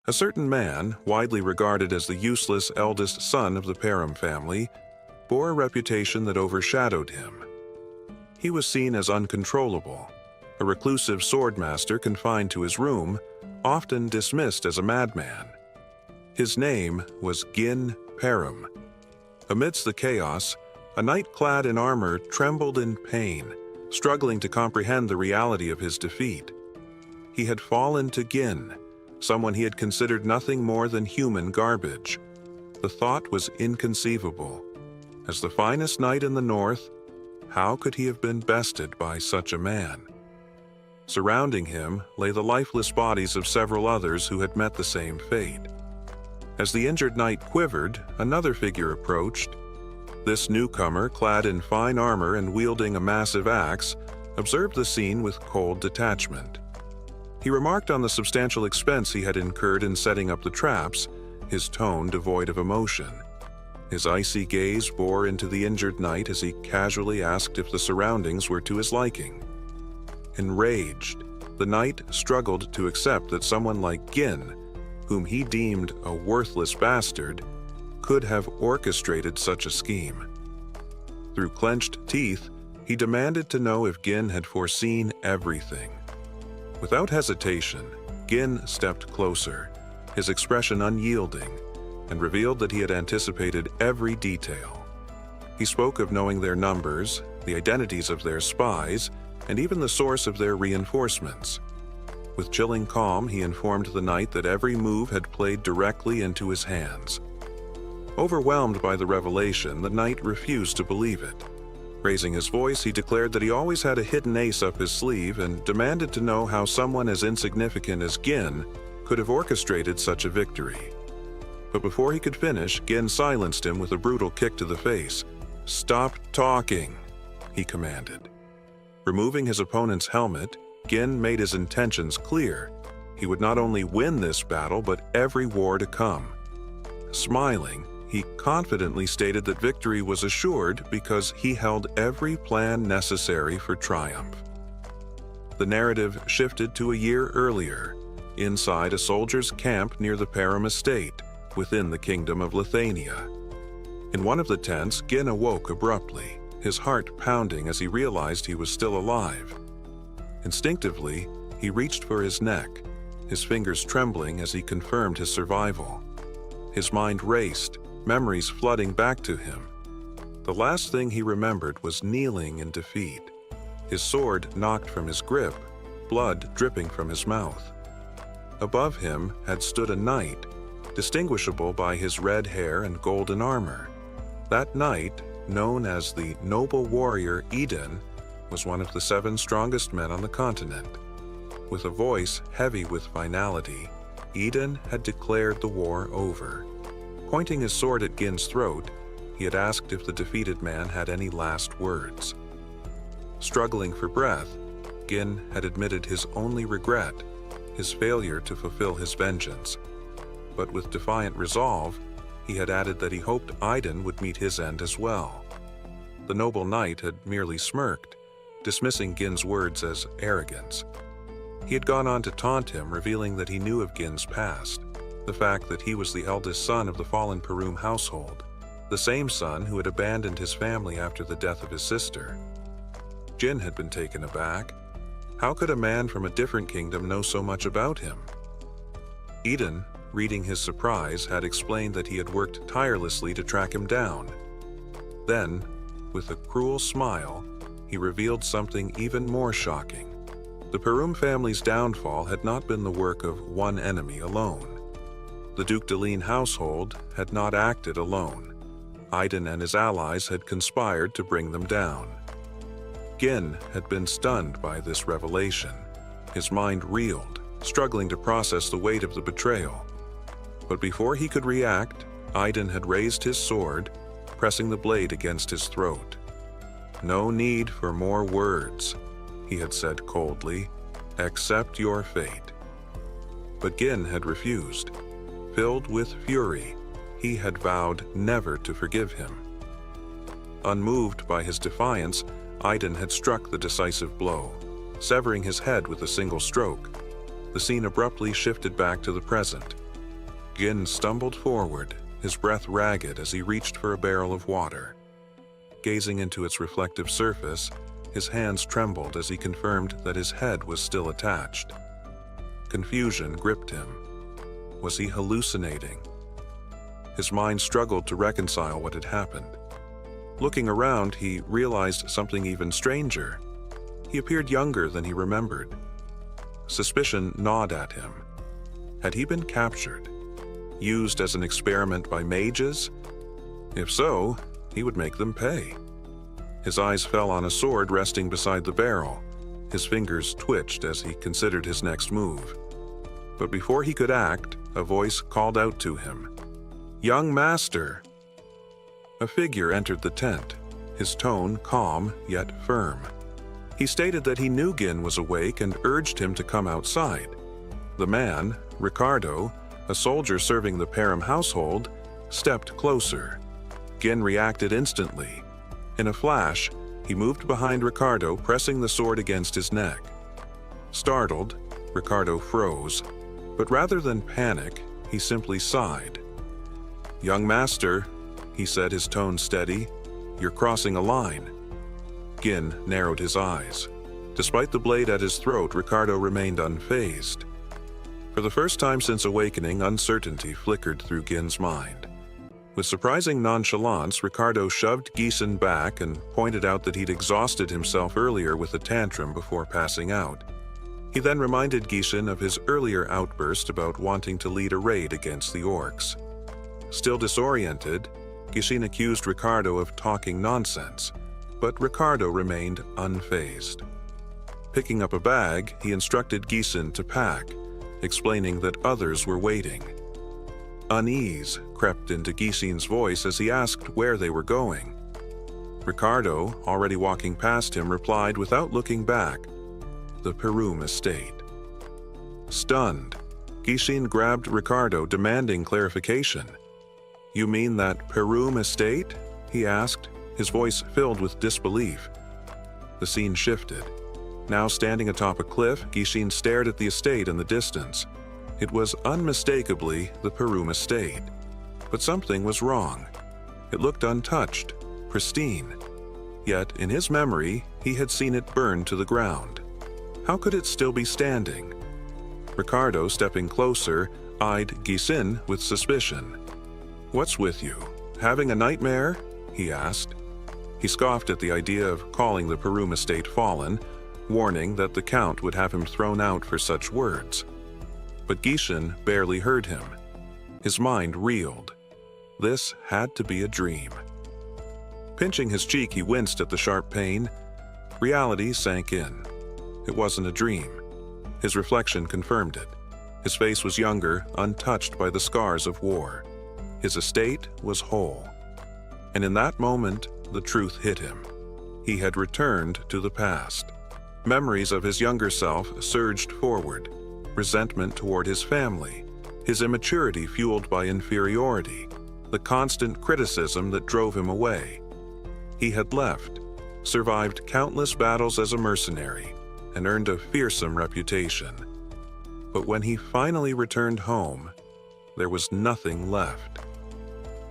A certain man, widely regarded as the useless eldest son of the Param family, bore a reputation that overshadowed him. He was seen as uncontrollable, a reclusive swordmaster confined to his room, often dismissed as a madman. His name was Gin Param. Amidst the chaos, a knight clad in armor trembled in pain, struggling to comprehend the reality of his defeat. He had fallen to Gin, someone he had considered nothing more than human garbage. The thought was inconceivable. As the finest knight in the north, how could he have been bested by such a man? Surrounding him lay the lifeless bodies of several others who had met the same fate. As the injured knight quivered, another figure approached. This newcomer, clad in fine armor and wielding a massive axe, observed the scene with cold detachment. He remarked on the substantial expense he had incurred in setting up the traps, his tone devoid of emotion. His icy gaze bore into the injured knight as he casually asked if the surroundings were to his liking. Enraged, the knight struggled to accept that someone like Gin, whom he deemed a worthless bastard, could have orchestrated such a scheme. Through clenched teeth, he demanded to know if Gin had foreseen everything. Without hesitation, Gin stepped closer, his expression unyielding, and revealed that he had anticipated every detail. He spoke of knowing their numbers, the identities of their spies, and even the source of their reinforcements. With chilling calm, he informed the knight that every move had played directly into his hands. Overwhelmed by the revelation, the knight refused to believe it. Raising his voice, he declared that he always had a hidden ace up his sleeve and demanded to know how someone as insignificant as Gin could have orchestrated such a victory. But before he could finish, Gin silenced him with a brutal kick to the face. "Stop talking," he commanded. Removing his opponent's helmet, Gin made his intentions clear. He would not only win this battle, but every war to come. Smiling, he confidently stated that victory was assured because he held every plan necessary for triumph. The narrative shifted to a year earlier, inside a soldier's camp near the Param estate, within the Kingdom of Lithuania. In one of the tents, Gin awoke abruptly, his heart pounding as he realized he was still alive. Instinctively, he reached for his neck, his fingers trembling as he confirmed his survival. His mind raced, memories flooding back to him. The last thing he remembered was kneeling in defeat, his sword knocked from his grip, blood dripping from his mouth. Above him had stood a knight, distinguishable by his red hair and golden armor. That knight, known as the noble warrior Eden, was one of the 7 strongest men on the continent. With a voice heavy with finality, Eden had declared the war over. Pointing his sword at Gin's throat, he had asked if the defeated man had any last words. Struggling for breath, Gin had admitted his only regret, his failure to fulfill his vengeance. But with defiant resolve, he had added that he hoped Iden would meet his end as well. The noble knight had merely smirked, dismissing Gin's words as arrogance. He had gone on to taunt him, revealing that he knew of Gin's past, the fact that he was the eldest son of the fallen Parum household, the same son who had abandoned his family after the death of his sister. Gin had been taken aback. How could a man from a different kingdom know so much about him? Eden, reading his surprise, had explained that he had worked tirelessly to track him down. Then, with a cruel smile, he revealed something even more shocking. The Parum family's downfall had not been the work of one enemy alone. The Duke Deline household had not acted alone. Iden and his allies had conspired to bring them down. Gin had been stunned by this revelation. His mind reeled, struggling to process the weight of the betrayal. But before he could react, Iden had raised his sword, pressing the blade against his throat. "No need for more words," he had said coldly. "Accept your fate." But Gin had refused. Filled with fury, he had vowed never to forgive him. Unmoved by his defiance, Iden had struck the decisive blow, severing his head with a single stroke. The scene abruptly shifted back to the present. Gin stumbled forward, his breath ragged as he reached for a barrel of water. Gazing into its reflective surface, his hands trembled as he confirmed that his head was still attached. Confusion gripped him. Was he hallucinating? His mind struggled to reconcile what had happened. Looking around, he realized something even stranger. He appeared younger than he remembered. Suspicion gnawed at him. Had he been captured? Used as an experiment by mages? If so, he would make them pay. His eyes fell on a sword resting beside the barrel. His fingers twitched as he considered his next move. But before he could act, a voice called out to him. "Young master!" A figure entered the tent, his tone calm yet firm. He stated that he knew Gin was awake and urged him to come outside. The man, Ricardo, a soldier serving the Perham household, stepped closer. Gin reacted instantly. In a flash, he moved behind Ricardo, pressing the sword against his neck. Startled, Ricardo froze, but rather than panic, he simply sighed. "Young master," he said, his tone steady, "you're crossing a line." Gin narrowed his eyes. Despite the blade at his throat, Ricardo remained unfazed. For the first time since awakening, uncertainty flickered through Gin's mind. With surprising nonchalance, Ricardo shoved Gieson back and pointed out that he'd exhausted himself earlier with a tantrum before passing out. He then reminded Gieson of his earlier outburst about wanting to lead a raid against the orcs. Still disoriented, Gieson accused Ricardo of talking nonsense, but Ricardo remained unfazed. Picking up a bag, he instructed Gieson to pack, explaining that others were waiting. Unease crept into Gieson's voice as he asked where they were going. Ricardo, already walking past him, replied without looking back, "The Perham estate." Stunned, Gieson grabbed Ricardo, demanding clarification. "You mean that Perham estate?" he asked, his voice filled with disbelief. The scene shifted. Now standing atop a cliff, Gieson stared at the estate in the distance. It was unmistakably the Perham estate. But something was wrong. It looked untouched, pristine. Yet, in his memory, he had seen it burn to the ground. How could it still be standing? Ricardo, stepping closer, eyed Gieson with suspicion. "What's with you? Having a nightmare?" he asked. He scoffed at the idea of calling the Perham estate fallen, warning that the Count would have him thrown out for such words. But Gieson barely heard him. His mind reeled. This had to be a dream. Pinching his cheek, he winced at the sharp pain. Reality sank in. It wasn't a dream. His reflection confirmed it. His face was younger, untouched by the scars of war. His estate was whole. And in that moment, the truth hit him. He had returned to the past. Memories of his younger self surged forward. Resentment toward his family, his immaturity fueled by inferiority, the constant criticism that drove him away. He had left, survived countless battles as a mercenary, and earned a fearsome reputation. But when he finally returned home, there was nothing left.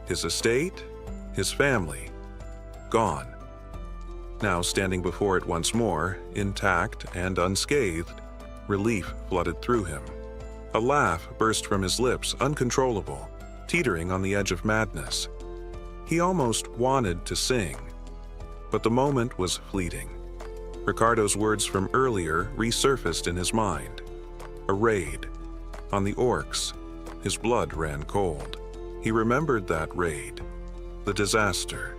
His estate, his family, gone. Now standing before it once more, intact and unscathed, relief flooded through him. A laugh burst from his lips, uncontrollable, teetering on the edge of madness. He almost wanted to sing, but the moment was fleeting. Ricardo's words from earlier resurfaced in his mind. A raid. On the orcs. His blood ran cold. He remembered that raid. The disaster.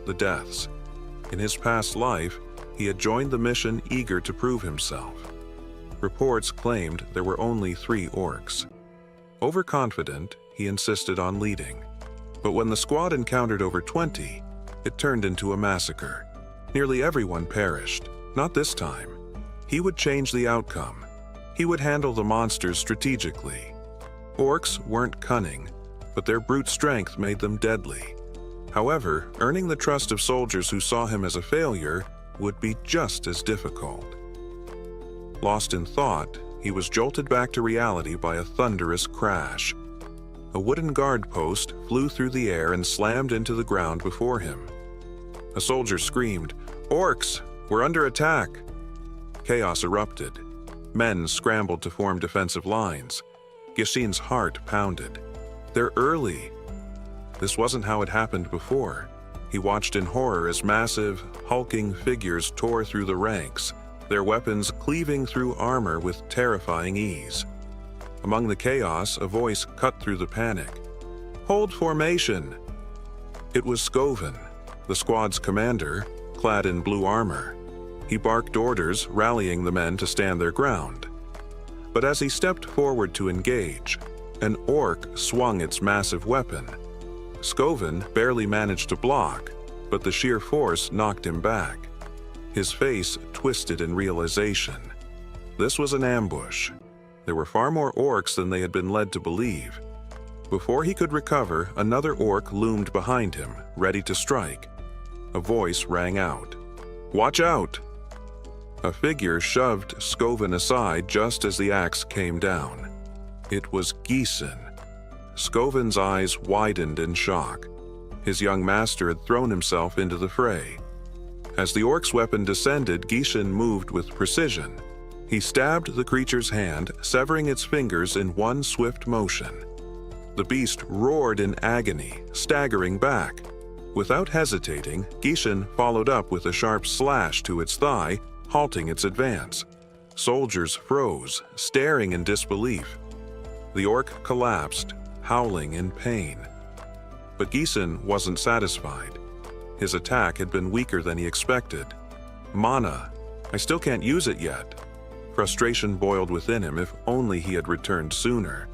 The deaths. In his past life, he had joined the mission eager to prove himself. Reports claimed there were only 3 orcs. Overconfident, he insisted on leading. But when the squad encountered over 20, it turned into a massacre. Nearly everyone perished. Not this time. He would change the outcome. He would handle the monsters strategically. Orcs weren't cunning, but their brute strength made them deadly. However, earning the trust of soldiers who saw him as a failure would be just as difficult. Lost in thought, he was jolted back to reality by a thunderous crash. a wooden guard post flew through the air and slammed into the ground before him. A soldier screamed, "Orcs! We're under attack!" Chaos erupted. Men scrambled to form defensive lines. Gishin's heart pounded. They're early. This wasn't how it happened before. He watched in horror as massive, hulking figures tore through the ranks, their weapons cleaving through armor with terrifying ease. Among the chaos, a voice cut through the panic. "Hold formation!" It was Skoven, the squad's commander, clad in blue armor. He barked orders, rallying the men to stand their ground. But as he stepped forward to engage, an orc swung its massive weapon. Skoven barely managed to block, but the sheer force knocked him back. His face twisted in realization. This was an ambush. There were far more orcs than they had been led to believe. Before he could recover, another orc loomed behind him, ready to strike. A voice rang out, "Watch out!" A figure shoved Skoven aside just as the axe came down. It was Gillian. Skoven's eyes widened in shock. His young master had thrown himself into the fray. As the orc's weapon descended, Gillian moved with precision. He stabbed the creature's hand, severing its fingers in one swift motion. The beast roared in agony, staggering back. Without hesitating, Gillian followed up with a sharp slash to its thigh, halting its advance. Soldiers froze, staring in disbelief. The orc collapsed, howling in pain. But Gillian wasn't satisfied. His attack had been weaker than he expected. "Mana, I still can't use it yet." Frustration boiled within him. If only he had returned sooner.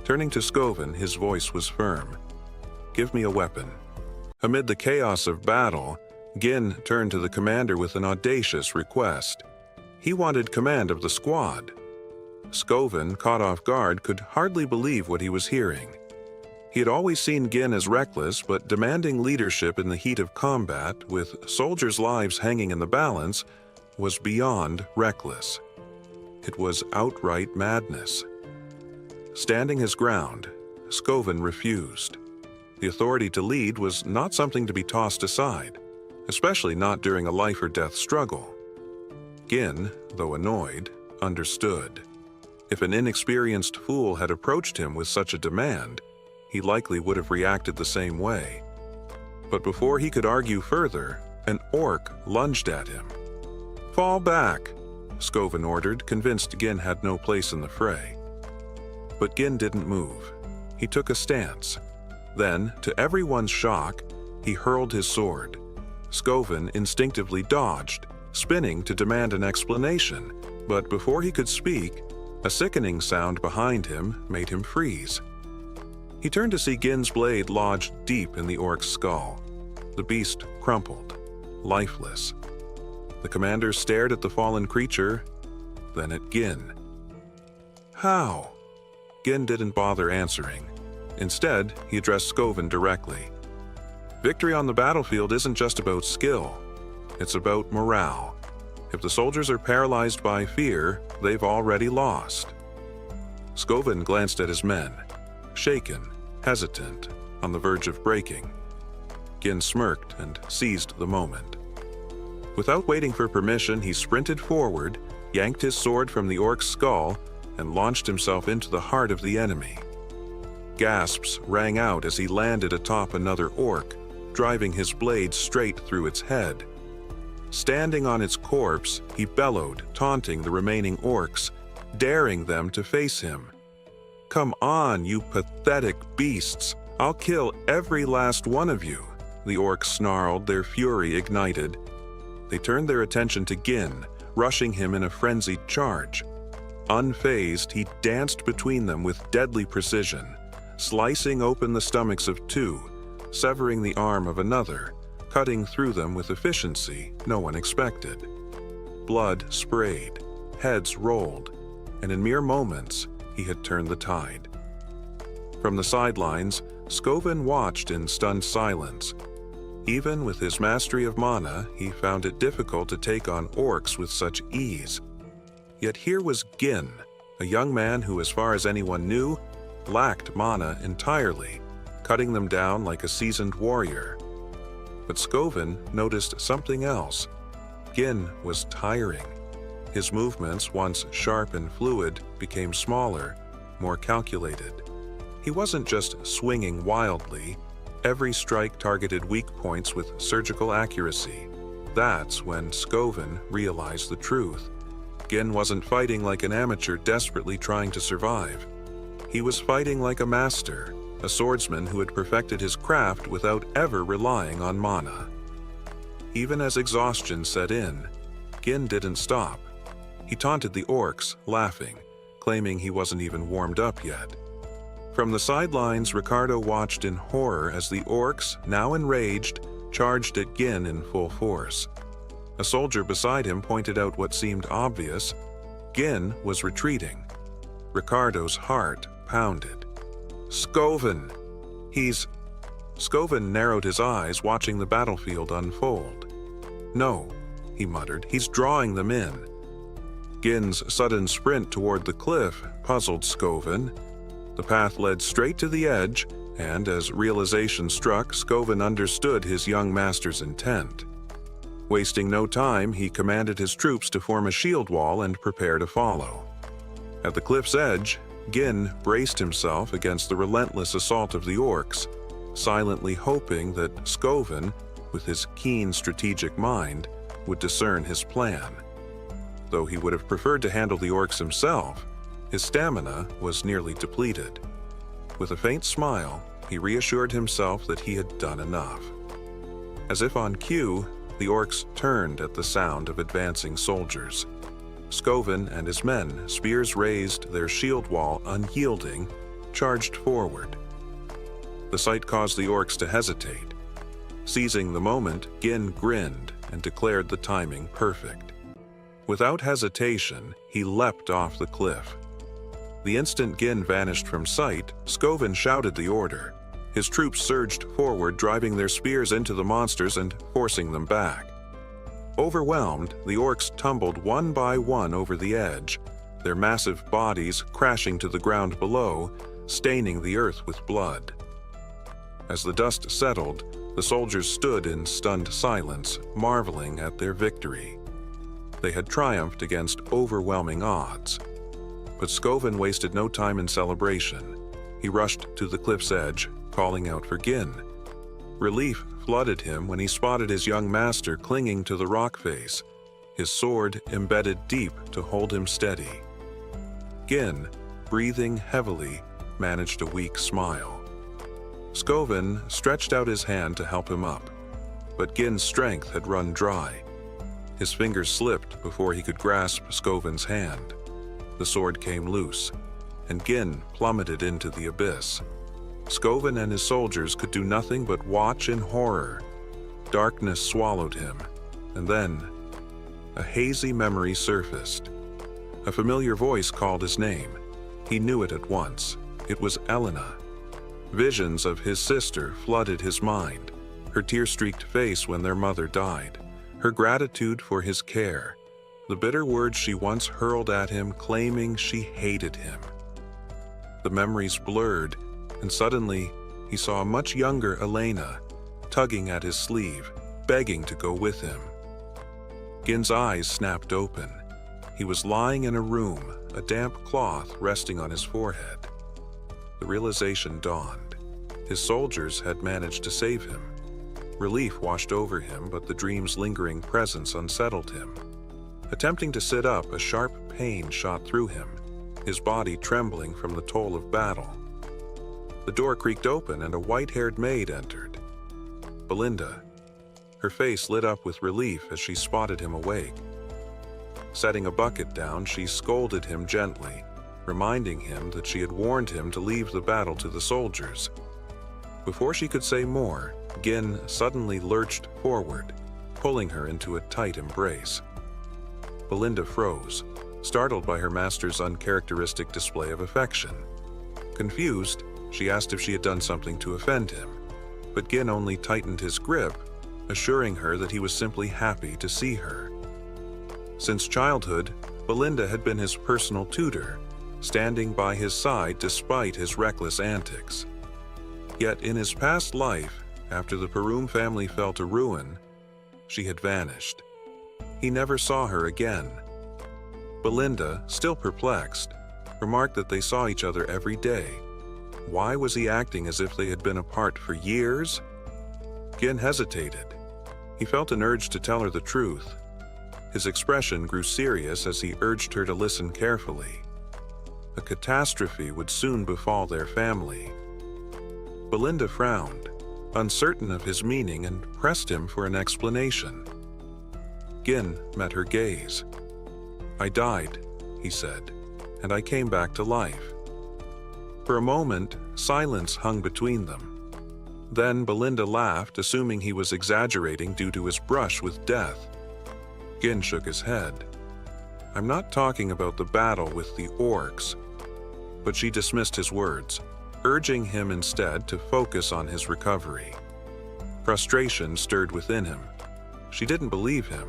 Turning to Skoven, his voice was firm. "Give me a weapon." Amid the chaos of battle, Gin turned to the commander with an audacious request. He wanted command of the squad. Skoven, caught off guard, could hardly believe what he was hearing. He had always seen Gin as reckless, but demanding leadership in the heat of combat, with soldiers' lives hanging in the balance, was beyond reckless. It was outright madness. Standing his ground, Skoven refused. The authority to lead was not something to be tossed aside, especially not during a life-or-death struggle. Gin, though annoyed, understood. If an inexperienced fool had approached him with such a demand, he likely would have reacted the same way. But before he could argue further, an orc lunged at him. "Fall back," Skoven ordered, convinced Gin had no place in the fray. But Gin didn't move. He took a stance. Then, to everyone's shock, he hurled his sword. Skoven instinctively dodged, spinning to demand an explanation, but before he could speak, a sickening sound behind him made him freeze. He turned to see Gin's blade lodged deep in the orc's skull. The beast crumpled, lifeless. The commander stared at the fallen creature, then at Gin. "How?" Gin didn't bother answering. Instead, he addressed Skoven directly. "Victory on the battlefield isn't just about skill. It's about morale. If the soldiers are paralyzed by fear, they've already lost." Skoven glanced at his men, shaken, hesitant, on the verge of breaking. Gin smirked and seized the moment. Without waiting for permission, he sprinted forward, yanked his sword from the orc's skull, and launched himself into the heart of the enemy. Gasps rang out as he landed atop another orc, driving his blade straight through its head. Standing on its corpse, he bellowed, taunting the remaining orcs, daring them to face him. "Come on, you pathetic beasts! I'll kill every last one of you!" The orcs snarled, their fury ignited. They turned their attention to Gin, rushing him in a frenzied charge. Unfazed, he danced between them with deadly precision, slicing open the stomachs of two, severing the arm of another, cutting through them with efficiency no one expected. Blood sprayed, heads rolled, and in mere moments, he had turned the tide. From the sidelines, Skoven watched in stunned silence. Even with his mastery of mana, he found it difficult to take on orcs with such ease. Yet here was Gin, a young man who, as far as anyone knew, lacked mana entirely, cutting them down like a seasoned warrior. But Scoven noticed something else. Gin was tiring. His movements, once sharp and fluid, became smaller, more calculated. He wasn't just swinging wildly. Every strike targeted weak points with surgical accuracy. That's when Scoven realized the truth. Gin wasn't fighting like an amateur desperately trying to survive. He was fighting like a master, a swordsman who had perfected his craft without ever relying on mana. Even as exhaustion set in, Gin didn't stop. He taunted the orcs, laughing, claiming he wasn't even warmed up yet. From the sidelines, Ricardo watched in horror as the orcs, now enraged, charged at Gin in full force. A soldier beside him pointed out what seemed obvious. Gin was retreating. Ricardo's heart pounded. Scoven! Scoven narrowed his eyes, watching the battlefield unfold. No, he muttered, he's drawing them in. Gin's sudden sprint toward the cliff puzzled Scoven. The path led straight to the edge, and as realization struck, Scoven understood his young master's intent. Wasting no time, he commanded his troops to form a shield wall and prepare to follow. At the cliff's edge, Gin braced himself against the relentless assault of the orcs, silently hoping that Scoven, with his keen strategic mind, would discern his plan. Though he would have preferred to handle the orcs himself, his stamina was nearly depleted. With a faint smile, he reassured himself that he had done enough. As if on cue, the orcs turned at the sound of advancing soldiers. Scoven and his men, spears raised, their shield wall unyielding, charged forward. The sight caused the orcs to hesitate. Seizing the moment, Gin grinned and declared the timing perfect. Without hesitation, he leapt off the cliff. The instant Gin vanished from sight, Scoven shouted the order. His troops surged forward, driving their spears into the monsters and forcing them back. Overwhelmed, the orcs tumbled one by one over the edge, their massive bodies crashing to the ground below, staining the earth with blood. As the dust settled, the soldiers stood in stunned silence, marveling at their victory. They had triumphed against overwhelming odds. But Scoven wasted no time in celebration. He rushed to the cliff's edge, calling out for Gin. Relief flooded him when he spotted his young master clinging to the rock face, his sword embedded deep to hold him steady. Gin, breathing heavily, managed a weak smile. Scoven stretched out his hand to help him up, but Gin's strength had run dry. His fingers slipped before he could grasp Scoven's hand. The sword came loose, and Gin plummeted into the abyss. Scoven and his soldiers could do nothing but watch in horror. Darkness swallowed him, and then a hazy memory surfaced. A familiar voice called his name. He knew it at once. It was Elena. Visions of his sister flooded his mind, her tear-streaked face when their mother died, her gratitude for his care, the bitter words she once hurled at him claiming she hated him. The memories blurred, and suddenly he saw a much younger Elena, tugging at his sleeve, begging to go with him. Gin's eyes snapped open. He was lying in a room, a damp cloth resting on his forehead. The realization dawned. His soldiers had managed to save him. Relief washed over him, but the dream's lingering presence unsettled him. Attempting to sit up, a sharp pain shot through him, his body trembling from the toll of battle. The door creaked open and a white-haired maid entered. Belinda. Her face lit up with relief as she spotted him awake. Setting a bucket down, she scolded him gently, reminding him that she had warned him to leave the battle to the soldiers. Before she could say more, Gin suddenly lurched forward, pulling her into a tight embrace. Belinda froze, startled by her master's uncharacteristic display of affection. Confused, she asked if she had done something to offend him, but Gin only tightened his grip, assuring her that he was simply happy to see her. Since childhood, Belinda had been his personal tutor, standing by his side despite his reckless antics. Yet in his past life, after the Perum family fell to ruin, she had vanished. He never saw her again. Belinda, still perplexed, remarked that they saw each other every day. Why was he acting as if they had been apart for years? Gin hesitated. He felt an urge to tell her the truth. His expression grew serious as he urged her to listen carefully. A catastrophe would soon befall their family. Belinda frowned, uncertain of his meaning, and pressed him for an explanation. Gin met her gaze. "I died," he said, "and I came back to life." For a moment, silence hung between them. Then Belinda laughed, assuming he was exaggerating due to his brush with death. Gin shook his head. "I'm not talking about the battle with the orcs." But she dismissed his words, urging him instead to focus on his recovery. Frustration stirred within him. She didn't believe him.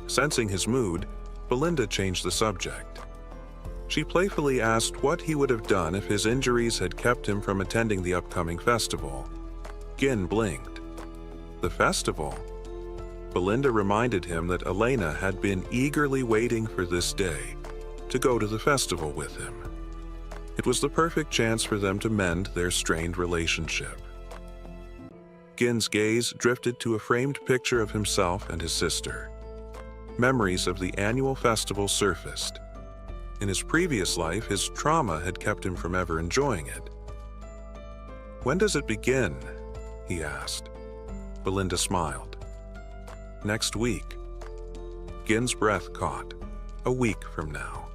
Sensing his mood, Belinda changed the subject. She playfully asked what he would have done if his injuries had kept him from attending the upcoming festival. Gin blinked. The festival? Belinda reminded him that Elena had been eagerly waiting for this day, to go to the festival with him. It was the perfect chance for them to mend their strained relationship. Gin's gaze drifted to a framed picture of himself and his sister. Memories of the annual festival surfaced. In his previous life, his trauma had kept him from ever enjoying it. "When does it begin?" he asked. Belinda smiled. "Next week." Gin's breath caught. A week from now.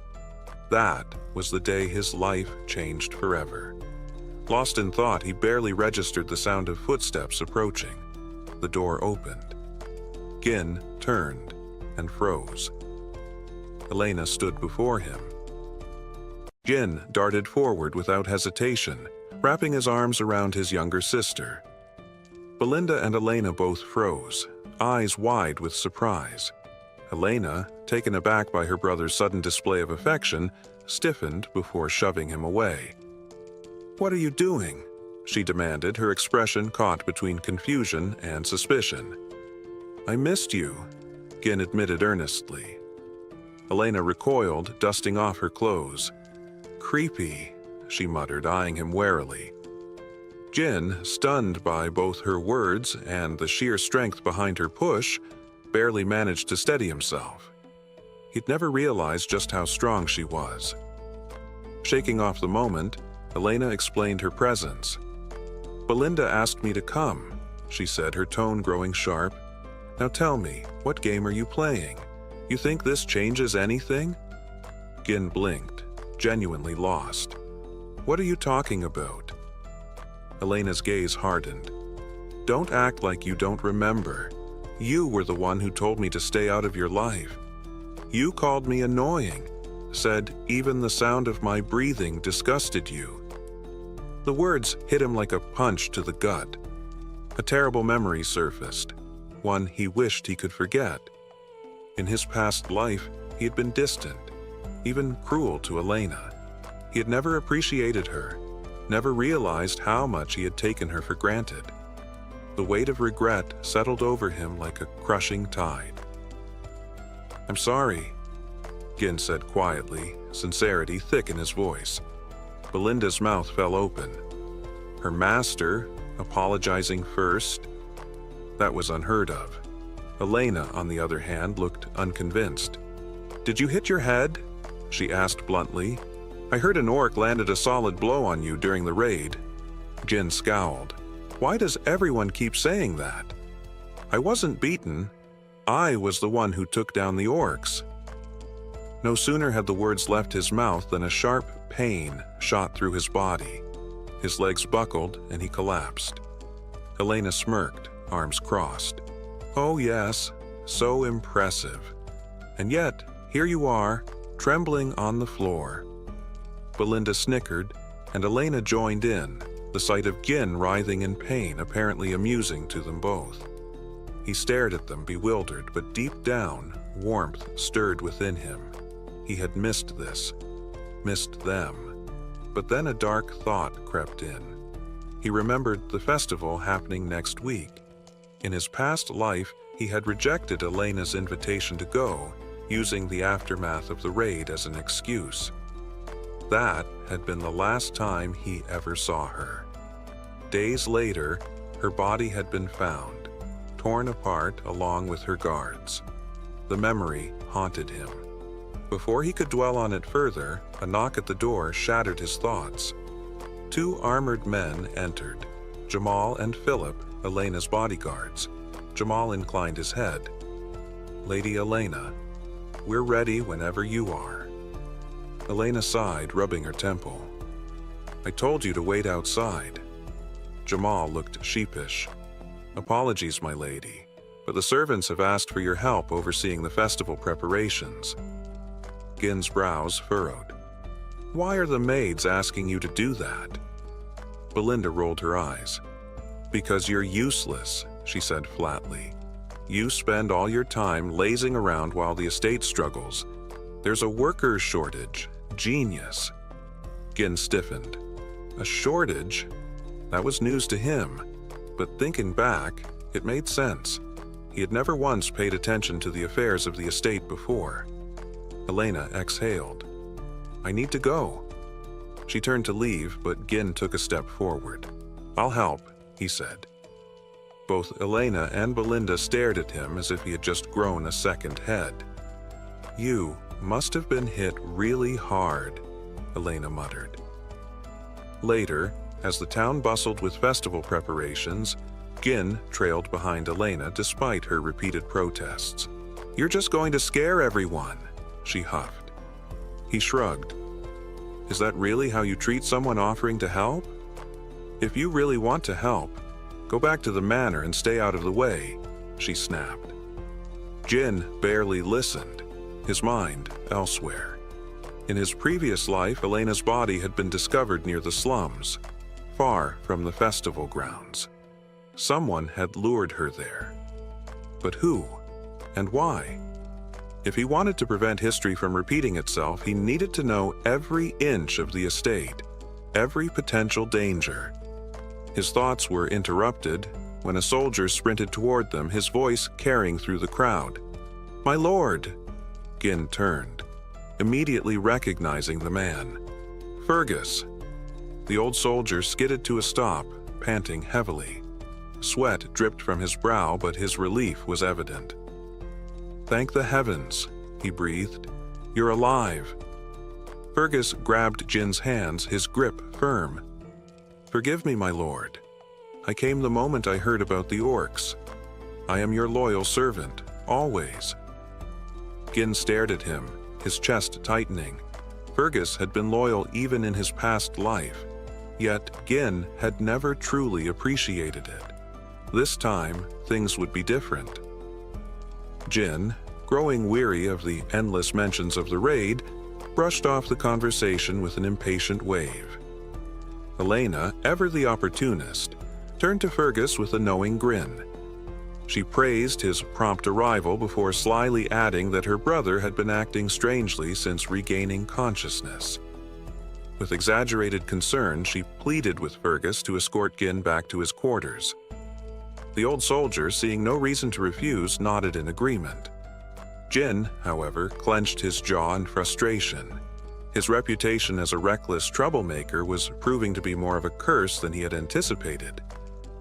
That was the day his life changed forever. Lost in thought, he barely registered the sound of footsteps approaching. The door opened. Gin turned and froze. Elena stood before him. Gin darted forward without hesitation, wrapping his arms around his younger sister. Belinda and Elena both froze, eyes wide with surprise. Elena, taken aback by her brother's sudden display of affection, stiffened before shoving him away. "What are you doing?" she demanded, her expression caught between confusion and suspicion. "I missed you," Gin admitted earnestly. Elena recoiled, dusting off her clothes. "Creepy," she muttered, eyeing him warily. Gin, stunned by both her words and the sheer strength behind her push, barely managed to steady himself. He'd never realized just how strong she was. Shaking off the moment, Elena explained her presence. "Belinda asked me to come," she said, her tone growing sharp. "Now tell me, what game are you playing? You think this changes anything?" Gin blinked, genuinely lost. "What are you talking about?" Elena's gaze hardened. "Don't act like you don't remember. You were the one who told me to stay out of your life. You called me annoying, said even the sound of my breathing disgusted you." The words hit him like a punch to the gut. A terrible memory surfaced, one he wished he could forget. In his past life, he had been distant, even cruel to Elena. He had never appreciated her, never realized how much he had taken her for granted. The weight of regret settled over him like a crushing tide. "I'm sorry," Gin said quietly, sincerity thick in his voice. Belinda's mouth fell open. Her master apologizing first? That was unheard of. Elena, on the other hand, looked unconvinced. "Did you hit your head?" she asked bluntly. "I heard an orc landed a solid blow on you during the raid." Gin scowled. "Why does everyone keep saying that? I wasn't beaten. I was the one who took down the orcs." No sooner had the words left his mouth than a sharp pain shot through his body. His legs buckled and he collapsed. Elena smirked, arms crossed. "Oh yes, so impressive. And yet, here you are, trembling on the floor." Belinda snickered, and Elena joined in, the sight of Gin writhing in pain apparently amusing to them both. He stared at them, bewildered, but deep down, warmth stirred within him. He had missed this. missed them. But then a dark thought crept in. He remembered the festival happening next week. In his past life, he had rejected Elena's invitation to go, using the aftermath of the raid as an excuse. That had been the last time he ever saw her. Days later, her body had been found, torn apart along with her guards. The memory haunted him. Before he could dwell on it further, a knock at the door shattered his thoughts. Two armored men entered, Jamal and Philip, Elena's bodyguards. Jamal inclined his head. "Lady Elena, we're ready whenever you are." Elena sighed, rubbing her temple. "I told you to wait outside." Jamal looked sheepish. "Apologies, my lady, but the servants have asked for your help overseeing the festival preparations." Gin's brows furrowed. "Why are the maids asking you to do that?" Belinda rolled her eyes. "Because you're useless," she said flatly. "You spend all your time lazing around while the estate struggles. There's a workers' shortage. Genius." Gin stiffened. A shortage? That was news to him, but thinking back, it made sense. He had never once paid attention to the affairs of the estate before. Elena exhaled. "I need to go." She turned to leave, but Gin took a step forward. "I'll help," he said. Both Elena and Belinda stared at him as if he had just grown a second head. "You must have been hit really hard," Elena muttered. Later, as the town bustled with festival preparations, Gin trailed behind Elena despite her repeated protests. "You're just going to scare everyone," she huffed. He shrugged. "Is that really how you treat someone offering to help? If you really want to help, go back to the manor and stay out of the way," she snapped. Gin barely listened, his mind elsewhere. In his previous life, Elena's body had been discovered near the slums, far from the festival grounds. Someone had lured her there. But who? And why? If he wanted to prevent history from repeating itself, he needed to know every inch of the estate, every potential danger. His thoughts were interrupted when a soldier sprinted toward them, his voice carrying through the crowd. "My lord!" Gin turned, immediately recognizing the man. "Fergus!" The old soldier skidded to a stop, panting heavily. Sweat dripped from his brow, but his relief was evident. "Thank the heavens," he breathed. "You're alive." Fergus grabbed Gin's hands, his grip firm. "Forgive me, my lord. I came the moment I heard about the orcs. I am your loyal servant, always." Gin stared at him, his chest tightening. Fergus had been loyal even in his past life, yet Gin had never truly appreciated it. This time, things would be different. Gin, growing weary of the endless mentions of the raid, brushed off the conversation with an impatient wave. Elena, ever the opportunist, turned to Fergus with a knowing grin. She praised his prompt arrival before slyly adding that her brother had been acting strangely since regaining consciousness. With exaggerated concern, she pleaded with Fergus to escort Gin back to his quarters. The old soldier, seeing no reason to refuse, nodded in agreement. Gin, however, clenched his jaw in frustration. His reputation as a reckless troublemaker was proving to be more of a curse than he had anticipated.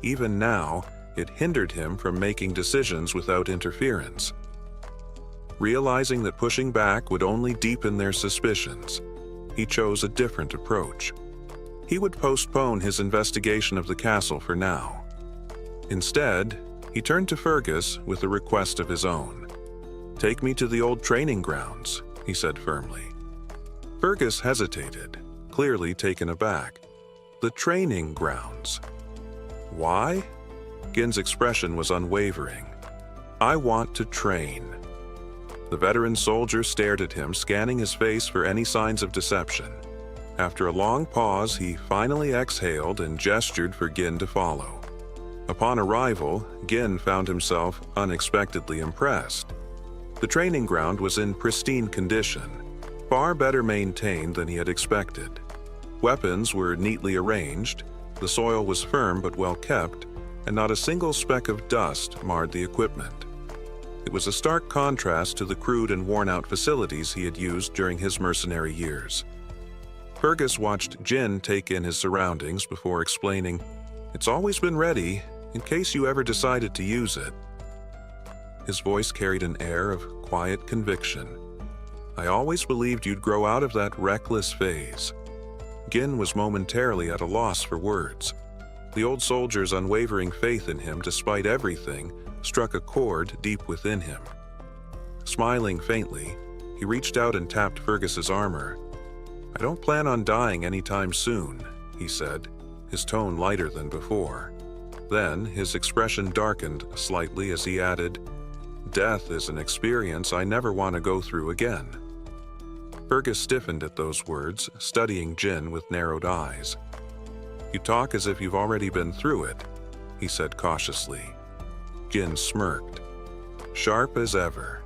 Even now, it hindered him from making decisions without interference. Realizing that pushing back would only deepen their suspicions, he chose a different approach. He would postpone his investigation of the castle for now. Instead, he turned to Fergus with a request of his own. "Take me to the old training grounds," he said firmly. Fergus hesitated, clearly taken aback. "The training grounds. Why?" Gin's expression was unwavering. "I want to train." The veteran soldier stared at him, scanning his face for any signs of deception. After a long pause, he finally exhaled and gestured for Gin to follow. Upon arrival, Gin found himself unexpectedly impressed. The training ground was in pristine condition, far better maintained than he had expected. Weapons were neatly arranged, the soil was firm but well kept, and not a single speck of dust marred the equipment. It was a stark contrast to the crude and worn-out facilities he had used during his mercenary years. Fergus watched Jin take in his surroundings before explaining, "It's always been ready, in case you ever decided to use it." His voice carried an air of quiet conviction. "I always believed you'd grow out of that reckless phase." Gin was momentarily at a loss for words. The old soldier's unwavering faith in him, despite everything, struck a chord deep within him. Smiling faintly, he reached out and tapped Fergus's armor. "I don't plan on dying anytime soon," he said, his tone lighter than before. Then his expression darkened slightly as he added, "Death is an experience I never want to go through again." Fergus stiffened at those words, studying Jin with narrowed eyes. "You talk as if you've already been through it," he said cautiously. Jin smirked, sharp as ever.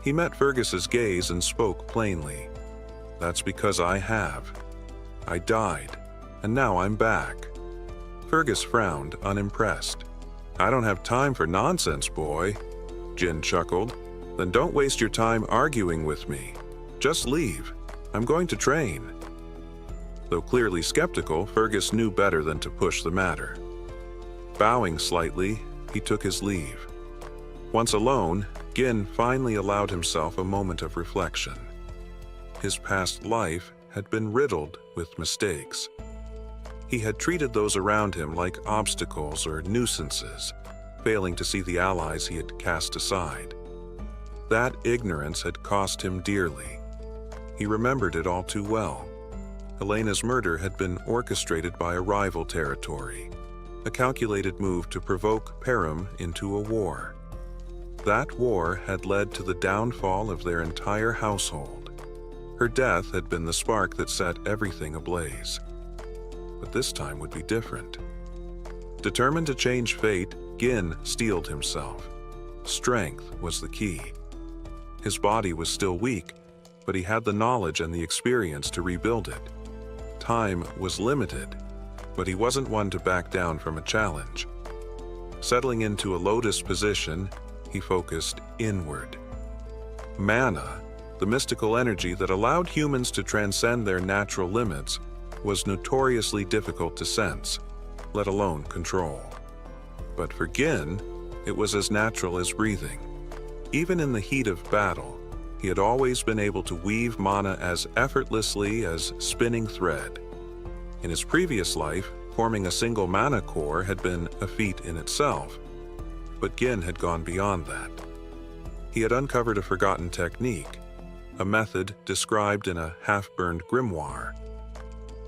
He met Fergus's gaze and spoke plainly. "That's because I have. I died, and now I'm back." Fergus frowned, unimpressed. "I don't have time for nonsense, boy." Jin chuckled. "Then don't waste your time arguing with me. Just leave. I'm going to train." Though clearly skeptical, Fergus knew better than to push the matter. Bowing slightly, he took his leave. Once alone, Gin finally allowed himself a moment of reflection. His past life had been riddled with mistakes. He had treated those around him like obstacles or nuisances, failing to see the allies he had cast aside. That ignorance had cost him dearly. He remembered it all too well. Helena's murder had been orchestrated by a rival territory, a calculated move to provoke Perim into a war. That war had led to the downfall of their entire household. Her death had been the spark that set everything ablaze. But this time would be different. Determined to change fate, Gin steeled himself. Strength was the key. His body was still weak, but he had the knowledge and the experience to rebuild it. Time was limited, but he wasn't one to back down from a challenge. Settling into a lotus position, he focused inward. Mana, the mystical energy that allowed humans to transcend their natural limits, was notoriously difficult to sense, let alone control. But for Gin, it was as natural as breathing. Even in the heat of battle, he had always been able to weave mana as effortlessly as spinning thread. In his previous life, forming a single mana core had been a feat in itself, but Gin had gone beyond that. He had uncovered a forgotten technique, a method described in a half-burned grimoire.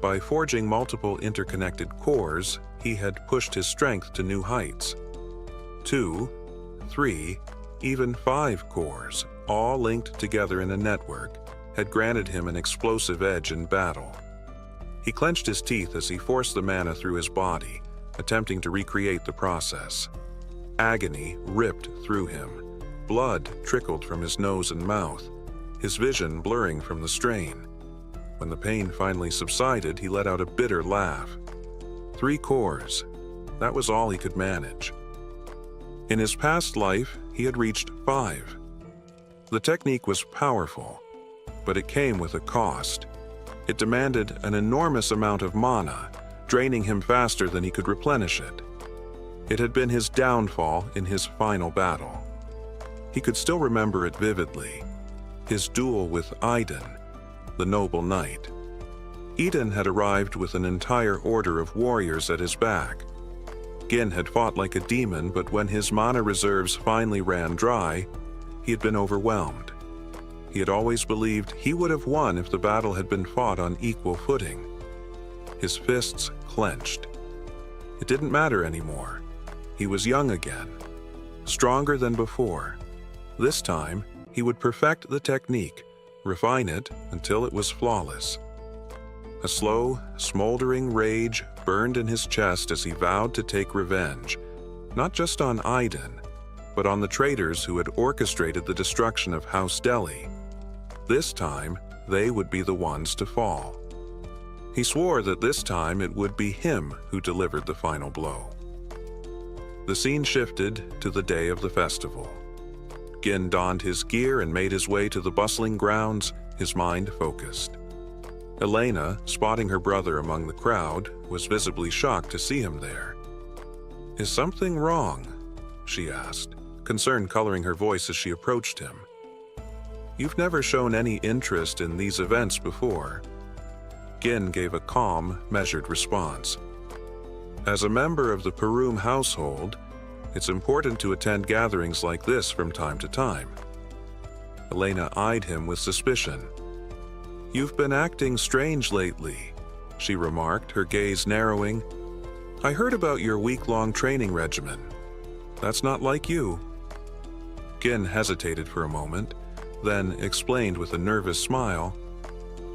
By forging multiple interconnected cores, he had pushed his strength to new heights. 2, 3, even 5 cores, all linked together in a network, had granted him an explosive edge in battle. He clenched his teeth as he forced the mana through his body, attempting to recreate the process. Agony ripped through him. Blood trickled from his nose and mouth, his vision blurring from the strain. When the pain finally subsided, he let out a bitter laugh. 3 cores. That was all he could manage. In his past life, he had reached 5. The technique was powerful, but it came with a cost. It demanded an enormous amount of mana, draining him faster than he could replenish it. It had been his downfall in his final battle. He could still remember it vividly. His duel with Iden, the noble knight. Iden had arrived with an entire order of warriors at his back. Gin had fought like a demon, but when his mana reserves finally ran dry, he had been overwhelmed. He had always believed he would have won if the battle had been fought on equal footing. His fists clenched. It didn't matter anymore. He was young again, stronger than before. This time, he would perfect the technique, refine it until it was flawless. A slow, smoldering rage burned in his chest as he vowed to take revenge, not just on Iden, but on the traitors who had orchestrated the destruction of House Delhi. This time, they would be the ones to fall. He swore that this time it would be him who delivered the final blow. The scene shifted to the day of the festival. Gin donned his gear and made his way to the bustling grounds, his mind focused. Elena, spotting her brother among the crowd, was visibly shocked to see him there. "Is something wrong?" she asked, concern coloring her voice as she approached him. "You've never shown any interest in these events before." Gin gave a calm, measured response. "As a member of the Perum household, it's important to attend gatherings like this from time to time." Elena eyed him with suspicion. "You've been acting strange lately," she remarked, her gaze narrowing. "I heard about your week-long training regimen. That's not like you." Gin hesitated for a moment, then explained with a nervous smile,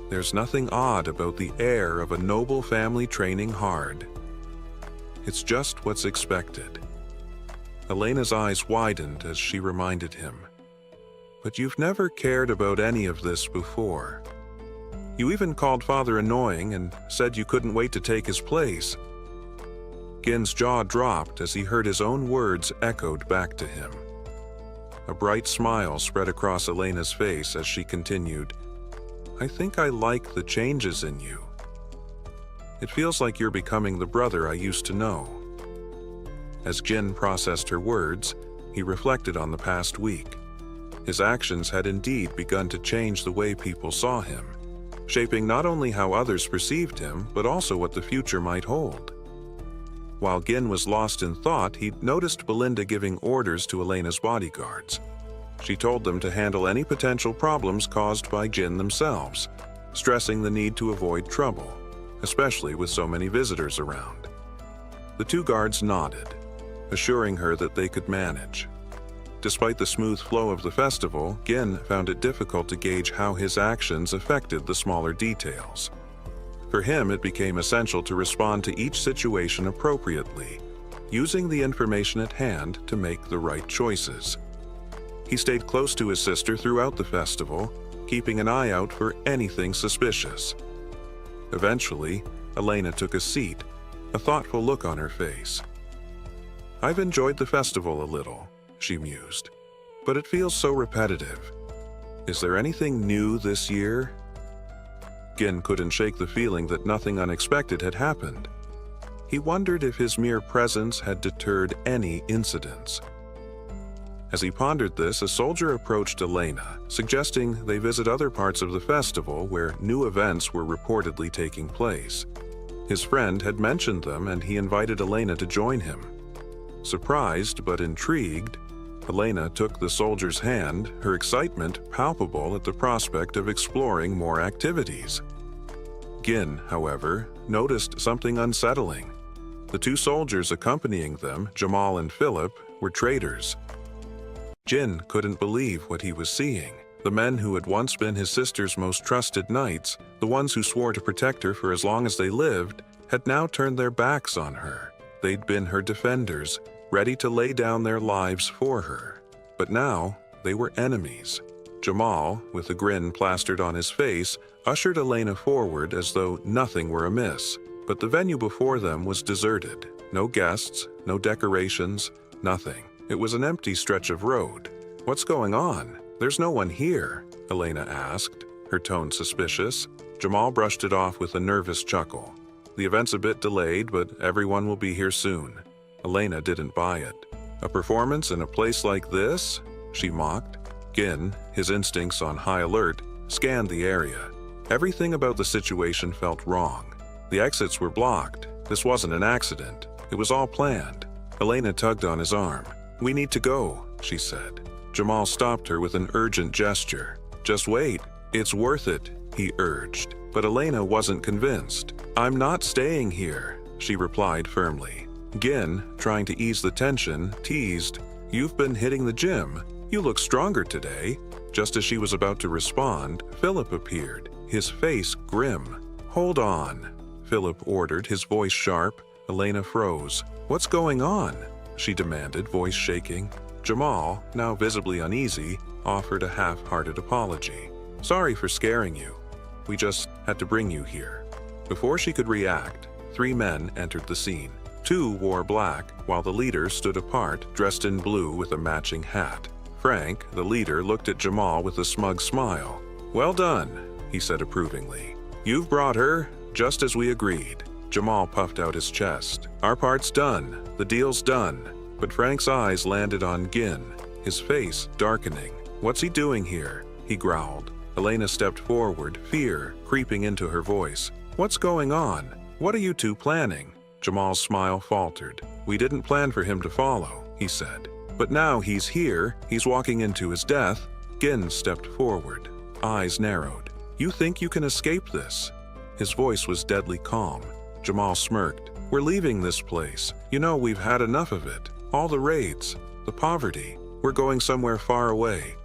"There's nothing odd about the air of a noble family training hard. It's just what's expected." Elena's eyes widened as she reminded him, "But you've never cared about any of this before. You even called Father annoying and said you couldn't wait to take his place." Gin's jaw dropped as he heard his own words echoed back to him. A bright smile spread across Elena's face as she continued, "I think I like the changes in you. It feels like you're becoming the brother I used to know." As Gin processed her words, he reflected on the past week. His actions had indeed begun to change the way people saw him, shaping not only how others perceived him, but also what the future might hold. While Gin was lost in thought, he noticed Belinda giving orders to Elena's bodyguards. She told them to handle any potential problems caused by Gin themselves, stressing the need to avoid trouble, especially with so many visitors around. The two guards nodded, assuring her that they could manage. Despite the smooth flow of the festival, Gin found it difficult to gauge how his actions affected the smaller details. For him, it became essential to respond to each situation appropriately, using the information at hand to make the right choices. He stayed close to his sister throughout the festival, keeping an eye out for anything suspicious. Eventually, Elena took a seat, a thoughtful look on her face. "I've enjoyed the festival a little," she mused, "but it feels so repetitive. Is there anything new this year?" Gin couldn't shake the feeling that nothing unexpected had happened. He wondered if his mere presence had deterred any incidents. As he pondered this, a soldier approached Elena, suggesting they visit other parts of the festival where new events were reportedly taking place. His friend had mentioned them, and he invited Elena to join him. Surprised but intrigued, Elena took the soldier's hand, her excitement palpable at the prospect of exploring more activities. Gin, however, noticed something unsettling. The two soldiers accompanying them, Jamal and Philip, were traitors. Gin couldn't believe what he was seeing. The men who had once been his sister's most trusted knights, the ones who swore to protect her for as long as they lived, had now turned their backs on her. They'd been her defenders, ready to lay down their lives for her. But now, they were enemies. Jamal, with a grin plastered on his face, ushered Elena forward as though nothing were amiss. But the venue before them was deserted. No guests, no decorations, nothing. It was an empty stretch of road. "What's going on? There's no one here," Elena asked, her tone suspicious. Jamal brushed it off with a nervous chuckle. "The event's a bit delayed, but everyone will be here soon." Elena didn't buy it. "A performance in a place like this?" she mocked. Gin, his instincts on high alert, scanned the area. Everything about the situation felt wrong. The exits were blocked. This wasn't an accident. It was all planned. Elena tugged on his arm. "We need to go," she said. Jamal stopped her with an urgent gesture. "Just wait. It's worth it," he urged. But Elena wasn't convinced. "I'm not staying here," she replied firmly. Gin, trying to ease the tension, teased, "You've been hitting the gym. You look stronger today." Just as she was about to respond, Philip appeared, his face grim. "Hold on," Philip ordered, his voice sharp. Elena froze. "What's going on?" she demanded, voice shaking. Jamal, now visibly uneasy, offered a half-hearted apology. "Sorry for scaring you. We just had to bring you here." Before she could react, 3 men entered the scene. 2 wore black, while the leader stood apart, dressed in blue with a matching hat. Frank, the leader, looked at Jamal with a smug smile. "Well done," he said approvingly. "You've brought her, just as we agreed." Jamal puffed out his chest. "Our part's done. The deal's done." But Frank's eyes landed on Gin, his face darkening. "What's he doing here?" he growled. Elena stepped forward, fear creeping into her voice. "What's going on? What are you two planning?" Jamal's smile faltered. "We didn't plan for him to follow," he said. "But now he's here, he's walking into his death." Gin stepped forward, eyes narrowed. "You think you can escape this?" His voice was deadly calm. Jamal smirked. "We're leaving this place. You know, we've had enough of it. All the raids, the poverty. We're going somewhere far away."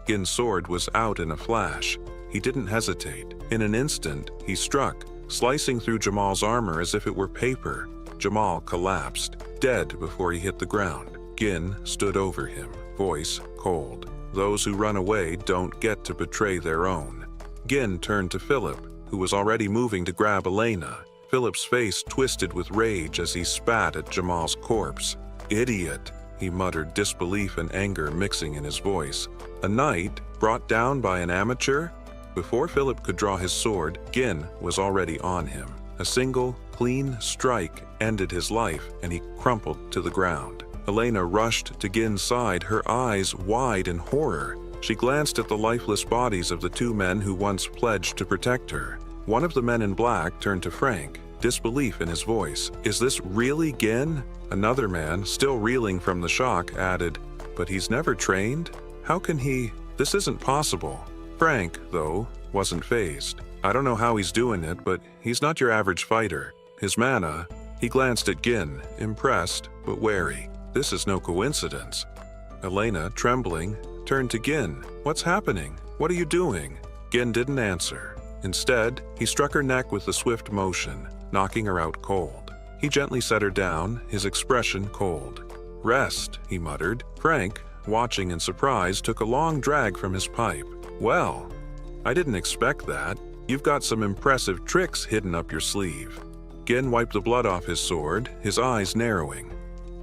Gin's sword was out in a flash. He didn't hesitate. In an instant, he struck, slicing through Jamal's armor as if it were paper. Jamal collapsed, dead before he hit the ground. Gin stood over him, voice cold. "Those who run away don't get to betray their own." Gin turned to Philip, who was already moving to grab Elena. Philip's face twisted with rage as he spat at Jamal's corpse. "Idiot," he muttered, disbelief and anger mixing in his voice. "A knight brought down by an amateur?" Before Philip could draw his sword, Gin was already on him. A single, clean strike ended his life, and he crumpled to the ground. Elena rushed to Gin's side, her eyes wide in horror. She glanced at the lifeless bodies of the 2 men who once pledged to protect her. One of the men in black turned to Frank, disbelief in his voice. "Is this really Gin?" Another man, still reeling from the shock, added, "But he's never trained? How can he? This isn't possible." Frank, though, wasn't fazed. "I don't know how he's doing it, but he's not your average fighter. His mana..." He glanced at Gin, impressed but wary. "This is no coincidence." Elena, trembling, turned to Gin. "What's happening? What are you doing?" Gin didn't answer. Instead, he struck her neck with a swift motion, knocking her out cold. He gently set her down, his expression cold. "Rest," he muttered. Frank, watching in surprise, took a long drag from his pipe. "Well, I didn't expect that. You've got some impressive tricks hidden up your sleeve." Gin wiped the blood off his sword, his eyes narrowing.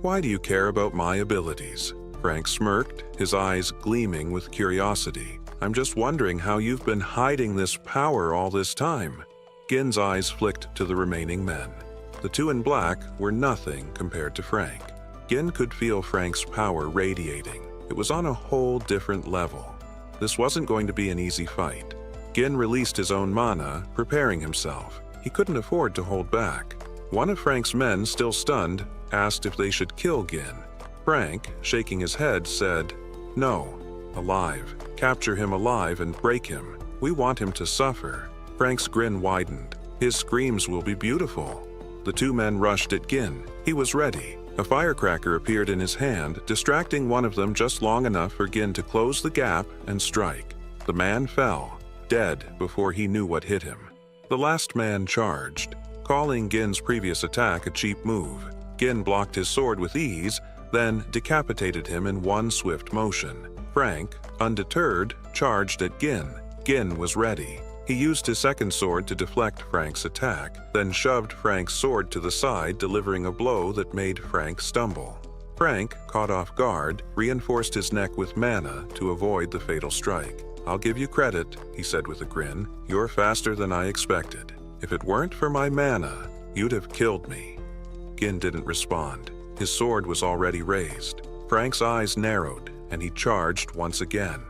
"Why do you care about my abilities?" Frank smirked, his eyes gleaming with curiosity. "I'm just wondering how you've been hiding this power all this time." Gin's eyes flicked to the remaining men. The 2 in black were nothing compared to Frank. Gin could feel Frank's power radiating. It was on a whole different level. This wasn't going to be an easy fight. Gin released his own mana, preparing himself. He couldn't afford to hold back. One of Frank's men, still stunned, asked if they should kill Gin. Frank, shaking his head, said, "No, alive. Capture him alive and break him. We want him to suffer." Frank's grin widened. "His screams will be beautiful." The 2 men rushed at Gin. He was ready. A firecracker appeared in his hand, distracting one of them just long enough for Gin to close the gap and strike. The man fell, dead before he knew what hit him. The last man charged, calling Gin's previous attack a cheap move. Gin blocked his sword with ease, then decapitated him in one swift motion. Frank, undeterred, charged at Gin. Gin was ready. He used his second sword to deflect Frank's attack, then shoved Frank's sword to the side, delivering a blow that made Frank stumble. Frank, caught off guard, reinforced his neck with mana to avoid the fatal strike. "I'll give you credit," he said with a grin. "You're faster than I expected. If it weren't for my mana, you'd have killed me." Gin didn't respond. His sword was already raised. Frank's eyes narrowed, and he charged once again.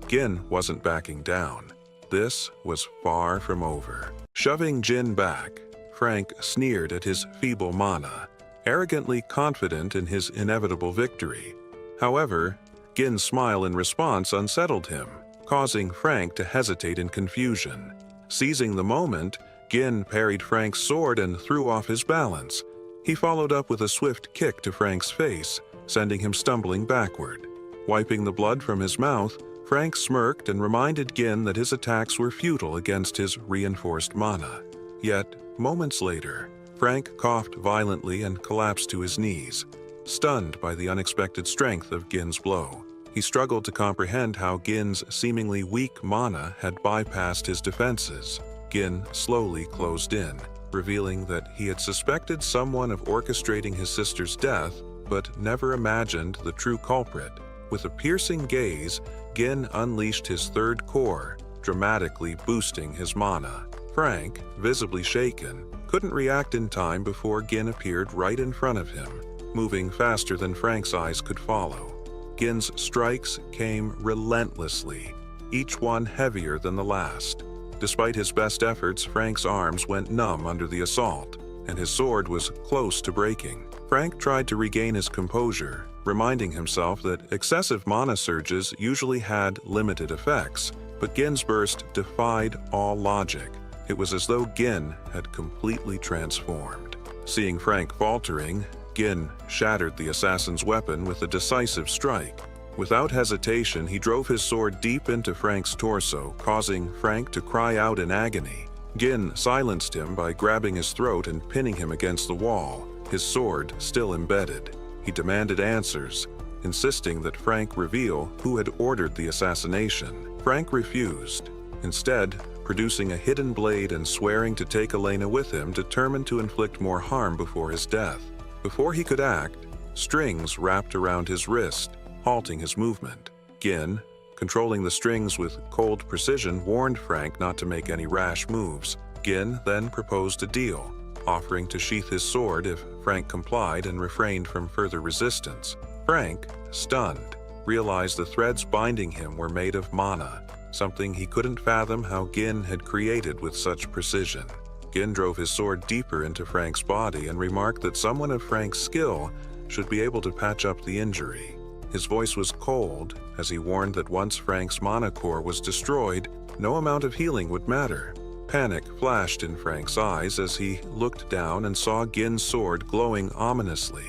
Gin wasn't backing down. This was far from over. Shoving Gin back, Frank sneered at his feeble mana, arrogantly confident in his inevitable victory. However, Gin's smile in response unsettled him, causing Frank to hesitate in confusion. Seizing the moment, Gin parried Frank's sword and threw off his balance. He followed up with a swift kick to Frank's face, sending him stumbling backward. Wiping the blood from his mouth, Frank smirked and reminded Gin that his attacks were futile against his reinforced mana. Yet, moments later, Frank coughed violently and collapsed to his knees, stunned by the unexpected strength of Gin's blow. He struggled to comprehend how Gin's seemingly weak mana had bypassed his defenses. Gin slowly closed in, revealing that he had suspected someone of orchestrating his sister's death, but never imagined the true culprit. With a piercing gaze, Gin unleashed his third core, dramatically boosting his mana. Frank, visibly shaken, couldn't react in time before Gin appeared right in front of him, moving faster than Frank's eyes could follow. Gin's strikes came relentlessly, each one heavier than the last. Despite his best efforts, Frank's arms went numb under the assault, and his sword was close to breaking. Frank tried to regain his composure, reminding himself that excessive mana surges usually had limited effects, but Gin's burst defied all logic. It was as though Gin had completely transformed. Seeing Frank faltering, Gin shattered the assassin's weapon with a decisive strike. Without hesitation, he drove his sword deep into Frank's torso, causing Frank to cry out in agony. Gin silenced him by grabbing his throat and pinning him against the wall, his sword still embedded. He demanded answers, insisting that Frank reveal who had ordered the assassination. Frank refused, instead producing a hidden blade and swearing to take Elena with him, determined to inflict more harm before his death. Before he could act, strings wrapped around his wrist, halting his movement. Gin, controlling the strings with cold precision, warned Frank not to make any rash moves. Gin then proposed a deal, offering to sheath his sword if Frank complied and refrained from further resistance. Frank, stunned, realized the threads binding him were made of mana, something he couldn't fathom how Gin had created with such precision. Gin drove his sword deeper into Frank's body and remarked that someone of Frank's skill should be able to patch up the injury. His voice was cold as he warned that once Frank's mana core was destroyed, no amount of healing would matter. Panic flashed in Frank's eyes as he looked down and saw Gin's sword glowing ominously.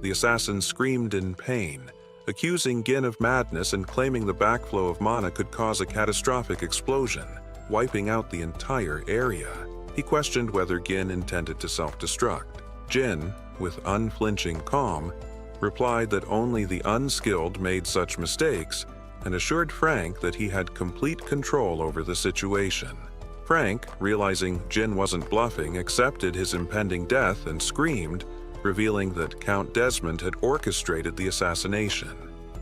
The assassin screamed in pain, accusing Gin of madness and claiming the backflow of mana could cause a catastrophic explosion, wiping out the entire area. He questioned whether Gin intended to self-destruct. Gin, with unflinching calm, replied that only the unskilled made such mistakes and assured Frank that he had complete control over the situation. Frank, realizing Gin wasn't bluffing, accepted his impending death and screamed, revealing that Count Desmond had orchestrated the assassination.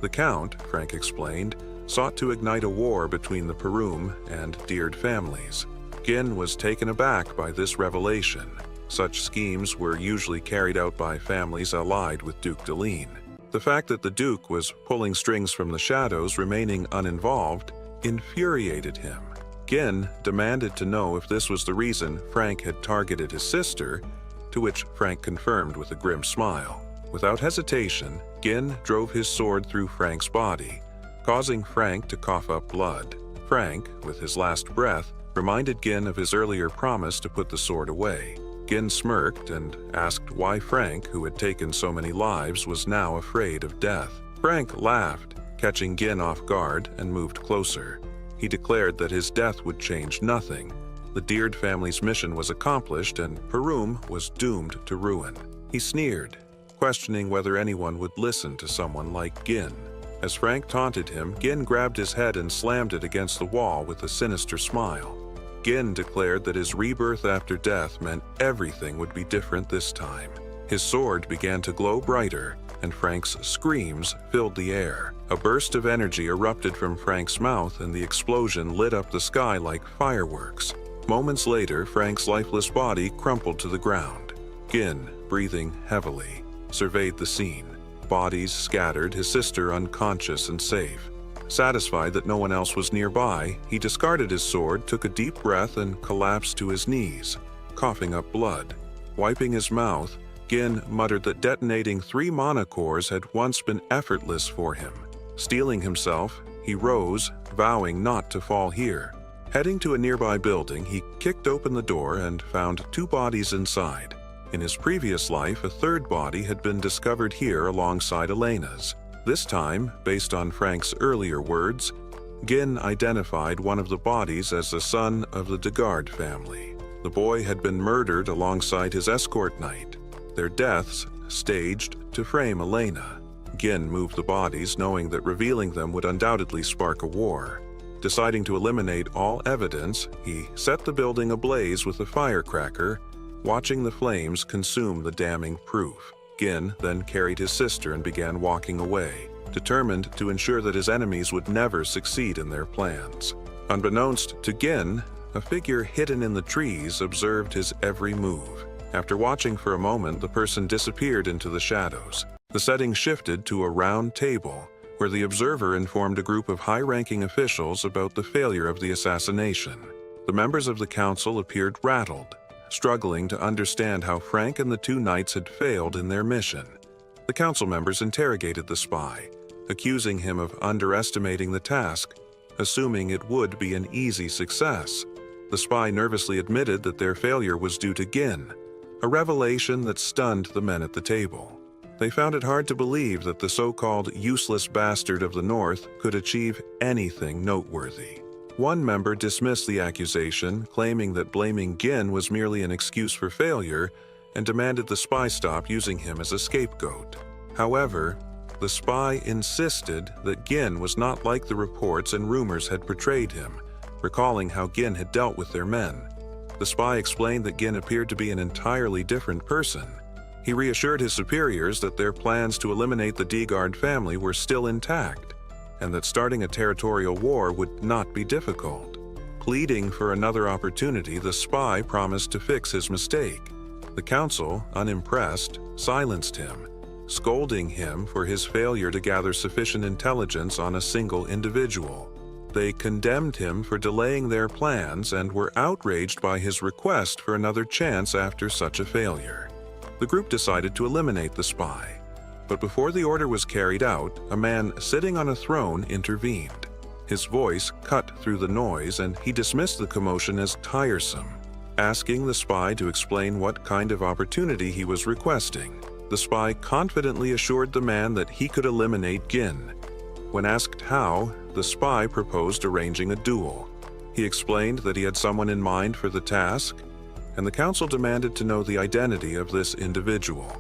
The Count, Frank explained, sought to ignite a war between the Perum and Deard families. Gin was taken aback by this revelation. Such schemes were usually carried out by families allied with Duke Deline. The fact that the Duke was pulling strings from the shadows, remaining uninvolved, infuriated him. Gin demanded to know if this was the reason Frank had targeted his sister, to which Frank confirmed with a grim smile. Without hesitation, Gin drove his sword through Frank's body, causing Frank to cough up blood. Frank, with his last breath, reminded Gin of his earlier promise to put the sword away. Gin smirked and asked why Frank, who had taken so many lives, was now afraid of death. Frank laughed, catching Gin off guard, and moved closer. He declared that his death would change nothing. The Deard family's mission was accomplished and Perum was doomed to ruin. He sneered, questioning whether anyone would listen to someone like Gin. As Frank taunted him, Gin grabbed his head and slammed it against the wall with a sinister smile. Gin declared that his rebirth after death meant everything would be different this time. His sword began to glow brighter, and Frank's screams filled the air. A burst of energy erupted from Frank's mouth, and the explosion lit up the sky like fireworks. Moments later, Frank's lifeless body crumpled to the ground. Gin, breathing heavily, surveyed the scene. Bodies scattered, his sister unconscious and safe. Satisfied that no one else was nearby, he discarded his sword, took a deep breath, and collapsed to his knees, coughing up blood. Wiping his mouth, Gin muttered that detonating 3 mana cores had once been effortless for him. Steeling himself, he rose, vowing not to fall here. Heading to a nearby building, he kicked open the door and found 2 bodies inside. In his previous life, a 3rd body had been discovered here alongside Elena's. This time, based on Frank's earlier words, Gin identified one of the bodies as the son of the Degard family. The boy had been murdered alongside his escort knight, their deaths staged to frame Elena. Gin moved the bodies, knowing that revealing them would undoubtedly spark a war. Deciding to eliminate all evidence, he set the building ablaze with a firecracker, watching the flames consume the damning proof. Gin then carried his sister and began walking away, determined to ensure that his enemies would never succeed in their plans. Unbeknownst to Gin, a figure hidden in the trees observed his every move. After watching for a moment, the person disappeared into the shadows. The setting shifted to a round table, where the observer informed a group of high-ranking officials about the failure of the assassination. The members of the council appeared rattled, struggling to understand how Frank and the two knights had failed in their mission. The council members interrogated the spy, accusing him of underestimating the task, assuming it would be an easy success. The spy nervously admitted that their failure was due to Gin, a revelation that stunned the men at the table. They found it hard to believe that the so-called useless bastard of the North could achieve anything noteworthy. One member dismissed the accusation, claiming that blaming Gin was merely an excuse for failure, and demanded the spy stop using him as a scapegoat. However, the spy insisted that Gin was not like the reports and rumors had portrayed him, recalling how Gin had dealt with their men. The spy explained that Gin appeared to be an entirely different person. He reassured his superiors that their plans to eliminate the D-Guard family were still intact, and that starting a territorial war would not be difficult. Pleading for another opportunity, the spy promised to fix his mistake. The council, unimpressed, silenced him, scolding him for his failure to gather sufficient intelligence on a single individual. They condemned him for delaying their plans and were outraged by his request for another chance after such a failure. The group decided to eliminate the spy, but before the order was carried out, a man sitting on a throne intervened. His voice cut through the noise, and he dismissed the commotion as tiresome, asking the spy to explain what kind of opportunity he was requesting. The spy confidently assured the man that he could eliminate Gin. When asked how, the spy proposed arranging a duel. He explained that he had someone in mind for the task, and the council demanded to know the identity of this individual.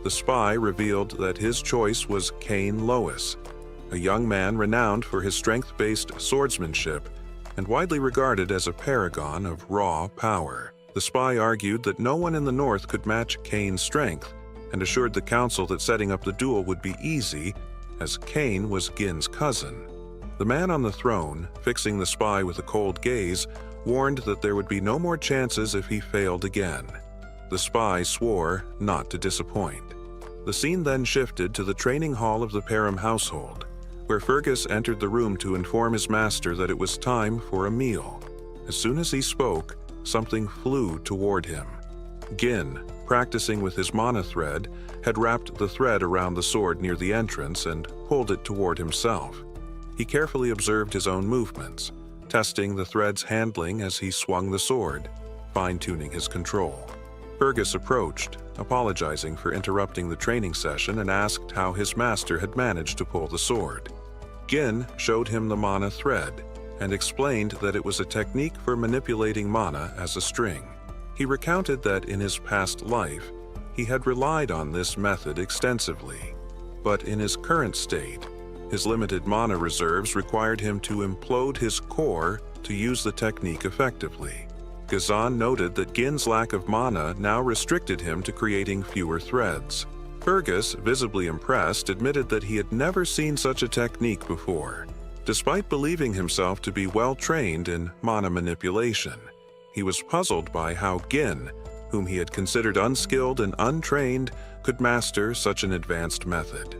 The spy revealed that his choice was Cain Lois, a young man renowned for his strength-based swordsmanship and widely regarded as a paragon of raw power. The spy argued that no one in the North could match Cain's strength and assured the council that setting up the duel would be easy, as Cain was Gin's cousin. The man on the throne, fixing the spy with a cold gaze, warned that there would be no more chances if he failed again. The spy swore not to disappoint. The scene then shifted to the training hall of the Perham household, where Fergus entered the room to inform his master that it was time for a meal. As soon as he spoke, something flew toward him. Gin, practicing with his mana thread, had wrapped the thread around the sword near the entrance and pulled it toward himself. He carefully observed his own movements, testing the thread's handling as he swung the sword, fine-tuning his control. Fergus approached, apologizing for interrupting the training session, and asked how his master had managed to pull the sword. Gin showed him the mana thread and explained that it was a technique for manipulating mana as a string. He recounted that in his past life, he had relied on this method extensively, but in his current state, his limited mana reserves required him to implode his core to use the technique effectively. Ghazan noted that Gin's lack of mana now restricted him to creating fewer threads. Fergus, visibly impressed, admitted that he had never seen such a technique before. Despite believing himself to be well-trained in mana manipulation, he was puzzled by how Gin, whom he had considered unskilled and untrained, could master such an advanced method.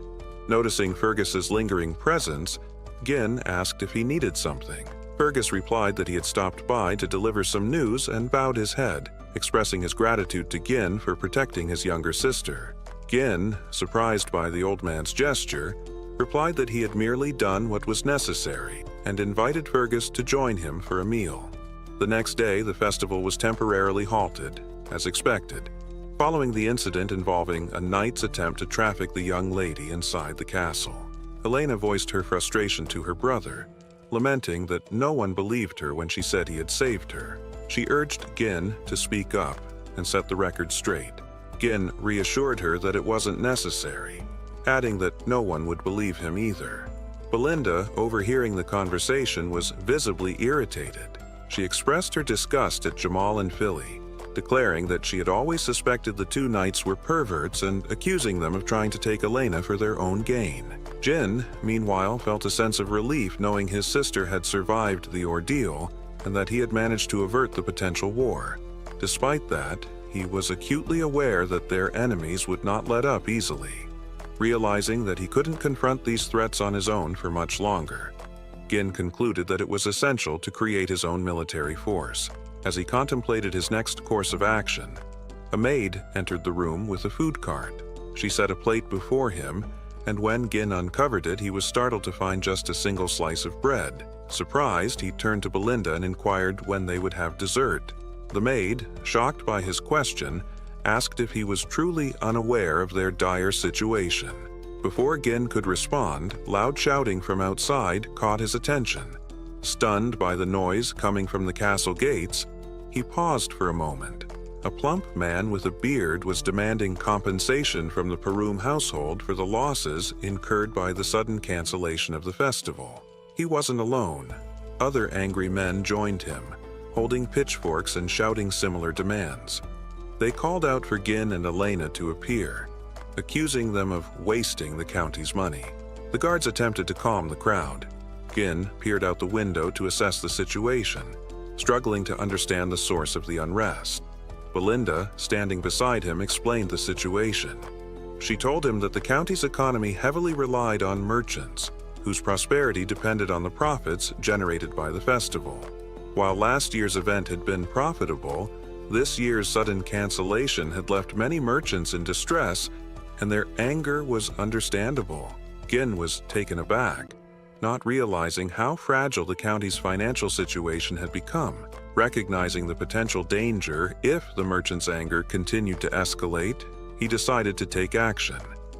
Noticing Fergus's lingering presence, Gin asked if he needed something. Fergus replied that he had stopped by to deliver some news and bowed his head, expressing his gratitude to Gin for protecting his younger sister. Gin, surprised by the old man's gesture, replied that he had merely done what was necessary and invited Fergus to join him for a meal. The next day, the festival was temporarily halted, as expected, following the incident involving a knight's attempt to traffic the young lady inside the castle. Helena voiced her frustration to her brother, lamenting that no one believed her when she said he had saved her. She urged Gin to speak up and set the record straight. Gin reassured her that it wasn't necessary, adding that no one would believe him either. Belinda, overhearing the conversation, was visibly irritated. She expressed her disgust at Jamal and Philly, declaring that she had always suspected the two knights were perverts and accusing them of trying to take Elena for their own gain. Jin, meanwhile, felt a sense of relief knowing his sister had survived the ordeal and that he had managed to avert the potential war. Despite that, he was acutely aware that their enemies would not let up easily. Realizing that he couldn't confront these threats on his own for much longer, Gin concluded that it was essential to create his own military force. As he contemplated his next course of action, a maid entered the room with a food cart. She set a plate before him, and when Gin uncovered it, he was startled to find just a single slice of bread. Surprised, he turned to Belinda and inquired when they would have dessert. The maid, shocked by his question, asked if he was truly unaware of their dire situation. Before Gin could respond, loud shouting from outside caught his attention. Stunned by the noise coming from the castle gates, he paused for a moment. A plump man with a beard was demanding compensation from the Perum household for the losses incurred by the sudden cancellation of the festival. He wasn't alone. Other angry men joined him, holding pitchforks and shouting similar demands. They called out for Gin and Elena to appear, accusing them of wasting the county's money. The guards attempted to calm the crowd. Gin peered out the window to assess the situation, struggling to understand the source of the unrest. Belinda, standing beside him, explained the situation. She told him that the county's economy heavily relied on merchants, whose prosperity depended on the profits generated by the festival. While last year's event had been profitable, this year's sudden cancellation had left many merchants in distress, and their anger was understandable. Gin was taken aback, not realizing how fragile the county's financial situation had become. Recognizing the potential danger if the merchant's anger continued to escalate, he decided to take action.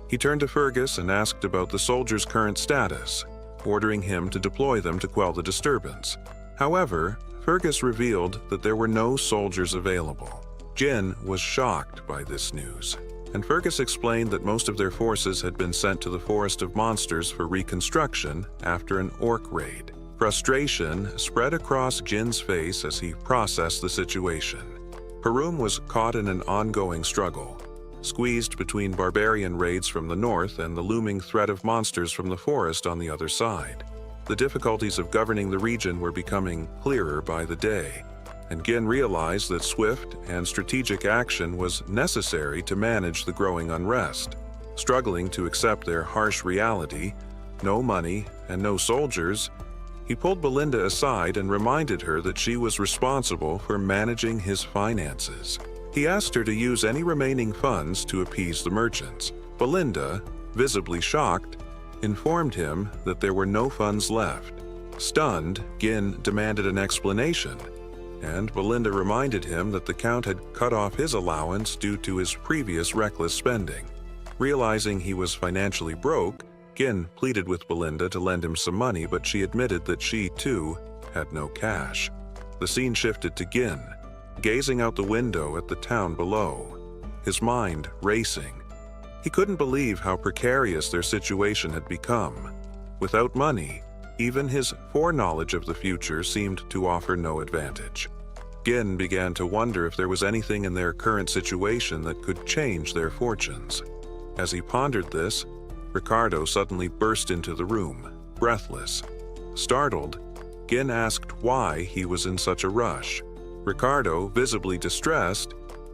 He turned to Fergus and asked about the soldiers' current status, ordering him to deploy them to quell the disturbance. However, Fergus revealed that there were no soldiers available. Gin was shocked by this news, and Fergus explained that most of their forces had been sent to the Forest of Monsters for reconstruction after an orc raid. Frustration spread across Jin's face as he processed the situation. Perum was caught in an ongoing struggle, squeezed between barbarian raids from the north and the looming threat of monsters from the forest on the other side. The difficulties of governing the region were becoming clearer by the day, and Gin realized that swift and strategic action was necessary to manage the growing unrest. Struggling to accept their harsh reality, no money and no soldiers, he pulled Belinda aside and reminded her that she was responsible for managing his finances. He asked her to use any remaining funds to appease the merchants. Belinda, visibly shocked, informed him that there were no funds left. Stunned, Gin demanded an explanation, and Belinda reminded him that the Count had cut off his allowance due to his previous reckless spending. Realizing he was financially broke, Gin pleaded with Belinda to lend him some money, but she admitted that she, too, had no cash. The scene shifted to Gin, gazing out the window at the town below, his mind racing. He couldn't believe how precarious their situation had become. Without money, even his foreknowledge of the future seemed to offer no advantage. Gin began to wonder if there was anything in their current situation that could change their fortunes. As he pondered this, Ricardo suddenly burst into the room, breathless. Startled, Gin asked why he was in such a rush. Ricardo, visibly distressed,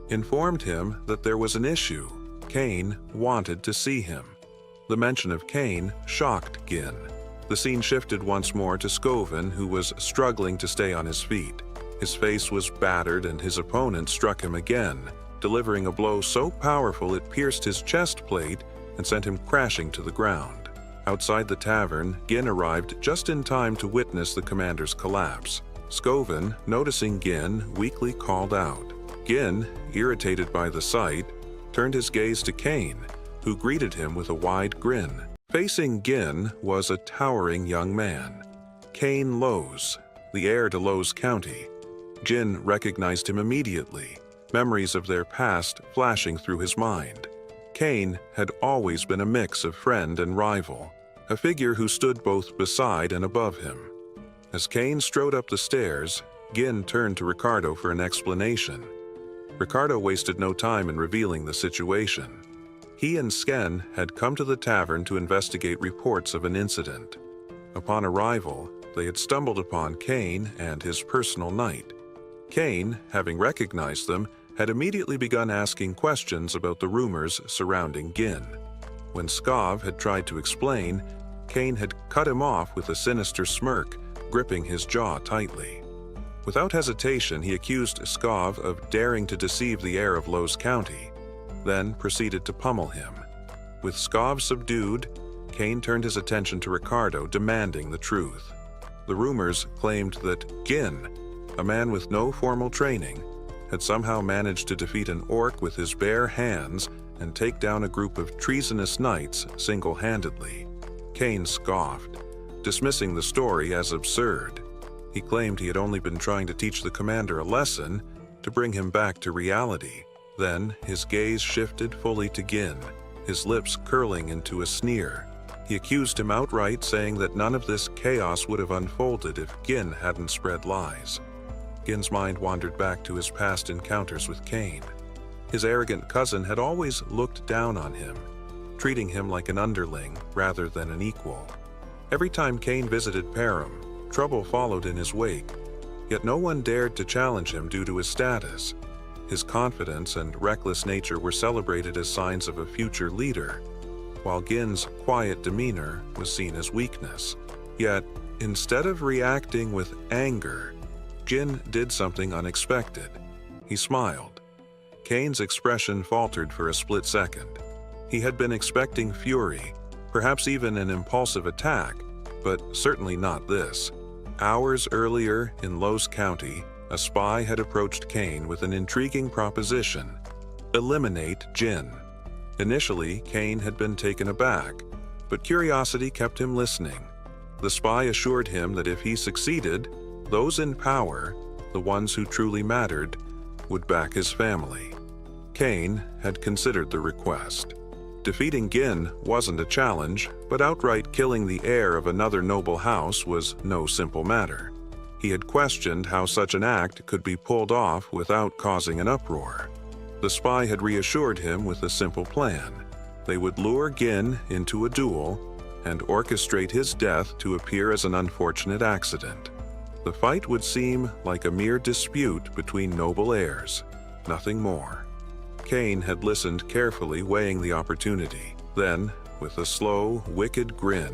informed him that there was an issue. Kane wanted to see him. The mention of Kane shocked Gin. The scene shifted once more to Scoven, who was struggling to stay on his feet. His face was battered and his opponent struck him again, delivering a blow so powerful it pierced his chest plate and sent him crashing to the ground. Outside the tavern, Gin arrived just in time to witness the commander's collapse. Scoven, noticing Gin, weakly called out. Gin, irritated by the sight, turned his gaze to Kane, who greeted him with a wide grin. Facing Gin was a towering young man, Kane Lowes, the heir to Lowes County. Gin recognized him immediately, memories of their past flashing through his mind. Kane had always been a mix of friend and rival, a figure who stood both beside and above him. As Kane strode up the stairs, Gin turned to Ricardo for an explanation. Ricardo wasted no time in revealing the situation. He and Sken had come to the tavern to investigate reports of an incident. Upon arrival, they had stumbled upon Kane and his personal knight. Kane, having recognized them, had immediately begun asking questions about the rumors surrounding Gin. When Skov had tried to explain, Kane had cut him off with a sinister smirk, gripping his jaw tightly. Without hesitation, he accused Skov of daring to deceive the heir of Lowe's County, then proceeded to pummel him. With Skov subdued, Kane turned his attention to Ricardo, demanding the truth. The rumors claimed that Gin, a man with no formal training, had somehow managed to defeat an orc with his bare hands and take down a group of treasonous knights single-handedly. Kane scoffed, dismissing the story as absurd. He claimed he had only been trying to teach the commander a lesson to bring him back to reality. Then his gaze shifted fully to Gin, his lips curling into a sneer. He accused him outright, saying that none of this chaos would have unfolded if Gin hadn't spread lies. Gin's mind wandered back to his past encounters with Kane. His arrogant cousin had always looked down on him, treating him like an underling rather than an equal. Every time Kane visited Param, trouble followed in his wake, yet no one dared to challenge him due to his status. His confidence and reckless nature were celebrated as signs of a future leader, while Gin's quiet demeanor was seen as weakness. Yet, instead of reacting with anger, Gin did something unexpected. He smiled. Kane's expression faltered for a split second. He had been expecting fury, perhaps even an impulsive attack, but certainly not this. Hours earlier in Lowe's County, a spy had approached Kane with an intriguing proposition: eliminate Gin. Initially, Kane had been taken aback, but curiosity kept him listening. The spy assured him that if he succeeded, those in power, the ones who truly mattered, would back his family. Kane had considered the request. Defeating Gin wasn't a challenge, but outright killing the heir of another noble house was no simple matter. He had questioned how such an act could be pulled off without causing an uproar. The spy had reassured him with a simple plan. They would lure Gin into a duel and orchestrate his death to appear as an unfortunate accident. The fight would seem like a mere dispute between noble heirs, nothing more. Kane had listened carefully, weighing the opportunity. Then, with a slow, wicked grin,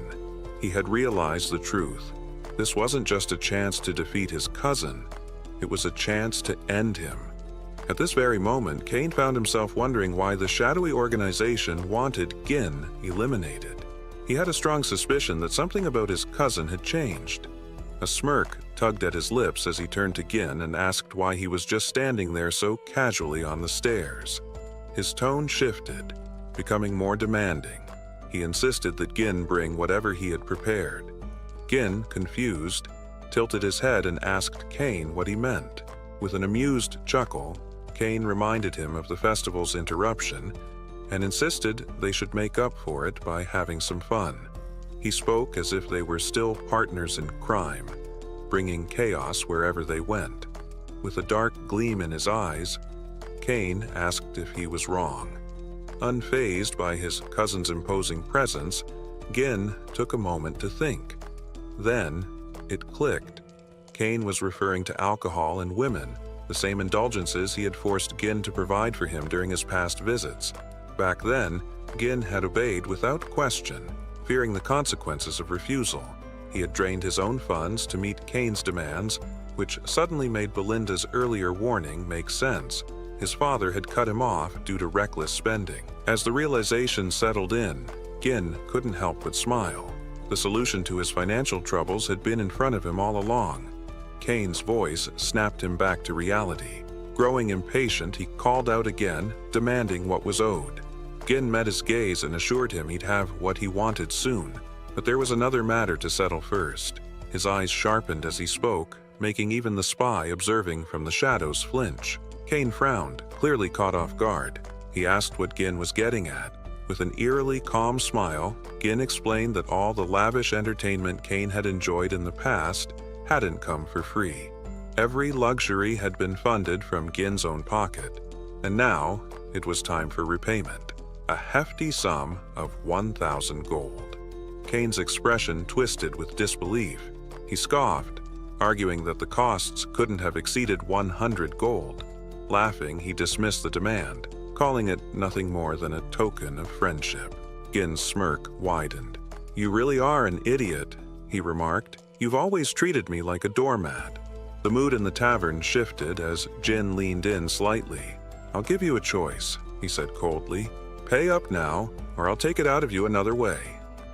he had realized the truth. This wasn't just a chance to defeat his cousin, it was a chance to end him. At this very moment, Kane found himself wondering why the shadowy organization wanted Gin eliminated. He had a strong suspicion that something about his cousin had changed. A smirk tugged at his lips as he turned to Gin and asked why he was just standing there so casually on the stairs. His tone shifted, becoming more demanding. He insisted that Gin bring whatever he had prepared. Gin, confused, tilted his head and asked Kane what he meant. With an amused chuckle, Kane reminded him of the festival's interruption and insisted they should make up for it by having some fun. He spoke as if they were still partners in crime, bringing chaos wherever they went. With a dark gleam in his eyes, Kane asked if he was wrong. Unfazed by his cousin's imposing presence, Gin took a moment to think. Then, it clicked. Kane was referring to alcohol and women, the same indulgences he had forced Gin to provide for him during his past visits. Back then, Gin had obeyed without question, fearing the consequences of refusal. He had drained his own funds to meet Kane's demands, which suddenly made Belinda's earlier warning make sense. His father had cut him off due to reckless spending. As the realization settled in, Gin couldn't help but smile. The solution to his financial troubles had been in front of him all along. Kane's voice snapped him back to reality. Growing impatient, he called out again, demanding what was owed. Gin met his gaze and assured him he'd have what he wanted soon. But there was another matter to settle first. His eyes sharpened as he spoke, making even the spy observing from the shadows flinch. Kane frowned, clearly caught off guard. He asked what Gin was getting at. With an eerily calm smile, Gin explained that all the lavish entertainment Kane had enjoyed in the past hadn't come for free. Every luxury had been funded from Gin's own pocket, and now it was time for repayment, a hefty sum of 1,000 gold. Kane's expression twisted with disbelief. He scoffed, arguing that the costs couldn't have exceeded 100 gold. Laughing, he dismissed the demand, calling it nothing more than a token of friendship. Gin's smirk widened. "You really are an idiot," he remarked. "You've always treated me like a doormat." The mood in the tavern shifted as Gin leaned in slightly. "I'll give you a choice," he said coldly. "Pay up now, or I'll take it out of you another way."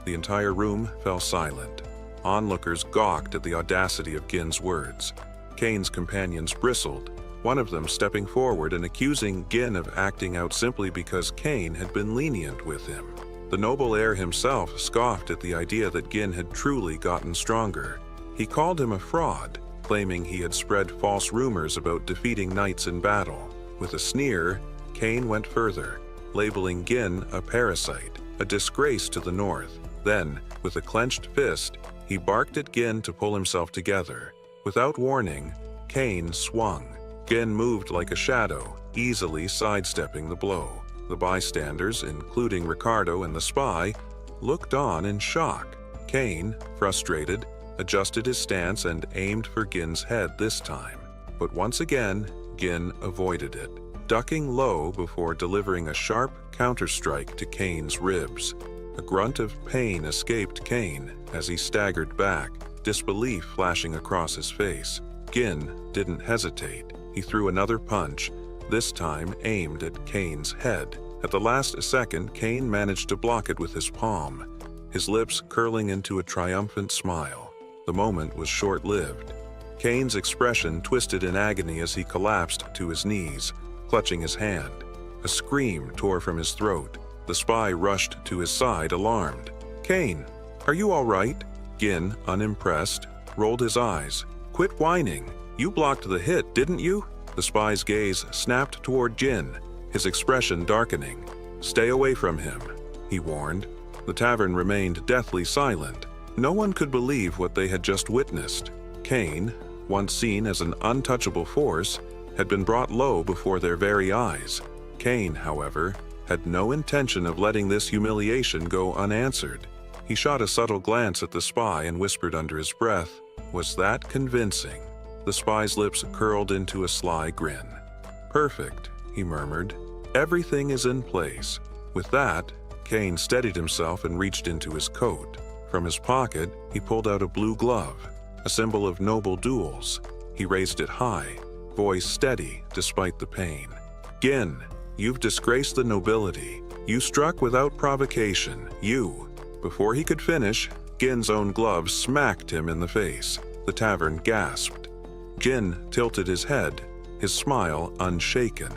The entire room fell silent. Onlookers gawked at the audacity of Gin's words. Kane's companions bristled, one of them stepping forward and accusing Gin of acting out simply because Kane had been lenient with him. The noble heir himself scoffed at the idea that Gin had truly gotten stronger. He called him a fraud, claiming he had spread false rumors about defeating knights in battle. With a sneer, Kane went further, labeling Gin a parasite, a disgrace to the north. Then, with a clenched fist, he barked at Gin to pull himself together. Without warning, Kane swung. Gin moved like a shadow, easily sidestepping the blow. The bystanders, including Ricardo and the spy, looked on in shock. Kane, frustrated, adjusted his stance and aimed for Gin's head this time. But once again, Gin avoided it, ducking low before delivering a sharp counterstrike to Kane's ribs. A grunt of pain escaped Kane as he staggered back, disbelief flashing across his face. Gin didn't hesitate. He threw another punch, this time aimed at Kane's head. At the last second, Kane managed to block it with his palm, his lips curling into a triumphant smile. The moment was short-lived. Kane's expression twisted in agony as he collapsed to his knees, clutching his hand. A scream tore from his throat. The spy rushed to his side, alarmed. "Kane, are you all right?" Gin, unimpressed, rolled his eyes. "Quit whining. You blocked the hit, didn't you?" The spy's gaze snapped toward Gin, his expression darkening. "Stay away from him," he warned. The tavern remained deathly silent. No one could believe what they had just witnessed. Kane, once seen as an untouchable force, had been brought low before their very eyes. Kane, however, had no intention of letting this humiliation go unanswered. He shot a subtle glance at the spy and whispered under his breath, "Was that convincing?" The spy's lips curled into a sly grin. "Perfect," he murmured. "Everything is in place." With that, Kane steadied himself and reached into his coat. From his pocket, he pulled out a blue glove, a symbol of noble duels. He raised it high, voice steady despite the pain. "Gin, you've disgraced the nobility. You struck without provocation. You." Before he could finish, Gin's own glove smacked him in the face. The tavern gasped. Gin tilted his head, his smile unshaken.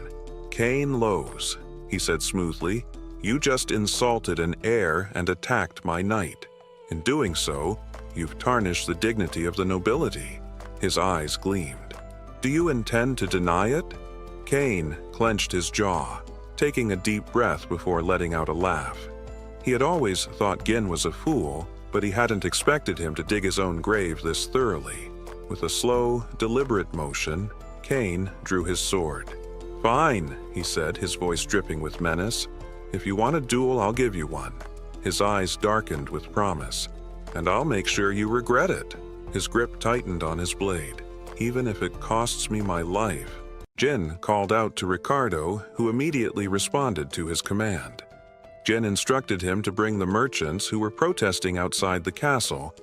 "Kane Lowes," he said smoothly, "you just insulted an heir and attacked my knight. In doing so, you've tarnished the dignity of the nobility." His eyes gleamed. "Do you intend to deny it?" Kane clenched his jaw, taking a deep breath before letting out a laugh. He had always thought Gin was a fool, but he hadn't expected him to dig his own grave this thoroughly. With a slow, deliberate motion, Kane drew his sword. "Fine," he said, his voice dripping with menace. "If you want a duel, I'll give you one." His eyes darkened with promise. "And I'll make sure you regret it." His grip tightened on his blade. "Even if it costs me my life." Gin called out to Ricardo, who immediately responded to his command. Gin instructed him to bring the merchants who were protesting outside the castle,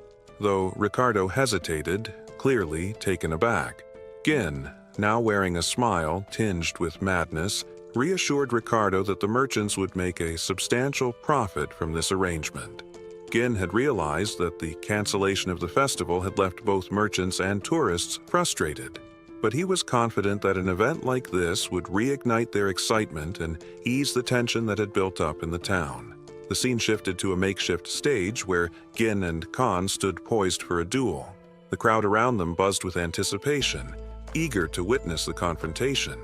though Ricardo hesitated, clearly taken aback. Gin, now wearing a smile tinged with madness, reassured Ricardo that the merchants would make a substantial profit from this arrangement. Gin had realized that the cancellation of the festival had left both merchants and tourists frustrated, but he was confident that an event like this would reignite their excitement and ease the tension that had built up in the town. The scene shifted to a makeshift stage where Gin and Khan stood poised for a duel. The crowd around them buzzed with anticipation, eager to witness the confrontation.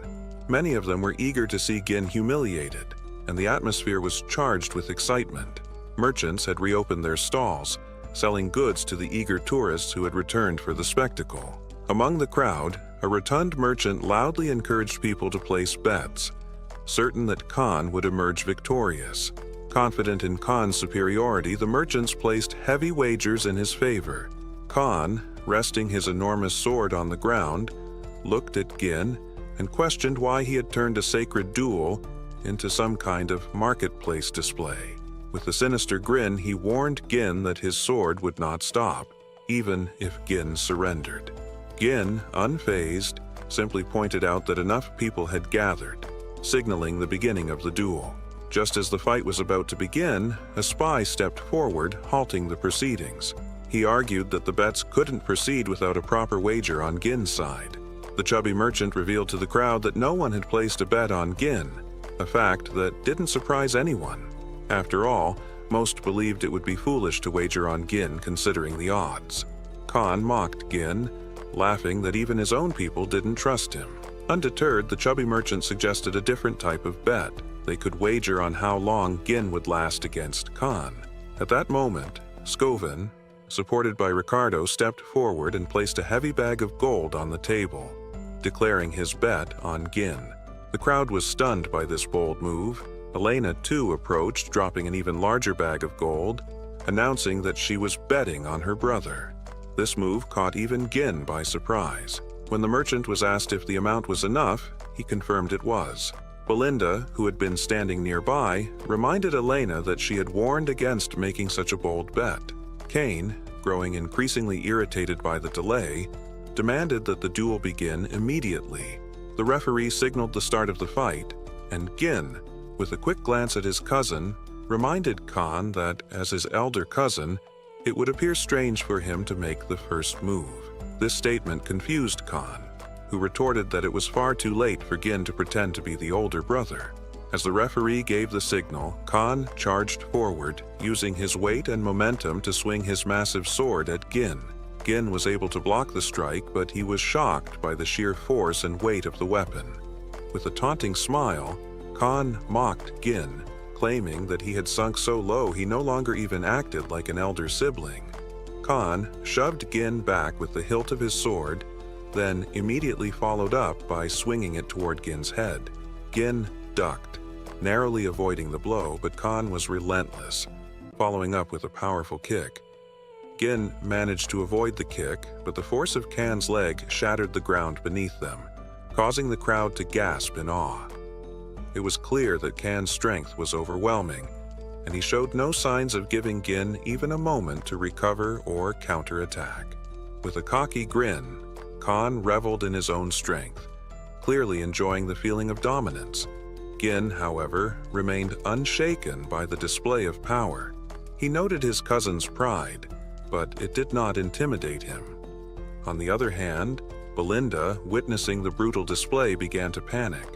Many of them were eager to see Gin humiliated. and the atmosphere was charged with excitement. Merchants had reopened their stalls, selling goods to the eager tourists who had returned for the spectacle. Among the crowd, a rotund merchant loudly encouraged people to place bets, certain that Khan would emerge victorious. Confident in Khan's superiority, the merchants placed heavy wagers in his favor. Khan, resting his enormous sword on the ground, looked at Gin and questioned why he had turned a sacred duel into some kind of marketplace display. With a sinister grin, he warned Gin that his sword would not stop, even if Gin surrendered. Gin, unfazed, simply pointed out that enough people had gathered, signaling the beginning of the duel. Just as the fight was about to begin, a spy stepped forward, halting the proceedings. He argued that the bets couldn't proceed without a proper wager on Gin's side. The chubby merchant revealed to the crowd that no one had placed a bet on Gin, a fact that didn't surprise anyone. After all, most believed it would be foolish to wager on Gin considering the odds. Khan mocked Gin, laughing that even his own people didn't trust him. Undeterred, the chubby merchant suggested a different type of bet. They could wager on how long Gin would last against Khan. At that moment, Scovin, supported by Ricardo, stepped forward and placed a heavy bag of gold on the table, declaring his bet on Gin. The crowd was stunned by this bold move. Elena, too, approached, dropping an even larger bag of gold, announcing that she was betting on her brother. This move caught even Gin by surprise. When the merchant was asked if the amount was enough, he confirmed it was. Belinda, who had been standing nearby, reminded Elena that she had warned against making such a bold bet. Kane, growing increasingly irritated by the delay, demanded that the duel begin immediately. The referee signaled the start of the fight, and Gin, with a quick glance at his cousin, reminded Khan that, as his elder cousin, it would appear strange for him to make the first move. This statement confused Khan, who retorted that it was far too late for Gin to pretend to be the older brother. As the referee gave the signal, Khan charged forward, using his weight and momentum to swing his massive sword at Gin. Gin was able to block the strike, but he was shocked by the sheer force and weight of the weapon. With a taunting smile, Khan mocked Gin, claiming that he had sunk so low he no longer even acted like an elder sibling. Khan shoved Gin back with the hilt of his sword, then immediately followed up by swinging it toward Gin's head. Gin ducked, narrowly avoiding the blow, but Khan was relentless, following up with a powerful kick. Gin managed to avoid the kick, but the force of Khan's leg shattered the ground beneath them, causing the crowd to gasp in awe. It was clear that Khan's strength was overwhelming, and he showed no signs of giving Gin even a moment to recover or counterattack. With a cocky grin, Khan reveled in his own strength, clearly enjoying the feeling of dominance. Gin, however, remained unshaken by the display of power. He noted his cousin's pride, but it did not intimidate him. On the other hand, Belinda, witnessing the brutal display, began to panic.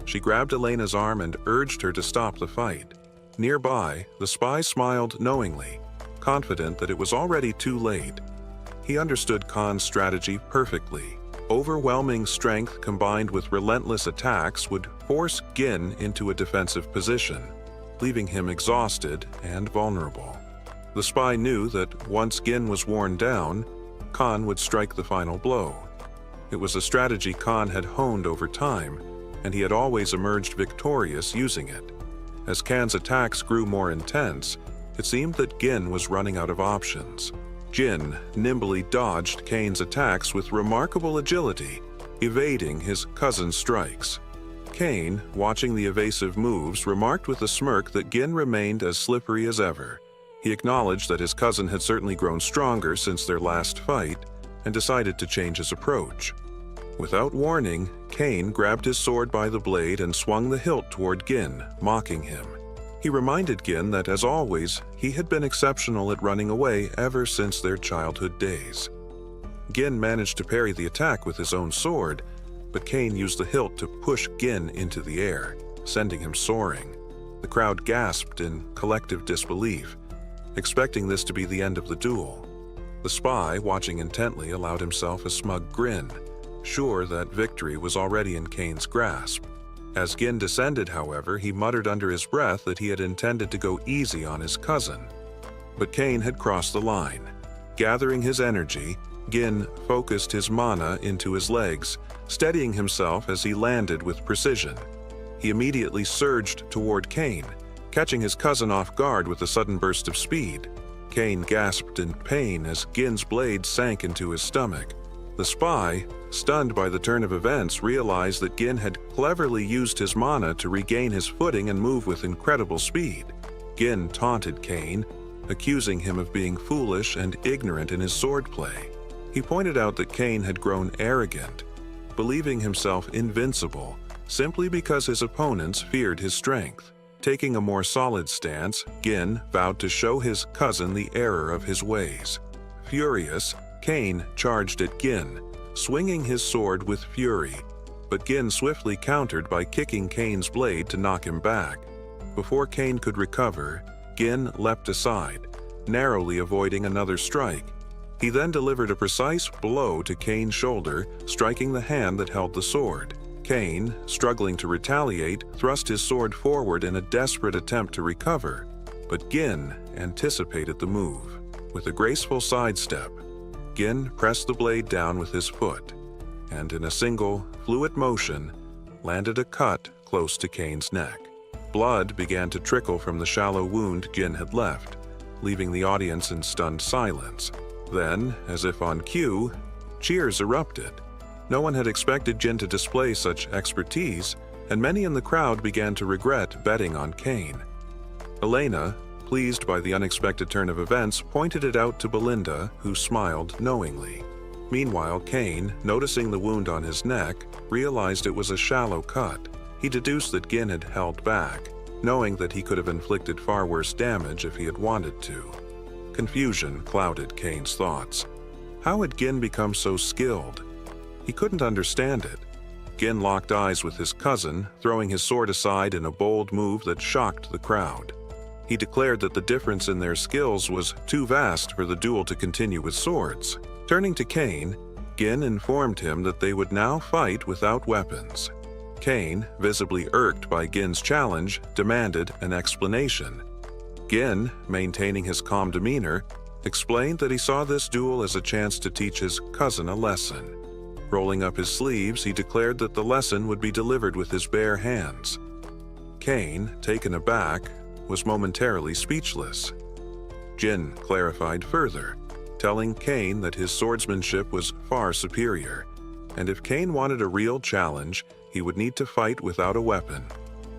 She grabbed Elena's arm and urged her to stop the fight. Nearby, the spy smiled knowingly, confident that it was already too late. He understood Khan's strategy perfectly. Overwhelming strength combined with relentless attacks would force Gin into a defensive position, leaving him exhausted and vulnerable. The spy knew that once Gin was worn down, Khan would strike the final blow. It was a strategy Khan had honed over time, and he had always emerged victorious using it. As Khan's attacks grew more intense, it seemed that Gin was running out of options. Gin nimbly dodged Kane's attacks with remarkable agility, evading his cousin's strikes. Kane, watching the evasive moves, remarked with a smirk that Gin remained as slippery as ever. He acknowledged that his cousin had certainly grown stronger since their last fight and decided to change his approach. Without warning, Kane grabbed his sword by the blade and swung the hilt toward Gin, mocking him. He reminded Gin that, as always, he had been exceptional at running away ever since their childhood days. Gin managed to parry the attack with his own sword, but Kane used the hilt to push Gin into the air, sending him soaring. The crowd gasped in collective disbelief, expecting this to be the end of the duel. The spy, watching intently, allowed himself a smug grin, sure that victory was already in Kane's grasp. As Gin descended, however, he muttered under his breath that he had intended to go easy on his cousin. But Cain had crossed the line. Gathering his energy, Gin focused his mana into his legs, steadying himself as he landed with precision. He immediately surged toward Cain, catching his cousin off guard with a sudden burst of speed. Cain gasped in pain as Gin's blade sank into his stomach. The spy, stunned by the turn of events, realized that Gin had cleverly used his mana to regain his footing and move with incredible speed. Gin taunted Cain, accusing him of being foolish and ignorant in his swordplay. He pointed out that Cain had grown arrogant, believing himself invincible simply because his opponents feared his strength. Taking a more solid stance, Gin vowed to show his cousin the error of his ways. Furious, Cain charged at Gin, swinging his sword with fury, but Gin swiftly countered by kicking Cain's blade to knock him back. Before Cain could recover, Gin leapt aside, narrowly avoiding another strike. He then delivered a precise blow to Cain's shoulder, striking the hand that held the sword. Cain, struggling to retaliate, thrust his sword forward in a desperate attempt to recover, but Gin anticipated the move. With a graceful sidestep, Gin pressed the blade down with his foot, and in a single, fluid motion, landed a cut close to Cain's neck. Blood began to trickle from the shallow wound Gin had left, leaving the audience in stunned silence. Then, as if on cue, cheers erupted. No one had expected Gin to display such expertise, and many in the crowd began to regret betting on Cain. Elena, pleased by the unexpected turn of events, pointed it out to Belinda, who smiled knowingly. Meanwhile, Cain, noticing the wound on his neck, realized it was a shallow cut. He deduced that Gin had held back, knowing that he could have inflicted far worse damage if he had wanted to. Confusion clouded Cain's thoughts. How had Gin become so skilled? He couldn't understand it. Gin locked eyes with his cousin, throwing his sword aside in a bold move that shocked the crowd. He declared that the difference in their skills was too vast for the duel to continue with swords. Turning to Cain, Gin informed him that they would now fight without weapons. Cain, visibly irked by Gin's challenge, demanded an explanation. Gin, maintaining his calm demeanor, explained that he saw this duel as a chance to teach his cousin a lesson. Rolling up his sleeves, he declared that the lesson would be delivered with his bare hands. Cain, taken aback, was momentarily speechless. Gin clarified further, telling Cain that his swordsmanship was far superior, and if Cain wanted a real challenge, he would need to fight without a weapon.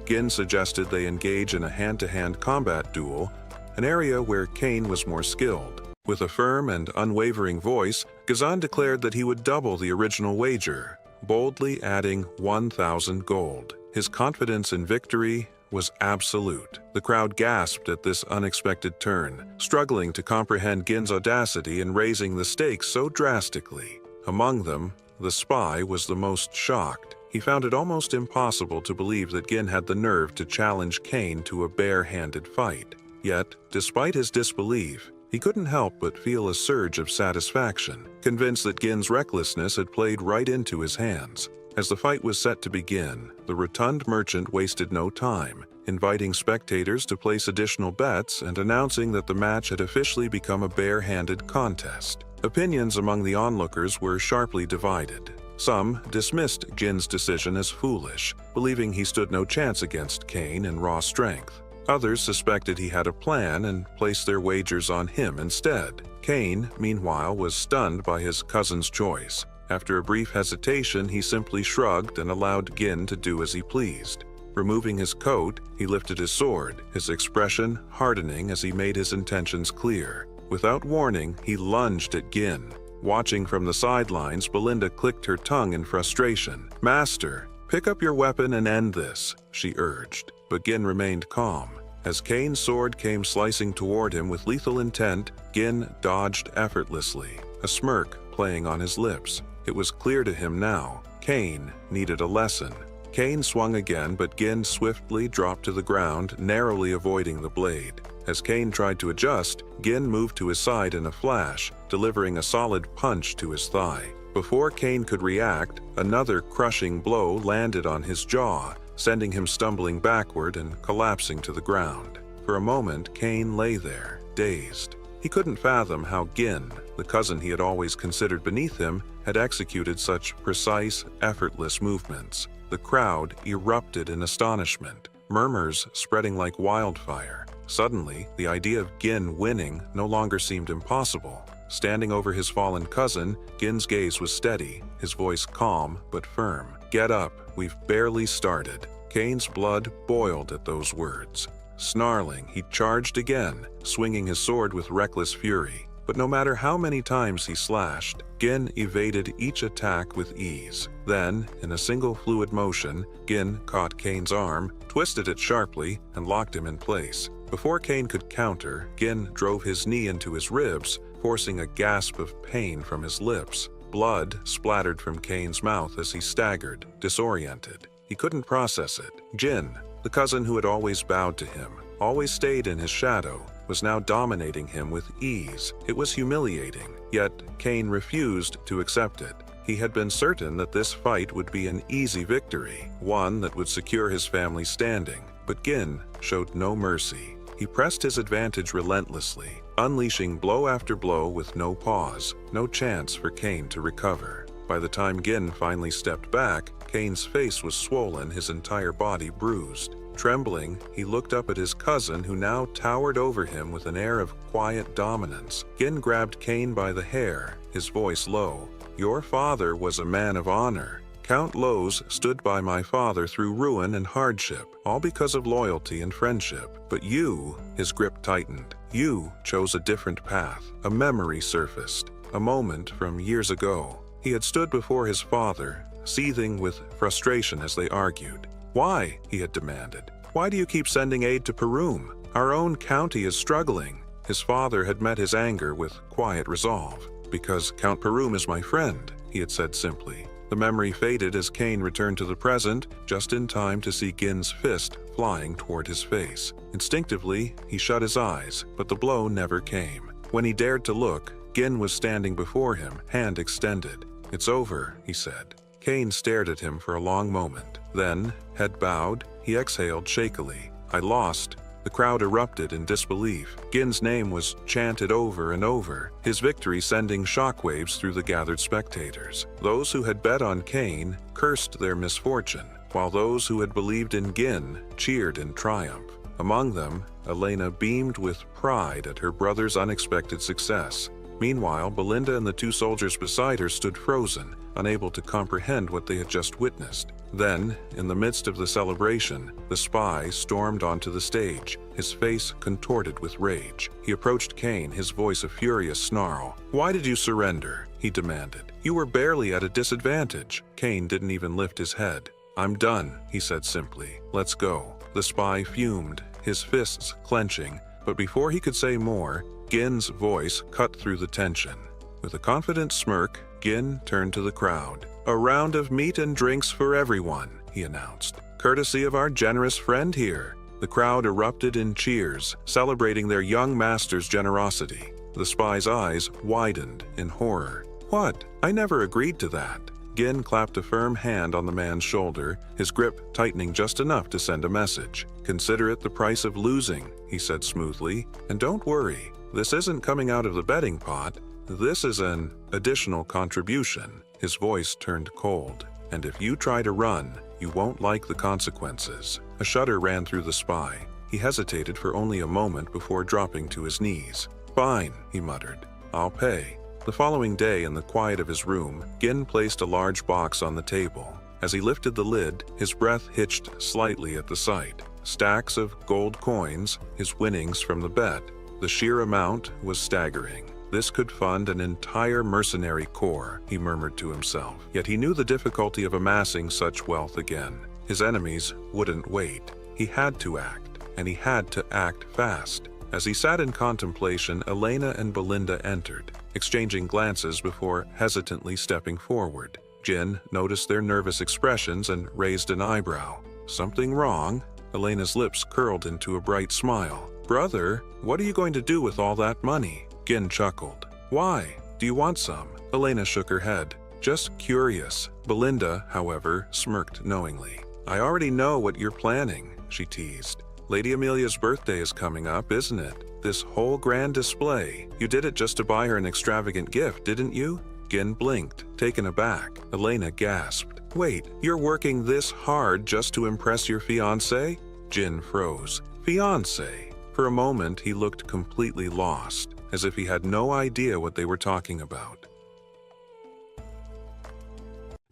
Gin suggested they engage in a hand-to-hand combat duel, an area where Cain was more skilled. With a firm and unwavering voice, Ghazan declared that he would double the original wager, boldly adding 1,000 gold. His confidence in victory was absolute. The crowd gasped at this unexpected turn, struggling to comprehend Gin's audacity in raising the stakes so drastically. Among them, the spy was the most shocked. He found it almost impossible to believe that Gin had the nerve to challenge Cain to a bare-handed fight. Yet, despite his disbelief, he couldn't help but feel a surge of satisfaction, convinced that Gin's recklessness had played right into his hands. As the fight was set to begin, the rotund merchant wasted no time, inviting spectators to place additional bets and announcing that the match had officially become a bare-handed contest. Opinions among the onlookers were sharply divided. Some dismissed Gin's decision as foolish, believing he stood no chance against Cain in raw strength. Others suspected he had a plan and placed their wagers on him instead. Cain, meanwhile, was stunned by his cousin's choice. After a brief hesitation, he simply shrugged and allowed Gin to do as he pleased. Removing his coat, he lifted his sword, his expression hardening as he made his intentions clear. Without warning, he lunged at Gin. Watching from the sidelines, Belinda clicked her tongue in frustration. "Master, pick up your weapon and end this," she urged. But Gin remained calm. As Cain's sword came slicing toward him with lethal intent, Gin dodged effortlessly, a smirk playing on his lips. It was clear to him now. Cain needed a lesson. Cain swung again, but Gin swiftly dropped to the ground, narrowly avoiding the blade. As Cain tried to adjust, Gin moved to his side in a flash, delivering a solid punch to his thigh. Before Cain could react, another crushing blow landed on his jaw, sending him stumbling backward and collapsing to the ground. For a moment, Cain lay there, dazed. He couldn't fathom how Gin, the cousin he had always considered beneath him, had executed such precise, effortless movements. The crowd erupted in astonishment, murmurs spreading like wildfire. Suddenly, the idea of Gin winning no longer seemed impossible. Standing over his fallen cousin, Gin's gaze was steady, his voice calm but firm. "Get up, we've barely started." Cain's blood boiled at those words. Snarling, he charged again, swinging his sword with reckless fury. But no matter how many times he slashed, Gin evaded each attack with ease. Then, in a single fluid motion, Gin caught Cain's arm, twisted it sharply, and locked him in place. Before Cain could counter, Gin drove his knee into his ribs, forcing a gasp of pain from his lips. Blood splattered from Cain's mouth as he staggered, disoriented. He couldn't process it. Gin, the cousin who had always bowed to him, always stayed in his shadow, was now dominating him with ease. It was humiliating, yet Cain refused to accept it. He had been certain that this fight would be an easy victory, one that would secure his family's standing. But Gin showed no mercy. He pressed his advantage relentlessly, unleashing blow after blow with no pause, no chance for Cain to recover. By the time Gin finally stepped back, Cain's face was swollen, his entire body bruised. Trembling, he looked up at his cousin, who now towered over him with an air of quiet dominance. Gin grabbed Cain by the hair, his voice low. "Your father was a man of honor. Count Lowe's stood by my father through ruin and hardship, all because of loyalty and friendship. But you," his grip tightened, "you chose a different path." A memory surfaced, a moment from years ago. He had stood before his father, seething with frustration as they argued. "Why?" he had demanded. "Why do you keep sending aid to Perum? Our own county is struggling." His father had met his anger with quiet resolve. "Because Count Perum is my friend," he had said simply. The memory faded as Cain returned to the present, just in time to see Gin's fist flying toward his face. Instinctively, he shut his eyes, but the blow never came. When he dared to look, Gin was standing before him, hand extended. "It's over," he said. Cain stared at him for a long moment. Then, head bowed, he exhaled shakily. "I lost." The crowd erupted in disbelief. Gin's name was chanted over and over, his victory sending shockwaves through the gathered spectators. Those who had bet on Cain cursed their misfortune, while those who had believed in Gin cheered in triumph. Among them, Elena beamed with pride at her brother's unexpected success. Meanwhile, Belinda and the two soldiers beside her stood frozen, unable to comprehend what they had just witnessed. Then, in the midst of the celebration, the spy stormed onto the stage, his face contorted with rage. He approached Cain, his voice a furious snarl. "Why did you surrender?" he demanded. "You were barely at a disadvantage." Cain didn't even lift his head. "I'm done," he said simply. "Let's go." The spy fumed, his fists clenching, but before he could say more, Gin's voice cut through the tension. With a confident smirk, Gin turned to the crowd. "A round of meat and drinks for everyone," he announced. "Courtesy of our generous friend here." The crowd erupted in cheers, celebrating their young master's generosity. The spy's eyes widened in horror. "What? I never agreed to that." Gin clapped a firm hand on the man's shoulder, his grip tightening just enough to send a message. "Consider it the price of losing," he said smoothly. "And don't worry, this isn't coming out of the betting pot. This is an additional contribution." His voice turned cold. "And if you try to run, you won't like the consequences." A shudder ran through the spy. He hesitated for only a moment before dropping to his knees. "Fine," he muttered. "I'll pay." The following day, in the quiet of his room, Gin placed a large box on the table. As he lifted the lid, his breath hitched slightly at the sight. Stacks of gold coins, his winnings from the bet. The sheer amount was staggering. This could fund an entire mercenary corps, he murmured to himself. Yet he knew the difficulty of amassing such wealth again. His enemies wouldn't wait. He had to act, and he had to act fast. As he sat in contemplation, Elena and Belinda entered, exchanging glances before hesitantly stepping forward. Gin noticed their nervous expressions and raised an eyebrow. "Something wrong?" Elena's lips curled into a bright smile. "Brother, what are you going to do with all that money?" Gin chuckled. "Why? Do you want some?" Elena shook her head. "Just curious." Belinda, however, smirked knowingly. I already know what you're planning, she teased. Lady Amelia's birthday is coming up, isn't it? This whole grand display. You did it just to buy her an extravagant gift, didn't you? Gin blinked, taken aback. Elena gasped. Wait, you're working this hard just to impress your fiancé? Jin froze. Fiancé? For a moment, he looked completely lost, as if he had no idea what they were talking about.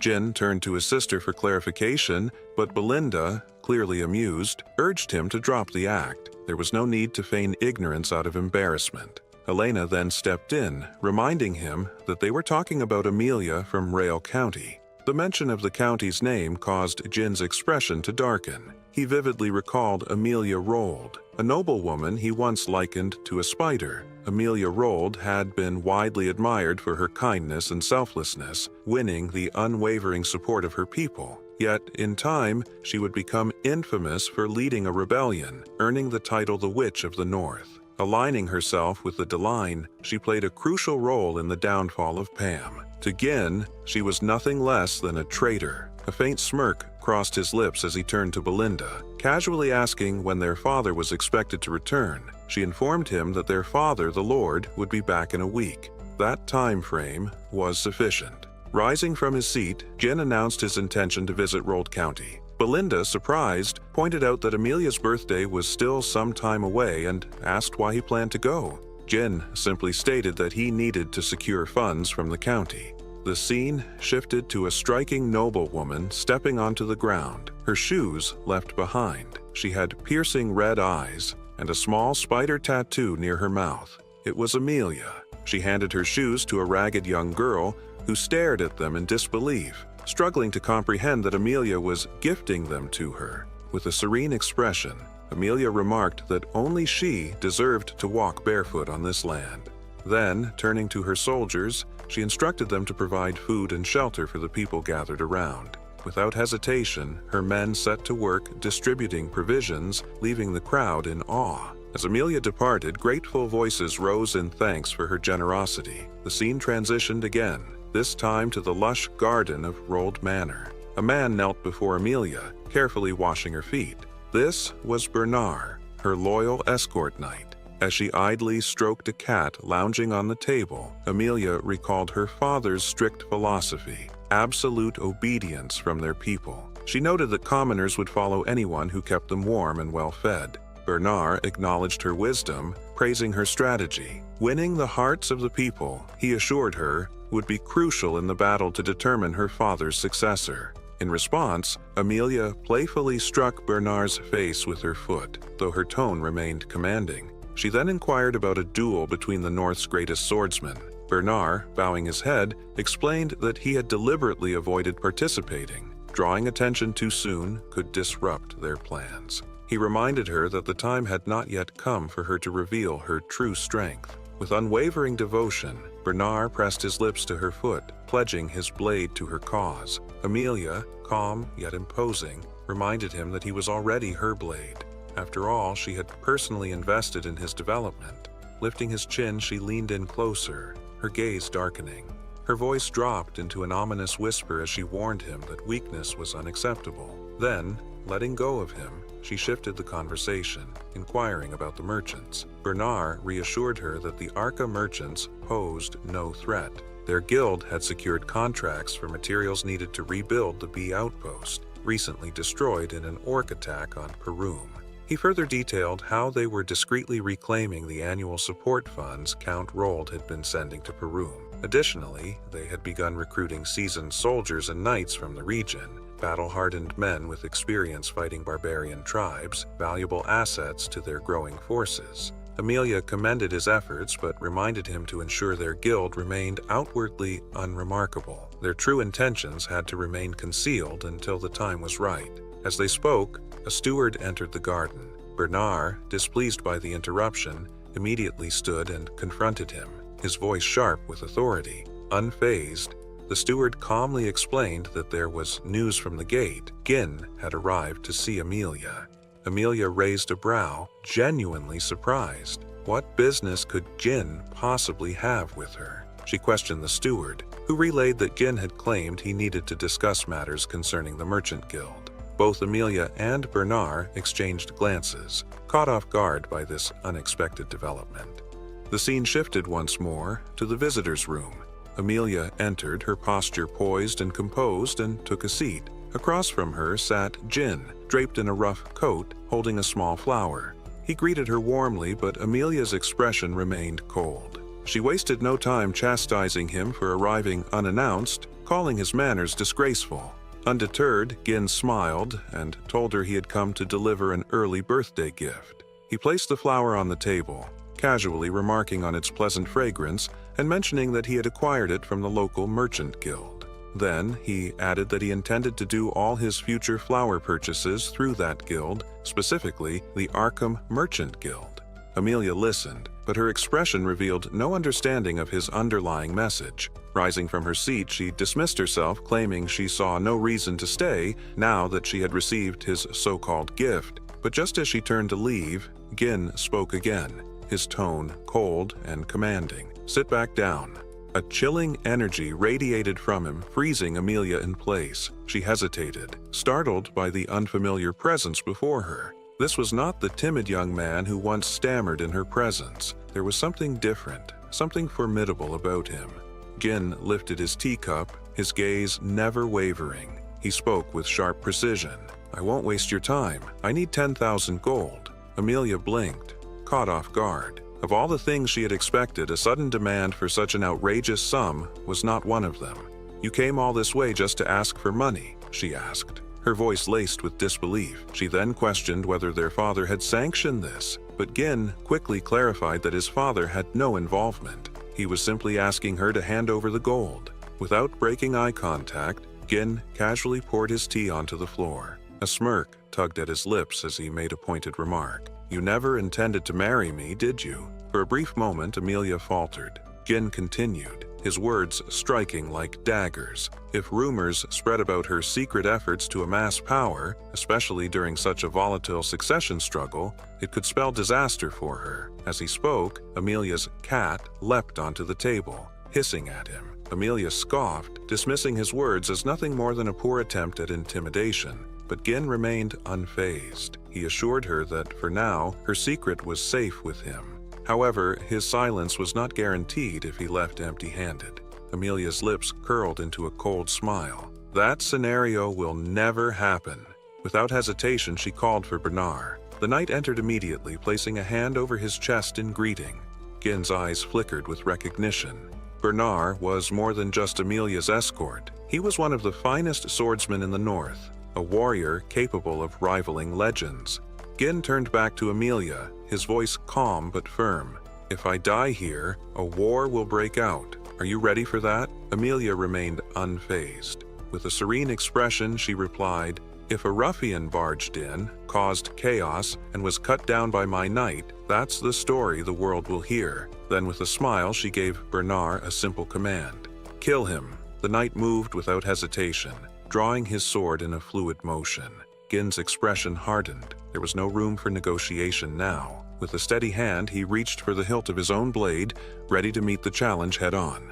Jin turned to his sister for clarification, but Belinda, clearly amused, urged him to drop the act. There was no need to feign ignorance out of embarrassment. Elena then stepped in, reminding him that they were talking about Amelia from Rail County. The mention of the county's name caused Jin's expression to darken. He vividly recalled Amelia Rold, a noblewoman he once likened to a spider. Amelia Rold had been widely admired for her kindness and selflessness, winning the unwavering support of her people. Yet, in time, she would become infamous for leading a rebellion, earning the title the Witch of the North. Aligning herself with the Deline, she played a crucial role in the downfall of Pam. To Gin, she was nothing less than a traitor. A faint smirk crossed his lips as he turned to Belinda, casually asking when their father was expected to return. She informed him that their father, the Lord, would be back in a week. That time frame was sufficient. Rising from his seat, Gin announced his intention to visit Rold County. Belinda, surprised, pointed out that Amelia's birthday was still some time away and asked why he planned to go. Gin simply stated that he needed to secure funds from the county. The scene shifted to a striking noblewoman stepping onto the ground, her shoes left behind. She had piercing red eyes and a small spider tattoo near her mouth. It was Amelia. She handed her shoes to a ragged young girl who stared at them in disbelief, struggling to comprehend that Amelia was gifting them to her. With a serene expression, Amelia remarked that only she deserved to walk barefoot on this land. Then, turning to her soldiers, she instructed them to provide food and shelter for the people gathered around. Without hesitation, her men set to work distributing provisions, leaving the crowd in awe. As Amelia departed, grateful voices rose in thanks for her generosity. The scene transitioned again, this time to the lush garden of Rold Manor. A man knelt before Amelia, carefully washing her feet. This was Bernard, her loyal escort knight. As she idly stroked a cat lounging on the table, Amelia recalled her father's strict philosophy: absolute obedience from their people. She noted that commoners would follow anyone who kept them warm and well-fed. Bernard acknowledged her wisdom, praising her strategy. Winning the hearts of the people, he assured her, would be crucial in the battle to determine her father's successor. In response, Amelia playfully struck Bernard's face with her foot, though her tone remained commanding. She then inquired about a duel between the North's greatest swordsmen. Bernard, bowing his head, explained that he had deliberately avoided participating. Drawing attention too soon could disrupt their plans. He reminded her that the time had not yet come for her to reveal her true strength. With unwavering devotion, Bernard pressed his lips to her foot, pledging his blade to her cause. Amelia, calm yet imposing, reminded him that he was already her blade. After all, she had personally invested in his development. Lifting his chin, she leaned in closer, her gaze darkening. Her voice dropped into an ominous whisper as she warned him that weakness was unacceptable. Then, letting go of him, she shifted the conversation, inquiring about the merchants. Bernard reassured her that the Arca merchants posed no threat. Their guild had secured contracts for materials needed to rebuild the Bee outpost, recently destroyed in an orc attack on Perum. He further detailed how they were discreetly reclaiming the annual support funds Count Rold had been sending to Perum. Additionally, they had begun recruiting seasoned soldiers and knights from the region, battle-hardened men with experience fighting barbarian tribes, valuable assets to their growing forces. Amelia commended his efforts but reminded him to ensure their guild remained outwardly unremarkable. Their true intentions had to remain concealed until the time was right. As they spoke, a steward entered the garden. Bernard, displeased by the interruption, immediately stood and confronted him, his voice sharp with authority. Unfazed, the steward calmly explained that there was news from the gate. Gin had arrived to see Amelia. Amelia raised a brow, genuinely surprised. What business could Gin possibly have with her? She questioned the steward, who relayed that Gin had claimed he needed to discuss matters concerning the Merchant Guild. Both Amelia and Bernard exchanged glances, caught off guard by this unexpected development. The scene shifted once more to the visitor's room. Amelia entered, her posture poised and composed, and took a seat. Across from her sat Jin, draped in a rough coat, holding a small flower. He greeted her warmly, but Amelia's expression remained cold. She wasted no time chastising him for arriving unannounced, calling his manners disgraceful. Undeterred, Gin smiled and told her he had come to deliver an early birthday gift. He placed the flower on the table, casually remarking on its pleasant fragrance and mentioning that he had acquired it from the local merchant guild. Then he added that he intended to do all his future flower purchases through that guild, specifically the Arkham Merchant Guild. Amelia listened, but her expression revealed no understanding of his underlying message. Rising from her seat, she dismissed herself, claiming she saw no reason to stay now that she had received his so-called gift. But just as she turned to leave, Gin spoke again, his tone cold and commanding. "Sit back down." A chilling energy radiated from him, freezing Amelia in place. She hesitated, startled by the unfamiliar presence before her. This was not the timid young man who once stammered in her presence. There was something different, something formidable about him. Gin lifted his teacup, his gaze never wavering. He spoke with sharp precision. "I won't waste your time. I need 10,000 gold." Amelia blinked, caught off guard. Of all the things she had expected, a sudden demand for such an outrageous sum was not one of them. "You came all this way just to ask for money?" she asked, her voice laced with disbelief. She then questioned whether their father had sanctioned this, but Gin quickly clarified that his father had no involvement. He was simply asking her to hand over the gold. Without breaking eye contact, Gin casually poured his tea onto the floor. A smirk tugged at his lips as he made a pointed remark. "You never intended to marry me, did you?" For a brief moment, Amelia faltered. Gin continued, his words striking like daggers. If rumors spread about her secret efforts to amass power, especially during such a volatile succession struggle, it could spell disaster for her. As he spoke, Amelia's cat leapt onto the table, hissing at him. Amelia scoffed, dismissing his words as nothing more than a poor attempt at intimidation. But Gin remained unfazed. He assured her that, for now, her secret was safe with him. However, his silence was not guaranteed if he left empty-handed. Amelia's lips curled into a cold smile. "That scenario will never happen." Without hesitation, she called for Bernard. The knight entered immediately, placing a hand over his chest in greeting. Gin's eyes flickered with recognition. Bernard was more than just Amelia's escort. He was one of the finest swordsmen in the north, a warrior capable of rivaling legends. Gin turned back to Amelia, his voice calm but firm. "If I die here, a war will break out. Are you ready for that?" Amelia remained unfazed. With a serene expression, she replied, "If a ruffian barged in, caused chaos, and was cut down by my knight, that's the story the world will hear." Then with a smile, she gave Bernard a simple command. "Kill him." The knight moved without hesitation, drawing his sword in a fluid motion. Gin's expression hardened. There was no room for negotiation now. With a steady hand, he reached for the hilt of his own blade, ready to meet the challenge head-on.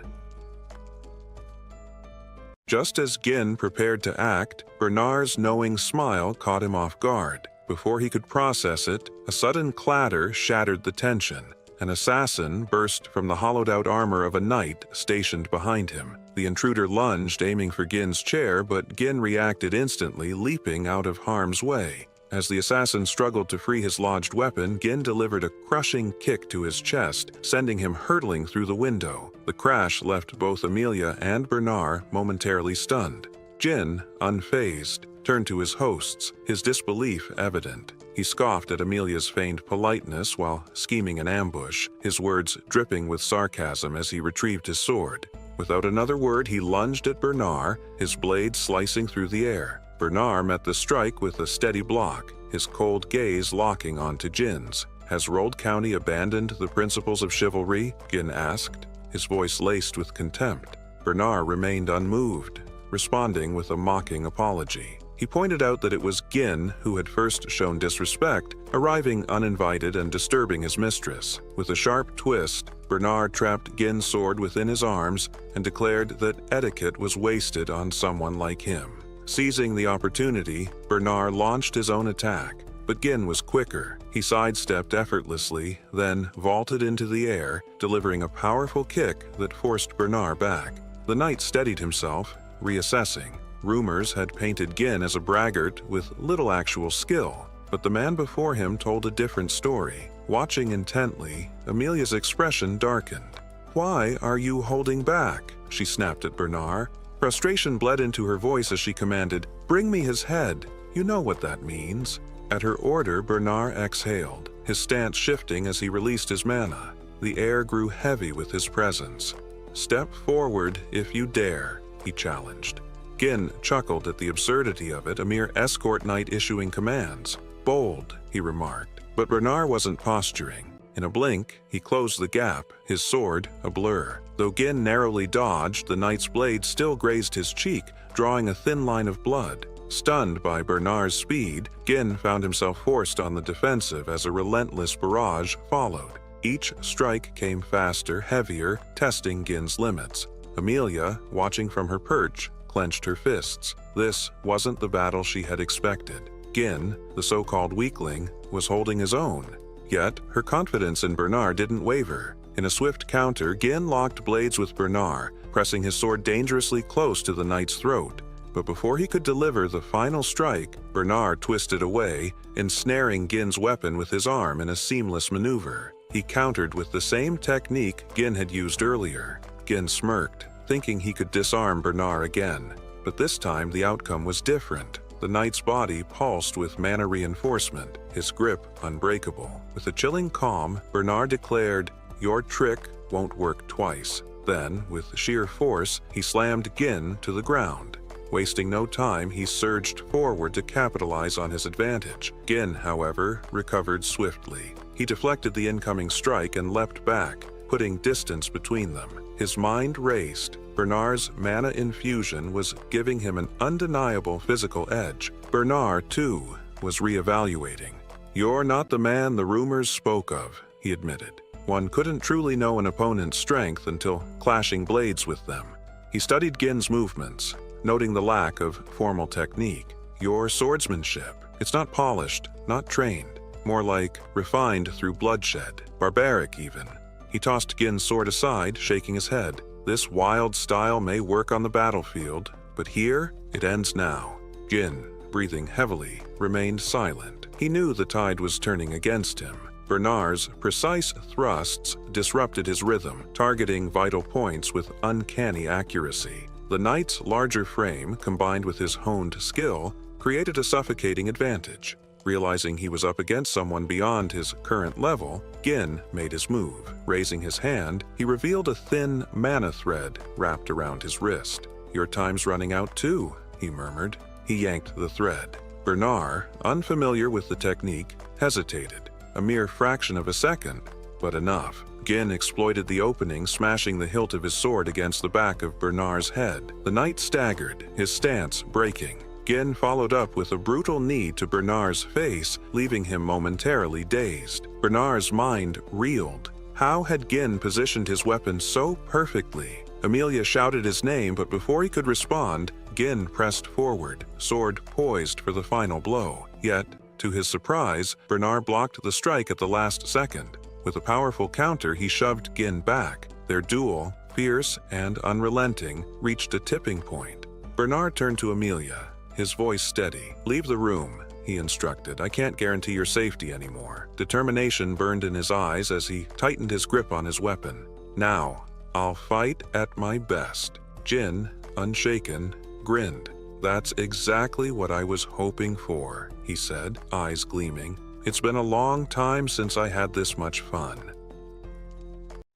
Just as Gin prepared to act, Bernard's knowing smile caught him off guard. Before he could process it, a sudden clatter shattered the tension. An assassin burst from the hollowed-out armor of a knight stationed behind him. The intruder lunged, aiming for Gin's chair, but Gin reacted instantly, leaping out of harm's way. As the assassin struggled to free his lodged weapon, Gin delivered a crushing kick to his chest, sending him hurtling through the window. The crash left both Amelia and Bernard momentarily stunned. Gin, unfazed, turned to his hosts, his disbelief evident. He scoffed at Amelia's feigned politeness while scheming an ambush, his words dripping with sarcasm as he retrieved his sword. Without another word, he lunged at Bernard, his blade slicing through the air. Bernard met the strike with a steady block, his cold gaze locking onto Gin's. "Has Rold County abandoned the principles of chivalry?" Gin asked, his voice laced with contempt. Bernard remained unmoved, responding with a mocking apology. He pointed out that it was Gin who had first shown disrespect, arriving uninvited and disturbing his mistress. With a sharp twist, Bernard trapped Gin's sword within his arms and declared that etiquette was wasted on someone like him. Seizing the opportunity, Bernard launched his own attack, but Gin was quicker. He sidestepped effortlessly, then vaulted into the air, delivering a powerful kick that forced Bernard back. The knight steadied himself, reassessing. Rumors had painted Gin as a braggart with little actual skill, but the man before him told a different story. Watching intently, Amelia's expression darkened. "Why are you holding back?" she snapped at Bernard. Frustration bled into her voice as she commanded, "Bring me his head. You know what that means." At her order, Bernard exhaled, his stance shifting as he released his mana. The air grew heavy with his presence. "Step forward if you dare," he challenged. Gin chuckled at the absurdity of it, a mere escort knight issuing commands. "Bold," he remarked. But Bernard wasn't posturing. In a blink, he closed the gap, his sword a blur. Though Gin narrowly dodged, the knight's blade still grazed his cheek, drawing a thin line of blood. Stunned by Bernard's speed, Gin found himself forced on the defensive as a relentless barrage followed. Each strike came faster, heavier, testing Gin's limits. Amelia, watching from her perch, clenched her fists. This wasn't the battle she had expected. Gin, the so-called weakling, was holding his own. Yet, her confidence in Bernard didn't waver. In a swift counter, Gin locked blades with Bernard, pressing his sword dangerously close to the knight's throat. But before he could deliver the final strike, Bernard twisted away, ensnaring Gin's weapon with his arm in a seamless maneuver. He countered with the same technique Gin had used earlier. Gin smirked, thinking he could disarm Bernard again. But this time the outcome was different. The knight's body pulsed with mana reinforcement, his grip unbreakable. With a chilling calm, Bernard declared, "Your trick won't work twice." Then, with sheer force, he slammed Gin to the ground. Wasting no time, he surged forward to capitalize on his advantage. Gin, however, recovered swiftly. He deflected the incoming strike and leapt back, putting distance between them. His mind raced. Bernard's mana infusion was giving him an undeniable physical edge. Bernard, too, was reevaluating. "You're not the man the rumors spoke of," he admitted. One couldn't truly know an opponent's strength until clashing blades with them. He studied Gin's movements, noting the lack of formal technique. "Your swordsmanship, it's not polished, not trained, more like refined through bloodshed, barbaric even." He tossed Gin's sword aside, shaking his head. "This wild style may work on the battlefield, but here it ends now." Gin, breathing heavily, remained silent. He knew the tide was turning against him. Bernard's precise thrusts disrupted his rhythm, targeting vital points with uncanny accuracy. The knight's larger frame, combined with his honed skill, created a suffocating advantage. Realizing he was up against someone beyond his current level, Gin made his move. Raising his hand, he revealed a thin mana thread wrapped around his wrist. "Your time's running out too," he murmured. He yanked the thread. Bernard, unfamiliar with the technique, hesitated. A mere fraction of a second, but enough. Gin exploited the opening, smashing the hilt of his sword against the back of Bernard's head. The knight staggered, his stance breaking. Gin followed up with a brutal knee to Bernard's face, leaving him momentarily dazed. Bernard's mind reeled. How had Gin positioned his weapon so perfectly? Amelia shouted his name, but before he could respond, Gin pressed forward, sword poised for the final blow. Yet, to his surprise, Bernard blocked the strike at the last second. With a powerful counter, he shoved Gin back. Their duel, fierce and unrelenting, reached a tipping point. Bernard turned to Amelia, his voice steady. "Leave the room," he instructed. "I can't guarantee your safety anymore." Determination burned in his eyes as he tightened his grip on his weapon. "Now, I'll fight at my best." Gin, unshaken, grinned. "That's exactly what I was hoping for," he said, eyes gleaming. "It's been a long time since I had this much fun."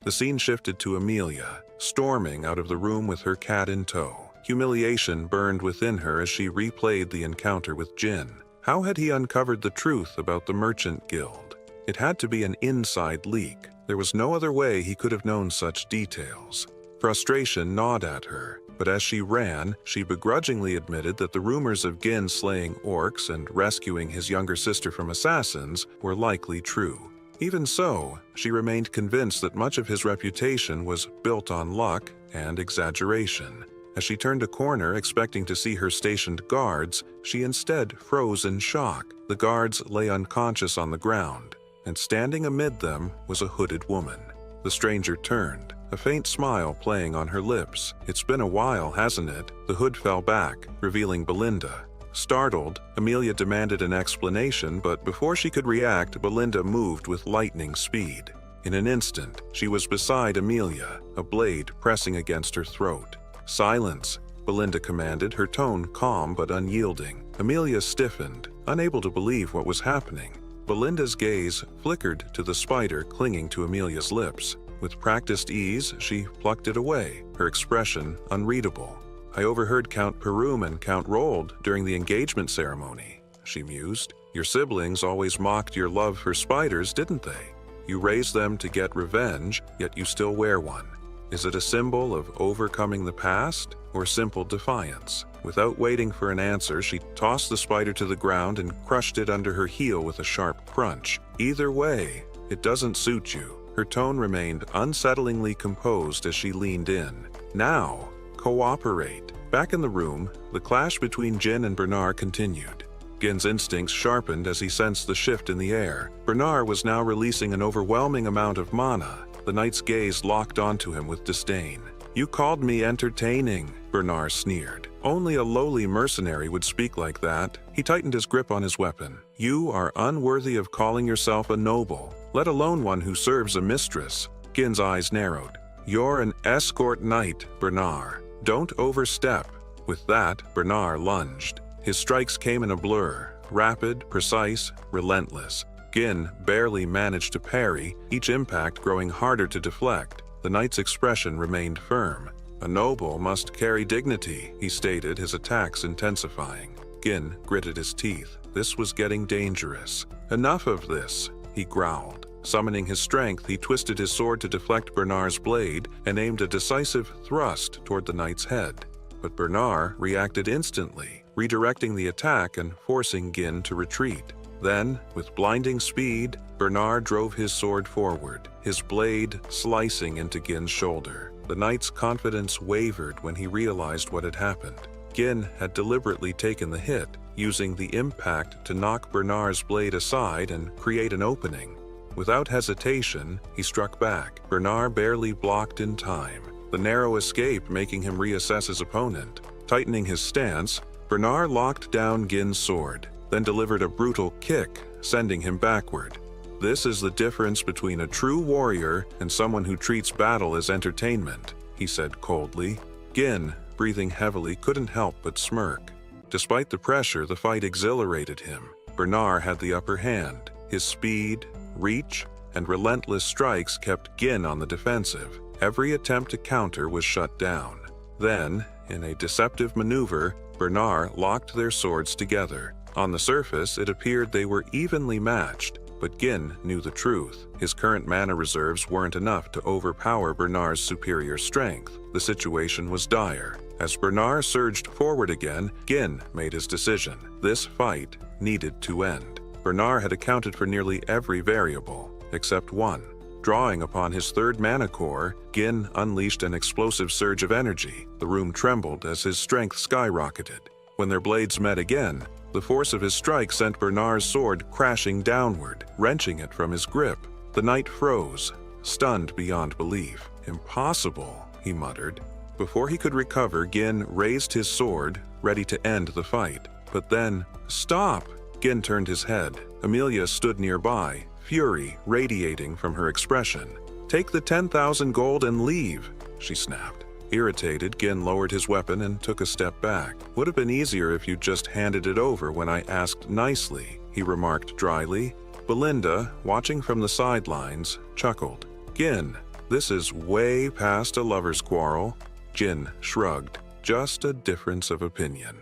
The scene shifted to Amelia, storming out of the room with her cat in tow. Humiliation burned within her as she replayed the encounter with Gin. How had he uncovered the truth about the Merchant Guild? It had to be an inside leak. There was no other way he could have known such details. Frustration gnawed at her, but as she ran, she begrudgingly admitted that the rumors of Gin slaying orcs and rescuing his younger sister from assassins were likely true. Even so, she remained convinced that much of his reputation was built on luck and exaggeration. As she turned a corner expecting to see her stationed guards, she instead froze in shock. The guards lay unconscious on the ground, and standing amid them was a hooded woman. The stranger turned, a faint smile playing on her lips. "It's been a while, hasn't it?" The hood fell back, revealing Belinda. Startled, Amelia demanded an explanation, but before she could react, Belinda moved with lightning speed. In an instant, she was beside Amelia, a blade pressing against her throat. "Silence," Belinda commanded, her tone calm but unyielding. Amelia stiffened, unable to believe what was happening. Belinda's gaze flickered to the spider clinging to Amelia's lips. With practiced ease, she plucked it away, her expression unreadable. "I overheard Count Perum and Count Rold during the engagement ceremony," she mused. "Your siblings always mocked your love for spiders, didn't they? You raised them to get revenge, yet you still wear one. Is it a symbol of overcoming the past, or simple defiance?" Without waiting for an answer, she tossed the spider to the ground and crushed it under her heel with a sharp crunch. "Either way, it doesn't suit you." Her tone remained unsettlingly composed as she leaned in. "Now, cooperate." Back in the room, the clash between Jin and Bernard continued. Gin's instincts sharpened as he sensed the shift in the air. Bernard was now releasing an overwhelming amount of mana. The knight's gaze locked onto him with disdain. "You called me entertaining," Bernard sneered. "Only a lowly mercenary would speak like that." He tightened his grip on his weapon. "You are unworthy of calling yourself a noble, let alone one who serves a mistress." Gin's eyes narrowed. "You're an escort knight, Bernard. Don't overstep." With that, Bernard lunged. His strikes came in a blur, rapid, precise, relentless. Gin barely managed to parry, each impact growing harder to deflect. The knight's expression remained firm. "A noble must carry dignity," he stated, his attacks intensifying. Gin gritted his teeth. This was getting dangerous. "Enough of this," he growled. Summoning his strength, he twisted his sword to deflect Bernard's blade and aimed a decisive thrust toward the knight's head. But Bernard reacted instantly, redirecting the attack and forcing Gin to retreat. Then, with blinding speed, Bernard drove his sword forward, his blade slicing into Gin's shoulder. The knight's confidence wavered when he realized what had happened. Gin had deliberately taken the hit, using the impact to knock Bernard's blade aside and create an opening. Without hesitation, he struck back. Bernard barely blocked in time, the narrow escape making him reassess his opponent. Tightening his stance, Bernard locked down Gin's sword, then delivered a brutal kick, sending him backward. "This is the difference between a true warrior and someone who treats battle as entertainment," he said coldly. Gin, breathing heavily, couldn't help but smirk. Despite the pressure, the fight exhilarated him. Bernard had the upper hand. His speed, reach, and relentless strikes kept Gin on the defensive. Every attempt to counter was shut down. Then, in a deceptive maneuver, Bernard locked their swords together. On the surface, it appeared they were evenly matched, but Gin knew the truth. His current mana reserves weren't enough to overpower Bernard's superior strength. The situation was dire. As Bernard surged forward again, Gin made his decision. This fight needed to end. Bernard had accounted for nearly every variable, except one. Drawing upon his third mana core, Gin unleashed an explosive surge of energy. The room trembled as his strength skyrocketed. When their blades met again, the force of his strike sent Bernard's sword crashing downward, wrenching it from his grip. The knight froze, stunned beyond belief. "Impossible," he muttered. Before he could recover, Gin raised his sword, ready to end the fight. But then, "Stop!" Gin turned his head. Amelia stood nearby, fury radiating from her expression. "Take the 10,000 gold and leave," she snapped. Irritated, Gin lowered his weapon and took a step back. "Would have been easier if you just handed it over when I asked nicely," he remarked dryly. Belinda, watching from the sidelines, chuckled. "Gin, this is way past a lover's quarrel." Gin shrugged. "Just a difference of opinion."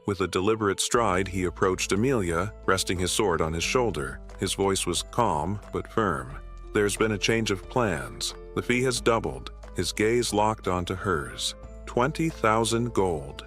With a deliberate stride, he approached Amelia, resting his sword on his shoulder. His voice was calm but firm. "There's been a change of plans. The fee has doubled." His gaze locked onto hers. 20,000 gold.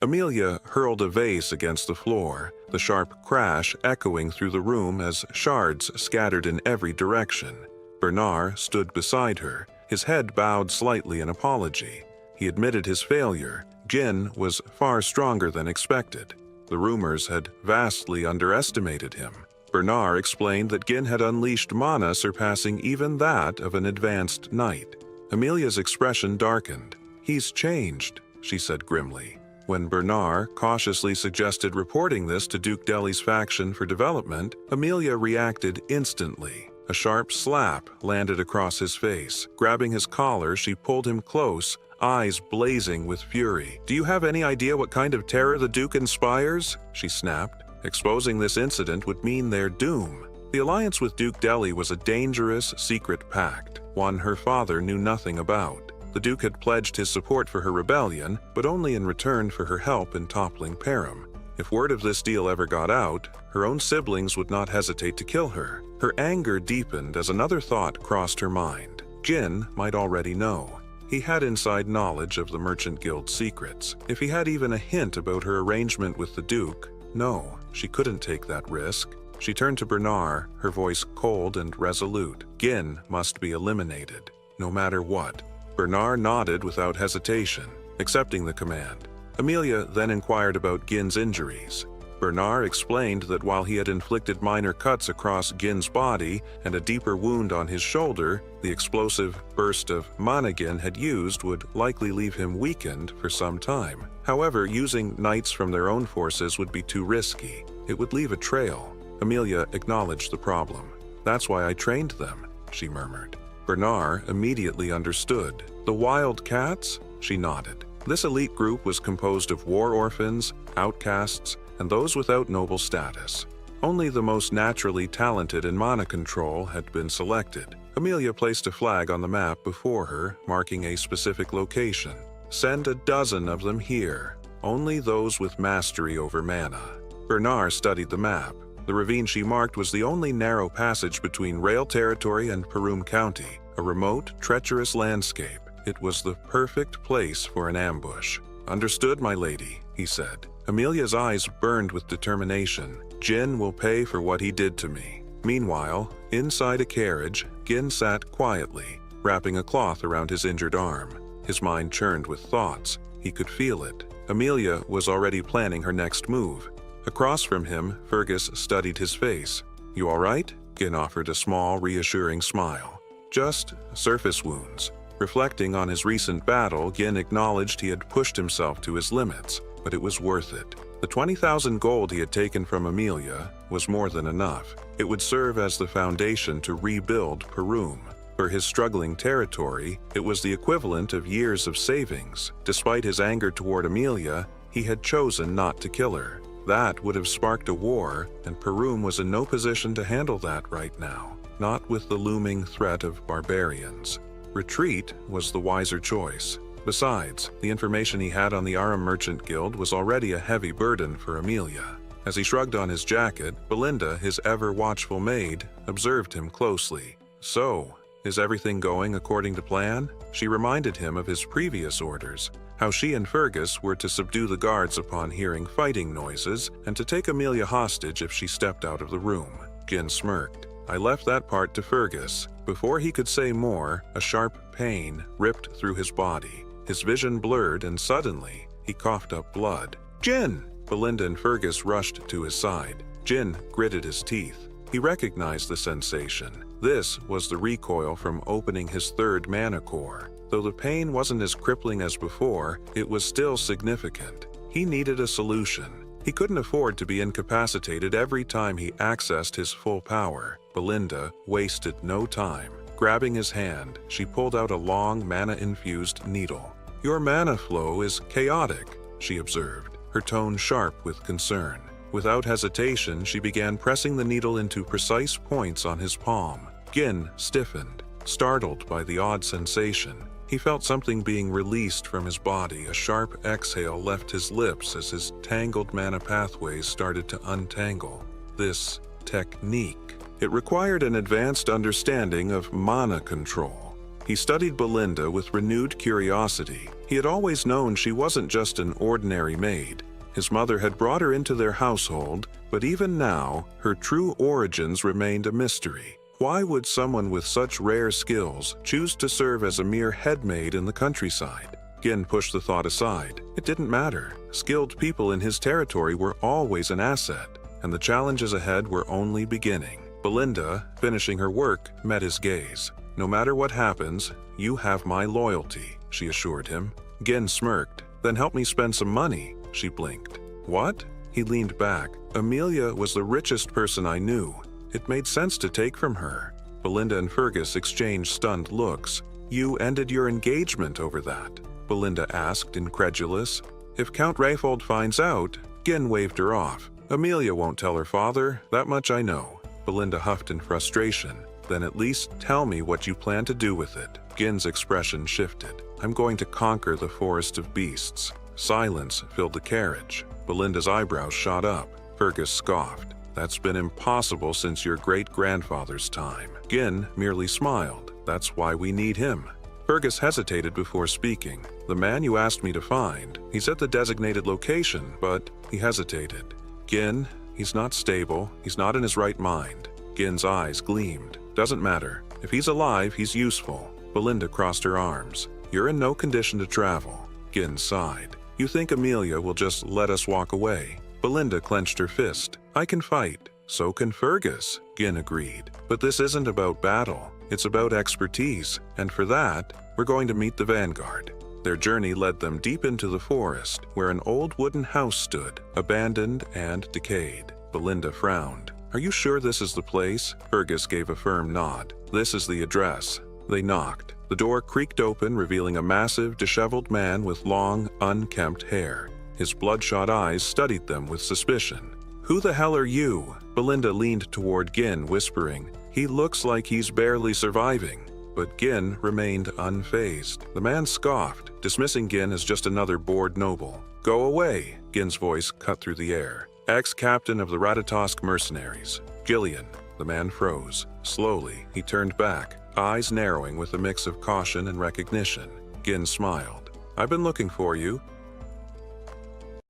Amelia hurled a vase against the floor, the sharp crash echoing through the room as shards scattered in every direction. Bernard stood beside her, his head bowed slightly in apology. He admitted his failure. Gin was far stronger than expected. The rumors had vastly underestimated him. Bernard explained that Gin had unleashed mana surpassing even that of an advanced knight. Amelia's expression darkened. "He's changed," she said grimly. When Bernard cautiously suggested reporting this to Duke Deli's faction for development, Amelia reacted instantly. A sharp slap landed across his face. Grabbing his collar, she pulled him close, eyes blazing with fury. "Do you have any idea what kind of terror the Duke inspires?" she snapped. Exposing this incident would mean their doom. The alliance with Duke Deli was a dangerous, secret pact, one her father knew nothing about. The Duke had pledged his support for her rebellion, but only in return for her help in toppling Param. If word of this deal ever got out, her own siblings would not hesitate to kill her. Her anger deepened as another thought crossed her mind. Gin might already know. He had inside knowledge of the Merchant Guild's secrets. If he had even a hint about her arrangement with the Duke, no, she couldn't take that risk. She turned to Bernard, her voice cold and resolute. Gin must be eliminated, no matter what. Bernard nodded without hesitation, accepting the command. Amelia then inquired about Gin's injuries. Bernard explained that while he had inflicted minor cuts across Gin's body and a deeper wound on his shoulder, the explosive burst of mana Gin had used would likely leave him weakened for some time. However, using knights from their own forces would be too risky. It would leave a trail. Amelia acknowledged the problem. "That's why I trained them," she murmured. Bernard immediately understood. "The Wild Cats?" She nodded. This elite group was composed of war orphans, outcasts, and those without noble status. Only the most naturally talented in mana control had been selected. Amelia placed a flag on the map before her, marking a specific location. "Send a dozen of them here, only those with mastery over mana." Bernard studied the map. The ravine she marked was the only narrow passage between Rail Territory and Parum County, a remote, treacherous landscape. It was the perfect place for an ambush. "Understood, my lady," he said. Amelia's eyes burned with determination. "Gin will pay for what he did to me." Meanwhile, inside a carriage, Gin sat quietly, wrapping a cloth around his injured arm. His mind churned with thoughts. He could feel it. Amelia was already planning her next move. Across from him, Fergus studied his face. "You all right?" Gin offered a small, reassuring smile. "Just surface wounds." Reflecting on his recent battle, Gin acknowledged he had pushed himself to his limits, but it was worth it. The 20,000 gold he had taken from Amelia was more than enough. It would serve as the foundation to rebuild Parum. For his struggling territory, it was the equivalent of years of savings. Despite his anger toward Amelia, he had chosen not to kill her. That would have sparked a war, and Parum was in no position to handle that right now, not with the looming threat of barbarians. Retreat was the wiser choice. Besides, the information he had on the Aram Merchant Guild was already a heavy burden for Amelia. As he shrugged on his jacket, Belinda, his ever-watchful maid, observed him closely. "So, is everything going according to plan?" She reminded him of his previous orders, how she and Fergus were to subdue the guards upon hearing fighting noises and to take Amelia hostage if she stepped out of the room. Gin smirked. "I left that part to Fergus." Before he could say more, a sharp pain ripped through his body. His vision blurred and suddenly, he coughed up blood. "Gin!" Belinda and Fergus rushed to his side. Gin gritted his teeth. He recognized the sensation. This was the recoil from opening his third mana core. Though the pain wasn't as crippling as before, it was still significant. He needed a solution. He couldn't afford to be incapacitated every time he accessed his full power. Belinda wasted no time. Grabbing his hand, she pulled out a long, mana-infused needle. "Your mana flow is chaotic," she observed, her tone sharp with concern. Without hesitation, she began pressing the needle into precise points on his palm. Gin stiffened, startled by the odd sensation. He felt something being released from his body. A sharp exhale left his lips as his tangled mana pathways started to untangle. This technique. It required an advanced understanding of mana control. He studied Belinda with renewed curiosity. He had always known she wasn't just an ordinary maid. His mother had brought her into their household, but even now, her true origins remained a mystery. Why would someone with such rare skills choose to serve as a mere headmaid in the countryside? Gin pushed the thought aside. It didn't matter. Skilled people in his territory were always an asset, and the challenges ahead were only beginning. Belinda, finishing her work, met his gaze. "No matter what happens, you have my loyalty," she assured him. Gin smirked. "Then help me spend some money," she blinked. "What?" He leaned back. "Amelia was the richest person I knew. It made sense to take from her." Belinda and Fergus exchanged stunned looks. "You ended your engagement over that?" Belinda asked, incredulous. "If Count Rayfold finds out..." Gin waved her off. "Amelia won't tell her father, that much I know." Belinda huffed in frustration. "Then at least tell me what you plan to do with it." Gin's expression shifted. "I'm going to conquer the forest of beasts." Silence filled the carriage. Belinda's eyebrows shot up. Fergus scoffed. "That's been impossible since your great-grandfather's time." Gin merely smiled. "That's why we need him." Fergus hesitated before speaking. "The man you asked me to find, he's at the designated location, but..." He hesitated. "Gin, he's not stable, he's not in his right mind." Gin's eyes gleamed. "Doesn't matter. If he's alive, he's useful." Belinda crossed her arms. "You're in no condition to travel." Gin sighed. "You think Amelia will just let us walk away?" Belinda clenched her fist. "I can fight. So can Fergus," Gin agreed. "But this isn't about battle. It's about expertise, and for that, we're going to meet the vanguard." Their journey led them deep into the forest, where an old wooden house stood, abandoned and decayed. Belinda frowned. "Are you sure this is the place?" Fergus gave a firm nod. "This is the address." They knocked. The door creaked open, revealing a massive, disheveled man with long, unkempt hair. His bloodshot eyes studied them with suspicion. "Who the hell are you?" Belinda leaned toward Gin, whispering, "He looks like he's barely surviving." But Gin remained unfazed. The man scoffed, dismissing Gin as just another bored noble. "Go away," Gin's voice cut through the air. "Ex-captain of the Ratatosk mercenaries. Gillian." The man froze. Slowly, he turned back, eyes narrowing with a mix of caution and recognition. Gin smiled. "I've been looking for you."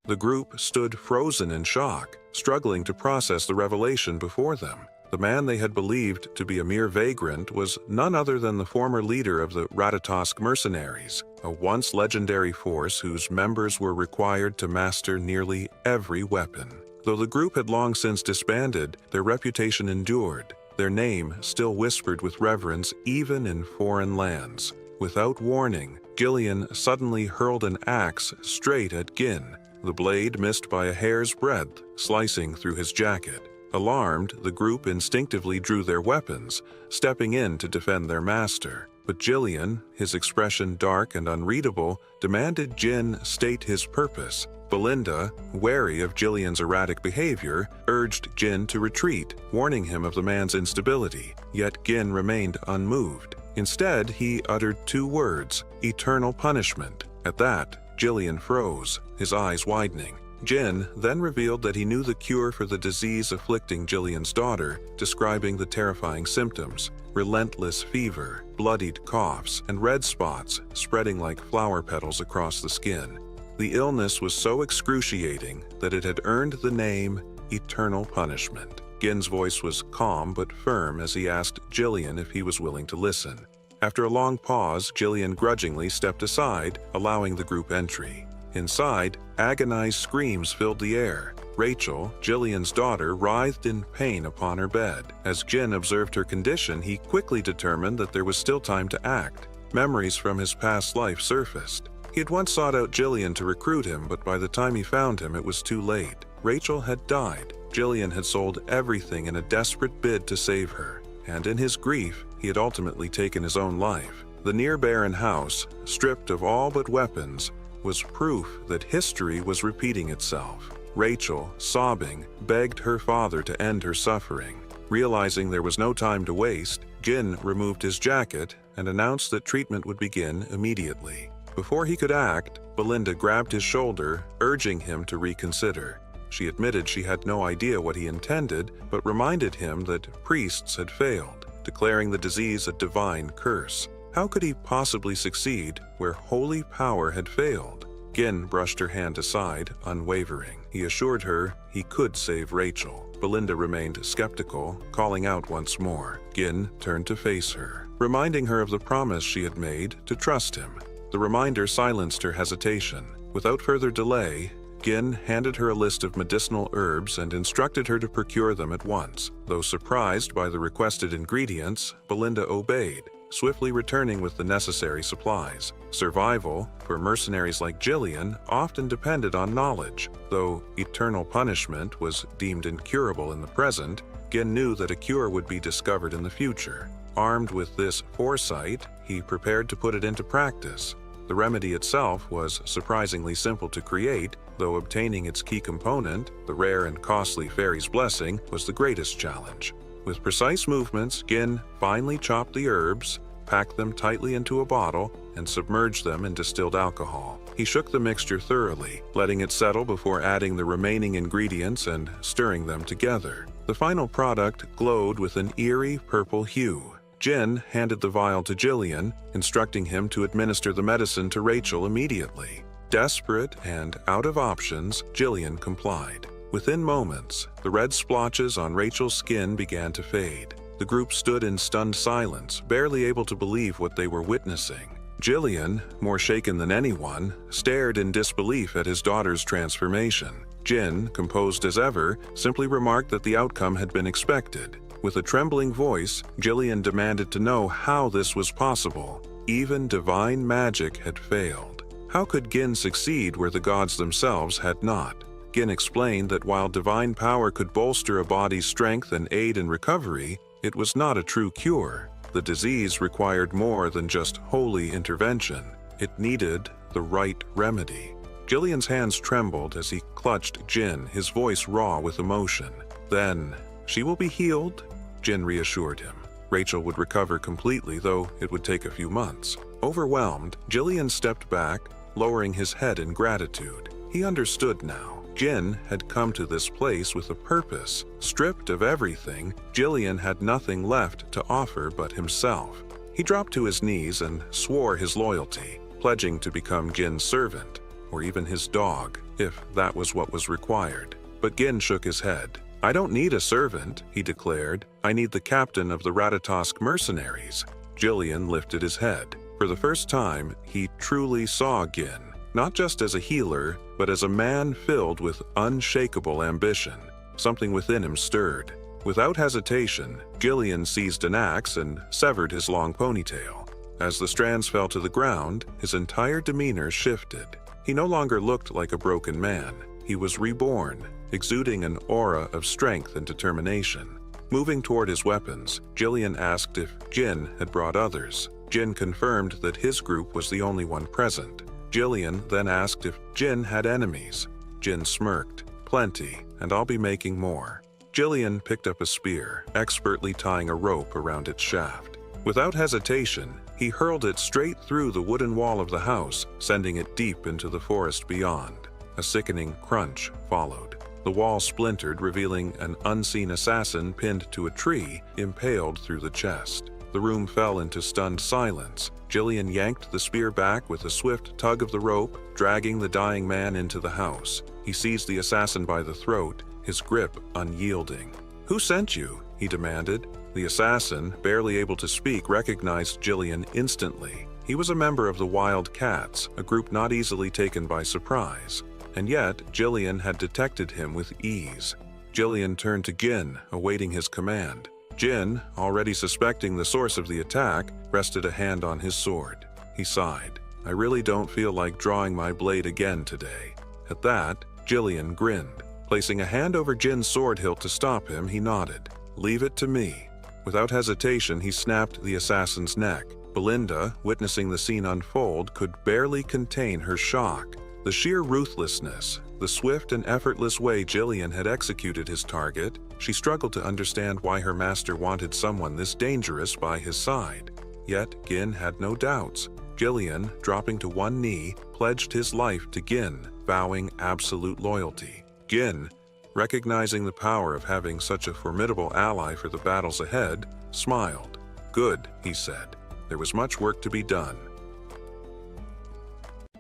The group stood frozen in shock, struggling to process the revelation before them. The man they had believed to be a mere vagrant was none other than the former leader of the Ratatosk mercenaries, a once legendary force whose members were required to master nearly every weapon. Though the group had long since disbanded, their reputation endured. Their name still whispered with reverence even in foreign lands. Without warning, Gillian suddenly hurled an axe straight at Gin. The blade missed by a hair's breadth, slicing through his jacket. Alarmed, the group instinctively drew their weapons, stepping in to defend their master. But Gillian, his expression dark and unreadable, demanded Gin state his purpose. Belinda, wary of Gillian's erratic behavior, urged Gin to retreat, warning him of the man's instability. Yet Gin remained unmoved. Instead, he uttered two words, "eternal punishment." At that, Gillian froze, his eyes widening. Gin then revealed that he knew the cure for the disease afflicting Gillian's daughter, describing the terrifying symptoms: relentless fever, bloodied coughs, and red spots spreading like flower petals across the skin. The illness was so excruciating that it had earned the name Eternal Punishment. Gin's voice was calm but firm as he asked Gillian if he was willing to listen. After a long pause, Gillian grudgingly stepped aside, allowing the group entry. Inside, agonized screams filled the air. Rachel, Gillian's daughter, writhed in pain upon her bed. As Gin observed her condition, he quickly determined that there was still time to act. Memories from his past life surfaced. He had once sought out Gillian to recruit him, but by the time he found him, it was too late. Rachel had died. Gillian had sold everything in a desperate bid to save her. And in his grief, he had ultimately taken his own life. The near-barren house, stripped of all but weapons, was proof that history was repeating itself. Rachel, sobbing, begged her father to end her suffering. Realizing there was no time to waste, Gin removed his jacket and announced that treatment would begin immediately. Before he could act, Belinda grabbed his shoulder, urging him to reconsider. She admitted she had no idea what he intended, but reminded him that priests had failed, declaring the disease a divine curse. How could he possibly succeed where holy power had failed? Gin brushed her hand aside, unwavering. He assured her he could save Rachel. Belinda remained skeptical, calling out once more. Gin turned to face her, reminding her of the promise she had made to trust him. The reminder silenced her hesitation. Without further delay, Gin handed her a list of medicinal herbs and instructed her to procure them at once. Though surprised by the requested ingredients, Belinda obeyed, swiftly returning with the necessary supplies. Survival, for mercenaries like Gillian, often depended on knowledge. Though eternal punishment was deemed incurable in the present, Gin knew that a cure would be discovered in the future. Armed with this foresight, he prepared to put it into practice. The remedy itself was surprisingly simple to create, though obtaining its key component, the rare and costly fairy's blessing, was the greatest challenge. With precise movements, Gin finely chopped the herbs, packed them tightly into a bottle, and submerged them in distilled alcohol. He shook the mixture thoroughly, letting it settle before adding the remaining ingredients and stirring them together. The final product glowed with an eerie purple hue. Gin handed the vial to Gillian, instructing him to administer the medicine to Rachel immediately. Desperate and out of options, Gillian complied. Within moments, the red splotches on Rachel's skin began to fade. The group stood in stunned silence, barely able to believe what they were witnessing. Gillian, more shaken than anyone, stared in disbelief at his daughter's transformation. Gin, composed as ever, simply remarked that the outcome had been expected. With a trembling voice, Gillian demanded to know how this was possible. Even divine magic had failed. How could Gin succeed where the gods themselves had not? Gin explained that while divine power could bolster a body's strength and aid in recovery, it was not a true cure. The disease required more than just holy intervention. It needed the right remedy. Gillian's hands trembled as he clutched Gin, his voice raw with emotion. "Then, she will be healed," Gin reassured him. Rachel would recover completely, though it would take a few months. Overwhelmed, Gillian stepped back, lowering his head in gratitude. He understood now. Gin had come to this place with a purpose. Stripped of everything, Gillian had nothing left to offer but himself. He dropped to his knees and swore his loyalty, pledging to become Gin's servant, or even his dog, if that was what was required. But Gin shook his head. "I don't need a servant," he declared. "I need the captain of the Ratatosk mercenaries." Gillian lifted his head. For the first time, he truly saw Gin, not just as a healer, but as a man filled with unshakable ambition. Something within him stirred. Without hesitation, Gillian seized an axe and severed his long ponytail. As the strands fell to the ground, his entire demeanor shifted. He no longer looked like a broken man. He was reborn, exuding an aura of strength and determination. Moving toward his weapons, Gillian asked if Gin had brought others. Gin confirmed that his group was the only one present. Gillian then asked if Gin had enemies. Gin smirked. "Plenty, and I'll be making more." Gillian picked up a spear, expertly tying a rope around its shaft. Without hesitation, he hurled it straight through the wooden wall of the house, sending it deep into the forest beyond. A sickening crunch followed. The wall splintered, revealing an unseen assassin pinned to a tree, impaled through the chest. The room fell into stunned silence. Gillian yanked the spear back with a swift tug of the rope, dragging the dying man into the house. He seized the assassin by the throat, his grip unyielding. "Who sent you?" he demanded. The assassin, barely able to speak, recognized Gillian instantly. He was a member of the Wild Cats, a group not easily taken by surprise. And yet, Gillian had detected him with ease. Gillian turned to Gin, awaiting his command. Gin, already suspecting the source of the attack, rested a hand on his sword. He sighed. "I really don't feel like drawing my blade again today." At that, Gillian grinned. Placing a hand over Gin's sword hilt to stop him, he nodded. "Leave it to me." Without hesitation, he snapped the assassin's neck. Belinda, witnessing the scene unfold, could barely contain her shock. The sheer ruthlessness, the swift and effortless way Gillian had executed his target, she struggled to understand why her master wanted someone this dangerous by his side. Yet Gin had no doubts. Gillian, dropping to one knee, pledged his life to Gin, vowing absolute loyalty. Gin, recognizing the power of having such a formidable ally for the battles ahead, smiled. "Good," he said. There was much work to be done.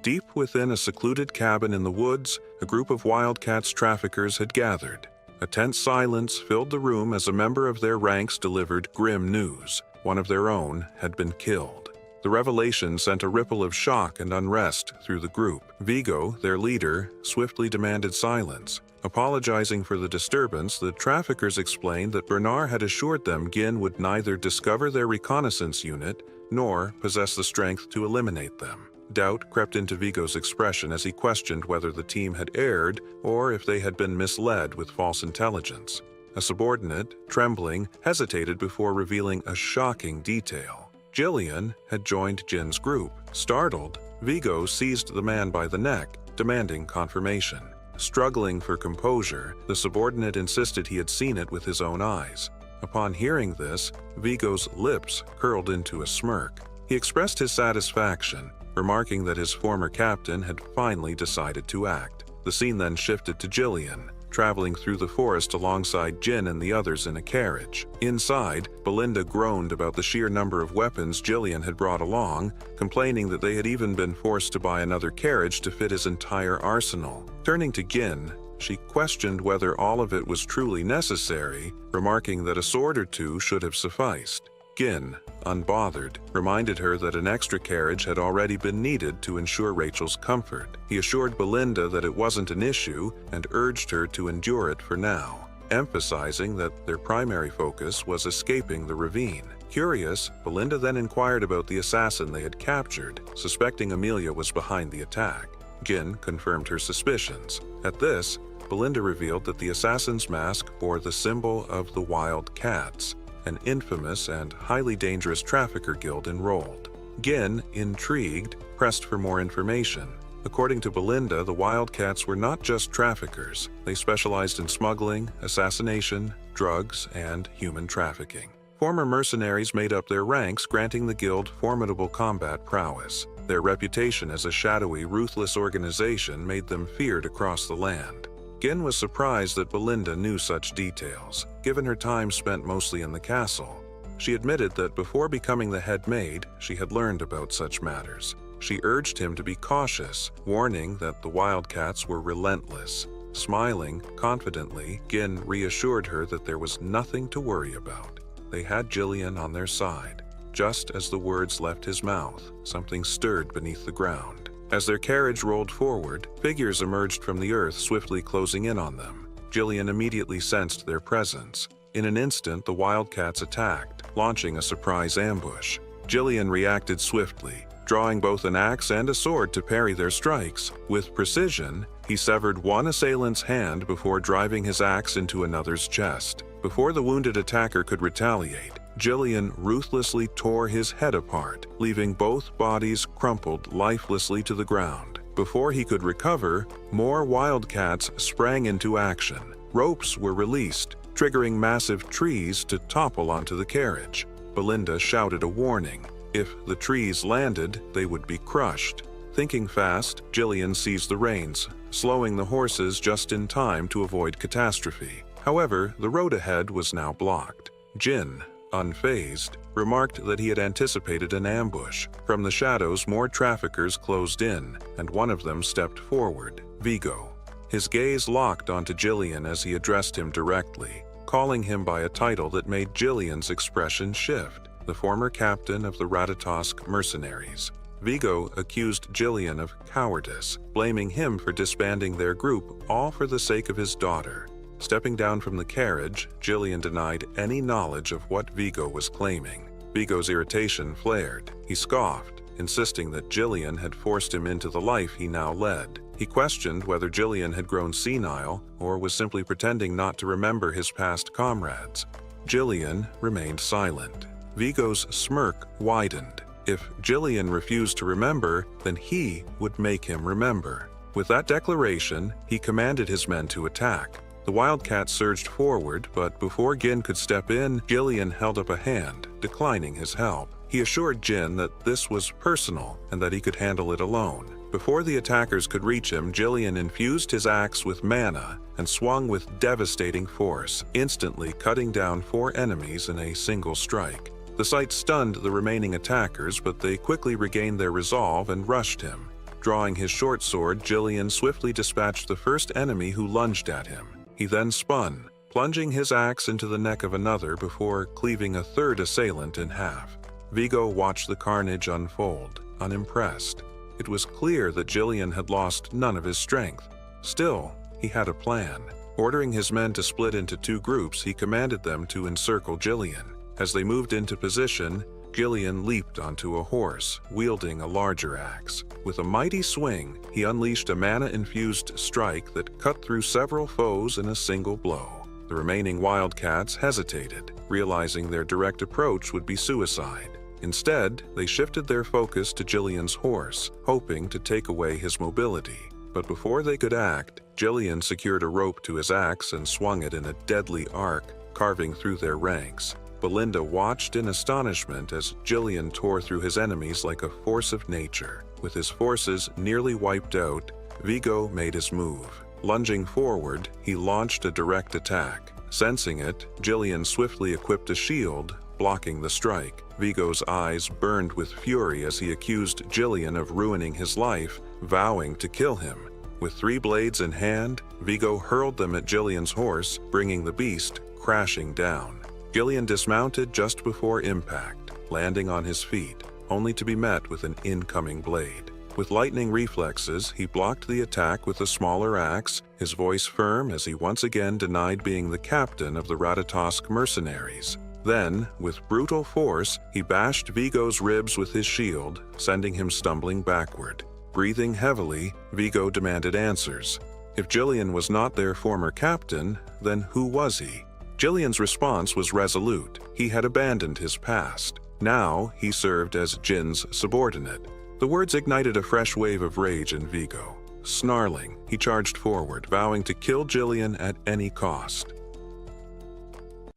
Deep within a secluded cabin in the woods, a group of Wildcats traffickers had gathered. A tense silence filled the room as a member of their ranks delivered grim news. One of their own had been killed. The revelation sent a ripple of shock and unrest through the group. Vigo, their leader, swiftly demanded silence. Apologizing for the disturbance, the traffickers explained that Bernard had assured them Gin would neither discover their reconnaissance unit nor possess the strength to eliminate them. Doubt crept into Vigo's expression as he questioned whether the team had erred or if they had been misled with false intelligence. A subordinate, trembling, hesitated before revealing a shocking detail. Gillian had joined Jin's group. Startled, Vigo seized the man by the neck, demanding confirmation. Struggling for composure, the subordinate insisted he had seen it with his own eyes. Upon hearing this, Vigo's lips curled into a smirk. He expressed his satisfaction, remarking that his former captain had finally decided to act. The scene then shifted to Gillian, traveling through the forest alongside Jin and the others in a carriage. Inside, Belinda groaned about the sheer number of weapons Gillian had brought along, complaining that they had even been forced to buy another carriage to fit his entire arsenal. Turning to Gin, she questioned whether all of it was truly necessary, remarking that a sword or two should have sufficed. Gin, unbothered, reminded her that an extra carriage had already been needed to ensure Rachel's comfort. He assured Belinda that it wasn't an issue and urged her to endure it for now, emphasizing that their primary focus was escaping the ravine. Curious, Belinda then inquired about the assassin they had captured, suspecting Amelia was behind the attack. Gin confirmed her suspicions. At this, Belinda revealed that the assassin's mask bore the symbol of the Wild Cats, an infamous and highly dangerous trafficker guild enrolled. Gin, intrigued, pressed for more information. According to Belinda, the Wildcats were not just traffickers. They specialized in smuggling, assassination, drugs, and human trafficking. Former mercenaries made up their ranks, granting the guild formidable combat prowess. Their reputation as a shadowy, ruthless organization made them feared across the land. Gin was surprised that Belinda knew such details, given her time spent mostly in the castle. She admitted that before becoming the head maid, she had learned about such matters. She urged him to be cautious, warning that the Wildcats were relentless. Smiling confidently, Gin reassured her that there was nothing to worry about. They had Gillian on their side. Just as the words left his mouth, something stirred beneath the ground. As their carriage rolled forward, figures emerged from the earth, swiftly closing in on them. Gillian immediately sensed their presence. In an instant, the Wildcats attacked, launching a surprise ambush. Gillian reacted swiftly, drawing both an axe and a sword to parry their strikes. With precision, he severed one assailant's hand before driving his axe into another's chest. Before the wounded attacker could retaliate, Gillian ruthlessly tore his head apart, leaving both bodies crumpled lifelessly to the ground. Before he could recover, more Wildcats sprang into action. Ropes were released, triggering massive trees to topple onto the carriage. Belinda shouted a warning. If the trees landed, they would be crushed. Thinking fast, Gillian seized the reins, slowing the horses just in time to avoid catastrophe. However, the road ahead was now blocked. Jin, unfazed, remarked that he had anticipated an ambush. From the shadows, more traffickers closed in, and one of them stepped forward, Vigo. His gaze locked onto Gillian as he addressed him directly, calling him by a title that made Gillian's expression shift, the former captain of the Ratatosk mercenaries. Vigo accused Gillian of cowardice, blaming him for disbanding their group, all for the sake of his daughter. Stepping down from the carriage, Gillian denied any knowledge of what Vigo was claiming. Vigo's irritation flared. He scoffed, insisting that Gillian had forced him into the life he now led. He questioned whether Gillian had grown senile or was simply pretending not to remember his past comrades. Gillian remained silent. Vigo's smirk widened. If Gillian refused to remember, then he would make him remember. With that declaration, he commanded his men to attack. The Wildcats surged forward, but before Gin could step in, Gillian held up a hand, declining his help. He assured Jin that this was personal and that he could handle it alone. Before the attackers could reach him, Gillian infused his axe with mana and swung with devastating force, instantly cutting down 4 enemies in a single strike. The sight stunned the remaining attackers, but they quickly regained their resolve and rushed him. Drawing his short sword, Gillian swiftly dispatched the first enemy who lunged at him. He then spun, plunging his axe into the neck of another before cleaving a third assailant in half. Vigo watched the carnage unfold, unimpressed. It was clear that Gillian had lost none of his strength. Still, he had a plan. Ordering his men to split into 2 groups, he commanded them to encircle Gillian. As they moved into position, Gillian leaped onto a horse, wielding a larger axe. With a mighty swing, he unleashed a mana-infused strike that cut through several foes in a single blow. The remaining wildcats hesitated, realizing their direct approach would be suicide. Instead, they shifted their focus to Gillian's horse, hoping to take away his mobility. But before they could act, Gillian secured a rope to his axe and swung it in a deadly arc, carving through their ranks. Belinda watched in astonishment as Gillian tore through his enemies like a force of nature. With his forces nearly wiped out, Vigo made his move. Lunging forward, he launched a direct attack. Sensing it, Gillian swiftly equipped a shield, blocking the strike. Vigo's eyes burned with fury as he accused Gillian of ruining his life, vowing to kill him. With 3 blades in hand, Vigo hurled them at Gillian's horse, bringing the beast crashing down. Gillian dismounted just before impact, landing on his feet, only to be met with an incoming blade. With lightning reflexes, he blocked the attack with a smaller axe, his voice firm as he once again denied being the captain of the Ratatosk mercenaries. Then, with brutal force, he bashed Vigo's ribs with his shield, sending him stumbling backward. Breathing heavily, Vigo demanded answers. If Gillian was not their former captain, then who was he? Gillian's response was resolute. He had abandoned his past. Now, he served as Jin's subordinate. The words ignited a fresh wave of rage in Vigo. Snarling, he charged forward, vowing to kill Gillian at any cost.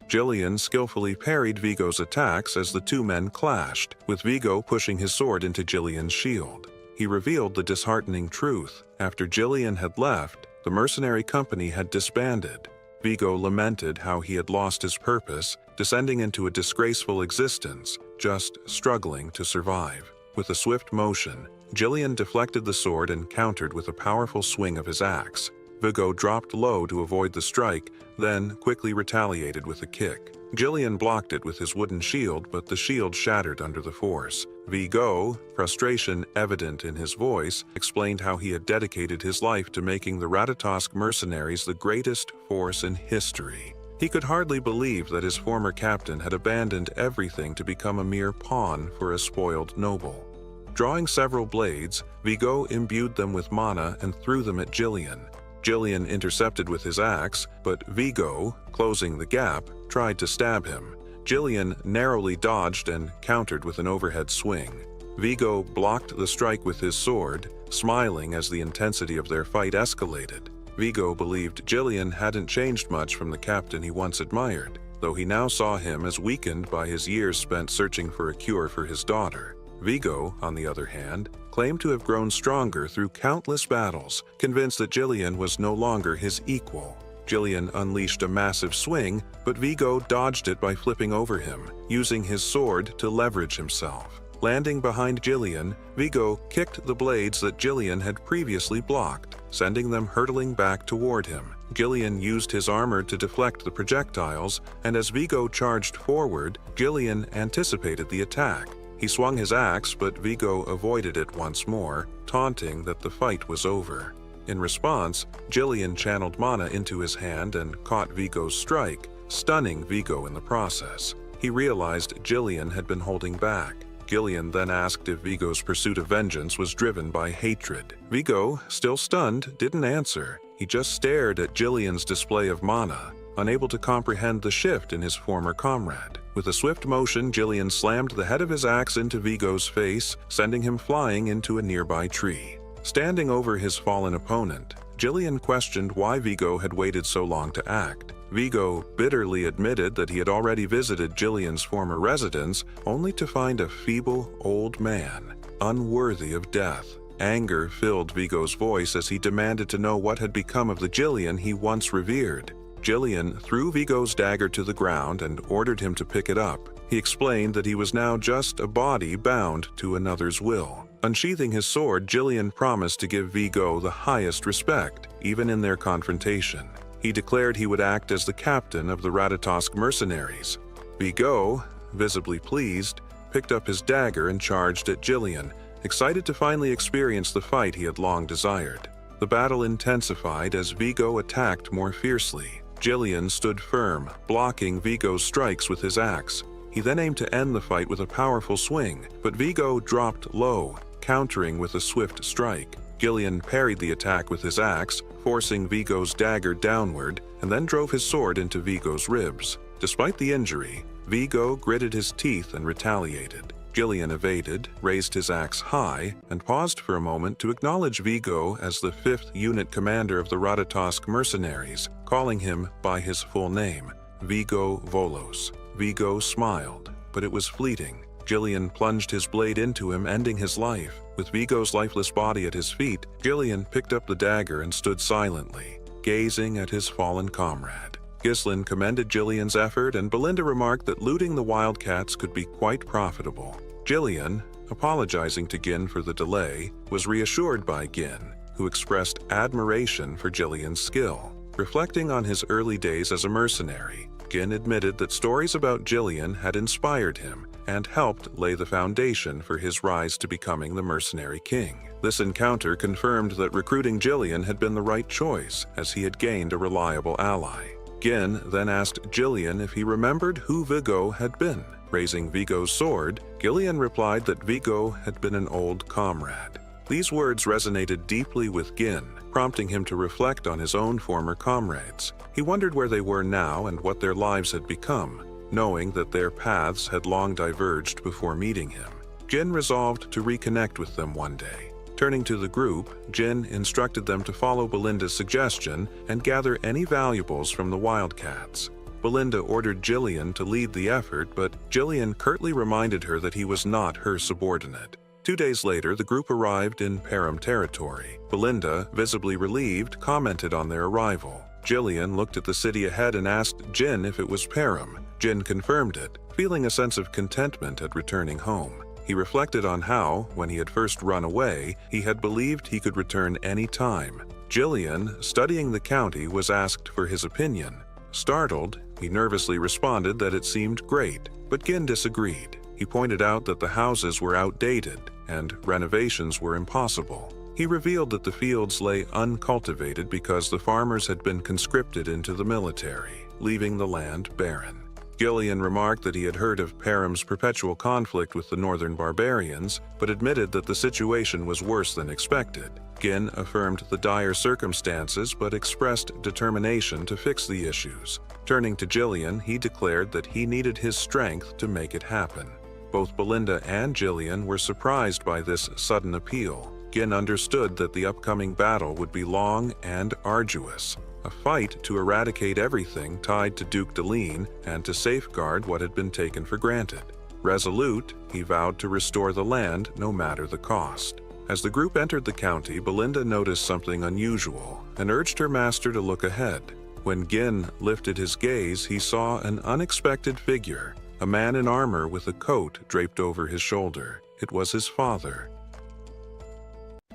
Gillian skillfully parried Vigo's attacks as the 2 men clashed, with Vigo pushing his sword into Gillian's shield. He revealed the disheartening truth. After Gillian had left, the mercenary company had disbanded. Vigo lamented how he had lost his purpose, descending into a disgraceful existence, just struggling to survive. With a swift motion, Gillian deflected the sword and countered with a powerful swing of his axe. Vigo dropped low to avoid the strike, then quickly retaliated with a kick. Gillian blocked it with his wooden shield, but the shield shattered under the force. Vigo, frustration evident in his voice, explained how he had dedicated his life to making the Ratatosk mercenaries the greatest force in history. He could hardly believe that his former captain had abandoned everything to become a mere pawn for a spoiled noble. Drawing several blades, Vigo imbued them with mana and threw them at Gillian. Gillian intercepted with his axe, but Vigo, closing the gap, tried to stab him. Gillian narrowly dodged and countered with an overhead swing. Vigo blocked the strike with his sword, smiling as the intensity of their fight escalated. Vigo believed Gillian hadn't changed much from the captain he once admired, though he now saw him as weakened by his years spent searching for a cure for his daughter. Vigo, on the other hand, claimed to have grown stronger through countless battles, convinced that Gillian was no longer his equal. Gillian unleashed a massive swing, but Vigo dodged it by flipping over him, using his sword to leverage himself. Landing behind Gillian, Vigo kicked the blades that Gillian had previously blocked, sending them hurtling back toward him. Gillian used his armor to deflect the projectiles, and as Vigo charged forward, Gillian anticipated the attack. He swung his axe, but Vigo avoided it once more, taunting that the fight was over. In response, Gillian channeled mana into his hand and caught Vigo's strike, stunning Vigo in the process. He realized Gillian had been holding back. Gillian then asked if Vigo's pursuit of vengeance was driven by hatred. Vigo, still stunned, didn't answer. He just stared at Gillian's display of mana, unable to comprehend the shift in his former comrade. With a swift motion, Gillian slammed the head of his axe into Vigo's face, sending him flying into a nearby tree. Standing over his fallen opponent, Gillian questioned why Vigo had waited so long to act. Vigo bitterly admitted that he had already visited Gillian's former residence, only to find a feeble old man, unworthy of death. Anger filled Vigo's voice as he demanded to know what had become of the Gillian he once revered. Gillian threw Vigo's dagger to the ground and ordered him to pick it up. He explained that he was now just a body bound to another's will. Unsheathing his sword, Gillian promised to give Vigo the highest respect, even in their confrontation. He declared he would act as the captain of the Ratatosk mercenaries. Vigo, visibly pleased, picked up his dagger and charged at Gillian, excited to finally experience the fight he had long desired. The battle intensified as Vigo attacked more fiercely. Gillian stood firm, blocking Vigo's strikes with his axe. He then aimed to end the fight with a powerful swing, but Vigo dropped low, countering with a swift strike. Gillian parried the attack with his axe, forcing Vigo's dagger downward, and then drove his sword into Vigo's ribs. Despite the injury, Vigo gritted his teeth and retaliated. Gillian evaded, raised his axe high, and paused for a moment to acknowledge Vigo as the 5th Unit Commander of the Ratatosk Mercenaries, calling him by his full name, Vigo Volos. Vigo smiled, but it was fleeting. Gillian plunged his blade into him, ending his life. With Vigo's lifeless body at his feet, Gillian picked up the dagger and stood silently, gazing at his fallen comrade. Ghislain commended Gillian's effort, and Belinda remarked that looting the wildcats could be quite profitable. Gillian, apologizing to Gin for the delay, was reassured by Gin, who expressed admiration for Gillian's skill. Reflecting on his early days as a mercenary, Gin admitted that stories about Gillian had inspired him and helped lay the foundation for his rise to becoming the mercenary king. This encounter confirmed that recruiting Gillian had been the right choice, as he had gained a reliable ally. Gin then asked Gillian if he remembered who Vigo had been. Raising Vigo's sword, Gillian replied that Vigo had been an old comrade. These words resonated deeply with Gin, prompting him to reflect on his own former comrades. He wondered where they were now and what their lives had become, knowing that their paths had long diverged before meeting him. Gin resolved to reconnect with them one day. Turning to the group, Gin instructed them to follow Belinda's suggestion and gather any valuables from the wildcats. Belinda ordered Gillian to lead the effort, but Gillian curtly reminded her that he was not her subordinate. 2 days later, the group arrived in Param territory. Belinda, visibly relieved, commented on their arrival. Gillian looked at the city ahead and asked Gin if it was Param. Gin confirmed it, feeling a sense of contentment at returning home. He reflected on how, when he had first run away, he had believed he could return any time. Gillian, studying the county, was asked for his opinion. Startled, he nervously responded that it seemed great, but Gin disagreed. He pointed out that the houses were outdated and renovations were impossible. He revealed that the fields lay uncultivated because the farmers had been conscripted into the military, leaving the land barren. Gillian remarked that he had heard of Param's perpetual conflict with the northern barbarians, but admitted that the situation was worse than expected. Gin affirmed the dire circumstances but expressed determination to fix the issues. Turning to Gillian, he declared that he needed his strength to make it happen. Both Belinda and Gillian were surprised by this sudden appeal. Gin understood that the upcoming battle would be long and arduous. A fight to eradicate everything tied to Duke Deline and to safeguard what had been taken for granted. Resolute, he vowed to restore the land no matter the cost. As the group entered the county, Belinda noticed something unusual and urged her master to look ahead. When Gin lifted his gaze, he saw an unexpected figure, a man in armor with a coat draped over his shoulder. It was his father.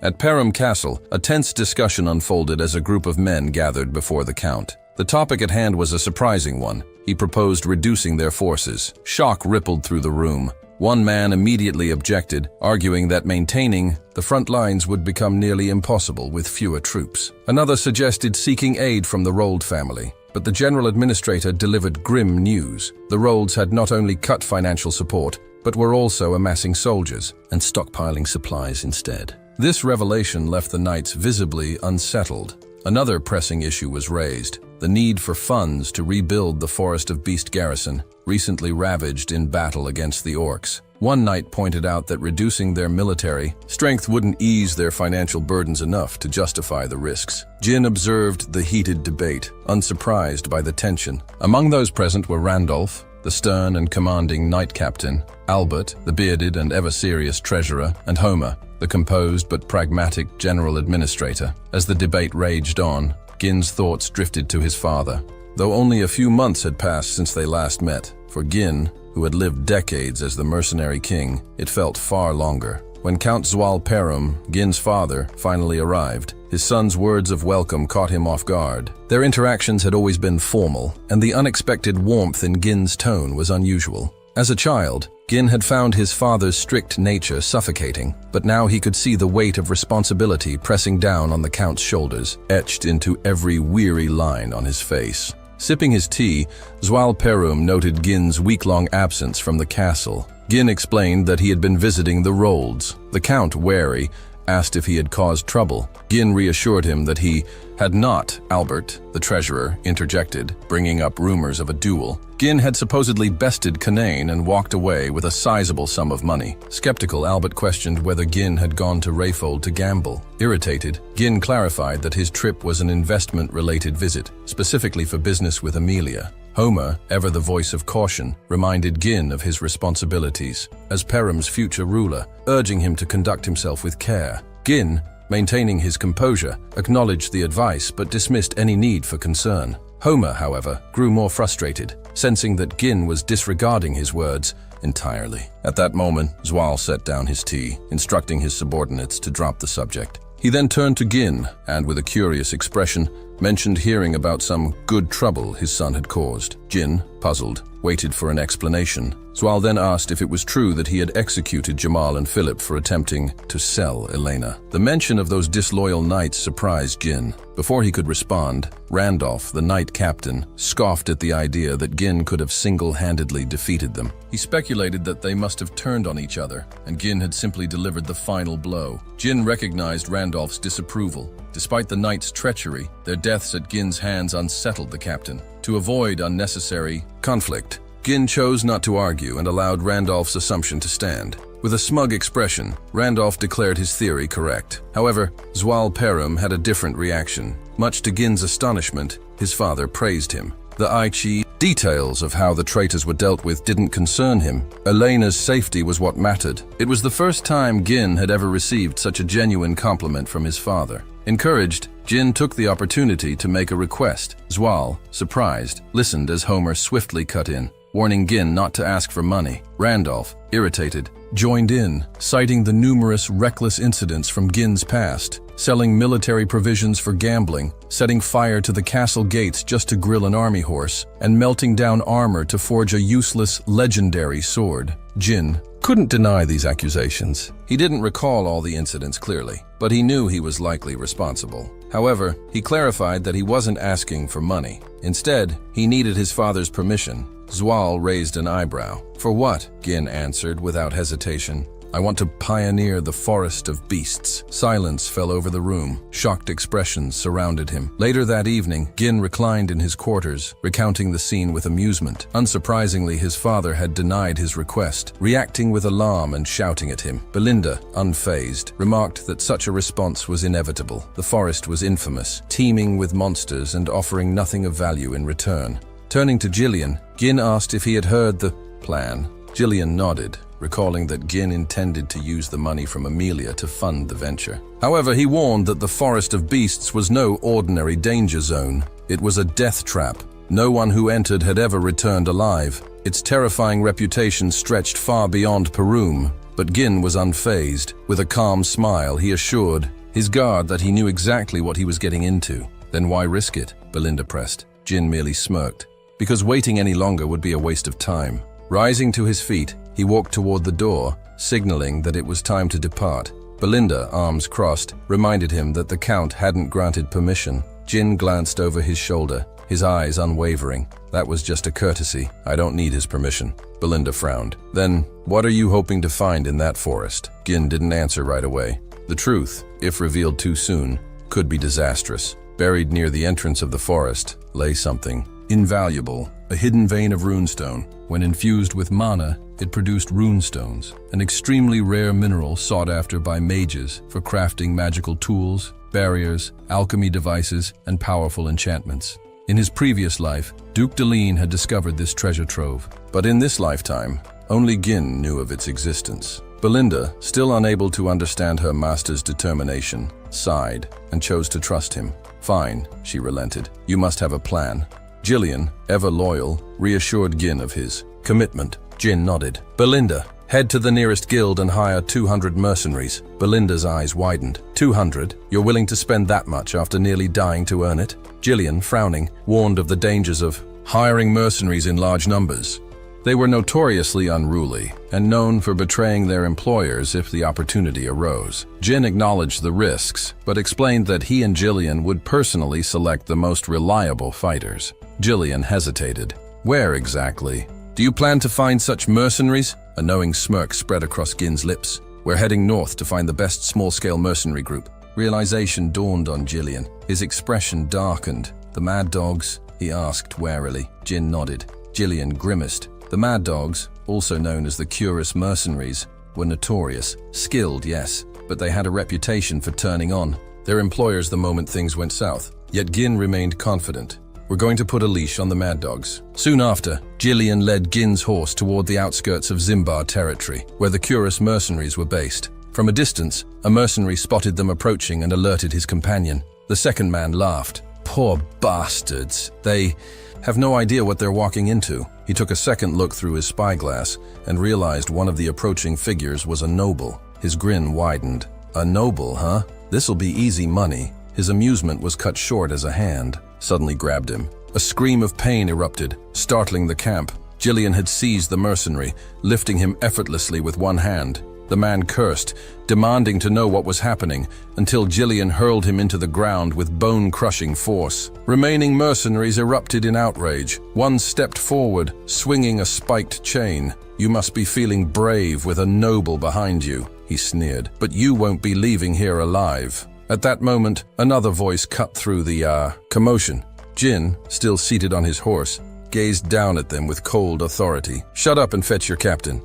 At Param Castle, a tense discussion unfolded as a group of men gathered before the Count. The topic at hand was a surprising one. He proposed reducing their forces. Shock rippled through the room. One man immediately objected, arguing that maintaining the front lines would become nearly impossible with fewer troops. Another suggested seeking aid from the Rold family, but the general administrator delivered grim news. The Rolds had not only cut financial support, but were also amassing soldiers and stockpiling supplies instead. This revelation left the knights visibly unsettled. Another pressing issue was raised: the need for funds to rebuild the Forest of Beast garrison, recently ravaged in battle against the orcs. One knight pointed out that reducing their military strength wouldn't ease their financial burdens enough to justify the risks. Jin observed the heated debate, unsurprised by the tension. Among those present were Randolph, the stern and commanding knight captain, Albert, the bearded and ever-serious treasurer, and Homer, the composed but pragmatic general administrator. As the debate raged on, Gin's thoughts drifted to his father. Though only a few months had passed since they last met, for Gin, who had lived decades as the mercenary king, it felt far longer. When Count Zual Perum, Gin's father, finally arrived, his son's words of welcome caught him off guard. Their interactions had always been formal, and the unexpected warmth in Gin's tone was unusual. As a child, Gin had found his father's strict nature suffocating, but now he could see the weight of responsibility pressing down on the Count's shoulders, etched into every weary line on his face. Sipping his tea, Zual Perum noted Gin's week-long absence from the castle. Gin explained that he had been visiting the Rolds. The Count, wary, asked if he had caused trouble. Gin reassured him that he had not. Albert, the treasurer, interjected, bringing up rumors of a duel. Gin had supposedly bested Canaan and walked away with a sizable sum of money. Skeptical, Albert questioned whether Gin had gone to Rayfold to gamble. Irritated, Gin clarified that his trip was an investment-related visit, specifically for business with Amelia. Homer, ever the voice of caution, reminded Gin of his responsibilities as Perum's future ruler, urging him to conduct himself with care. Gin, maintaining his composure, acknowledged the advice but dismissed any need for concern. Homer, however, grew more frustrated, sensing that Gin was disregarding his words entirely. At that moment, Zual set down his tea, instructing his subordinates to drop the subject. He then turned to Gin and, with a curious expression, mentioned hearing about some good trouble his son had caused. Gin, puzzled, waited for an explanation. Zual then asked if it was true that he had executed Jamal and Philip for attempting to sell Elena. The mention of those disloyal knights surprised Gin. Before he could respond, Randolph, the knight captain, scoffed at the idea that Gin could have single-handedly defeated them. He speculated that they must have turned on each other, and Gin had simply delivered the final blow. Gin recognized Randolph's disapproval. Despite the knight's treachery, their deaths at Gin's hands unsettled the captain. To avoid unnecessary conflict, Gin chose not to argue and allowed Randolph's assumption to stand. With a smug expression, Randolph declared his theory correct. However, Zual Perum had a different reaction. Much to Gin's astonishment, his father praised him. The Aichi details of how the traitors were dealt with didn't concern him. Elena's safety was what mattered. It was the first time Gin had ever received such a genuine compliment from his father. Encouraged, Gin took the opportunity to make a request. Zual, surprised, listened as Homer swiftly cut in, warning Gin not to ask for money. Randolph, irritated, joined in, citing the numerous reckless incidents from Gin's past, selling military provisions for gambling, setting fire to the castle gates just to grill an army horse, and melting down armor to forge a useless, legendary sword. Gin couldn't deny these accusations. He didn't recall all the incidents clearly, but he knew he was likely responsible. However, he clarified that he wasn't asking for money. Instead, he needed his father's permission. Zual raised an eyebrow. For what? Gin answered without hesitation. I want to pioneer the forest of beasts. Silence fell over the room. Shocked expressions surrounded him. Later that evening, Gin reclined in his quarters, recounting the scene with amusement. Unsurprisingly, his father had denied his request, reacting with alarm and shouting at him. Belinda, unfazed, remarked that such a response was inevitable. The forest was infamous, teeming with monsters and offering nothing of value in return. Turning to Gillian, Gin asked if he had heard the plan. Gillian nodded, recalling that Gin intended to use the money from Amelia to fund the venture. However, he warned that the Forest of Beasts was no ordinary danger zone. It was a death trap. No one who entered had ever returned alive. Its terrifying reputation stretched far beyond Perum, but Gin was unfazed. With a calm smile, he assured his guard that he knew exactly what he was getting into. Then why risk it? Belinda pressed. Gin merely smirked. Because waiting any longer would be a waste of time. Rising to his feet, he walked toward the door, signaling that it was time to depart. Belinda, arms crossed, reminded him that the Count hadn't granted permission. Gin glanced over his shoulder, his eyes unwavering. That was just a courtesy. I don't need his permission. Belinda frowned. Then, what are you hoping to find in that forest? Gin didn't answer right away. The truth, if revealed too soon, could be disastrous. Buried near the entrance of the forest lay something invaluable, a hidden vein of runestone. When infused with mana, it produced runestones, an extremely rare mineral sought after by mages for crafting magical tools, barriers, alchemy devices, and powerful enchantments. In his previous life, Duke Deline had discovered this treasure trove, but in this lifetime, only Gin knew of its existence. Belinda, still unable to understand her master's determination, sighed and chose to trust him. Fine, she relented. You must have a plan. Gillian, ever loyal, reassured Gin of his commitment. Gin nodded. Belinda, head to the nearest guild and hire 200 mercenaries. Belinda's eyes widened. 200? You're willing to spend that much after nearly dying to earn it? Gillian, frowning, warned of the dangers of hiring mercenaries in large numbers. They were notoriously unruly and known for betraying their employers if the opportunity arose. Jin acknowledged the risks, but explained that he and Gillian would personally select the most reliable fighters. Gillian hesitated. Where exactly? Do you plan to find such mercenaries? A knowing smirk spread across Gin's lips. We're heading north to find the best small-scale mercenary group. Realization dawned on Gillian. His expression darkened. The Mad Dogs? He asked warily. Jin nodded. Gillian grimaced. The Mad Dogs, also known as the Curious Mercenaries, were notorious. Skilled, yes, but they had a reputation for turning on their employers the moment things went south. Yet Gin remained confident. We're going to put a leash on the Mad Dogs. Soon after, Gillian led Gin's horse toward the outskirts of Zimbar territory, where the Curious Mercenaries were based. From a distance, a mercenary spotted them approaching and alerted his companion. The second man laughed. Poor bastards. They have no idea what they're walking into. He took a second look through his spyglass and realized one of the approaching figures was a noble. His grin widened. A noble, huh? This'll be easy money. His amusement was cut short as a hand suddenly grabbed him. A scream of pain erupted, startling the camp. Gillian had seized the mercenary, lifting him effortlessly with one hand. The man cursed, demanding to know what was happening, until Gillian hurled him into the ground with bone-crushing force. Remaining mercenaries erupted in outrage. One stepped forward, swinging a spiked chain. You must be feeling brave with a noble behind you, he sneered, but you won't be leaving here alive. At that moment, another voice cut through the commotion. Jin, still seated on his horse, gazed down at them with cold authority. Shut up and fetch your captain.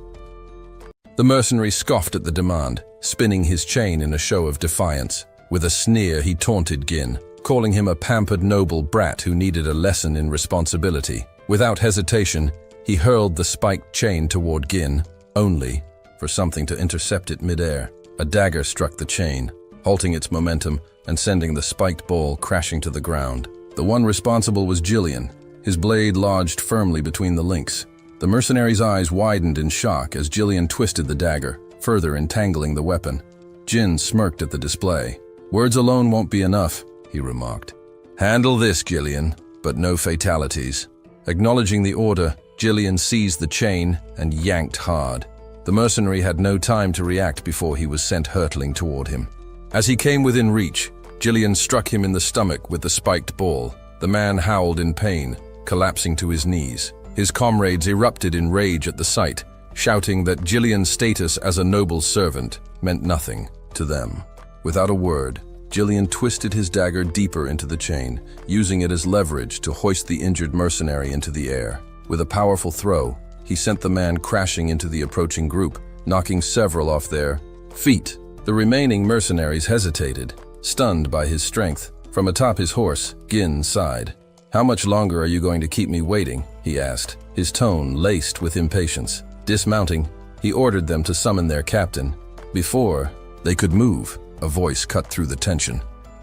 The mercenary scoffed at the demand, spinning his chain in a show of defiance. With a sneer, he taunted Gin, calling him a pampered noble brat who needed a lesson in responsibility. Without hesitation, he hurled the spiked chain toward Gin, only for something to intercept it midair. A dagger struck the chain, halting its momentum and sending the spiked ball crashing to the ground. The one responsible was Gillian, his blade lodged firmly between the links. The mercenary's eyes widened in shock as Gillian twisted the dagger, further entangling the weapon. Jin smirked at the display. Words alone won't be enough, he remarked. Handle this, Gillian, but no fatalities. Acknowledging the order, Gillian seized the chain and yanked hard. The mercenary had no time to react before he was sent hurtling toward him. As he came within reach, Gillian struck him in the stomach with the spiked ball. The man howled in pain, collapsing to his knees. His comrades erupted in rage at the sight, shouting that Gillian's status as a noble servant meant nothing to them. Without a word, Gillian twisted his dagger deeper into the chain, using it as leverage to hoist the injured mercenary into the air. With a powerful throw, he sent the man crashing into the approaching group, knocking several off their feet. The remaining mercenaries hesitated, stunned by his strength. From atop his horse, Gin sighed. How much longer are you going to keep me waiting? He asked, his tone laced with impatience. Dismounting, he ordered them to summon their captain. Before they could move, a voice cut through the tension.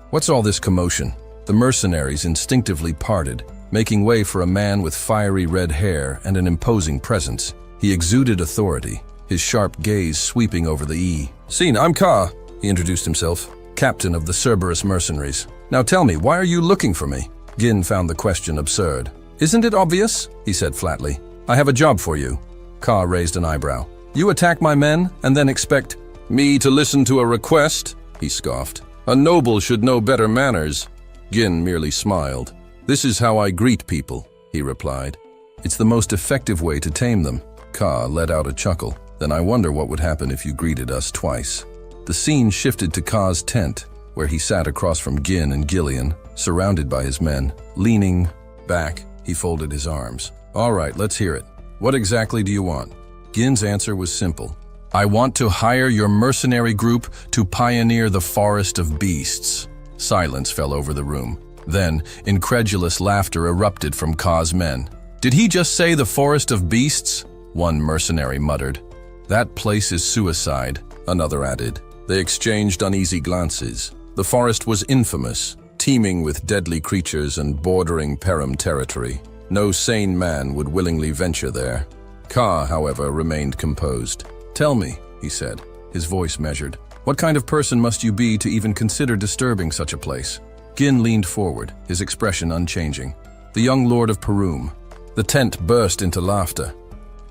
What's all this commotion? The mercenaries instinctively parted, making way for a man with fiery red hair and an imposing presence. He exuded authority, his sharp gaze sweeping over the scene. I'm Ka, he introduced himself, captain of the Cerberus mercenaries. Now tell me, why are you looking for me? Gin found the question absurd. Isn't it obvious? He said flatly. I have a job for you. Ka raised an eyebrow. You attack my men and then expect me to listen to a request? He scoffed. A noble should know better manners. Gin merely smiled. This is how I greet people, he replied. It's the most effective way to tame them. Ka let out a chuckle. Then I wonder what would happen if you greeted us twice. The scene shifted to Ka's tent, where he sat across from Gin and Gillian, surrounded by his men. Leaning back, he folded his arms. All right, let's hear it. What exactly do you want? Gin's answer was simple. I want to hire your mercenary group to pioneer the forest of beasts. Silence fell over the room. Then, incredulous laughter erupted from Ka's men. Did he just say the forest of beasts? One mercenary muttered. That place is suicide, another added. They exchanged uneasy glances. The forest was infamous, teeming with deadly creatures and bordering Perum territory. No sane man would willingly venture there. Ka, however, remained composed. Tell me, he said, his voice measured. What kind of person must you be to even consider disturbing such a place? Gin leaned forward, his expression unchanging. The young lord of Perum. The tent burst into laughter.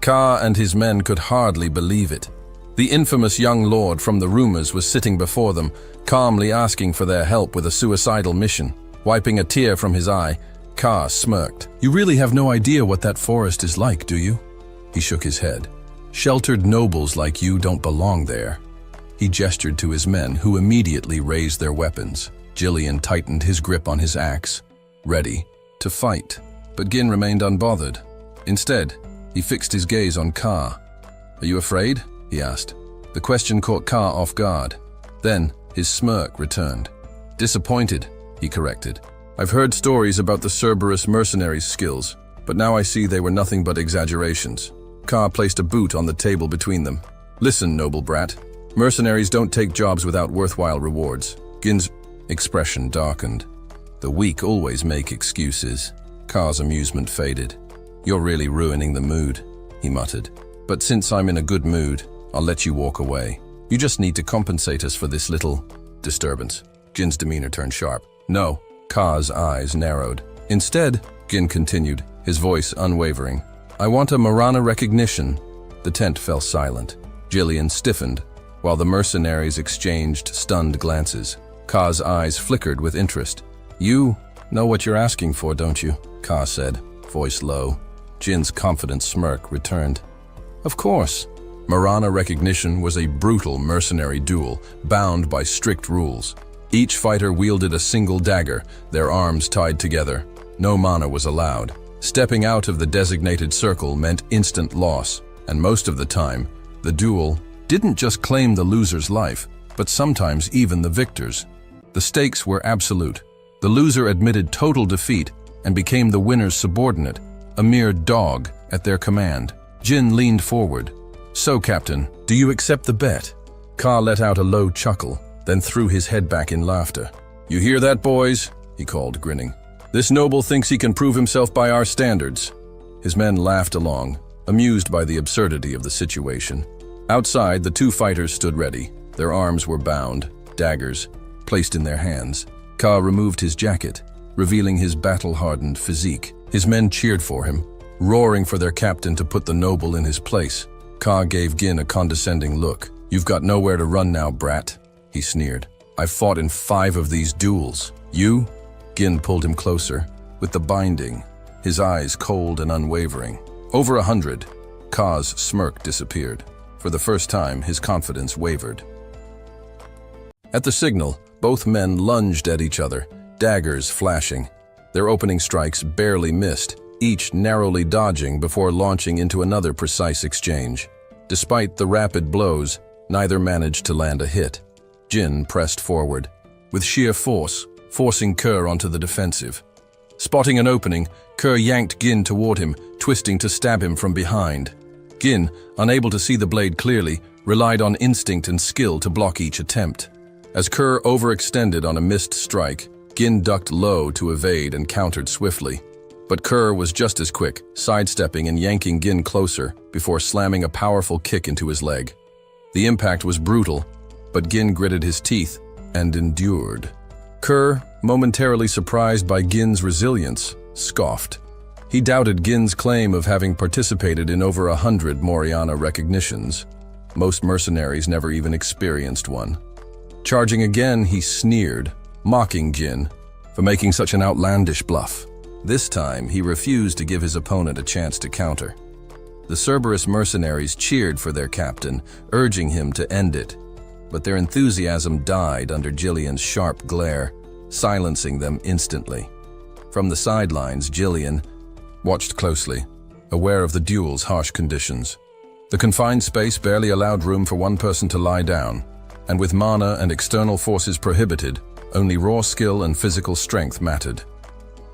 Ka and his men could hardly believe it. The infamous young lord from the rumors was sitting before them, calmly asking for their help with a suicidal mission. Wiping a tear from his eye, Ka smirked. "You really have no idea what that forest is like, do you?" He shook his head. "Sheltered nobles like you don't belong there." He gestured to his men, who immediately raised their weapons. Gillian tightened his grip on his axe, ready to fight. But Gin remained unbothered. Instead, he fixed his gaze on Ka. "Are you afraid?" he asked. The question caught Ka off guard. Then, his smirk returned. "Disappointed," he corrected. "I've heard stories about the Cerberus mercenaries' skills, but now I see they were nothing but exaggerations." Ka placed a boot on the table between them. "Listen, noble brat. Mercenaries don't take jobs without worthwhile rewards." Gin's expression darkened. "The weak always make excuses." Ka's amusement faded. "You're really ruining the mood," he muttered. "But since I'm in a good mood, I'll let you walk away. You just need to compensate us for this little disturbance." Gin's demeanor turned sharp. "No." Ka's eyes narrowed. "Instead," Gin continued, his voice unwavering, "I want a Marana recognition." The tent fell silent. Gillian stiffened, while the mercenaries exchanged stunned glances. Ka's eyes flickered with interest. "You know what you're asking for, don't you?" Ka said, voice low. Jin's confident smirk returned. "Of course." Marana recognition was a brutal mercenary duel, bound by strict rules. Each fighter wielded a single dagger, their arms tied together. No mana was allowed. Stepping out of the designated circle meant instant loss, and most of the time, the duel didn't just claim the loser's life, but sometimes even the victor's. The stakes were absolute. The loser admitted total defeat and became the winner's subordinate, a mere dog at their command. Jin leaned forward. "So, Captain, do you accept the bet?" Ka let out a low chuckle, then threw his head back in laughter. "You hear that, boys?" he called, grinning. "This noble thinks he can prove himself by our standards." His men laughed along, amused by the absurdity of the situation. Outside, the two fighters stood ready. Their arms were bound, daggers placed in their hands. Ka removed his jacket, revealing his battle-hardened physique. His men cheered for him, roaring for their captain to put the noble in his place. Ka gave Gin a condescending look. "You've got nowhere to run now, brat," he sneered. "I've fought in 5 of these duels. You?" Gin pulled him closer, with the binding, his eyes cold and unwavering. "Over 100. Ka's smirk disappeared. For the first time, his confidence wavered. At the signal, both men lunged at each other, daggers flashing. Their opening strikes barely missed, each narrowly dodging before launching into another precise exchange. Despite the rapid blows, neither managed to land a hit. Jin pressed forward, with sheer force, forcing Kerr onto the defensive. Spotting an opening, Kerr yanked Gin toward him, twisting to stab him from behind. Gin, unable to see the blade clearly, relied on instinct and skill to block each attempt. As Kerr overextended on a missed strike, Gin ducked low to evade and countered swiftly. But Kerr was just as quick, sidestepping and yanking Gin closer before slamming a powerful kick into his leg. The impact was brutal, but Gin gritted his teeth and endured. Kerr, momentarily surprised by Gin's resilience, scoffed. He doubted Gin's claim of having participated in over 100 Moriana recognitions. Most mercenaries never even experienced one. Charging again, he sneered, mocking Gin for making such an outlandish bluff. This time, he refused to give his opponent a chance to counter. The Cerberus mercenaries cheered for their captain, urging him to end it. But their enthusiasm died under Gillian's sharp glare, silencing them instantly. From the sidelines, Gillian watched closely, aware of the duel's harsh conditions. The confined space barely allowed room for one person to lie down, and with mana and external forces prohibited, only raw skill and physical strength mattered.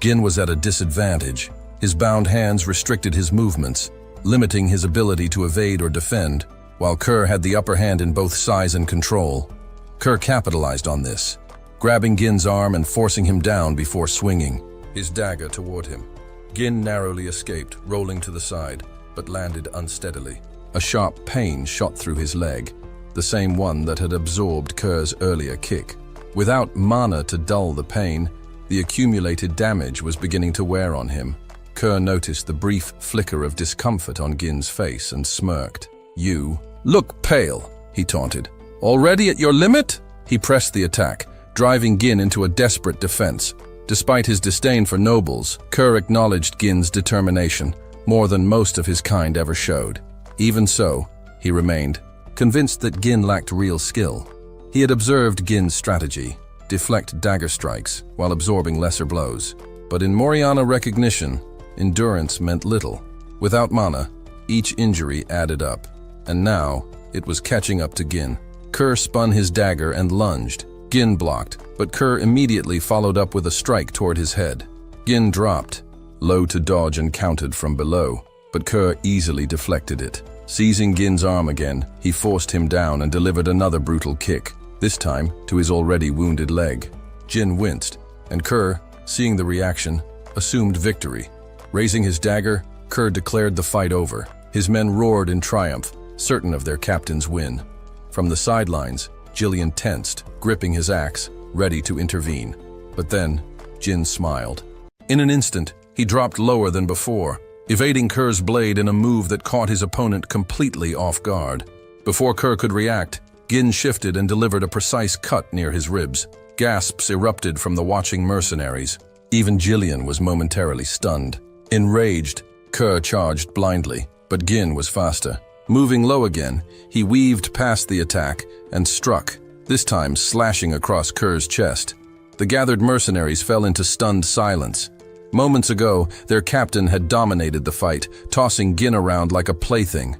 Gin was at a disadvantage. His bound hands restricted his movements, limiting his ability to evade or defend, while Kerr had the upper hand in both size and control. Kerr capitalized on this, grabbing Gin's arm and forcing him down before swinging his dagger toward him. Gin narrowly escaped, rolling to the side, but landed unsteadily. A sharp pain shot through his leg, the same one that had absorbed Kerr's earlier kick. Without mana to dull the pain, the accumulated damage was beginning to wear on him. Kerr noticed the brief flicker of discomfort on Gin's face and smirked. "You look pale," he taunted. "Already at your limit?" He pressed the attack, driving Gin into a desperate defense. Despite his disdain for nobles, Kerr acknowledged Gin's determination, more than most of his kind ever showed. Even so, he remained, convinced that Gin lacked real skill. He had observed Gin's strategy, deflect dagger strikes while absorbing lesser blows. But in Moriana recognition, endurance meant little. Without mana, each injury added up. And now, it was catching up to Gin. Kerr spun his dagger and lunged. Gin blocked, but Kerr immediately followed up with a strike toward his head. Gin dropped, low to dodge and countered from below, but Kerr easily deflected it. Seizing Gin's arm again, he forced him down and delivered another brutal kick, this time to his already wounded leg. Gin winced, and Kerr, seeing the reaction, assumed victory. Raising his dagger, Kerr declared the fight over. His men roared in triumph, certain of their captain's win. From the sidelines, Gillian tensed, gripping his axe, ready to intervene. But then, Gin smiled. In an instant, he dropped lower than before, evading Kerr's blade in a move that caught his opponent completely off guard. Before Kerr could react, Gin shifted and delivered a precise cut near his ribs. Gasps erupted from the watching mercenaries. Even Gillian was momentarily stunned. Enraged, Kerr charged blindly, but Gin was faster. Moving low again, he weaved past the attack and struck, this time slashing across Kerr's chest. The gathered mercenaries fell into stunned silence. Moments ago, their captain had dominated the fight, tossing Gin around like a plaything.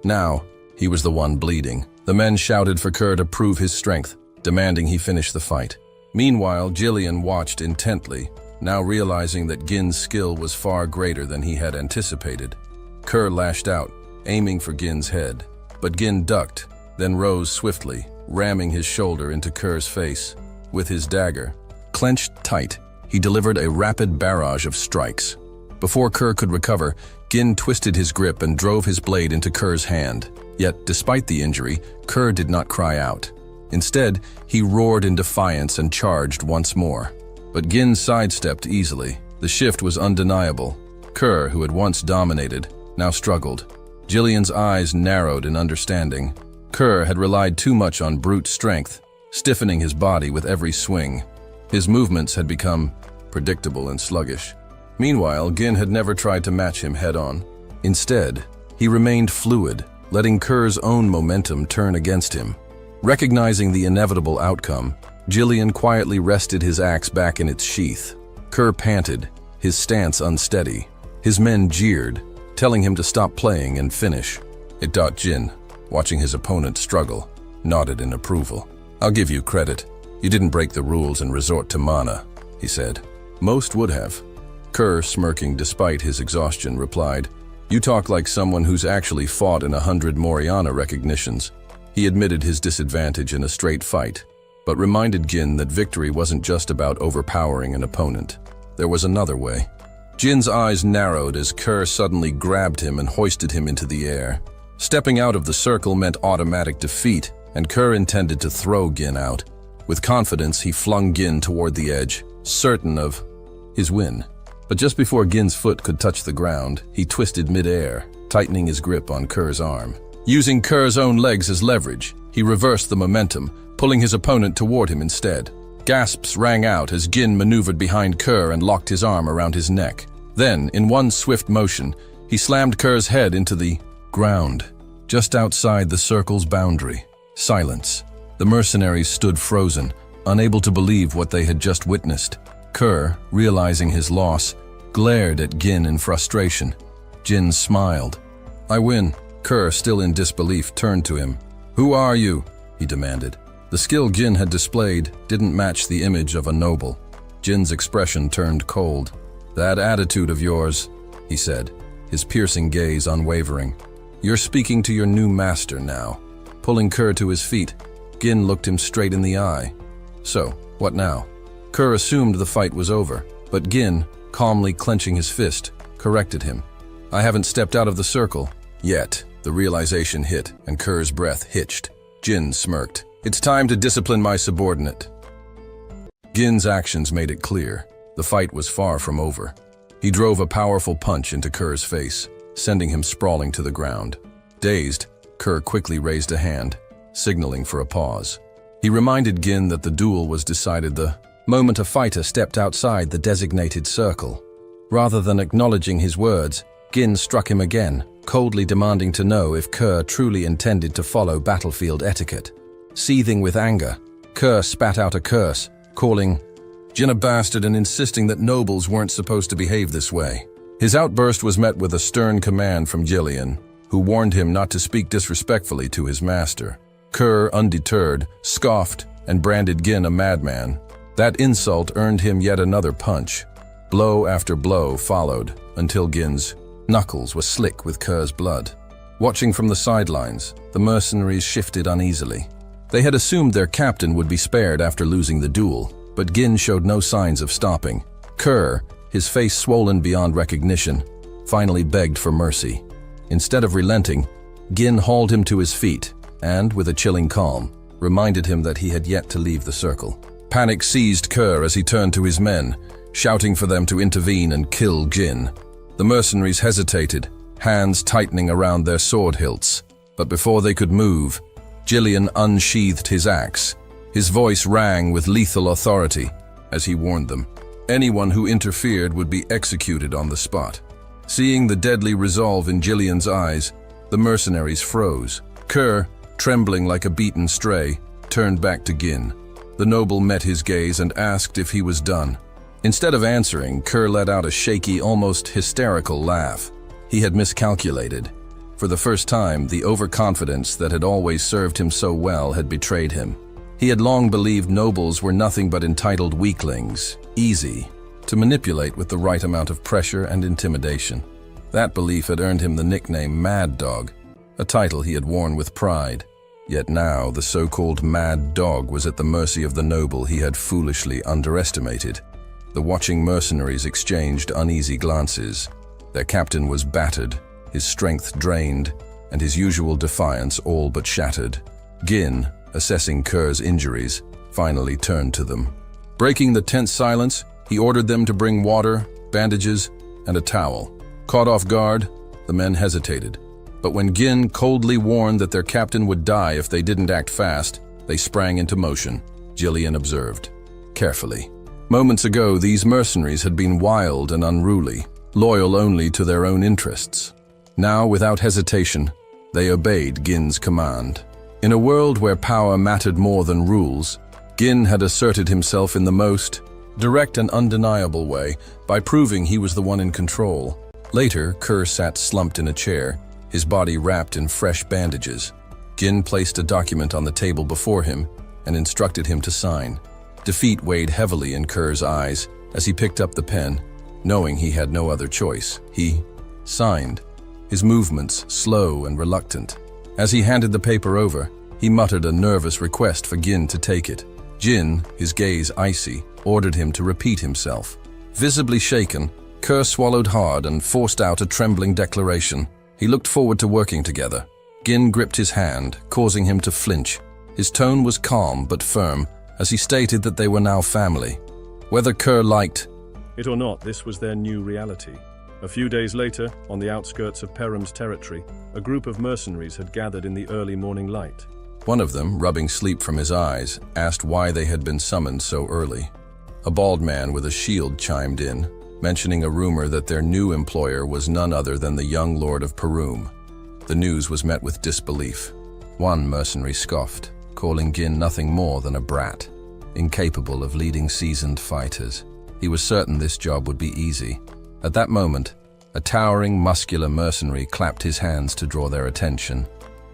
Now, he was the one bleeding. The men shouted for Kerr to prove his strength, demanding he finish the fight. Meanwhile, Gillian watched intently, now realizing that Gin's skill was far greater than he had anticipated. Kerr lashed out, aiming for Gin's head, but Gin ducked, then rose swiftly, ramming his shoulder into Kerr's face. With his dagger clenched tight, he delivered a rapid barrage of strikes. Before Kerr could recover, Gin twisted his grip and drove his blade into Kerr's hand. Yet, despite the injury, Kerr did not cry out. Instead, he roared in defiance and charged once more. But Gin sidestepped easily. The shift was undeniable. Kerr, who had once dominated, now struggled. Gillian's eyes narrowed in understanding. Kerr had relied too much on brute strength, stiffening his body with every swing. His movements had become predictable and sluggish. Meanwhile, Gin had never tried to match him head-on. Instead, he remained fluid, letting Kerr's own momentum turn against him. Recognizing the inevitable outcome, Gillian quietly rested his axe back in its sheath. Kerr panted, his stance unsteady. His men jeered, telling him to stop playing and finish. Gin, watching his opponent struggle, nodded in approval. "I'll give you credit. You didn't break the rules and resort to mana," he said. "Most would have." Kerr, smirking despite his exhaustion, replied, "You talk like someone who's actually fought in 100 Moriana recognitions." He admitted his disadvantage in a straight fight, but reminded Gin that victory wasn't just about overpowering an opponent. There was another way. Jin's eyes narrowed as Kerr suddenly grabbed him and hoisted him into the air. Stepping out of the circle meant automatic defeat, and Kerr intended to throw Gin out. With confidence, he flung Gin toward the edge, certain of his win. But just before Gin's foot could touch the ground, he twisted mid-air, tightening his grip on Kerr's arm. Using Kerr's own legs as leverage, he reversed the momentum, pulling his opponent toward him instead. Gasps rang out as Gin maneuvered behind Kerr and locked his arm around his neck. Then, in one swift motion, he slammed Kerr's head into the ground, just outside the circle's boundary. Silence. The mercenaries stood frozen, unable to believe what they had just witnessed. Kerr, realizing his loss, glared at Gin in frustration. Gin smiled. "I win." Kerr, still in disbelief, turned to him. "Who are you?" he demanded. The skill Gin had displayed didn't match the image of a noble. Jin's expression turned cold. "That attitude of yours," he said, his piercing gaze unwavering. "You're speaking to your new master now." Pulling Kerr to his feet, Gin looked him straight in the eye. "So, what now?" Kerr assumed the fight was over, but Gin, calmly clenching his fist, corrected him. "I haven't stepped out of the circle yet." The realization hit, and Kerr's breath hitched. Gin smirked. "It's time to discipline my subordinate." Gin's actions made it clear. The fight was far from over. He drove a powerful punch into Kerr's face, sending him sprawling to the ground. Dazed, Kerr quickly raised a hand, signaling for a pause. He reminded Gin that the duel was decided the moment a fighter stepped outside the designated circle. Rather than acknowledging his words, Gin struck him again, coldly demanding to know if Kerr truly intended to follow battlefield etiquette. Seething with anger, Kerr spat out a curse, calling Gin a bastard and insisting that nobles weren't supposed to behave this way. His outburst was met with a stern command from Gillian, who warned him not to speak disrespectfully to his master. Kerr, undeterred, scoffed and branded Gin a madman. That insult earned him yet another punch. Blow after blow followed, until Gin's knuckles were slick with Kerr's blood. Watching from the sidelines, the mercenaries shifted uneasily. They had assumed their captain would be spared after losing the duel, but Gin showed no signs of stopping. Kerr, his face swollen beyond recognition, finally begged for mercy. Instead of relenting, Gin hauled him to his feet and, with a chilling calm, reminded him that he had yet to leave the circle. Panic seized Kerr as he turned to his men, shouting for them to intervene and kill Gin. The mercenaries hesitated, hands tightening around their sword hilts. But before they could move, Gillian unsheathed his axe. His voice rang with lethal authority as he warned them. Anyone who interfered would be executed on the spot. Seeing the deadly resolve in Gillian's eyes, the mercenaries froze. Kerr, trembling like a beaten stray, turned back to Gin. The noble met his gaze and asked if he was done. Instead of answering, Kerr let out a shaky, almost hysterical laugh. He had miscalculated. For the first time, the overconfidence that had always served him so well had betrayed him. He had long believed nobles were nothing but entitled weaklings, easy to manipulate with the right amount of pressure and intimidation. That belief had earned him the nickname Mad Dog, a title he had worn with pride. Yet now, the so-called Mad Dog was at the mercy of the noble he had foolishly underestimated. The watching mercenaries exchanged uneasy glances. Their captain was battered, his strength drained, and his usual defiance all but shattered. Gin, assessing Kerr's injuries, finally turned to them. Breaking the tense silence, he ordered them to bring water, bandages, and a towel. Caught off guard, the men hesitated. But when Gin coldly warned that their captain would die if they didn't act fast, they sprang into motion. Gillian observed carefully. Moments ago, these mercenaries had been wild and unruly, loyal only to their own interests. Now, without hesitation, they obeyed Gin's command. In a world where power mattered more than rules, Gin had asserted himself in the most direct and undeniable way by proving he was the one in control. Later, Kerr sat slumped in a chair, his body wrapped in fresh bandages. Gin placed a document on the table before him and instructed him to sign. Defeat weighed heavily in Kerr's eyes as he picked up the pen, knowing he had no other choice. He signed, his movements slow and reluctant. As he handed the paper over, he muttered a nervous request for Gin to take it. Gin, his gaze icy, ordered him to repeat himself. Visibly shaken, Kerr swallowed hard and forced out a trembling declaration. He looked forward to working together. Gin gripped his hand, causing him to flinch. His tone was calm but firm, as he stated that they were now family. Whether Kerr liked it or not, this was their new reality. A few days later, on the outskirts of Perham's territory, a group of mercenaries had gathered in the early morning light. One of them, rubbing sleep from his eyes, asked why they had been summoned so early. A bald man with a shield chimed in, mentioning a rumor that their new employer was none other than the young lord of Perham. The news was met with disbelief. One mercenary scoffed, calling Gin nothing more than a brat, incapable of leading seasoned fighters. He was certain this job would be easy. At that moment, a towering, muscular mercenary clapped his hands to draw their attention.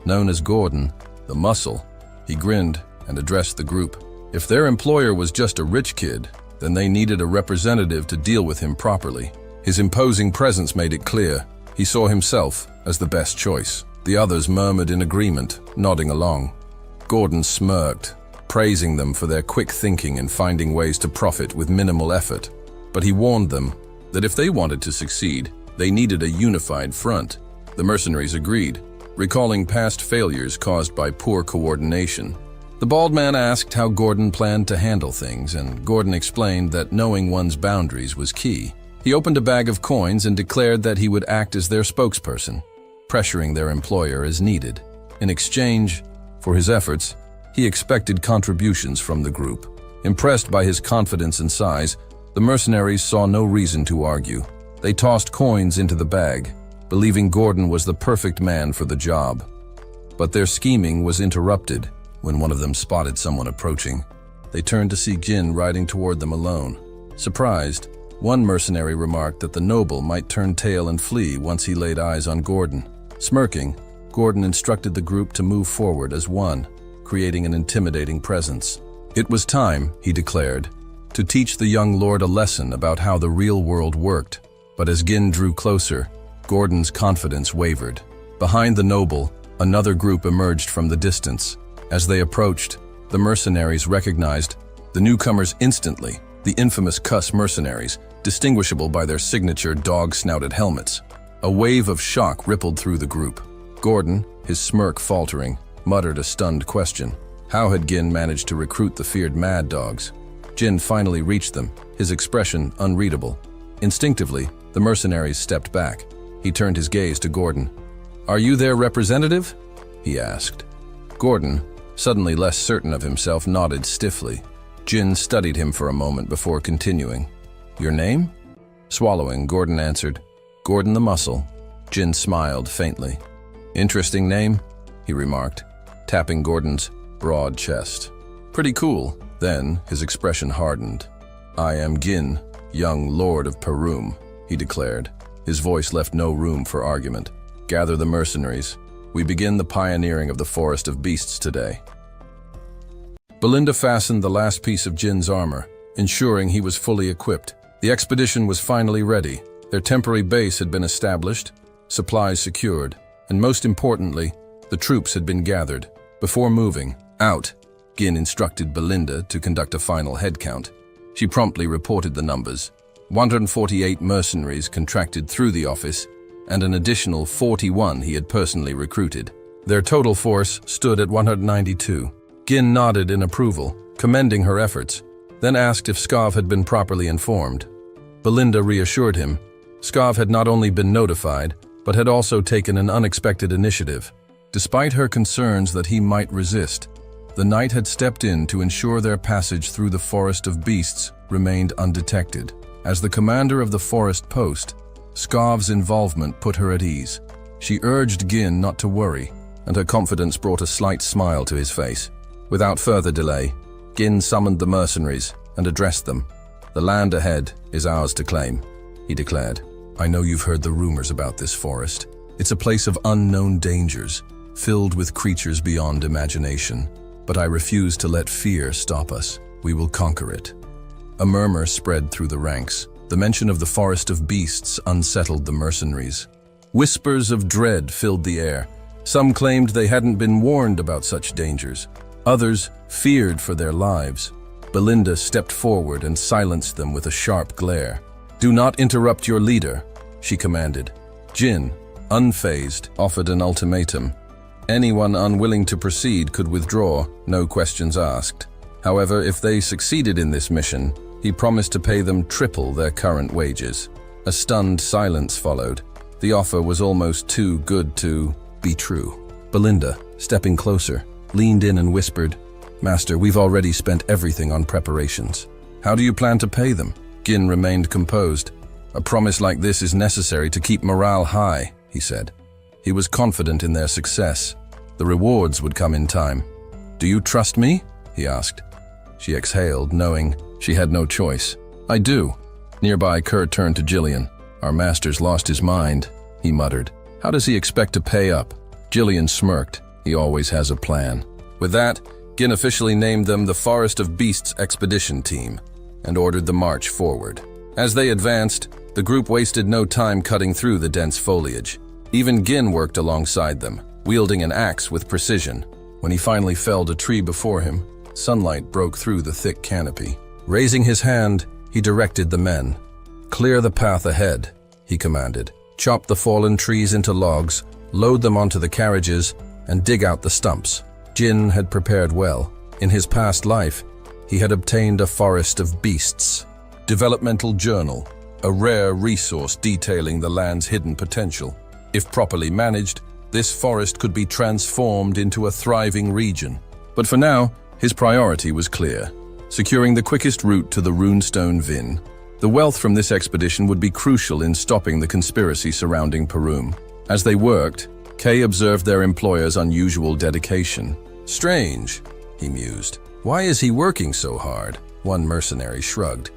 Known as Gordon, the Muscle, he grinned and addressed the group. If their employer was just a rich kid, then they needed a representative to deal with him properly. His imposing presence made it clear he saw himself as the best choice. The others murmured in agreement, nodding along. Gordon smirked, praising them for their quick thinking and finding ways to profit with minimal effort. But he warned them that if they wanted to succeed, they needed a unified front. The mercenaries agreed, recalling past failures caused by poor coordination. The bald man asked how Gordon planned to handle things, and Gordon explained that knowing one's boundaries was key. He opened a bag of coins and declared that he would act as their spokesperson, pressuring their employer as needed. In exchange for his efforts, he expected contributions from the group. Impressed by his confidence and size, the mercenaries saw no reason to argue. They tossed coins into the bag, believing Gordon was the perfect man for the job. But their scheming was interrupted when one of them spotted someone approaching. They turned to see Jin riding toward them alone. Surprised, one mercenary remarked that the noble might turn tail and flee once he laid eyes on Gordon. Smirking, Gordon instructed the group to move forward as one, creating an intimidating presence. It was time, he declared, to teach the young lord a lesson about how the real world worked. But as Gin drew closer, Gordon's confidence wavered. Behind the noble, another group emerged from the distance. As they approached, the mercenaries recognized the newcomers instantly, the infamous Cuss mercenaries, distinguishable by their signature dog-snouted helmets. A wave of shock rippled through the group. Gordon, his smirk faltering, muttered a stunned question. How had Gin managed to recruit the feared mad dogs? Jin finally reached them, his expression unreadable. Instinctively, the mercenaries stepped back. He turned his gaze to Gordon. "Are you their representative?" he asked. Gordon, suddenly less certain of himself, nodded stiffly. Jin studied him for a moment before continuing. "Your name?" Swallowing, Gordon answered, "Gordon the Muscle." Jin smiled faintly. "Interesting name," he remarked, tapping Gordon's broad chest. "Pretty cool." Then his expression hardened. "I am Gin, young lord of Perum," he declared. His voice left no room for argument. "Gather the mercenaries. We begin the pioneering of the Forest of Beasts today." Belinda fastened the last piece of Jin's armor, ensuring he was fully equipped. The expedition was finally ready. Their temporary base had been established, supplies secured, and most importantly, the troops had been gathered. Before moving out, Gin instructed Belinda to conduct a final head count. She promptly reported the numbers. 148 mercenaries contracted through the office, and an additional 41 he had personally recruited. Their total force stood at 192. Gin nodded in approval, commending her efforts, then asked if Skav had been properly informed. Belinda reassured him. Skav had not only been notified, but had also taken an unexpected initiative. Despite her concerns that he might resist, the knight had stepped in to ensure their passage through the Forest of Beasts remained undetected. As the commander of the forest post, Skav's involvement put her at ease. She urged Gin not to worry, and her confidence brought a slight smile to his face. Without further delay, Gin summoned the mercenaries and addressed them. "The land ahead is ours to claim," he declared. "I know you've heard the rumors about this forest. It's a place of unknown dangers, filled with creatures beyond imagination. But I refuse to let fear stop us. We will conquer it." A murmur spread through the ranks. The mention of the Forest of Beasts unsettled the mercenaries. Whispers of dread filled the air. Some claimed they hadn't been warned about such dangers. Others feared for their lives. Belinda stepped forward and silenced them with a sharp glare. "Do not interrupt your leader," she commanded. Jin, unfazed, offered an ultimatum. Anyone unwilling to proceed could withdraw, no questions asked. However, if they succeeded in this mission, he promised to pay them triple their current wages. A stunned silence followed. The offer was almost too good to be true. Belinda, stepping closer, leaned in and whispered, "Master, we've already spent everything on preparations. How do you plan to pay them?" Gin remained composed. "A promise like this is necessary to keep morale high," he said. He was confident in their success. The rewards would come in time. "Do you trust me?" he asked. She exhaled, knowing she had no choice. "I do." Nearby, Kerr turned to Gillian. "Our master's lost his mind," he muttered. "How does he expect to pay up?" Gillian smirked. "He always has a plan." With that, Gin officially named them the Forest of Beasts Expedition Team and ordered the march forward. As they advanced, the group wasted no time cutting through the dense foliage. Even Gin worked alongside them, wielding an axe with precision. When he finally felled a tree before him, sunlight broke through the thick canopy. Raising his hand, he directed the men. "Clear the path ahead," he commanded. "Chop the fallen trees into logs, load them onto the carriages, and dig out the stumps." Jin had prepared well. In his past life, he had obtained a Forest of Beasts developmental journal, a rare resource detailing the land's hidden potential. If properly managed, this forest could be transformed into a thriving region. But for now, his priority was clear: securing the quickest route to the runestone Vin. The wealth from this expedition would be crucial in stopping the conspiracy surrounding Perum. As they worked, Kay observed their employer's unusual dedication. "Strange," he mused. "Why is he working so hard?" One mercenary shrugged.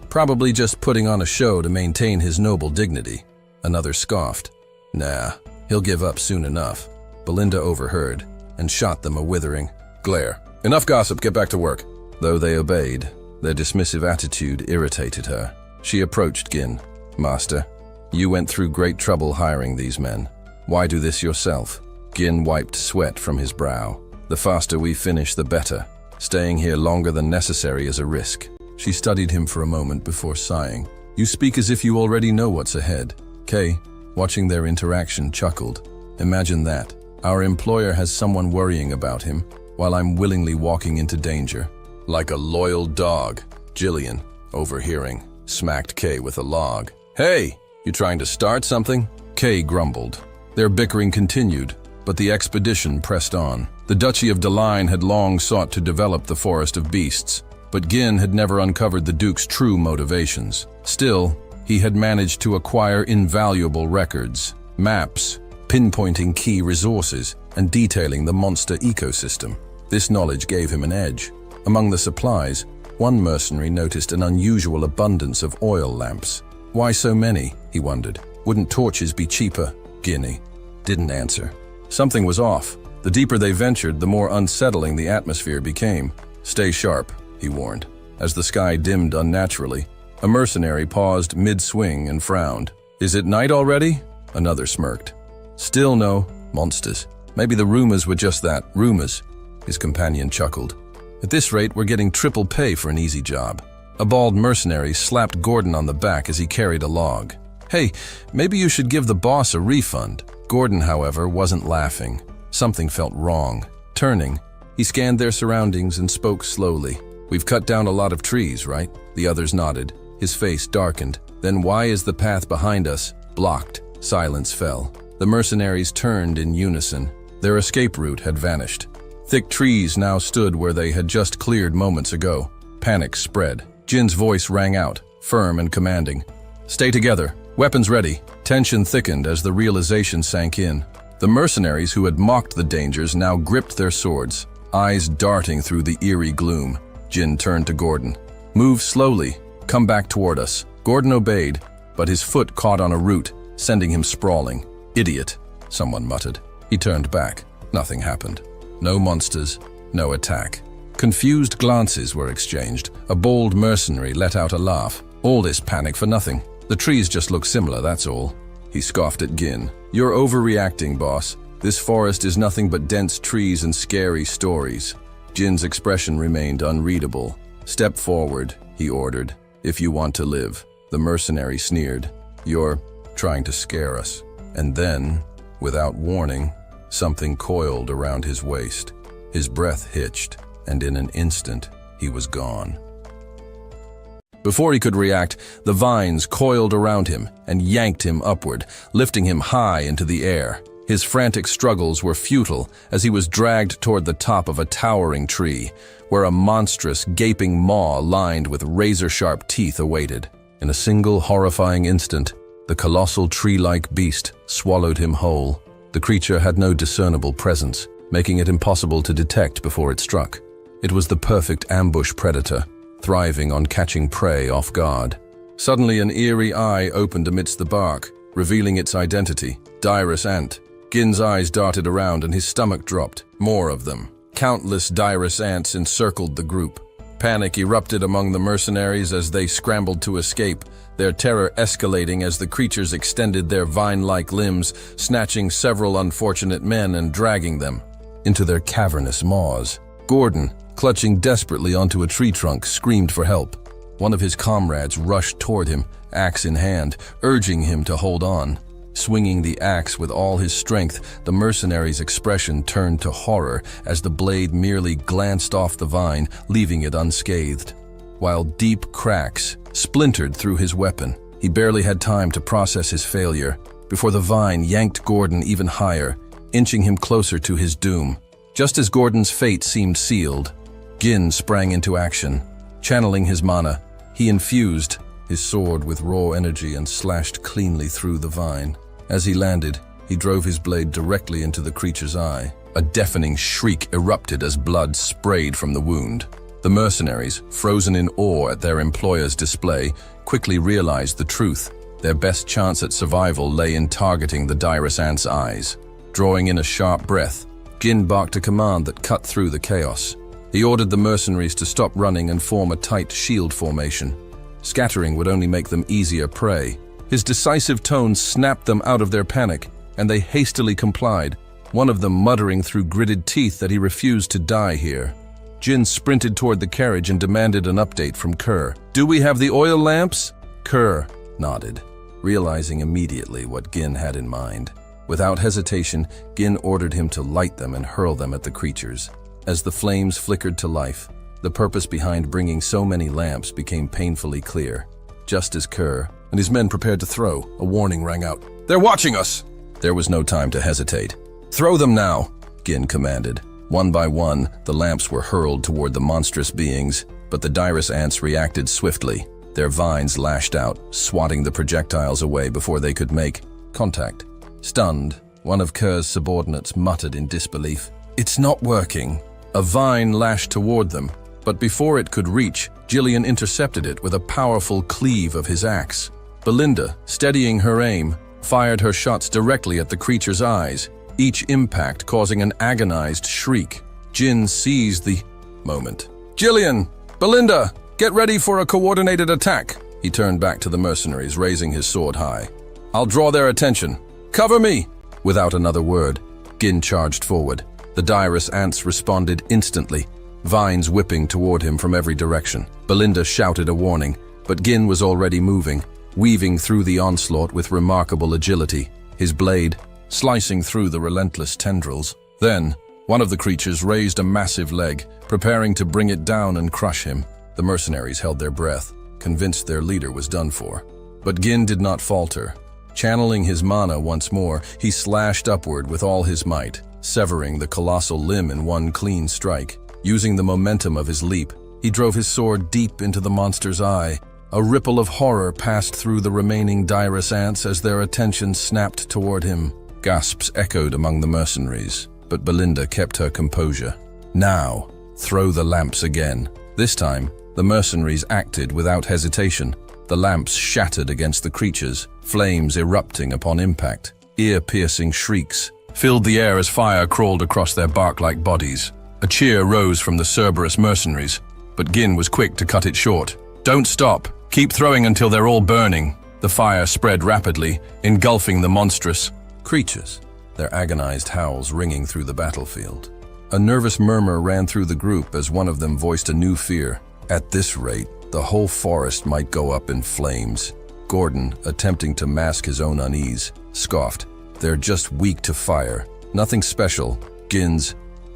"Probably just putting on a show to maintain his noble dignity." Another scoffed. "Nah, he'll give up soon enough." Belinda overheard and shot them a withering glare. "Enough gossip, get back to work." Though they obeyed, their dismissive attitude irritated her. She approached Gin. "Master, you went through great trouble hiring these men. Why do this yourself?" Gin wiped sweat from his brow. "The faster we finish, the better. Staying here longer than necessary is a risk." She studied him for a moment before sighing. "You speak as if you already know what's ahead." Kay, watching their interaction, chuckled. "Imagine that. Our employer has someone worrying about him, while I'm willingly walking into danger. Like a loyal dog." Gillian, overhearing, smacked Kay with a log. "Hey, you trying to start something?" Kay grumbled. Their bickering continued, but the expedition pressed on. The Duchy of Deline had long sought to develop the Forest of Beasts, but Gin had never uncovered the Duke's true motivations. Still, he had managed to acquire invaluable records, maps, pinpointing key resources, and detailing the monster ecosystem. This knowledge gave him an edge. Among the supplies, one mercenary noticed an unusual abundance of oil lamps. "Why so many?" he wondered. "Wouldn't torches be cheaper?" Guinea didn't answer. Something was off. The deeper they ventured, the more unsettling the atmosphere became. "Stay sharp," he warned. As the sky dimmed unnaturally, a mercenary paused mid-swing and frowned. "Is it night already?" Another smirked. "Still no. Monsters. Maybe the rumors were just that, rumors." His companion chuckled. "At this rate, we're getting triple pay for an easy job." A bald mercenary slapped Gordon on the back as he carried a log. "Hey, maybe you should give the boss a refund." Gordon, however, wasn't laughing. Something felt wrong. Turning, he scanned their surroundings and spoke slowly. "We've cut down a lot of trees, right?" The others nodded. His face darkened. "Then why is the path behind us blocked?" Silence fell. The mercenaries turned in unison. Their escape route had vanished. Thick trees now stood where they had just cleared moments ago. Panic spread. Jin's voice rang out, firm and commanding. "Stay together. Weapons ready." Tension thickened as the realization sank in. The mercenaries who had mocked the dangers now gripped their swords, eyes darting through the eerie gloom. Jin turned to Gordon. "Move slowly. Come back toward us." Gordon obeyed, but his foot caught on a root, sending him sprawling. "Idiot," someone muttered. He turned back. Nothing happened. No monsters, no attack. Confused glances were exchanged. A bold mercenary let out a laugh. "All this panic for nothing. The trees just look similar, that's all." He scoffed at Gin. "You're overreacting, boss. This forest is nothing but dense trees and scary stories." Jin's expression remained unreadable. "Step forward," he ordered, "if you want to live." The mercenary sneered. "You're trying to scare us." And then, without warning, something coiled around his waist. His breath hitched, and in an instant, he was gone. Before he could react, the vines coiled around him and yanked him upward, lifting him high into the air. His frantic struggles were futile as he was dragged toward the top of a towering tree, where a monstrous, gaping maw lined with razor-sharp teeth awaited. In a single horrifying instant, the colossal tree-like beast swallowed him whole. The creature had no discernible presence, making it impossible to detect before it struck. It was the perfect ambush predator, thriving on catching prey off guard. Suddenly an eerie eye opened amidst the bark, revealing its identity: Dirus ant. Gin's eyes darted around and his stomach dropped. More of them. Countless Dirus ants encircled the group. Panic erupted among the mercenaries as they scrambled to escape, their terror escalating as the creatures extended their vine-like limbs, snatching several unfortunate men and dragging them into their cavernous maws. Gordon, clutching desperately onto a tree trunk, screamed for help. One of his comrades rushed toward him, axe in hand, urging him to hold on. Swinging the axe with all his strength, the mercenary's expression turned to horror as the blade merely glanced off the vine, leaving it unscathed. While deep cracks splintered through his weapon, He barely had time to process his failure before the vine yanked Gordon even higher, inching him closer to his doom. Just as Gordon's fate seemed sealed, Gin sprang into action. Channeling his mana, he infused his sword with raw energy and slashed cleanly through the vine. As he landed, he drove his blade directly into the creature's eye. A deafening shriek erupted as blood sprayed from the wound. The mercenaries, frozen in awe at their employer's display, quickly realized the truth. Their best chance at survival lay in targeting the direst ant's eyes. Drawing in a sharp breath, Gin barked a command that cut through the chaos. He ordered the mercenaries to stop running and form a tight shield formation. Scattering would only make them easier prey. His decisive tone snapped them out of their panic, and they hastily complied, one of them muttering through gritted teeth that he refused to die here. Jin sprinted toward the carriage and demanded an update from Kerr. "Do we have the oil lamps?" Kerr nodded, realizing immediately what Gin had in mind. Without hesitation, Gin ordered him to light them and hurl them at the creatures. As the flames flickered to life, the purpose behind bringing so many lamps became painfully clear. Just as Kerr and his men prepared to throw, a warning rang out. "They're watching us!" There was no time to hesitate. "Throw them now," Gin commanded. One by one, the lamps were hurled toward the monstrous beings, but the direst ants reacted swiftly. Their vines lashed out, swatting the projectiles away before they could make contact. Stunned, one of Kerr's subordinates muttered in disbelief. "It's not working." A vine lashed toward them, but before it could reach, Gillian intercepted it with a powerful cleave of his axe. Belinda, steadying her aim, fired her shots directly at the creature's eyes, each impact causing an agonized shriek. Jin seized the moment. "Gillian! Belinda! Get ready for a coordinated attack!" He turned back to the mercenaries, raising his sword high. "I'll draw their attention. Cover me!" Without another word, Gin charged forward. The direst ants responded instantly, vines whipping toward him from every direction. Belinda shouted a warning, but Gin was already moving, weaving through the onslaught with remarkable agility, his blade slicing through the relentless tendrils. Then, one of the creatures raised a massive leg, preparing to bring it down and crush him. The mercenaries held their breath, convinced their leader was done for. But Gin did not falter. Channeling his mana once more, he slashed upward with all his might, severing the colossal limb in one clean strike. Using the momentum of his leap, he drove his sword deep into the monster's eye. A ripple of horror passed through the remaining direst ants as their attention snapped toward him. Gasps echoed among the mercenaries, but Belinda kept her composure. "Now, throw the lamps again." This time, the mercenaries acted without hesitation. The lamps shattered against the creatures, flames erupting upon impact. Ear-piercing shrieks filled the air as fire crawled across their bark-like bodies. A cheer rose from the Cerberus mercenaries, but Gin was quick to cut it short. "Don't stop. Keep throwing until they're all burning." The fire spread rapidly, engulfing the monstrous creatures, their agonized howls ringing through the battlefield. A nervous murmur ran through the group as one of them voiced a new fear. At this rate, the whole forest might go up in flames. Gordon, attempting to mask his own unease, scoffed. "They're just weak to fire. Nothing special." Gin's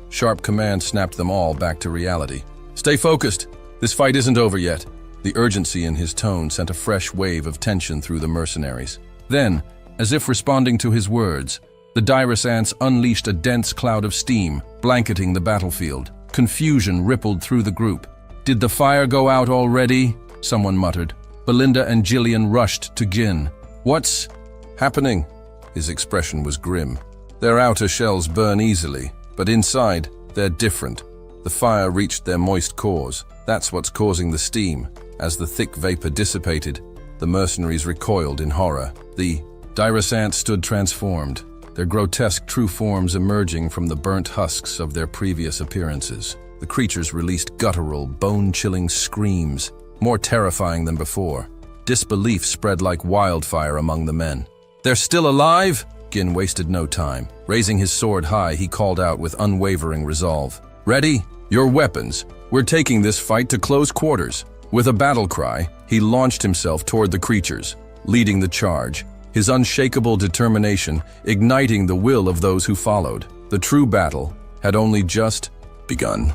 sharp command snapped them all back to reality. "Stay focused. This fight isn't over yet." The urgency in his tone sent a fresh wave of tension through the mercenaries. Then, as if responding to his words, the direst ants unleashed a dense cloud of steam, blanketing the battlefield. Confusion rippled through the group. "Did the fire go out already?" someone muttered. Belinda and Gillian rushed to Gin. "What's happening?" His expression was grim. "Their outer shells burn easily, but inside, they're different. The fire reached their moist cores. That's what's causing the steam." As the thick vapor dissipated, the mercenaries recoiled in horror. The direst ants stood transformed, their grotesque true forms emerging from the burnt husks of their previous appearances. The creatures released guttural, bone-chilling screams, more terrifying than before. Disbelief spread like wildfire among the men. "They're still alive?" Gin wasted no time. Raising his sword high, he called out with unwavering resolve. "Ready? Your weapons. We're taking this fight to close quarters." With a battle cry, he launched himself toward the creatures, leading the charge, his unshakable determination igniting the will of those who followed. The true battle had only just begun.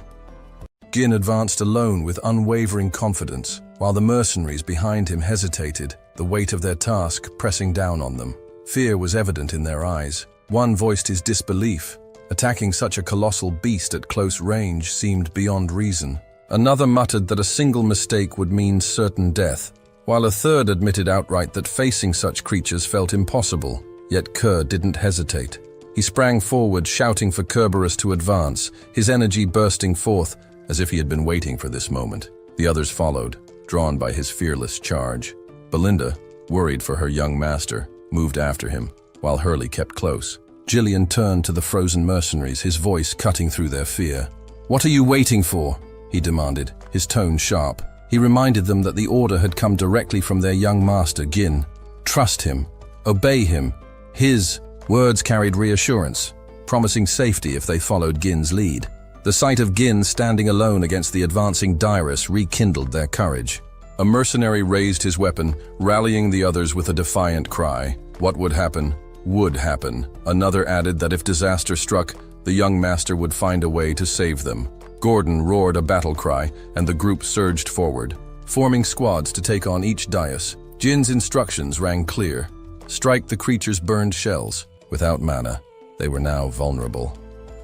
Gin advanced alone with unwavering confidence, while the mercenaries behind him hesitated, the weight of their task pressing down on them. Fear was evident in their eyes. One voiced his disbelief. Attacking such a colossal beast at close range seemed beyond reason. Another muttered that a single mistake would mean certain death, while a third admitted outright that facing such creatures felt impossible. Yet Kerr didn't hesitate. He sprang forward, shouting for Kerberos to advance, his energy bursting forth as if he had been waiting for this moment. The others followed, drawn by his fearless charge. Belinda, worried for her young master, moved after him, while Hurley kept close. Gillian turned to the frozen mercenaries, his voice cutting through their fear. "What are you waiting for?" he demanded, his tone sharp. He reminded them that the order had come directly from their young master, Gin. Trust him. Obey him. His words carried reassurance, promising safety if they followed Gin's lead. The sight of Gin standing alone against the advancing Dyrus rekindled their courage. A mercenary raised his weapon, rallying the others with a defiant cry. What would happen? Would happen. Another added that if disaster struck, the young master would find a way to save them. Gordon roared a battle cry, and the group surged forward, forming squads to take on each dais. Jin's instructions rang clear. Strike the creature's burned shells. Without mana, they were now vulnerable.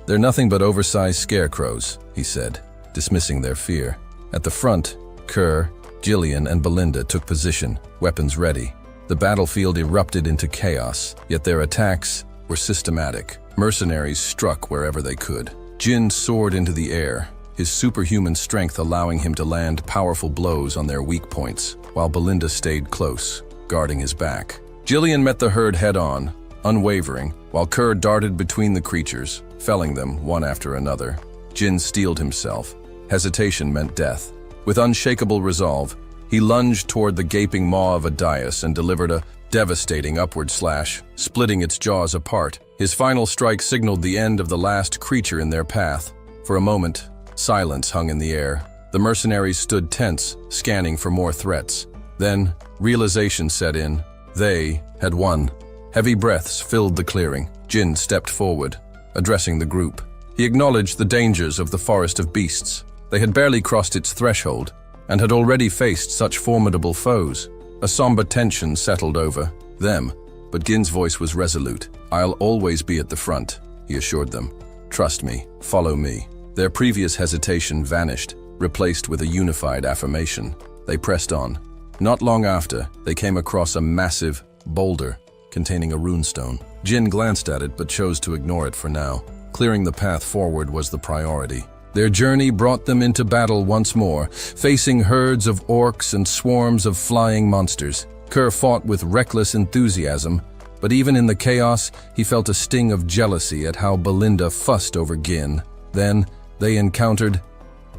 "They're nothing but oversized scarecrows," he said, dismissing their fear. At the front, Kerr, Gillian, and Belinda took position, weapons ready. The battlefield erupted into chaos, yet their attacks were systematic. Mercenaries struck wherever they could. Jin soared into the air, his superhuman strength allowing him to land powerful blows on their weak points, while Belinda stayed close, guarding his back. Gillian met the herd head-on, unwavering, while Kerr darted between the creatures, felling them one after another. Jin steeled himself. Hesitation meant death. With unshakable resolve, he lunged toward the gaping maw of a dais and delivered a devastating upward slash, splitting its jaws apart. His final strike signaled the end of the last creature in their path. For a moment, silence hung in the air. The mercenaries stood tense, scanning for more threats. Then, realization set in. They had won. Heavy breaths filled the clearing. Jin stepped forward, addressing the group. He acknowledged the dangers of the forest of beasts. They had barely crossed its threshold, and had already faced such formidable foes. A somber tension settled over them, but Gin's voice was resolute. "I'll always be at the front," he assured them. "Trust me, follow me." Their previous hesitation vanished, replaced with a unified affirmation. They pressed on. Not long after, they came across a massive boulder containing a runestone. Jin glanced at it but chose to ignore it for now. Clearing the path forward was the priority. Their journey brought them into battle once more, facing herds of orcs and swarms of flying monsters. Kerr fought with reckless enthusiasm, but even in the chaos, he felt a sting of jealousy at how Belinda fussed over Gin. Then, they encountered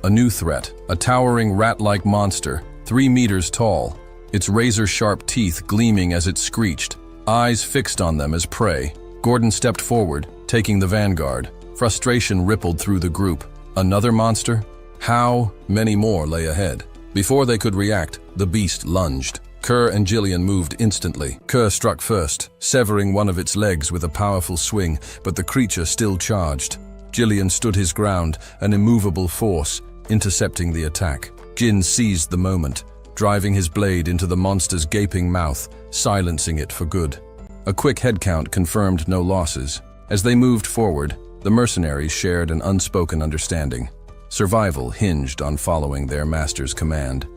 a new threat, a towering rat-like monster, 3 meters tall, its razor-sharp teeth gleaming as it screeched, eyes fixed on them as prey. Gordon stepped forward, taking the vanguard. Frustration rippled through the group. Another monster? How many more lay ahead? Before they could react, the beast lunged. Kerr and Gillian moved instantly. Kerr struck first, severing one of its legs with a powerful swing, but the creature still charged. Gillian stood his ground, an immovable force, intercepting the attack. Jin seized the moment, driving his blade into the monster's gaping mouth, silencing it for good. A quick head count confirmed no losses. As they moved forward, the mercenaries shared an unspoken understanding. Survival hinged on following their master's command.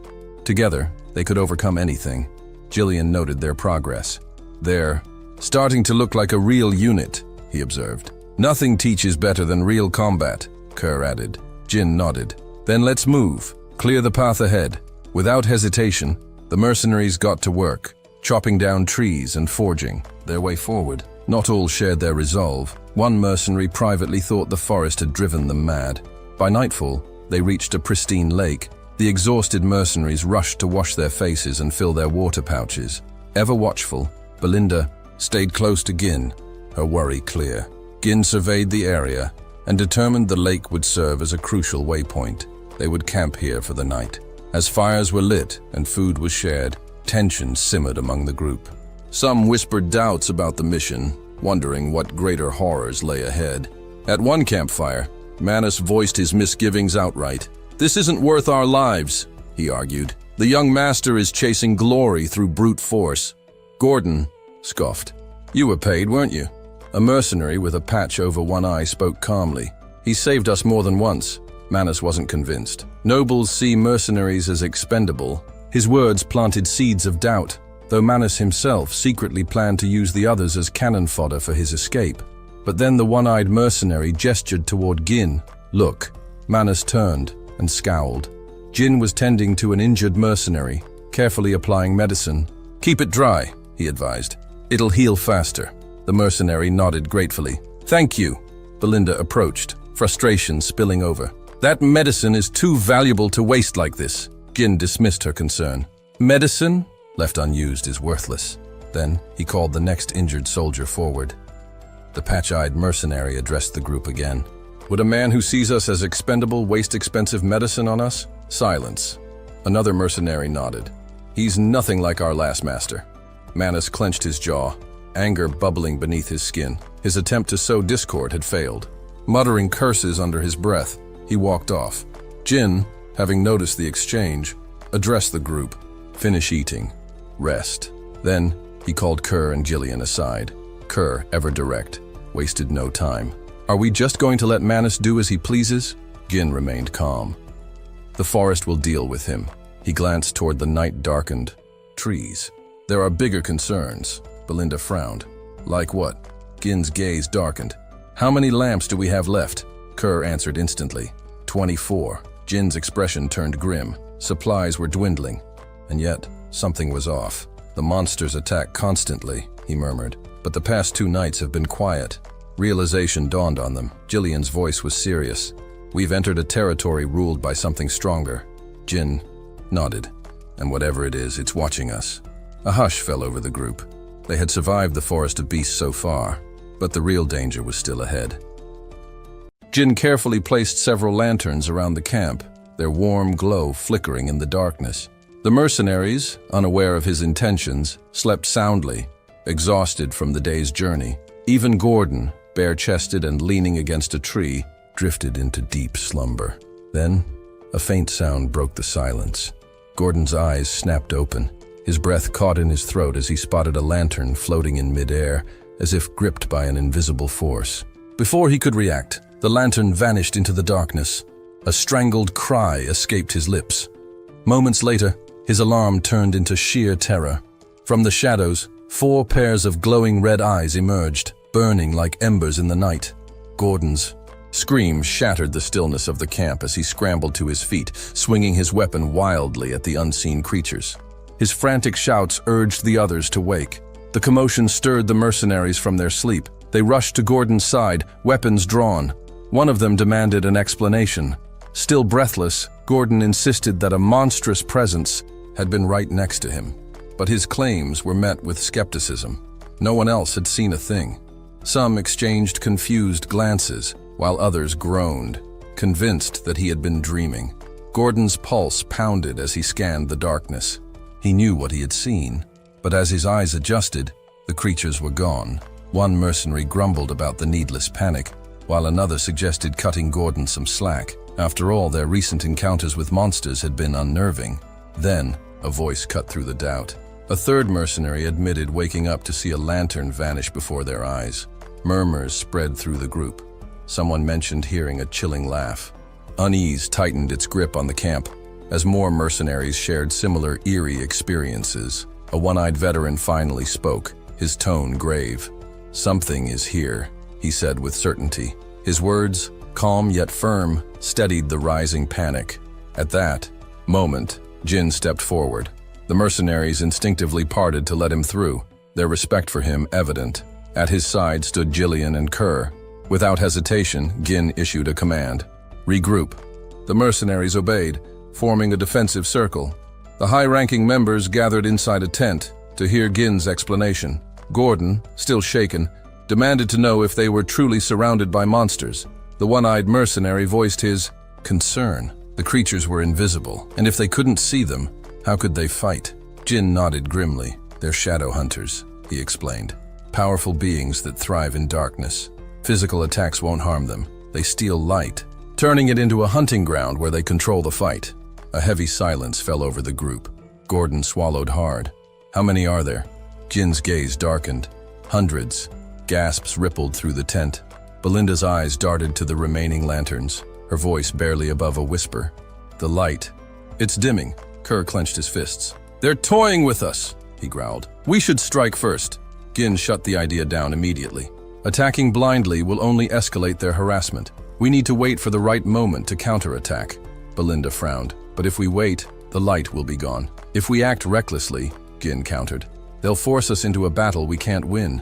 Together, they could overcome anything. Gillian noted their progress. "They're starting to look like a real unit," he observed. "Nothing teaches better than real combat," Kerr added. Jin nodded. "Then let's move. Clear the path ahead." Without hesitation, the mercenaries got to work, chopping down trees and forging their way forward. Not all shared their resolve. One mercenary privately thought the forest had driven them mad. By nightfall, they reached a pristine lake. The exhausted mercenaries rushed to wash their faces and fill their water pouches. Ever watchful, Belinda stayed close to Gin, her worry clear. Gin surveyed the area and determined the lake would serve as a crucial waypoint. They would camp here for the night. As fires were lit and food was shared, tension simmered among the group. Some whispered doubts about the mission, wondering what greater horrors lay ahead. At one campfire, Manus voiced his misgivings outright. "This isn't worth our lives," he argued. The young master is chasing glory through brute force. Gordon scoffed. You were paid, weren't you? A mercenary with a patch over one eye spoke calmly. He saved us more than once. Manus wasn't convinced. Nobles see mercenaries as expendable. His words planted seeds of doubt, though Manus himself secretly planned to use the others as cannon fodder for his escape. But then the one-eyed mercenary gestured toward Gin. Look. Manus turned and scowled. Jin was tending to an injured mercenary, carefully applying medicine. Keep it dry, he advised. It'll heal faster. The mercenary nodded gratefully. Thank you. Belinda approached, frustration spilling over. That medicine is too valuable to waste like this. Gin dismissed her concern. Medicine, left unused, is worthless. Then he called the next injured soldier forward. The patch-eyed mercenary addressed the group again. Would a man who sees us as expendable waste expensive medicine on us? Silence. Another mercenary nodded. He's nothing like our last master. Manus clenched his jaw, anger bubbling beneath his skin. His attempt to sow discord had failed. Muttering curses under his breath, he walked off. Jin, having noticed the exchange, addressed the group. Finish eating. Rest. Then he called Kerr and Gillian aside. Kerr, ever direct, wasted no time. Are we just going to let Manus do as he pleases? Gin remained calm. The forest will deal with him. He glanced toward the night-darkened trees. There are bigger concerns. Belinda frowned. Like what? Gin's gaze darkened. How many lamps do we have left? Kerr answered instantly. 24. Jin's expression turned grim. Supplies were dwindling. And yet, something was off. The monsters attack constantly, he murmured. But the past 2 nights have been quiet. Realization dawned on them. Gillian's voice was serious. We've entered a territory ruled by something stronger. Jin nodded. And whatever it is, it's watching us. A hush fell over the group. They had survived the forest of beasts so far, but the real danger was still ahead. Jin carefully placed several lanterns around the camp, their warm glow flickering in the darkness. The mercenaries, unaware of his intentions, slept soundly, exhausted from the day's journey. Even Gordon, bare-chested and leaning against a tree, drifted into deep slumber. Then, a faint sound broke the silence. Gordon's eyes snapped open. His breath caught in his throat as he spotted a lantern floating in midair, as if gripped by an invisible force. Before he could react, the lantern vanished into the darkness. A strangled cry escaped his lips. Moments later, his alarm turned into sheer terror. From the shadows, 4 pairs of glowing red eyes emerged, burning like embers in the night. Gordon's scream shattered the stillness of the camp as he scrambled to his feet, swinging his weapon wildly at the unseen creatures. His frantic shouts urged the others to wake. The commotion stirred the mercenaries from their sleep. They rushed to Gordon's side, weapons drawn. One of them demanded an explanation. Still breathless, Gordon insisted that a monstrous presence had been right next to him. But his claims were met with skepticism. No one else had seen a thing. Some exchanged confused glances, while others groaned, convinced that he had been dreaming. Gordon's pulse pounded as he scanned the darkness. He knew what he had seen, but as his eyes adjusted, the creatures were gone. One mercenary grumbled about the needless panic, while another suggested cutting Gordon some slack. After all, their recent encounters with monsters had been unnerving. Then, a voice cut through the doubt. A third mercenary admitted waking up to see a lantern vanish before their eyes. Murmurs spread through the group. Someone mentioned hearing a chilling laugh. Unease tightened its grip on the camp, as more mercenaries shared similar eerie experiences. A one-eyed veteran finally spoke, his tone grave. Something is here, he said with certainty. His words, calm yet firm, steadied the rising panic. At that moment, Jin stepped forward. The mercenaries instinctively parted to let him through, their respect for him evident. At his side stood Gillian and Kerr. Without hesitation, Gin issued a command. Regroup. The mercenaries obeyed, forming a defensive circle. The high-ranking members gathered inside a tent to hear Gin's explanation. Gordon, still shaken, demanded to know if they were truly surrounded by monsters. The one-eyed mercenary voiced his concern. The creatures were invisible, and if they couldn't see them, how could they fight? Jin nodded grimly. They're shadow hunters, he explained. Powerful beings that thrive in darkness. Physical attacks won't harm them. They steal light, turning it into a hunting ground where they control the fight. A heavy silence fell over the group. Gordon swallowed hard. How many are there? Jin's gaze darkened. Hundreds. Gasps rippled through the tent. Belinda's eyes darted to the remaining lanterns, her voice barely above a whisper. The light. It's dimming. Kerr clenched his fists. They're toying with us, he growled. We should strike first. Gin shut the idea down immediately. Attacking blindly will only escalate their harassment. We need to wait for the right moment to counterattack. Belinda frowned. But if we wait, the light will be gone. If we act recklessly, Gin countered, they'll force us into a battle we can't win.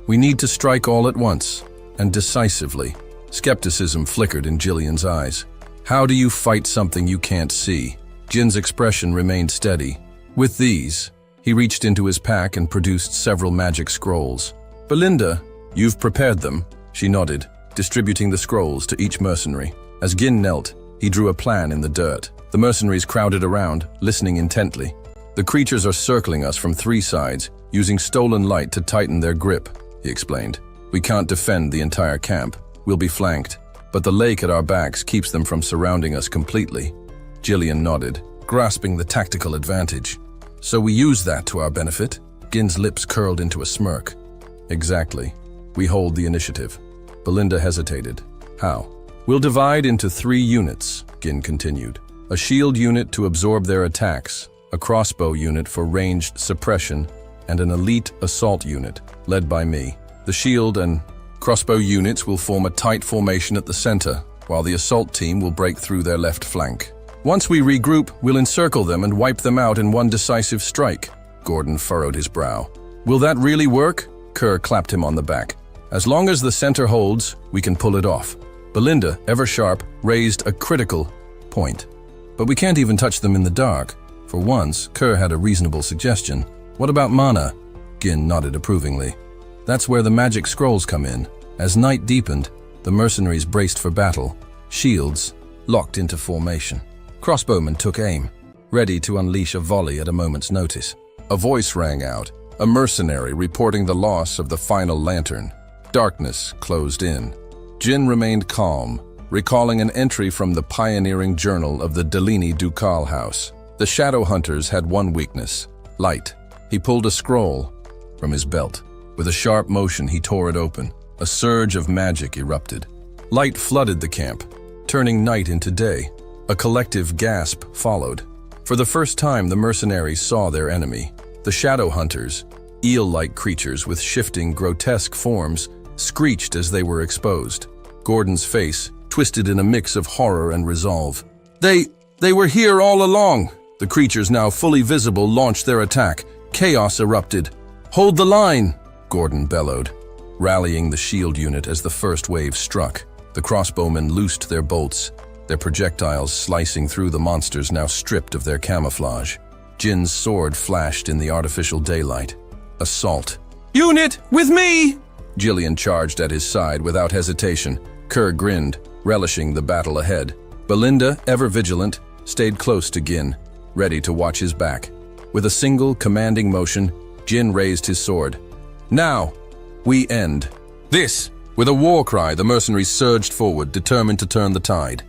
We need to strike all at once, and decisively. Skepticism flickered in Gillian's eyes. How do you fight something you can't see? Jin's expression remained steady. With these, he reached into his pack and produced several magic scrolls. Belinda, you've prepared them, she nodded, distributing the scrolls to each mercenary. As Gin knelt, he drew a plan in the dirt. The mercenaries crowded around, listening intently. The creatures are circling us from 3 sides, using stolen light to tighten their grip, he explained. We can't defend the entire camp. We'll be flanked, but the lake at our backs keeps them from surrounding us completely. Gillian nodded, grasping the tactical advantage. So we use that to our benefit? Gin's lips curled into a smirk. Exactly. We hold the initiative. Belinda hesitated. How? We'll divide into 3 units, Gin continued. A shield unit to absorb their attacks, a crossbow unit for ranged suppression, and an elite assault unit, led by me. The shield and crossbow units will form a tight formation at the center, while the assault team will break through their left flank. Once we regroup, we'll encircle them and wipe them out in one decisive strike. Gordon furrowed his brow. Will that really work? Kerr clapped him on the back. As long as the center holds, we can pull it off. Belinda, ever sharp, raised a critical point. But we can't even touch them in the dark. For once, Kerr had a reasonable suggestion. What about mana? Gin nodded approvingly. That's where the magic scrolls come in. As night deepened, the mercenaries braced for battle, shields locked into formation. Crossbowmen took aim, ready to unleash a volley at a moment's notice. A voice rang out, a mercenary reporting the loss of the final lantern. Darkness closed in. Gin remained calm, recalling an entry from the pioneering journal of the Delini Ducal house. The shadow hunters had one weakness, light. He pulled a scroll from his belt. With a sharp motion, he tore it open. A surge of magic erupted. Light flooded the camp, turning night into day. A collective gasp followed. For the first time, the mercenaries saw their enemy. The shadow hunters, eel-like creatures with shifting, grotesque forms, screeched as they were exposed. Gordon's face twisted in a mix of horror and resolve. They were here all along! The creatures, now fully visible, launched their attack. Chaos erupted. Hold the line! Gordon bellowed, rallying the shield unit as the first wave struck. The crossbowmen loosed their bolts, their projectiles slicing through the monsters now stripped of their camouflage. Jin's sword flashed in the artificial daylight. Assault. Unit, with me! Gillian charged at his side without hesitation. Kerr grinned, relishing the battle ahead. Belinda, ever vigilant, stayed close to Gin, ready to watch his back. With a single commanding motion, Gin raised his sword. Now, we end. This! With a war cry, the mercenaries surged forward, determined to turn the tide.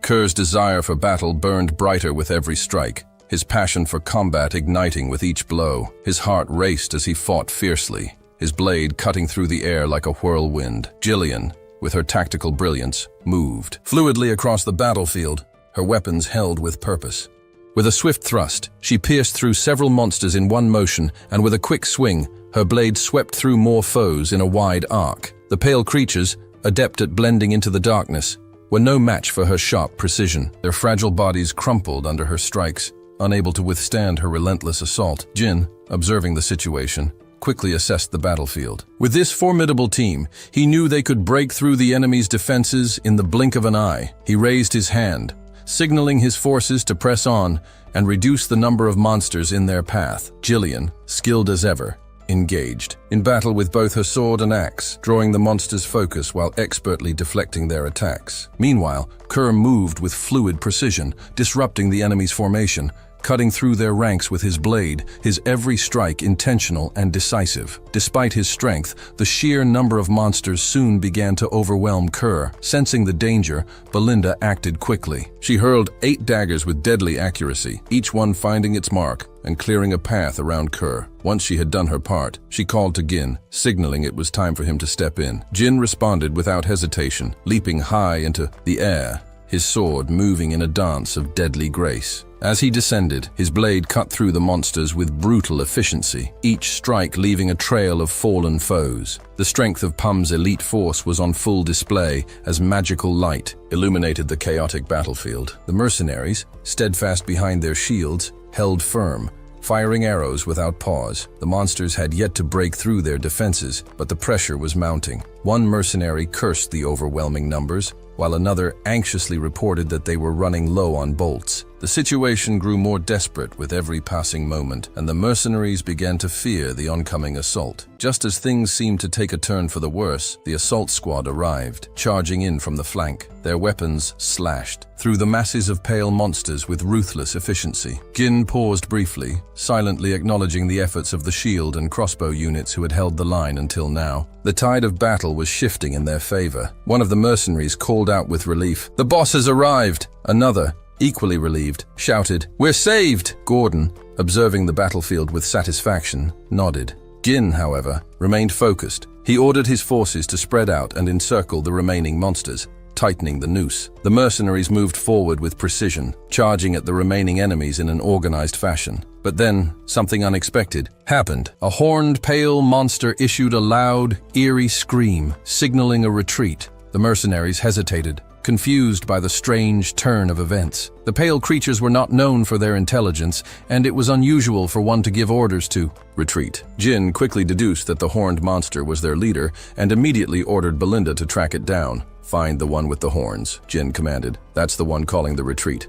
Kerr's desire for battle burned brighter with every strike, his passion for combat igniting with each blow. His heart raced as he fought fiercely, his blade cutting through the air like a whirlwind. Gillian, with her tactical brilliance, moved fluidly across the battlefield, her weapons held with purpose. With a swift thrust, she pierced through several monsters in one motion, and with a quick swing, her blade swept through more foes in a wide arc. The pale creatures, adept at blending into the darkness, were no match for her sharp precision. Their fragile bodies crumpled under her strikes, unable to withstand her relentless assault. Jin, observing the situation, quickly assessed the battlefield. With this formidable team, he knew they could break through the enemy's defenses in the blink of an eye. He raised his hand, signaling his forces to press on and reduce the number of monsters in their path. Gillian, skilled as ever, engaged in battle with both her sword and axe, drawing the monsters' focus while expertly deflecting their attacks. Meanwhile, Kerr moved with fluid precision, disrupting the enemy's formation, cutting through their ranks with his blade, his every strike intentional and decisive. Despite his strength, the sheer number of monsters soon began to overwhelm Kerr. Sensing the danger, Belinda acted quickly. She hurled 8 daggers with deadly accuracy, each one finding its mark and clearing a path around Kerr. Once she had done her part, she called to Gin, signaling it was time for him to step in. Jin responded without hesitation, leaping high into the air, his sword moving in a dance of deadly grace. As he descended, his blade cut through the monsters with brutal efficiency, each strike leaving a trail of fallen foes. The strength of Pum's elite force was on full display as magical light illuminated the chaotic battlefield. The mercenaries, steadfast behind their shields, held firm, firing arrows without pause. The monsters had yet to break through their defenses, but the pressure was mounting. One mercenary cursed the overwhelming numbers, while another anxiously reported that they were running low on bolts. The situation grew more desperate with every passing moment, and the mercenaries began to fear the oncoming assault. Just as things seemed to take a turn for the worse, the assault squad arrived, charging in from the flank, their weapons slashed through the masses of pale monsters with ruthless efficiency. Gin paused briefly, silently acknowledging the efforts of the shield and crossbow units who had held the line until now. The tide of battle was shifting in their favor. One of the mercenaries called out with relief, "The boss has arrived!" Another, equally relieved, shouted, "We're saved!" Gordon, observing the battlefield with satisfaction, nodded. Gin, however, remained focused. He ordered his forces to spread out and encircle the remaining monsters, tightening the noose. The mercenaries moved forward with precision, charging at the remaining enemies in an organized fashion. But then, something unexpected happened. A horned pale monster issued a loud, eerie scream, signaling a retreat. The mercenaries hesitated, confused by the strange turn of events. The pale creatures were not known for their intelligence, and it was unusual for one to give orders to retreat. Jin quickly deduced that the horned monster was their leader and immediately ordered Belinda to track it down. "Find the one with the horns," Jin commanded. "That's the one calling the retreat."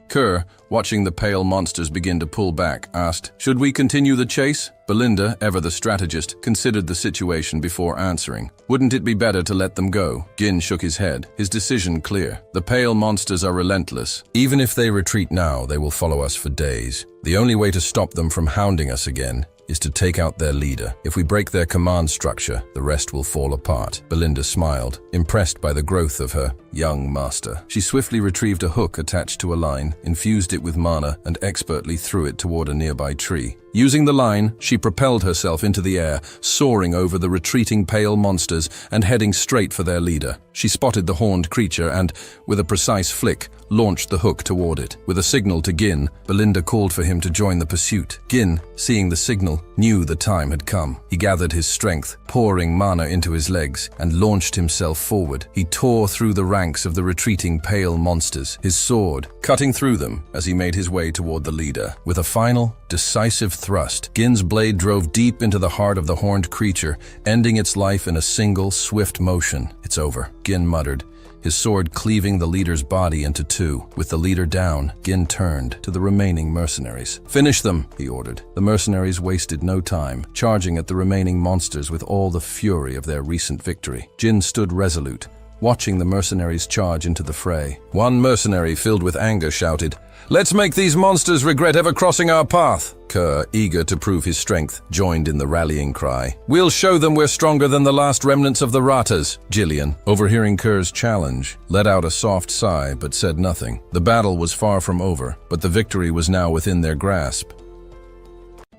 Kerr, watching the pale monsters begin to pull back, asked, "Should we continue the chase?" Belinda, ever the strategist, considered the situation before answering. "Wouldn't it be better to let them go?" Gin shook his head, his decision clear. "The pale monsters are relentless. Even if they retreat now, they will follow us for days. The only way to stop them from hounding us again is to take out their leader. If we break their command structure, the rest will fall apart." Belinda smiled, impressed by the growth of her young master. She swiftly retrieved a hook attached to a line, infused it with mana, and expertly threw it toward a nearby tree. Using the line, she propelled herself into the air, soaring over the retreating pale monsters and heading straight for their leader. She spotted the horned creature and, with a precise flick, launched the hook toward it. With a signal to Gin, Belinda called for him to join the pursuit. Gin, seeing the signal, knew the time had come. He gathered his strength, pouring mana into his legs, and launched himself forward. He tore through the ranks of the retreating pale monsters, his sword cutting through them as he made his way toward the leader. With a final, decisive thrust, Gin's blade drove deep into the heart of the horned creature, ending its life in a single, swift motion. "It's over," Gin muttered, his sword cleaving the leader's body into two. With the leader down, Gin turned to the remaining mercenaries. "Finish them," he ordered. The mercenaries wasted no time, charging at the remaining monsters with all the fury of their recent victory. Gin stood resolute, watching the mercenaries charge into the fray. One mercenary, filled with anger, shouted, "Let's make these monsters regret ever crossing our path." Kerr, eager to prove his strength, joined in the rallying cry. "We'll show them we're stronger than the last remnants of the Ratas." Gillian, overhearing Kerr's challenge, let out a soft sigh but said nothing. The battle was far from over, but the victory was now within their grasp.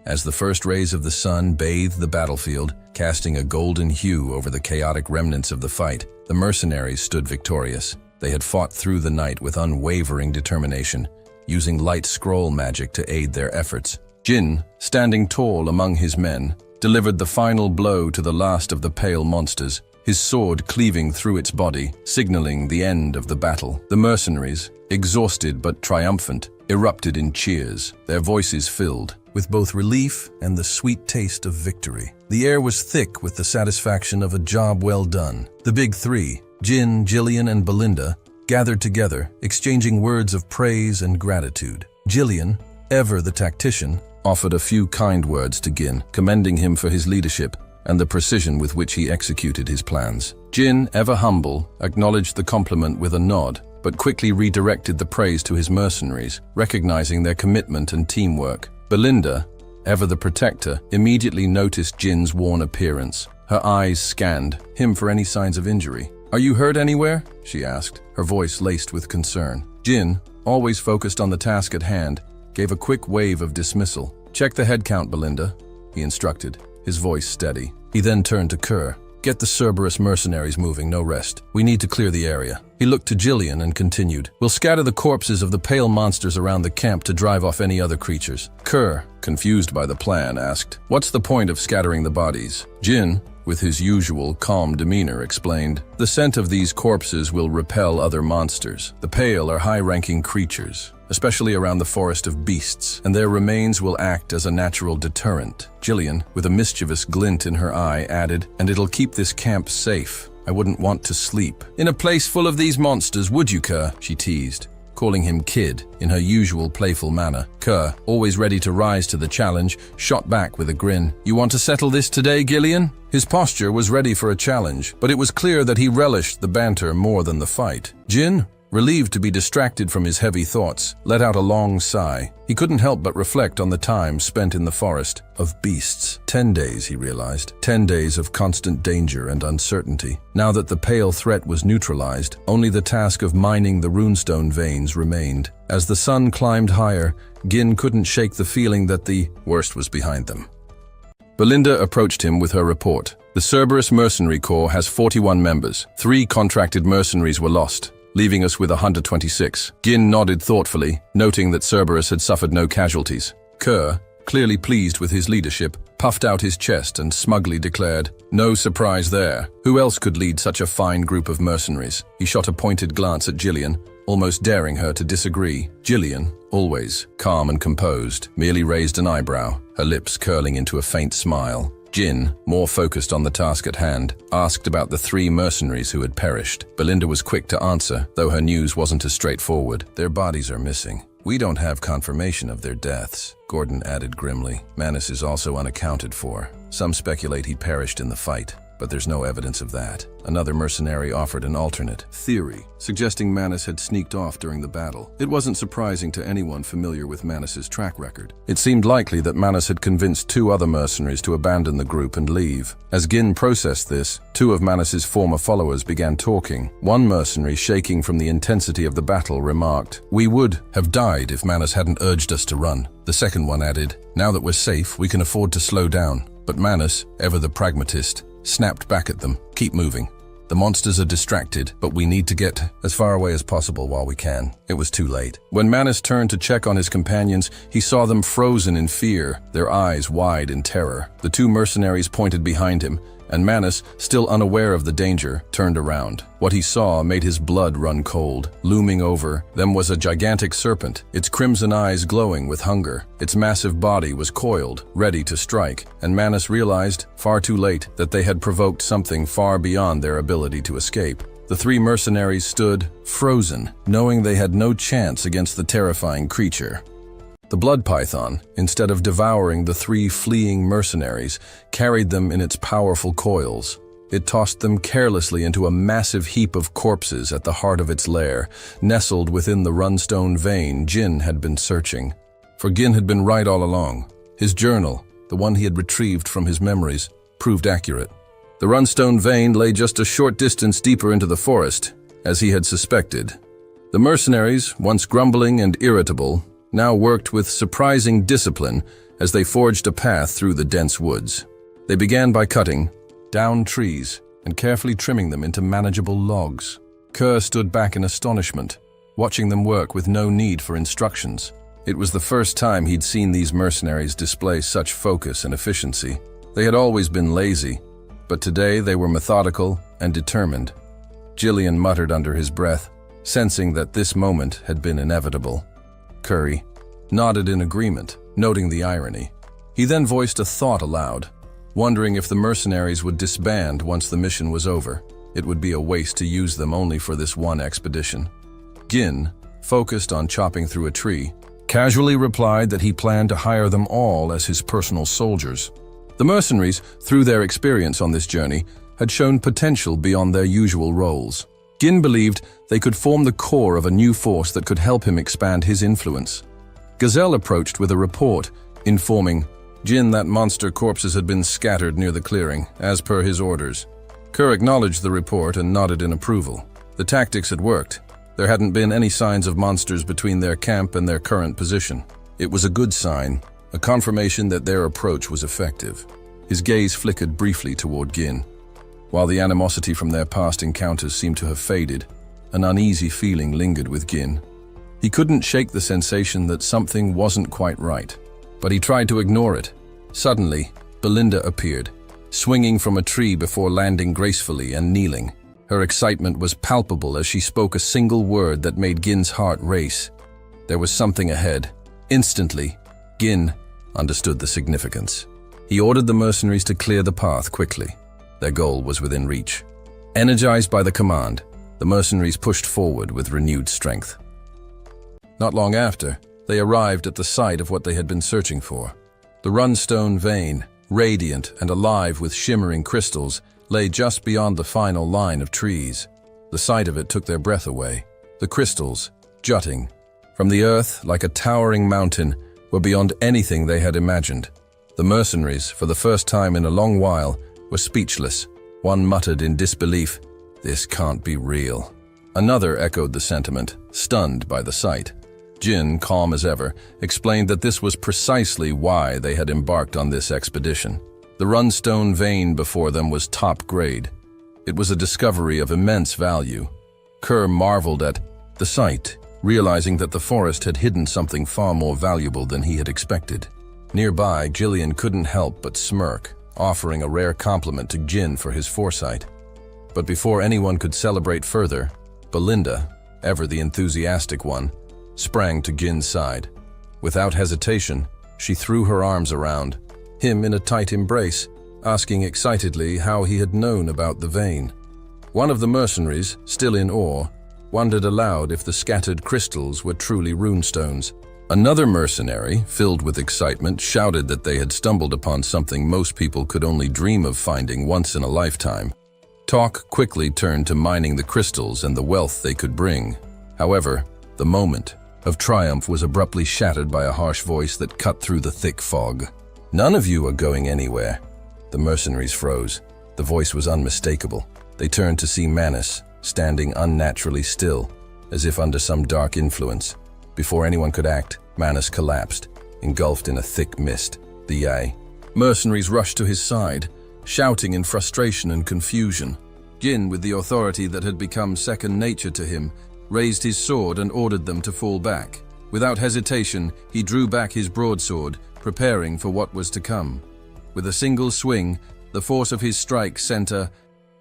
As the first rays of the sun bathed the battlefield, casting a golden hue over the chaotic remnants of the fight, the mercenaries stood victorious. They had fought through the night with unwavering determination, using light scroll magic to aid their efforts. Jin, standing tall among his men, delivered the final blow to the last of the pale monsters, his sword cleaving through its body, signaling the end of the battle. The mercenaries, exhausted but triumphant, erupted in cheers, their voices filled with both relief and the sweet taste of victory. The air was thick with the satisfaction of a job well done. The big three, Jin, Gillian, and Belinda, gathered together, exchanging words of praise and gratitude. Gillian, ever the tactician, offered a few kind words to Gin, commending him for his leadership and the precision with which he executed his plans. Jin, ever humble, acknowledged the compliment with a nod, but quickly redirected the praise to his mercenaries, recognizing their commitment and teamwork. Belinda, ever the protector, immediately noticed Jin's worn appearance. Her eyes scanned him for any signs of injury. "Are you hurt anywhere?" she asked, her voice laced with concern. Jin, always focused on the task at hand, gave a quick wave of dismissal. "Check the head count, Belinda," he instructed, his voice steady. He then turned to Kerr. "Get the Cerberus mercenaries moving, no rest. We need to clear the area." He looked to Gillian and continued, "We'll scatter the corpses of the pale monsters around the camp to drive off any other creatures." Kerr, confused by the plan, asked, "What's the point of scattering the bodies?" Jin, with his usual calm demeanor, explained, "The scent of these corpses will repel other monsters. The pale are high-ranking creatures, especially around the forest of beasts, and their remains will act as a natural deterrent." Gillian, with a mischievous glint in her eye, added, "And it'll keep this camp safe. I wouldn't want to sleep in a place full of these monsters, would you, Kerr?" she teased, calling him kid in her usual playful manner. Kerr, always ready to rise to the challenge, shot back with a grin. "You want to settle this today, Gillian?" His posture was ready for a challenge, but it was clear that he relished the banter more than the fight. Jin, relieved to be distracted from his heavy thoughts, let out a long sigh. He couldn't help but reflect on the time spent in the forest of beasts. 10 days, he realized. 10 days of constant danger and uncertainty. Now that the pale threat was neutralized, only the task of mining the runestone veins remained. As the sun climbed higher, Gin couldn't shake the feeling that the worst was behind them. Belinda approached him with her report. "The Cerberus Mercenary Corps has 41 members. 3 contracted mercenaries were lost, leaving us with 126. Gin nodded thoughtfully, noting that Cerberus had suffered no casualties. Kerr, clearly pleased with his leadership, puffed out his chest and smugly declared, "No surprise there. Who else could lead such a fine group of mercenaries?" He shot a pointed glance at Gillian, almost daring her to disagree. Gillian, always calm and composed, merely raised an eyebrow, her lips curling into a faint smile. Jin, more focused on the task at hand, asked about the 3 mercenaries who had perished. Belinda was quick to answer, though her news wasn't as straightforward. "Their bodies are missing. We don't have confirmation of their deaths," Gordon added grimly. "Manus is also unaccounted for. Some speculate he perished in the fight, but there's no evidence of that." Another mercenary offered an alternate theory, suggesting Manus had sneaked off during the battle. It wasn't surprising to anyone familiar with Manus's track record. It seemed likely that Manus had convinced 2 other mercenaries to abandon the group and leave. As Gin processed this, 2 of Manus's former followers began talking. One mercenary, shaking from the intensity of the battle, remarked, "We would have died if Manus hadn't urged us to run." The second one added, "Now that we're safe, we can afford to slow down." But Manus, ever the pragmatist, snapped back at them, "Keep moving. The monsters are distracted, but we need to get as far away as possible while we can." It was too late. When Manus turned to check on his companions, he saw them frozen in fear, their eyes wide in terror. The 2 mercenaries pointed behind him, and Manus, still unaware of the danger, turned around. What he saw made his blood run cold. Looming over them was a gigantic serpent, its crimson eyes glowing with hunger. Its massive body was coiled, ready to strike, and Manus realized, far too late, that they had provoked something far beyond their ability to escape. The 3 mercenaries stood, frozen, knowing they had no chance against the terrifying creature. The blood python, instead of devouring the 3 fleeing mercenaries, carried them in its powerful coils. It tossed them carelessly into a massive heap of corpses at the heart of its lair, nestled within the runstone vein Jin had been searching. For Gin had been right all along. His journal, the one he had retrieved from his memories, proved accurate. The runstone vein lay just a short distance deeper into the forest, as he had suspected. The mercenaries, once grumbling and irritable, now worked with surprising discipline as they forged a path through the dense woods. They began by cutting down trees and carefully trimming them into manageable logs. Kerr stood back in astonishment, watching them work with no need for instructions. It was the first time he'd seen these mercenaries display such focus and efficiency. They had always been lazy, but today they were methodical and determined. Gillian muttered under his breath, sensing that this moment had been inevitable. Curry nodded in agreement, noting the irony. He then voiced a thought aloud, wondering if the mercenaries would disband once the mission was over. It would be a waste to use them only for this one expedition. Gin, focused on chopping through a tree, casually replied that he planned to hire them all as his personal soldiers. The mercenaries, through their experience on this journey, had shown potential beyond their usual roles. Gin believed they could form the core of a new force that could help him expand his influence. Gazelle approached with a report, informing Jin that monster corpses had been scattered near the clearing, as per his orders. Kerr acknowledged the report and nodded in approval. The tactics had worked. There hadn't been any signs of monsters between their camp and their current position. It was a good sign, a confirmation that their approach was effective. His gaze flickered briefly toward Gin. While the animosity from their past encounters seemed to have faded, an uneasy feeling lingered with Gin. He couldn't shake the sensation that something wasn't quite right, but he tried to ignore it. Suddenly, Belinda appeared, swinging from a tree before landing gracefully and kneeling. Her excitement was palpable as she spoke a single word that made Gin's heart race. There was something ahead. Instantly, Gin understood the significance. He ordered the mercenaries to clear the path quickly. Their goal was within reach. Energized by the command, the mercenaries pushed forward with renewed strength. Not long after, they arrived at the site of what they had been searching for. The runstone vein, radiant and alive with shimmering crystals, lay just beyond the final line of trees. The sight of it took their breath away. The crystals, jutting from the earth like a towering mountain, were beyond anything they had imagined. The mercenaries, for the first time in a long while, were speechless. One muttered in disbelief, "This can't be real." Another echoed the sentiment, stunned by the sight. Jin, calm as ever, explained that this was precisely why they had embarked on this expedition. The runstone vein before them was top grade. It was a discovery of immense value. Kerr marveled at the sight, realizing that the forest had hidden something far more valuable than he had expected. Nearby, Gillian couldn't help but smirk, offering a rare compliment to Jin for his foresight. But before anyone could celebrate further, Belinda, ever the enthusiastic one, sprang to Jin's side. Without hesitation, she threw her arms around him in a tight embrace, asking excitedly how he had known about the vein. One of the mercenaries, still in awe, wondered aloud if the scattered crystals were truly runestones. Another mercenary, filled with excitement, shouted that they had stumbled upon something most people could only dream of finding once in a lifetime. Talk quickly turned to mining the crystals and the wealth they could bring. However, the moment of triumph was abruptly shattered by a harsh voice that cut through the thick fog. "None of you are going anywhere." The mercenaries froze. The voice was unmistakable. They turned to see Manus, standing unnaturally still, as if under some dark influence. Before anyone could act, Manus collapsed, engulfed in a thick mist. The mercenaries rushed to his side, shouting in frustration and confusion. Jin, with the authority that had become second nature to him, raised his sword and ordered them to fall back. Without hesitation, he drew back his broadsword, preparing for what was to come. With a single swing, the force of his strike sent a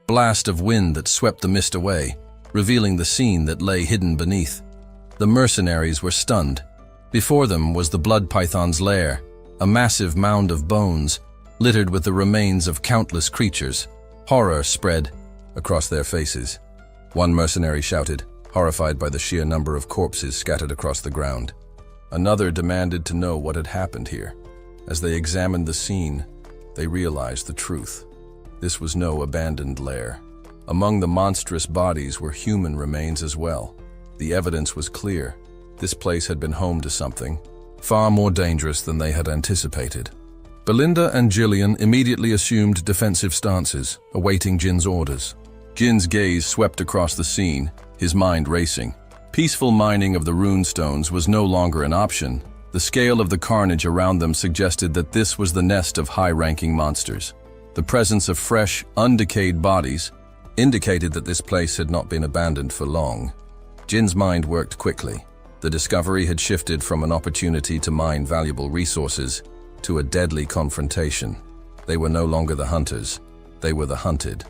blast of wind that swept the mist away, revealing the scene that lay hidden beneath. The mercenaries were stunned. Before them was the blood python's lair, a massive mound of bones, littered with the remains of countless creatures. Horror spread across their faces. One mercenary shouted, horrified by the sheer number of corpses scattered across the ground. Another demanded to know what had happened here. As they examined the scene, they realized the truth. This was no abandoned lair. Among the monstrous bodies were human remains as well. The evidence was clear. This place had been home to something far more dangerous than they had anticipated. Belinda and Gillian immediately assumed defensive stances, awaiting Jin's orders. Jin's gaze swept across the scene, his mind racing. Peaceful mining of the runestones was no longer an option. The scale of the carnage around them suggested that this was the nest of high-ranking monsters. The presence of fresh, undecayed bodies indicated that this place had not been abandoned for long. Jin's mind worked quickly. The discovery had shifted from an opportunity to mine valuable resources to a deadly confrontation. They were no longer the hunters, they were the hunted.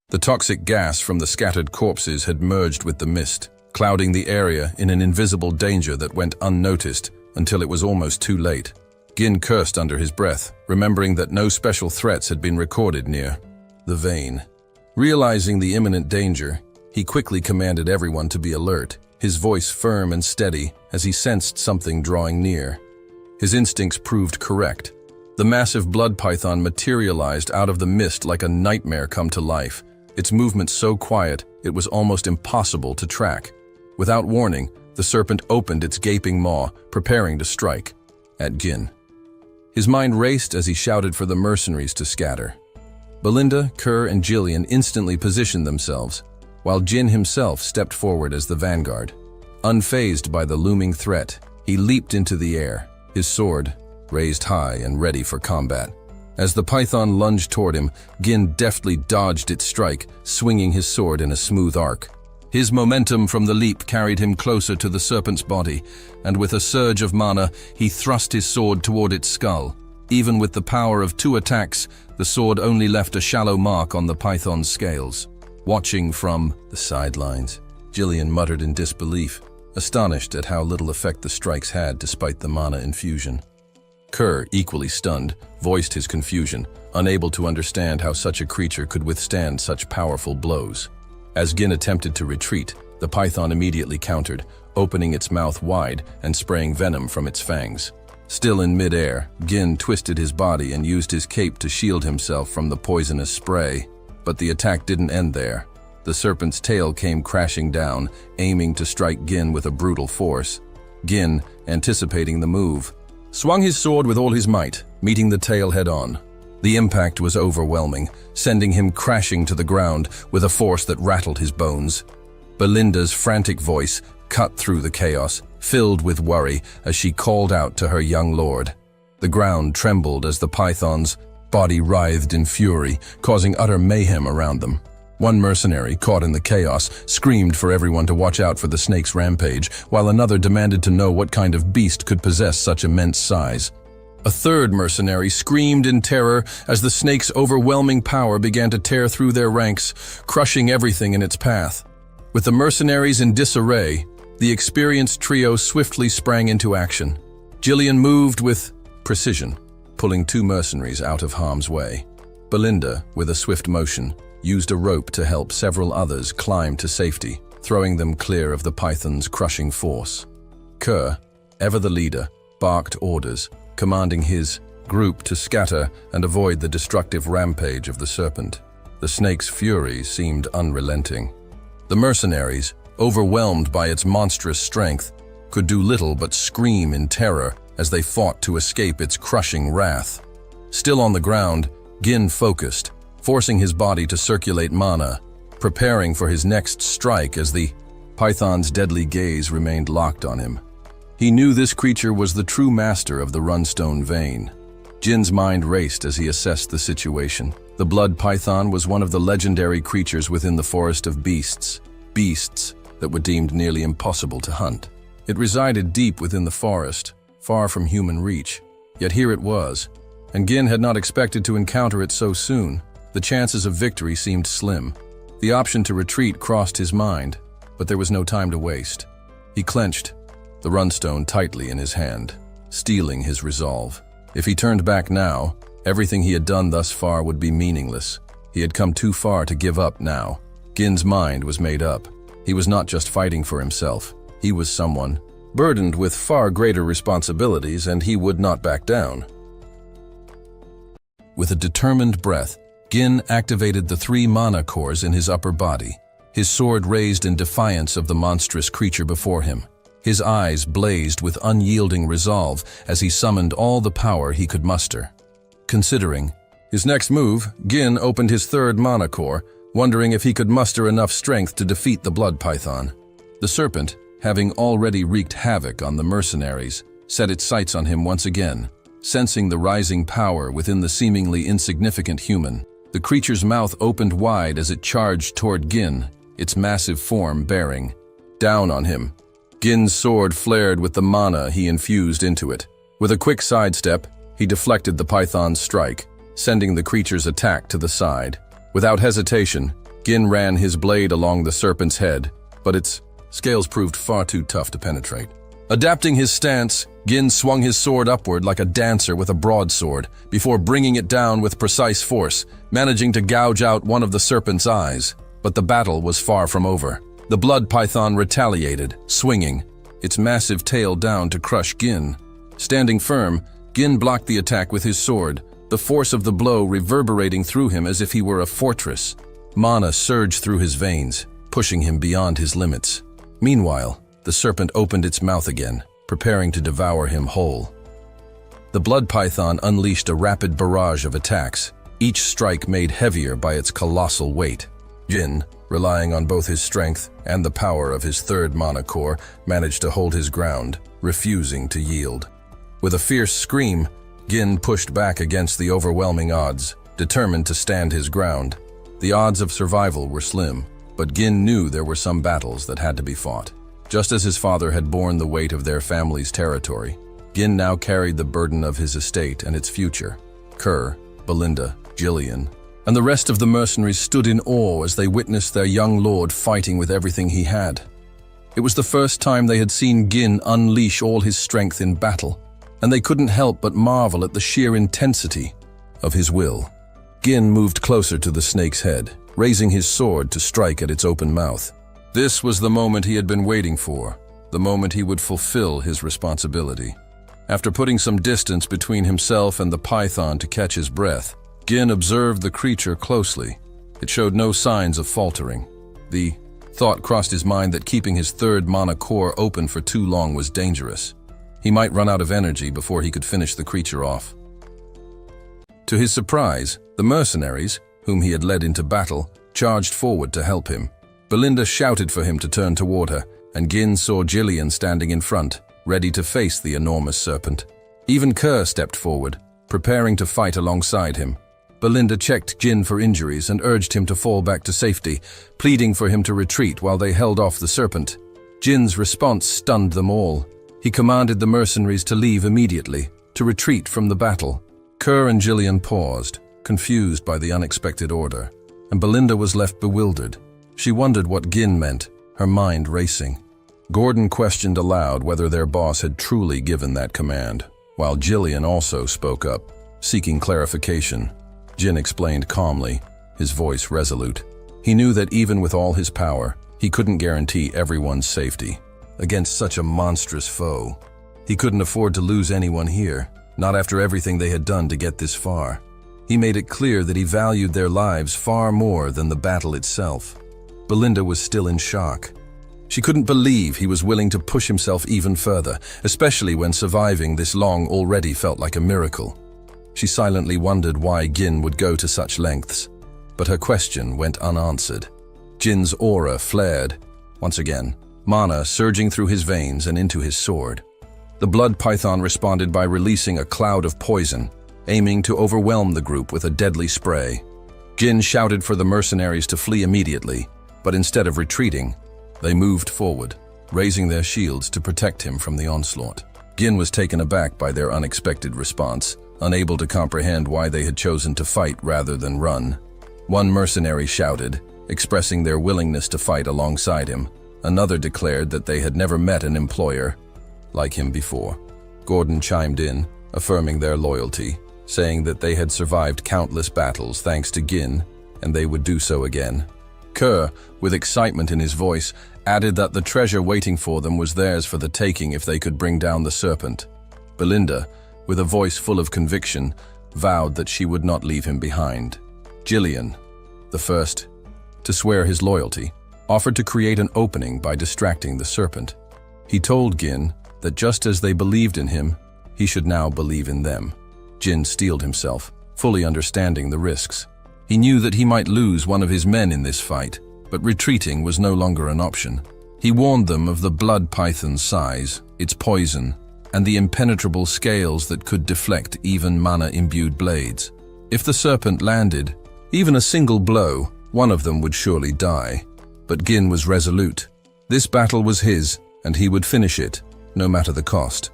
The toxic gas from the scattered corpses had merged with the mist, clouding the area in an invisible danger that went unnoticed until it was almost too late. Gin cursed under his breath, remembering that no special threats had been recorded near the vein. Realizing the imminent danger, he quickly commanded everyone to be alert, his voice firm and steady as he sensed something drawing near. His instincts proved correct. The massive blood python materialized out of the mist like a nightmare come to life, its movement so quiet it was almost impossible to track. Without warning, the serpent opened its gaping maw, preparing to strike at Gin. His mind raced as he shouted for the mercenaries to scatter. Belinda, Kerr, and Gillian instantly positioned themselves, while Gin himself stepped forward as the vanguard. Unfazed by the looming threat, he leaped into the air, his sword raised high and ready for combat. As the python lunged toward him, Gin deftly dodged its strike, swinging his sword in a smooth arc. His momentum from the leap carried him closer to the serpent's body, and with a surge of mana, he thrust his sword toward its skull. Even with the power of 2 attacks, the sword only left a shallow mark on the python's scales. Watching from the sidelines, Gillian muttered in disbelief, astonished at how little effect the strikes had despite the mana infusion. Kerr, equally stunned, voiced his confusion, unable to understand how such a creature could withstand such powerful blows. As Gin attempted to retreat, the python immediately countered, opening its mouth wide and spraying venom from its fangs. Still in midair, Gin twisted his body and used his cape to shield himself from the poisonous spray. But the attack didn't end there. The serpent's tail came crashing down, aiming to strike Gin with a brutal force. Gin, anticipating the move, swung his sword with all his might, meeting the tail head-on. The impact was overwhelming, sending him crashing to the ground with a force that rattled his bones. Belinda's frantic voice cut through the chaos, filled with worry as she called out to her young lord. The ground trembled as the python's body writhed in fury, causing utter mayhem around them. One mercenary, caught in the chaos, screamed for everyone to watch out for the snake's rampage, while another demanded to know what kind of beast could possess such immense size. A third mercenary screamed in terror as the snake's overwhelming power began to tear through their ranks, crushing everything in its path. With the mercenaries in disarray, the experienced trio swiftly sprang into action. Gillian moved with precision, pulling 2 mercenaries out of harm's way. Belinda, with a swift motion, used a rope to help several others climb to safety, throwing them clear of the python's crushing force. Kerr, ever the leader, barked orders, commanding his group to scatter and avoid the destructive rampage of the serpent. The snake's fury seemed unrelenting. The mercenaries, overwhelmed by its monstrous strength, could do little but scream in terror as they fought to escape its crushing wrath. Still on the ground, Gin focused, forcing his body to circulate mana, preparing for his next strike as the python's deadly gaze remained locked on him. He knew this creature was the true master of the runstone vein. Jin's mind raced as he assessed the situation. The blood python was one of the legendary creatures within the forest of beasts that were deemed nearly impossible to hunt. It resided deep within the forest, far from human reach. Yet here it was, and Gin had not expected to encounter it so soon. The chances of victory seemed slim. The option to retreat crossed his mind, but there was no time to waste. He clenched the runstone tightly in his hand, steeling his resolve. If he turned back now, everything he had done thus far would be meaningless. He had come too far to give up now. Gin's mind was made up. He was not just fighting for himself. He was someone burdened with far greater responsibilities, and he would not back down. With a determined breath, Gin activated the 3 mana cores in his upper body, his sword raised in defiance of the monstrous creature before him. His eyes blazed with unyielding resolve as he summoned all the power he could muster. Considering his next move, Gin opened his 3rd mana core, wondering if he could muster enough strength to defeat the blood python. The serpent, having already wreaked havoc on the mercenaries, set its sights on him once again. Sensing the rising power within the seemingly insignificant human, the creature's mouth opened wide as it charged toward Gin, its massive form bearing down on him. Gin's sword flared with the mana he infused into it. With a quick sidestep, he deflected the python's strike, sending the creature's attack to the side. Without hesitation, Gin ran his blade along the serpent's head, but its scales proved far too tough to penetrate. Adapting his stance, Gin swung his sword upward like a dancer with a broadsword, before bringing it down with precise force, managing to gouge out one of the serpent's eyes. But the battle was far from over. The blood python retaliated, swinging, its massive tail down to crush Gin. Standing firm, Gin blocked the attack with his sword, the force of the blow reverberating through him as if he were a fortress. Mana surged through his veins, pushing him beyond his limits. Meanwhile, the serpent opened its mouth again, preparing to devour him whole. The blood python unleashed a rapid barrage of attacks, each strike made heavier by its colossal weight. Jin, relying on both his strength and the power of his third mana core, managed to hold his ground, refusing to yield. With a fierce scream, Jin pushed back against the overwhelming odds, determined to stand his ground. The odds of survival were slim, but Jin knew there were some battles that had to be fought. Just as his father had borne the weight of their family's territory, Jin now carried the burden of his estate and its future. Kerr, Belinda, Gillian, and the rest of the mercenaries stood in awe as they witnessed their young lord fighting with everything he had. It was the first time they had seen Jin unleash all his strength in battle, and they couldn't help but marvel at the sheer intensity of his will. Jin moved closer to the snake's head, raising his sword to strike at its open mouth. This was the moment he had been waiting for, the moment he would fulfill his responsibility. After putting some distance between himself and the python to catch his breath, Jin observed the creature closely. It showed no signs of faltering. The thought crossed his mind that keeping his third mana core open for too long was dangerous. He might run out of energy before he could finish the creature off. To his surprise, the mercenaries, whom he had led into battle, charged forward to help him. Belinda shouted for him to turn toward her, and Jin saw Gillian standing in front, ready to face the enormous serpent. Even Kerr stepped forward, preparing to fight alongside him. Belinda checked Jin for injuries and urged him to fall back to safety, pleading for him to retreat while they held off the serpent. Jin's response stunned them all. He commanded the mercenaries to leave immediately, to retreat from the battle. Kerr and Gillian paused, confused by the unexpected order, and Belinda was left bewildered. She wondered what Jin meant, her mind racing. Gordon questioned aloud whether their boss had truly given that command, while Gillian also spoke up, seeking clarification. Jin explained calmly, his voice resolute. He knew that even with all his power, he couldn't guarantee everyone's safety. Against such a monstrous foe, he couldn't afford to lose anyone here, not after everything they had done to get this far. He made it clear that he valued their lives far more than the battle itself. Belinda was still in shock. She couldn't believe he was willing to push himself even further, especially when surviving this long already felt like a miracle. She silently wondered why Jin would go to such lengths, but her question went unanswered. Jin's aura flared. Once again, mana surging through his veins and into his sword. The blood python responded by releasing a cloud of poison, aiming to overwhelm the group with a deadly spray. Jin shouted for the mercenaries to flee immediately, but instead of retreating, they moved forward, raising their shields to protect him from the onslaught. Jin was taken aback by their unexpected response, unable to comprehend why they had chosen to fight rather than run. One mercenary shouted, expressing their willingness to fight alongside him. Another declared that they had never met an employer like him before. Gordon chimed in, affirming their loyalty, saying that they had survived countless battles thanks to Jin, and they would do so again. Kerr, with excitement in his voice, added that the treasure waiting for them was theirs for the taking if they could bring down the serpent. Belinda, with a voice full of conviction, vowed that she would not leave him behind. Gillian, the first to swear his loyalty, offered to create an opening by distracting the serpent. He told Jin that just as they believed in him, he should now believe in them. Jin steeled himself, fully understanding the risks. He knew that he might lose one of his men in this fight, but retreating was no longer an option. He warned them of the blood python's size, its poison, and the impenetrable scales that could deflect even mana-imbued blades. If the serpent landed, even a single blow, one of them would surely die. But Jin was resolute. This battle was his, and he would finish it, no matter the cost.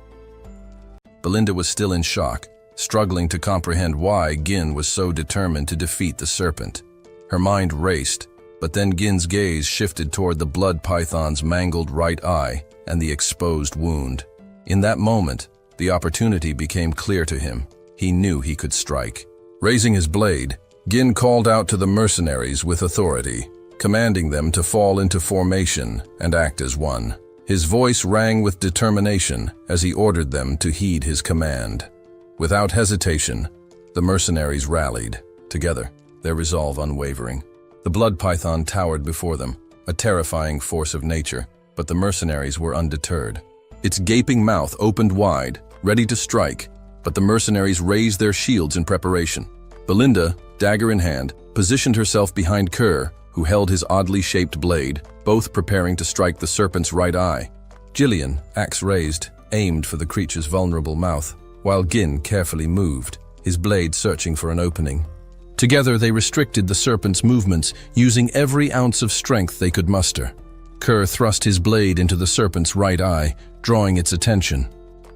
Belinda was still in shock, struggling to comprehend why Jin was so determined to defeat the serpent. Her mind raced, but then Jin's gaze shifted toward the blood python's mangled right eye and the exposed wound. In that moment, the opportunity became clear to him. He knew he could strike. Raising his blade, Jin called out to the mercenaries with authority, commanding them to fall into formation and act as one. His voice rang with determination as he ordered them to heed his command. Without hesitation, the mercenaries rallied, together, their resolve unwavering. The blood python towered before them, a terrifying force of nature, but the mercenaries were undeterred. Its gaping mouth opened wide, ready to strike, but the mercenaries raised their shields in preparation. Belinda, dagger in hand, positioned herself behind Kerr, who held his oddly shaped blade, both preparing to strike the serpent's right eye. Gillian, axe raised, aimed for the creature's vulnerable mouth, while Gin carefully moved, his blade searching for an opening. Together they restricted the serpent's movements, using every ounce of strength they could muster. Kerr thrust his blade into the serpent's right eye, drawing its attention.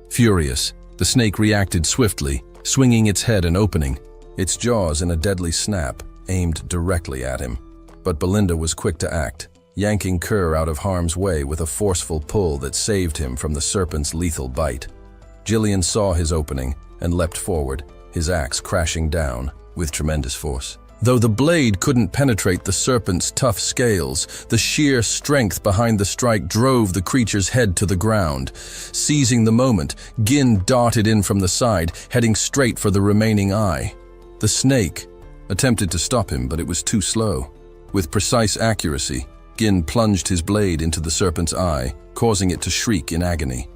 Furious, the snake reacted swiftly, swinging its head and opening, its jaws in a deadly snap, aimed directly at him. But Belinda was quick to act, yanking Kerr out of harm's way with a forceful pull that saved him from the serpent's lethal bite. Gillian saw his opening and leapt forward, his axe crashing down with tremendous force. Though the blade couldn't penetrate the serpent's tough scales, the sheer strength behind the strike drove the creature's head to the ground. Seizing the moment, Gin darted in from the side, heading straight for the remaining eye. The snake attempted to stop him, but it was too slow. With precise accuracy, Gin plunged his blade into the serpent's eye, causing it to shriek in agony.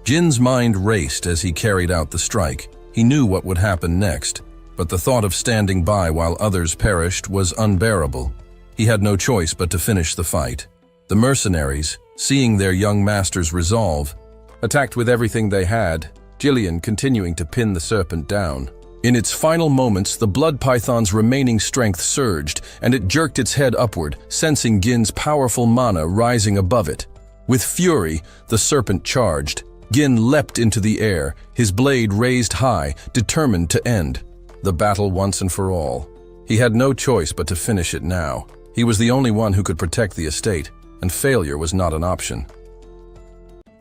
Jin's mind raced as he carried out the strike. He knew what would happen next, but the thought of standing by while others perished was unbearable. He had no choice but to finish the fight. The mercenaries, seeing their young master's resolve, attacked with everything they had, Gillian continuing to pin the serpent down. In its final moments, the blood python's remaining strength surged, and it jerked its head upward, sensing Gin's powerful mana rising above it. With fury, the serpent charged. Gin leapt into the air, his blade raised high, determined to end the battle once and for all. He had no choice but to finish it now. He was the only one who could protect the estate, and failure was not an option.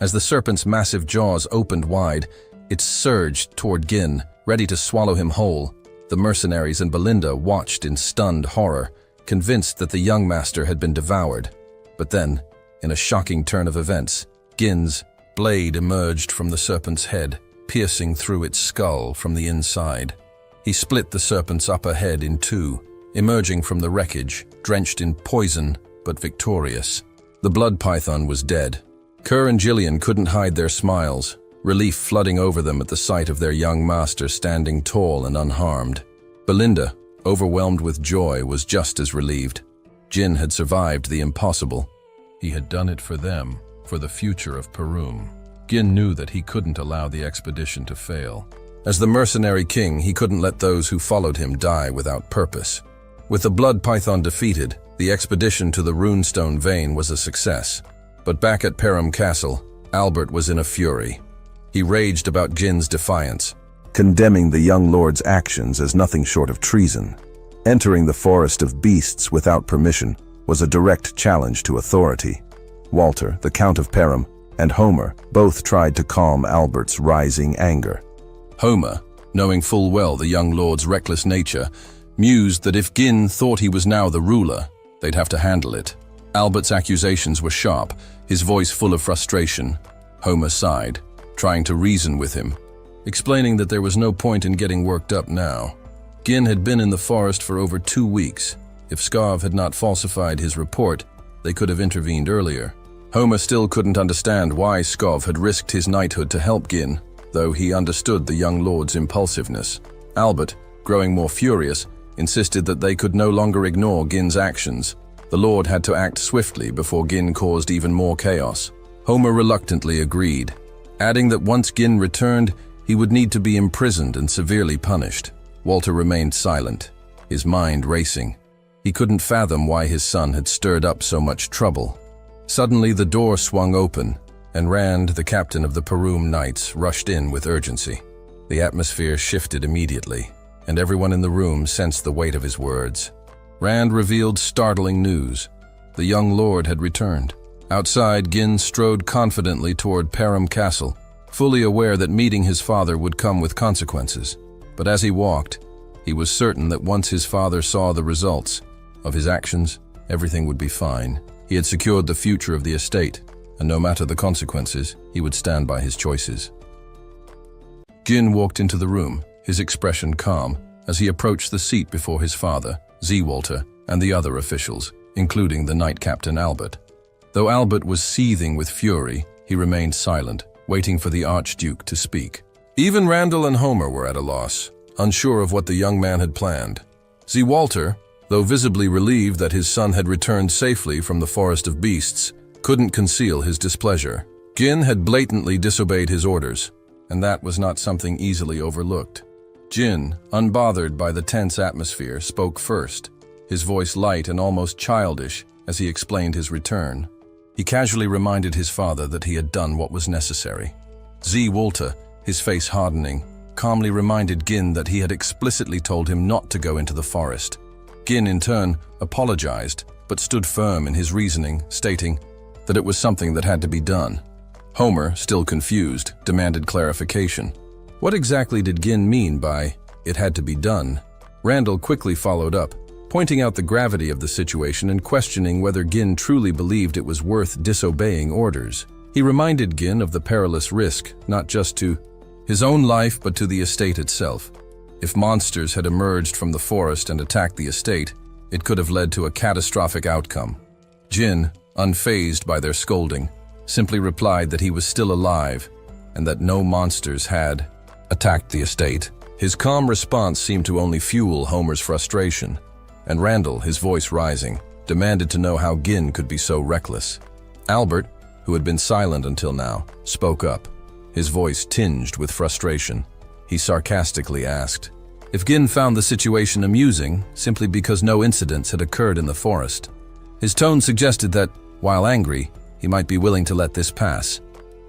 As the serpent's massive jaws opened wide, it surged toward Gin, ready to swallow him whole. The mercenaries and Belinda watched in stunned horror, convinced that the young master had been devoured. But then, in a shocking turn of events, Gin's blade emerged from the serpent's head, piercing through its skull from the inside. He split the serpent's upper head in two, emerging from the wreckage, drenched in poison but victorious. The blood python was dead. Kerr and Gillian couldn't hide their smiles, relief flooding over them at the sight of their young master standing tall and unharmed. Belinda, overwhelmed with joy, was just as relieved. Gin had survived the impossible. He had done it for them, for the future of Perum. Gin knew that he couldn't allow the expedition to fail. As the mercenary king, he couldn't let those who followed him die without purpose. With the blood python defeated, the expedition to the runestone vein was a success. But back at Perum Castle, Albert was in a fury. He raged about Gin's defiance, condemning the young lord's actions as nothing short of treason. Entering the forest of beasts without permission was a direct challenge to authority. Walter, the Count of Perum, and Homer both tried to calm Albert's rising anger. Homer, knowing full well the young lord's reckless nature, mused that if Gin thought he was now the ruler, they'd have to handle it. Albert's accusations were sharp, his voice full of frustration. Homer sighed, trying to reason with him, explaining that there was no point in getting worked up now. Gin had been in the forest for over 2 weeks. If Skov had not falsified his report, they could have intervened earlier. Homer still couldn't understand why Skov had risked his knighthood to help Gin, though he understood the young lord's impulsiveness. Albert, growing more furious, insisted that they could no longer ignore Gin's actions. The lord had to act swiftly before Gin caused even more chaos. Homer reluctantly agreed, adding that once Gin returned, he would need to be imprisoned and severely punished. Walter remained silent, his mind racing. He couldn't fathom why his son had stirred up so much trouble. Suddenly the door swung open, and Rand, the captain of the Perum Knights, rushed in with urgency. The atmosphere shifted immediately, and everyone in the room sensed the weight of his words. Rand revealed startling news. The young lord had returned. Outside, Gin strode confidently toward Perum Castle, fully aware that meeting his father would come with consequences. But as he walked, he was certain that once his father saw the results of his actions, everything would be fine. He had secured the future of the estate, and no matter the consequences, he would stand by his choices. Gin walked into the room, his expression calm, as he approached the seat before his father, Walter, and the other officials, including the Knight Captain Albert. Though Albert was seething with fury, he remained silent, waiting for the Archduke to speak. Even Randall and Homer were at a loss, unsure of what the young man had planned. Walter, though visibly relieved that his son had returned safely from the Forest of Beasts, couldn't conceal his displeasure. Gin had blatantly disobeyed his orders, and that was not something easily overlooked. Jin, unbothered by the tense atmosphere, spoke first, his voice light and almost childish as he explained his return. He casually reminded his father that he had done what was necessary. Walter, his face hardening, calmly reminded Gin that he had explicitly told him not to go into the forest. Gin, in turn, apologized, but stood firm in his reasoning, stating that it was something that had to be done. Homer, still confused, demanded clarification. What exactly did Gin mean by, "it had to be done"? Randall quickly followed up, pointing out the gravity of the situation and questioning whether Gin truly believed it was worth disobeying orders. He reminded Gin of the perilous risk, not just to his own life but to the estate itself. If monsters had emerged from the forest and attacked the estate, it could have led to a catastrophic outcome. Gin, unfazed by their scolding, simply replied that he was still alive and that no monsters had attacked the estate. His calm response seemed to only fuel Homer's frustration, and Randall, his voice rising, demanded to know how Gin could be so reckless. Albert, who had been silent until now, spoke up, his voice tinged with frustration. He sarcastically asked if Gin found the situation amusing simply because no incidents had occurred in the forest. His tone suggested that, while angry, he might be willing to let this pass.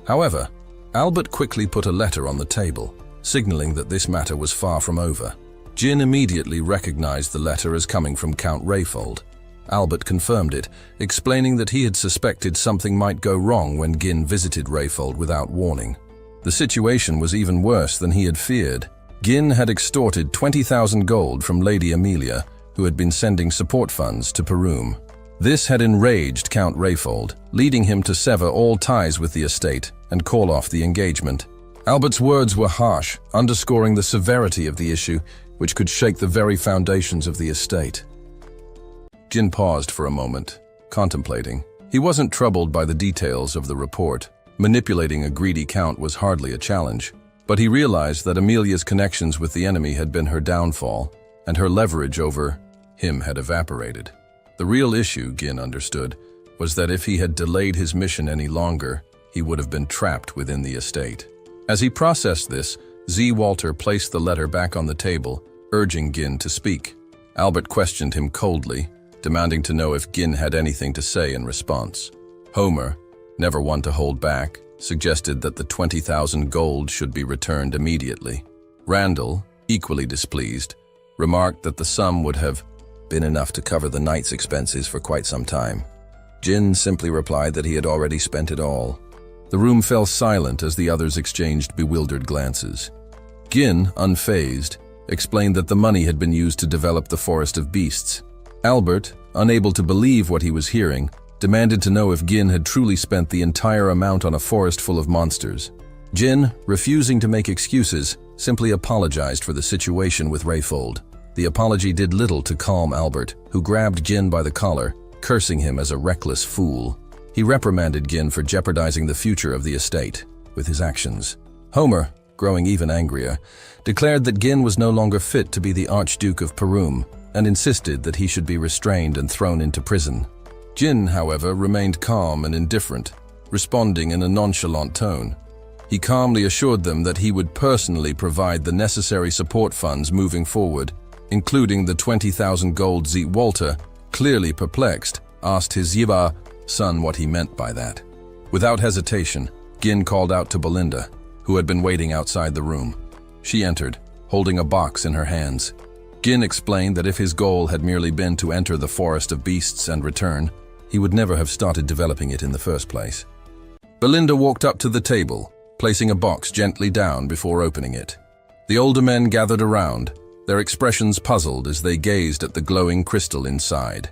However, Albert quickly put a letter on the table, signaling that this matter was far from over. Gin immediately recognized the letter as coming from Count Rayfold. Albert confirmed it, explaining that he had suspected something might go wrong when Gin visited Rayfold without warning. The situation was even worse than he had feared. Gin had extorted 20,000 gold from Lady Amelia, who had been sending support funds to Perum. This had enraged Count Rayfold, leading him to sever all ties with the estate and call off the engagement. Albert's words were harsh, underscoring the severity of the issue, which could shake the very foundations of the estate. Gin paused for a moment, contemplating. He wasn't troubled by the details of the report. Manipulating a greedy count was hardly a challenge, but he realized that Amelia's connections with the enemy had been her downfall, and her leverage over him had evaporated. The real issue, Gin understood, was that if he had delayed his mission any longer, he would have been trapped within the estate. As he processed this, Walter placed the letter back on the table, urging Gin to speak. Albert questioned him coldly, demanding to know if Gin had anything to say in response. Homer, never one to hold back, suggested that the 20,000 gold should be returned immediately. Randall, equally displeased, remarked that the sum would have been enough to cover the knight's expenses for quite some time. Gin simply replied that he had already spent it all. The room fell silent as the others exchanged bewildered glances. Gin, unfazed, explained that the money had been used to develop the Forest of Beasts. Albert, unable to believe what he was hearing, demanded to know if Gin had truly spent the entire amount on a forest full of monsters. Gin, refusing to make excuses, simply apologized for the situation with Rayfold. The apology did little to calm Albert, who grabbed Gin by the collar, cursing him as a reckless fool. He reprimanded Gin for jeopardizing the future of the estate with his actions. Homer, growing even angrier, declared that Gin was no longer fit to be the Archduke of Perum and insisted that he should be restrained and thrown into prison. Gin, however, remained calm and indifferent, responding in a nonchalant tone. He calmly assured them that he would personally provide the necessary support funds moving forward, including the 20,000 gold. Walter, clearly perplexed, asked his son what he meant by that. Without hesitation, Gin called out to Belinda, who had been waiting outside the room. She entered, holding a box in her hands. Gin explained that if his goal had merely been to enter the Forest of Beasts and return, he would never have started developing it in the first place. Belinda walked up to the table, placing a box gently down before opening it. The older men gathered around, their expressions puzzled as they gazed at the glowing crystal inside.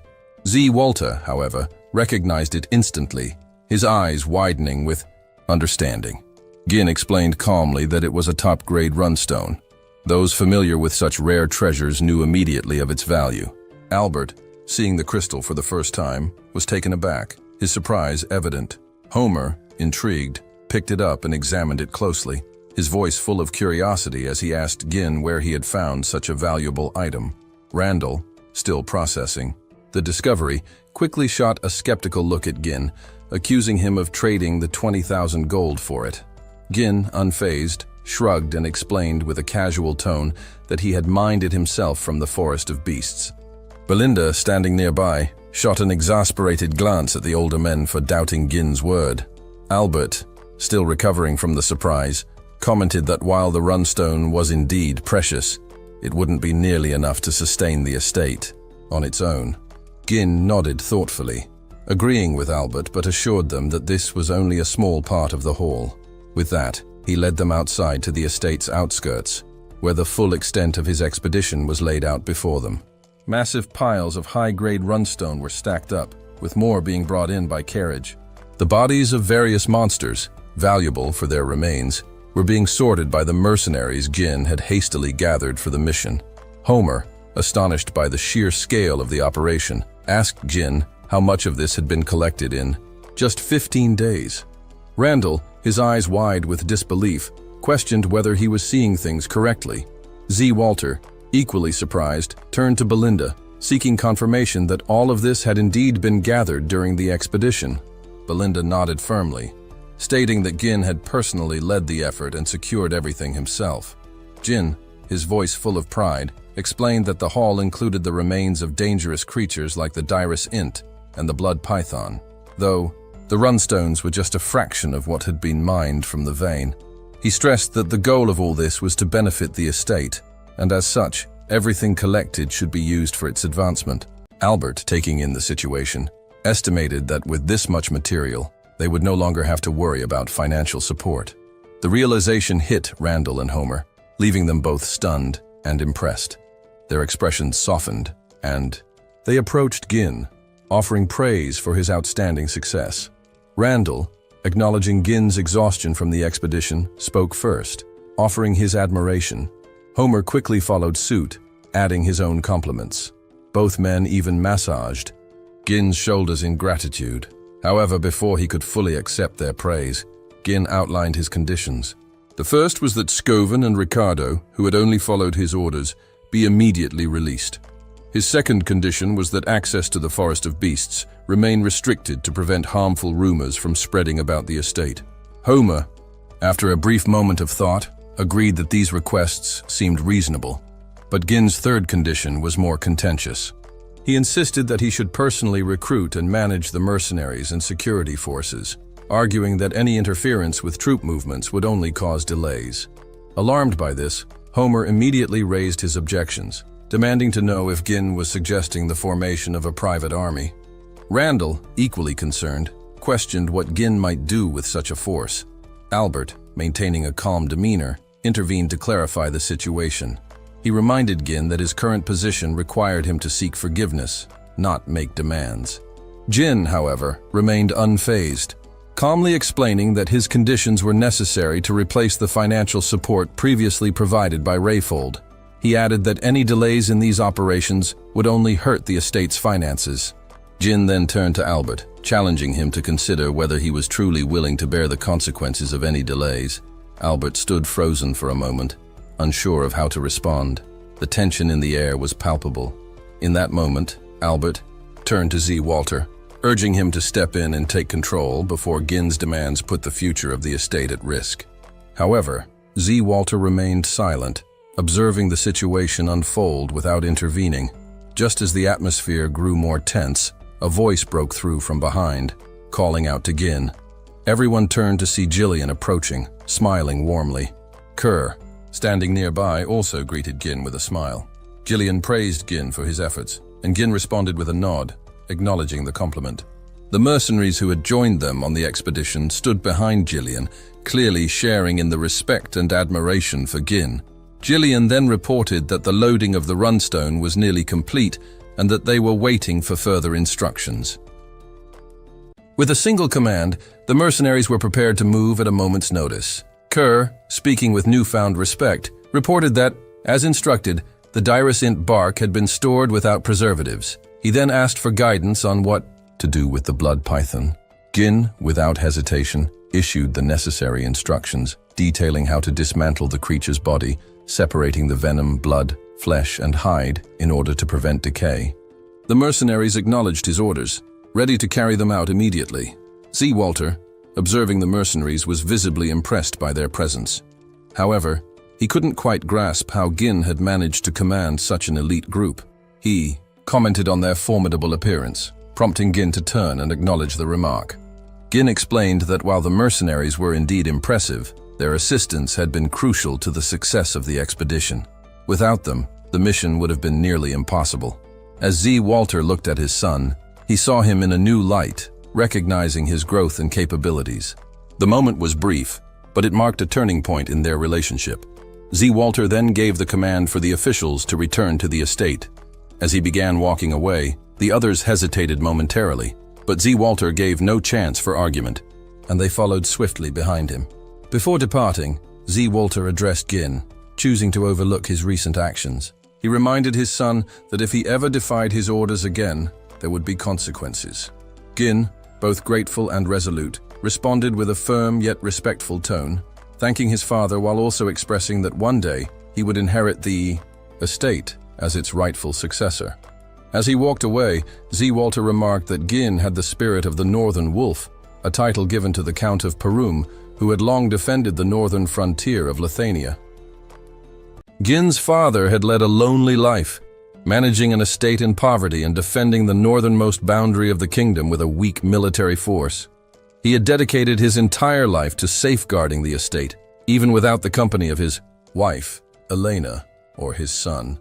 Walter, however, recognized it instantly, his eyes widening with understanding. Gin explained calmly that it was a top-grade runstone. Those familiar with such rare treasures knew immediately of its value. Albert, seeing the crystal for the first time, was taken aback, his surprise evident. Homer, intrigued, picked it up and examined it closely, his voice full of curiosity as he asked Gin where he had found such a valuable item. Randall, still processing the discovery, quickly shot a skeptical look at Gin, accusing him of trading the 20,000 gold for it. Gin, unfazed, shrugged and explained with a casual tone that he had mined it himself from the forest of beasts. Belinda, standing nearby, shot an exasperated glance at the older men for doubting Gin's word. Albert, still recovering from the surprise, commented that while the runstone was indeed precious, it wouldn't be nearly enough to sustain the estate on its own. Gin nodded thoughtfully, agreeing with Albert but assured them that this was only a small part of the haul. With that, he led them outside to the estate's outskirts, where the full extent of his expedition was laid out before them. Massive piles of high-grade runstone were stacked up, with more being brought in by carriage. The bodies of various monsters, valuable for their remains, were being sorted by the mercenaries Gin had hastily gathered for the mission. Homer, astonished by the sheer scale of the operation, asked Gin how much of this had been collected in just 15 days. Randall, his eyes wide with disbelief, questioned whether he was seeing things correctly. Z. Walter, equally surprised, turned to Belinda, seeking confirmation that all of this had indeed been gathered during the expedition. Belinda nodded firmly, stating that Gin had personally led the effort and secured everything himself. Gin, his voice full of pride, explained that the haul included the remains of dangerous creatures like the dirus int and the blood python, though the runstones were just a fraction of what had been mined from the vein. He stressed that the goal of all this was to benefit the estate, and as such, everything collected should be used for its advancement. Albert, taking in the situation, estimated that with this much material, they would no longer have to worry about financial support. The realization hit Randall and Homer, leaving them both stunned and impressed. Their expressions softened, and they approached Gin, offering praise for his outstanding success. Randall, acknowledging Gin's exhaustion from the expedition, spoke first, offering his admiration. Homer quickly followed suit, adding his own compliments. Both men even massaged Gin's shoulders in gratitude. However, before he could fully accept their praise, Gin outlined his conditions. The first was that Scoven and Ricardo, who had only followed his orders, be immediately released. His second condition was that access to the Forest of Beasts remain restricted to prevent harmful rumors from spreading about the estate. Homer, after a brief moment of thought, agreed that these requests seemed reasonable. But Gin's third condition was more contentious. He insisted that he should personally recruit and manage the mercenaries and security forces, arguing that any interference with troop movements would only cause delays. Alarmed by this, Homer immediately raised his objections, demanding to know if Gin was suggesting the formation of a private army. Randall, equally concerned, questioned what Gin might do with such a force. Albert, maintaining a calm demeanor, intervened to clarify the situation. He reminded Gin that his current position required him to seek forgiveness, not make demands. Gin, however, remained unfazed, calmly explaining that his conditions were necessary to replace the financial support previously provided by Rayfold. He added that any delays in these operations would only hurt the estate's finances. Gin then turned to Albert, challenging him to consider whether he was truly willing to bear the consequences of any delays. Albert stood frozen for a moment, unsure of how to respond. The tension in the air was palpable. In that moment, Albert turned to Z. Walter, urging him to step in and take control before Gin's demands put the future of the estate at risk. However, Z. Walter remained silent, observing the situation unfold without intervening. Just as the atmosphere grew more tense, a voice broke through from behind, calling out to Gin. Everyone turned to see Gillian approaching, smiling warmly. Kerr, standing nearby, also greeted Gin with a smile. Gillian praised Gin for his efforts, and Gin responded with a nod, acknowledging the compliment. The mercenaries who had joined them on the expedition stood behind Gillian, clearly sharing in the respect and admiration for Gin. Gillian then reported that the loading of the runstone was nearly complete and that they were waiting for further instructions. With a single command, the mercenaries were prepared to move at a moment's notice. Kerr, speaking with newfound respect, reported that, as instructed, the dirus int bark had been stored without preservatives. He then asked for guidance on what to do with the blood python. Gin, without hesitation, issued the necessary instructions, detailing how to dismantle the creature's body, separating the venom, blood, flesh, and hide in order to prevent decay. The mercenaries acknowledged his orders, ready to carry them out immediately. Z. Walter, observing the mercenaries, was visibly impressed by their presence. However, he couldn't quite grasp how Gin had managed to command such an elite group. He commented on their formidable appearance, prompting Gin to turn and acknowledge the remark. Gin explained that while the mercenaries were indeed impressive, their assistance had been crucial to the success of the expedition. Without them, the mission would have been nearly impossible. As Z. Walter looked at his son, he saw him in a new light, recognizing his growth and capabilities. The moment was brief, but it marked a turning point in their relationship. Z. Walter then gave the command for the officials to return to the estate. As he began walking away, the others hesitated momentarily, but Z. Walter gave no chance for argument, and they followed swiftly behind him. Before departing, Z. Walter addressed Gin, choosing to overlook his recent actions. He reminded his son that if he ever defied his orders again, there would be consequences. Gin, both grateful and resolute, responded with a firm yet respectful tone, thanking his father while also expressing that one day he would inherit the estate as its rightful successor. As he walked away, Z. Walter remarked that Gin had the spirit of the Northern Wolf, a title given to the Count of Perum, who had long defended the northern frontier of Lithuania. Gin's father had led a lonely life, managing an estate in poverty and defending the northernmost boundary of the kingdom with a weak military force. He had dedicated his entire life to safeguarding the estate, even without the company of his wife, Elena, or his son.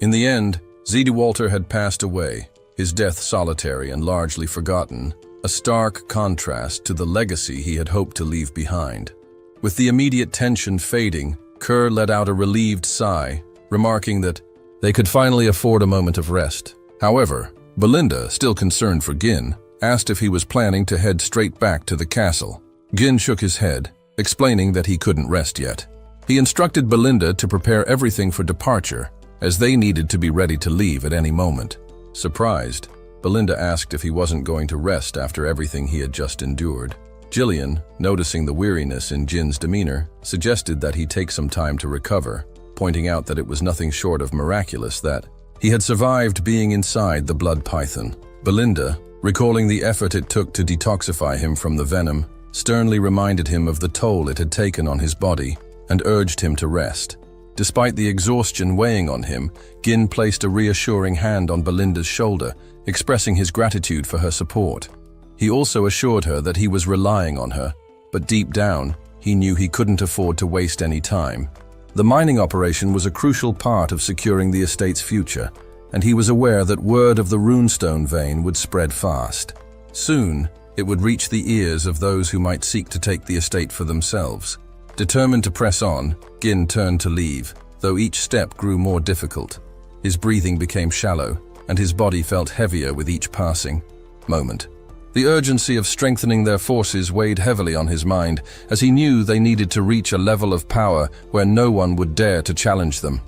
In the end, Z. Walter had passed away, his death solitary and largely forgotten, a stark contrast to the legacy he had hoped to leave behind. With the immediate tension fading, Kerr let out a relieved sigh, remarking that they could finally afford a moment of rest. However, Belinda, still concerned for Gin, asked if he was planning to head straight back to the castle. Gin shook his head, explaining that he couldn't rest yet. He instructed Belinda to prepare everything for departure, as they needed to be ready to leave at any moment. Surprised, Belinda asked if he wasn't going to rest after everything he had just endured. Gillian, noticing the weariness in Gin's demeanor, suggested that he take some time to recover, pointing out that it was nothing short of miraculous that he had survived being inside the blood python. Belinda, recalling the effort it took to detoxify him from the venom, sternly reminded him of the toll it had taken on his body and urged him to rest. Despite the exhaustion weighing on him, Gin placed a reassuring hand on Belinda's shoulder, expressing his gratitude for her support. He also assured her that he was relying on her, but deep down, he knew he couldn't afford to waste any time. The mining operation was a crucial part of securing the estate's future, and he was aware that word of the runestone vein would spread fast. Soon, it would reach the ears of those who might seek to take the estate for themselves. Determined to press on, Gin turned to leave, though each step grew more difficult. His breathing became shallow, and his body felt heavier with each passing moment. The urgency of strengthening their forces weighed heavily on his mind, as he knew they needed to reach a level of power where no one would dare to challenge them.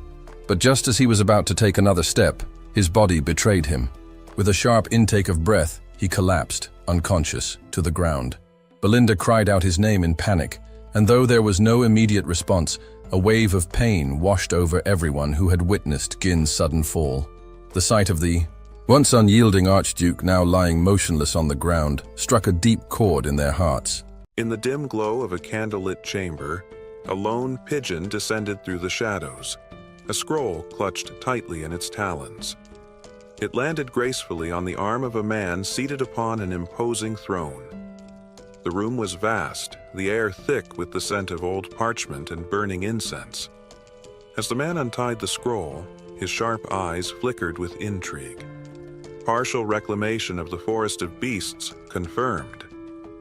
But just as he was about to take another step, his body betrayed him. With a sharp intake of breath, he collapsed, unconscious, to the ground. Belinda cried out his name in panic, and though there was no immediate response, a wave of pain washed over everyone who had witnessed Gin's sudden fall. The sight of the once unyielding Archduke now lying motionless on the ground struck a deep chord in their hearts. In the dim glow of a candlelit chamber, a lone pigeon descended through the shadows, a scroll clutched tightly in its talons. It landed gracefully on the arm of a man seated upon an imposing throne. The room was vast, the air thick with the scent of old parchment and burning incense. As the man untied the scroll, his sharp eyes flickered with intrigue. Partial reclamation of the Forest of Beasts confirmed,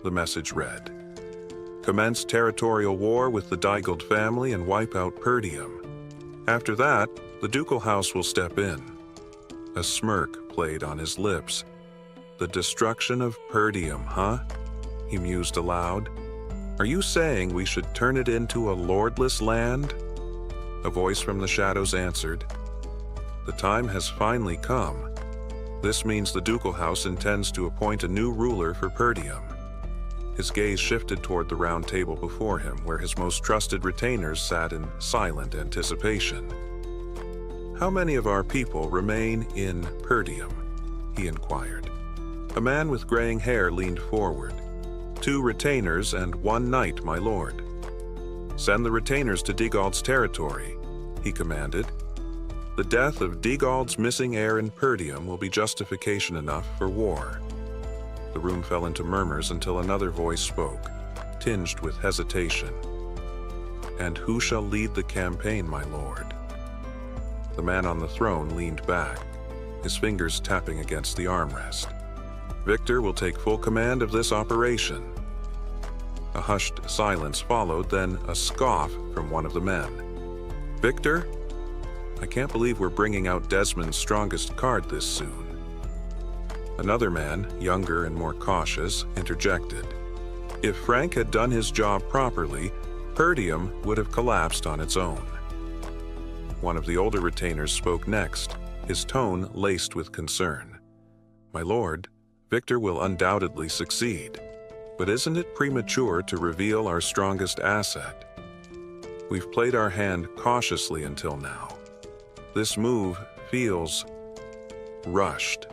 the message read. Commence territorial war with the Daigold family and wipe out Perdium. After that, the ducal house will step in. A smirk played on his lips. The destruction of Perdium, huh? He mused aloud. Are you saying we should turn it into a lordless land? A voice from the shadows answered. The time has finally come. This means the ducal house intends to appoint a new ruler for Perdium. His gaze shifted toward the round table before him, where his most trusted retainers sat in silent anticipation. "How many of our people remain in Perdium?" he inquired. A man with graying hair leaned forward. "2 retainers and 1 knight, my lord." "Send the retainers to Digald's territory," he commanded. "The death of Digald's missing heir in Perdium will be justification enough for war." The room fell into murmurs until another voice spoke, tinged with hesitation. "And who shall lead the campaign, my lord?" The man on the throne leaned back, his fingers tapping against the armrest. "Victor will take full command of this operation." A hushed silence followed, then a scoff from one of the men. "Victor? I can't believe we're bringing out Desmond's strongest card this soon." Another man, younger and more cautious, interjected. "If Frank had done his job properly, Perdium would have collapsed on its own." One of the older retainers spoke next, his tone laced with concern. "My lord, Victor will undoubtedly succeed, but isn't it premature to reveal our strongest asset? We've played our hand cautiously until now. This move feels rushed."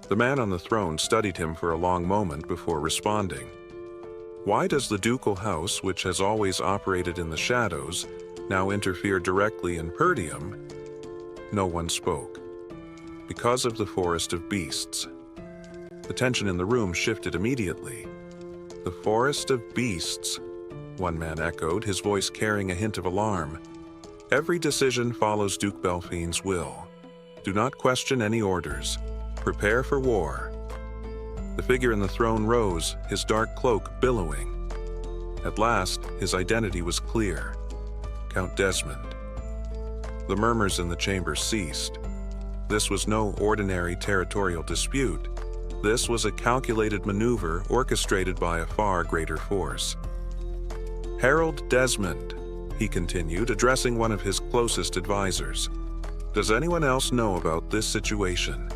The man on the throne studied him for a long moment before responding. "Why does the ducal house, which has always operated in the shadows, now interfere directly in Perdium?" No one spoke. "Because of the forest of beasts." The tension in the room shifted immediately. "The forest of beasts," one man echoed, his voice carrying a hint of alarm. "Every decision follows Duke Belfine's will. Do not question any orders. Prepare for war." The figure in the throne rose, his dark cloak billowing. At last, his identity was clear. Count Desmond. The murmurs in the chamber ceased. This was no ordinary territorial dispute. This was a calculated maneuver orchestrated by a far greater force. "Harold Desmond," he continued, addressing one of his closest advisors. "Does anyone else know about this situation?"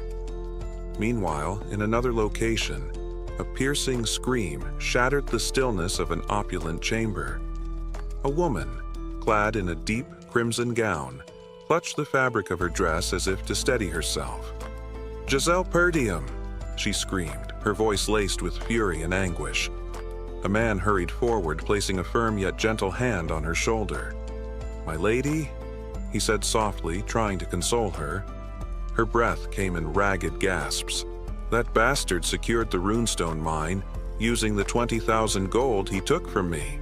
Meanwhile, in another location, a piercing scream shattered the stillness of an opulent chamber. A woman, clad in a deep crimson gown, clutched the fabric of her dress as if to steady herself. "Giselle Perdium!" she screamed, her voice laced with fury and anguish. A man hurried forward, placing a firm yet gentle hand on her shoulder. "My lady," he said softly, trying to console her. Her breath came in ragged gasps. "That bastard secured the runestone mine, using the 20,000 gold he took from me."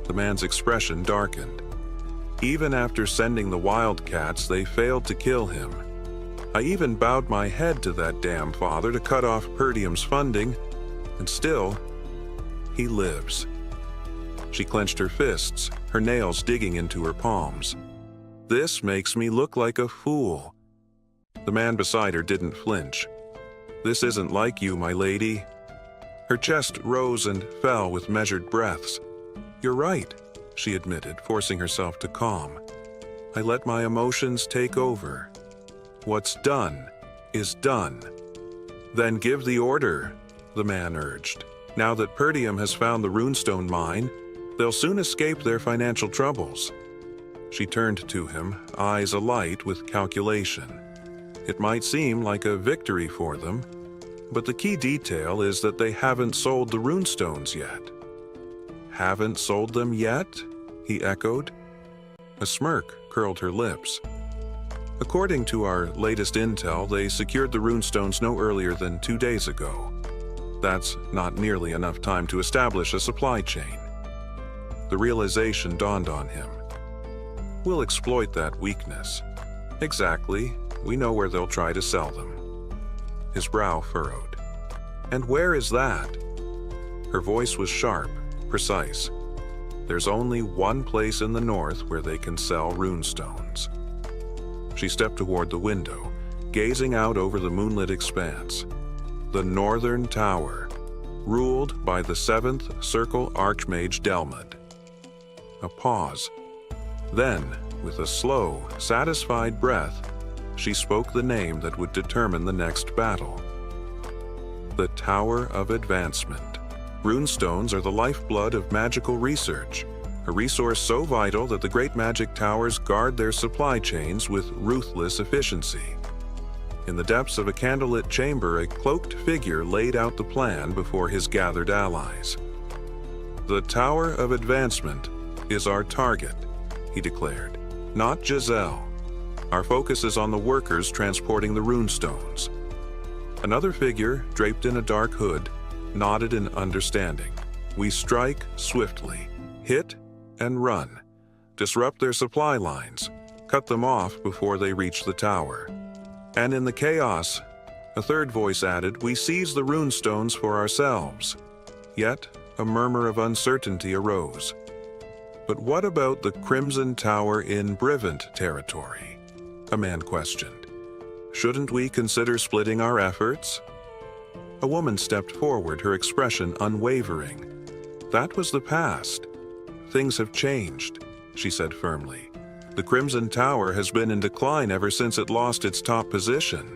The man's expression darkened. "Even after sending the wildcats, they failed to kill him. I even bowed my head to that damn father to cut off Perdium's funding, and still, he lives." She clenched her fists, her nails digging into her palms. "This makes me look like a fool." The man beside her didn't flinch. "This isn't like you, my lady." Her chest rose and fell with measured breaths. "You're right," she admitted, forcing herself to calm. "I let my emotions take over. What's done is done." "Then give the order," the man urged. "Now that Perdium has found the runestone mine, they'll soon escape their financial troubles." She turned to him, eyes alight with calculation. "It might seem like a victory for them, but the key detail is that they haven't sold the runestones yet." "Haven't sold them yet?" he echoed. A smirk curled her lips. "According to our latest intel, they secured the runestones no earlier than 2 days ago. That's not nearly enough time to establish a supply chain." The realization dawned on him. "We'll exploit that weakness." "Exactly. We know where they'll try to sell them." His brow furrowed. "And where is that?" Her voice was sharp, precise. "There's only one place in the north where they can sell runestones." She stepped toward the window, gazing out over the moonlit expanse. The Northern Tower, ruled by the 7th Circle Archmage Delmod. A pause. Then, with a slow, satisfied breath, she spoke the name that would determine the next battle. The Tower of Advancement. Runestones are the lifeblood of magical research, a resource so vital that the great magic towers guard their supply chains with ruthless efficiency. In the depths of a candlelit chamber, a cloaked figure laid out the plan before his gathered allies. "The Tower of Advancement is our target," he declared, "not Giselle. Our focus is on the workers transporting the runestones." Another figure, draped in a dark hood, nodded in understanding. "We strike swiftly, hit and run, disrupt their supply lines, cut them off before they reach the tower. And in the chaos," a third voice added, "we seize the runestones for ourselves." Yet a murmur of uncertainty arose. "But what about the Crimson Tower in Brivant territory?" a man questioned. "Shouldn't we consider splitting our efforts?" A woman stepped forward, her expression unwavering. "That was the past. Things have changed," she said firmly. "The Crimson Tower has been in decline ever since it lost its top position.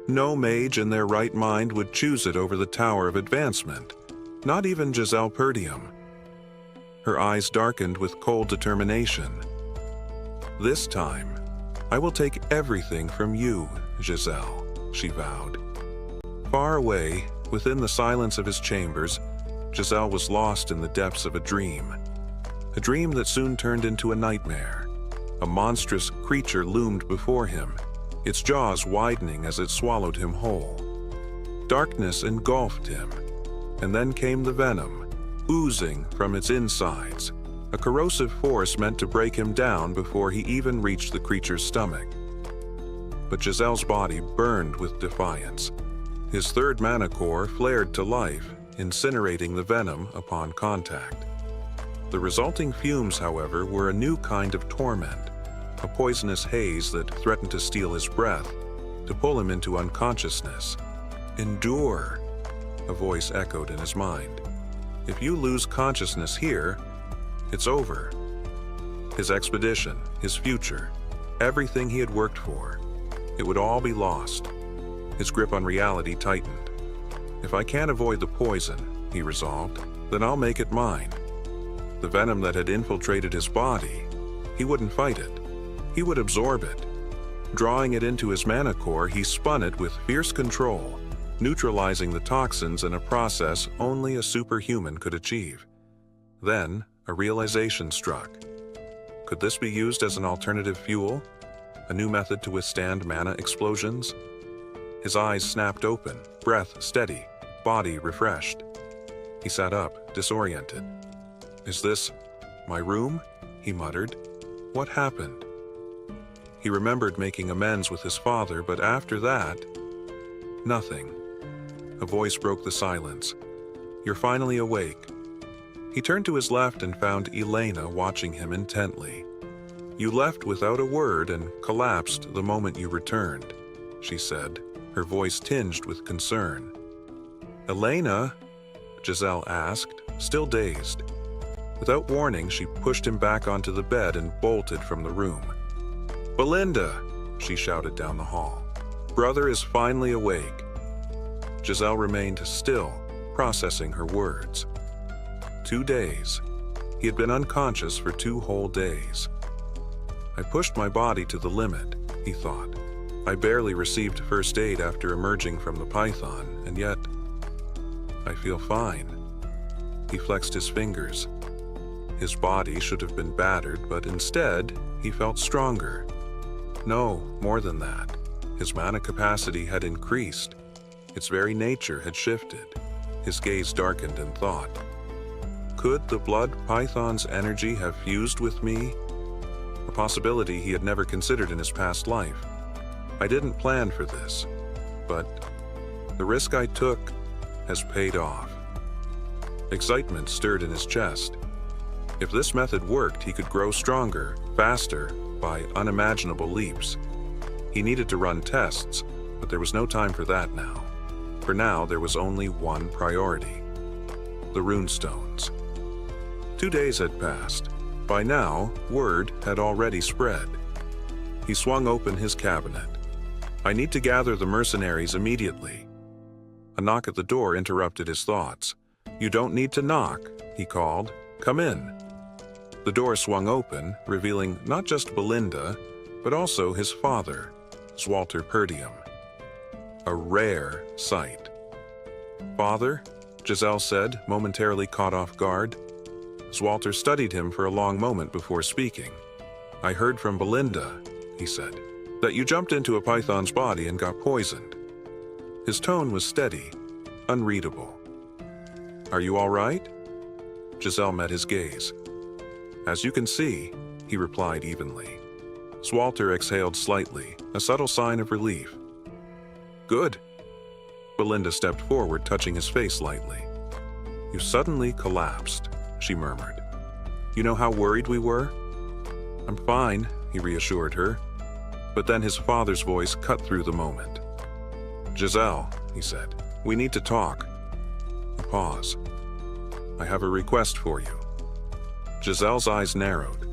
No mage in their right mind would choose it over the Tower of Advancement, not even Giselle Perdium." Her eyes darkened with cold determination. "This time, I will take everything from you, Giselle," she vowed. Far away, within the silence of his chambers, Giselle was lost in the depths of a dream that soon turned into a nightmare. A monstrous creature loomed before him, its jaws widening as it swallowed him whole. Darkness engulfed him, and then came the venom, oozing from its insides, a corrosive force meant to break him down before he even reached the creature's stomach. But Giselle's body burned with defiance. His third mana core flared to life, incinerating the venom upon contact. The resulting fumes, however, were a new kind of torment, a poisonous haze that threatened to steal his breath, to pull him into unconsciousness. "Endure," a voice echoed in his mind. "If you lose consciousness here, it's over." His expedition, his future, everything he had worked for, it would all be lost. His grip on reality tightened. "If I can't avoid the poison," he resolved, "then I'll make it mine." The venom that had infiltrated his body, he wouldn't fight it. He would absorb it. Drawing it into his mana core, he spun it with fierce control, neutralizing the toxins in a process only a superhuman could achieve. Then, a realization struck. Could this be used as an alternative fuel? A new method to withstand mana explosions? His eyes snapped open, breath steady, body refreshed. He sat up, disoriented. "Is this my room?" he muttered. "What happened?" He remembered making amends with his father, but after that, nothing. A voice broke the silence. "You're finally awake." He turned to his left and found Elena watching him intently. "You left without a word and collapsed the moment you returned," she said, her voice tinged with concern. "Elena?" Giselle asked, still dazed. Without warning, she pushed him back onto the bed and bolted from the room. "Belinda!" she shouted down the hall. "Brother is finally awake." Giselle remained still, processing her words. 2 days. He had been unconscious for 2 whole days. "I pushed my body to the limit," he thought. "I barely received first aid after emerging from the python, and yet I feel fine." He flexed his fingers. His body should have been battered, but instead, he felt stronger. No, more than that. His mana capacity had increased. Its very nature had shifted. His gaze darkened in thought. Could the blood python's energy have fused with me? A possibility he had never considered in his past life. I didn't plan for this, but the risk I took has paid off. Excitement stirred in his chest. If this method worked, he could grow stronger, faster, by unimaginable leaps. He needed to run tests, but there was no time for that now. For now, there was only one priority: the runestones. 2 days had passed. By now, word had already spread. He swung open his cabinet. I need to gather the mercenaries immediately. A knock at the door interrupted his thoughts. You don't need to knock, he called. Come in. The door swung open, revealing not just Belinda, but also his father, Walter Perdium. A rare sight. Father, Giselle said, momentarily caught off guard. Walter studied him for a long moment before speaking. I heard from Belinda, he said, that you jumped into a python's body and got poisoned. His tone was steady, unreadable. Are you all right? Giselle met his gaze. As you can see, he replied evenly. Walter exhaled slightly, a subtle sign of relief. Good. Belinda stepped forward, touching his face lightly. You suddenly collapsed, she murmured. You know how worried we were? I'm fine, he reassured her. But then his father's voice cut through the moment. Giselle, he said, we need to talk. A pause. I have a request for you. Giselle's eyes narrowed.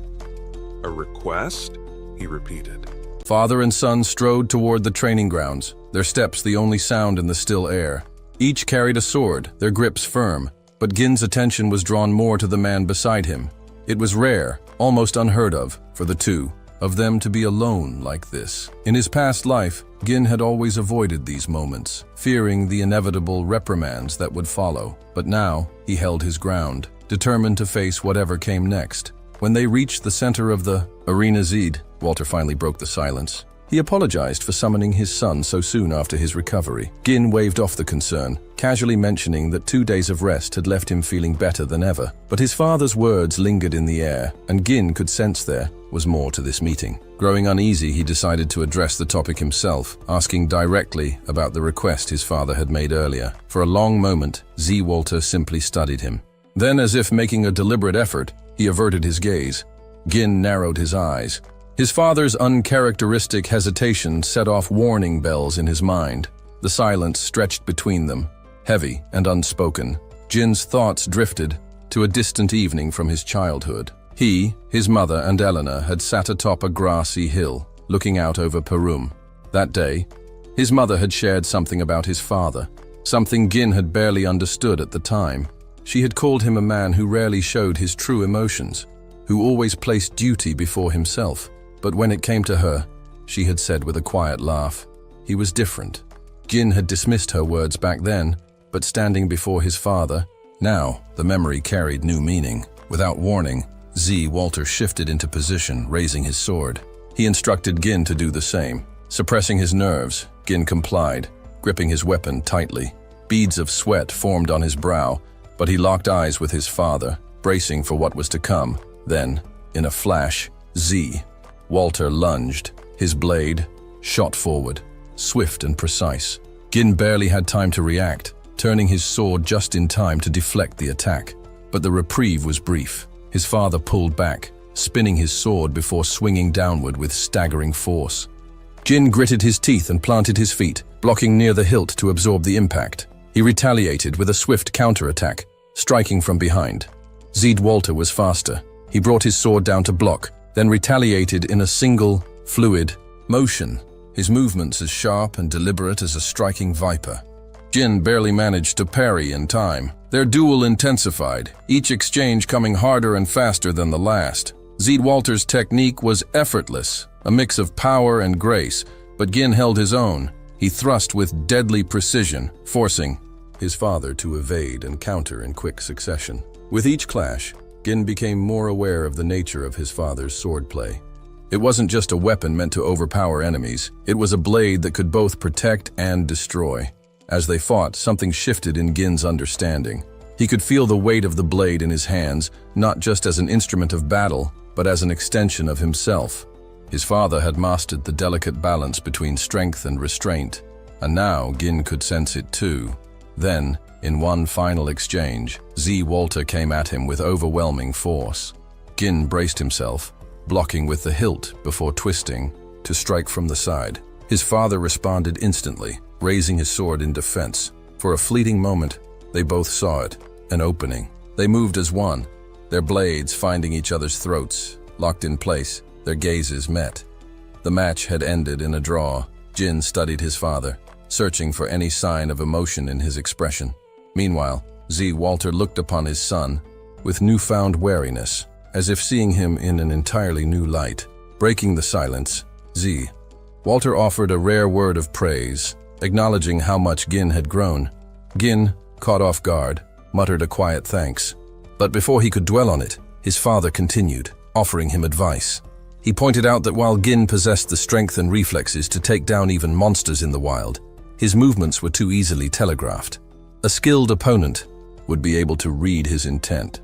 A request? He repeated. Father and son strode toward the training grounds, their steps the only sound in the still air. Each carried a sword, their grips firm, but Gin's attention was drawn more to the man beside him. It was rare, almost unheard of, for the two of them to be alone like this. In his past life, Gin had always avoided these moments, fearing the inevitable reprimands that would follow. But now, he held his ground, determined to face whatever came next. When they reached the center of the arena Zed, Walter finally broke the silence. He apologized for summoning his son so soon after his recovery. Gin waved off the concern, casually mentioning that 2 days of rest had left him feeling better than ever. But his father's words lingered in the air, and Gin could sense there was more to this meeting. Growing uneasy, he decided to address the topic himself, asking directly about the request his father had made earlier. For a long moment, Walter simply studied him. Then, as if making a deliberate effort, he averted his gaze. Gin narrowed his eyes. His father's uncharacteristic hesitation set off warning bells in his mind. The silence stretched between them, heavy and unspoken. Gin's thoughts drifted to a distant evening from his childhood. He, his mother, and Eleanor had sat atop a grassy hill, looking out over Perum. That day, his mother had shared something about his father, something Gin had barely understood at the time. She had called him a man who rarely showed his true emotions, who always placed duty before himself. But when it came to her, she had said with a quiet laugh, he was different. Gin had dismissed her words back then, but standing before his father, now the memory carried new meaning. Without warning, Walter shifted into position, raising his sword. He instructed Gin to do the same. Suppressing his nerves, Gin complied, gripping his weapon tightly. Beads of sweat formed on his brow, but he locked eyes with his father, bracing for what was to come. Then, in a flash, Walter lunged. His blade shot forward, swift and precise. Gin barely had time to react, turning his sword just in time to deflect the attack. But the reprieve was brief. His father pulled back, spinning his sword before swinging downward with staggering force. Gin gritted his teeth and planted his feet, blocking near the hilt to absorb the impact. He retaliated with a swift counterattack, striking from behind. Walter was faster. He brought his sword down to block, then retaliated in a single, fluid motion, his movements as sharp and deliberate as a striking viper. Gin barely managed to parry in time. Their duel intensified, each exchange coming harder and faster than the last. Walter's technique was effortless, a mix of power and grace, but Gin held his own. He thrust with deadly precision, forcing his father to evade and counter in quick succession. With each clash, Gin became more aware of the nature of his father's swordplay. It wasn't just a weapon meant to overpower enemies, it was a blade that could both protect and destroy. As they fought, something shifted in Gin's understanding. He could feel the weight of the blade in his hands, not just as an instrument of battle, but as an extension of himself. His father had mastered the delicate balance between strength and restraint, and now Gin could sense it too. Then, in one final exchange, Walter came at him with overwhelming force. Gin braced himself, blocking with the hilt before twisting to strike from the side. His father responded instantly, raising his sword in defense. For a fleeting moment, they both saw it, an opening. They moved as one, their blades finding each other's throats. Locked in place, their gazes met. The match had ended in a draw, Jin studied his father, searching for any sign of emotion in his expression. Meanwhile, Walter looked upon his son with newfound wariness, as if seeing him in an entirely new light. Breaking the silence, Walter offered a rare word of praise, acknowledging how much Gin had grown. Gin, caught off guard, muttered a quiet thanks. But before he could dwell on it, his father continued, offering him advice. He pointed out that while Gin possessed the strength and reflexes to take down even monsters in the wild, his movements were too easily telegraphed. A skilled opponent would be able to read his intent.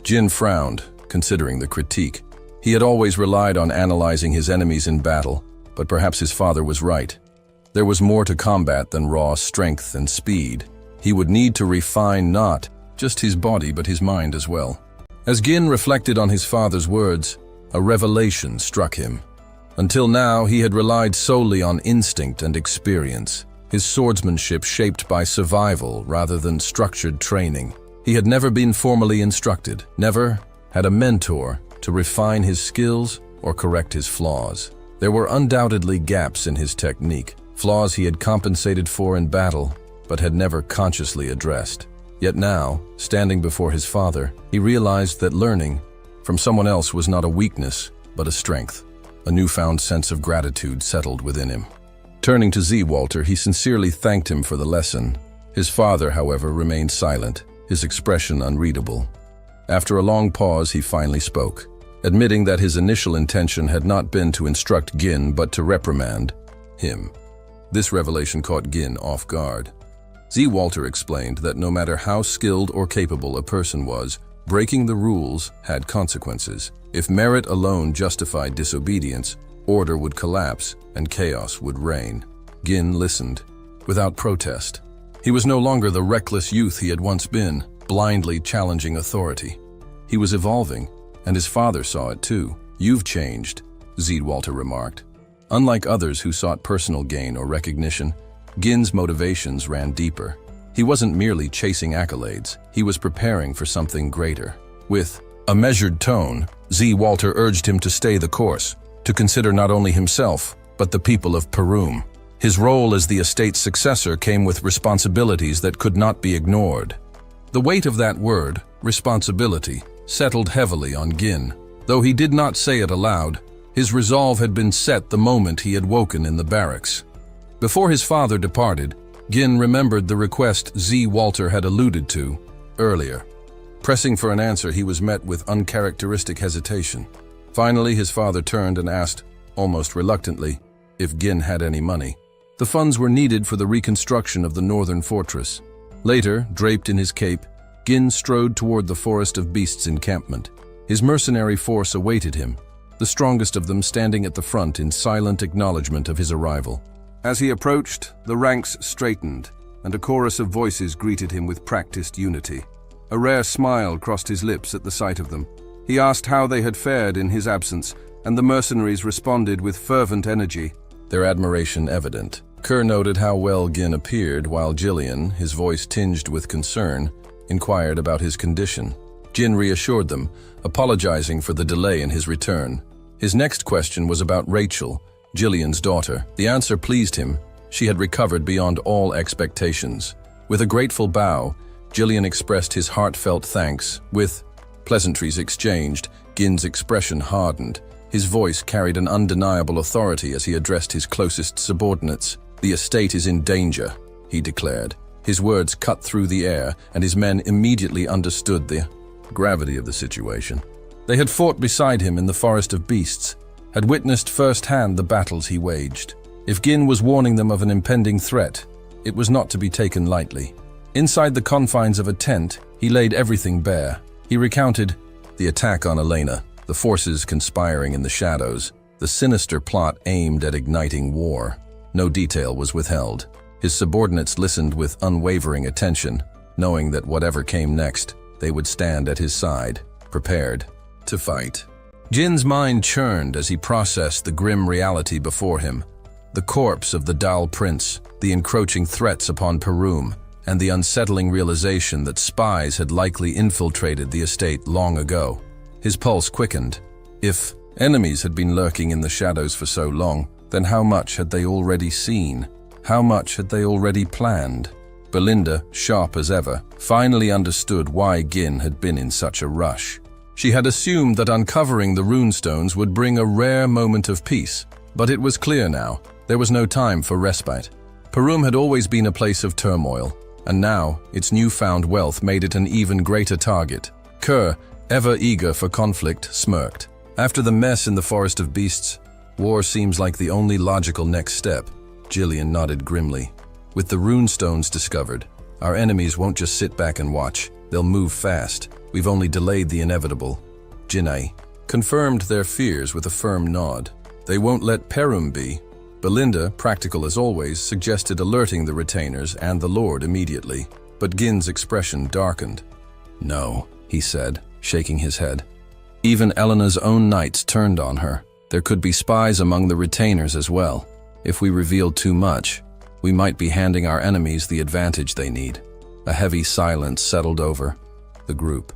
Jin frowned, considering the critique. He had always relied on analyzing his enemies in battle, but perhaps his father was right. There was more to combat than raw strength and speed. He would need to refine not just his body but his mind as well. As Gin reflected on his father's words, a revelation struck him. Until now, he had relied solely on instinct and experience, his swordsmanship shaped by survival rather than structured training. He had never been formally instructed, never had a mentor to refine his skills or correct his flaws. There were undoubtedly gaps in his technique, flaws he had compensated for in battle, but had never consciously addressed. Yet now, standing before his father, he realized that learning from someone else was not a weakness, but a strength. A newfound sense of gratitude settled within him. Turning to Walter, he sincerely thanked him for the lesson. His father, however, remained silent, his expression unreadable. After a long pause, he finally spoke, admitting that his initial intention had not been to instruct Gin, but to reprimand him. This revelation caught Gin off guard. Walter explained that no matter how skilled or capable a person was, breaking the rules had consequences. If merit alone justified disobedience, order would collapse and chaos would reign. Gin listened, without protest. He was no longer the reckless youth he had once been, blindly challenging authority. He was evolving, and his father saw it too. "You've changed," Walter remarked. Unlike others who sought personal gain or recognition, Gin's motivations ran deeper. He wasn't merely chasing accolades, he was preparing for something greater. With a measured tone, Walter urged him to stay the course, to consider not only himself, but the people of Perum. His role as the estate's successor came with responsibilities that could not be ignored. The weight of that word, responsibility, settled heavily on Gin. Though he did not say it aloud, his resolve had been set the moment he had woken in the barracks. Before his father departed, Gin remembered the request Walter had alluded to earlier. Pressing for an answer, he was met with uncharacteristic hesitation. Finally, his father turned and asked, almost reluctantly, if Gin had any money. The funds were needed for the reconstruction of the northern fortress. Later, draped in his cape, Gin strode toward the Forest of Beasts encampment. His mercenary force awaited him, the strongest of them standing at the front in silent acknowledgement of his arrival. As he approached, the ranks straightened, and a chorus of voices greeted him with practiced unity. A rare smile crossed his lips at the sight of them. He asked how they had fared in his absence, and the mercenaries responded with fervent energy, their admiration evident. Kerr noted how well Gin appeared, while Gillian, his voice tinged with concern, inquired about his condition. Gin reassured them, apologizing for the delay in his return. His next question was about Rachel, Gillian's daughter. The answer pleased him. She had recovered beyond all expectations. With a grateful bow, Gillian expressed his heartfelt thanks. With pleasantries exchanged, Gin's expression hardened. His voice carried an undeniable authority as he addressed his closest subordinates. "The estate is in danger," he declared. His words cut through the air, and his men immediately understood the gravity of the situation. They had fought beside him in the Forest of Beasts, had witnessed firsthand the battles he waged. If Gin was warning them of an impending threat, it was not to be taken lightly. Inside the confines of a tent, he laid everything bare. He recounted the attack on Elena, the forces conspiring in the shadows, the sinister plot aimed at igniting war. No detail was withheld. His subordinates listened with unwavering attention, knowing that whatever came next, they would stand at his side, prepared to fight. Jin's mind churned as he processed the grim reality before him. The corpse of the Dal Prince, the encroaching threats upon Perum, and the unsettling realization that spies had likely infiltrated the estate long ago. His pulse quickened. If enemies had been lurking in the shadows for so long, Then how much had they already seen? How much had they already planned? Belinda, sharp as ever, finally understood why Gin had been in such a rush. She had assumed that uncovering the runestones would bring a rare moment of peace, but it was clear now, there was no time for respite. Perum had always been a place of turmoil, and now its newfound wealth made it an even greater target. Kerr, ever eager for conflict, smirked. After the mess in the Forest of Beasts, war seems like the only logical next step. Gillian nodded grimly. With the runestones discovered, our enemies won't just sit back and watch. They'll move fast. We've only delayed the inevitable. Jinai confirmed their fears with a firm nod. They won't let Perum be. Belinda, practical as always, suggested alerting the retainers and the Lord immediately, but Gin's expression darkened. No, he said, shaking his head. Even Elena's own knights turned on her. There could be spies among the retainers as well. If we revealed too much, we might be handing our enemies the advantage they need. A heavy silence settled over the group.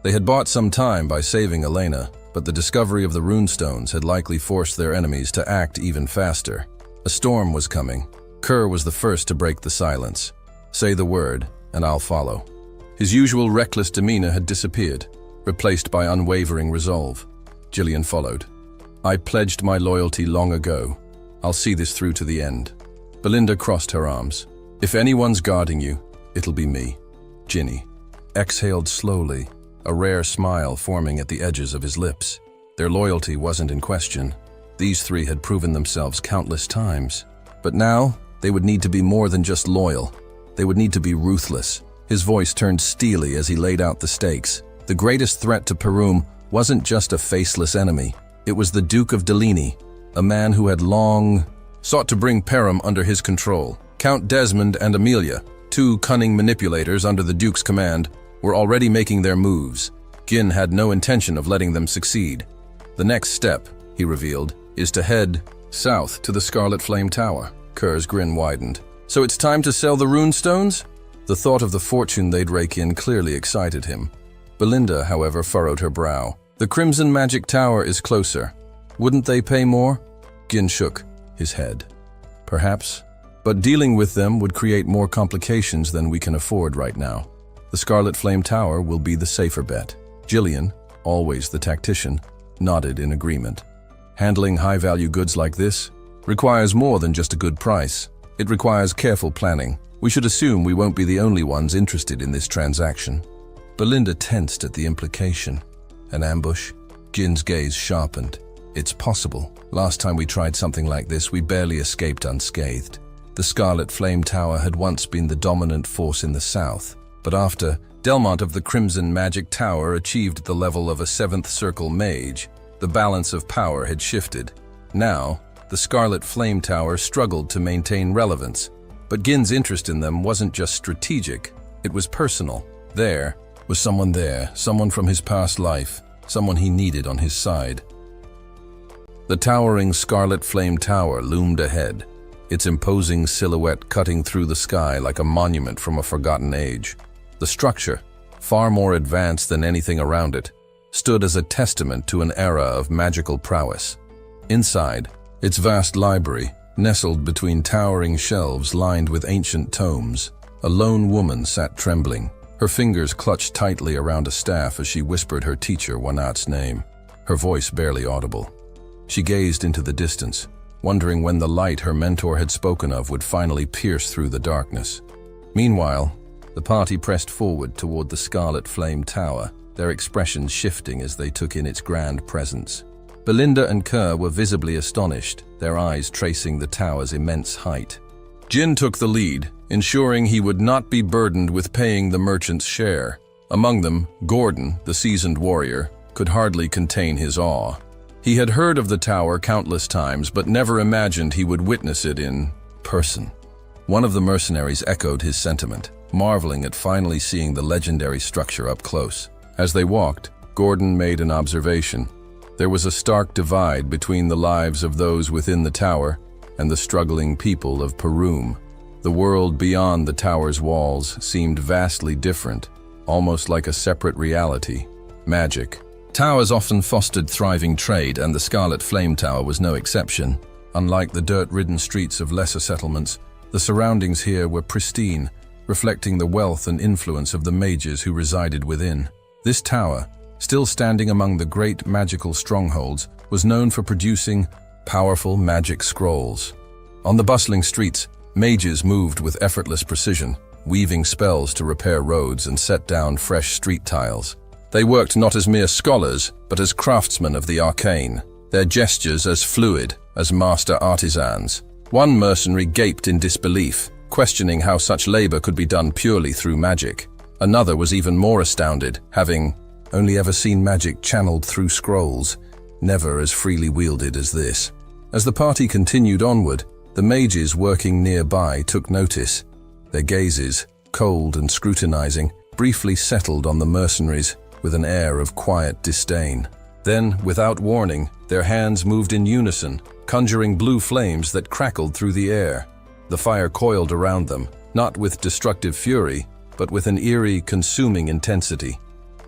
They had bought some time by saving Elena, but the discovery of the runestones had likely forced their enemies to act even faster. A storm was coming. Kerr was the first to break the silence. Say the word, and I'll follow. His usual reckless demeanor had disappeared, replaced by unwavering resolve. Gillian followed. I pledged my loyalty long ago. I'll see this through to the end. Belinda crossed her arms. If anyone's guarding you, it'll be me. Ginny exhaled slowly, a rare smile forming at the edges of his lips. Their loyalty wasn't in question. These three had proven themselves countless times. But now, they would need to be more than just loyal. They would need to be ruthless. His voice turned steely as he laid out the stakes. The greatest threat to Perum wasn't just a faceless enemy. It was the Duke of Deligny, a man who had long sought to bring Perum under his control. Count Desmond and Amelia, two cunning manipulators under the Duke's command, were already making their moves. Gin had no intention of letting them succeed. The next step, he revealed, is to head south to the Scarlet Flame Tower. Kerr's grin widened. So it's time to sell the runestones? The thought of the fortune they'd rake in clearly excited him. Belinda, however, furrowed her brow. The Crimson Magic Tower is closer. Wouldn't they pay more? Gin shook his head. Perhaps. But dealing with them would create more complications than we can afford right now. The Scarlet Flame Tower will be the safer bet. Gillian, always the tactician, nodded in agreement. Handling high-value goods like this requires more than just a good price. It requires careful planning. We should assume we won't be the only ones interested in this transaction. Belinda tensed at the implication. An ambush? Gin's gaze sharpened. It's possible. Last time we tried something like this, we barely escaped unscathed. The Scarlet Flame Tower had once been the dominant force in the south, but after Delmont of the Crimson Magic Tower achieved the level of a 7th Circle mage, the balance of power had shifted. Now, the Scarlet Flame Tower struggled to maintain relevance, but Gin's interest in them wasn't just strategic, it was personal. There was someone from his past life, someone he needed on his side. The towering Scarlet Flame Tower loomed ahead, its imposing silhouette cutting through the sky like a monument from a forgotten age. The structure, far more advanced than anything around it, stood as a testament to an era of magical prowess. Inside, its vast library, nestled between towering shelves lined with ancient tomes, a lone woman sat trembling, her fingers clutched tightly around a staff as she whispered her teacher Wanat's name, her voice barely audible. She gazed into the distance, wondering when the light her mentor had spoken of would finally pierce through the darkness. Meanwhile, the party pressed forward toward the Scarlet Flame Tower, their expressions shifting as they took in its grand presence. Belinda and Kerr were visibly astonished, their eyes tracing the tower's immense height. Jin took the lead, ensuring he would not be burdened with paying the merchant's share. Among them, Gordon, the seasoned warrior, could hardly contain his awe. He had heard of the tower countless times, but never imagined he would witness it in person. One of the mercenaries echoed his sentiment, marveling at finally seeing the legendary structure up close. As they walked, Gordon made an observation. There was a stark divide between the lives of those within the tower and the struggling people of Perum. The world beyond the tower's walls seemed vastly different, almost like a separate reality. Magic. Towers often fostered thriving trade, and the Scarlet Flame Tower was no exception. Unlike the dirt-ridden streets of lesser settlements, the surroundings here were pristine, reflecting the wealth and influence of the mages who resided within. This tower, still standing among the great magical strongholds, was known for producing powerful magic scrolls. On the bustling streets, mages moved with effortless precision, weaving spells to repair roads and set down fresh street tiles. They worked not as mere scholars, but as craftsmen of the arcane, their gestures as fluid as master artisans. One mercenary gaped in disbelief, questioning how such labor could be done purely through magic. Another was even more astounded, having only ever seen magic channeled through scrolls, never as freely wielded as this. As the party continued onward, the mages working nearby took notice. Their gazes, cold and scrutinizing, briefly settled on the mercenaries with an air of quiet disdain. Then, without warning, their hands moved in unison, conjuring blue flames that crackled through the air. The fire coiled around them, not with destructive fury, but with an eerie, consuming intensity.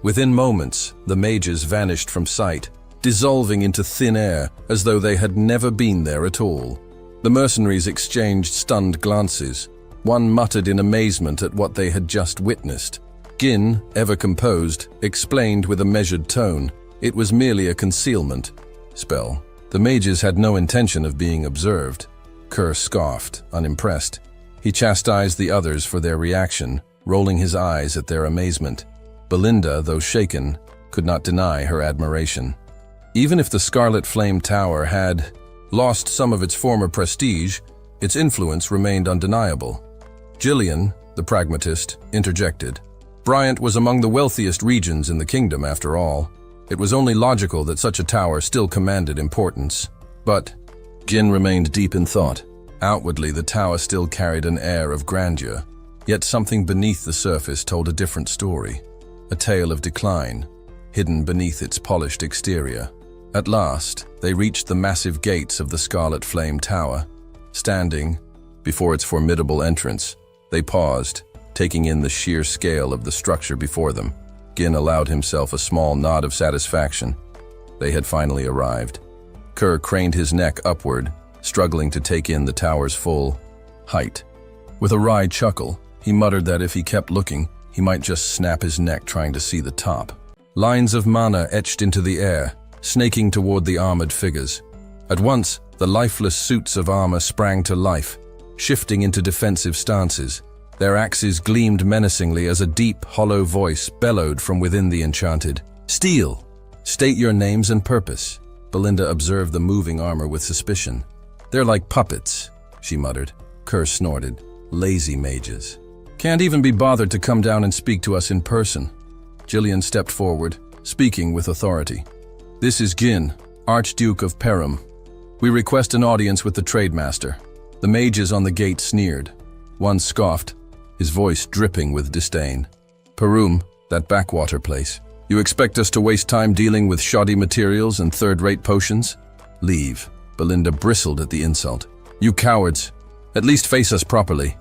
Within moments, the mages vanished from sight, dissolving into thin air as though they had never been there at all. The mercenaries exchanged stunned glances. One muttered in amazement at what they had just witnessed. Gin, ever composed, explained with a measured tone, it was merely a concealment spell. The mages had no intention of being observed. Kerr scoffed, unimpressed. He chastised the others for their reaction, rolling his eyes at their amazement. Belinda, though shaken, could not deny her admiration. Even if the Scarlet Flame Tower had lost some of its former prestige, its influence remained undeniable. Gillian, the pragmatist, interjected. Bryant was among the wealthiest regions in the kingdom, after all. It was only logical that such a tower still commanded importance. But Gin remained deep in thought. Outwardly, the tower still carried an air of grandeur, yet something beneath the surface told a different story. A tale of decline, hidden beneath its polished exterior. At last, they reached the massive gates of the Scarlet Flame Tower. Standing before its formidable entrance, they paused, taking in the sheer scale of the structure before them. Gin allowed himself a small nod of satisfaction. They had finally arrived. Kerr craned his neck upward, struggling to take in the tower's full height. With a wry chuckle, he muttered that if he kept looking, he might just snap his neck trying to see the top. Lines of mana etched into the air, snaking toward the armored figures. At once, the lifeless suits of armor sprang to life, shifting into defensive stances. Their axes gleamed menacingly as a deep, hollow voice bellowed from within the enchanted. "Steel! State your names and purpose." Belinda observed the moving armor with suspicion. "They're like puppets," she muttered. Kerr snorted. "Lazy mages. Can't even be bothered to come down and speak to us in person." Gillian stepped forward, speaking with authority. "This is Gin, Archduke of Perum. We request an audience with the trademaster." The mages on the gate sneered. One scoffed, his voice dripping with disdain. "Perum, that backwater place. You expect us to waste time dealing with shoddy materials and third-rate potions? Leave." Belinda bristled at the insult. "You cowards! At least face us properly."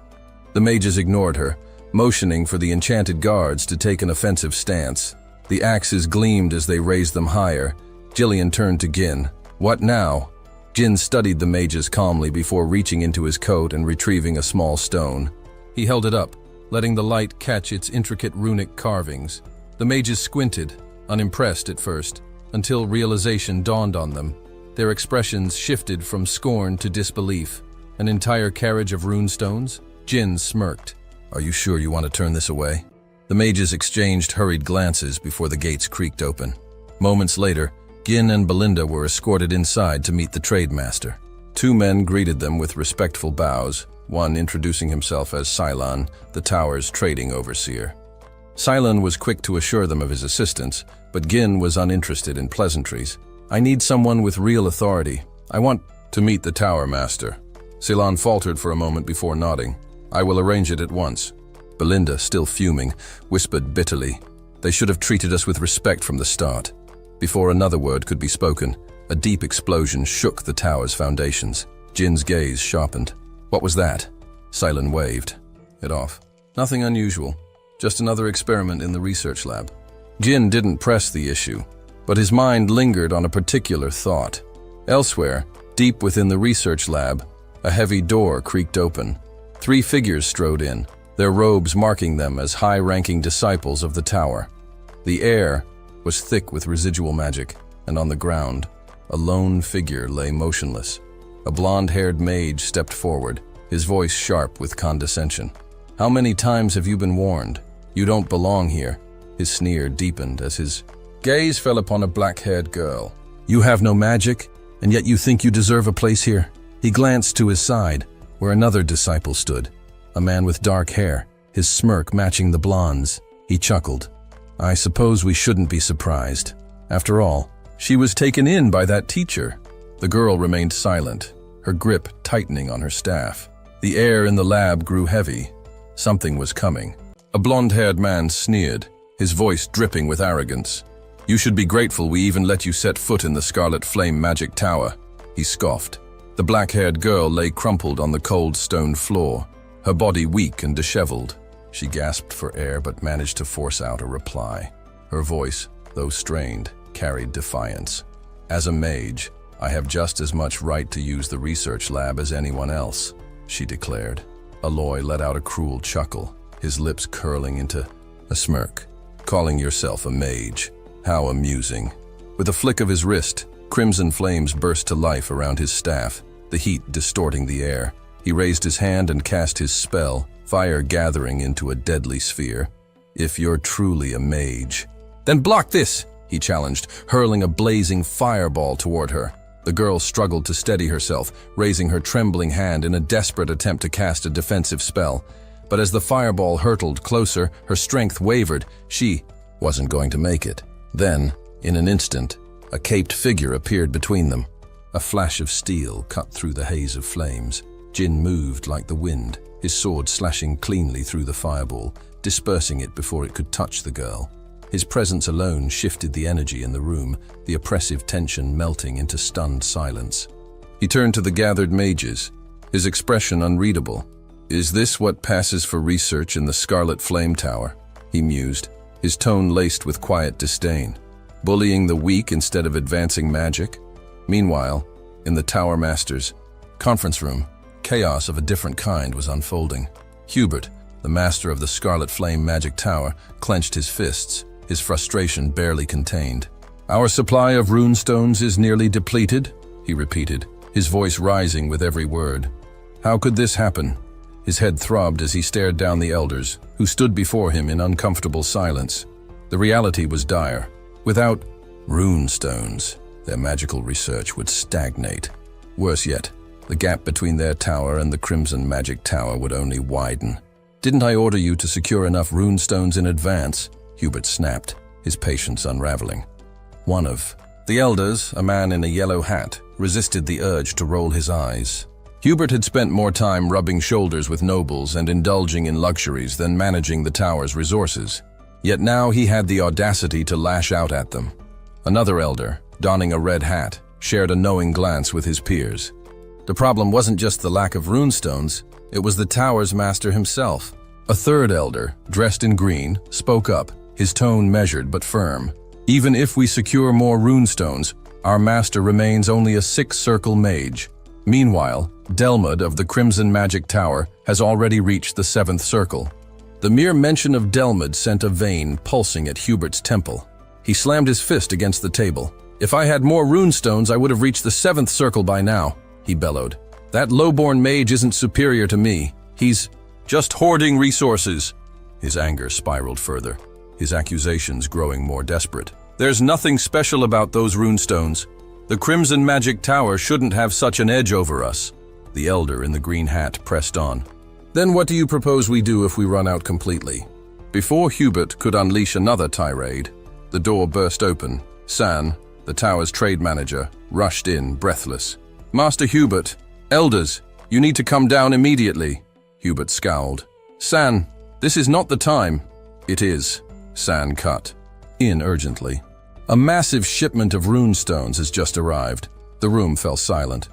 The mages ignored her, motioning for the enchanted guards to take an offensive stance. The axes gleamed as they raised them higher. Gillian turned to Gin. "What now?" Gin studied the mages calmly before reaching into his coat and retrieving a small stone. He held it up, letting the light catch its intricate runic carvings. The mages squinted, unimpressed at first, until realization dawned on them. Their expressions shifted from scorn to disbelief. An entire carriage of runestones? Gin smirked. "Are you sure you want to turn this away?" The mages exchanged hurried glances before the gates creaked open. Moments later, Gin and Belinda were escorted inside to meet the trademaster. Two men greeted them with respectful bows, one introducing himself as Cylon, the tower's trading overseer. Cylon was quick to assure them of his assistance, but Gin was uninterested in pleasantries. "I need someone with real authority. I want to meet the tower master." Cylon faltered for a moment before nodding. "I will arrange it at once." Belinda, still fuming, whispered bitterly, "They should have treated us with respect from the start." Before another word could be spoken, a deep explosion shook the tower's foundations. Jin's gaze sharpened. "What was that?" Cylon waved it off. "Nothing unusual. Just another experiment in the research lab." Jin didn't press the issue, but his mind lingered on a particular thought. Elsewhere, Deep within the research lab, a heavy door creaked open. 3 figures strode in, their robes marking them as high-ranking disciples of the tower. The air was thick with residual magic, and on the ground, a lone figure lay motionless. A blonde-haired mage stepped forward, his voice sharp with condescension. "How many times have you been warned? You don't belong here." His sneer deepened as his gaze fell upon a black-haired girl. "You have no magic, and yet you think you deserve a place here?" He glanced to his side, where another disciple stood, a man with dark hair, his smirk matching the blonde's. He chuckled. "I suppose we shouldn't be surprised. After all, she was taken in by that teacher." The girl remained silent, her grip tightening on her staff. The air in the lab grew heavy. Something was coming. A blonde-haired man sneered, his voice dripping with arrogance. "You should be grateful we even let you set foot in the Scarlet Flame Magic Tower," he scoffed. The black-haired girl lay crumpled on the cold stone floor, her body weak and disheveled. She gasped for air but managed to force out a reply. Her voice, though strained, carried defiance. "As a mage, I have just as much right to use the research lab as anyone else," she declared. Aloy let out a cruel chuckle, his lips curling into a smirk. "Calling yourself a mage? How amusing." With a flick of his wrist, crimson flames burst to life around his staff, the heat distorting the air. He raised his hand and cast his spell, fire gathering into a deadly sphere. "If you're truly a mage, then block this," he challenged, hurling a blazing fireball toward her. The girl struggled to steady herself, raising her trembling hand in a desperate attempt to cast a defensive spell. But as the fireball hurtled closer, her strength wavered. She wasn't going to make it. Then, in an instant, a caped figure appeared between them. A flash of steel cut through the haze of flames. Jin moved like the wind, his sword slashing cleanly through the fireball, dispersing it before it could touch the girl. His presence alone shifted the energy in the room, the oppressive tension melting into stunned silence. He turned to the gathered mages, his expression unreadable. "Is this what passes for research in the Scarlet Flame Tower?" he mused, his tone laced with quiet disdain. "Bullying the weak instead of advancing magic?" Meanwhile, in the Tower Master's conference room, chaos of a different kind was unfolding. Hubert, the master of the Scarlet Flame Magic Tower, clenched his fists, his frustration barely contained. "Our supply of runestones is nearly depleted," he repeated, his voice rising with every word. "How could this happen?" His head throbbed as he stared down the elders, who stood before him in uncomfortable silence. The reality was dire. Without runestones, their magical research would stagnate. Worse yet, the gap between their tower and the Crimson Magic Tower would only widen. "Didn't I order you to secure enough runestones in advance?" Hubert snapped, his patience unraveling. One of the elders, a man in a yellow hat, resisted the urge to roll his eyes. Hubert had spent more time rubbing shoulders with nobles and indulging in luxuries than managing the tower's resources. Yet now he had the audacity to lash out at them. Another elder, donning a red hat, shared a knowing glance with his peers. The problem wasn't just the lack of runestones, it was the tower's master himself. A third elder, dressed in green, spoke up, his tone measured but firm. "Even if we secure more runestones, our master remains only a six-circle mage." Meanwhile, Delmud of the Crimson Magic Tower has already reached the seventh circle. The mere mention of Delmud sent a vein pulsing at Hubert's temple. He slammed his fist against the table. "If I had more runestones, I would have reached the seventh circle by now," he bellowed. "That lowborn mage isn't superior to me. He's just hoarding resources." His anger spiraled further, his accusations growing more desperate. "There's nothing special about those runestones. The Crimson Magic Tower shouldn't have such an edge over us." The elder in the green hat pressed on. "Then what do you propose we do if we run out completely?" Before Hubert could unleash another tirade, the door burst open. San, the tower's trade manager, rushed in, breathless. "Master Hubert, elders, you need to come down immediately." Hubert scowled. "San, this is not the time." "It is," San cut in urgently. "A massive shipment of runestones has just arrived." The room fell silent.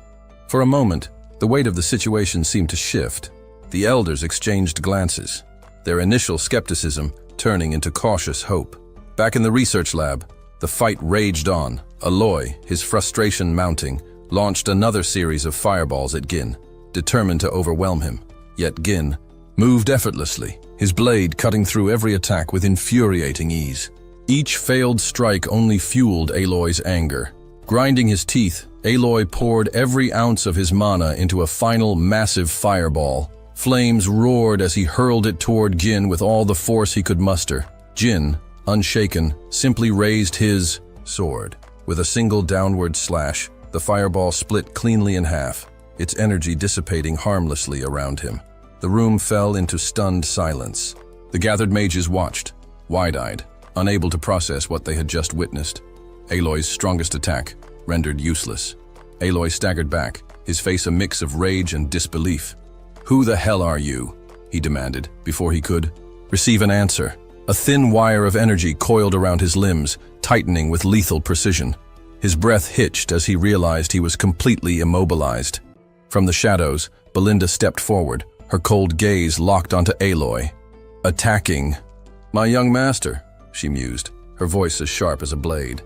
For a moment, the weight of the situation seemed to shift. The elders exchanged glances, their initial skepticism turning into cautious hope. Back in the research lab, the fight raged on. Aloy, his frustration mounting, launched another series of fireballs at Gin, determined to overwhelm him. Yet Gin moved effortlessly, his blade cutting through every attack with infuriating ease. Each failed strike only fueled Aloy's anger. Grinding his teeth, Aloy poured every ounce of his mana into a final massive fireball. Flames roared as he hurled it toward Gin with all the force he could muster. Gin, unshaken, simply raised his sword. With a single downward slash, the fireball split cleanly in half, its energy dissipating harmlessly around him. The room fell into stunned silence. The gathered mages watched, wide-eyed, unable to process what they had just witnessed. Aloy's strongest attack, rendered useless. Aloy staggered back, his face a mix of rage and disbelief. "Who the hell are you?" he demanded, before he could receive an answer. A thin wire of energy coiled around his limbs, tightening with lethal precision. His breath hitched as he realized he was completely immobilized. From the shadows, Belinda stepped forward, her cold gaze locked onto Aloy. "Attacking." "My young master," she mused, her voice as sharp as a blade.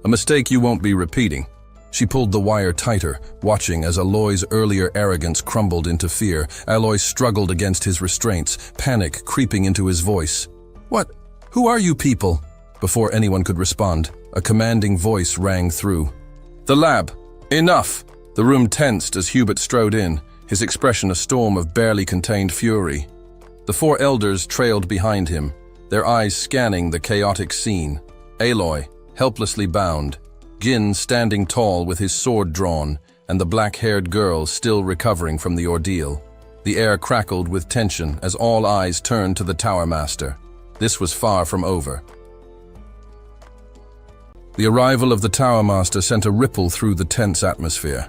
"A mistake you won't be repeating." She pulled the wire tighter, watching as Aloy's earlier arrogance crumbled into fear. Aloy struggled against his restraints, panic creeping into his voice. "What? Who are you people?" Before anyone could respond, a commanding voice rang through. "The lab! Enough!" The room tensed as Hubert strode in, his expression a storm of barely contained fury. The four elders trailed behind him, their eyes scanning the chaotic scene. Aloy, helplessly bound, Gin standing tall with his sword drawn, and the black-haired girl still recovering from the ordeal. The air crackled with tension as all eyes turned to the Tower Master. This was far from over. The arrival of the Tower Master sent a ripple through the tense atmosphere.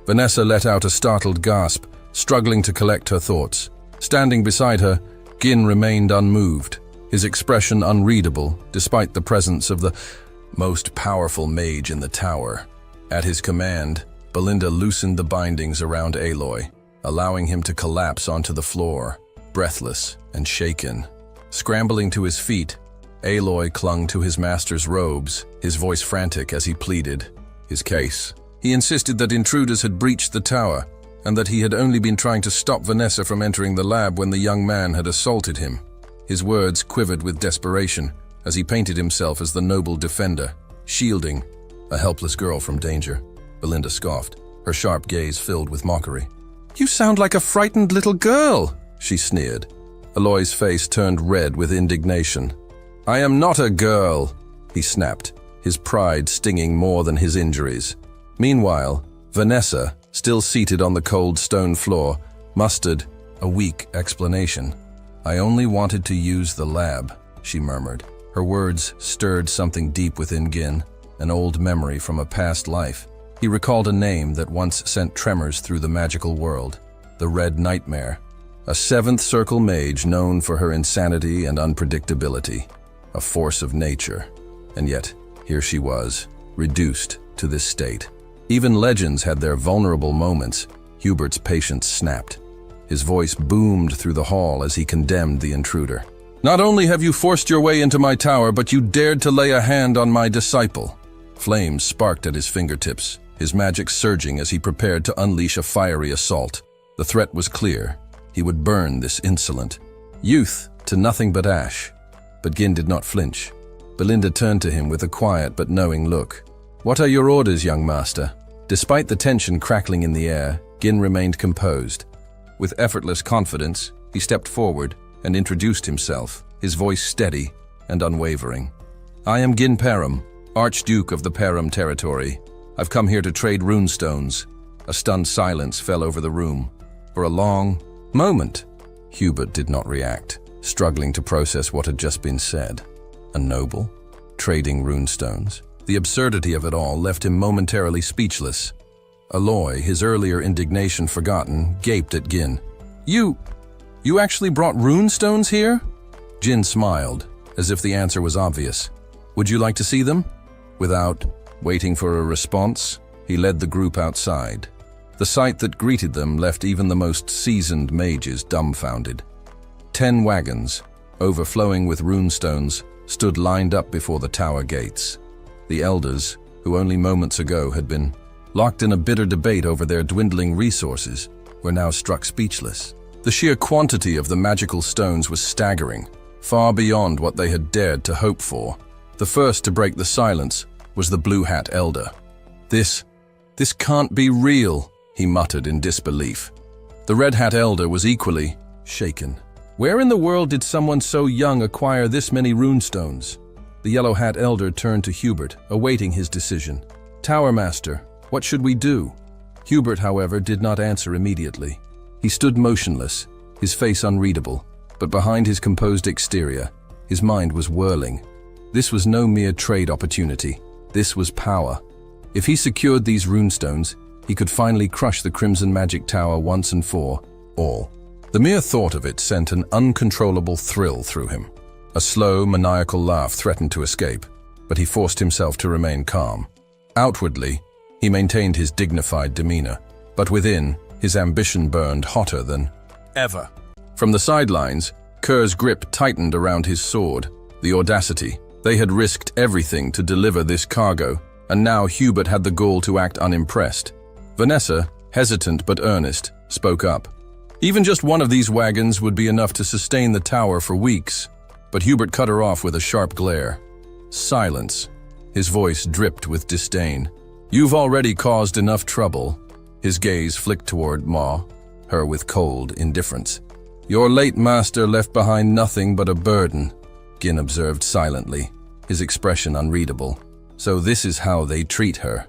Vanessa let out a startled gasp, struggling to collect her thoughts. Standing beside her, Gin remained unmoved, his expression unreadable, despite the presence of the most powerful mage in the tower. At his command, Belinda loosened the bindings around Aloy, allowing him to collapse onto the floor, breathless and shaken. Scrambling to his feet, Aloy clung to his master's robes, his voice frantic as he pleaded his case. He insisted that intruders had breached the tower, and that he had only been trying to stop Vanessa from entering the lab when the young man had assaulted him. His words quivered with desperation as he painted himself as the noble defender, shielding a helpless girl from danger. Belinda scoffed, her sharp gaze filled with mockery. "You sound like a frightened little girl," she sneered. Aloy's face turned red with indignation. "I am not a girl," he snapped, his pride stinging more than his injuries. Meanwhile, Vanessa, still seated on the cold stone floor, mustered a weak explanation. "I only wanted to use the lab," she murmured. Her words stirred something deep within Gin, an old memory from a past life. He recalled a name that once sent tremors through the magical world, the Red Nightmare, a seventh circle mage known for her insanity and unpredictability, a force of nature. And yet, here she was, reduced to this state. Even legends had their vulnerable moments. Hubert's patience snapped. His voice boomed through the hall as he condemned the intruder. "Not only have you forced your way into my tower, but you dared to lay a hand on my disciple." Flames sparked at his fingertips, his magic surging as he prepared to unleash a fiery assault. The threat was clear. He would burn this insolent youth to nothing but ash. But Gin did not flinch. Belinda turned to him with a quiet but knowing look. "What are your orders, young master?" Despite the tension crackling in the air, Gin remained composed. With effortless confidence, he stepped forward and introduced himself, his voice steady and unwavering. "I am Gin Param, Archduke of the Param territory. I've come here to trade runestones." A stunned silence fell over the room. For a long moment, Hubert did not react, struggling to process what had just been said. A noble? Trading runestones? The absurdity of it all left him momentarily speechless. Aloy, his earlier indignation forgotten, gaped at Gin. You actually brought runestones here?" Gin smiled, as if the answer was obvious. "Would you like to see them?" Without waiting for a response, he led the group outside. The sight that greeted them left even the most seasoned mages dumbfounded. 10 wagons, overflowing with runestones, stood lined up before the tower gates. The elders, who only moments ago had been locked in a bitter debate over their dwindling resources, were now struck speechless. The sheer quantity of the magical stones was staggering, far beyond what they had dared to hope for. The first to break the silence was the Blue Hat Elder. This can't be real," he muttered in disbelief. The Red Hat Elder was equally shaken. "Where in the world did someone so young acquire this many runestones?" The Yellow Hat Elder turned to Hubert, awaiting his decision. "Tower Master, what should we do?" Hubert, however, did not answer immediately. He stood motionless, his face unreadable, but behind his composed exterior, his mind was whirling. This was no mere trade opportunity. This was power. If he secured these runestones, he could finally crush the Crimson Magic Tower once and for all. The mere thought of it sent an uncontrollable thrill through him. A slow, maniacal laugh threatened to escape, but he forced himself to remain calm. Outwardly, he maintained his dignified demeanor, but within, his ambition burned hotter than ever. From the sidelines, Kerr's grip tightened around his sword. The audacity. They had risked everything to deliver this cargo, and now Hubert had the gall to act unimpressed. Vanessa, hesitant but earnest, spoke up. Even just one of these wagons would be enough to sustain the tower for weeks, but Hubert cut her off with a sharp glare. Silence. His voice dripped with disdain. "You've already caused enough trouble." His gaze flicked toward Ma, her with cold indifference. "Your late master left behind nothing but a burden," Gin observed silently, his expression unreadable. "So this is how they treat her."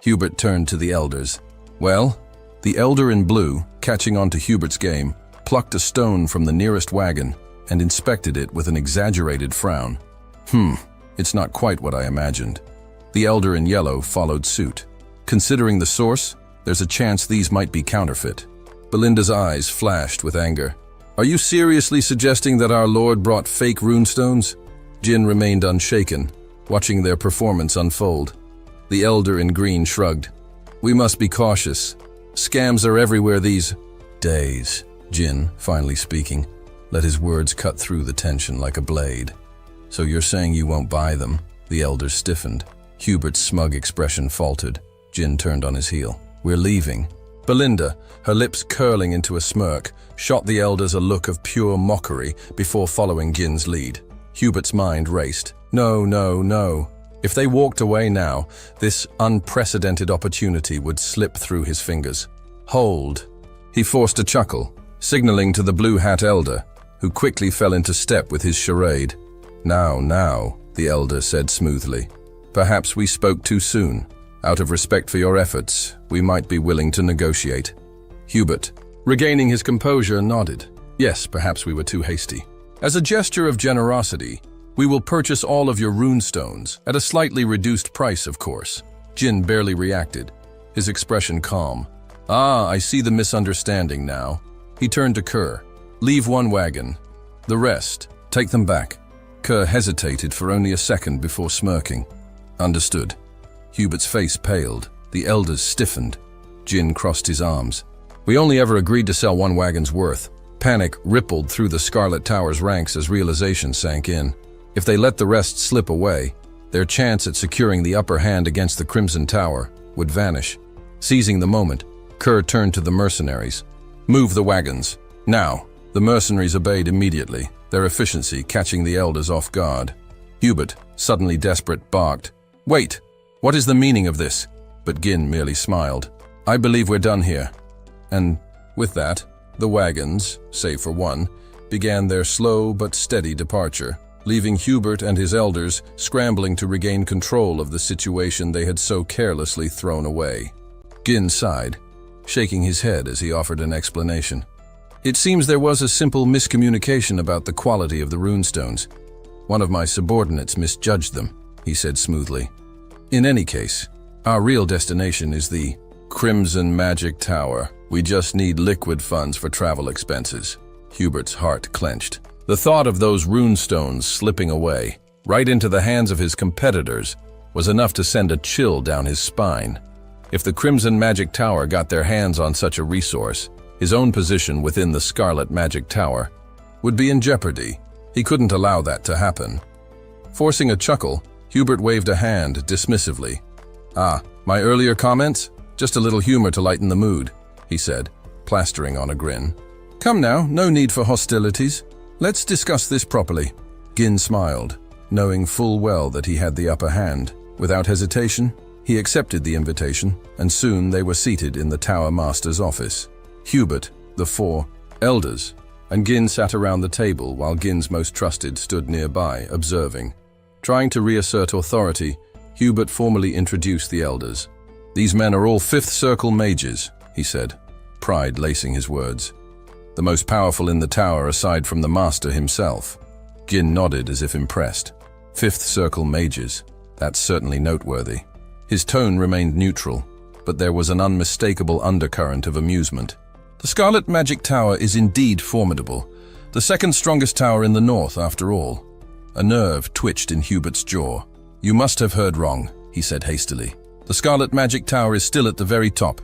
Hubert turned to the elders. "Well?" The elder in blue, catching on to Hubert's game, plucked a stone from the nearest wagon and inspected it with an exaggerated frown. It's not quite what I imagined." The elder in yellow followed suit. "Considering the source, there's a chance these might be counterfeit." Belinda's eyes flashed with anger. "Are you seriously suggesting that our Lord brought fake runestones?" Jin remained unshaken, watching their performance unfold. The elder in green shrugged. "We must be cautious. Scams are everywhere these days." Jin, finally speaking, let his words cut through the tension like a blade. "So you're saying you won't buy them?" The elder stiffened. Hubert's smug expression faltered. Jin turned on his heel. "We're leaving." Belinda, her lips curling into a smirk, shot the elders a look of pure mockery before following Gin's lead. Hubert's mind raced. No. If they walked away now, this unprecedented opportunity would slip through his fingers. "Hold." He forced a chuckle, signaling to the Blue Hat Elder, who quickly fell into step with his charade. Now, the elder said smoothly. "Perhaps we spoke too soon. Out of respect for your efforts, we might be willing to negotiate." Hubert, regaining his composure, nodded. "Yes, perhaps we were too hasty. As a gesture of generosity, we will purchase all of your runestones, at a slightly reduced price, of course." Jin barely reacted, his expression calm. "Ah, I see the misunderstanding now." He turned to Kerr. "Leave one wagon. The rest, take them back." Kerr hesitated for only a second before smirking. "Understood." Hubert's face paled. The elders stiffened. Jin crossed his arms. "We only ever agreed to sell one wagon's worth." Panic rippled through the Scarlet Tower's ranks as realization sank in. If they let the rest slip away, their chance at securing the upper hand against the Crimson Tower would vanish. Seizing the moment, Kerr turned to the mercenaries. "Move the wagons. Now." The mercenaries obeyed immediately, their efficiency catching the elders off guard. Hubert, suddenly desperate, barked, "Wait! What is the meaning of this?" But Gin merely smiled. "I believe we're done here." And with that, the wagons, save for one, began their slow but steady departure, leaving Hubert and his elders scrambling to regain control of the situation they had so carelessly thrown away. Gin sighed, shaking his head as he offered an explanation. "It seems there was a simple miscommunication about the quality of the runestones. One of my subordinates misjudged them," he said smoothly. "In any case, our real destination is the Crimson Magic Tower. We just need liquid funds for travel expenses." Hubert's heart clenched. The thought of those runestones slipping away, right into the hands of his competitors, was enough to send a chill down his spine. If the Crimson Magic Tower got their hands on such a resource, his own position within the Scarlet Magic Tower would be in jeopardy. He couldn't allow that to happen. Forcing a chuckle, Hubert waved a hand dismissively. "Ah, my earlier comments? Just a little humor to lighten the mood, he said, plastering on a grin. Come now, no need for hostilities. Let's discuss this properly. Gin smiled, knowing full well that he had the upper hand. Without hesitation, he accepted the invitation, and soon they were seated in the Tower Master's office. Hubert, the 4 elders, and Gin sat around the table while Gin's most trusted stood nearby, observing. Trying to reassert authority, Hubert formally introduced the elders. These men are all 5th Circle mages, he said, pride lacing his words. The most powerful in the tower aside from the master himself. Gin nodded as if impressed. 5th Circle mages, that's certainly noteworthy. His tone remained neutral, but there was an unmistakable undercurrent of amusement. The Scarlet Magic Tower is indeed formidable, the 2nd strongest tower in the north after all. A nerve twitched in Hubert's jaw. You must have heard wrong, he said hastily. The Scarlet Magic Tower is still at the very top.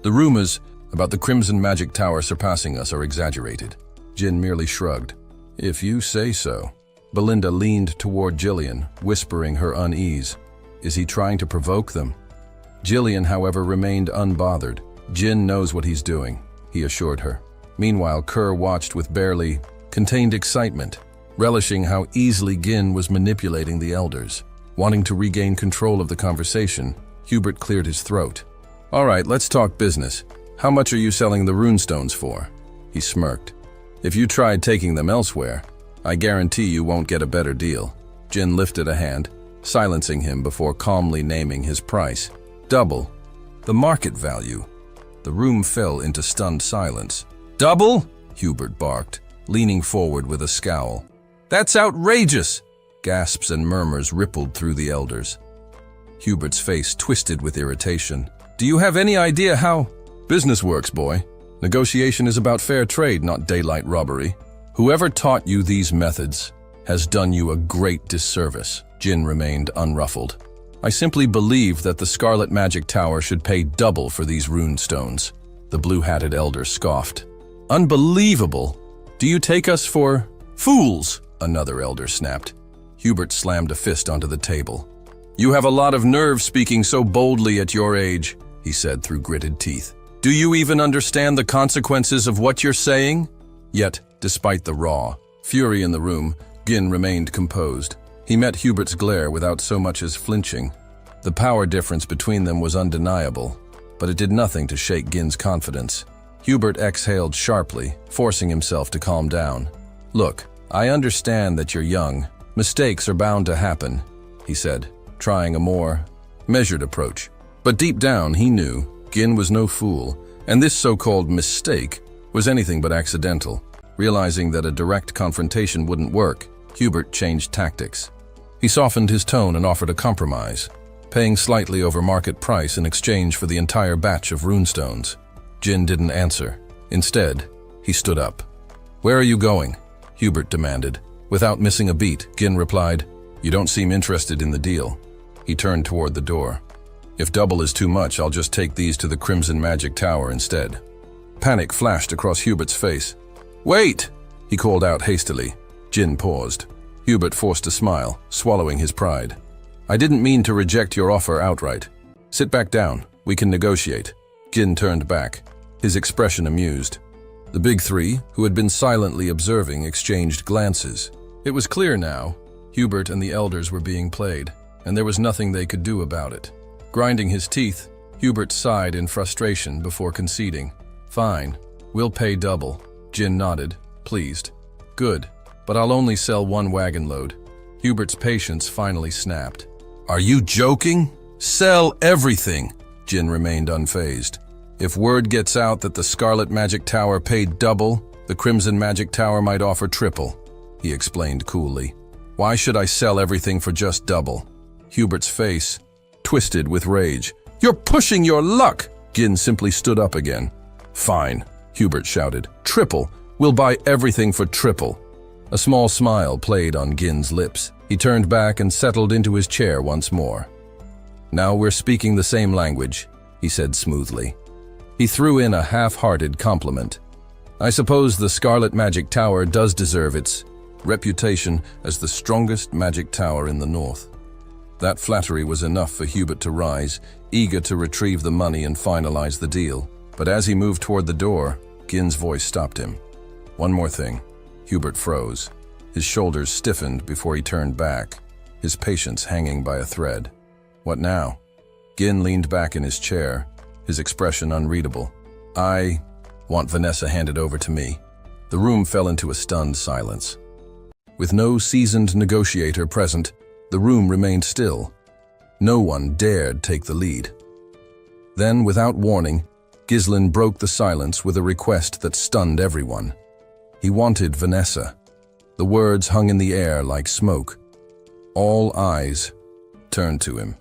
The rumors about the Crimson Magic Tower surpassing us are exaggerated. Gin merely shrugged. If you say so. Belinda leaned toward Gillian, whispering her unease. Is he trying to provoke them? Gillian, however, remained unbothered. Gin knows what he's doing, he assured her. Meanwhile, Kerr watched with barely contained excitement, relishing how easily Gin was manipulating the elders. Wanting to regain control of the conversation, Hubert cleared his throat. All right, let's talk business. How much are you selling the runestones for? He smirked. If you tried taking them elsewhere, I guarantee you won't get a better deal. Gin lifted a hand, silencing him before calmly naming his price. Double. The market value. The room fell into stunned silence. Double? Hubert barked, leaning forward with a scowl. That's outrageous! Gasps and murmurs rippled through the elders. Hubert's face twisted with irritation. Do you have any idea how? Business works, boy. Negotiation is about fair trade, not daylight robbery. Whoever taught you these methods has done you a great disservice. Gin remained unruffled. I simply believe that the Scarlet Magic Tower should pay double for these rune stones. The blue-hatted elder scoffed. Unbelievable! Do you take us for fools? Another elder snapped. Hubert slammed a fist onto the table. You have a lot of nerve speaking so boldly at your age, he said through gritted teeth. Do you even understand the consequences of what you're saying? Yet, despite the raw fury in the room, Gin remained composed. He met Hubert's glare without so much as flinching. The power difference between them was undeniable, but it did nothing to shake Gin's confidence. Hubert exhaled sharply, forcing himself to calm down. Look, I understand that you're young. Mistakes are bound to happen, he said, trying a more measured approach. But deep down, he knew Gin was no fool, and this so-called mistake was anything but accidental. Realizing that a direct confrontation wouldn't work, Hubert changed tactics. He softened his tone and offered a compromise, paying slightly over market price in exchange for the entire batch of runestones. Gin didn't answer. Instead, he stood up. Where are you going? Hubert demanded. Without missing a beat, Gin replied, You don't seem interested in the deal. He turned toward the door. If double is too much, I'll just take these to the Crimson Magic Tower instead. Panic flashed across Hubert's face. Wait! He called out hastily. Gin paused. Hubert forced a smile, swallowing his pride. I didn't mean to reject your offer outright. Sit back down. We can negotiate. Gin turned back, his expression amused. The big three, who had been silently observing, exchanged glances. It was clear now. Hubert and the elders were being played, and there was nothing they could do about it. Grinding his teeth, Hubert sighed in frustration before conceding. Fine, we'll pay double. Gin nodded, pleased. Good, but I'll only sell 1 wagon load. Hubert's patience finally snapped. Are you joking? Sell everything! Gin remained unfazed. If word gets out that the Scarlet Magic Tower paid double, the Crimson Magic Tower might offer triple, he explained coolly. Why should I sell everything for just double? Hubert's face twisted with rage. You're pushing your luck! Gin simply stood up again. Fine, Hubert shouted. Triple! We'll buy everything for triple. A small smile played on Gin's lips. He turned back and settled into his chair once more. Now we're speaking the same language, he said smoothly. He threw in a half-hearted compliment. I suppose the Scarlet Magic Tower does deserve its reputation as the strongest magic tower in the north. That flattery was enough for Hubert to rise, eager to retrieve the money and finalize the deal. But as he moved toward the door, Gin's voice stopped him. One more thing. Hubert froze. His shoulders stiffened before he turned back, his patience hanging by a thread. What now? Gin leaned back in his chair, his expression unreadable. I want Vanessa handed over to me. The room fell into a stunned silence. With no seasoned negotiator present, the room remained still. No one dared take the lead. Then, without warning, Gillian broke the silence with a request that stunned everyone. He wanted Vanessa. The words hung in the air like smoke. All eyes turned to him.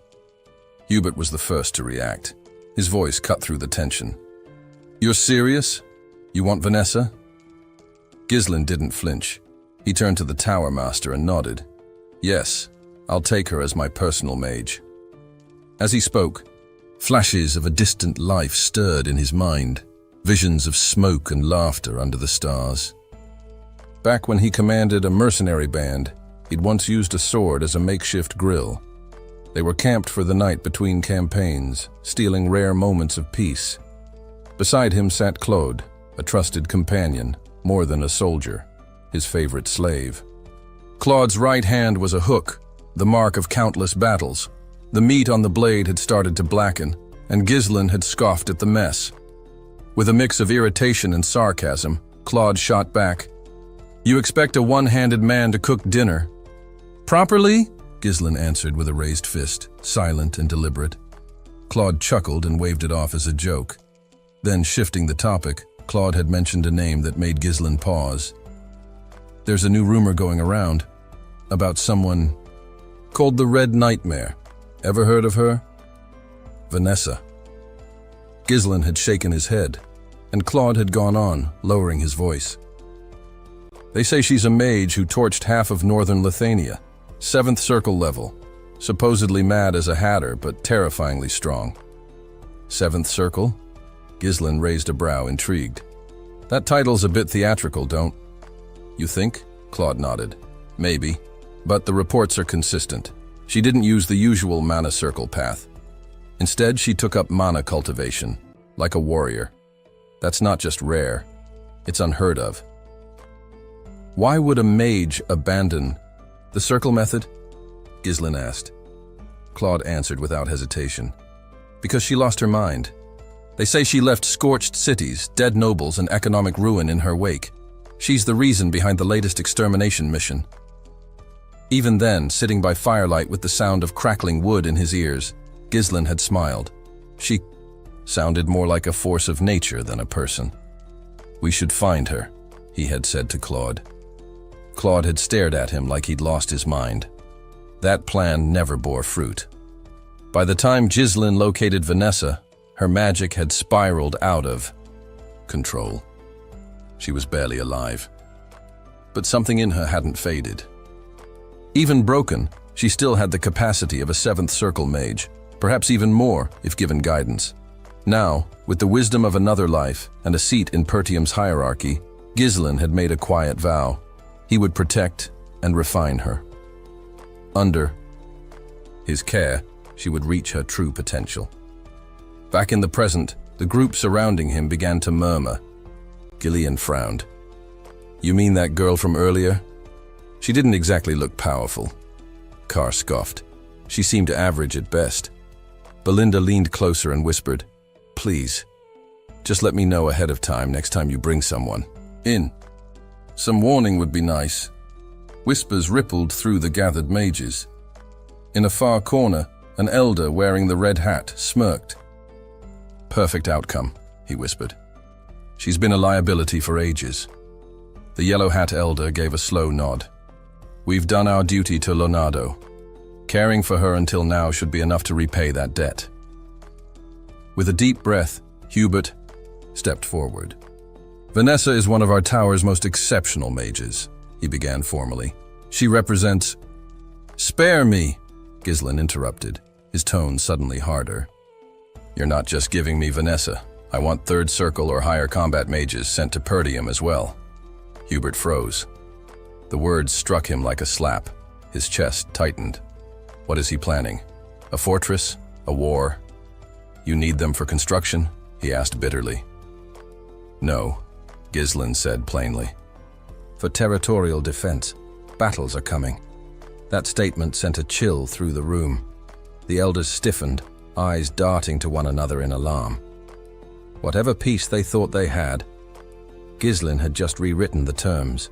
Hubert was the first to react. His voice cut through the tension. "You're serious? You want Vanessa?" Gillian didn't flinch. He turned to the Tower Master and nodded. "Yes, I'll take her as my personal mage." As he spoke, flashes of a distant life stirred in his mind, visions of smoke and laughter under the stars. Back when he commanded a mercenary band, he'd once used a sword as a makeshift grill. They were camped for the night between campaigns, stealing rare moments of peace. Beside him sat Claude, a trusted companion, more than a soldier, his favorite slave. Claude's right hand was a hook, the mark of countless battles. The meat on the blade had started to blacken, and Gillian had scoffed at the mess. With a mix of irritation and sarcasm, Claude shot back. "You expect a one-handed man to cook dinner?" "Properly?" Gillian answered with a raised fist, silent and deliberate. Claude chuckled and waved it off as a joke. Then, shifting the topic, Claude had mentioned a name that made Gillian pause. "There's a new rumor going around about someone called the Red Nightmare. Ever heard of her?" "Vanessa." Gillian had shaken his head, and Claude had gone on, lowering his voice. "They say she's a mage who torched half of northern Lithuania, 7th circle level, supposedly mad as a hatter but terrifyingly strong." "7th circle?" Gillian raised a brow, intrigued. "That title's a bit theatrical, don't you think?" Claude nodded. "Maybe, but the reports are consistent. She didn't use the usual mana circle path. Instead, she took up mana cultivation, like a warrior. That's not just rare, it's unheard of." "Why would a mage abandon the circle method?" Gillian asked. Claude answered without hesitation. "Because she lost her mind. They say she left scorched cities, dead nobles, and economic ruin in her wake. She's the reason behind the latest extermination mission." Even then, sitting by firelight with the sound of crackling wood in his ears, Gillian had smiled. She sounded more like a force of nature than a person. "We should find her," he had said to Claude. Claude had stared at him like he'd lost his mind. That plan never bore fruit. By the time Gillian located Vanessa, her magic had spiraled out of control. She was barely alive. But something in her hadn't faded. Even broken, she still had the capacity of a 7th circle mage, perhaps even more if given guidance. Now, with the wisdom of another life and a seat in Pertium's hierarchy, Gillian had made a quiet vow. He would protect and refine her. Under his care, she would reach her true potential. Back in the present, the group surrounding him began to murmur. Gillian frowned. "You mean that girl from earlier? She didn't exactly look powerful." Carr scoffed. "She seemed average at best." Belinda leaned closer and whispered, "Please, just let me know ahead of time next time you bring someone in. Some warning would be nice." Whispers rippled through the gathered mages. In a far corner, an elder wearing the red hat smirked. "Perfect outcome," he whispered. "She's been a liability for ages." The yellow hat elder gave a slow nod. "We've done our duty to Leonardo. Caring for her until now should be enough to repay that debt." With a deep breath, Hubert stepped forward. "Vanessa is one of our tower's most exceptional mages," he began formally. "She represents—" "Spare me," Gillian interrupted, his tone suddenly harder. "You're not just giving me Vanessa. I want 3rd circle or higher combat mages sent to Pertium as well." Hubert froze. The words struck him like a slap. His chest tightened. What is he planning? A fortress? A war? You need them for construction? He asked bitterly. No, Gillian said plainly. For territorial defense. Battles are coming. That statement sent a chill through the room. The elders stiffened, eyes darting to one another in alarm. Whatever peace they thought they had, Gillian had just rewritten the terms.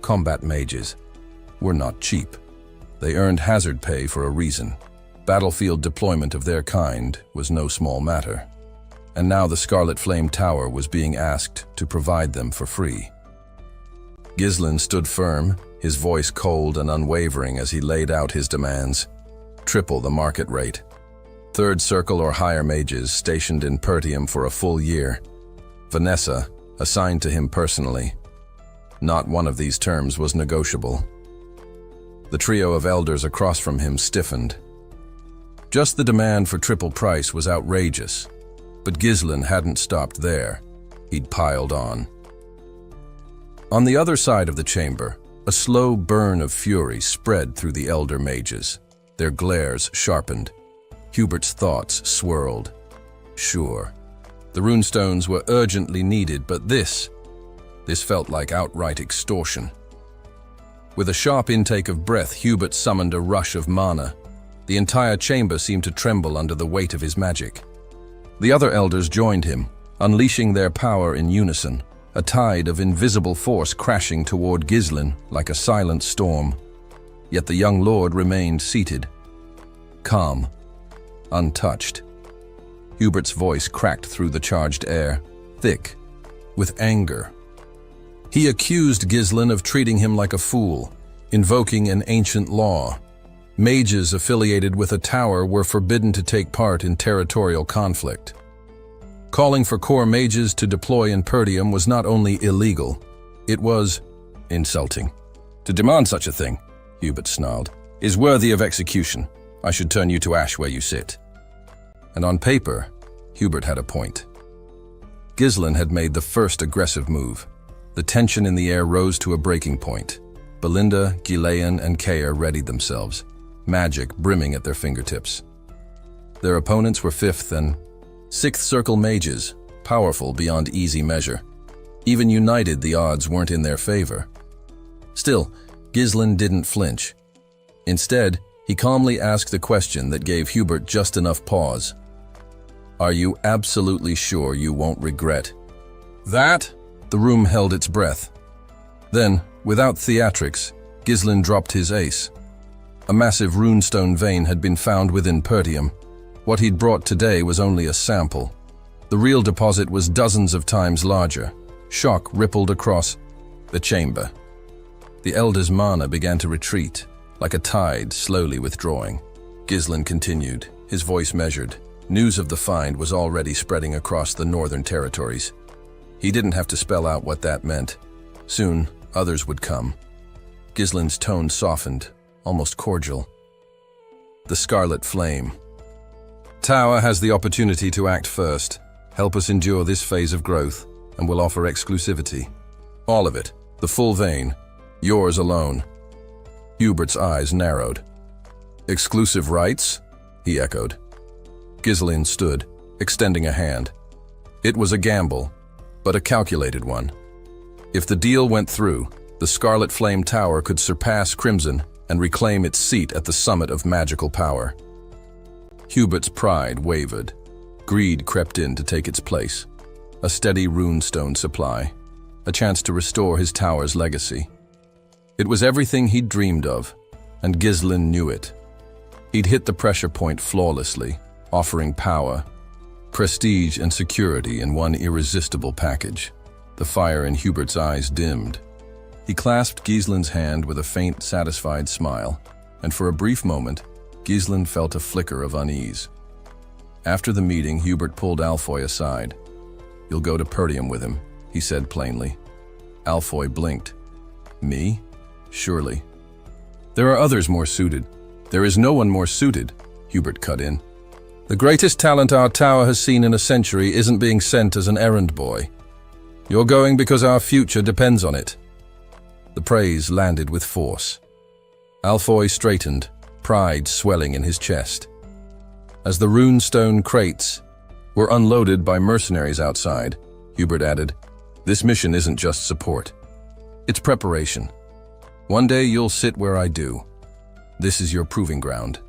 Combat mages were not cheap. They earned hazard pay for a reason. Battlefield deployment of their kind was no small matter. And now the Scarlet Flame Tower was being asked to provide them for free. Gillian stood firm, his voice cold and unwavering as he laid out his demands. Triple the market rate. Third circle or higher mages stationed in Pertium for a full year. Vanessa, assigned to him personally. Not one of these terms was negotiable. The trio of elders across from him stiffened. Just the demand for triple price was outrageous, but Gillian hadn't stopped there. He'd piled on. On the other side of the chamber, a slow burn of fury spread through the elder mages. Their glares sharpened. Hubert's thoughts swirled. Sure, the runestones were urgently needed, but this felt like outright extortion. With a sharp intake of breath, Hubert summoned a rush of mana. The entire chamber seemed to tremble under the weight of his magic. The other elders joined him, unleashing their power in unison, a tide of invisible force crashing toward Gillian like a silent storm. Yet the young lord remained seated, calm, untouched. Hubert's voice cracked through the charged air, thick, with anger. He accused Gillian of treating him like a fool, invoking an ancient law. Mages affiliated with a tower were forbidden to take part in territorial conflict. Calling for core mages to deploy in Pertium was not only illegal, it was insulting. To demand such a thing, Hubert snarled, is worthy of execution. I should turn you to ash where you sit. And on paper, Hubert had a point. Gillian had made the first aggressive move. The tension in the air rose to a breaking point. Belinda, Gillian, and Kaer readied themselves, magic brimming at their fingertips. Their opponents were 5th and 6th circle mages, powerful beyond easy measure. Even united, the odds weren't in their favor. Still, Gillian didn't flinch. Instead, he calmly asked the question that gave Hubert just enough pause. Are you absolutely sure you won't regret that? The room held its breath. Then, without theatrics, Gillian dropped his ace. A massive runestone vein had been found within Pertium. What he'd brought today was only a sample. The real deposit was dozens of times larger. Shock rippled across the chamber. The elder's mana began to retreat, like a tide slowly withdrawing. Gillian continued, his voice measured. News of the find was already spreading across the northern territories. He didn't have to spell out what that meant. Soon, others would come. Gillian's tone softened, almost cordial. The Scarlet Flame. Tower has the opportunity to act first, help us endure this phase of growth, and will offer exclusivity. All of it, the full vein, yours alone. Hubert's eyes narrowed. Exclusive rights? He echoed. Gillian stood, extending a hand. It was a gamble, but a calculated one. If the deal went through, the Scarlet Flame Tower could surpass Crimson and reclaim its seat at the summit of magical power. Hubert's pride wavered. Greed crept in to take its place. A steady runestone supply, a chance to restore his tower's legacy. It was everything he'd dreamed of, and Gillian knew it. He'd hit the pressure point flawlessly, offering power, prestige, and security in one irresistible package. The fire in Hubert's eyes dimmed. He clasped Gillian's hand with a faint, satisfied smile, and for a brief moment, Gillian felt a flicker of unease. After the meeting, Hubert pulled Alfoy aside. You'll go to Pertium with him, he said plainly. Alfoy blinked. Me? Surely. There are others more suited. There is no one more suited, Hubert cut in. The greatest talent our tower has seen in a century isn't being sent as an errand boy. You're going because our future depends on it. The praise landed with force. Alfoy straightened, pride swelling in his chest. As the runestone crates were unloaded by mercenaries outside, Hubert added, "This mission isn't just support. It's preparation. One day you'll sit where I do. This is your proving ground."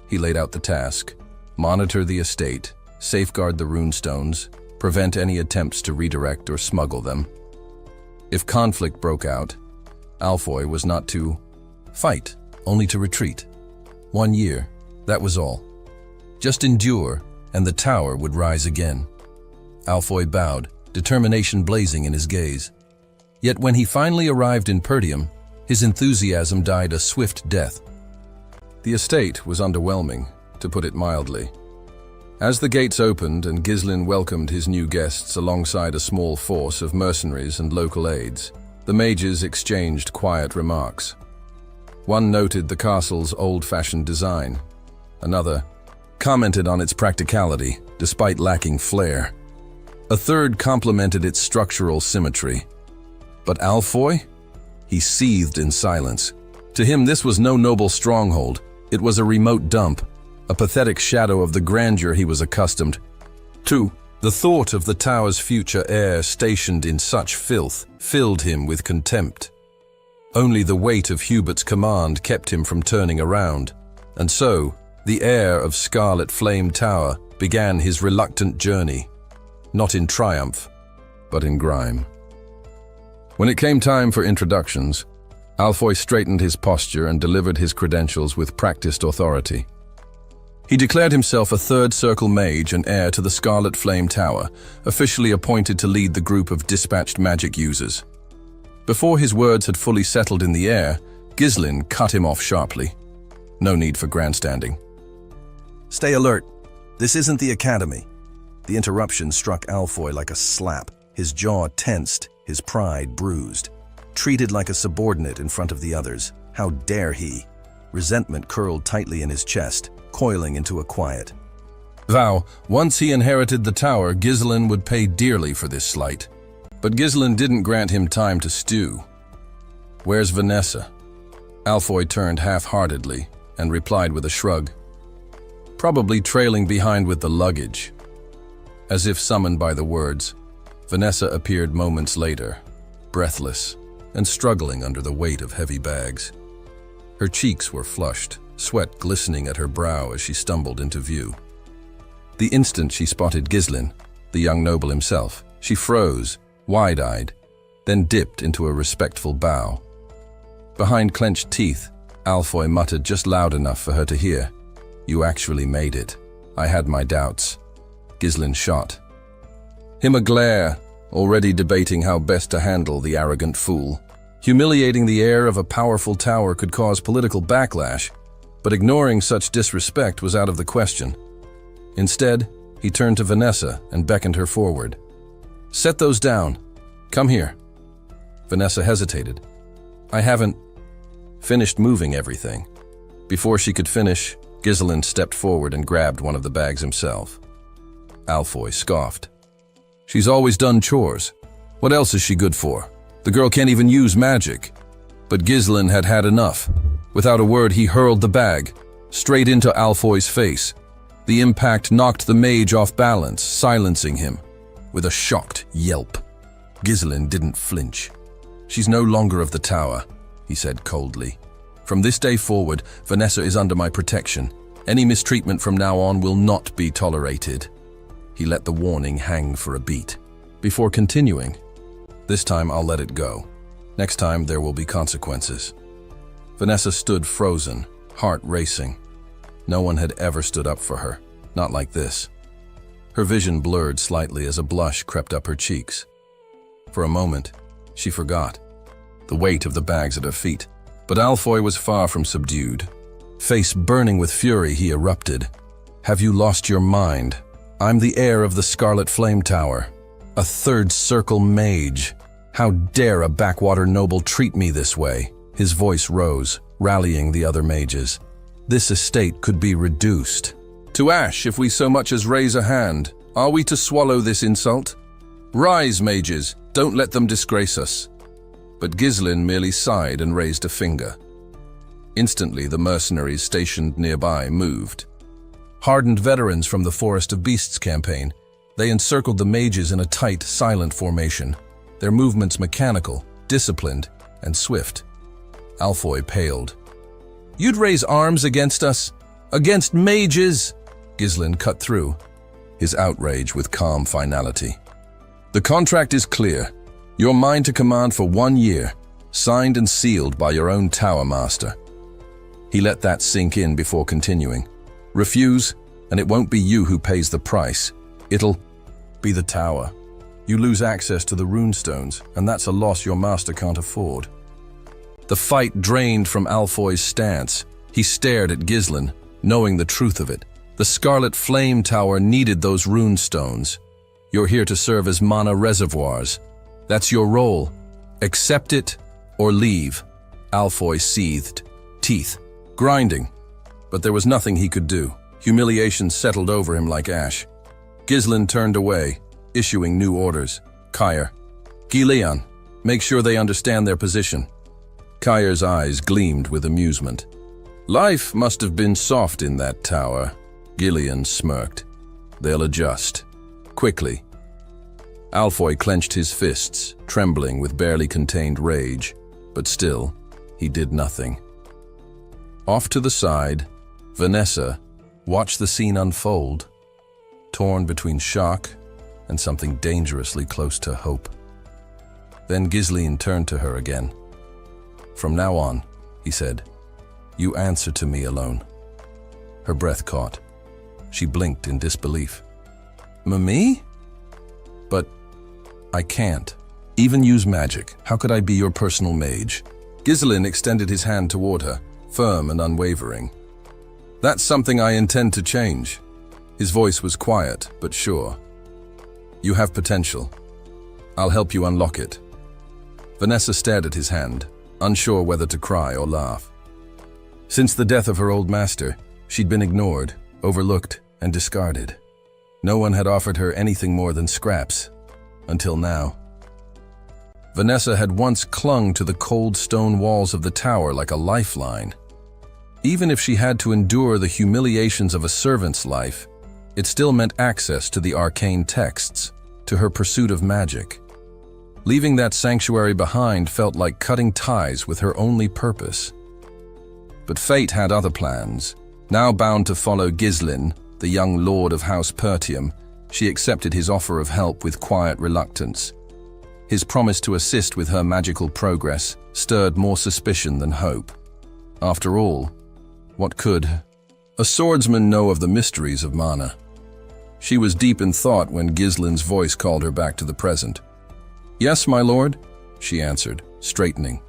He laid out the task: monitor the estate, safeguard the runestones, prevent any attempts to redirect or smuggle them. If conflict broke out, Alfoy was not to fight, only to retreat. 1 year, that was all. Just endure, and the tower would rise again. Alfoy bowed, determination blazing in his gaze. Yet when he finally arrived in Perdium, his enthusiasm died a swift death. The estate was underwhelming, to put it mildly. As the gates opened and Gillian welcomed his new guests alongside a small force of mercenaries and local aides, the mages exchanged quiet remarks. One noted the castle's old-fashioned design. Another commented on its practicality, despite lacking flair. A third complimented its structural symmetry. But Alfoy? He seethed in silence. To him, this was no noble stronghold. It was a remote dump, a pathetic shadow of the grandeur he was accustomed to. The thought of the tower's future heir stationed in such filth filled him with contempt. Only the weight of Hubert's command kept him from turning around, and so the heir of Scarlet Flame Tower began his reluctant journey, not in triumph, but in grime. When it came time for introductions, Alfoy straightened his posture and delivered his credentials with practiced authority. He declared himself a Third Circle mage and heir to the Scarlet Flame Tower, officially appointed to lead the group of dispatched magic users. Before his words had fully settled in the air, Gillian cut him off sharply. No need for grandstanding. "Stay alert. This isn't the academy." The interruption struck Alfoy like a slap. His jaw tensed, his pride bruised. Treated like a subordinate in front of the others. How dare he? Resentment curled tightly in his chest, coiling into a quiet. Vow, once he inherited the tower, Gillian would pay dearly for this slight. But Gillian didn't grant him time to stew. "Where's Vanessa?" Alfoy turned half-heartedly and replied with a shrug. "Probably trailing behind with the luggage." As if summoned by the words, Vanessa appeared moments later, breathless and struggling under the weight of heavy bags. Her cheeks were flushed, sweat glistening at her brow as she stumbled into view. The instant she spotted Gillian, the young noble himself, she froze, wide-eyed, then dipped into a respectful bow. Behind clenched teeth, Alfoy muttered just loud enough for her to hear, "You actually made it. I had my doubts." Gillian shot him a glare, already debating how best to handle the arrogant fool. Humiliating the heir of a powerful tower could cause political backlash, but ignoring such disrespect was out of the question. Instead, he turned to Vanessa and beckoned her forward. "Set those down. Come here." Vanessa hesitated. "I haven't finished moving everything." Before she could finish, Gillian stepped forward and grabbed one of the bags himself. Alfoy scoffed. "She's always done chores. What else is she good for? The girl can't even use magic." But Gillian had had enough. Without a word, he hurled the bag straight into Alfoy's face. The impact knocked the mage off balance, silencing him with a shocked yelp. Gillian didn't flinch. "She's no longer of the tower," he said coldly. "From this day forward, Vanessa is under my protection. Any mistreatment from now on will not be tolerated." He let the warning hang for a beat, before continuing. "This time I'll let it go. Next time there will be consequences." Vanessa stood frozen, heart racing. No one had ever stood up for her, not like this. Her vision blurred slightly as a blush crept up her cheeks. For a moment, she forgot the weight of the bags at her feet. But Alfoy was far from subdued. Face burning with fury, he erupted. "Have you lost your mind? I'm the heir of the Scarlet Flame Tower, a Third Circle mage. How dare a backwater noble treat me this way?" His voice rose, rallying the other mages. "This estate could be reduced to ash if we so much as raise a hand. Are we to swallow this insult? Rise, mages, don't let them disgrace us." But Gillian merely sighed and raised a finger. Instantly, the mercenaries stationed nearby moved. Hardened veterans from the Forest of Beasts campaign, they encircled the mages in a tight, silent formation, their movements mechanical, disciplined, and swift. Alfoy paled. "You'd raise arms against us? Against mages?" Gillian cut through, his outrage with calm finality. "The contract is clear. You're mine to command for 1 year, signed and sealed by your own tower master." He let that sink in before continuing. "Refuse, and it won't be you who pays the price. It'll be the tower. You lose access to the runestones, and that's a loss your master can't afford." The fight drained from Alfoy's stance. He stared at Gillian, knowing the truth of it. The Scarlet Flame Tower needed those runestones. You're here to serve as mana reservoirs. That's your role. Accept it or leave. Alfoy seethed, teeth grinding. But there was nothing he could do. Humiliation settled over him like ash. Gillian turned away, issuing new orders. "Kyre, Gillian, make sure they understand their position." Kyre's eyes gleamed with amusement. "Life must have been soft in that tower." Gillian smirked. "They'll adjust. Quickly." Alfoy clenched his fists, trembling with barely contained rage, but still, he did nothing. Off to the side, Vanessa watched the scene unfold, torn between shock and something dangerously close to hope. Then Gillian turned to her again. "From now on," he said, "you answer to me alone." Her breath caught. She blinked in disbelief. "Me? But I can't. Even use magic. How could I be your personal mage?" Gillian extended his hand toward her, firm and unwavering. "That's something I intend to change." His voice was quiet, but sure. "You have potential. I'll help you unlock it." Vanessa stared at his hand, unsure whether to cry or laugh. Since the death of her old master, she'd been ignored, overlooked, and discarded. No one had offered her anything more than scraps, until now. Vanessa had once clung to the cold stone walls of the tower like a lifeline. Even if she had to endure the humiliations of a servant's life, it still meant access to the arcane texts, to her pursuit of magic. Leaving that sanctuary behind felt like cutting ties with her only purpose. But fate had other plans. Now bound to follow Gillian, the young lord of House Pertium, she accepted his offer of help with quiet reluctance. His promise to assist with her magical progress stirred more suspicion than hope. After all, what could a swordsman know of the mysteries of mana? She was deep in thought when Gillian's voice called her back to the present. "Yes, my lord," she answered, straightening.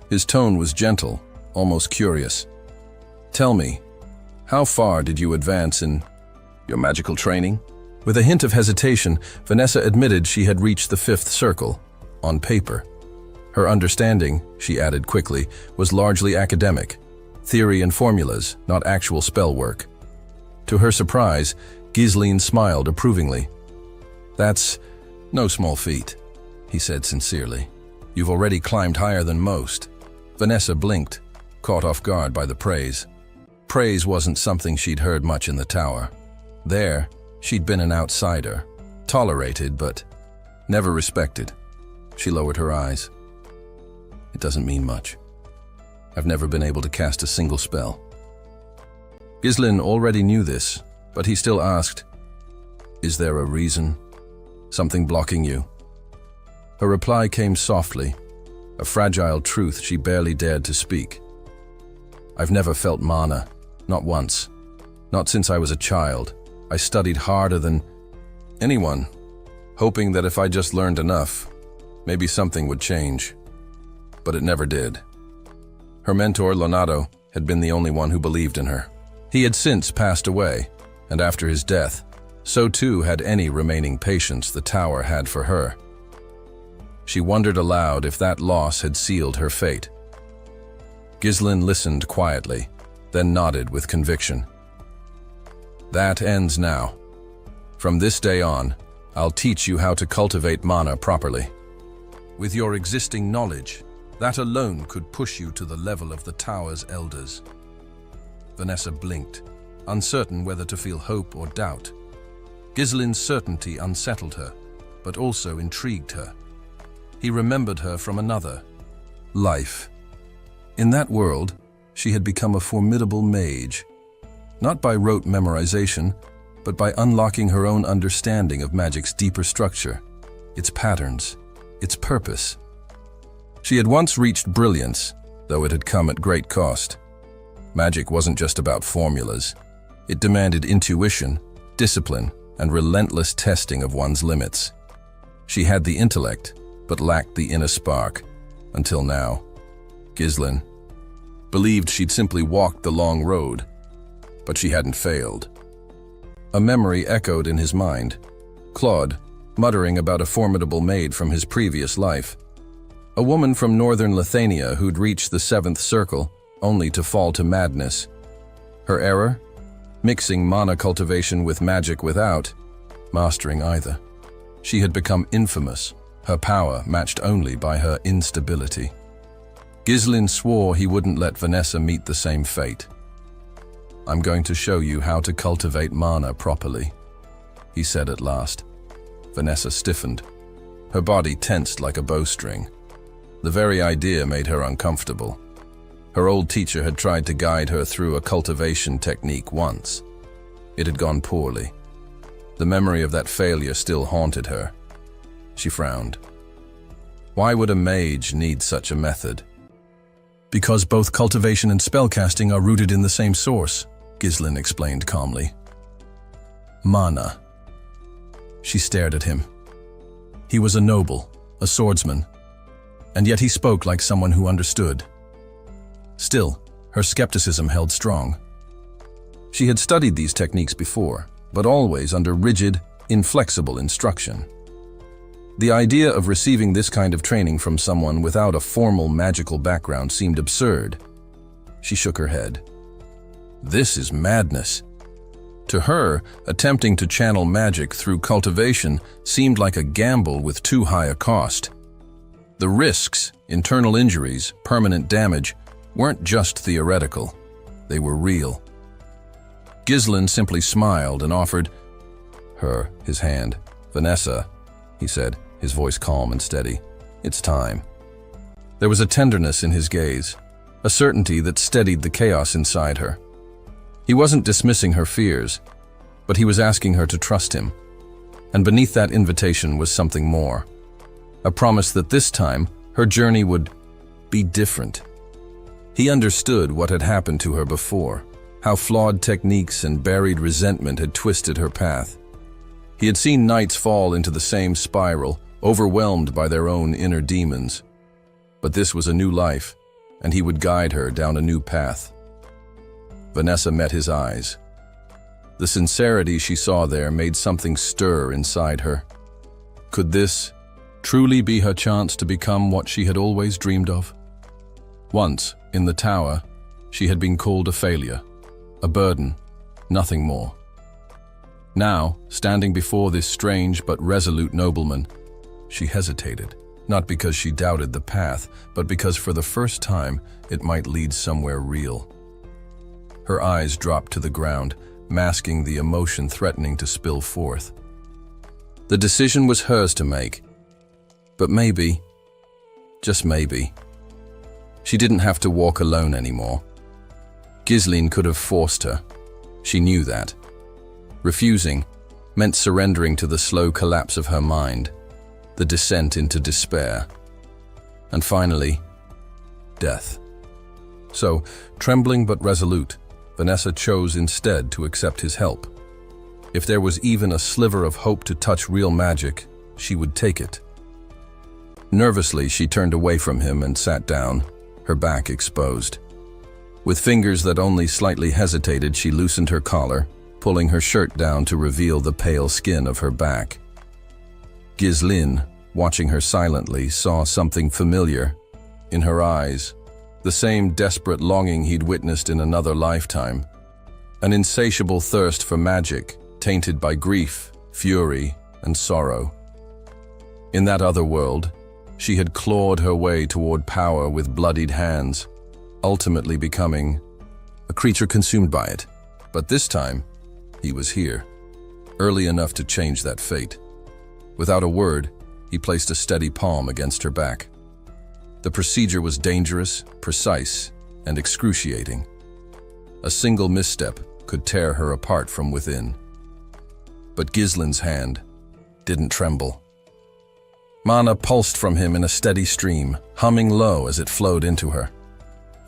His tone was gentle, almost curious. "Tell me, how far did you advance in your magical training?" With a hint of hesitation, Vanessa admitted she had reached the 5th circle, on paper. Her understanding, she added quickly, was largely academic. Theory and formulas, not actual spell work. To her surprise, Gillian smiled approvingly. "That's no small feat," he said sincerely. "You've already climbed higher than most." Vanessa blinked, caught off guard by the praise. Praise wasn't something she'd heard much in the tower. There, she'd been an outsider, tolerated but never respected. She lowered her eyes. "It doesn't mean much. I've never been able to cast a single spell." Gillian already knew this, but he still asked, "Is there a reason? Something blocking you?" Her reply came softly, a fragile truth she barely dared to speak. "I've never felt mana, not once. Not since I was a child. I studied harder than anyone, hoping that if I just learned enough, maybe something would change. But it never did." Her mentor, Leonardo, had been the only one who believed in her. He had since passed away, and after his death, so too had any remaining patience the tower had for her. She wondered aloud if that loss had sealed her fate. Gillian listened quietly, then nodded with conviction. "That ends now. From this day on, I'll teach you how to cultivate mana properly. With your existing knowledge, That alone could push you to the level of the tower's elders. Vanessa blinked, uncertain whether to feel hope or doubt. Gillian's certainty unsettled her, but also intrigued her. He remembered her from another life. In that world, she had become a formidable mage, not by rote memorization, but by unlocking her own understanding of magic's deeper structure, its patterns, its purpose. She had once reached brilliance, though it had come at great cost. Magic wasn't just about formulas. It demanded intuition, discipline, and relentless testing of one's limits. She had the intellect, but lacked the inner spark, until now. Gillian believed she'd simply walked the long road, but she hadn't failed. A memory echoed in his mind. Claude, muttering about a formidable maid from his previous life. A woman from northern Lithuania who'd reached the 7th circle, only to fall to madness. Her error? Mixing mana cultivation with magic without mastering either. She had become infamous, her power matched only by her instability. Gillian swore he wouldn't let Vanessa meet the same fate. "I'm going to show you how to cultivate mana properly," he said at last. Vanessa stiffened. Her body tensed like a bowstring. The very idea made her uncomfortable. Her old teacher had tried to guide her through a cultivation technique once. It had gone poorly. The memory of that failure still haunted her. She frowned. Why would a mage need such a method? "Because both cultivation and spellcasting are rooted in the same source," Gillian explained calmly. "Mana." She stared at him. He was a noble, a swordsman, and yet he spoke like someone who understood. Still, her skepticism held strong. She had studied these techniques before, but always under rigid, inflexible instruction. The idea of receiving this kind of training from someone without a formal magical background seemed absurd. She shook her head. This is madness. To her, attempting to channel magic through cultivation seemed like a gamble with too high a cost. The risks, internal injuries, permanent damage, weren't just theoretical. They were real. Gillian simply smiled and offered her his hand. "Vanessa," he said, his voice calm and steady. "It's time." There was a tenderness in his gaze, a certainty that steadied the chaos inside her. He wasn't dismissing her fears, but he was asking her to trust him. And beneath that invitation was something more. A promise that this time, her journey would be different. He understood what had happened to her before, how flawed techniques and buried resentment had twisted her path. He had seen knights fall into the same spiral, overwhelmed by their own inner demons. But this was a new life, and he would guide her down a new path. Vanessa met his eyes. The sincerity she saw there made something stir inside her. Could this truly be her chance to become what she had always dreamed of? Once, in the tower, she had been called a failure, a burden, nothing more. Now, standing before this strange but resolute nobleman, she hesitated, not because she doubted the path, but because for the first time it might lead somewhere real. Her eyes dropped to the ground, masking the emotion threatening to spill forth. The decision was hers to make, but maybe, just maybe, she didn't have to walk alone anymore. Gillian could have forced her. She knew that. Refusing meant surrendering to the slow collapse of her mind, the descent into despair, and finally, death. So, trembling but resolute, Vanessa chose instead to accept his help. If there was even a sliver of hope to touch real magic, she would take it. Nervously, she turned away from him and sat down, her back exposed. With fingers that only slightly hesitated, she loosened her collar, pulling her shirt down to reveal the pale skin of her back. Gillian, watching her silently, saw something familiar. In her eyes, the same desperate longing he'd witnessed in another lifetime. An insatiable thirst for magic, tainted by grief, fury, and sorrow. In that other world, She had clawed her way toward power with bloodied hands, ultimately becoming a creature consumed by it. But this time, he was here, early enough to change that fate. Without a word, he placed a steady palm against her back. The procedure was dangerous, precise, and excruciating. A single misstep could tear her apart from within. But Gillian's hand didn't tremble. Mana pulsed from him in a steady stream, humming low as it flowed into her.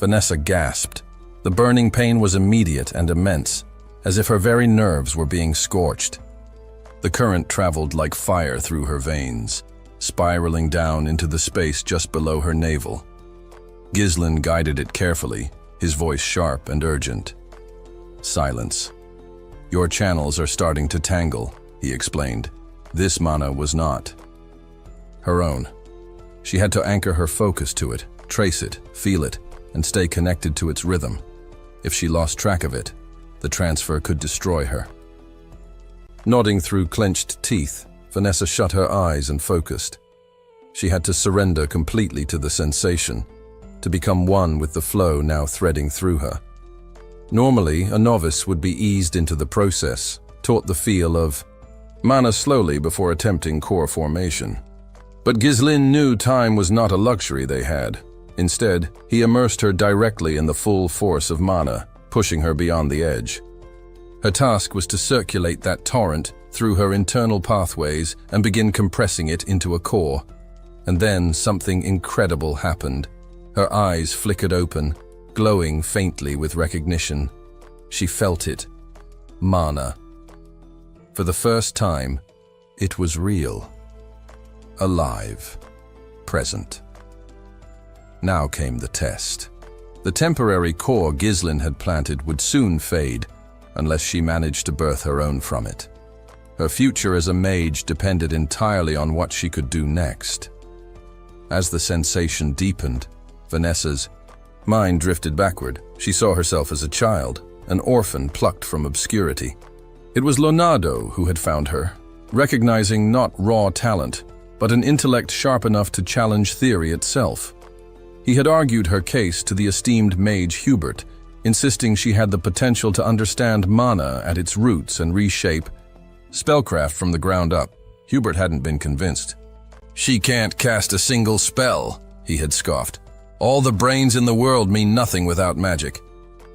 Vanessa gasped. The burning pain was immediate and immense, as if her very nerves were being scorched. The current traveled like fire through her veins, spiraling down into the space just below her navel. Gillian guided it carefully, his voice sharp and urgent. Silence. Your channels are starting to tangle, he explained. This mana was not her own. She had to anchor her focus to it, trace it, feel it, and stay connected to its rhythm. If she lost track of it, the transfer could destroy her. Nodding through clenched teeth, Vanessa shut her eyes and focused. She had to surrender completely to the sensation, to become one with the flow now threading through her. Normally, a novice would be eased into the process, taught the feel of mana slowly before attempting core formation. But Gillian knew time was not a luxury they had. Instead, he immersed her directly in the full force of mana, pushing her beyond the edge. Her task was to circulate that torrent through her internal pathways and begin compressing it into a core. And then something incredible happened. Her eyes flickered open, glowing faintly with recognition. She felt it. Mana. For the first time, it was real. Alive. Present. Now came the test. The temporary core Gillian had planted would soon fade, unless she managed to birth her own from it. Her future as a mage depended entirely on what she could do next. As the sensation deepened, Vanessa's mind drifted backward. She saw herself as a child, an orphan plucked from obscurity. It was Leonardo who had found her, recognizing not raw talent, but an intellect sharp enough to challenge theory itself. He had argued her case to the esteemed mage Hubert, insisting she had the potential to understand mana at its roots and reshape spellcraft from the ground up. Hubert hadn't been convinced. She can't cast a single spell, he had scoffed. All the brains in the world mean nothing without magic.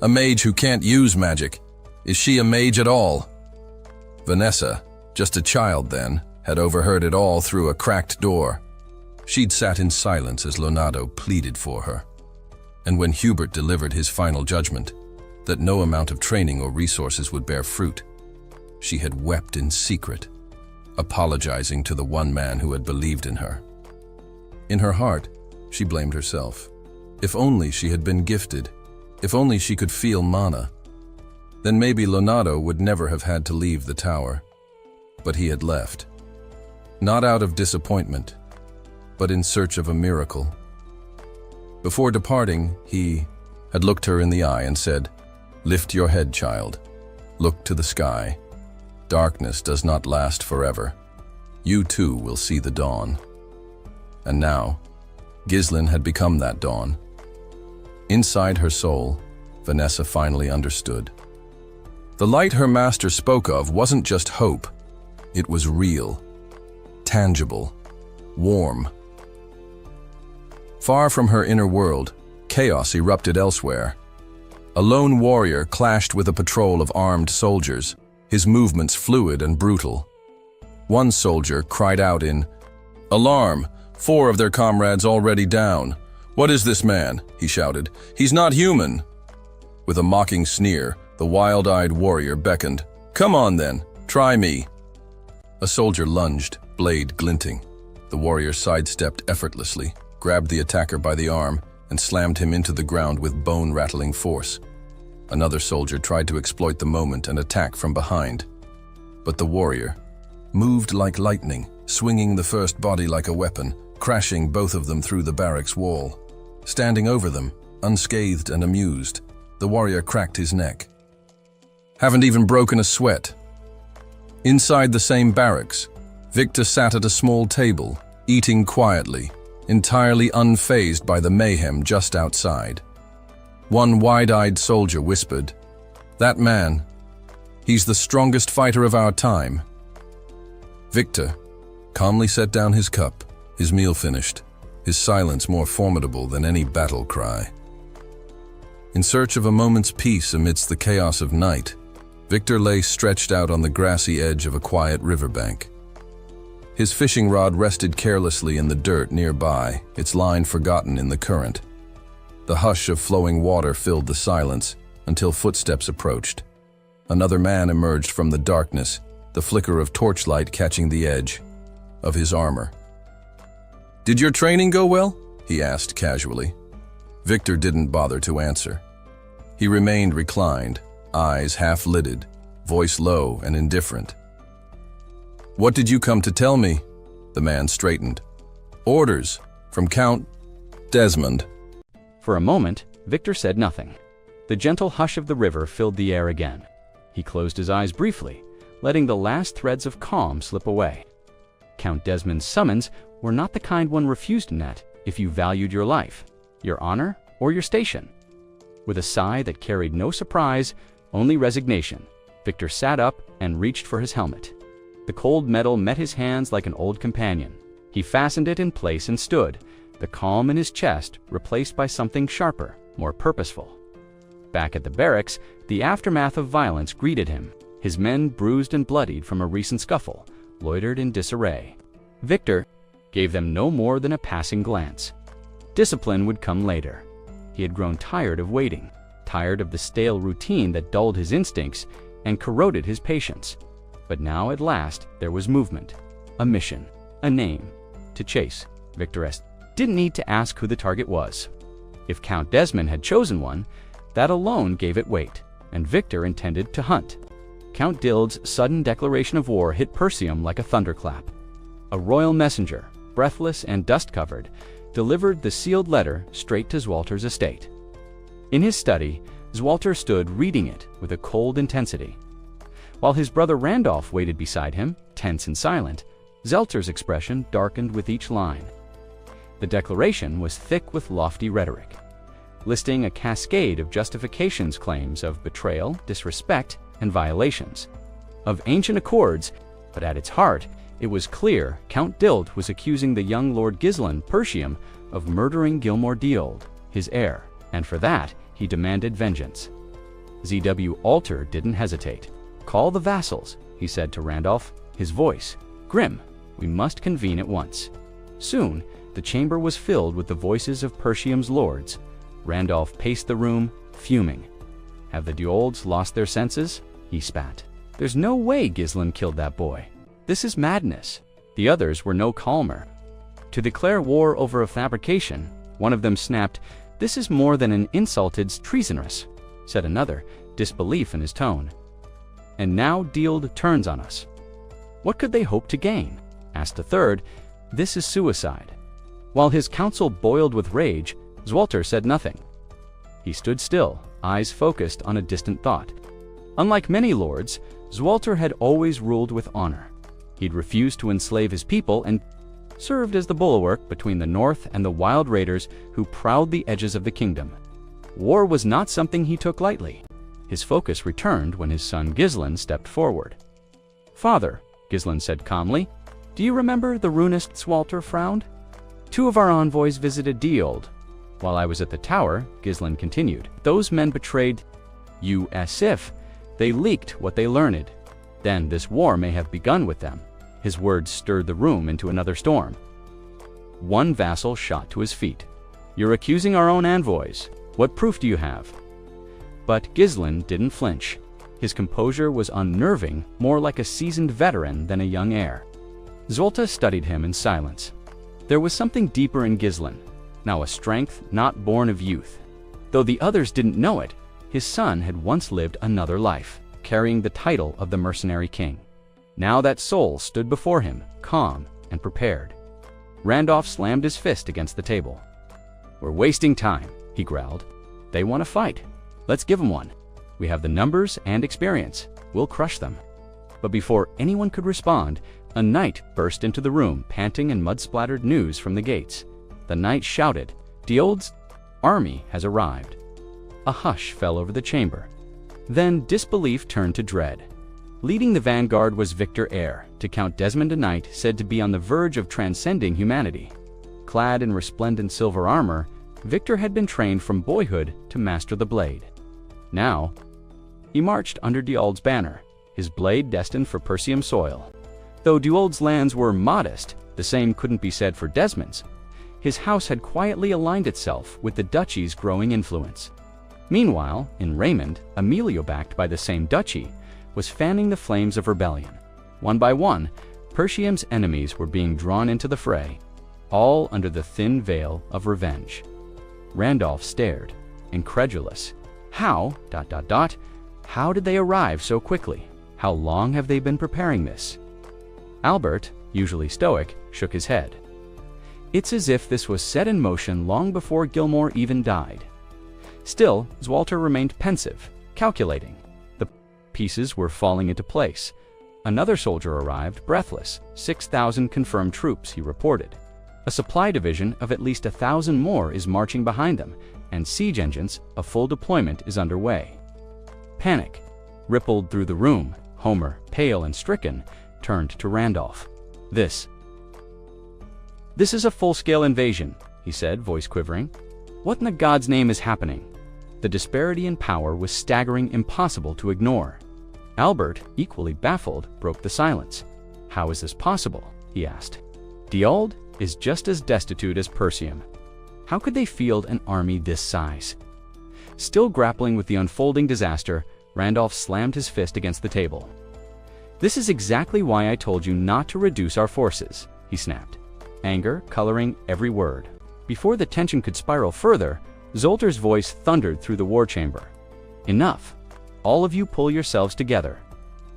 A mage who can't use magic. Is she a mage at all? Vanessa, just a child then, had overheard it all through a cracked door. She'd sat in silence as Leonardo pleaded for her. And when Hubert delivered his final judgment, that no amount of training or resources would bear fruit, she had wept in secret, apologizing to the one man who had believed in her. In her heart, she blamed herself. If only she had been gifted, if only she could feel mana, then maybe Leonardo would never have had to leave the tower. But he had left. Not out of disappointment, but in search of a miracle. Before departing, he had looked her in the eye and said, "Lift your head, child. Look to the sky. Darkness does not last forever. You too will see the dawn." And now, Gillian had become that dawn. Inside her soul, Vanessa finally understood. The light her master spoke of wasn't just hope. It was real, tangible, warm. Far from her inner world, chaos erupted elsewhere. A lone warrior clashed with a patrol of armed soldiers, his movements fluid and brutal. One soldier cried out in alarm, 4 of their comrades already down. "What is this man?" he shouted. "He's not human." With a mocking sneer, the wild-eyed warrior beckoned. "Come on then, try me." A soldier lunged, blade glinting. The warrior sidestepped effortlessly, grabbed the attacker by the arm, and slammed him into the ground with bone-rattling force. Another soldier tried to exploit the moment and attack from behind. But the warrior moved like lightning, swinging the first body like a weapon, crashing both of them through the barracks wall. Standing over them, unscathed and amused, the warrior cracked his neck. Haven't even broken a sweat. Inside the same barracks, Victor sat at a small table, eating quietly, entirely unfazed by the mayhem just outside. One wide-eyed soldier whispered, "That man, he's the strongest fighter of our time." Victor calmly set down his cup, his meal finished, his silence more formidable than any battle cry. In search of a moment's peace amidst the chaos of night, Victor lay stretched out on the grassy edge of a quiet riverbank. His fishing rod rested carelessly in the dirt nearby, its line forgotten in the current. The hush of flowing water filled the silence until footsteps approached. Another man emerged from the darkness, the flicker of torchlight catching the edge of his armor. "Did your training go well?" he asked casually. Victor didn't bother to answer. He remained reclined, eyes half-lidded, voice low and indifferent. "What did you come to tell me?" The man straightened. "Orders from Count Desmond." For a moment, Victor said nothing. The gentle hush of the river filled the air again. He closed his eyes briefly, letting the last threads of calm slip away. Count Desmond's summons were not the kind one refused net if you valued your life, your honor, or your station. With a sigh that carried no surprise, only resignation, Victor sat up and reached for his helmet. The cold metal met his hands like an old companion. He fastened it in place and stood, the calm in his chest replaced by something sharper, more purposeful. Back at the barracks, the aftermath of violence greeted him. His men, bruised and bloodied from a recent scuffle, loitered in disarray. Victor gave them no more than a passing glance. Discipline would come later. He had grown tired of waiting, tired of the stale routine that dulled his instincts and corroded his patience. But now at last there was movement, a mission, a name to chase. Victor didn't need to ask who the target was. If Count Desmond had chosen one, that alone gave it weight, and Victor intended to hunt. Count Dild's sudden declaration of war hit Perseum like a thunderclap. A royal messenger, breathless and dust-covered, delivered the sealed letter straight to Zwalter's estate. In his study, Zwalter stood reading it with a cold intensity. While his brother Randolph waited beside him, tense and silent, Zelter's expression darkened with each line. The declaration was thick with lofty rhetoric, listing a cascade of justifications, claims of betrayal, disrespect, and violations, of ancient accords, but at its heart, it was clear Count Dild was accusing the young Lord Gillian Perseum of murdering Gilmore Diold, his heir, and for that, he demanded vengeance. ZW Alter didn't hesitate. "Call the vassals," he said to Randolph, his voice grim. "We must convene at once." Soon, the chamber was filled with the voices of Perseum's lords. Randolph paced the room, fuming. "Have the Duolds lost their senses?" he spat. "There's no way Gillian killed that boy. This is madness." The others were no calmer. To declare war over a fabrication, one of them snapped, "This is more than an insult, it's treasonous," said another, disbelief in his tone. "And now Dield turns on us. What could they hope to gain?" asked a third. "This is suicide." While his council boiled with rage, Zwalter said nothing. He stood still, eyes focused on a distant thought. Unlike many lords, Zwalter had always ruled with honor. He'd refused to enslave his people and served as the bulwark between the north and the wild raiders who prowled the edges of the kingdom. War was not something he took lightly. His focus returned when his son Gillian stepped forward. "Father," Gillian said calmly, "do you remember the runist?" Zwalter frowned. "Two of our envoys visited Diold. While I was at the tower," Gillian continued, "those men betrayed you as if they leaked what they learned. Then this war may have begun with them." His words stirred the room into another storm. One vassal shot to his feet. "You're accusing our own envoys. What proof do you have?" But Gillian didn't flinch. His composure was unnerving, more like a seasoned veteran than a young heir. Zwalter studied him in silence. There was something deeper in Gillian, now a strength not born of youth. Though the others didn't know it, his son had once lived another life, carrying the title of the mercenary king. Now that soul stood before him, calm and prepared. Randolph slammed his fist against the table. "We're wasting time," he growled. "They want to fight. Let's give them one. We have the numbers and experience. We'll crush them." But before anyone could respond, a knight burst into the room, panting and mud-splattered news from the gates. the knight shouted, "Diold's army has arrived." A hush fell over the chamber. Then disbelief turned to dread. Leading the vanguard was Victor Eyre, to Count Desmond, a knight said to be on the verge of transcending humanity. Clad in resplendent silver armor, Victor had been trained from boyhood to master the blade. Now, he marched under Diold's banner, his blade destined for Persium soil. Though Diold's lands were modest, the same couldn't be said for Desmond's. His house had quietly aligned itself with the duchy's growing influence. Meanwhile, in Raymond, Amelia, backed by the same duchy, was fanning the flames of rebellion. One by one, Persium's enemies were being drawn into the fray, all under the thin veil of revenge. Randolph stared, incredulous. How did they arrive so quickly? How long have they been preparing this? Albert, usually stoic, shook his head. It's as if this was set in motion long before Gilmore even died. Still, Walter remained pensive, calculating. The pieces were falling into place. Another soldier arrived, breathless. 6,000 confirmed troops, he reported. A supply division of at least 1,000 more is marching behind them, and siege engines, a full deployment, is underway. Panic rippled through the room. Homer, pale and stricken, turned to Randolph. This is a full-scale invasion, he said, voice quivering. What in the God's name is happening? The disparity in power was staggering, impossible to ignore. Albert, equally baffled, broke the silence. How is this possible? He asked. Diold is just as destitute as Persium. How could they field an army this size? Still grappling with the unfolding disaster, Randolph slammed his fist against the table. This is exactly why I told you not to reduce our forces, he snapped, anger coloring every word. Before the tension could spiral further, Zolter's voice thundered through the war chamber. Enough! All of you pull yourselves together.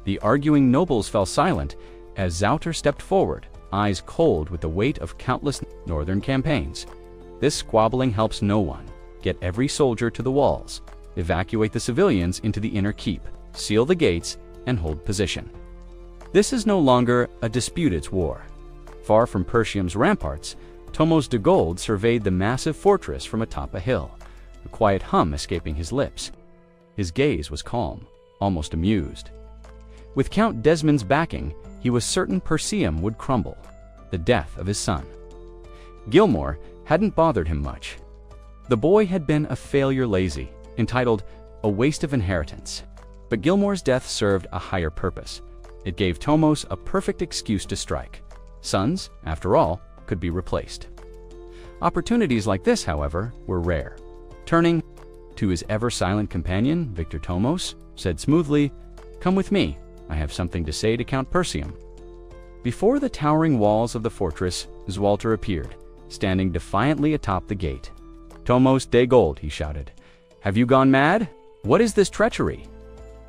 The arguing nobles fell silent as Zolter stepped forward, eyes cold with the weight of countless northern campaigns. This squabbling helps no one. Get every soldier to the walls. Evacuate the civilians into the inner keep. Seal the gates and hold position. This is no longer a dispute, it's war. Far from Persium's ramparts, Tomos de Gold surveyed the massive fortress from atop a hill, a quiet hum escaping his lips. His gaze was calm, almost amused. With Count Desmond's backing, he was certain Persium would crumble, the death of his son. Gilmore hadn't bothered him much. The boy had been a failure lazy, entitled a waste of inheritance. But Gilmore's death served a higher purpose. It gave Tomos a perfect excuse to strike. Sons, after all, could be replaced. Opportunities like this, however, were rare. Turning to his ever-silent companion, Victor Tomos, said smoothly, "Come with me. I have something to say to Count Persium." Before the towering walls of the fortress, Zwalter appeared, standing defiantly atop the gate. "Tomos de Gold," he shouted. "Have you gone mad? What is this treachery?"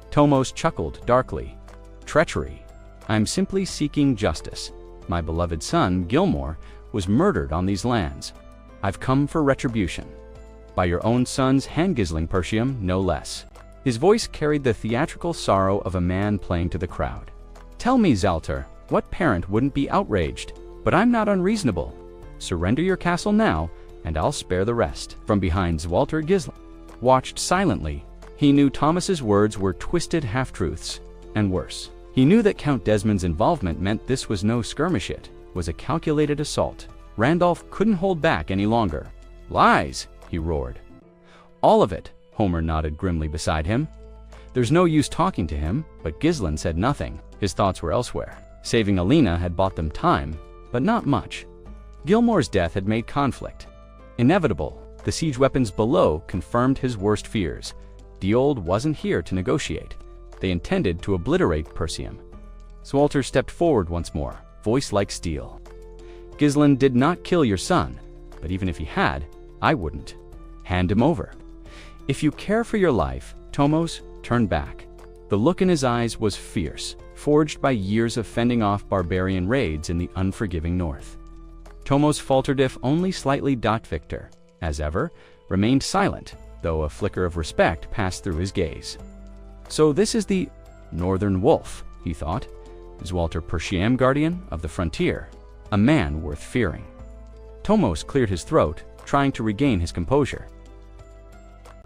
Tomos chuckled darkly. "Treachery? I'm simply seeking justice. My beloved son, Gilmore, was murdered on these lands. I've come for retribution. By your own son's hand-gizzling, Persium, no less." His voice carried the theatrical sorrow of a man playing to the crowd. "Tell me, Zalter, what parent wouldn't be outraged? But I'm not unreasonable. Surrender your castle now, and I'll spare the rest." From behind, Zwalter Gislen watched silently. He knew Thomas's words were twisted half-truths, and worse. He knew that Count Desmond's involvement meant this was no skirmish, it was a calculated assault. Randolph couldn't hold back any longer. "Lies!" he roared. "All of it," Homer nodded grimly beside him. There's no use talking to him, but Gislen said nothing. His thoughts were elsewhere. Saving Alina had bought them time, but not much. Gilmore's death had made conflict inevitable. The siege weapons below confirmed his worst fears. Diold wasn't here to negotiate. They intended to obliterate Persium. Zwalter stepped forward once more, voice like steel. "Gislen did not kill your son, but even if he had, I wouldn't. Hand him over. If you care for your life, Tomos, turn back." The look in his eyes was fierce, forged by years of fending off barbarian raids in the unforgiving north. Tomos faltered, if only slightly. Victor, as ever, remained silent, though a flicker of respect passed through his gaze. So this is the Northern Wolf, he thought. Zwalter Persium, guardian of the frontier, a man worth fearing. Tomos cleared his throat, trying to regain his composure.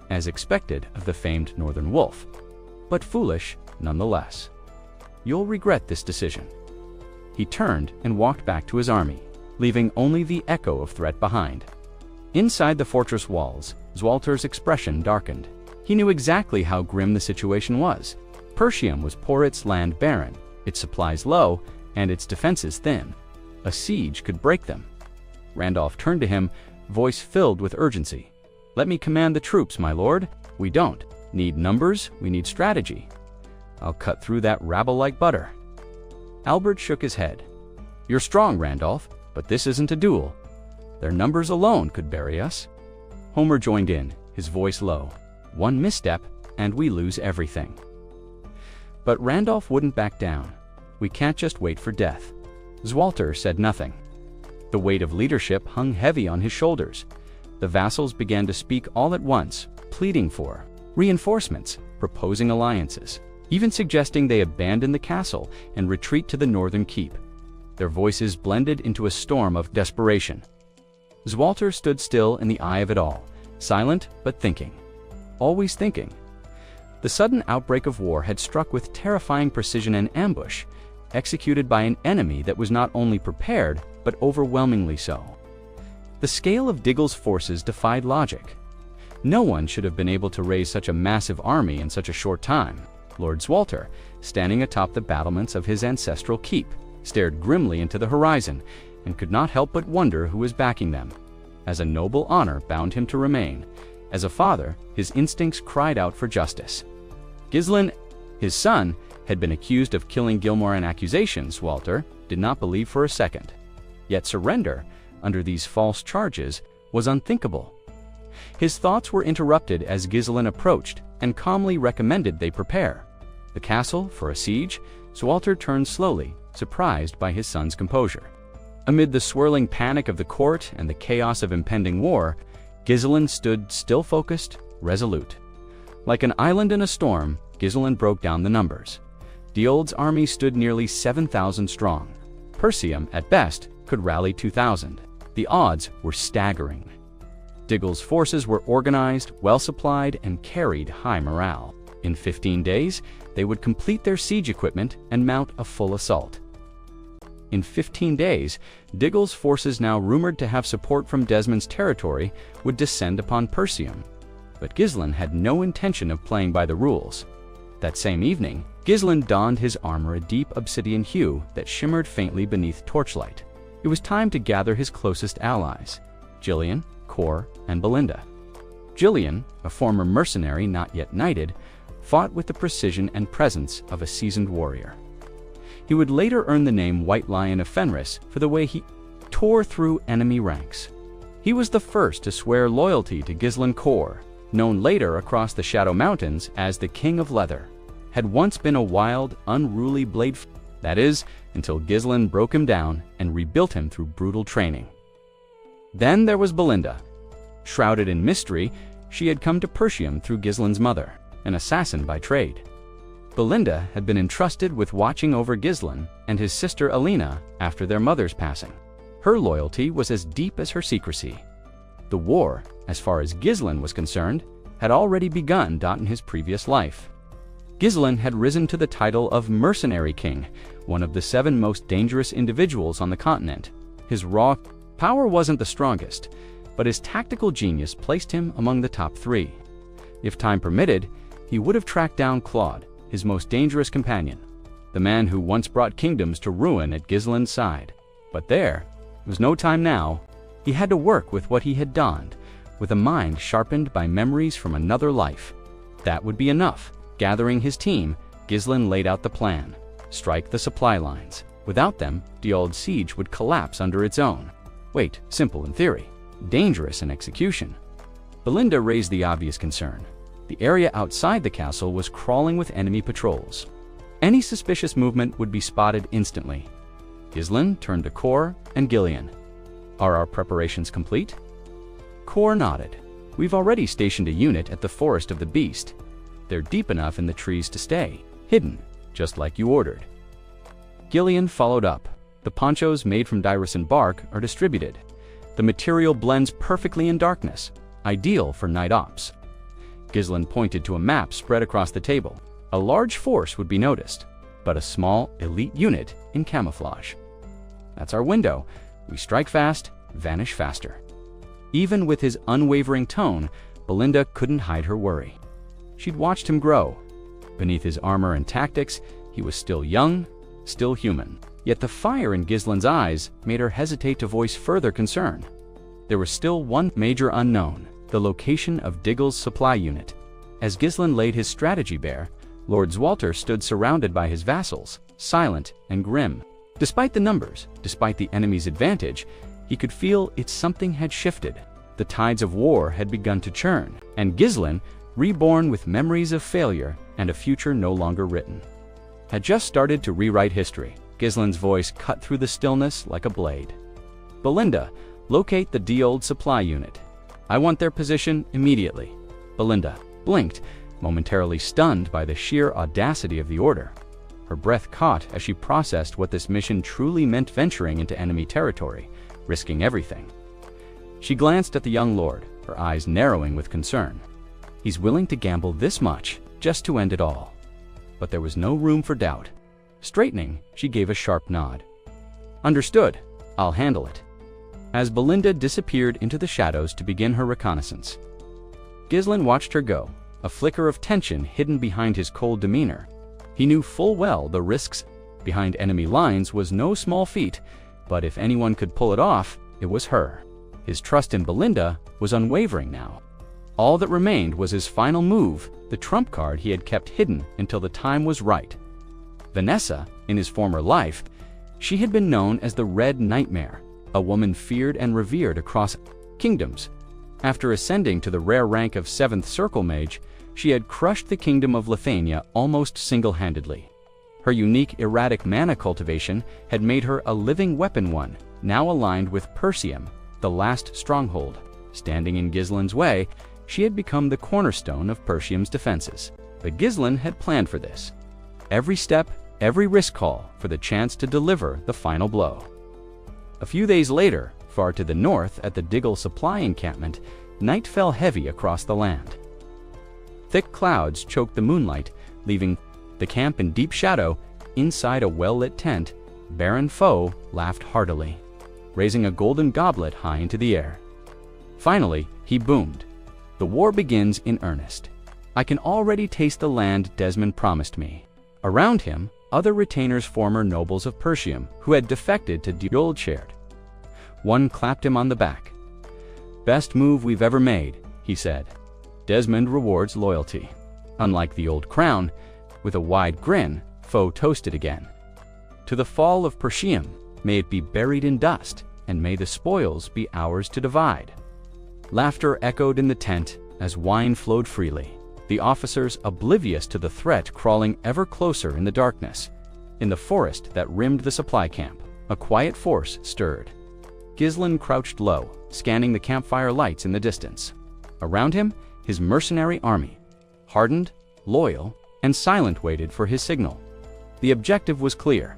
As expected of the famed northern wolf, but foolish nonetheless. You'll regret this decision. He turned and walked back to his army, leaving only the echo of threat behind. Inside the fortress walls, Zwalter's expression darkened. He knew exactly how grim the situation was. Persium was poor, its land barren, its supplies low, and its defenses thin. A siege could break them. Randolph turned to him, voice filled with urgency. "Let me command the troops, my lord. We don't need numbers, we need strategy. I'll cut through that rabble like butter." Albert shook his head. "You're strong, Randolph, but this isn't a duel. Their numbers alone could bury us." Homer joined in, his voice low. "One misstep, and we lose everything." But Randolph wouldn't back down. "We can't just wait for death." Zwalter said nothing. The weight of leadership hung heavy on his shoulders. The vassals began to speak all at once, pleading for reinforcements, proposing alliances, even suggesting they abandon the castle and retreat to the northern keep. Their voices blended into a storm of desperation. Zwalter stood still in the eye of it all, silent but thinking. Always thinking. The sudden outbreak of war had struck with terrifying precision and ambush, executed by an enemy that was not only prepared, but overwhelmingly so. The scale of Diggle's forces defied logic. No one should have been able to raise such a massive army in such a short time. Lord Zwalter, standing atop the battlements of his ancestral keep, stared grimly into the horizon and could not help but wonder who was backing them. As a noble honor bound him to remain. As a father, his instincts cried out for justice. Gillian, his son, had been accused of killing Gilmore, and accusations Zwalter did not believe for a second. Yet surrender, under these false charges, was unthinkable. His thoughts were interrupted as Gillian approached and calmly recommended they prepare. The castle for a siege, Zwalter turned slowly, surprised by his son's composure. Amid the swirling panic of the court and the chaos of impending war, Gillian stood still, focused, resolute. Like an island in a storm, Gillian broke down the numbers. Diold's army stood nearly 7,000 strong. Persium, at best, could rally 2,000. The odds were staggering. Diggle's forces were organized, well-supplied, and carried high morale. In 15 days, they would complete their siege equipment and mount a full assault. In 15 days, Diggle's forces, now rumored to have support from Desmond's territory, would descend upon Persium. But Gillian had no intention of playing by the rules. That same evening, Gillian donned his armor a deep obsidian hue that shimmered faintly beneath torchlight. It was time to gather his closest allies, Gillian, Cor, and Belinda. Gillian, a former mercenary not yet knighted, fought with the precision and presence of a seasoned warrior. He would later earn the name White Lion of Fenris for the way he tore through enemy ranks. He was the first to swear loyalty to Gillian. Cor, known later across the Shadow Mountains as the King of Leather, had once been a wild, unruly blade, that is, until Gillian broke him down and rebuilt him through brutal training. Then there was Belinda. Shrouded in mystery, she had come to Persium through Gillian's mother, an assassin by trade. Belinda had been entrusted with watching over Gillian and his sister Alina after their mother's passing. Her loyalty was as deep as her secrecy. The war, as far as Gillian was concerned, had already begun in his previous life. Gillian had risen to the title of Mercenary King, one of the 7 most dangerous individuals on the continent. His raw power wasn't the strongest, but his tactical genius placed him among the top 3. If time permitted, he would have tracked down Claude, his most dangerous companion, the man who once brought kingdoms to ruin at Gillian's side. But there was no time now. He had to work with what he had donned, with a mind sharpened by memories from another life. That would be enough. Gathering his team, Gillian laid out the plan. Strike the supply lines. Without them, Diold's siege would collapse under its own. Wait, simple in theory, dangerous in execution. Belinda raised the obvious concern. The area outside the castle was crawling with enemy patrols. Any suspicious movement would be spotted instantly. Gillian turned to Cor and Gillian. "Are our preparations complete?" Cor nodded. "We've already stationed a unit at the Forest of the Beast. They're deep enough in the trees to stay, hidden, just like you ordered." Gillian followed up. "The ponchos made from Dyrison bark are distributed. The material blends perfectly in darkness, ideal for night ops. Gillian pointed to a map spread across the table. A large force would be noticed, but a small, elite unit in camouflage. That's our window. We strike fast, vanish faster. Even with his unwavering tone, Belinda couldn't hide her worry. She'd watched him grow. Beneath his armor and tactics, he was still young, still human. Yet the fire in Gillian's eyes made her hesitate to voice further concern. There was still one major unknown, the location of Diggle's supply unit. As Gillian laid his strategy bare, Lord Zwalter stood surrounded by his vassals, silent and grim. Despite the numbers, despite the enemy's advantage, he could feel something had shifted. The tides of war had begun to churn, and Gillian, reborn with memories of failure and a future no longer written, had just started to rewrite history. Gillian's voice cut through the stillness like a blade. Belinda, locate the Duel supply unit. I want their position immediately. Belinda blinked, momentarily stunned by the sheer audacity of the order. Her breath caught as she processed what this mission truly meant, venturing into enemy territory, risking everything. She glanced at the young lord, her eyes narrowing with concern. He's willing to gamble this much just to end it all. But there was no room for doubt. Straightening, she gave a sharp nod. Understood. I'll handle it. As Belinda disappeared into the shadows to begin her reconnaissance, Gillian watched her go, a flicker of tension hidden behind his cold demeanor. He knew full well the risks behind enemy lines was no small feat, but if anyone could pull it off, it was her. His trust in Belinda was unwavering now. All that remained was his final move, the trump card he had kept hidden until the time was right. Vanessa, in his former life, she had been known as the Red Nightmare, a woman feared and revered across kingdoms. After ascending to the rare rank of 7th Circle Mage, she had crushed the kingdom of Lithania almost single-handedly. Her unique erratic mana cultivation had made her a living weapon, one now aligned with Perseum, the last stronghold. Standing in Gillian's way, she had become the cornerstone of Perseum's defenses. But Gillian had planned for this. Every step, every risk call for the chance to deliver the final blow. A few days later, far to the north at the Diggle supply encampment, night fell heavy across the land. Thick clouds choked the moonlight, leaving the camp in deep shadow. Inside a well-lit tent, Baron Foe laughed heartily, raising a golden goblet high into the air. Finally, he boomed. The war begins in earnest. I can already taste the land Desmond promised me. Around him, other retainers, former nobles of Perseum, who had defected to Duel, cheered. One clapped him on the back. Best move we've ever made, he said. Desmond rewards loyalty. Unlike the old crown, with a wide grin, Foe toasted again. To the fall of Perseum, may it be buried in dust, and may the spoils be ours to divide. Laughter echoed in the tent as wine flowed freely, the officers oblivious to the threat crawling ever closer in the darkness. In the forest that rimmed the supply camp, a quiet force stirred. Gillian crouched low, scanning the campfire lights in the distance. Around him, his mercenary army, hardened, loyal, and silent, waited for his signal. The objective was clear: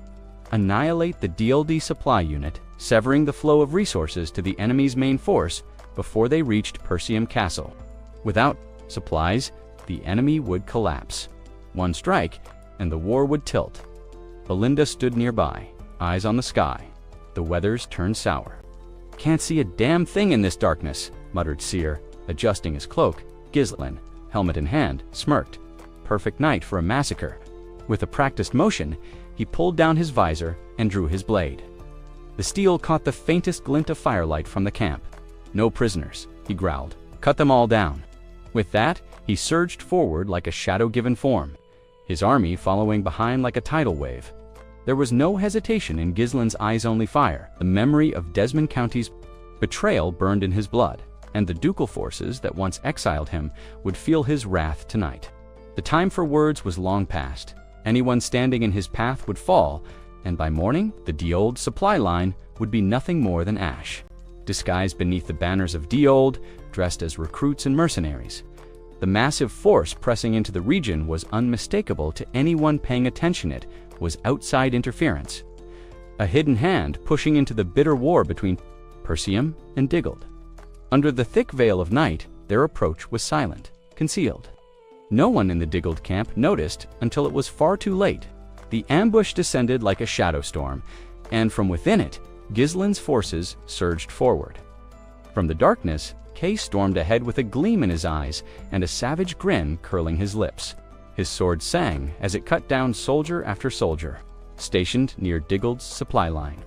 annihilate the DLD supply unit, severing the flow of resources to the enemy's main force before they reached Perseum Castle. Without supplies, the enemy would collapse. One strike, and the war would tilt. Belinda stood nearby, eyes on the sky. The weathers turned sour. Can't see a damn thing in this darkness, muttered Seer, adjusting his cloak. Gillian, helmet in hand, smirked. Perfect night for a massacre. With a practiced motion, he pulled down his visor and drew his blade. The steel caught the faintest glint of firelight from the camp. No prisoners, he growled. Cut them all down. With that, he surged forward like a shadow-given form, his army following behind like a tidal wave. There was no hesitation in Gillian's eyes-only fire. The memory of Desmond County's betrayal burned in his blood, and the ducal forces that once exiled him would feel his wrath tonight. The time for words was long past. Anyone standing in his path would fall, and by morning, the Duel supply line would be nothing more than ash. Disguised beneath the banners of Duel, dressed as recruits and mercenaries, the massive force pressing into the region was unmistakable to anyone paying attention. It was outside interference, a hidden hand pushing into the bitter war between Perseum, and Diggled. Under the thick veil of night, their approach was silent, concealed. No one in the Diggled camp noticed until it was far too late. The ambush descended like a shadow storm, and from within it, Gillian's forces surged forward. From the darkness, Kay stormed ahead with a gleam in his eyes and a savage grin curling his lips. His sword sang as it cut down soldier after soldier, stationed near Diggled's supply line.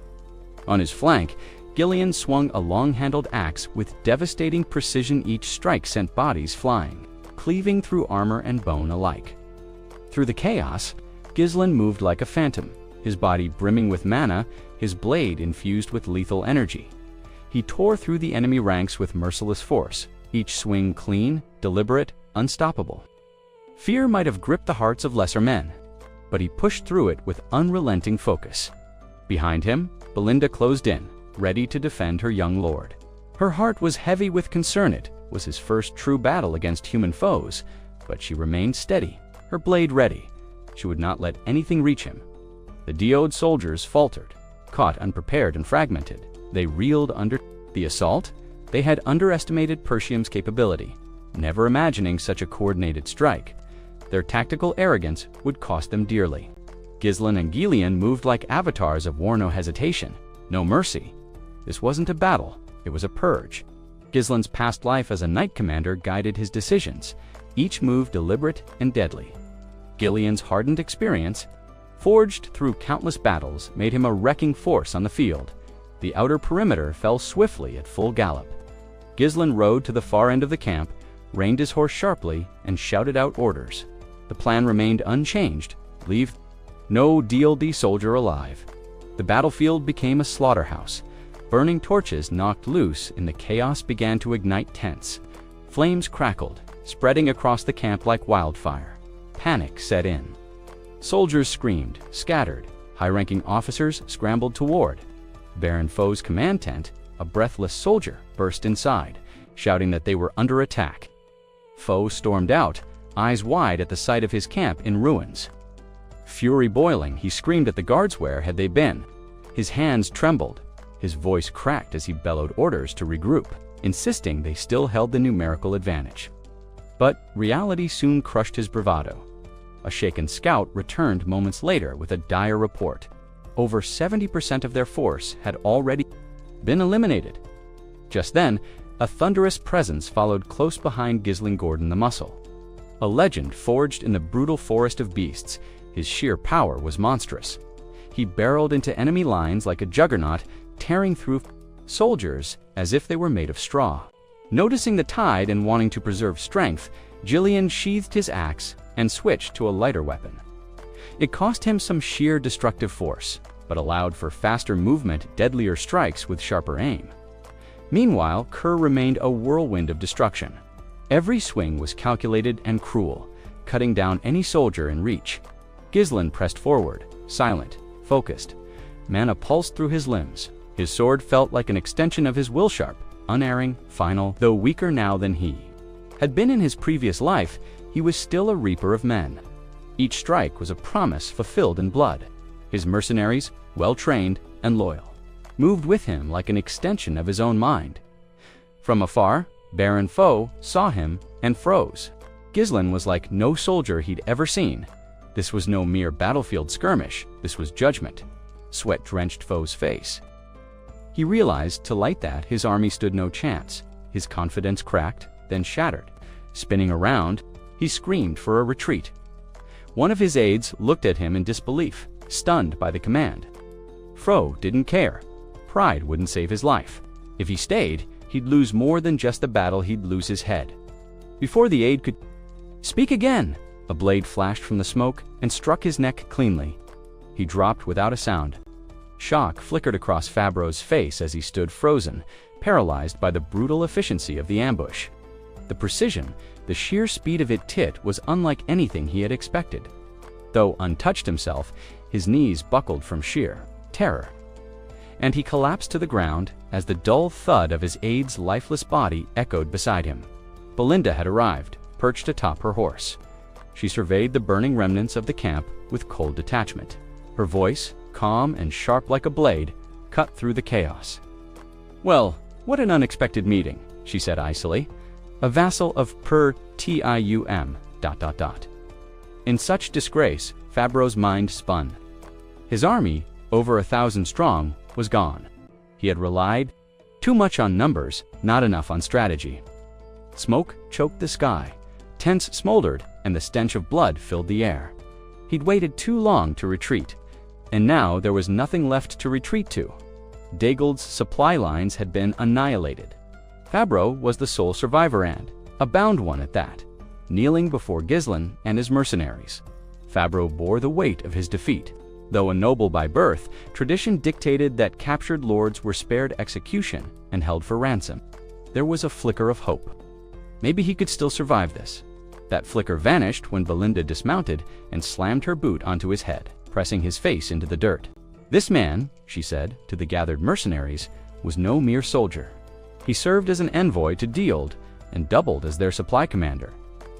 On his flank, Gillian swung a long-handled axe with devastating precision. Each strike sent bodies flying, cleaving through armor and bone alike. Through the chaos, Gillian moved like a phantom, his body brimming with mana, his blade infused with lethal energy. He tore through the enemy ranks with merciless force, each swing clean, deliberate, unstoppable. Fear might have gripped the hearts of lesser men, but he pushed through it with unrelenting focus. Behind him, Belinda closed in, ready to defend her young lord. Her heart was heavy with concern. It was his first true battle against human foes, but she remained steady, her blade ready. She would not let anything reach him. The DO'd soldiers faltered, caught unprepared and fragmented. They reeled under the assault. They had underestimated Perseum's capability, never imagining such a coordinated strike. Their tactical arrogance would cost them dearly. Gillian and Gillian moved like avatars of war, no hesitation, no mercy. This wasn't a battle, it was a purge. Gillian's past life as a knight commander guided his decisions, each move deliberate and deadly. Gillian's hardened experience, forged through countless battles, made him a wrecking force on the field. The outer perimeter fell swiftly at full gallop. Gillian rode to the far end of the camp, reined his horse sharply, and shouted out orders. The plan remained unchanged: leave no DLD soldier alive. The battlefield became a slaughterhouse. Burning torches knocked loose and the chaos began to ignite tents. Flames crackled, spreading across the camp like wildfire. Panic set in. Soldiers screamed, scattered. High-ranking officers scrambled toward. Baron Foe's command tent, a breathless soldier burst inside, shouting that they were under attack. Foe stormed out, eyes wide at the sight of his camp in ruins. Fury boiling, he screamed at the guards. Where had they been? His hands trembled. His voice cracked as he bellowed orders to regroup, insisting they still held the numerical advantage. But reality soon crushed his bravado. A shaken scout returned moments later with a dire report. Over 70% of their force had already been eliminated. Just then, a thunderous presence followed close behind Gillian Gordon the Muscle. A legend forged in the brutal forest of beasts, his sheer power was monstrous. He barreled into enemy lines like a juggernaut, tearing through soldiers as if they were made of straw. Noticing the tide and wanting to preserve strength, Gillian sheathed his axe and switched to a lighter weapon. It cost him some sheer destructive force, but allowed for faster movement, deadlier strikes with sharper aim. Meanwhile, Kerr remained a whirlwind of destruction. Every swing was calculated and cruel, cutting down any soldier in reach. Gillian pressed forward, silent, focused. Mana pulsed through his limbs. His sword felt like an extension of his will, sharp, unerring, final. Though weaker now than he had been in his previous life, he was still a reaper of men. Each strike was a promise fulfilled in blood. His mercenaries, well-trained and loyal, moved with him like an extension of his own mind. From afar, Baron Foe saw him and froze. Gillian was like no soldier he'd ever seen. This was no mere battlefield skirmish, this was judgment. Sweat drenched Foe's face. He realized to light that his army stood no chance. His confidence cracked, then shattered. Spinning around, he screamed for a retreat. One of his aides looked at him in disbelief, stunned by the command. Foe didn't care. Pride wouldn't save his life. If he stayed, he'd lose more than just the battle, he'd lose his head. Before the aide could speak again, a blade flashed from the smoke and struck his neck cleanly. He dropped without a sound. Shock flickered across Fabro's face as he stood frozen, paralyzed by the brutal efficiency of the ambush. The precision, the sheer speed of it was unlike anything he had expected. Though untouched himself, his knees buckled from sheer terror. And he collapsed to the ground as the dull thud of his aide's lifeless body echoed beside him. Belinda had arrived, perched atop her horse. She surveyed the burning remnants of the camp with cold detachment. Her voice, calm and sharp like a blade, cut through the chaos. "Well, what an unexpected meeting," she said icily. "A vassal of Tium... ... In such disgrace, Fabro's mind spun. His army, over 1,000 strong, was gone. He had relied too much on numbers, not enough on strategy. Smoke choked the sky, tents smoldered, and the stench of blood filled the air. He'd waited too long to retreat, and now there was nothing left to retreat to. Dagold's supply lines had been annihilated. Fabro was the sole survivor and a bound one at that, kneeling before Gillian and his mercenaries. Fabro bore the weight of his defeat. Though a noble by birth, tradition dictated that captured lords were spared execution and held for ransom. There was a flicker of hope. Maybe he could still survive this. That flicker vanished when Belinda dismounted and slammed her boot onto his head, pressing his face into the dirt. "This man," she said to the gathered mercenaries, "was no mere soldier. He served as an envoy to Duel and doubled as their supply commander.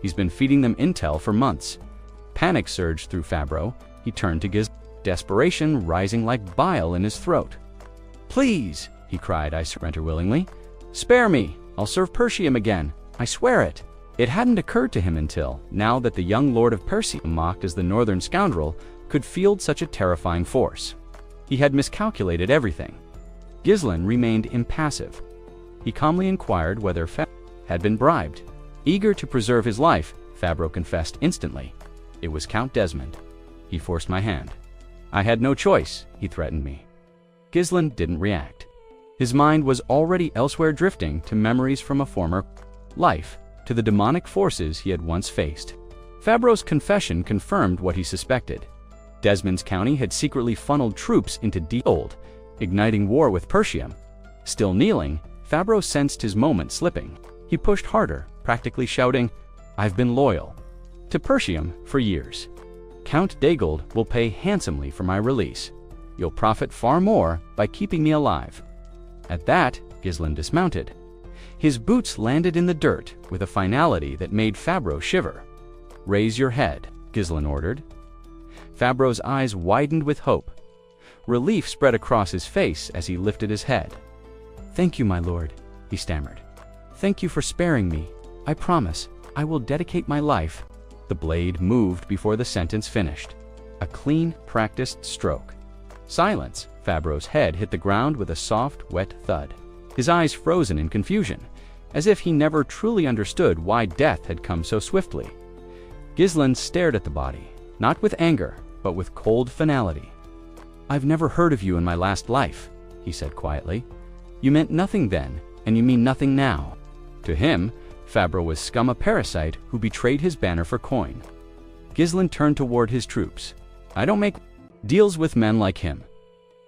He's been feeding them intel for months." Panic surged through Fabro. He turned to Gillian, desperation rising like bile in his throat. "Please," he cried, "I surrender willingly. Spare me. I'll serve Persium again. I swear it." It hadn't occurred to him until now that the young lord of Persium, mocked as the northern scoundrel, could field such a terrifying force. He had miscalculated everything. Gillian remained impassive. He calmly inquired whether Fabro had been bribed. Eager to preserve his life, Fabro confessed instantly. "It was Count Desmond. He forced my hand. I had no choice," he threatened me. Gillian didn't react. His mind was already elsewhere, drifting to memories from a former life, to the demonic forces he had once faced. Fabro's confession confirmed what he suspected. Desmond's county had secretly funneled troops into Duel, igniting war with Persium. Still kneeling, Fabro sensed his moment slipping. He pushed harder, practically shouting, "I've been loyal to Persium for years. Count Dagold will pay handsomely for my release. You'll profit far more by keeping me alive." At that, Gillian dismounted. His boots landed in the dirt with a finality that made Fabro shiver. "Raise your head," Gillian ordered. Fabro's eyes widened with hope. Relief spread across his face as he lifted his head. "Thank you, my lord," he stammered. "Thank you for sparing me. I promise I will dedicate my life." The blade moved before the sentence finished. A clean, practiced stroke. Silence. Fabro's head hit the ground with a soft, wet thud. His eyes frozen in confusion, as if he never truly understood why death had come so swiftly. Gillian stared at the body, not with anger, but with cold finality. "I've never heard of you in my last life," he said quietly. "You meant nothing then, and you mean nothing now." To him, Fabro was scum, a parasite who betrayed his banner for coin. Gillian turned toward his troops. "I don't make deals with men like him.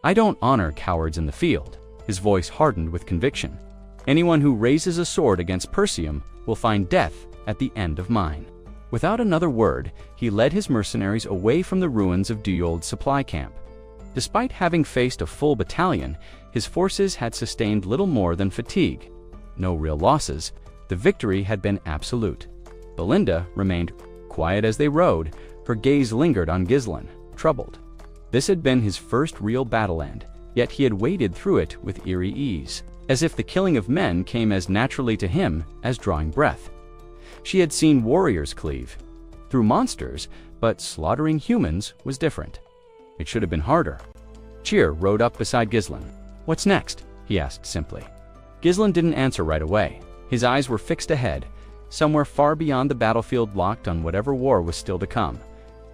I don't honor cowards in the field." His voice hardened with conviction. "Anyone who raises a sword against Persium will find death at the end of mine." Without another word, he led his mercenaries away from the ruins of Duel's supply camp. Despite having faced a full battalion, his forces had sustained little more than fatigue. No real losses. The victory had been absolute. Belinda remained quiet as they rode. Her gaze lingered on Gillian, troubled. This had been his first real battle, and yet he had waded through it with eerie ease, as if the killing of men came as naturally to him as drawing breath. She had seen warriors cleave through monsters, but slaughtering humans was different. It should have been harder. Cheer rode up beside Gillian. "What's next?" he asked simply. Gillian didn't answer right away. His eyes were fixed ahead, somewhere far beyond the battlefield, locked on whatever war was still to come.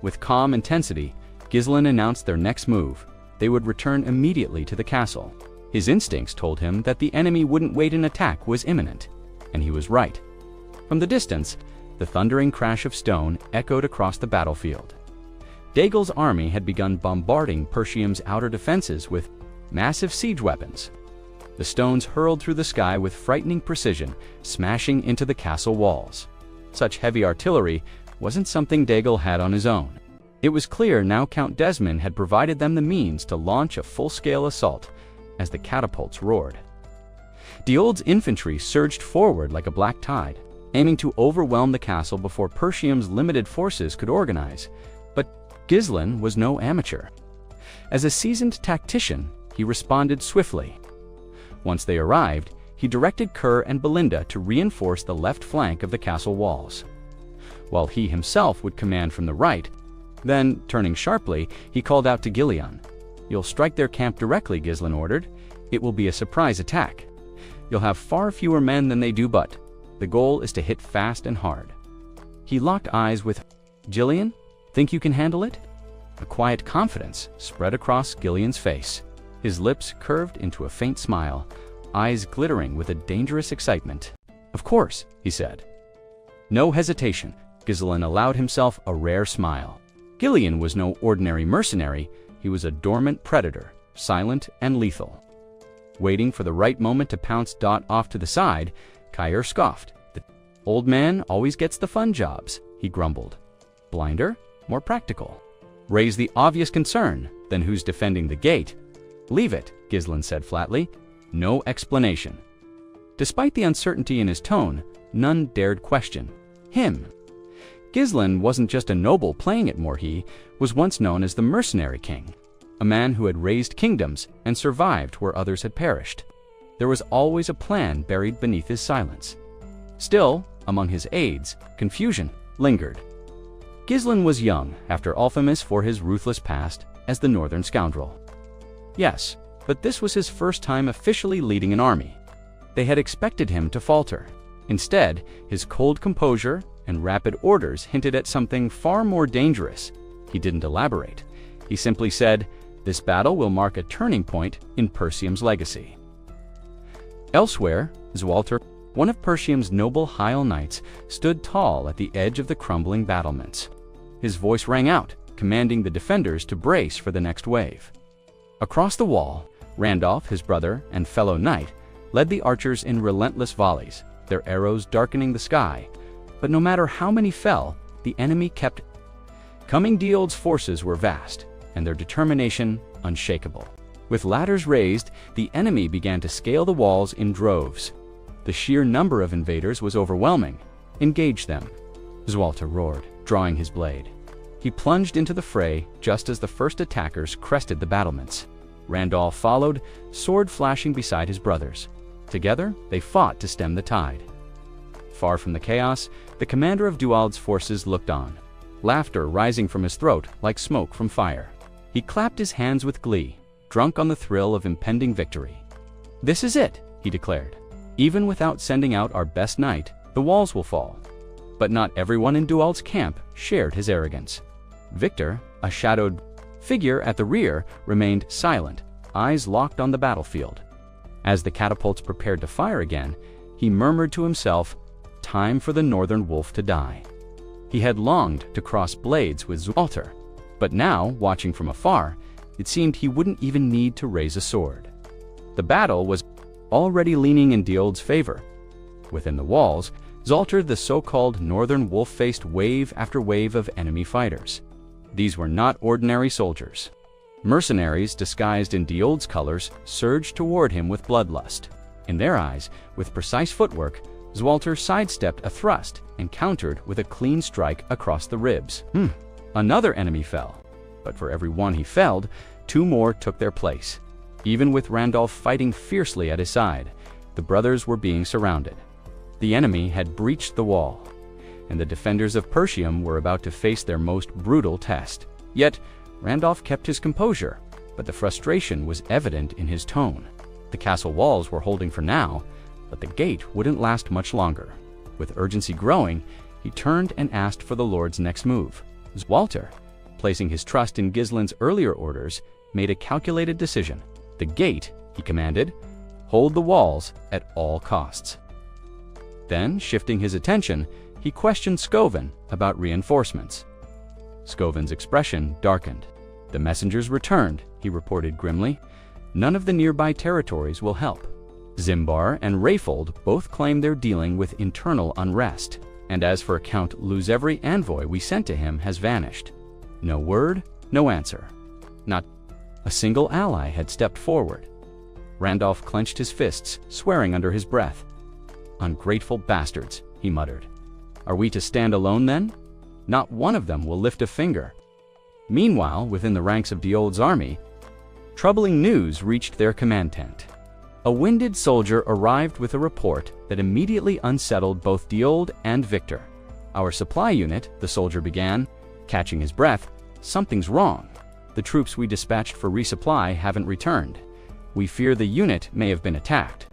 With calm intensity, Gillian announced their next move. They would return immediately to the castle. His instincts told him that the enemy wouldn't wait. An attack was imminent, and he was right. From the distance, the thundering crash of stone echoed across the battlefield. Dagold's army had begun bombarding Persium's outer defenses with massive siege weapons. The stones hurled through the sky with frightening precision, smashing into the castle walls. Such heavy artillery wasn't something Dagold had on his own. It was clear now Count Desmond had provided them the means to launch a full-scale assault as the catapults roared. Duel's infantry surged forward like a black tide, aiming to overwhelm the castle before Persium's limited forces could organize. But Gillian was no amateur. As a seasoned tactician, he responded swiftly. Once they arrived, he directed Kerr and Belinda to reinforce the left flank of the castle walls, while he himself would command from the right. Then, turning sharply, he called out to Gillian. "You'll strike their camp directly," Ghislain ordered. "It will be a surprise attack. You'll have far fewer men than they do, but the goal is to hit fast and hard." He locked eyes with Gillian. "Think you can handle it?" A quiet confidence spread across Gillian's face. His lips curved into a faint smile, eyes glittering with a dangerous excitement. "Of course," he said. No hesitation, Ghislain allowed himself a rare smile. Gillian was no ordinary mercenary. He was a dormant predator, silent and lethal. Waiting for the right moment to pounce off to the side, Kyer scoffed. "The old man always gets the fun jobs," he grumbled. "Blinder? More practical. Raise the obvious concern, then who's defending the gate?" "Leave it," Ghislain said flatly. "No explanation." Despite the uncertainty in his tone, none dared question him. Ghislain wasn't just a noble playing at Morhe, was once known as the Mercenary King, a man who had raised kingdoms and survived where others had perished. There was always a plan buried beneath his silence. Still, among his aides, confusion lingered. Ghislain was young, after all famous for his ruthless past as the Northern Scoundrel. Yes, but this was his first time officially leading an army. They had expected him to falter. Instead, his cold composure and rapid orders hinted at something far more dangerous. He didn't elaborate. He simply said, "This battle will mark a turning point in Persium's legacy." Elsewhere, Zualter, one of Persium's noble Heil knights, stood tall at the edge of the crumbling battlements. His voice rang out, commanding the defenders to brace for the next wave. Across the wall, Randolph, his brother and fellow knight, led the archers in relentless volleys, their arrows darkening the sky. But no matter how many fell, the enemy kept coming. Diold's forces were vast, and their determination unshakable. With ladders raised, the enemy began to scale the walls in droves. The sheer number of invaders was overwhelming. "Engage them," Zualter roared, drawing his blade. He plunged into the fray just as the first attackers crested the battlements. Randolph followed, sword flashing beside his brothers. Together, they fought to stem the tide. Far from the chaos, the commander of Duald's forces looked on, laughter rising from his throat like smoke from fire. He clapped his hands with glee, drunk on the thrill of impending victory. "This is it," he declared. "Even without sending out our best knight, the walls will fall." But not everyone in Duald's camp shared his arrogance. Victor, a shadowed figure at the rear, remained silent, eyes locked on the battlefield. As the catapults prepared to fire again, he murmured to himself, "Time for the Northern Wolf to die." He had longed to cross blades with Zualter, but now, watching from afar, it seemed he wouldn't even need to raise a sword. The battle was already leaning in Diold's favor. Within the walls, Zualter the so-called Northern Wolf faced wave after wave of enemy fighters. These were not ordinary soldiers. Mercenaries disguised in Diold's colors surged toward him with bloodlust. In their eyes, with precise footwork, Zualter sidestepped a thrust and countered with a clean strike across the ribs. Another enemy fell, but for every one he felled, two more took their place. Even with Randolph fighting fiercely at his side, the brothers were being surrounded. The enemy had breached the wall, and the defenders of Persium were about to face their most brutal test. Yet, Randolph kept his composure, but the frustration was evident in his tone. The castle walls were holding for now, but the gate wouldn't last much longer. With urgency growing, he turned and asked for the Lord's next move. Zualter, placing his trust in Ghislain's earlier orders, made a calculated decision. "The gate," he commanded, "hold the walls at all costs." Then, shifting his attention, he questioned Scoven about reinforcements. Scoven's expression darkened. "The messengers returned," he reported grimly. "None of the nearby territories will help. Zimbar and Rayfold both claim they're dealing with internal unrest. And as for Count Luz, every envoy we sent to him has vanished. No word, no answer. Not a single ally had stepped forward." Randolph clenched his fists, swearing under his breath. "Ungrateful bastards," he muttered. "Are we to stand alone then? Not one of them will lift a finger." Meanwhile, within the ranks of Diold's army, troubling news reached their command tent. A winded soldier arrived with a report that immediately unsettled both Duel and Victor. "Our supply unit," the soldier began, catching his breath. "Something's wrong. The troops we dispatched for resupply haven't returned. We fear the unit may have been attacked."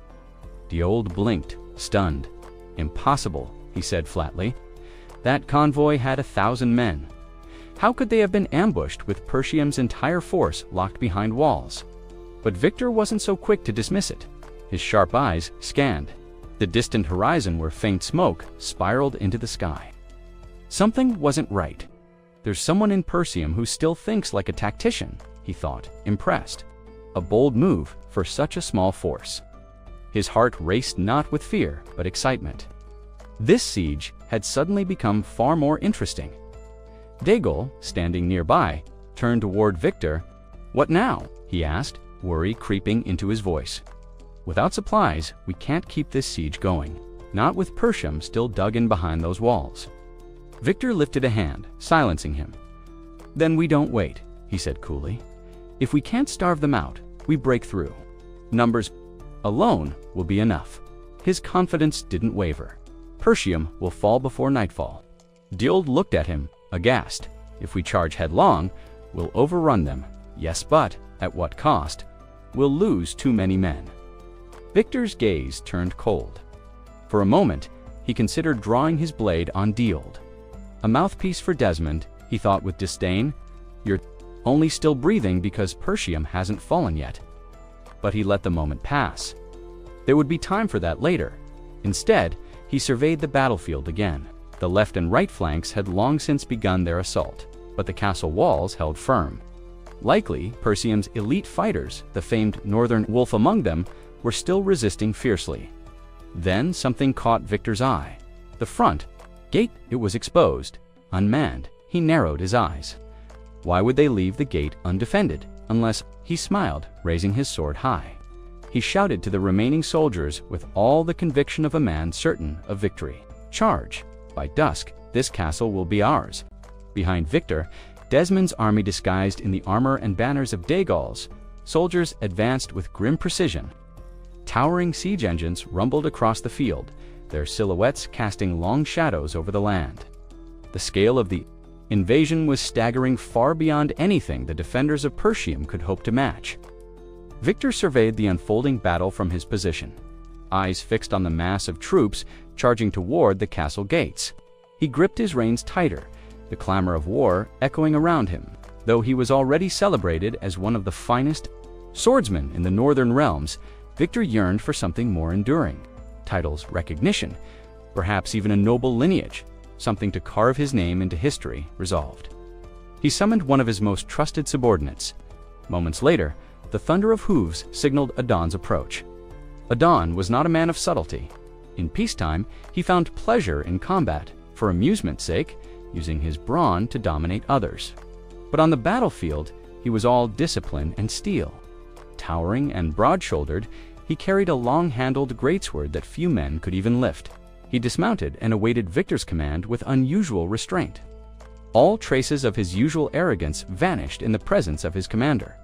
Duel blinked, stunned. "Impossible," he said flatly. "That convoy had 1,000 men. How could they have been ambushed with Persium's entire force locked behind walls?" But Victor wasn't so quick to dismiss it. His sharp eyes scanned the distant horizon where faint smoke spiraled into the sky. Something wasn't right. "There's someone in Persium who still thinks like a tactician," he thought, impressed. A bold move for such a small force. His heart raced not with fear, but excitement. This siege had suddenly become far more interesting. Duel, standing nearby, turned toward Victor. "What now?" he asked, worry creeping into his voice. "Without supplies, we can't keep this siege going. Not with Persium still dug in behind those walls." Victor lifted a hand, silencing him. "Then we don't wait," he said coolly. "If we can't starve them out, we break through. Numbers alone will be enough." His confidence didn't waver. "Persium will fall before nightfall." Duel looked at him, aghast. "If we charge headlong, we'll overrun them. Yes, but at what cost? We'll lose too many men." Victor's gaze turned cold. For a moment, he considered drawing his blade on Duel. A mouthpiece for Desmond, he thought with disdain. "You're only still breathing because Persium hasn't fallen yet." But he let the moment pass. There would be time for that later. Instead, he surveyed the battlefield again. The left and right flanks had long since begun their assault, but the castle walls held firm. Likely, Persium's elite fighters, the famed Northern Wolf among them, were still resisting fiercely. Then something caught Victor's eye. The front gate, it was exposed, unmanned. He narrowed his eyes. Why would they leave the gate undefended, unless... He smiled, raising his sword high. He shouted to the remaining soldiers with all the conviction of a man certain of victory. "Charge! By dusk, this castle will be ours." Behind Victor, Desmond's army disguised in the armor and banners of Duel's, soldiers advanced with grim precision. Towering siege engines rumbled across the field, their silhouettes casting long shadows over the land. The scale of the invasion was staggering far beyond anything the defenders of Persium could hope to match. Victor surveyed the unfolding battle from his position, eyes fixed on the mass of troops charging toward the castle gates. He gripped his reins tighter, the clamor of war echoing around him. Though he was already celebrated as one of the finest swordsmen in the northern realms, Victor yearned for something more enduring. Titles, recognition, perhaps even a noble lineage, something to carve his name into history resolved. He summoned one of his most trusted subordinates. Moments later, the thunder of hooves signaled Adon's approach. Adon was not a man of subtlety. In peacetime, he found pleasure in combat, for amusement's sake, using his brawn to dominate others. But on the battlefield, he was all discipline and steel. Towering and broad-shouldered, he carried a long-handled greatsword that few men could even lift. He dismounted and awaited Victor's command with unusual restraint. All traces of his usual arrogance vanished in the presence of his commander.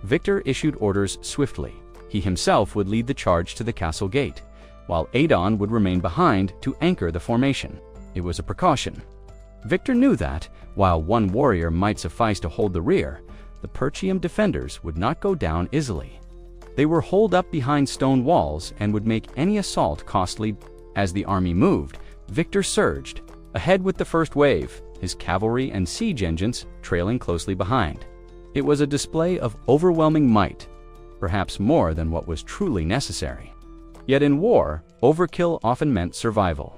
Victor issued orders swiftly. He himself would lead the charge to the castle gate, while Adon would remain behind to anchor the formation. It was a precaution. Victor knew that, while one warrior might suffice to hold the rear, the Persium defenders would not go down easily. They were holed up behind stone walls and would make any assault costly. As the army moved, Victor surged, ahead with the first wave, his cavalry and siege engines trailing closely behind. It was a display of overwhelming might, perhaps more than what was truly necessary. Yet in war, overkill often meant survival.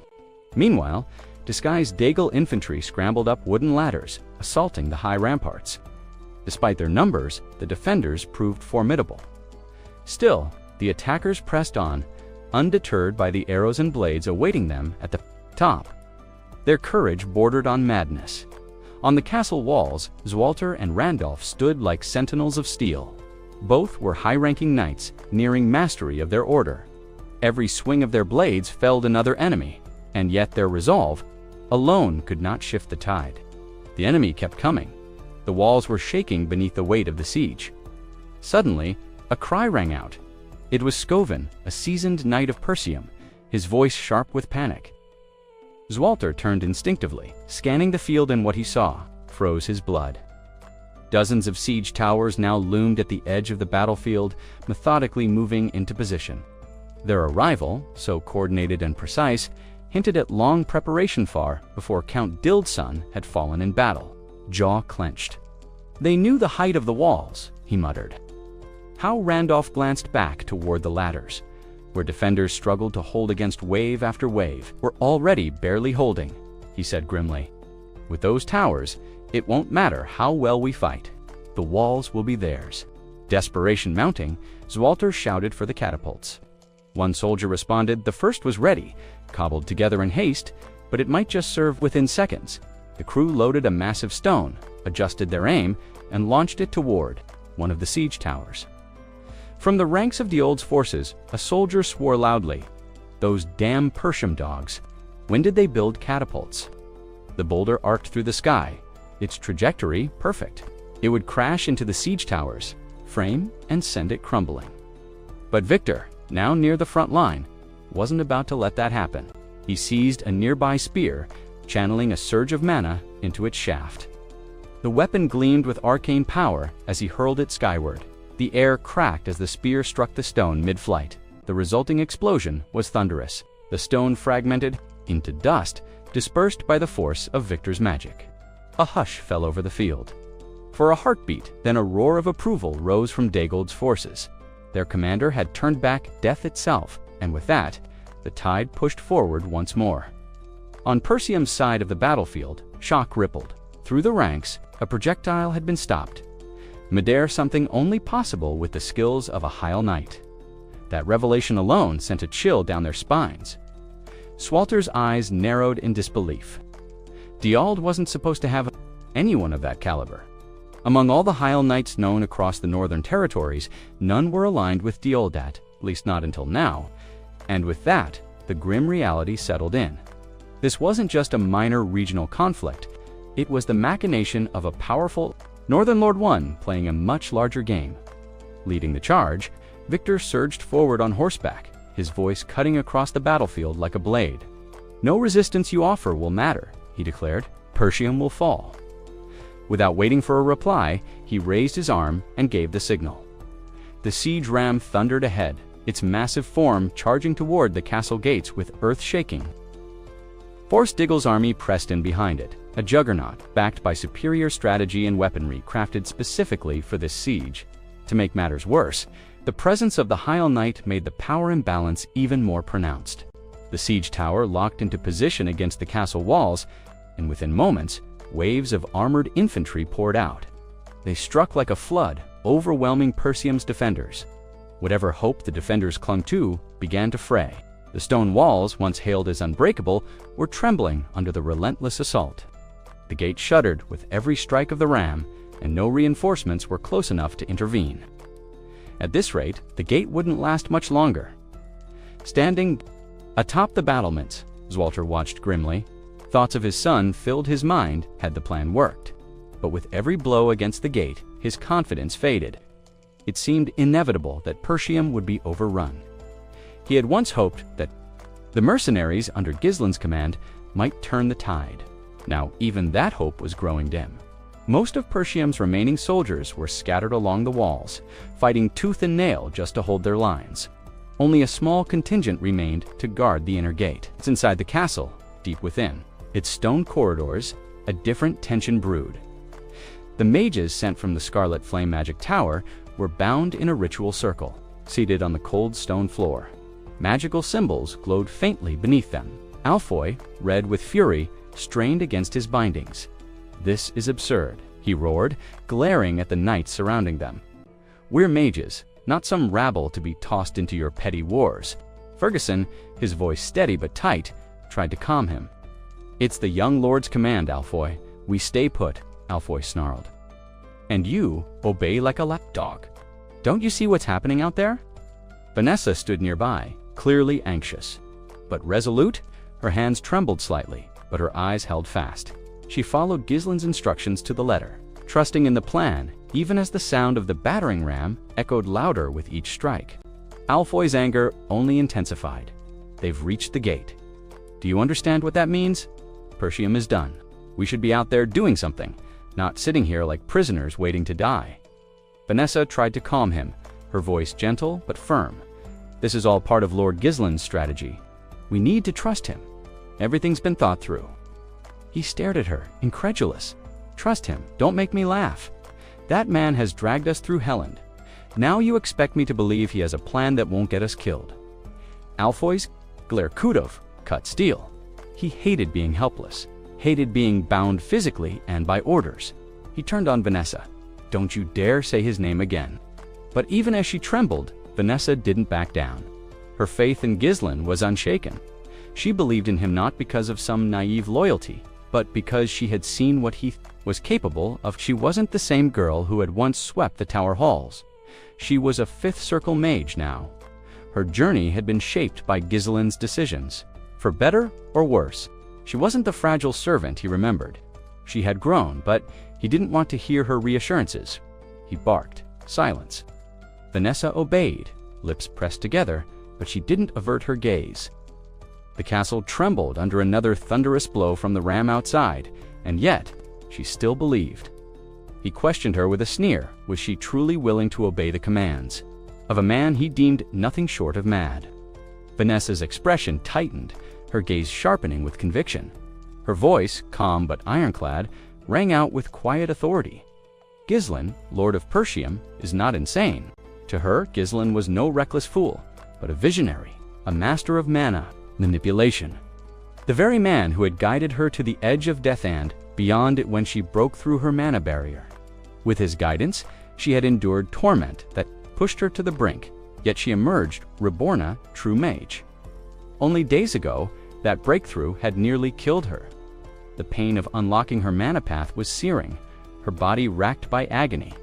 Meanwhile, disguised Duel infantry scrambled up wooden ladders, assaulting the high ramparts. Despite their numbers, the defenders proved formidable. Still, the attackers pressed on, undeterred by the arrows and blades awaiting them at the top. Their courage bordered on madness. On the castle walls, Zwalter and Randolph stood like sentinels of steel. Both were high-ranking knights, nearing mastery of their order. Every swing of their blades felled another enemy, and yet their resolve alone could not shift the tide. The enemy kept coming. The walls were shaking beneath the weight of the siege. Suddenly, a cry rang out. It was Scoven, a seasoned knight of Perseum, his voice sharp with panic. Zwalter turned instinctively, scanning the field, and what he saw froze his blood. Dozens of siege towers now loomed at the edge of the battlefield, methodically moving into position. Their arrival, so coordinated and precise, hinted at long preparation far before Count Dild's son had fallen in battle. Jaw clenched. They knew the height of the walls, he muttered. How Randolph glanced back toward the ladders, where defenders struggled to hold against wave after wave. We're already barely holding, he said grimly. With those towers, it won't matter how well we fight. The walls will be theirs. Desperation mounting, Zwalter shouted for the catapults. One soldier responded. The first was ready, cobbled together in haste, but it might just serve. Within seconds, the crew loaded a massive stone, adjusted their aim, and launched it toward one of the siege towers. From the ranks of Diold's forces, a soldier swore loudly. Those damn Persian dogs. When did they build catapults? The boulder arced through the sky, its trajectory perfect. It would crash into the siege towers, frame, and send it crumbling. But Victor, now near the front line, wasn't about to let that happen. He seized a nearby spear, channeling a surge of mana into its shaft. The weapon gleamed with arcane power as he hurled it skyward. The air cracked as the spear struck the stone mid-flight. The resulting explosion was thunderous. The stone fragmented into dust, dispersed by the force of Victor's magic. A hush fell over the field. For a heartbeat, then a roar of approval rose from Daygold's forces. Their commander had turned back death itself, and with that, the tide pushed forward once more. On Perseum's side of the battlefield, shock rippled. Through the ranks, a projectile had been stopped. Midair, something only possible with the skills of a Heil Knight. That revelation alone sent a chill down their spines. Swalter's eyes narrowed in disbelief. Diold wasn't supposed to have anyone of that caliber. Among all the Heil Knights known across the northern territories, none were aligned with Diold, at least not until now. And with that, the grim reality settled in. This wasn't just a minor regional conflict. It was the machination of a powerful Northern Lord One playing a much larger game. Leading the charge, Victor surged forward on horseback, his voice cutting across the battlefield like a blade. No resistance you offer will matter, he declared. Perseum will fall. Without waiting for a reply, he raised his arm and gave the signal. The siege ram thundered ahead, its massive form charging toward the castle gates with earth shaking. Forrest Diggle's army pressed in behind it, a juggernaut backed by superior strategy and weaponry crafted specifically for this siege. To make matters worse, the presence of the Heil Knight made the power imbalance even more pronounced. The siege tower locked into position against the castle walls, and within moments, waves of armored infantry poured out. They struck like a flood, overwhelming Perseum's defenders. Whatever hope the defenders clung to began to fray. The stone walls, once hailed as unbreakable, were trembling under the relentless assault. The gate shuddered with every strike of the ram, and no reinforcements were close enough to intervene. At this rate, the gate wouldn't last much longer. Standing atop the battlements, Zwalter watched grimly. Thoughts of his son filled his mind had the plan worked. But with every blow against the gate, his confidence faded. It seemed inevitable that Perseum would be overrun. He had once hoped that the mercenaries under Gislin's command might turn the tide. Now even that hope was growing dim. Most of Perseum's remaining soldiers were scattered along the walls, fighting tooth and nail just to hold their lines. Only a small contingent remained to guard the inner gate. It's inside the castle, deep within. Its stone corridors, a different tension brewed. The mages sent from the Scarlet Flame Magic Tower were bound in a ritual circle, seated on the cold stone floor. Magical symbols glowed faintly beneath them. Alfoy, red with fury, strained against his bindings. "This is absurd," he roared, glaring at the knights surrounding them. "We're mages, not some rabble to be tossed into your petty wars." Ferguson, his voice steady but tight, tried to calm him. "It's the young lord's command, Alfoy. We stay put," Alfoy snarled. "And you obey like a lapdog. Don't you see what's happening out there?" Vanessa stood nearby, clearly anxious. But resolute, her hands trembled slightly, but her eyes held fast. She followed Gislin's instructions to the letter, trusting in the plan, even as the sound of the battering ram echoed louder with each strike. Alfoy's anger only intensified. They've reached the gate. Do you understand what that means? Persium is done. We should be out there doing something, not sitting here like prisoners waiting to die. Vanessa tried to calm him, her voice gentle but firm. This is all part of Lord Gillian's strategy. We need to trust him. Everything's been thought through. He stared at her, incredulous. Trust him, don't make me laugh. That man has dragged us through Helland. Now you expect me to believe he has a plan that won't get us killed. Alfoy's Glerkudov cut steel. He hated being helpless, hated being bound physically and by orders. He turned on Vanessa. Don't you dare say his name again. But even as she trembled, Vanessa didn't back down. Her faith in Gillian was unshaken. She believed in him not because of some naive loyalty, but because she had seen what he was capable of. She wasn't the same girl who had once swept the tower halls. She was a fifth circle mage now. Her journey had been shaped by Gillian's decisions. For better or worse, she wasn't the fragile servant he remembered. She had grown, but he didn't want to hear her reassurances. He barked. Silence. Vanessa obeyed, lips pressed together, but she didn't avert her gaze. The castle trembled under another thunderous blow from the ram outside, and yet she still believed. He questioned her with a sneer. Was she truly willing to obey the commands of a man he deemed nothing short of mad? Vanessa's expression tightened, her gaze sharpening with conviction. Her voice, calm but ironclad, rang out with quiet authority. Gillian, Lord of Persium, is not insane. To her, Gillian was no reckless fool, but a visionary, a master of mana, manipulation. The very man who had guided her to the edge of death and beyond it when she broke through her mana barrier. With his guidance, she had endured torment that pushed her to the brink, yet she emerged reborn, true mage. Only days ago, that breakthrough had nearly killed her. The pain of unlocking her mana path was searing, her body racked by agony.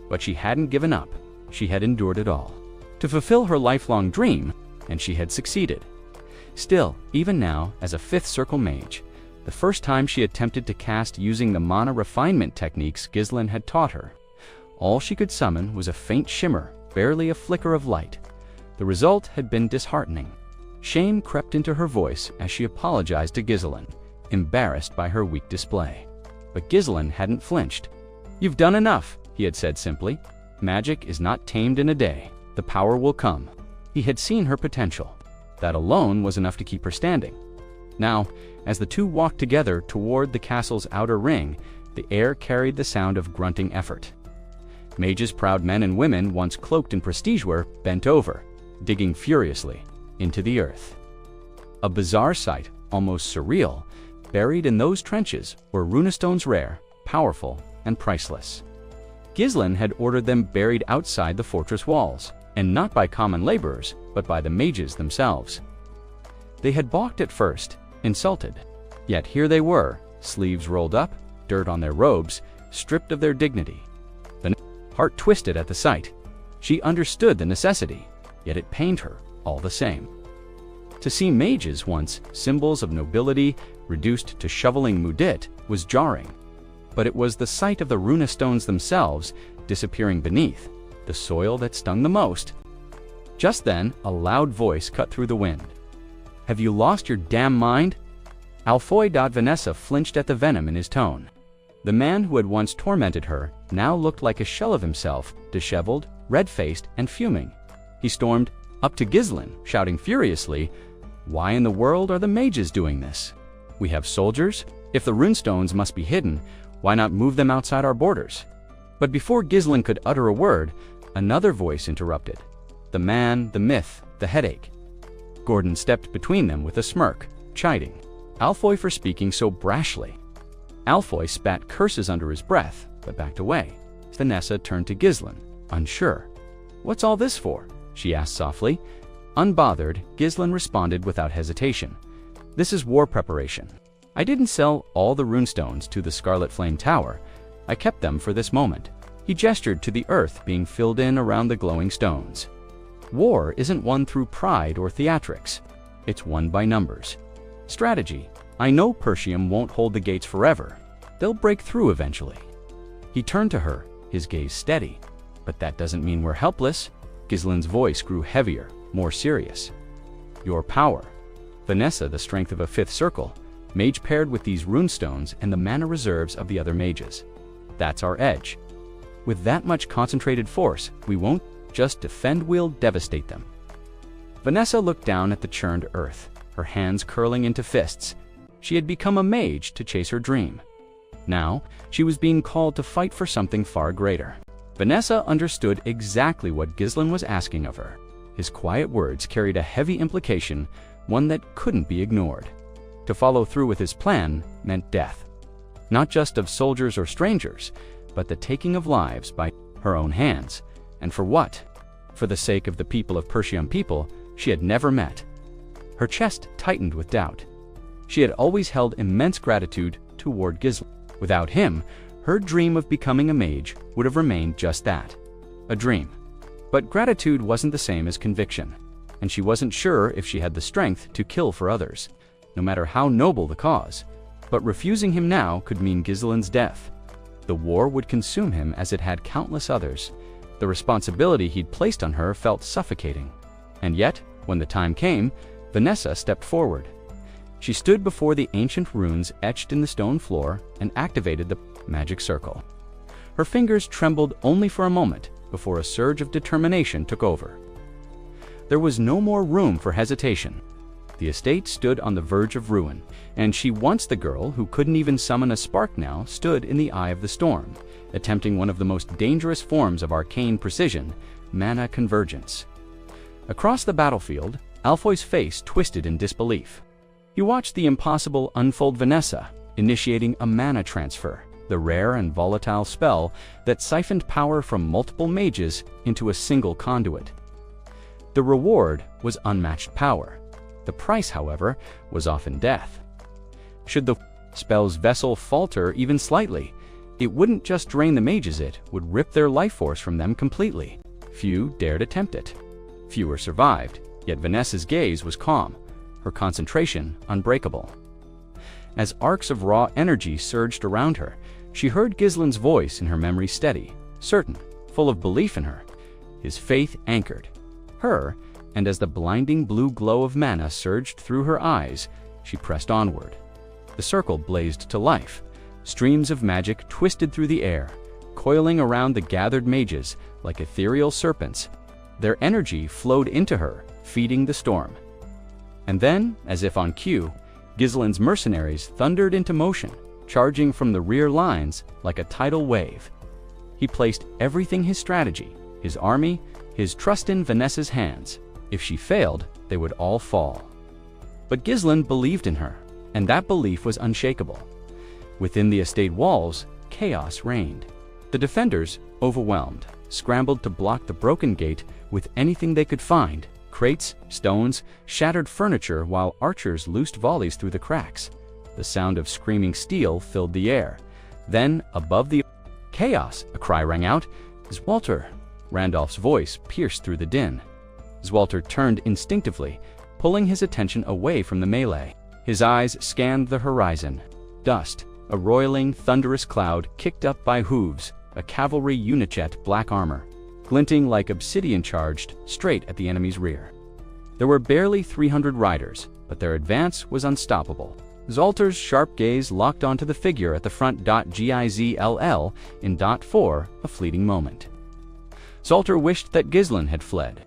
But she hadn't given up. She had endured it all to fulfill her lifelong dream, and she had succeeded. Still, even now, as a fifth circle mage, the first time she attempted to cast using the mana refinement techniques Gillian had taught her, all she could summon was a faint shimmer, barely a flicker of light. The result had been disheartening. Shame crept into her voice as she apologized to Gillian, embarrassed by her weak display. But Gillian hadn't flinched. "You've done enough," he had said simply. "Magic is not tamed in a day. The power will come." He had seen her potential. That alone was enough to keep her standing. Now, as the two walked together toward the castle's outer ring, the air carried the sound of grunting effort. Mages, proud men and women, once cloaked in prestigeware, bent over, digging furiously into the earth. A bizarre sight, almost surreal, buried in those trenches were runestones rare, powerful, and priceless. Gillian had ordered them buried outside the fortress walls, and not by common laborers, but by the mages themselves. They had balked at first, insulted. Yet here they were, sleeves rolled up, dirt on their robes, stripped of their dignity. The heart twisted at the sight. She understood the necessity, yet it pained her all the same. To see mages, once symbols of nobility, reduced to shoveling mudit, was jarring. But it was the sight of the runestones themselves disappearing beneath, the soil that stung the most. Just then, a loud voice cut through the wind. "Have you lost your damn mind?" Vanessa flinched at the venom in his tone. The man who had once tormented her now looked like a shell of himself, disheveled, red-faced, and fuming. He stormed up to Gillian, shouting furiously, "Why in the world are the mages doing this? We have soldiers. If the runestones must be hidden, why not move them outside our borders?" But before Gillian could utter a word, another voice interrupted. The man, the myth, the headache. Gordon stepped between them with a smirk, chiding Alfoy for speaking so brashly. Alfoy spat curses under his breath, but backed away. Vanessa turned to Gillian, unsure. "What's all this for?" she asked softly. Unbothered, Gillian responded without hesitation. "This is war preparation. I didn't sell all the runestones to the Scarlet Flame Tower. I kept them for this moment." He gestured to the earth being filled in around the glowing stones. War isn't won through pride or theatrics. It's won by numbers. Strategy. I know Persium won't hold the gates forever. They'll break through eventually. He turned to her, his gaze steady. "But that doesn't mean we're helpless." Gillian's voice grew heavier, more serious. Your power. Vanessa, the strength of a fifth circle, mage paired with these runestones and the mana reserves of the other mages. That's our edge. With that much concentrated force, we won't just defend, we'll devastate them. Vanessa looked down at the churned earth, her hands curling into fists. She had become a mage to chase her dream. Now, she was being called to fight for something far greater. Vanessa understood exactly what Gillian was asking of her. His quiet words carried a heavy implication, one that couldn't be ignored. To follow through with his plan meant death. Not just of soldiers or strangers, but the taking of lives by her own hands. And for what? For the sake of the people of Persian people she had never met. Her chest tightened with doubt. She had always held immense gratitude toward Gillian. Without him, her dream of becoming a mage would have remained just that, a dream. But gratitude wasn't the same as conviction, and she wasn't sure if she had the strength to kill for others, no matter how noble the cause. But refusing him now could mean Gillian's death. The war would consume him as it had countless others. The responsibility he'd placed on her felt suffocating. And yet, when the time came, Vanessa stepped forward. She stood before the ancient runes etched in the stone floor and activated the magic circle. Her fingers trembled only for a moment before a surge of determination took over. There was no more room for hesitation. The estate stood on the verge of ruin, and she, once the girl who couldn't even summon a spark now, stood in the eye of the storm, attempting one of the most dangerous forms of arcane precision, mana convergence. Across the battlefield, Alfoy's face twisted in disbelief. He watched the impossible unfold. Vanessa, initiating a mana transfer, the rare and volatile spell that siphoned power from multiple mages into a single conduit. The reward was unmatched power. The price, however, was often death. Should the spell's vessel falter even slightly, it wouldn't just drain the mages, it would rip their life force from them completely. Few dared attempt it. Fewer survived, yet Vanessa's gaze was calm, her concentration unbreakable. As arcs of raw energy surged around her, she heard Gillian's voice in her memory, steady, certain, full of belief in her. His faith anchored her, and as the blinding blue glow of mana surged through her eyes, she pressed onward. The circle blazed to life. Streams of magic twisted through the air, coiling around the gathered mages like ethereal serpents. Their energy flowed into her, feeding the storm. And then, as if on cue, Gillian's mercenaries thundered into motion, charging from the rear lines like a tidal wave. He placed everything, his strategy, his army, his trust in Vanessa's hands. If she failed, they would all fall. But Gillian believed in her, and that belief was unshakable. Within the estate walls, chaos reigned. The defenders, overwhelmed, scrambled to block the broken gate with anything they could find: crates, stones, shattered furniture, while archers loosed volleys through the cracks. The sound of screaming steel filled the air. Then, above the chaos, a cry rang out. "Walter!" Randolph's voice pierced through the din. Walter turned instinctively, pulling his attention away from the melee. His eyes scanned the horizon. Dust, a roiling, thunderous cloud kicked up by hooves, a cavalry unit, black armor, glinting like obsidian, charged straight at the enemy's rear. There were barely 300 riders, but their advance was unstoppable. Zoltar's sharp gaze locked onto the figure at the front. Gizll in .4, a fleeting moment. Zoltar wished that Gillian had fled.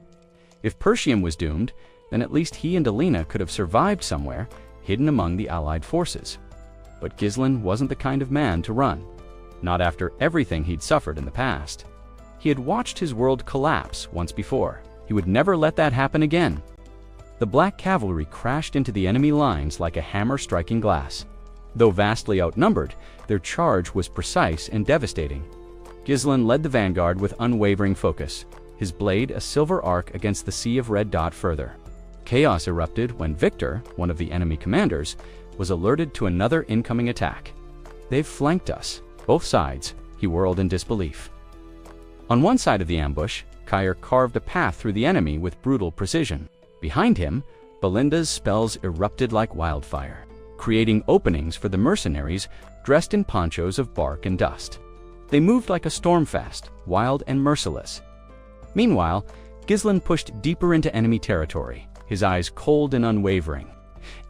If Persian was doomed, then at least he and Alina could have survived somewhere, hidden among the allied forces. But Gillian wasn't the kind of man to run. Not after everything he'd suffered in the past. He had watched his world collapse once before. He would never let that happen again. The black cavalry crashed into the enemy lines like a hammer striking glass. Though vastly outnumbered, their charge was precise and devastating. Gillian led the vanguard with unwavering focus, his blade a silver arc against the sea of red. Further, chaos erupted when Victor, one of the enemy commanders, was alerted to another incoming attack. "They've flanked us, both sides," he whirled in disbelief. On one side of the ambush, Kair carved a path through the enemy with brutal precision. Behind him, Belinda's spells erupted like wildfire, creating openings for the mercenaries dressed in ponchos of bark and dust. They moved like a storm fast, wild and merciless. Meanwhile, Gillian pushed deeper into enemy territory, his eyes cold and unwavering.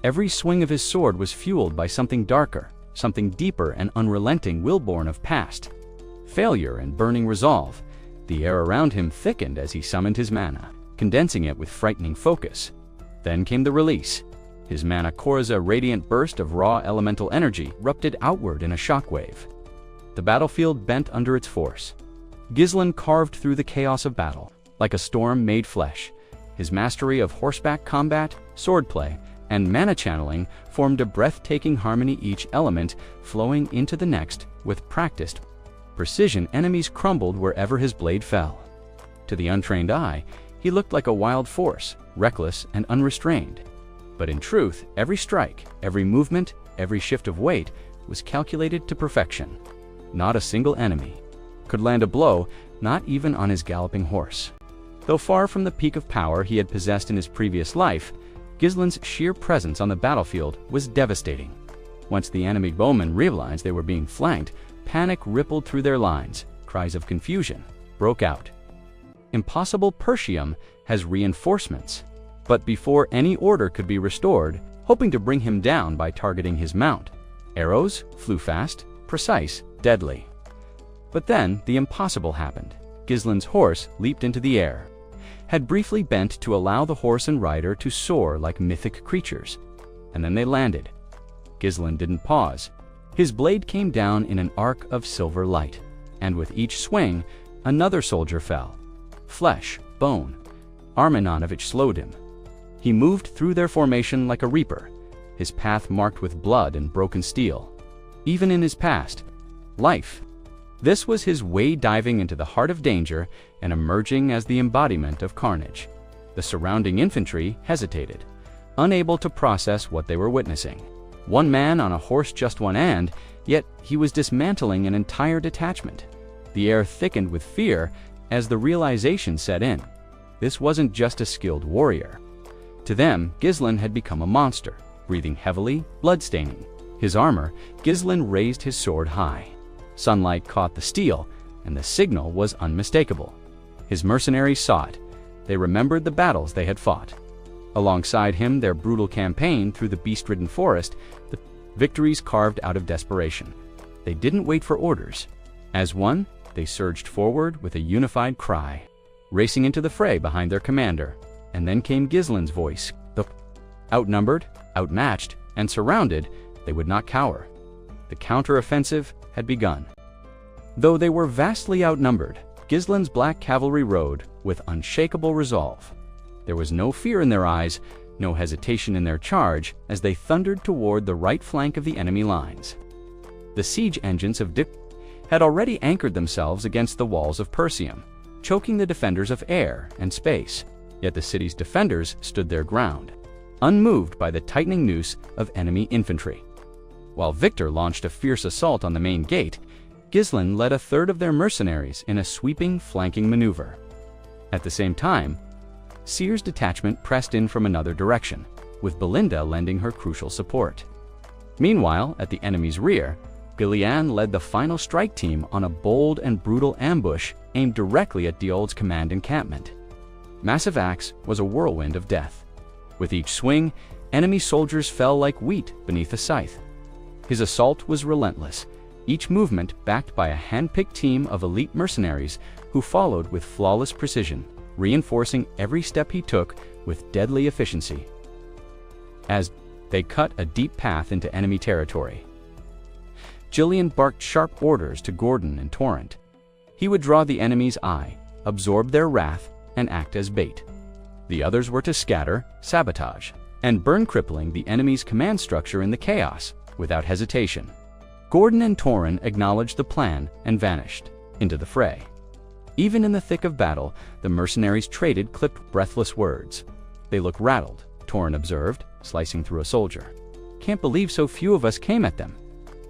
Every swing of his sword was fueled by something darker, something deeper and unrelenting will-born of past. Failure and burning resolve. The air around him thickened as he summoned his mana, condensing it with frightening focus. Then came the release. His mana Korza radiant burst of raw elemental energy erupted outward in a shockwave. The battlefield bent under its force. Gillian carved through the chaos of battle, like a storm made flesh. His mastery of horseback combat, swordplay, and mana channeling formed a breathtaking harmony, each element flowing into the next with practiced precision. Enemies crumbled wherever his blade fell. To the untrained eye, he looked like a wild force, reckless and unrestrained. But in truth, every strike, every movement, every shift of weight was calculated to perfection. Not a single enemy could land a blow, not even on his galloping horse. Though far from the peak of power he had possessed in his previous life, Gillian's sheer presence on the battlefield was devastating. Once the enemy bowmen realized they were being flanked, panic rippled through their lines. Cries of confusion broke out. Impossible Persium has reinforcements. But before any order could be restored, hoping to bring him down by targeting his mount, arrows flew fast, precise, deadly. But then the impossible happened. Gillian's horse leaped into the air, had briefly bent to allow the horse and rider to soar like mythic creatures, and then they landed. Gillian didn't pause. His blade came down in an arc of silver light, and with each swing, another soldier fell. Flesh, bone. Armenovich slowed him. He moved through their formation like a reaper, his path marked with blood and broken steel. Even in his past life, this was his way, diving into the heart of danger and emerging as the embodiment of carnage. The surrounding infantry hesitated, unable to process what they were witnessing. One man on a horse, just one hand, yet he was dismantling an entire detachment. The air thickened with fear as the realization set in. This wasn't just a skilled warrior. To them, Gillian had become a monster, breathing heavily, bloodstaining. His armor, Gillian raised his sword high. Sunlight caught the steel, and the signal was unmistakable. His mercenaries saw it. They remembered the battles they had fought. Alongside him, their brutal campaign through the beast-ridden forest, the victories carved out of desperation. They didn't wait for orders. As one, they surged forward with a unified cry, racing into the fray behind their commander. And then came Gillian's voice. Outnumbered, outmatched, and surrounded, they would not cower. The counter-offensive had begun. Though they were vastly outnumbered, Gillian's black cavalry rode with unshakable resolve. There was no fear in their eyes, no hesitation in their charge, as they thundered toward the right flank of the enemy lines. The siege engines of had already anchored themselves against the walls of Persium, choking the defenders of air and space. Yet the city's defenders stood their ground, unmoved by the tightening noose of enemy infantry. While Victor launched a fierce assault on the main gate, Gillian led a third of their mercenaries in a sweeping flanking maneuver. At the same time, Sear's detachment pressed in from another direction, with Belinda lending her crucial support. Meanwhile, at the enemy's rear, Gillian led the final strike team on a bold and brutal ambush aimed directly at Duel's command encampment. Massive Axe was a whirlwind of death. With each swing, enemy soldiers fell like wheat beneath a scythe. His assault was relentless, each movement backed by a hand-picked team of elite mercenaries who followed with flawless precision, reinforcing every step he took with deadly efficiency. As they cut a deep path into enemy territory, Gillian barked sharp orders to Gordon and Torrent. He would draw the enemy's eye, absorb their wrath, and act as bait. The others were to scatter, sabotage, and burn, crippling the enemy's command structure in the chaos without hesitation. Gordon and Torrent acknowledged the plan and vanished into the fray. Even in the thick of battle, the mercenaries traded clipped, breathless words. "They look rattled," Torrent observed, slicing through a soldier. "Can't believe so few of us came at them."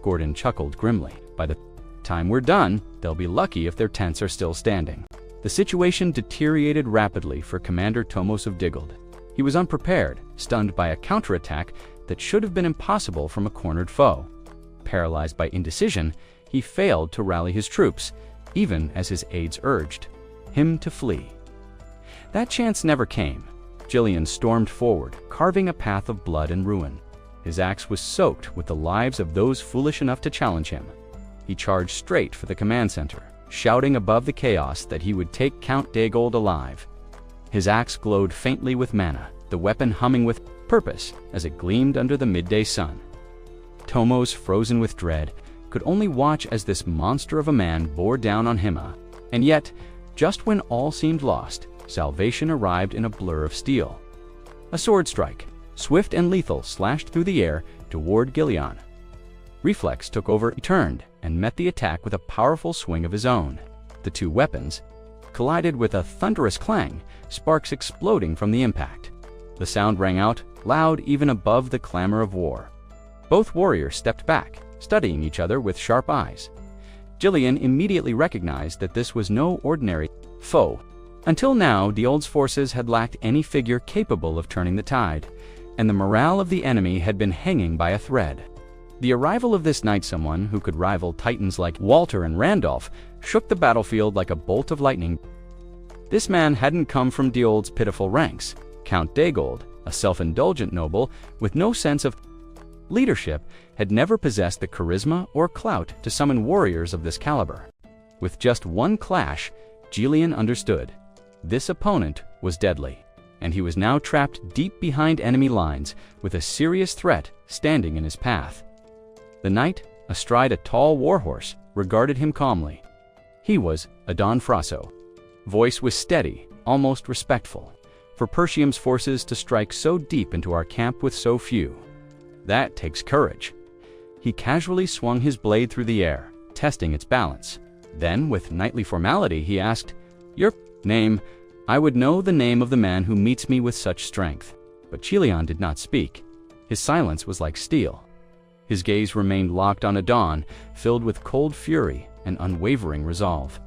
Gordon chuckled grimly. "By the time we're done, they'll be lucky if their tents are still standing." The situation deteriorated rapidly for Commander Tomos of Diggold. He was unprepared, stunned by a counterattack that should have been impossible from a cornered foe. Paralyzed by indecision, he failed to rally his troops, even as his aides urged him to flee. That chance never came. Gillian stormed forward, carving a path of blood and ruin. His axe was soaked with the lives of those foolish enough to challenge him. He charged straight for the command center, shouting above the chaos that he would take Count Daygold alive. His axe glowed faintly with mana, the weapon humming with purpose as it gleamed under the midday sun. Tomos, frozen with dread, could only watch as this monster of a man bore down on Hima. And yet, just when all seemed lost, salvation arrived in a blur of steel. A sword strike, swift and lethal, slashed through the air toward Gillian. Reflex took over. He turned and met the attack with a powerful swing of his own. The two weapons collided with a thunderous clang, sparks exploding from the impact. The sound rang out, loud even above the clamor of war. Both warriors stepped back, studying each other with sharp eyes. Gillian immediately recognized that this was no ordinary foe. Until now, Diold's forces had lacked any figure capable of turning the tide, and the morale of the enemy had been hanging by a thread. The arrival of this knight, someone who could rival titans like Walter and Randolph, shook the battlefield like a bolt of lightning. This man hadn't come from Diold's pitiful ranks. Count Daygold, a self-indulgent noble with no sense of leadership, had never possessed the charisma or clout to summon warriors of this caliber. With just one clash, Gillian understood. This opponent was deadly, and he was now trapped deep behind enemy lines with a serious threat standing in his path. The knight, astride a tall warhorse, regarded him calmly. He was Adon Frasso. Voice was steady, almost respectful. For Persium's forces to strike so deep into our camp with so few, that takes courage. He casually swung his blade through the air, testing its balance. Then, with knightly formality, he asked, "Your name?" "I would know the name of the man who meets me with such strength." But Gillian did not speak. His silence was like steel. His gaze remained locked on Adon, filled with cold fury and unwavering resolve.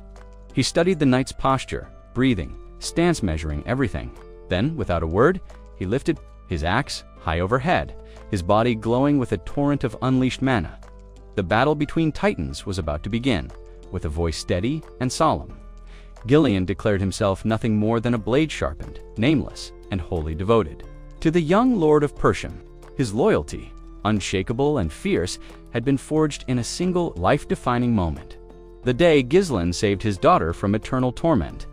He studied the knight's posture, breathing, stance, measuring everything. Then, without a word, he lifted his axe high overhead, his body glowing with a torrent of unleashed mana. The battle between titans was about to begin, with a voice steady and solemn. Gillian declared himself nothing more than a blade sharpened, nameless, and wholly devoted to the young lord of Persium. His loyalty, unshakable and fierce, had been forged in a single life-defining moment, the day Ghislain saved his daughter from eternal torment.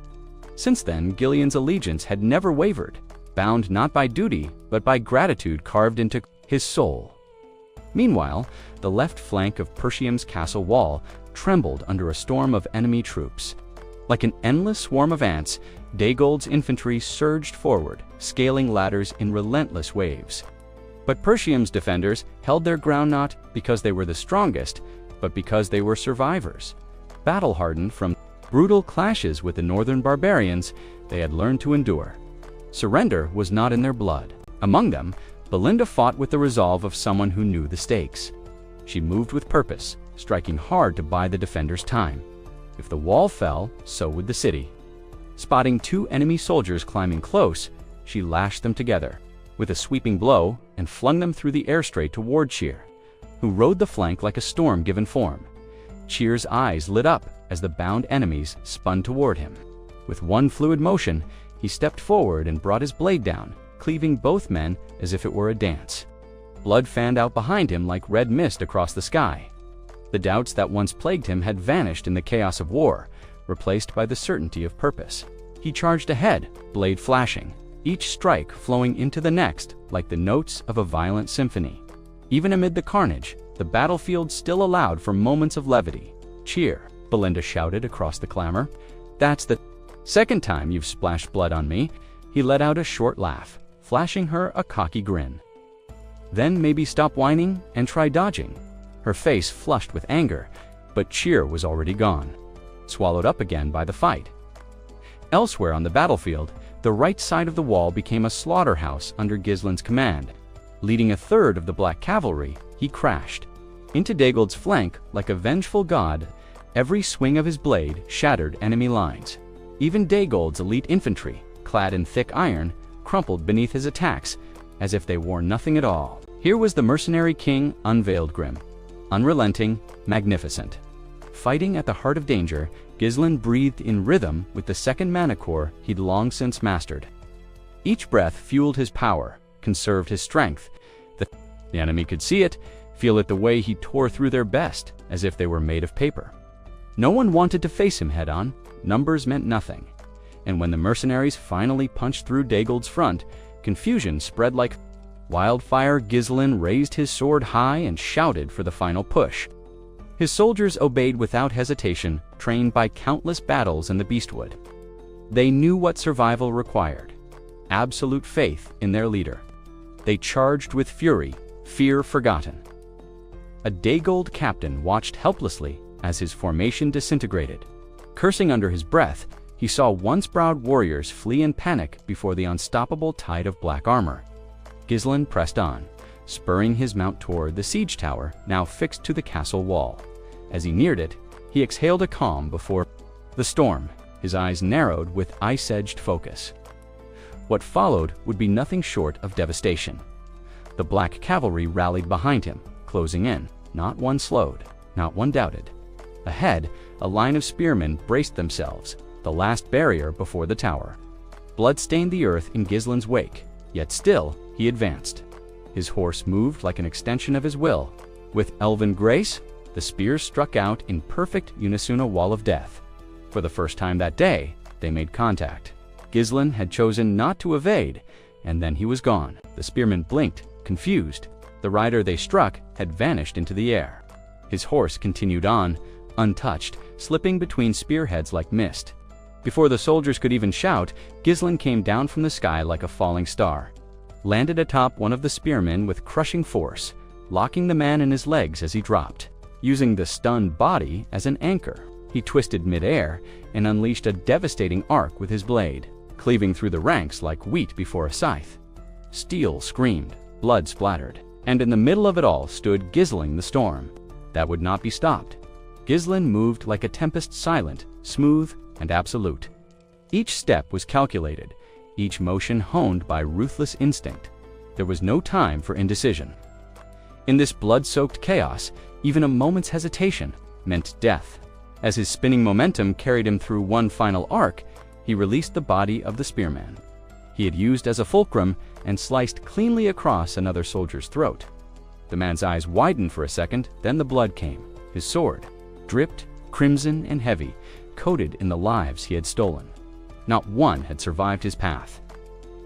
Since then, Gillian's allegiance had never wavered, bound not by duty, but by gratitude carved into his soul. Meanwhile, the left flank of Persium's castle wall trembled under a storm of enemy troops. Like an endless swarm of ants, Daygold's infantry surged forward, scaling ladders in relentless waves. But Persium's defenders held their ground not because they were the strongest, but because they were survivors. Battle-hardened from brutal clashes with the northern barbarians, they had learned to endure. Surrender was not in their blood. Among them, Belinda fought with the resolve of someone who knew the stakes. She moved with purpose, striking hard to buy the defenders time. If the wall fell, so would the city. Spotting two enemy soldiers climbing close, she lashed them together with a sweeping blow and flung them through the air straight toward Cheer, who rode the flank like a storm given form. Cheer's eyes lit up as the bound enemies spun toward him. With one fluid motion, he stepped forward and brought his blade down, cleaving both men as if it were a dance. Blood fanned out behind him like red mist across the sky. The doubts that once plagued him had vanished in the chaos of war, replaced by the certainty of purpose. He charged ahead, blade flashing, each strike flowing into the next like the notes of a violent symphony. Even amid the carnage, the battlefield still allowed for moments of levity. "Cheer," Belinda shouted across the clamor. "That's the second time you've splashed blood on me." He let out a short laugh, flashing her a cocky grin. "Then maybe stop whining and try dodging." Her face flushed with anger, but Cheer was already gone, swallowed up again by the fight. Elsewhere on the battlefield, the right side of the wall became a slaughterhouse under Ghislain's command. Leading a third of the Black Cavalry, he crashed into Daygold's flank like a vengeful god. Every swing of his blade shattered enemy lines. Even Daygold's elite infantry, clad in thick iron, crumpled beneath his attacks as if they wore nothing at all. Here was the mercenary king unveiled, grim, unrelenting, magnificent. Fighting at the heart of danger, Gillian breathed in rhythm with the second mana core he'd long since mastered. Each breath fueled his power, conserved his strength. The enemy could see it, feel it the way he tore through their best, as if they were made of paper. No one wanted to face him head-on. Numbers meant nothing. And when the mercenaries finally punched through Daggold's front, confusion spread like wildfire. Gillian raised his sword high and shouted for the final push. His soldiers obeyed without hesitation, trained by countless battles in the Beastwood. They knew what survival required: absolute faith in their leader. They charged with fury, fear forgotten. A Daggold captain watched helplessly as his formation disintegrated. Cursing under his breath, he saw once-proud warriors flee in panic before the unstoppable tide of black armor. Gillian pressed on, spurring his mount toward the siege tower, now fixed to the castle wall. As he neared it, he exhaled a calm before the storm, his eyes narrowed with ice-edged focus. What followed would be nothing short of devastation. The black cavalry rallied behind him, closing in. Not one slowed, not one doubted. Ahead, a line of spearmen braced themselves, the last barrier before the tower. Blood stained the earth in Gillian's wake, yet still he advanced. His horse moved like an extension of his will. With elven grace, the spears struck out in perfect unison, a wall of death. For the first time that day, they made contact. Gillian had chosen not to evade, and then he was gone. The spearmen blinked, confused. The rider they struck had vanished into the air. His horse continued on, untouched, slipping between spearheads like mist. Before the soldiers could even shout, Gillian came down from the sky like a falling star, landed atop one of the spearmen with crushing force, locking the man in his legs as he dropped. Using the stunned body as an anchor, he twisted mid-air and unleashed a devastating arc with his blade, cleaving through the ranks like wheat before a scythe. Steel screamed, blood splattered, and in the middle of it all stood Gillian the Storm. That would not be stopped. Gillian moved like a tempest, silent, smooth, and absolute. Each step was calculated, each motion honed by ruthless instinct. There was no time for indecision. In this blood-soaked chaos, even a moment's hesitation meant death. As his spinning momentum carried him through one final arc, he released the body of the spearman he had used as a fulcrum and sliced cleanly across another soldier's throat. The man's eyes widened for a second, then the blood came. His sword dripped, crimson and heavy, coated in the lives he had stolen. Not one had survived his path.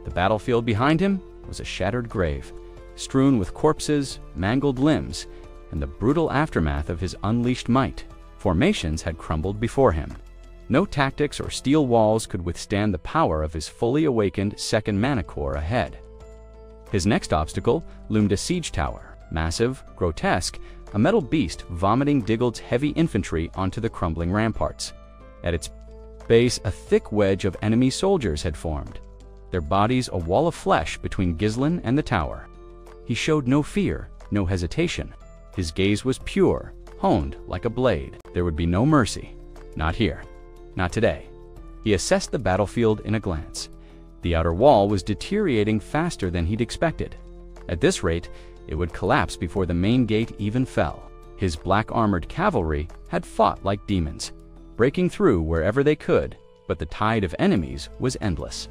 The battlefield behind him was a shattered grave, strewn with corpses, mangled limbs, and the brutal aftermath of his unleashed might. Formations had crumbled before him. No tactics or steel walls could withstand the power of his fully awakened second mana core ahead. His next obstacle loomed: a siege tower, massive, grotesque, a metal beast vomiting Daggold's heavy infantry onto the crumbling ramparts. At its base, a thick wedge of enemy soldiers had formed, their bodies a wall of flesh between Gillian and the tower. He showed no fear, no hesitation. His gaze was pure, honed like a blade. There would be no mercy. Not here. Not today. He assessed the battlefield in a glance. The outer wall was deteriorating faster than he'd expected. At this rate, it would collapse before the main gate even fell. His black-armored cavalry had fought like demons, breaking through wherever they could, but the tide of enemies was endless.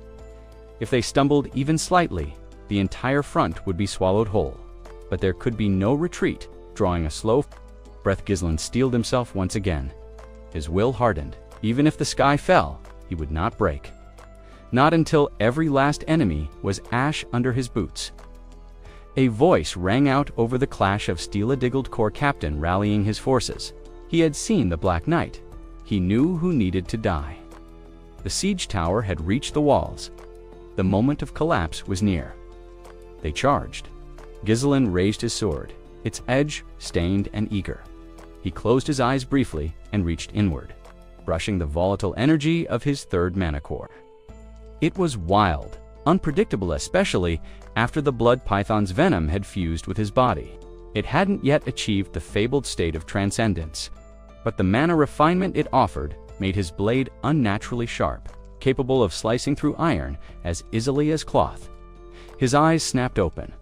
If they stumbled even slightly, the entire front would be swallowed whole. But there could be no retreat. Drawing a slow breath, Gillian steeled himself once again. His will hardened. Even if the sky fell, he would not break. Not until every last enemy was ash under his boots. A voice rang out over the clash of steel, a Daggold corps captain rallying his forces. He had seen the Black Knight. He knew who needed to die. The siege tower had reached the walls. The moment of collapse was near. They charged. Gillian raised his sword, its edge stained and eager. He closed his eyes briefly and reached inward, brushing the volatile energy of his third mana core. It was wild, unpredictable, especially after the blood python's venom had fused with his body. It hadn't yet achieved the fabled state of transcendence, but the mana refinement it offered made his blade unnaturally sharp, capable of slicing through iron as easily as cloth. His eyes snapped open.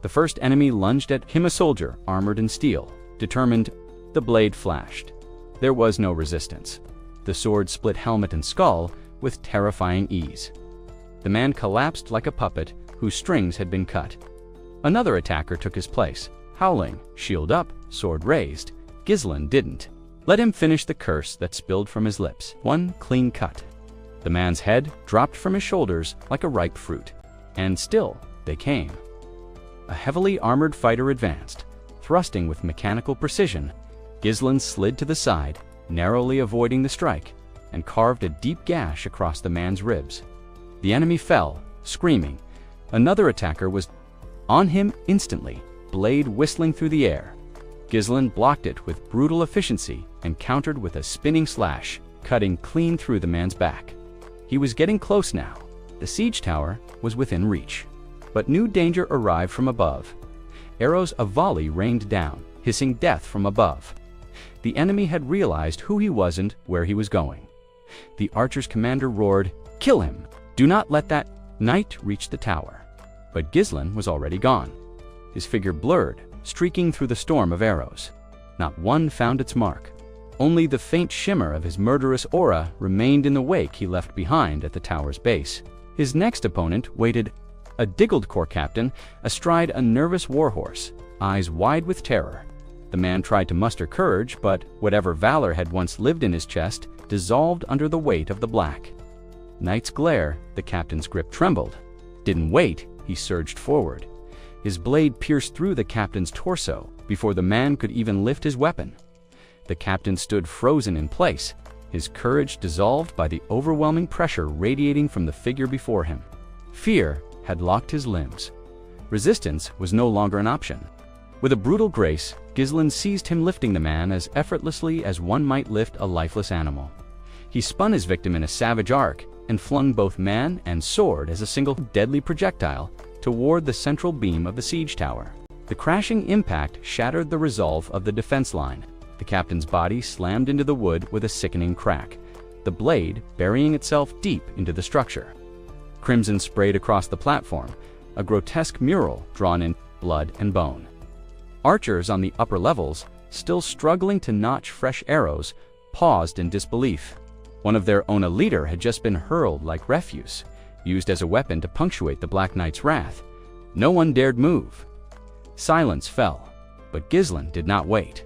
The first enemy lunged at him, a soldier armored in steel. Determined, the blade flashed. There was no resistance. The sword split helmet and skull with terrifying ease. The man collapsed like a puppet whose strings had been cut. Another attacker took his place, howling, shield up, sword raised. Gillian didn't. Let him finish the curse that spilled from his lips. One clean cut. The man's head dropped from his shoulders like a ripe fruit. And still, they came. A heavily armored fighter advanced, thrusting with mechanical precision. Gillian slid to the side, narrowly avoiding the strike, and carved a deep gash across the man's ribs. The enemy fell, screaming. Another attacker was on him instantly, blade whistling through the air. Gillian blocked it with brutal efficiency and countered with a spinning slash, cutting clean through the man's back. He was getting close now. The siege tower was within reach. But new danger arrived from above. Arrows of volley rained down, hissing death from above. The enemy had realized who he was and where he was going. The archer's commander roared, "Kill him! Do not let that knight reach the tower." But Gillian was already gone. His figure blurred, streaking through the storm of arrows. Not one found its mark. Only the faint shimmer of his murderous aura remained in the wake he left behind at the tower's base. His next opponent waited, a diggled corps captain astride a nervous warhorse, eyes wide with terror. The man tried to muster courage, but whatever valor had once lived in his chest dissolved under the weight of the black. Night's glare, the captain's grip trembled. Didn't wait, he surged forward. His blade pierced through the captain's torso before the man could even lift his weapon. The captain stood frozen in place, his courage dissolved by the overwhelming pressure radiating from the figure before him. Fear had locked his limbs. Resistance was no longer an option. With a brutal grace, Gillian seized him, lifting the man as effortlessly as one might lift a lifeless animal. He spun his victim in a savage arc and flung both man and sword as a single deadly projectile toward the central beam of the siege tower. The crashing impact shattered the resolve of the defense line. The captain's body slammed into the wood with a sickening crack, the blade burying itself deep into the structure. Crimson sprayed across the platform, a grotesque mural drawn in blood and bone. Archers on the upper levels, still struggling to notch fresh arrows, paused in disbelief. One of their own leader had just been hurled like refuse, used as a weapon to punctuate the Black Knight's wrath. No one dared move. Silence fell, but Gillian did not wait.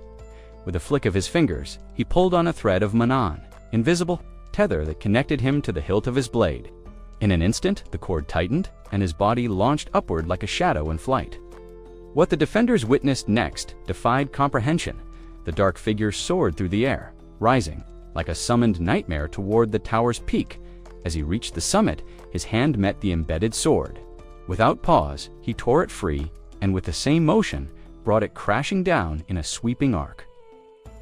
With a flick of his fingers, he pulled on a thread of manan, invisible tether that connected him to the hilt of his blade. In an instant, the cord tightened, and his body launched upward like a shadow in flight. What the defenders witnessed next defied comprehension. The dark figure soared through the air, rising like a summoned nightmare toward the tower's peak. As he reached the summit, his hand met the embedded sword. Without pause, he tore it free, and with the same motion, brought it crashing down in a sweeping arc.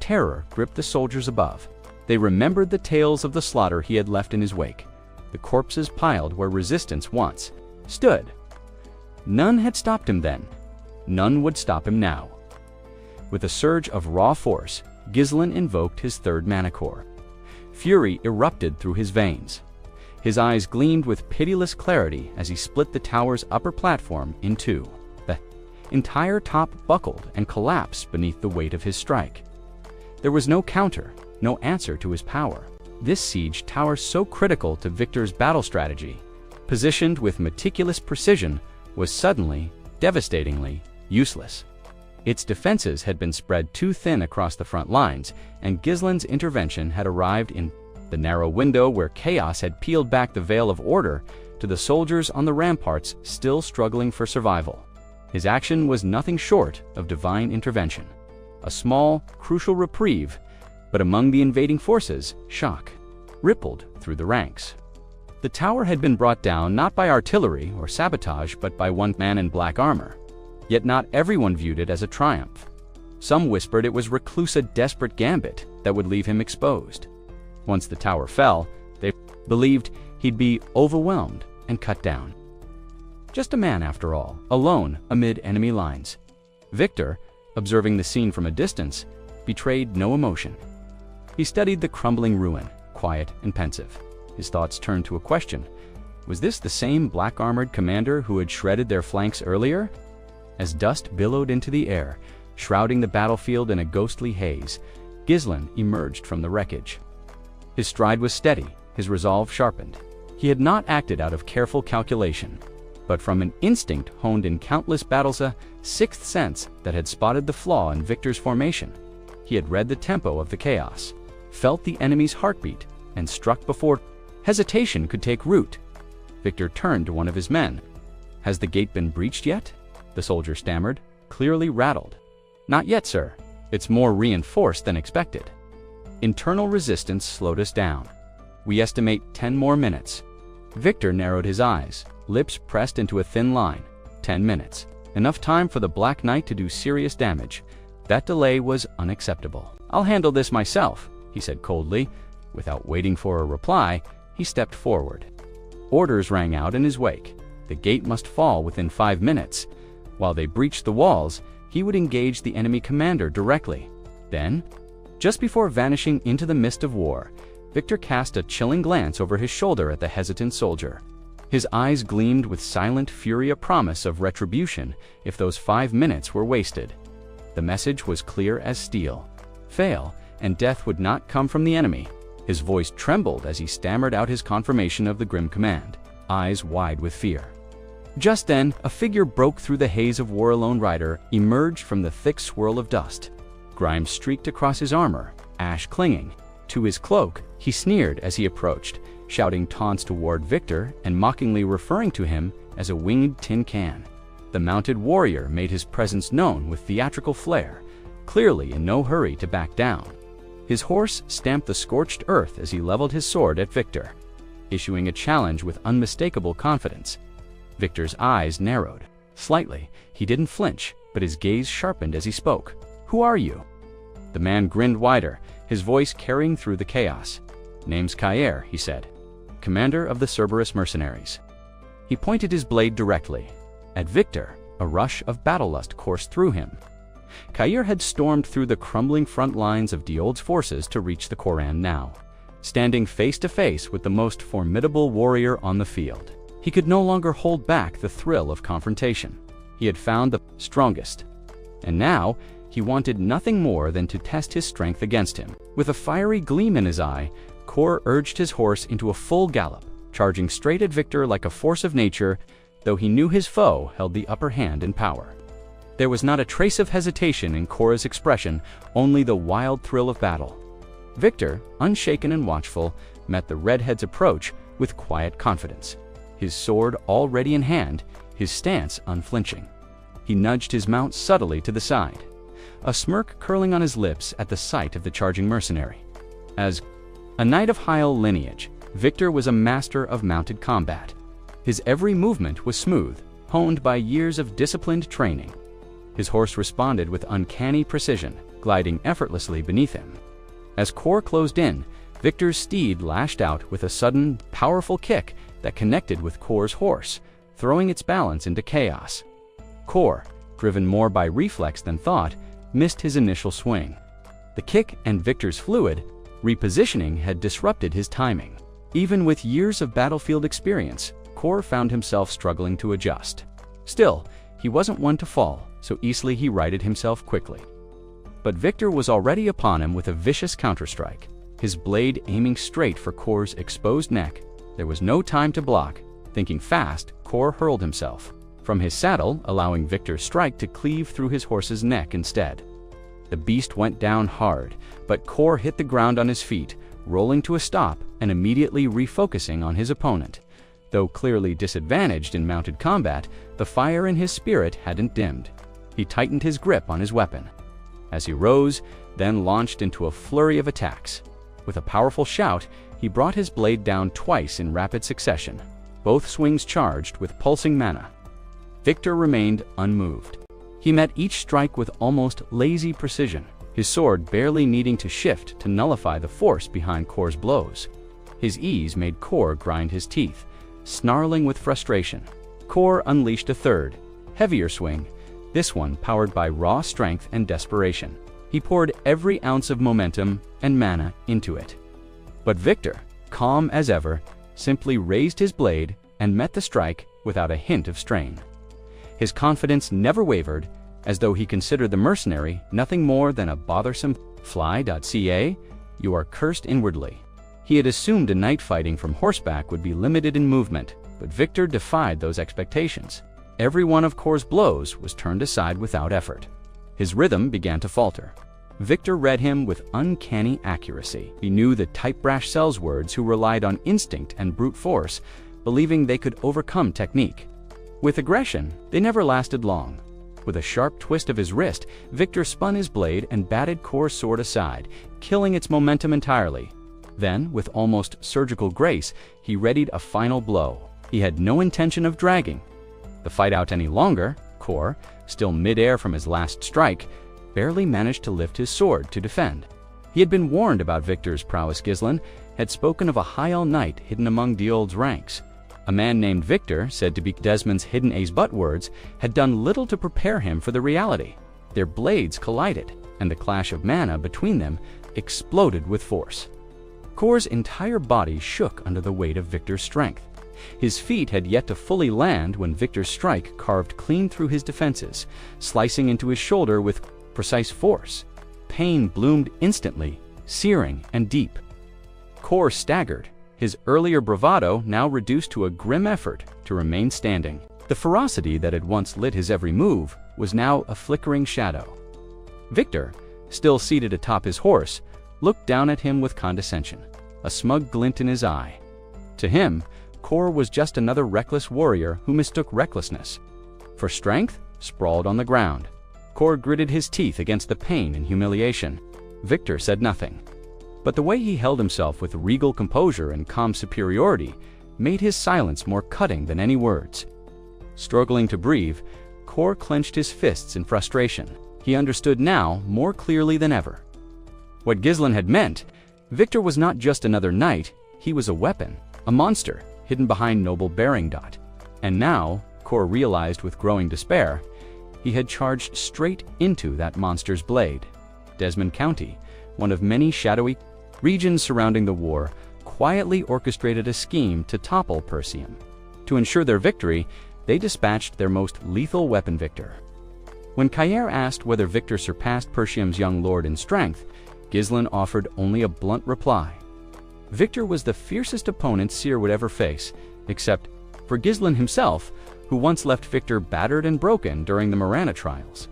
Terror gripped the soldiers above. They remembered the tales of the slaughter he had left in his wake, the corpses piled where resistance once stood. None had stopped him then. None would stop him now. With a surge of raw force, Gillian invoked his third mana core. Fury erupted through his veins. His eyes gleamed with pitiless clarity as he split the tower's upper platform in two. The entire top buckled and collapsed beneath the weight of his strike. There was no counter, no answer to his power. This siege tower, so critical to Victor's battle strategy, positioned with meticulous precision, was suddenly, devastatingly, useless. Its defenses had been spread too thin across the front lines, and Gillian's intervention had arrived in the narrow window where chaos had peeled back the veil of order to the soldiers on the ramparts still struggling for survival. His action was nothing short of divine intervention. A small, crucial reprieve, but among the invading forces, shock rippled through the ranks. The tower had been brought down not by artillery or sabotage, but by one man in black armor. Yet not everyone viewed it as a triumph. Some whispered it was recluse a desperate gambit that would leave him exposed. Once the tower fell, they believed he'd be overwhelmed and cut down. Just a man, after all, alone amid enemy lines. Victor, observing the scene from a distance, betrayed no emotion. He studied the crumbling ruin, quiet and pensive. His thoughts turned to a question. Was this the same black-armored commander who had shredded their flanks earlier? As dust billowed into the air, shrouding the battlefield in a ghostly haze, Gillian emerged from the wreckage. His stride was steady, his resolve sharpened. He had not acted out of careful calculation, but from an instinct honed in countless battles, a sixth sense that had spotted the flaw in Victor's formation. He had read the tempo of the chaos, felt the enemy's heartbeat, and struck before hesitation could take root. Victor turned to one of his men. "Has the gate been breached yet?" the soldier stammered, clearly rattled. "Not yet, sir. It's more reinforced than expected. Internal resistance slowed us down. We estimate 10 more minutes." Victor narrowed his eyes, lips pressed into a thin line. 10 minutes. Enough time for the Black Knight to do serious damage. That delay was unacceptable. "I'll handle this myself," he said coldly. Without waiting for a reply, he stepped forward. Orders rang out in his wake. The gate must fall within 5 minutes. While they breached the walls, he would engage the enemy commander directly. Then, just before vanishing into the mist of war, Victor cast a chilling glance over his shoulder at the hesitant soldier. His eyes gleamed with silent fury, a promise of retribution if those 5 minutes were wasted. The message was clear as steel. Fail, and death would not come from the enemy. His voice trembled as he stammered out his confirmation of the grim command, eyes wide with fear. Just then, a figure broke through the haze of war. A lone rider emerged from the thick swirl of dust. Grime streaked across his armor, ash clinging. To his cloak, he sneered as he approached, shouting taunts toward Victor and mockingly referring to him as a winged tin can. The mounted warrior made his presence known with theatrical flair, clearly in no hurry to back down. His horse stamped the scorched earth as he leveled his sword at Victor, issuing a challenge with unmistakable confidence. Victor's eyes narrowed. Slightly, he didn't flinch, but his gaze sharpened as he spoke. "Who are you?" The man grinned wider, his voice carrying through the chaos. "Name's Kair," he said, "commander of the Cerberus mercenaries." He pointed his blade directly. At Victor, a rush of battle lust coursed through him. Kair had stormed through the crumbling front lines of Duel's forces to reach the Koran now, standing face to face with the most formidable warrior on the field. He could no longer hold back the thrill of confrontation. He had found the strongest, and now he wanted nothing more than to test his strength against him. With a fiery gleam in his eye, Kor urged his horse into a full gallop, charging straight at Victor like a force of nature, though he knew his foe held the upper hand in power. There was not a trace of hesitation in Kor's expression, only the wild thrill of battle. Victor, unshaken and watchful, met the redhead's approach with quiet confidence. His sword already in hand, his stance unflinching. He nudged his mount subtly to the side, a smirk curling on his lips at the sight of the charging mercenary. As a knight of Yahello lineage, Victor was a master of mounted combat. His every movement was smooth, honed by years of disciplined training. His horse responded with uncanny precision, gliding effortlessly beneath him. As Kor closed in, Victor's steed lashed out with a sudden, powerful kick that connected with Kor's horse, throwing its balance into chaos. Kor, driven more by reflex than thought, missed his initial swing. The kick and Victor's fluid repositioning had disrupted his timing. Even with years of battlefield experience, Kor found himself struggling to adjust. Still, he wasn't one to fall, so easily he righted himself quickly. But Victor was already upon him with a vicious counterstrike, his blade aiming straight for Kor's exposed neck. There was no time to block. Thinking fast, Kor hurled himself from his saddle, allowing Victor's strike to cleave through his horse's neck instead. The beast went down hard, but Kor hit the ground on his feet, rolling to a stop and immediately refocusing on his opponent. Though clearly disadvantaged in mounted combat, the fire in his spirit hadn't dimmed. He tightened his grip on his weapon. As he rose, then launched into a flurry of attacks. With a powerful shout, he brought his blade down twice in rapid succession, both swings charged with pulsing mana. Victor remained unmoved. He met each strike with almost lazy precision, his sword barely needing to shift to nullify the force behind Kor's blows. His ease made Kor grind his teeth, snarling with frustration. Kor unleashed a third, heavier swing, this one powered by raw strength and desperation. He poured every ounce of momentum and mana into it. But Victor, calm as ever, simply raised his blade and met the strike without a hint of strain. His confidence never wavered, as though he considered the mercenary nothing more than a bothersome Fly.ca, you are cursed inwardly. He had assumed a knight fighting from horseback would be limited in movement, but Victor defied those expectations. Every one of Kor's blows was turned aside without effort. His rhythm began to falter. Victor read him with uncanny accuracy. He knew the type-brash sells words who relied on instinct and brute force, believing they could overcome technique. With aggression, they never lasted long. With a sharp twist of his wrist, Victor spun his blade and batted Kor's sword aside, killing its momentum entirely. Then, with almost surgical grace, he readied a final blow. He had no intention of dragging the fight out any longer. Kor, still mid-air from his last strike, barely managed to lift his sword to defend. He had been warned about Victor's prowess. Gillian had spoken of a High Knight hidden among Duel's ranks. A man named Victor, said to be Desmond's hidden ace butt words, had done little to prepare him for the reality. Their blades collided, and the clash of mana between them exploded with force. Kor's entire body shook under the weight of Victor's strength. His feet had yet to fully land when Victor's strike carved clean through his defenses, slicing into his shoulder with precise force. Pain bloomed instantly, searing and deep. Kor staggered, his earlier bravado now reduced to a grim effort to remain standing. The ferocity that had once lit his every move was now a flickering shadow. Victor, still seated atop his horse, looked down at him with condescension, a smug glint in his eye. To him, Kor was just another reckless warrior who mistook recklessness for strength. Sprawled on the ground, Kor gritted his teeth against the pain and humiliation. Victor said nothing, but the way he held himself with regal composure and calm superiority made his silence more cutting than any words. Struggling to breathe, Kor clenched his fists in frustration. He understood now more clearly than ever what Gillian had meant. Victor was not just another knight, he was a weapon, a monster, hidden behind noble bearing. And now, Kor realized with growing despair, he had charged straight into that monster's blade. Desmond County, one of many shadowy regions surrounding the war, quietly orchestrated a scheme to topple Perseum. To ensure their victory, they dispatched their most lethal weapon, Victor. When Kair asked whether Victor surpassed Perseum's young lord in strength, Gillian offered only a blunt reply. Victor was the fiercest opponent Seer would ever face, except for Gillian himself, who once left Victor battered and broken during the Marana trials.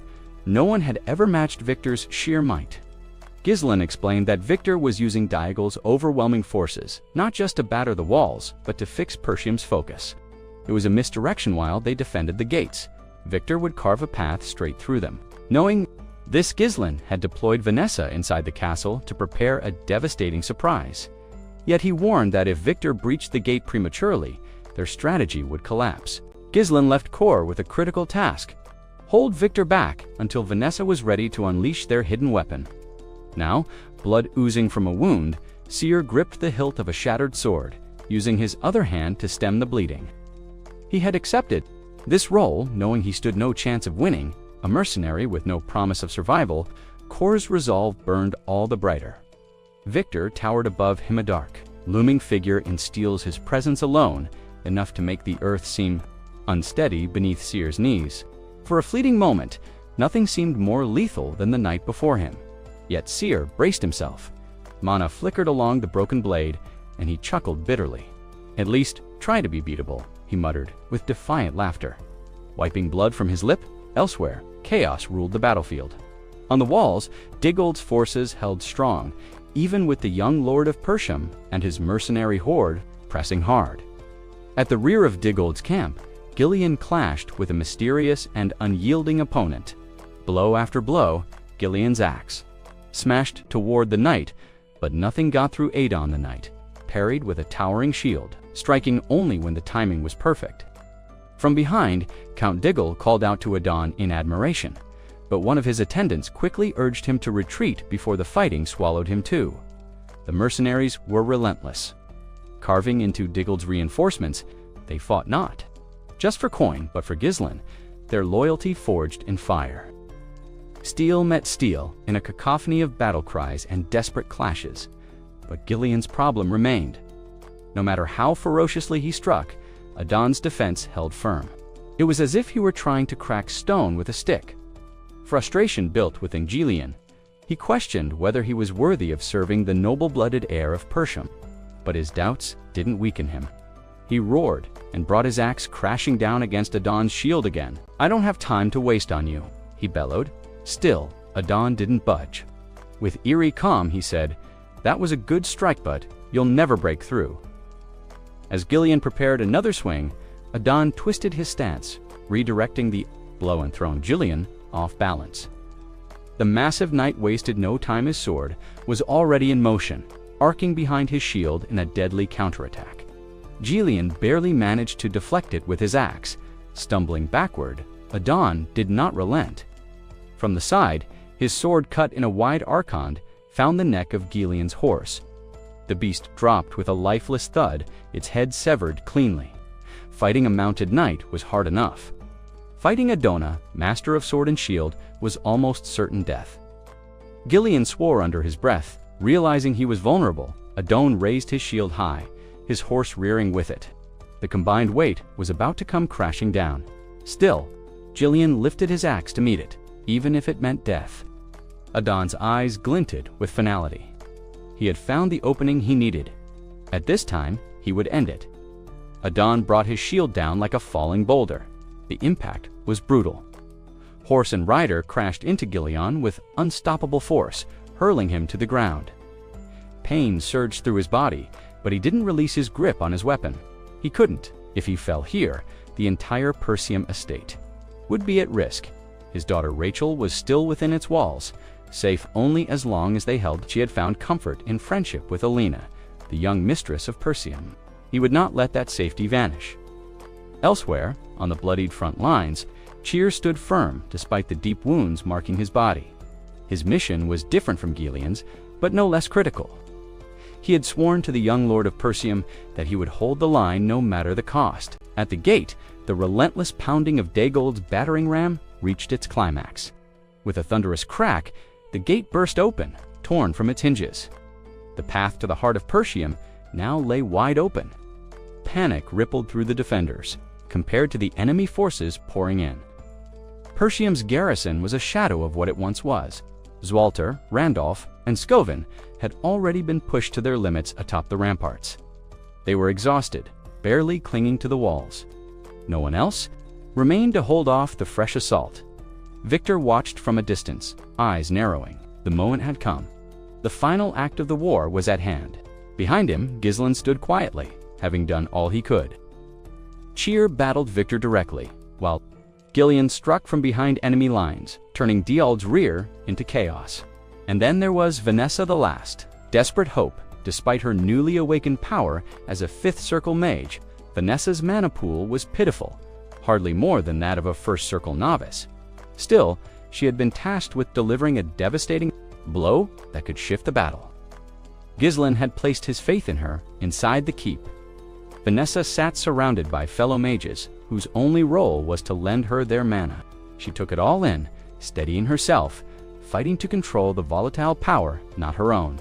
No one had ever matched Victor's sheer might. Gillian explained that Victor was using Daigel's overwhelming forces, not just to batter the walls, but to fix Perseum's focus. It was a misdirection while they defended the gates. Victor would carve a path straight through them. Knowing this, Gillian had deployed Vanessa inside the castle to prepare a devastating surprise. Yet he warned that if Victor breached the gate prematurely, their strategy would collapse. Gillian left Kor with a critical task: hold Victor back until Vanessa was ready to unleash their hidden weapon. Now, blood oozing from a wound, Seer gripped the hilt of a shattered sword, using his other hand to stem the bleeding. He had accepted this role, knowing he stood no chance of winning. A mercenary with no promise of survival, Kor's resolve burned all the brighter. Victor towered above him, a dark, looming figure in steels, his presence alone enough to make the earth seem unsteady beneath Seer's knees. For a fleeting moment, nothing seemed more lethal than the night before him. Yet Seer braced himself. Mana flickered along the broken blade, and he chuckled bitterly. "At least try to be beatable," he muttered with defiant laughter. Wiping blood from his lip, elsewhere, chaos ruled the battlefield. On the walls, Digold's forces held strong, even with the young Lord of Perseum and his mercenary horde pressing hard. At the rear of Digold's camp, Gillian clashed with a mysterious and unyielding opponent. Blow after blow, Gillian's axe smashed toward the knight, but nothing got through Adon the knight, parried with a towering shield, striking only when the timing was perfect. From behind, Count Diggle called out to Adon in admiration, but one of his attendants quickly urged him to retreat before the fighting swallowed him too. The mercenaries were relentless. Carving into Diggle's reinforcements, they fought not just for coin, but for Gillian, their loyalty forged in fire. Steel met steel in a cacophony of battle cries and desperate clashes, but Gillian's problem remained. No matter how ferociously he struck, Adon's defense held firm. It was as if he were trying to crack stone with a stick. Frustration built within Gillian. He questioned whether he was worthy of serving the noble-blooded heir of Persium, but his doubts didn't weaken him. He roared and brought his axe crashing down against Adon's shield again. "I don't have time to waste on you," he bellowed. Still, Adon didn't budge. With eerie calm, he said, "That was a good strike, but you'll never break through." As Gillian prepared another swing, Adon twisted his stance, redirecting the blow and throwing Gillian off balance. The massive knight wasted no time. His sword was already in motion, arcing behind his shield in a deadly counterattack. Gillian barely managed to deflect it with his axe. Stumbling backward, Adon did not relent. From the side, his sword cut in a wide arcand found the neck of Gillian's horse. The beast dropped with a lifeless thud, its head severed cleanly. Fighting a mounted knight was hard enough. Fighting Adona, master of sword and shield, was almost certain death. Gillian swore under his breath. Realizing he was vulnerable, Adon raised his shield high, his horse rearing with it. The combined weight was about to come crashing down. Still, Gillian lifted his axe to meet it, even if it meant death. Adon's eyes glinted with finality. He had found the opening he needed. At this time, he would end it. Adon brought his shield down like a falling boulder. The impact was brutal. Horse and rider crashed into Gillian with unstoppable force, hurling him to the ground. Pain surged through his body, but he didn't release his grip on his weapon. He couldn't. If he fell here, the entire Persium estate would be at risk. His daughter Rachel was still within its walls, safe only as long as they held. She had found comfort in friendship with Alina, the young mistress of Persium. He would not let that safety vanish. Elsewhere, on the bloodied front lines, Cheer stood firm despite the deep wounds marking his body. His mission was different from Gillian's, but no less critical. He had sworn to the young lord of Persium that he would hold the line no matter the cost. At the gate, the relentless pounding of Daygold's battering ram reached its climax. With a thunderous crack, the gate burst open, torn from its hinges. The path to the heart of Persium now lay wide open. Panic rippled through the defenders, compared to the enemy forces pouring in. Persium's garrison was a shadow of what it once was. Zwalter, Randolph, and Scoven had already been pushed to their limits atop the ramparts. They were exhausted, barely clinging to the walls. No one else remained to hold off the fresh assault. Victor watched from a distance, eyes narrowing. The moment had come. The final act of the war was at hand. Behind him, Ghislain stood quietly, having done all he could. Cheer battled Victor directly, while Gillian struck from behind enemy lines, turning Diald's rear into chaos. And then there was Vanessa the last. Desperate hope, despite her newly awakened power as a fifth circle mage, Vanessa's mana pool was pitiful, hardly more than that of a first circle novice. Still, she had been tasked with delivering a devastating blow that could shift the battle. Ghislain had placed his faith in her inside the keep. Vanessa sat surrounded by fellow mages, whose only role was to lend her their mana. She took it all in, steadying herself, fighting to control the volatile power not her own.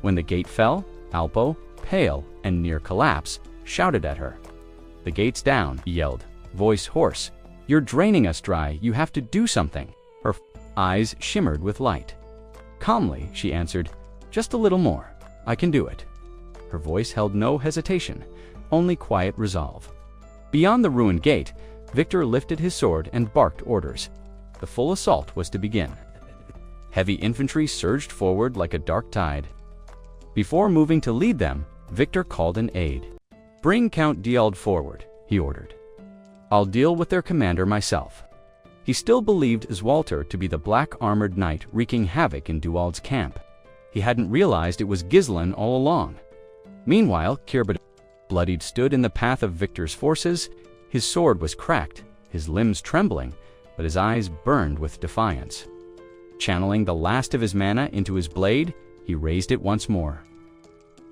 When the gate fell, Alpo, pale and near collapse, shouted at her. "The gate's down," he yelled, voice hoarse. "You're draining us dry, you have to do something." Her eyes shimmered with light. Calmly, she answered, "Just a little more. I can do it." Her voice held no hesitation, only quiet resolve. Beyond the ruined gate, Victor lifted his sword and barked orders. The full assault was to begin. Heavy infantry surged forward like a dark tide. Before moving to lead them, Victor called an aide. "Bring Count Diald forward," he ordered. "I'll deal with their commander myself." He still believed Zwalter to be the black-armored knight wreaking havoc in Duald's camp. He hadn't realized it was Ghislain all along. Meanwhile, Kirbad, bloodied, stood in the path of Victor's forces. His sword was cracked, his limbs trembling, but his eyes burned with defiance. Channeling the last of his mana into his blade, he raised it once more.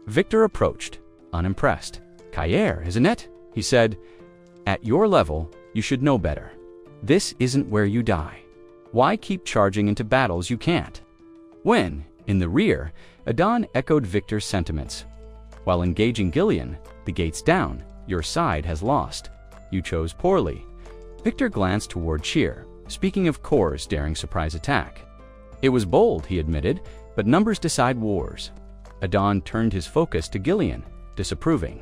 Victor approached, unimpressed. "Kayer, isn't it?" he said. "At your level, you should know better. This isn't where you die. Why keep charging into battles you can't?" When, in the rear, Adon echoed Victor's sentiments. "While engaging Gillian, the gate's down, your side has lost. You chose poorly." Victor glanced toward Cheer, speaking of Kor's daring surprise attack. It was bold, he admitted, but numbers decide wars. Adon turned his focus to Gillian, disapproving.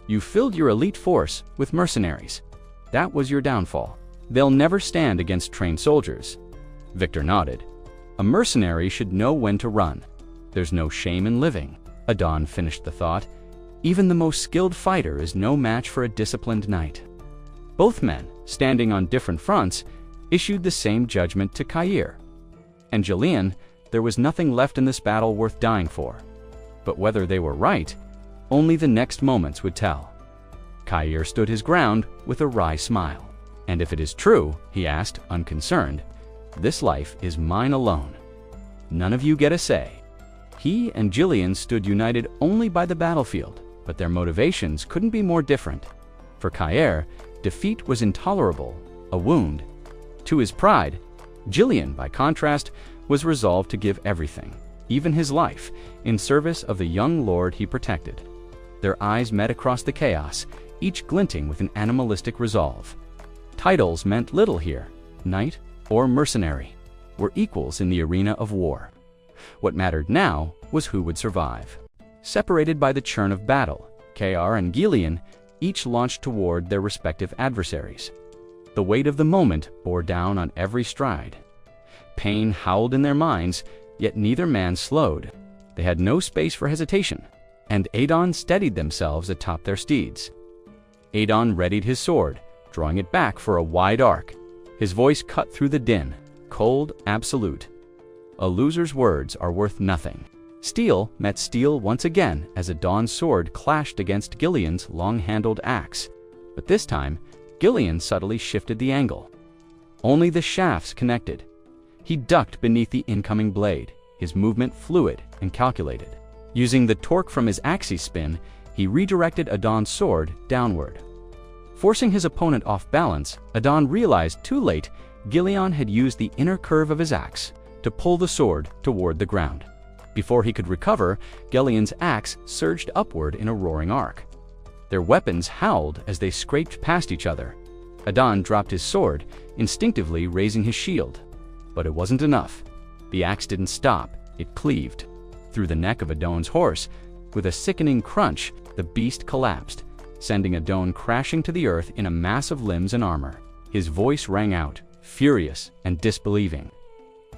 You filled your elite force with mercenaries. That was your downfall. They'll never stand against trained soldiers. Victor nodded. A mercenary should know when to run. There's no shame in living. Adon finished the thought. Even the most skilled fighter is no match for a disciplined knight. Both men, standing on different fronts, issued the same judgment to Cair. And Gillian, there was nothing left in this battle worth dying for. But whether they were right, only the next moments would tell. Cair stood his ground with a wry smile. And if it is true, he asked, unconcerned, this life is mine alone. None of you get a say. He and Gillian stood united only by the battlefield, but their motivations couldn't be more different. For Cair, defeat was intolerable, a wound. To his pride, Gillian, by contrast, was resolved to give everything, even his life, in service of the young lord he protected. Their eyes met across the chaos, each glinting with an animalistic resolve. Titles meant little here. Knight or mercenary were equals in the arena of war. What mattered now was who would survive. Separated by the churn of battle, Cair and Gillian each launched toward their respective adversaries. The weight of the moment bore down on every stride. Pain howled in their minds, yet neither man slowed. They had no space for hesitation, and Adon steadied themselves atop their steeds. Adon readied his sword, drawing it back for a wide arc. His voice cut through the din, cold, absolute. A loser's words are worth nothing. Steel met steel once again as Adon's sword clashed against Gillian's long-handled axe. But this time, Gillian subtly shifted the angle. Only the shafts connected. He ducked beneath the incoming blade, his movement fluid and calculated. Using the torque from his axis spin, he redirected Adon's sword downward. Forcing his opponent off balance, Adon realized too late Gillian had used the inner curve of his axe to pull the sword toward the ground. Before he could recover, Gillian's axe surged upward in a roaring arc. Their weapons howled as they scraped past each other. Adon dropped his sword, instinctively raising his shield. But it wasn't enough. The axe didn't stop, it cleaved. Through the neck of Adon's horse, with a sickening crunch, the beast collapsed, sending Adon crashing to the earth in a mass of limbs and armor. His voice rang out, furious and disbelieving.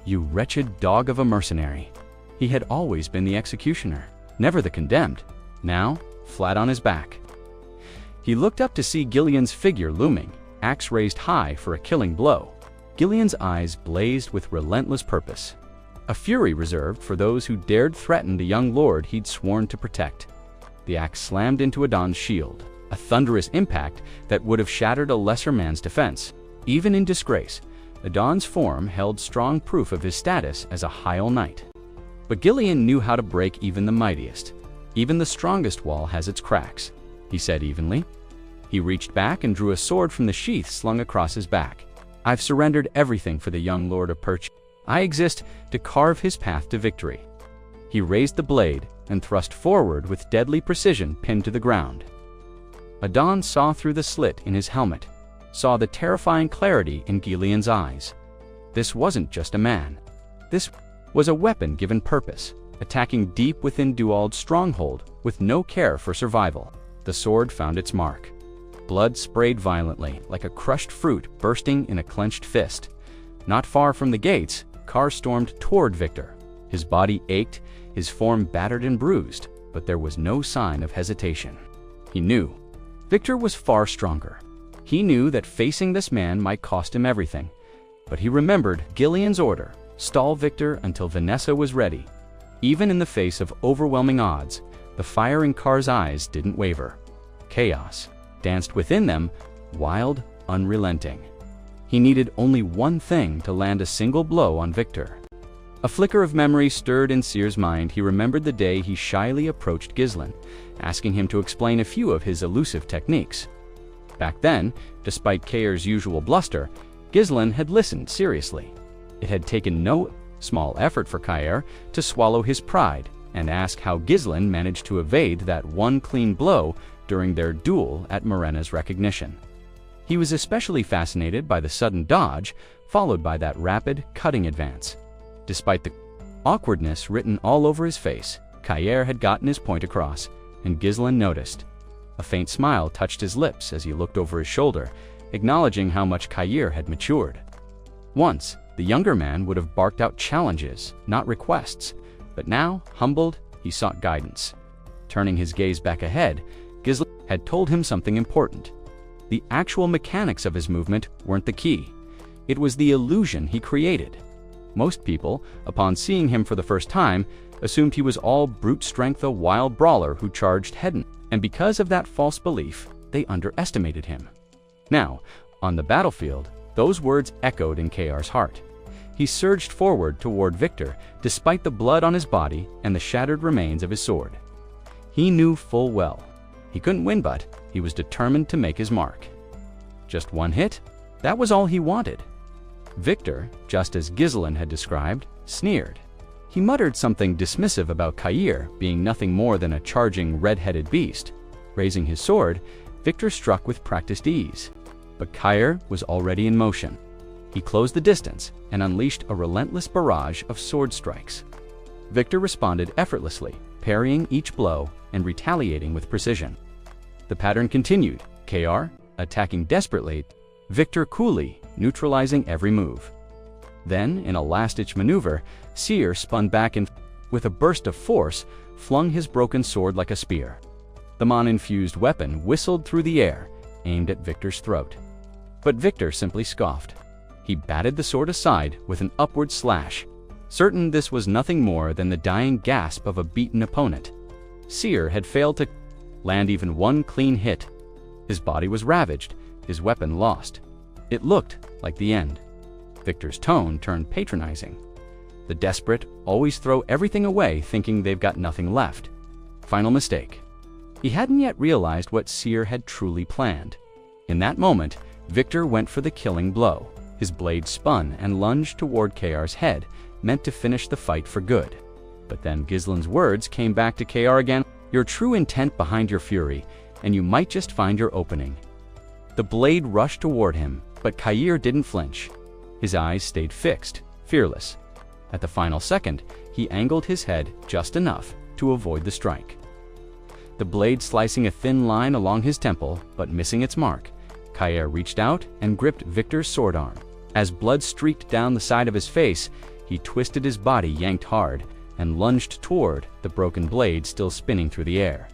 You wretched dog of a mercenary. He had always been the executioner, never the condemned, now flat on his back. He looked up to see Gillian's figure looming, axe raised high for a killing blow. Gillian's eyes blazed with relentless purpose, a fury reserved for those who dared threaten the young lord he'd sworn to protect. The axe slammed into Adon's shield, a thunderous impact that would have shattered a lesser man's defense. Even in disgrace, Adon's form held strong proof of his status as a Hyel knight. But Gillian knew how to break even the mightiest. Even the strongest wall has its cracks, he said evenly. He reached back and drew a sword from the sheath slung across his back. I've surrendered everything for the young lord of Perch. I exist to carve his path to victory. He raised the blade and thrust forward with deadly precision, pinned to the ground. Adon saw through the slit in his helmet, saw the terrifying clarity in Gillian's eyes. This wasn't just a man. This was a weapon given purpose, attacking deep within Duel's stronghold with no care for survival. The sword found its mark. Blood sprayed violently, like a crushed fruit bursting in a clenched fist. Not far from the gates, Cair stormed toward Victor. His body ached, his form battered and bruised, but there was no sign of hesitation. He knew. Victor was far stronger. He knew that facing this man might cost him everything. But he remembered Gillian's order, stall Victor until Vanessa was ready. Even in the face of overwhelming odds, the fire in Cair's eyes didn't waver. Chaos danced within them, wild, unrelenting. He needed only one thing to land a single blow on Victor. A flicker of memory stirred in Seer's mind. He remembered the day he shyly approached Gillian, asking him to explain a few of his elusive techniques. Back then, despite Cair's usual bluster, Gillian had listened seriously. It had taken no small effort for Cair to swallow his pride and ask how Gillian managed to evade that one clean blow during their duel at Morena's recognition. He was especially fascinated by the sudden dodge, followed by that rapid, cutting advance. Despite the awkwardness written all over his face, Kair had gotten his point across, and Gillian noticed. A faint smile touched his lips as he looked over his shoulder, acknowledging how much Kair had matured. Once, the younger man would have barked out challenges, not requests, but now, humbled, he sought guidance. Turning his gaze back ahead, Gillian had told him something important. The actual mechanics of his movement weren't the key. It was the illusion he created. Most people, upon seeing him for the first time, assumed he was all brute strength, a wild brawler who charged head-on, and because of that false belief, they underestimated him. Now, on the battlefield, those words echoed in Kair's heart. He surged forward toward Victor, despite the blood on his body and the shattered remains of his sword. He knew full well. He couldn't win, but he was determined to make his mark. Just one hit? That was all he wanted. Victor, just as Gillian had described, sneered. He muttered something dismissive about Kair being nothing more than a charging red-headed beast. Raising his sword, Victor struck with practiced ease. But Kair was already in motion. He closed the distance and unleashed a relentless barrage of sword strikes. Victor responded effortlessly, parrying each blow and retaliating with precision. The pattern continued, Kair attacking desperately, Victor coolly neutralizing every move. Then, in a last-ditch maneuver, Seer spun back and, with a burst of force, flung his broken sword like a spear. The man-infused weapon whistled through the air, aimed at Victor's throat. But Victor simply scoffed. He batted the sword aside with an upward slash, certain this was nothing more than the dying gasp of a beaten opponent. Seer had failed to land even one clean hit. His body was ravaged, his weapon lost. It looked like the end. Victor's tone turned patronizing. The desperate always throw everything away thinking they've got nothing left. Final mistake. He hadn't yet realized what Seer had truly planned. In that moment, Victor went for the killing blow. His blade spun and lunged toward Kair's head, meant to finish the fight for good. But then Gillian's words came back to Kair again. Your true intent behind your fury, and you might just find your opening. The blade rushed toward him, but Kair didn't flinch. His eyes stayed fixed, fearless. At the final second, he angled his head just enough to avoid the strike. The blade slicing a thin line along his temple, but missing its mark, Kair reached out and gripped Victor's sword arm. As blood streaked down the side of his face, he twisted his body, yanked hard, and lunged toward the broken blade still spinning through the air.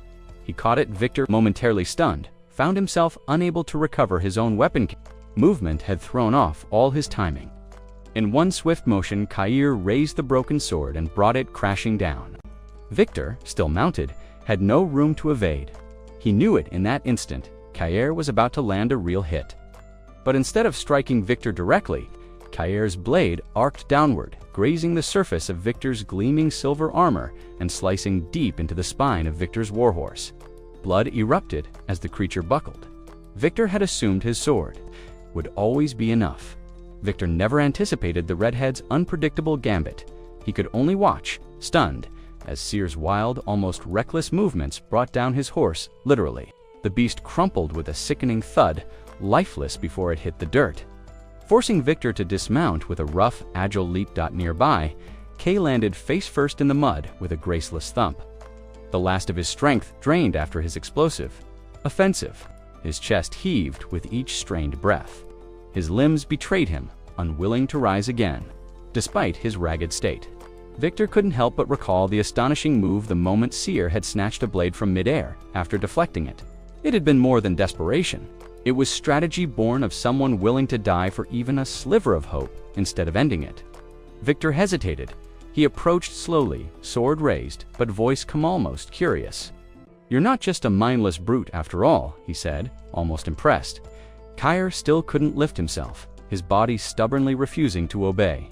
He caught it. Victor, momentarily stunned, found himself unable to recover his own weapon. Movement had thrown off all his timing. In one swift motion, Kair raised the broken sword and brought it crashing down. Victor, still mounted, had no room to evade. He knew it in that instant. Kair was about to land a real hit. But instead of striking Victor directly, Kair's blade arced downward, grazing the surface of Victor's gleaming silver armor and slicing deep into the spine of Victor's warhorse. Blood erupted as the creature buckled. Victor had assumed his sword would always be enough. Victor never anticipated the redhead's unpredictable gambit. He could only watch, stunned, as Seer's wild, almost reckless movements brought down his horse, literally. The beast crumpled with a sickening thud, lifeless before it hit the dirt. Forcing Victor to dismount with a rough, agile leap. Nearby, Kay landed face first in the mud with a graceless thump. The last of his strength drained after his explosive. Offensive. His chest heaved with each strained breath. His limbs betrayed him, unwilling to rise again, despite his ragged state. Victor couldn't help but recall the astonishing move the moment Seer had snatched a blade from midair after deflecting it. It had been more than desperation. It was strategy born of someone willing to die for even a sliver of hope instead of ending it. Victor hesitated. He approached slowly, sword raised, but voice almost curious. You're not just a mindless brute after all, he said, almost impressed. Kair still couldn't lift himself, his body stubbornly refusing to obey.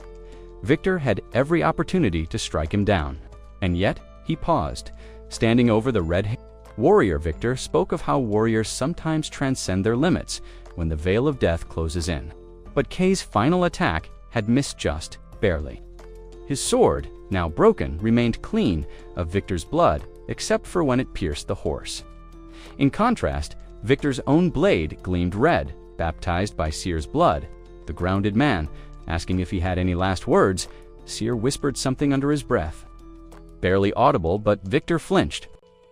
Victor had every opportunity to strike him down. And yet, he paused, standing over the red warrior. Victor spoke of how warriors sometimes transcend their limits when the veil of death closes in. But Kay's final attack had missed just barely. His sword, now broken, remained clean of Victor's blood, except for when it pierced the horse. In contrast, Victor's own blade gleamed red, baptized by Seer's blood. The grounded man, asking if he had any last words, Seer whispered something under his breath. Barely audible, but Victor flinched.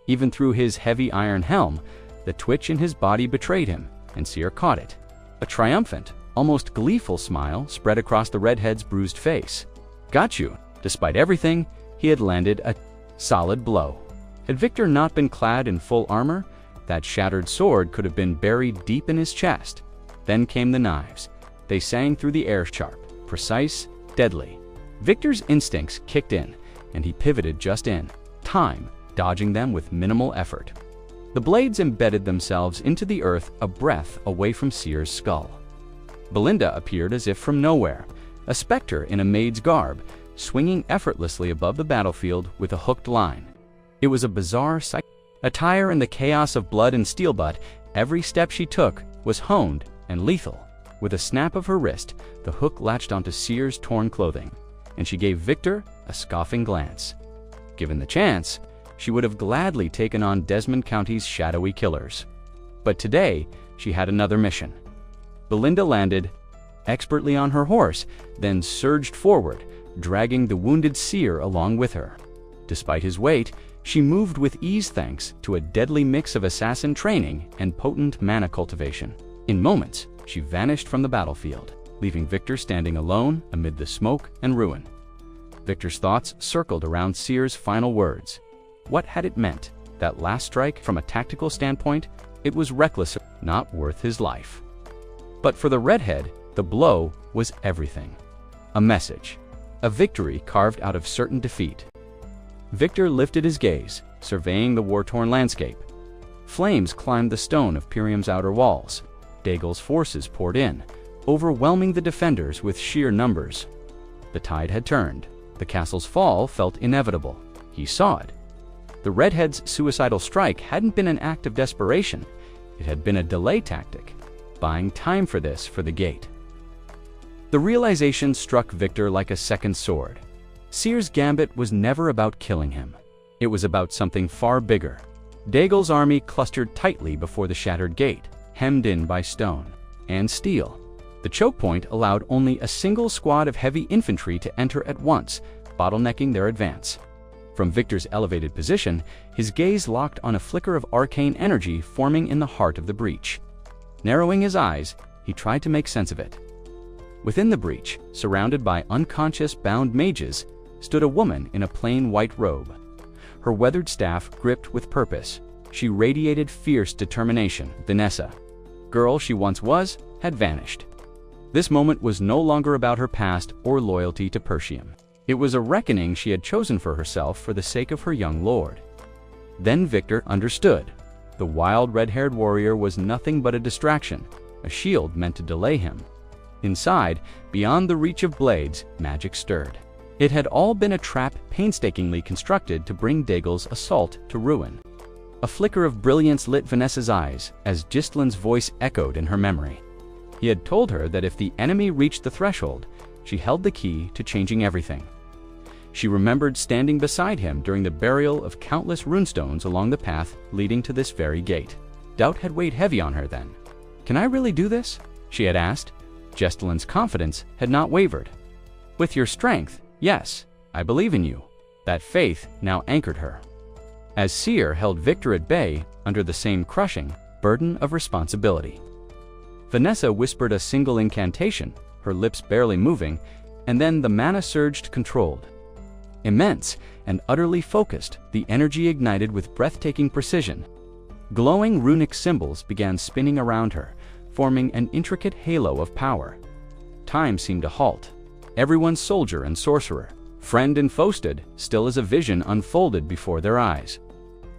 Even through his heavy iron helm, the twitch in his body betrayed him, and Seer caught it. A triumphant, almost gleeful smile spread across the redhead's bruised face. Got you. Despite everything, he had landed a solid blow. Had Victor not been clad in full armor, that shattered sword could have been buried deep in his chest. Then came the knives. They sang through the air sharp, precise, deadly. Victor's instincts kicked in, and he pivoted just in time, dodging them with minimal effort. The blades embedded themselves into the earth a breath away from Seer's skull. Belinda appeared as if from nowhere, a specter in a maid's garb, swinging effortlessly above the battlefield with a hooked line. It was a bizarre sight. Attire in the chaos of blood and steel, but every step she took was honed and lethal. With a snap of her wrist, the hook latched onto Seer's torn clothing, and she gave Victor a scoffing glance. Given the chance, she would have gladly taken on Desmond County's shadowy killers. But today, she had another mission. Belinda landed expertly on her horse, then surged forward, dragging the wounded Seer along with her. Despite his weight, she moved with ease thanks to a deadly mix of assassin training and potent mana cultivation. In moments, she vanished from the battlefield, leaving Victor standing alone amid the smoke and ruin. Victor's thoughts circled around Seer's final words. What had it meant? That last strike, from a tactical standpoint, it was reckless, not worth his life. But for the redhead, the blow was everything. A message. A victory carved out of certain defeat. Victor lifted his gaze, surveying the war-torn landscape. Flames climbed the stone of Pyrium's outer walls. Daegel's forces poured in, overwhelming the defenders with sheer numbers. The tide had turned. The castle's fall felt inevitable. He saw it. The redhead's suicidal strike hadn't been an act of desperation. It had been a delay tactic, buying time for the gate. The realization struck Victor like a second sword. Seer's gambit was never about killing him. It was about something far bigger. Daegel's army clustered tightly before the shattered gate, hemmed in by stone and steel. The choke point allowed only a single squad of heavy infantry to enter at once, bottlenecking their advance. From Victor's elevated position, his gaze locked on a flicker of arcane energy forming in the heart of the breach. Narrowing his eyes, he tried to make sense of it. Within the breach, surrounded by unconscious bound mages, stood a woman in a plain white robe. Her weathered staff gripped with purpose. She radiated fierce determination. Vanessa, girl she once was, had vanished. This moment was no longer about her past or loyalty to Persium. It was a reckoning she had chosen for herself for the sake of her young lord. Then Victor understood. The wild red-haired warrior was nothing but a distraction, a shield meant to delay him. Inside, beyond the reach of blades, magic stirred. It had all been a trap painstakingly constructed to bring Daegel's assault to ruin. A flicker of brilliance lit Vanessa's eyes as Gislin's voice echoed in her memory. He had told her that if the enemy reached the threshold, she held the key to changing everything. She remembered standing beside him during the burial of countless runestones along the path leading to this very gate. Doubt had weighed heavy on her then. "Can I really do this?" she had asked. Gislin's confidence had not wavered. "With your strength, yes, I believe in you." That faith now anchored her. As Seer held Victor at bay under the same crushing burden of responsibility. Vanessa whispered a single incantation, her lips barely moving, and then the mana surged controlled. Immense and utterly focused, the energy ignited with breathtaking precision. Glowing runic symbols began spinning around her, forming an intricate halo of power. Time seemed to halt. Everyone's soldier and sorcerer, friend and foe stood still as a vision unfolded before their eyes.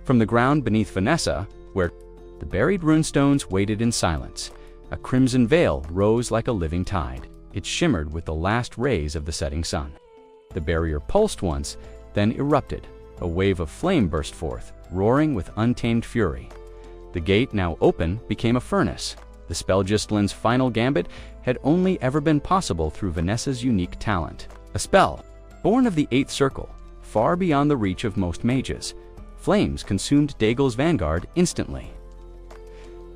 From the ground beneath Vanessa, where the buried runestones waited in silence, a crimson veil rose like a living tide. It shimmered with the last rays of the setting sun. The barrier pulsed once, then erupted. A wave of flame burst forth, roaring with untamed fury. The gate, now open, became a furnace. The spell Gislin's final gambit had only ever been possible through Vanessa's unique talent. A spell, born of the Eighth Circle, far beyond the reach of most mages. Flames consumed Daegel's vanguard instantly.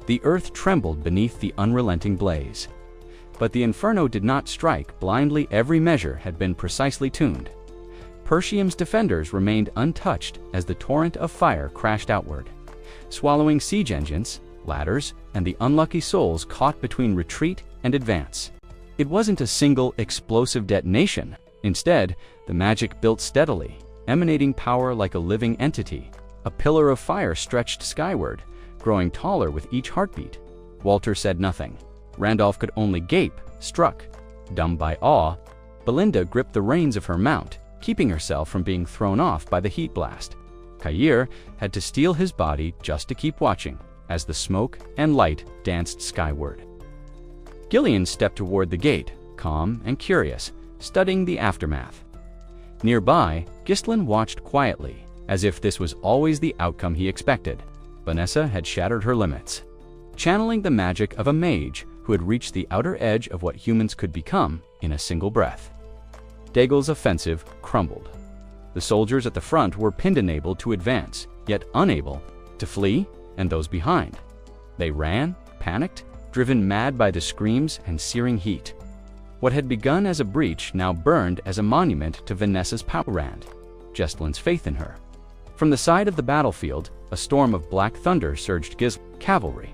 The earth trembled beneath the unrelenting blaze. But the inferno did not strike blindly. Every measure had been precisely tuned. Persium's defenders remained untouched as the torrent of fire crashed outward, swallowing siege engines, ladders, and the unlucky souls caught between retreat and advance. It wasn't a single explosive detonation. Instead, the magic built steadily, emanating power like a living entity. A pillar of fire stretched skyward, growing taller with each heartbeat. Walter said nothing. Randolph could only gape, struck. Dumb by awe, Belinda gripped the reins of her mount, keeping herself from being thrown off by the heat blast. Kair had to steel his body just to keep watching as the smoke and light danced skyward. Gillian stepped toward the gate, calm and curious, studying the aftermath. Nearby, Ghislain watched quietly, as if this was always the outcome he expected. Vanessa had shattered her limits, channeling the magic of a mage who had reached the outer edge of what humans could become in a single breath. Daigle's offensive crumbled. The soldiers at the front were pinned, unable to advance, yet unable to flee, and those behind. They ran, panicked, driven mad by the screams and searing heat. What had begun as a breach now burned as a monument to Vanessa's power and Ghislain's faith in her. From the side of the battlefield, a storm of black thunder surged Ghislain's cavalry.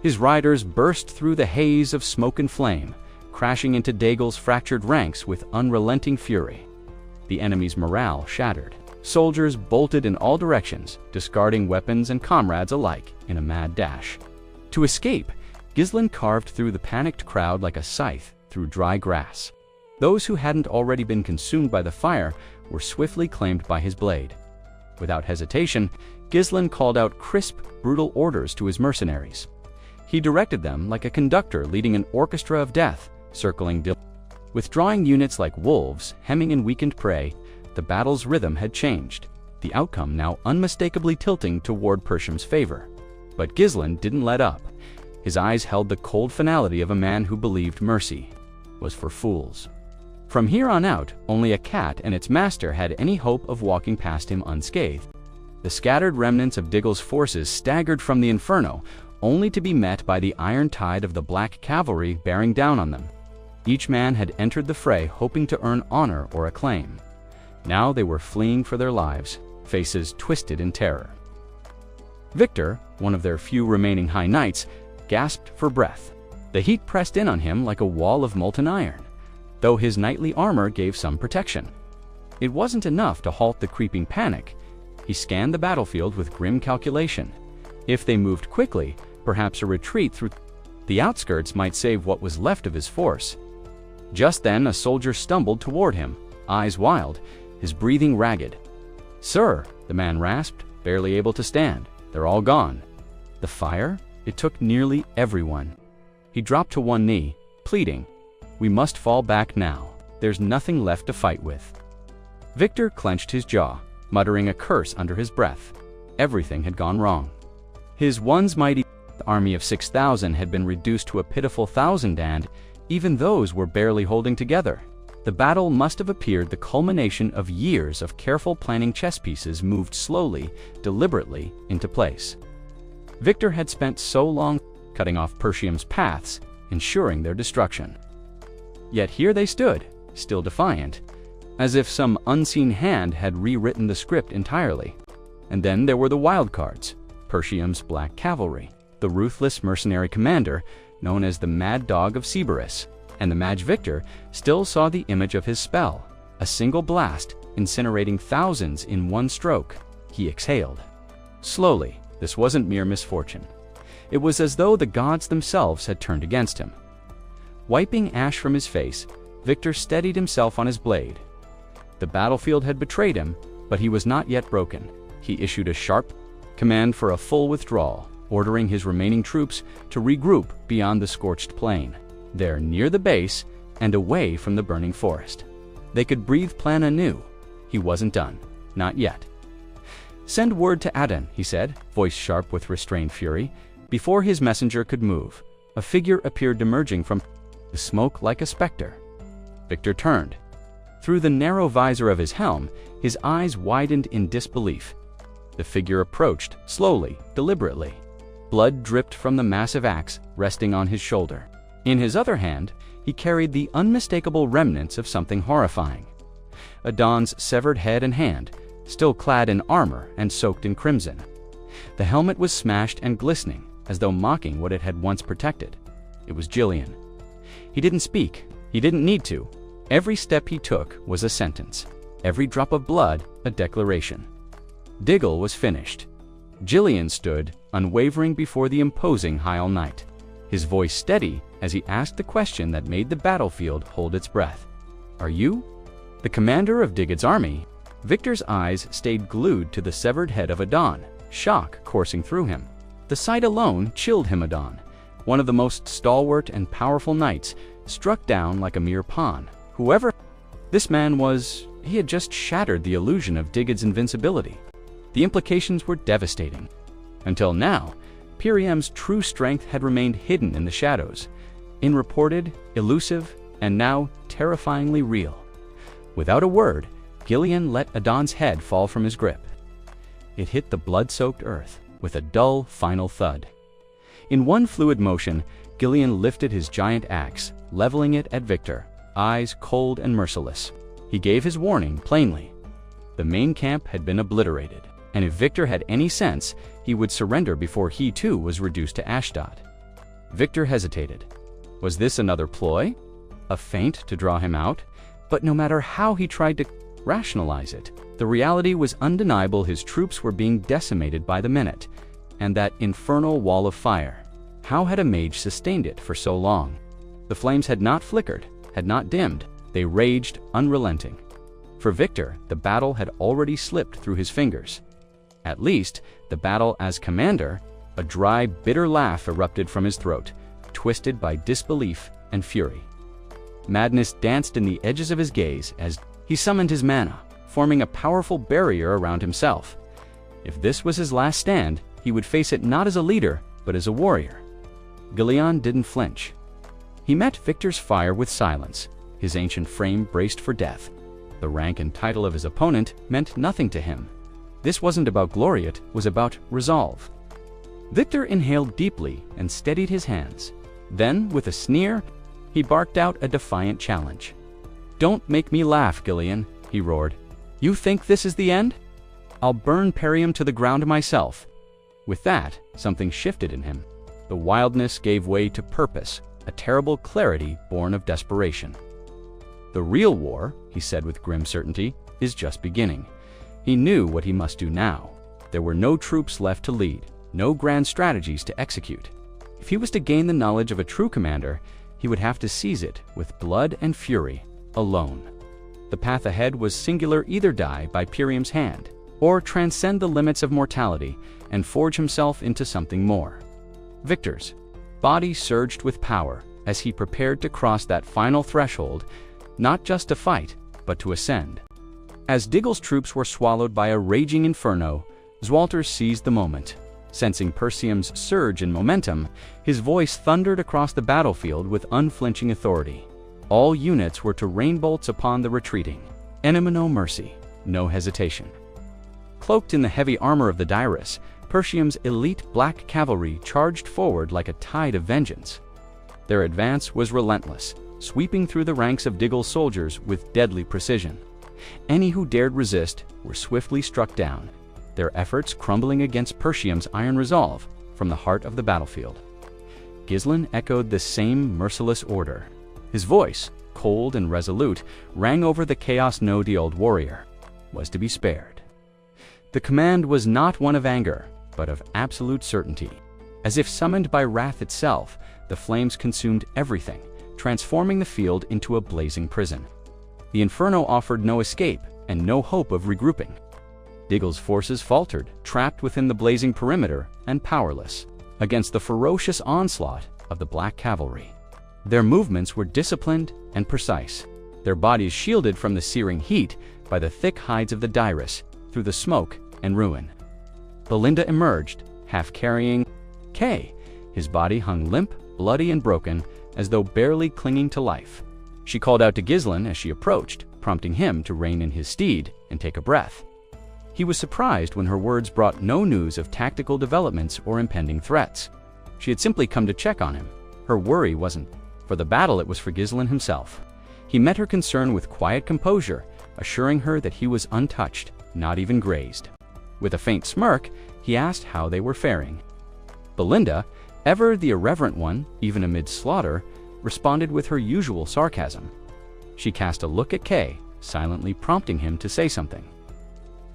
His riders burst through the haze of smoke and flame, crashing into Daigle's fractured ranks with unrelenting fury. The enemy's morale shattered. Soldiers bolted in all directions, discarding weapons and comrades alike in a mad dash. To escape, Ghislain carved through the panicked crowd like a scythe through dry grass. Those who hadn't already been consumed by the fire were swiftly claimed by his blade. Without hesitation, Ghislain called out crisp, brutal orders to his mercenaries. He directed them like a conductor leading an orchestra of death, circling withdrawing units like wolves, hemming in weakened prey. The battle's rhythm had changed, the outcome now unmistakably tilting toward Persium's favor. But Ghislain didn't let up. His eyes held the cold finality of a man who believed mercy was for fools. From here on out, only a cat and its master had any hope of walking past him unscathed. The scattered remnants of Daigle's forces staggered from the inferno, only to be met by the iron tide of the black cavalry bearing down on them. Each man had entered the fray hoping to earn honor or acclaim. Now they were fleeing for their lives, faces twisted in terror. Victor, one of their few remaining high knights, gasped for breath. The heat pressed in on him like a wall of molten iron, though his knightly armor gave some protection. It wasn't enough to halt the creeping panic. He scanned the battlefield with grim calculation. If they moved quickly, perhaps a retreat through the outskirts might save what was left of his force. Just then, a soldier stumbled toward him, eyes wild, his breathing ragged. "Sir," the man rasped, barely able to stand. "They're all gone." The fire? It took nearly everyone. He dropped to one knee, pleading, "We must fall back now. There's nothing left to fight with." Victor clenched his jaw, muttering a curse under his breath. Everything had gone wrong. His once mighty army of 6,000 had been reduced to a pitiful 1,000, and even those were barely holding together. The battle must have appeared the culmination of years of careful planning. Chess pieces moved slowly, deliberately into place. Victor had spent so long cutting off Persium's paths, ensuring their destruction. Yet here they stood, still defiant, as if some unseen hand had rewritten the script entirely. And then there were the wildcards, Persium's black cavalry, the ruthless mercenary commander known as the Mad Dog of Cerberus, and the mage Victor still saw the image of his spell, a single blast incinerating thousands in one stroke. He exhaled. Slowly, this wasn't mere misfortune. It was as though the gods themselves had turned against him. Wiping ash from his face, Victor steadied himself on his blade. The battlefield had betrayed him, but he was not yet broken. He issued a sharp command for a full withdrawal, ordering his remaining troops to regroup beyond the scorched plain, there near the base and away from the burning forest. They could breathe plan anew. He wasn't done. Not yet. "Send word to Aden," he said, voice sharp with restrained fury. Before his messenger could move, a figure appeared emerging from the smoke like a specter. Victor turned. Through the narrow visor of his helm, his eyes widened in disbelief. The figure approached, slowly, deliberately. Blood dripped from the massive axe resting on his shoulder. In his other hand, he carried the unmistakable remnants of something horrifying. Adon's severed head and hand, still clad in armor and soaked in crimson. The helmet was smashed and glistening, as though mocking what it had once protected. It was Gillian. He didn't speak. He didn't need to. Every step he took was a sentence. Every drop of blood, a declaration. Diggle was finished. Gillian stood, unwavering before the imposing Hyal Knight, his voice steady as he asked the question that made the battlefield hold its breath. "Are you the commander of Diggett's army?" Victor's eyes stayed glued to the severed head of Adon, shock coursing through him. The sight alone chilled him. Adon, one of the most stalwart and powerful knights, struck down like a mere pawn. Whoever this man was, he had just shattered the illusion of Diggett's invincibility. The implications were devastating. Until now, Piriam's true strength had remained hidden in the shadows, unreported, elusive, and now terrifyingly real. Without a word, Gillian let Adon's head fall from his grip. It hit the blood-soaked earth with a dull, final thud. In one fluid motion, Gillian lifted his giant axe, leveling it at Victor, eyes cold and merciless. He gave his warning plainly. The main camp had been obliterated, and if Victor had any sense, he would surrender before he too was reduced to Ashdod. Victor hesitated. Was this another ploy? A feint to draw him out? But no matter how he tried to rationalize it, the reality was undeniable. His troops were being decimated by the minute, and that infernal wall of fire. How had a mage sustained it for so long? The flames had not flickered, had not dimmed. They raged unrelenting. For Victor, the battle had already slipped through his fingers. At least, the battle as commander. A dry, bitter laugh erupted from his throat, twisted by disbelief and fury. Madness danced in the edges of his gaze as he summoned his mana, forming a powerful barrier around himself. If this was his last stand, he would face it not as a leader, but as a warrior. Gillian didn't flinch. He met Victor's fire with silence, his ancient frame braced for death. The rank and title of his opponent meant nothing to him. This wasn't about glory, it was about resolve. Victor inhaled deeply and steadied his hands. Then, with a sneer, he barked out a defiant challenge. "Don't make me laugh, Gillian," he roared. "You think this is the end? I'll burn Piriam to the ground myself." With that, something shifted in him. The wildness gave way to purpose, a terrible clarity born of desperation. "The real war," he said with grim certainty, "is just beginning." He knew what he must do now. There were no troops left to lead, no grand strategies to execute. If he was to gain the knowledge of a true commander, he would have to seize it with blood and fury, alone. The path ahead was singular: either die by Piriam's hand, or transcend the limits of mortality and forge himself into something more. Victor's body surged with power as he prepared to cross that final threshold, not just to fight, but to ascend. As Diggle's troops were swallowed by a raging inferno, Zwalter seized the moment. Sensing Perseum's surge in momentum, his voice thundered across the battlefield with unflinching authority. All units were to rain bolts upon the retreating. No mercy, no hesitation. Cloaked in the heavy armor of the Dirus, Perseum's elite black cavalry charged forward like a tide of vengeance. Their advance was relentless, sweeping through the ranks of Diggle's soldiers with deadly precision. Any who dared resist were swiftly struck down, their efforts crumbling against Perseum's iron resolve from the heart of the battlefield. Gillian echoed the same merciless order. His voice, cold and resolute, rang over the chaos. No, the old warrior was to be spared. The command was not one of anger, but of absolute certainty. As if summoned by wrath itself, the flames consumed everything, transforming the field into a blazing prison. The inferno offered no escape and no hope of regrouping. Diggle's forces faltered, trapped within the blazing perimeter and powerless against the ferocious onslaught of the black cavalry. Their movements were disciplined and precise, their bodies shielded from the searing heat by the thick hides of the Dirus through the smoke and ruin. Belinda emerged, half carrying Kay. His body hung limp, bloody and broken, as though barely clinging to life. She called out to Gillian as she approached, prompting him to rein in his steed and take a breath. He was surprised when her words brought no news of tactical developments or impending threats. She had simply come to check on him. Her worry wasn't For the battle, it was for Gillian himself. He met her concern with quiet composure, assuring her that he was untouched, not even grazed. With a faint smirk, he asked how they were faring. Belinda, ever the irreverent one, even amid slaughter, responded with her usual sarcasm. She cast a look at Kay, silently prompting him to say something.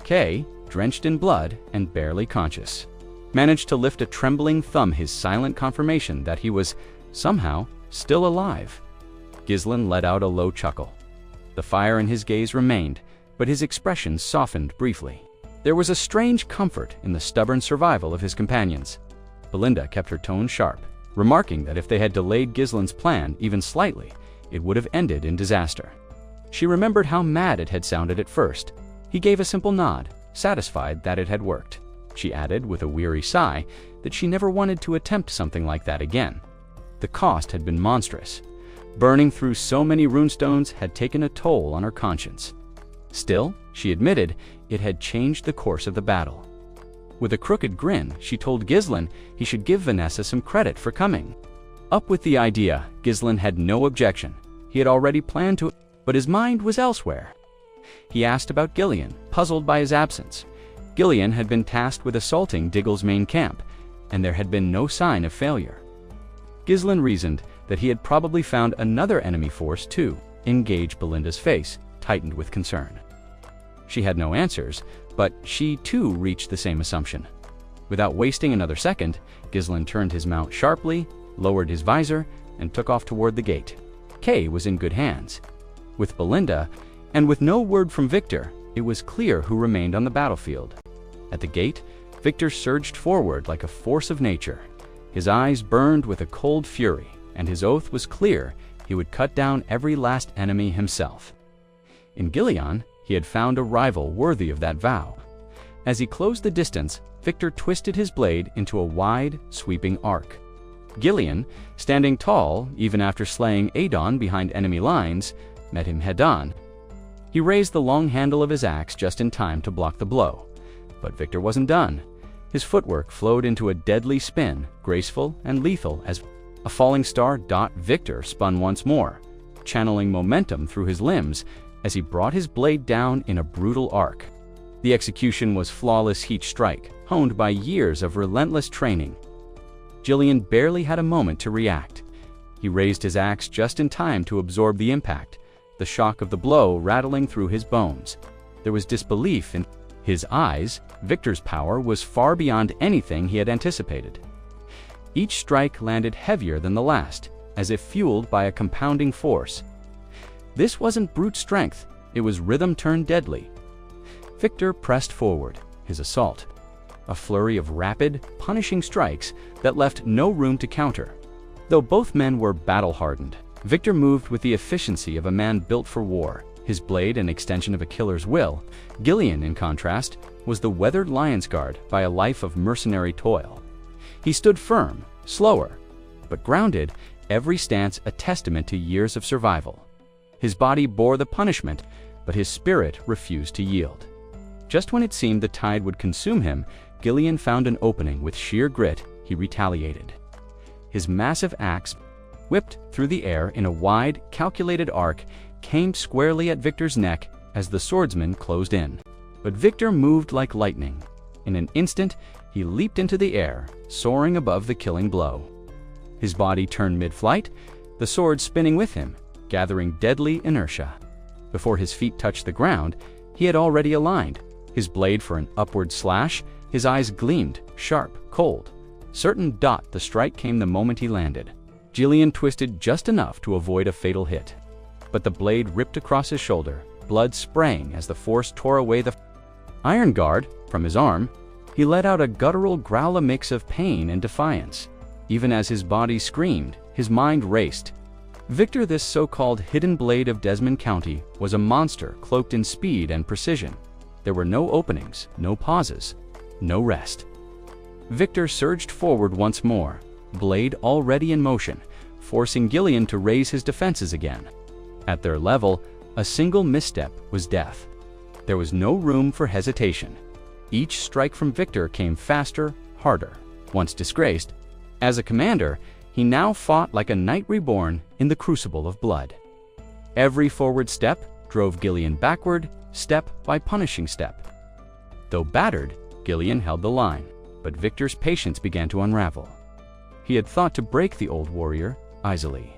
Kay, drenched in blood and barely conscious, managed to lift a trembling thumb, his silent confirmation that he was, somehow, still alive. Gillian let out a low chuckle. The fire in his gaze remained, but his expression softened briefly. There was a strange comfort in the stubborn survival of his companions. Belinda kept her tone sharp, remarking that if they had delayed Gillian's plan even slightly, it would have ended in disaster. She remembered how mad it had sounded at first. He gave a simple nod, satisfied that it had worked. She added with a weary sigh that she never wanted to attempt something like that again. The cost had been monstrous. Burning through so many runestones had taken a toll on her conscience. Still, she admitted, it had changed the course of the battle. With a crooked grin, she told Gillian he should give Vanessa some credit for coming. Up with the idea, Gillian had no objection. He had already planned to, but his mind was elsewhere. He asked about Gillian, puzzled by his absence. Gillian had been tasked with assaulting Diggle's main camp, and there had been no sign of failure. Gillian reasoned that he had probably found another enemy force too. Engaged. Belinda's face tightened with concern. She had no answers, but she too reached the same assumption. Without wasting another second, Gillian turned his mount sharply, lowered his visor, and took off toward the gate. Kay was in good hands. With Belinda, and with no word from Victor, it was clear who remained on the battlefield. At the gate, Victor surged forward like a force of nature. His eyes burned with a cold fury, and his oath was clear: he would cut down every last enemy himself. In Gillian, he had found a rival worthy of that vow. As he closed the distance, Victor twisted his blade into a wide, sweeping arc. Gillian, standing tall even after slaying Adon behind enemy lines, met him head-on. He raised the long handle of his axe just in time to block the blow. But Victor wasn't done. His footwork flowed into a deadly spin, graceful and lethal as a falling star. Victor spun once more, channeling momentum through his limbs as he brought his blade down in a brutal arc. The execution was flawless heat strike, honed by years of relentless training. Gillian barely had a moment to react. He raised his axe just in time to absorb the impact, the shock of the blow rattling through his bones. There was disbelief in his eyes. Victor's power was far beyond anything he had anticipated. Each strike landed heavier than the last, as if fueled by a compounding force. This wasn't brute strength, it was rhythm turned deadly. Victor pressed forward, his assault, a flurry of rapid, punishing strikes that left no room to counter. Though both men were battle-hardened, Victor moved with the efficiency of a man built for war, his blade an extension of a killer's will. Gillian, in contrast, was the weathered lion's guard by a life of mercenary toil. He stood firm, slower, but grounded, every stance a testament to years of survival. His body bore the punishment, but his spirit refused to yield. Just when it seemed the tide would consume him, Gillian found an opening. With sheer grit, he retaliated. His massive axe, whipped through the air in a wide, calculated arc, came squarely at Victor's neck as the swordsman closed in. But Victor moved like lightning. In an instant, he leaped into the air, soaring above the killing blow. His body turned mid-flight, the sword spinning with him, gathering deadly inertia. Before his feet touched the ground, he had already aligned, his blade for an upward slash. His eyes gleamed, sharp, cold. Certain. The strike came the moment he landed. Gillian twisted just enough to avoid a fatal hit. But the blade ripped across his shoulder, blood spraying as the force tore away the iron guard from his arm. He let out a guttural growl, a mix of pain and defiance. Even as his body screamed, his mind raced. Victor, this so-called hidden blade of Desmond County, was a monster cloaked in speed and precision. There were no openings, no pauses, no rest. Victor surged forward once more, blade already in motion, forcing Gillian to raise his defenses again. At their level, a single misstep was death. There was no room for hesitation. Each strike from Victor came faster, harder. Once disgraced, as a commander, He now fought like a knight reborn in the crucible of blood. Every forward step drove Gillian backward, step by punishing step. Though battered, Gillian held the line, but Victor's patience began to unravel. He had thought to break the old warrior easily.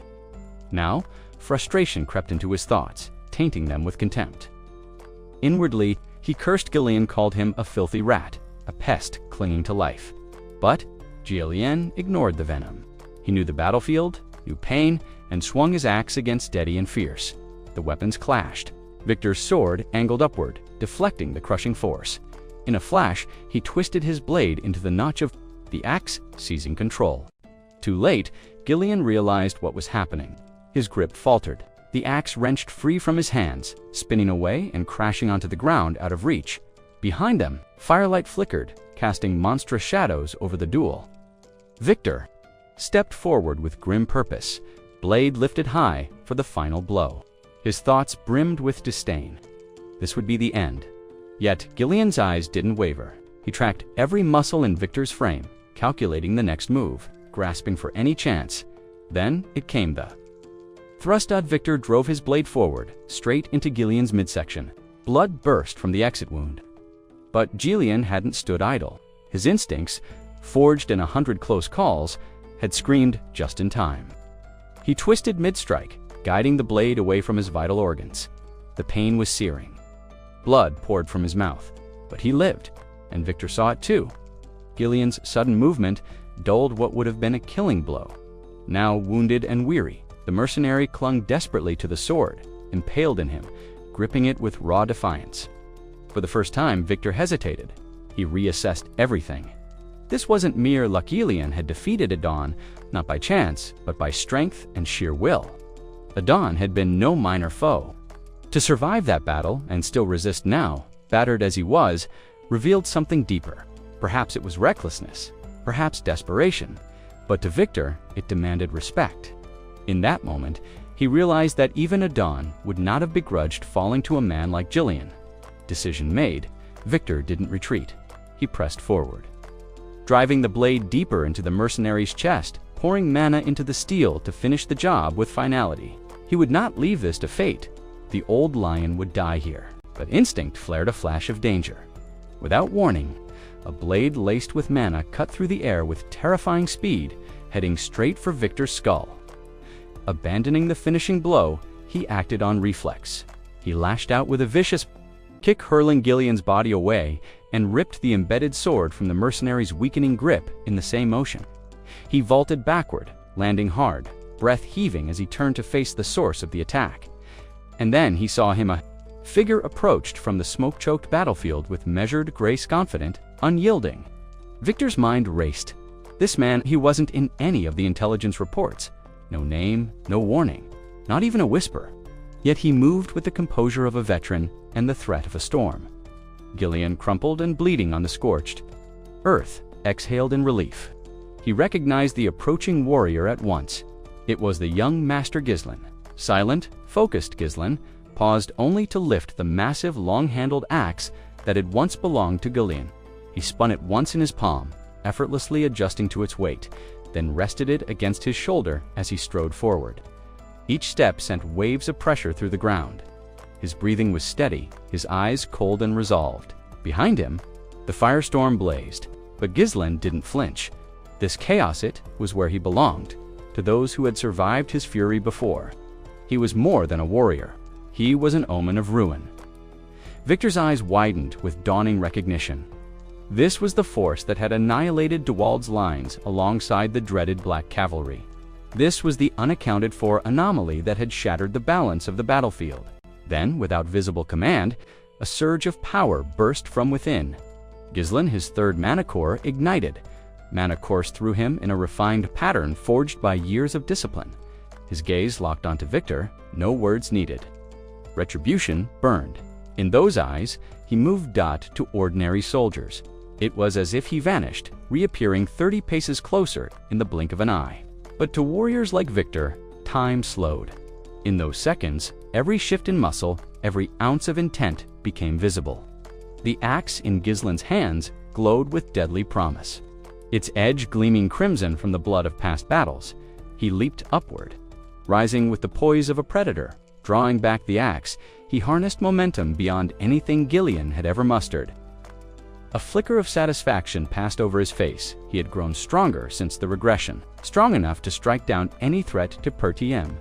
Now, frustration crept into his thoughts, tainting them with contempt. Inwardly, he cursed Gillian, called him a filthy rat, a pest clinging to life. But Gillian ignored the venom. He knew the battlefield, knew pain, and swung his axe again steady and fierce. The weapons clashed. Victor's sword angled upward, deflecting the crushing force. In a flash, he twisted his blade into the notch of the axe, seizing control. Too late, Gillian realized what was happening. His grip faltered. The axe wrenched free from his hands, spinning away and crashing onto the ground out of reach. Behind them, firelight flickered, casting monstrous shadows over the duel. Victor stepped forward with grim purpose, blade lifted high for the final blow. His thoughts brimmed with disdain. This would be the end. Yet Gillian's eyes didn't waver. He tracked every muscle in Victor's frame, calculating the next move, grasping for any chance. Then it came. The thrust. Victor drove his blade forward, straight into Gillian's midsection. Blood burst from the exit wound. But Gillian hadn't stood idle. His instincts, forged in 100 close calls, had screamed just in time. He twisted mid-strike, guiding the blade away from his vital organs. The pain was searing. Blood poured from his mouth, but he lived, and Victor saw it too. Gillian's sudden movement dulled what would have been a killing blow. Now wounded and weary, the mercenary clung desperately to the sword, impaled in him, gripping it with raw defiance. For the first time, Victor hesitated. He reassessed everything. This wasn't mere luck. Gillian had defeated Adon, not by chance, but by strength and sheer will. Adon had been no minor foe. To survive that battle, and still resist now, battered as he was, revealed something deeper. Perhaps it was recklessness, perhaps desperation, but to Victor, it demanded respect. In that moment, he realized that even Adon would not have begrudged falling to a man like Gillian. Decision made, Victor didn't retreat. He pressed forward, driving the blade deeper into the mercenary's chest, pouring mana into the steel to finish the job with finality. He would not leave this to fate. The old lion would die here, but instinct flared a flash of danger. Without warning, a blade laced with mana cut through the air with terrifying speed, heading straight for Victor's skull. Abandoning the finishing blow, he acted on reflex. He lashed out with a vicious kick, hurling Gillian's body away, and ripped the embedded sword from the mercenary's weakening grip in the same motion. He vaulted backward, landing hard, breath heaving as he turned to face the source of the attack. And then he saw him. A figure approached from the smoke-choked battlefield with measured grace, confident, unyielding. Victor's mind raced. This man, he wasn't in any of the intelligence reports. No name, no warning, not even a whisper. Yet he moved with the composure of a veteran and the threat of a storm. Gillian, crumpled and bleeding on the scorched earth, exhaled in relief. He recognized the approaching warrior at once. It was the young Master Gillian. Silent, focused Gillian paused only to lift the massive, long-handled axe that had once belonged to Gillian. He spun it once in his palm, effortlessly adjusting to its weight, then rested it against his shoulder as he strode forward. Each step sent waves of pressure through the ground. His breathing was steady, his eyes cold and resolved. Behind him, the firestorm blazed, but Gillian didn't flinch. This chaos, it was where he belonged, to those who had survived his fury before. He was more than a warrior. He was an omen of ruin. Victor's eyes widened with dawning recognition. This was the force that had annihilated Duel's lines alongside the dreaded Black Cavalry. This was the unaccounted-for anomaly that had shattered the balance of the battlefield. Then, without visible command, a surge of power burst from within. Gillian, his third mana core, ignited. Mana coursed through him in a refined pattern forged by years of discipline. His gaze locked onto Victor, no words needed. Retribution burned. In those eyes, he moved Dot to ordinary soldiers. It was as if he vanished, reappearing 30 paces closer in the blink of an eye. But to warriors like Victor, time slowed. In those seconds, every shift in muscle, every ounce of intent became visible. The axe in Gillian's hands glowed with deadly promise. Its edge gleaming crimson from the blood of past battles, He leaped upward. Rising with the poise of a predator, drawing back the axe, he harnessed momentum beyond anything Gillian had ever mustered. A flicker of satisfaction passed over his face. He had grown stronger since the regression, strong enough to strike down any threat to Pertiem.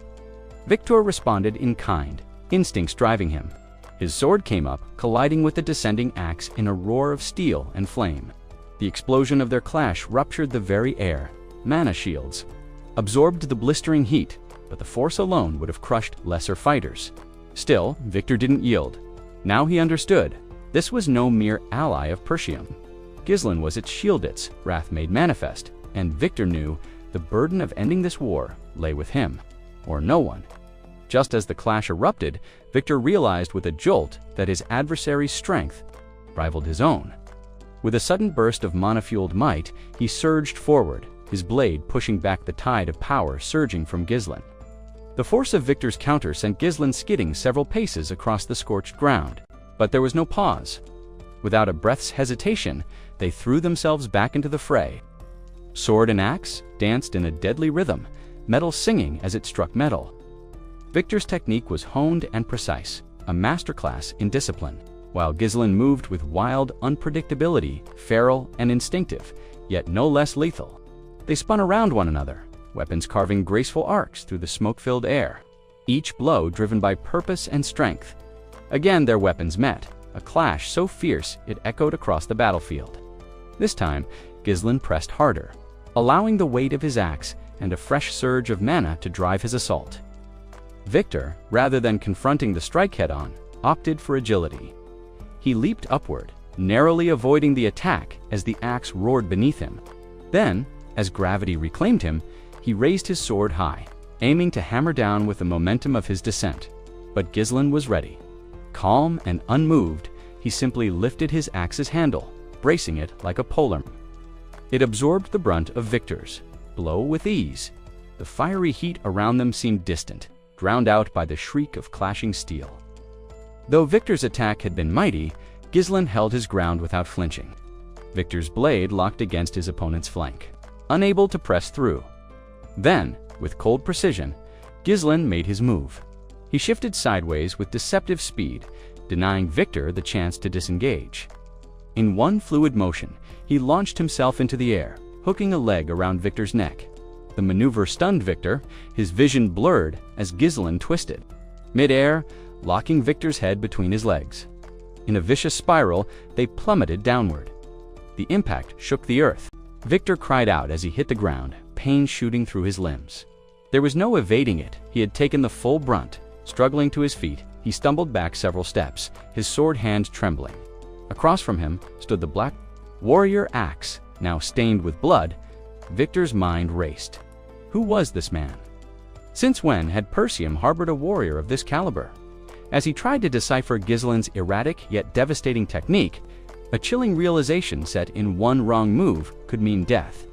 Victor responded in kind, instincts driving him. His sword came up, colliding with the descending axe in a roar of steel and flame. The explosion of their clash ruptured the very air. Mana shields absorbed the blistering heat, but the force alone would have crushed lesser fighters. Still, Victor didn't yield. Now he understood. This was no mere ally of Pertiem. Gillian was its shieldits, wrath made manifest, and Victor knew the burden of ending this war lay with him, or no one. Just as the clash erupted, Victor realized with a jolt that his adversary's strength rivaled his own. With a sudden burst of mana-fueled might, he surged forward, his blade pushing back the tide of power surging from Gillian. The force of Victor's counter sent Gillian skidding several paces across the scorched ground. But there was no pause. Without a breath's hesitation, they threw themselves back into the fray. Sword and axe danced in a deadly rhythm, metal singing as it struck metal. Victor's technique was honed and precise, a masterclass in discipline, while Gillian moved with wild unpredictability, feral and instinctive, yet no less lethal. They spun around one another, weapons carving graceful arcs through the smoke-filled air, each blow driven by purpose and strength. Again their weapons met, a clash so fierce it echoed across the battlefield. This time, Gillian pressed harder, allowing the weight of his axe and a fresh surge of mana to drive his assault. Victor, rather than confronting the strike head-on, opted for agility. He leaped upward, narrowly avoiding the attack as the axe roared beneath him. Then, as gravity reclaimed him, he raised his sword high, aiming to hammer down with the momentum of his descent. But Gillian was ready. Calm and unmoved, he simply lifted his axe's handle, bracing it like a polearm. It absorbed the brunt of Victor's blow with ease. The fiery heat around them seemed distant, drowned out by the shriek of clashing steel. Though Victor's attack had been mighty, Gillian held his ground without flinching. Victor's blade locked against his opponent's flank, unable to press through. Then, with cold precision, Gillian made his move. He shifted sideways with deceptive speed, denying Victor the chance to disengage. In one fluid motion, he launched himself into the air, hooking a leg around Victor's neck. The maneuver stunned Victor, his vision blurred as Gillian twisted. Mid-air, locking Victor's head between his legs. In a vicious spiral, they plummeted downward. The impact shook the earth. Victor cried out as he hit the ground, pain shooting through his limbs. There was no evading it. He had taken the full brunt. Struggling to his feet, he stumbled back several steps, his sword hand trembling. Across from him stood the black warrior axe, now stained with blood. Victor's mind raced. Who was this man? Since when had Pertiem harbored a warrior of this caliber? As he tried to decipher Gillian's erratic yet devastating technique, a chilling realization set in one wrong move could mean death.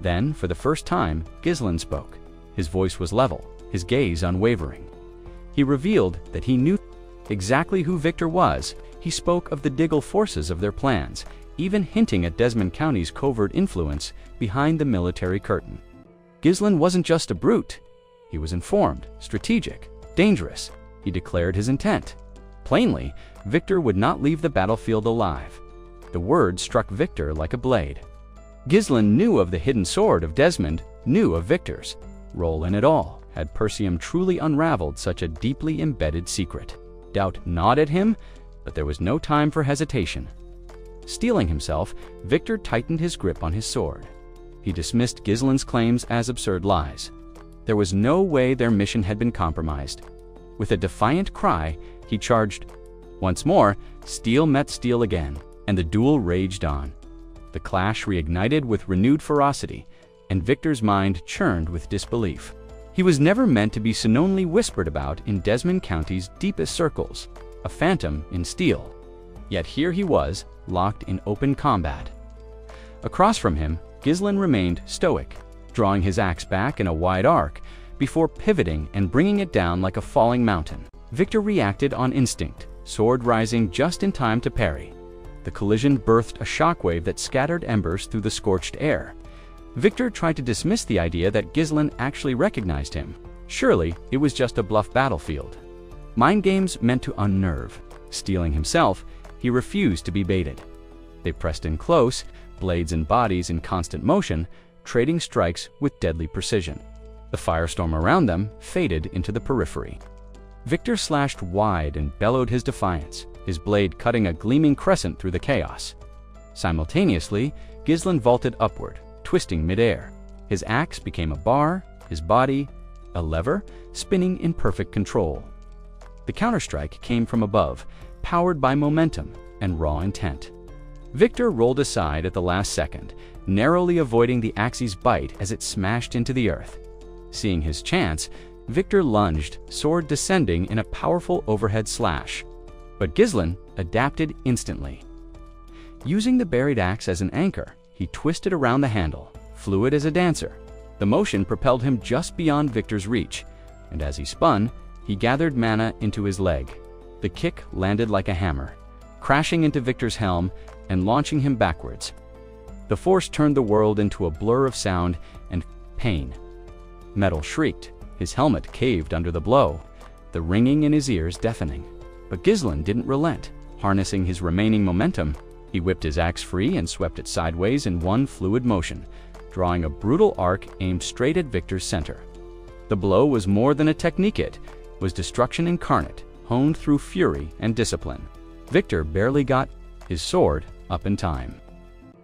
Then, for the first time, Gillian spoke. His voice was level, his gaze unwavering. He revealed that he knew exactly who Victor was. He spoke of the Diggle forces of their plans, even hinting at Desmond County's covert influence behind the military curtain. Gillian wasn't just a brute. He was informed, strategic, dangerous. He declared his intent. Plainly, Victor would not leave the battlefield alive. The word struck Victor like a blade. Gillian knew of the hidden sword of Desmond, knew of Victor's role in it all. Had Pertiem truly unraveled such a deeply embedded secret? Doubt gnawed at him, but there was no time for hesitation. Steeling himself, Victor tightened his grip on his sword. He dismissed Gillian's claims as absurd lies. There was no way their mission had been compromised. With a defiant cry, he charged. Once more, steel met steel again, and the duel raged on. The clash reignited with renewed ferocity, and Victor's mind churned with disbelief. He was never meant to be so knownly whispered about in Desmond County's deepest circles, a phantom in steel. Yet here he was, locked in open combat. Across from him, Gillian remained stoic, drawing his axe back in a wide arc before pivoting and bringing it down like a falling mountain. Victor reacted on instinct, sword rising just in time to parry. The collision birthed a shockwave that scattered embers through the scorched air. Victor tried to dismiss the idea that Gillian actually recognized him. Surely, it was just a bluff battlefield. Mind games meant to unnerve. Steeling himself, he refused to be baited. They pressed in close, blades and bodies in constant motion, trading strikes with deadly precision. The firestorm around them faded into the periphery. Victor slashed wide and bellowed his defiance, his blade cutting a gleaming crescent through the chaos. Simultaneously, Gillian vaulted upward, twisting midair. His axe became a bar, his body a lever, spinning in perfect control. The counterstrike came from above, powered by momentum and raw intent. Victor rolled aside at the last second, narrowly avoiding the axe's bite as it smashed into the earth. Seeing his chance, Victor lunged, sword descending in a powerful overhead slash. But Gillian adapted instantly. Using the buried axe as an anchor, he twisted around the handle, fluid as a dancer. The motion propelled him just beyond Victor's reach, and as he spun, he gathered mana into his leg. The kick landed like a hammer, crashing into Victor's helm and launching him backwards. The force turned the world into a blur of sound and pain. Metal shrieked, his helmet caved under the blow, the ringing in his ears deafening. But Gillian didn't relent. Harnessing his remaining momentum, he whipped his axe free and swept it sideways in one fluid motion, drawing a brutal arc aimed straight at Victor's center. The blow was more than a technique, it was destruction incarnate, honed through fury and discipline. Victor barely got his sword up in time.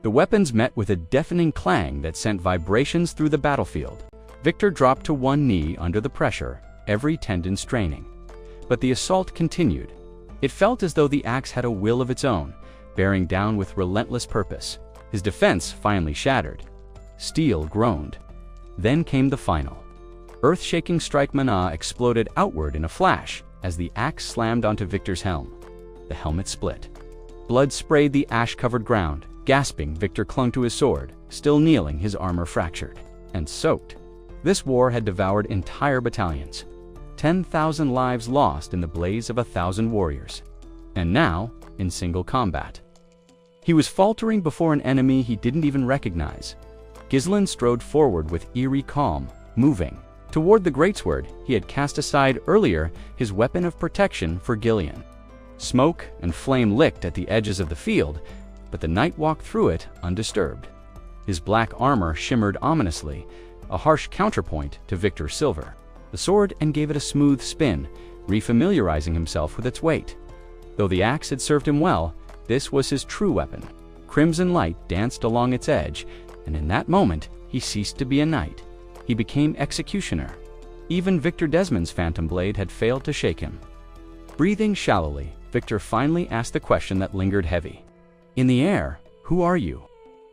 The weapons met with a deafening clang that sent vibrations through the battlefield. Victor dropped to one knee under the pressure, every tendon straining. But the assault continued. It felt as though the axe had a will of its own, bearing down with relentless purpose. His defense finally shattered. Steel groaned. Then came the final. Earth-shaking strike mana exploded outward in a flash as the axe slammed onto Victor's helm. The helmet split. Blood sprayed the ash-covered ground. Gasping, Victor clung to his sword, still kneeling, his armor fractured and soaked. This war had devoured entire battalions. 10,000 lives lost in the blaze of 1,000 warriors. And now, in single combat. He was faltering before an enemy he didn't even recognize. Gillian strode forward with eerie calm, moving toward the greatsword he had cast aside earlier, his weapon of protection for Gillian. Smoke and flame licked at the edges of the field, but the knight walked through it undisturbed. His black armor shimmered ominously, a harsh counterpoint to Victor's silver. The sword and gave it a smooth spin, refamiliarizing himself with its weight. Though the axe had served him well, this was his true weapon. Crimson light danced along its edge, and in that moment, he ceased to be a knight. He became executioner. Even Victor Desmond's phantom blade had failed to shake him. Breathing shallowly, Victor finally asked the question that lingered heavy. In the air, who are you?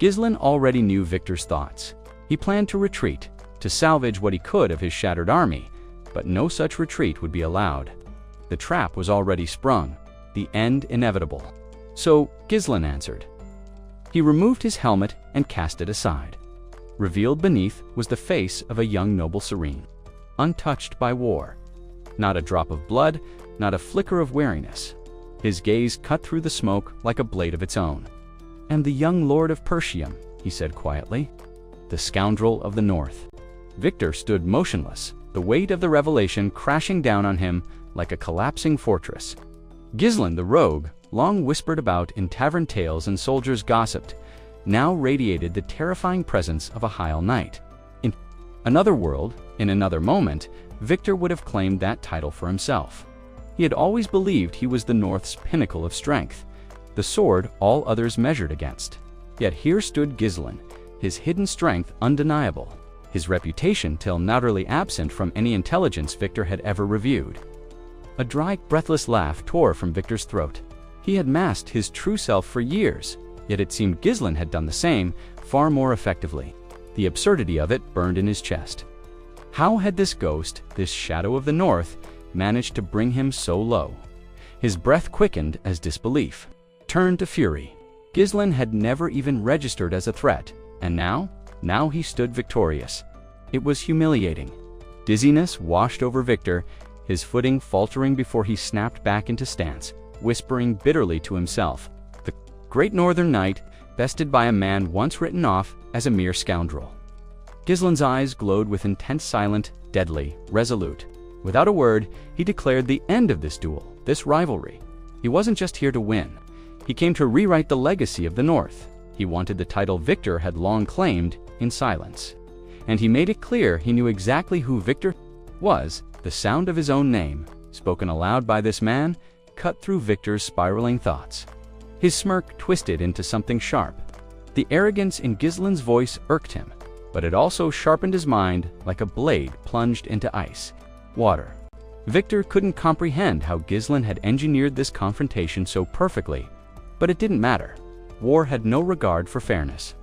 Gillian already knew Victor's thoughts. He planned to retreat, to salvage what he could of his shattered army, but no such retreat would be allowed. The trap was already sprung, the end inevitable. So Gillian answered. He removed his helmet and cast it aside. Revealed beneath was the face of a young noble serene, untouched by war. Not a drop of blood, not a flicker of weariness. His gaze cut through the smoke like a blade of its own. "And the young lord of Persium," he said quietly. "The scoundrel of the north." Victor stood motionless, the weight of the revelation crashing down on him like a collapsing fortress. Gillian the rogue, long whispered about in tavern tales and soldiers gossiped, now radiated the terrifying presence of a High Knight. In another world, in another moment, Victor would have claimed that title for himself. He had always believed he was the North's pinnacle of strength, the sword all others measured against. Yet here stood Gillian, his hidden strength undeniable, his reputation till now utterly absent from any intelligence Victor had ever reviewed. A dry, breathless laugh tore from Victor's throat. He had masked his true self for years, yet it seemed Gillian had done the same, far more effectively. The absurdity of it burned in his chest. How had this ghost, this shadow of the North, managed to bring him so low? His breath quickened as disbelief turned to fury. Gillian had never even registered as a threat, and now he stood victorious. It was humiliating. Dizziness washed over Victor, his footing faltering before he snapped back into stance, whispering bitterly to himself, the great northern knight, bested by a man once written off as a mere scoundrel. Gillian's eyes glowed with intense, silent, deadly, resolute. Without a word, he declared the end of this duel, this rivalry. He wasn't just here to win. He came to rewrite the legacy of the North. He wanted the title Victor had long claimed in silence. And he made it clear he knew exactly who Victor was. The sound of his own name, spoken aloud by this man, cut through Victor's spiraling thoughts. His smirk twisted into something sharp. The arrogance in Gillian's voice irked him, but it also sharpened his mind like a blade plunged into ice. Water. Victor couldn't comprehend how Gillian had engineered this confrontation so perfectly, but it didn't matter. War had no regard for fairness.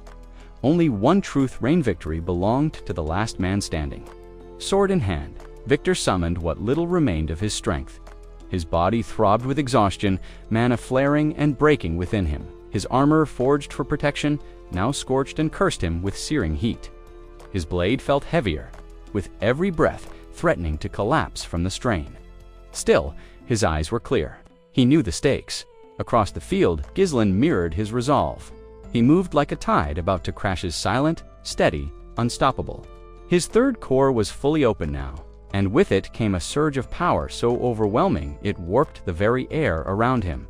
Only one truth reigned: victory belonged to the last man standing. Sword in hand, Victor summoned what little remained of his strength. His body throbbed with exhaustion, mana flaring and breaking within him. His armor, forged for protection, now scorched and cursed him with searing heat. His blade felt heavier, with every breath threatening to collapse from the strain. Still, his eyes were clear. He knew the stakes. Across the field, Gillian mirrored his resolve. He moved like a tide about to crash his silent, steady, unstoppable. His third core was fully open now, and with it came a surge of power so overwhelming it warped the very air around him.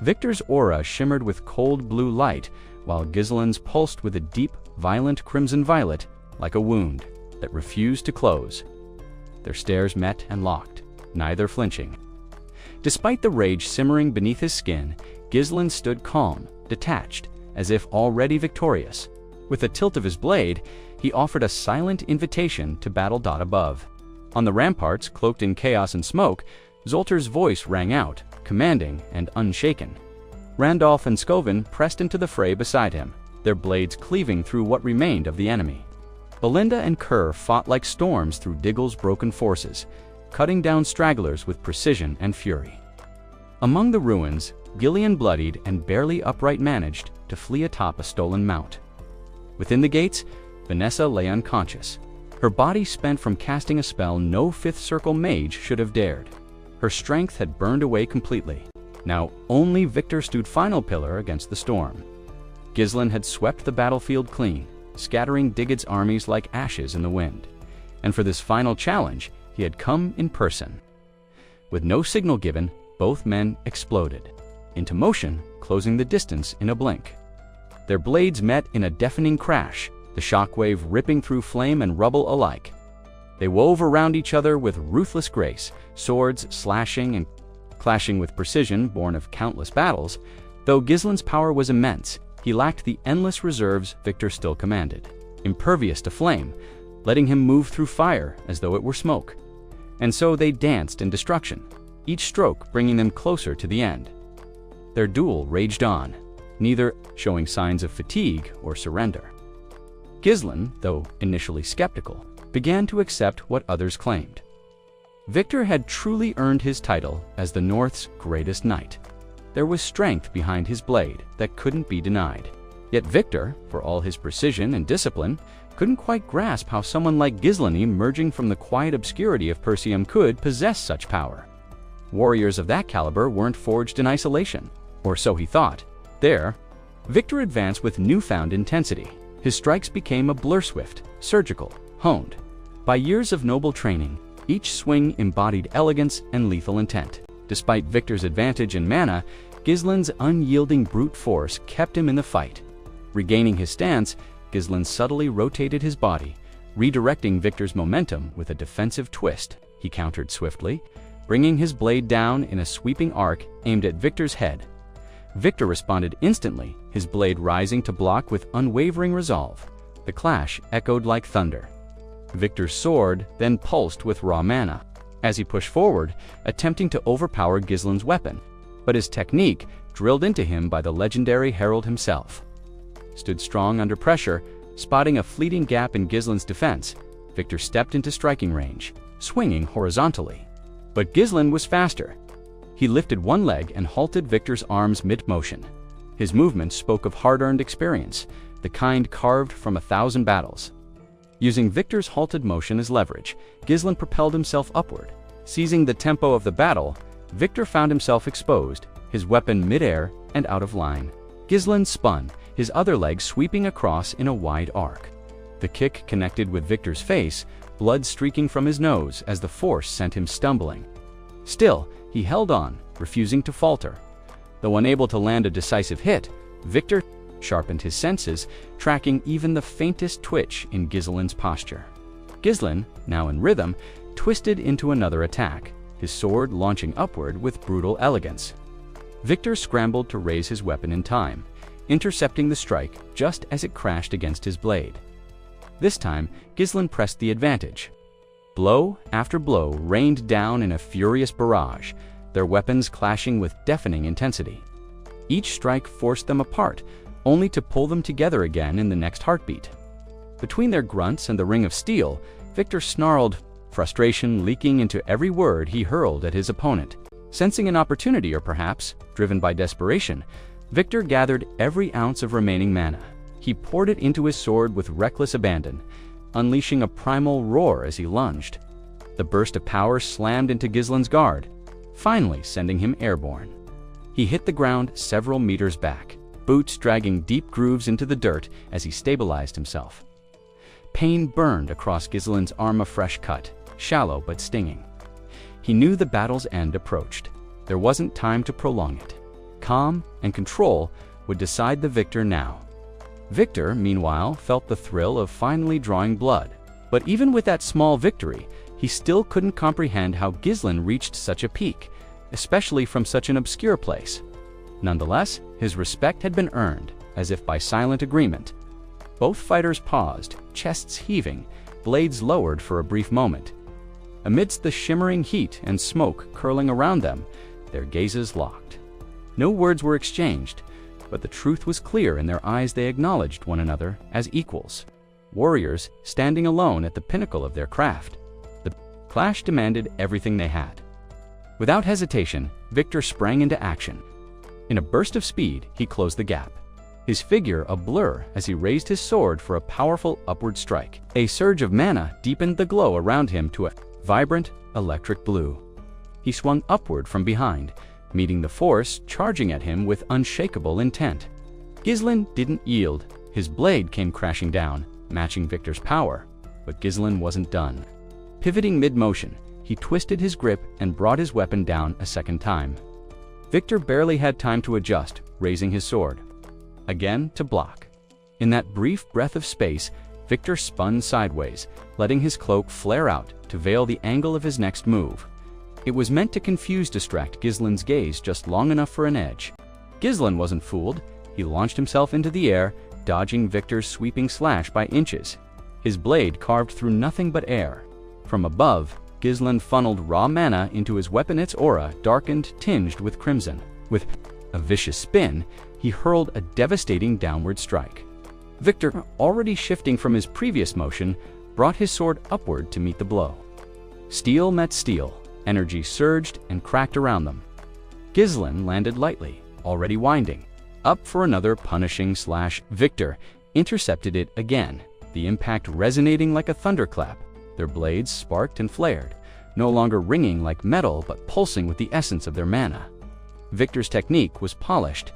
Victor's aura shimmered with cold blue light, while Gillian's pulsed with a deep, violent crimson violet, like a wound that refused to close. Their stares met and locked, neither flinching. Despite the rage simmering beneath his skin, Gillian stood calm, detached, as if already victorious. With a tilt of his blade, he offered a silent invitation to battle. Above. On the ramparts, cloaked in chaos and smoke, Zoltar's voice rang out, commanding and unshaken. Randolph and Scovin pressed into the fray beside him, their blades cleaving through what remained of the enemy. Belinda and Kerr fought like storms through Diggle's broken forces, cutting down stragglers with precision and fury. Among the ruins, Gillian, bloodied and barely upright, managed to flee atop a stolen mount. Within the gates, Vanessa lay unconscious, her body spent from casting a spell no Fifth Circle mage should have dared. Her strength had burned away completely. Now only Victor stood final pillar against the storm. Gillian had swept the battlefield clean, scattering Diggett's armies like ashes in the wind. And for this final challenge, he had come in person. With no signal given, both men exploded into motion, closing the distance in a blink. Their blades met in a deafening crash, the shockwave ripping through flame and rubble alike. They wove around each other with ruthless grace, swords slashing and clashing with precision born of countless battles. Though Gillian's power was immense, he lacked the endless reserves Victor still commanded, impervious to flame, letting him move through fire as though it were smoke. And so they danced in destruction, each stroke bringing them closer to the end. Their duel raged on, neither showing signs of fatigue or surrender. Gillian, though initially skeptical, began to accept what others claimed. Victor had truly earned his title as the North's greatest knight. There was strength behind his blade that couldn't be denied. Yet Victor, for all his precision and discipline, couldn't quite grasp how someone like Gillian, emerging from the quiet obscurity of Perseum, could possess such power. Warriors of that caliber weren't forged in isolation, or so he thought. There, Victor advanced with newfound intensity. His strikes became a blur swift, surgical, honed. By years of noble training, each swing embodied elegance and lethal intent. Despite Victor's advantage in mana, Gillian's unyielding brute force kept him in the fight. Regaining his stance, Gillian subtly rotated his body, redirecting Victor's momentum with a defensive twist. He countered swiftly, bringing his blade down in a sweeping arc aimed at Victor's head. Victor responded instantly, his blade rising to block with unwavering resolve. The clash echoed like thunder. Victor's sword then pulsed with raw mana, as he pushed forward, attempting to overpower Gillian's weapon, but his technique, drilled into him by the legendary Herald himself, stood strong under pressure. Spotting a fleeting gap in Gillian's defense, Victor stepped into striking range, swinging horizontally. But Gillian was faster. He lifted one leg and halted Victor's arms mid-motion. His movement spoke of hard-earned experience, the kind carved from 1,000 battles. Using Victor's halted motion as leverage, Gillian propelled himself upward. Seizing the tempo of the battle, Victor found himself exposed, his weapon mid-air and out of line. Gillian spun, his other leg sweeping across in a wide arc. The kick connected with Victor's face, blood streaking from his nose as the force sent him stumbling. Still, he held on, refusing to falter. Though unable to land a decisive hit, Victor sharpened his senses, tracking even the faintest twitch in Gillian's posture. Gillian, now in rhythm, twisted into another attack, his sword launching upward with brutal elegance. Victor scrambled to raise his weapon in time, intercepting the strike just as it crashed against his blade. This time, Gillian pressed the advantage. Blow after blow rained down in a furious barrage, their weapons clashing with deafening intensity. Each strike forced them apart, only to pull them together again in the next heartbeat. Between their grunts and the ring of steel, Victor snarled, frustration leaking into every word he hurled at his opponent. Sensing an opportunity, or perhaps driven by desperation, Victor gathered every ounce of remaining mana. He poured it into his sword with reckless abandon, unleashing a primal roar as he lunged. The burst of power slammed into Gillian's guard, finally sending him airborne. He hit the ground several meters back, boots dragging deep grooves into the dirt as he stabilized himself. Pain burned across Gillian's arm, a fresh cut, shallow but stinging. He knew the battle's end approached. There wasn't time to prolong it. Calm and control would decide the victor now. Victor, meanwhile, felt the thrill of finally drawing blood. But even with that small victory, he still couldn't comprehend how Gillian reached such a peak, especially from such an obscure place. Nonetheless, his respect had been earned, as if by silent agreement. Both fighters paused, chests heaving, blades lowered for a brief moment. Amidst the shimmering heat and smoke curling around them, their gazes locked. No words were exchanged, but the truth was clear in their eyes. They acknowledged one another as equals, warriors standing alone at the pinnacle of their craft. The clash demanded everything they had. Without hesitation, Victor sprang into action. In a burst of speed, he closed the gap, his figure a blur as he raised his sword for a powerful upward strike. A surge of mana deepened the glow around him to a vibrant, electric blue. He swung upward from behind, meeting the force charging at him with unshakable intent. Gillian didn't yield. His blade came crashing down, matching Victor's power, but Gillian wasn't done. Pivoting mid-motion, he twisted his grip and brought his weapon down a second time. Victor barely had time to adjust, raising his sword. Again to block. In that brief breath of space, Victor spun sideways, letting his cloak flare out to veil the angle of his next move. It was meant to distract Gillian's gaze just long enough for an edge. Gillian wasn't fooled. He launched himself into the air, dodging Victor's sweeping slash by inches. His blade carved through nothing but air. From above, Gillian funneled raw mana into his weapon, its aura darkened, tinged with crimson. With a vicious spin, he hurled a devastating downward strike. Victor, already shifting from his previous motion, brought his sword upward to meet the blow. Steel met steel, energy surged and cracked around them. Gillian landed lightly, already winding, up for another punishing slash. Victor intercepted it again, the impact resonating like a thunderclap. Their blades sparked and flared, no longer ringing like metal but pulsing with the essence of their mana. Victor's technique was polished,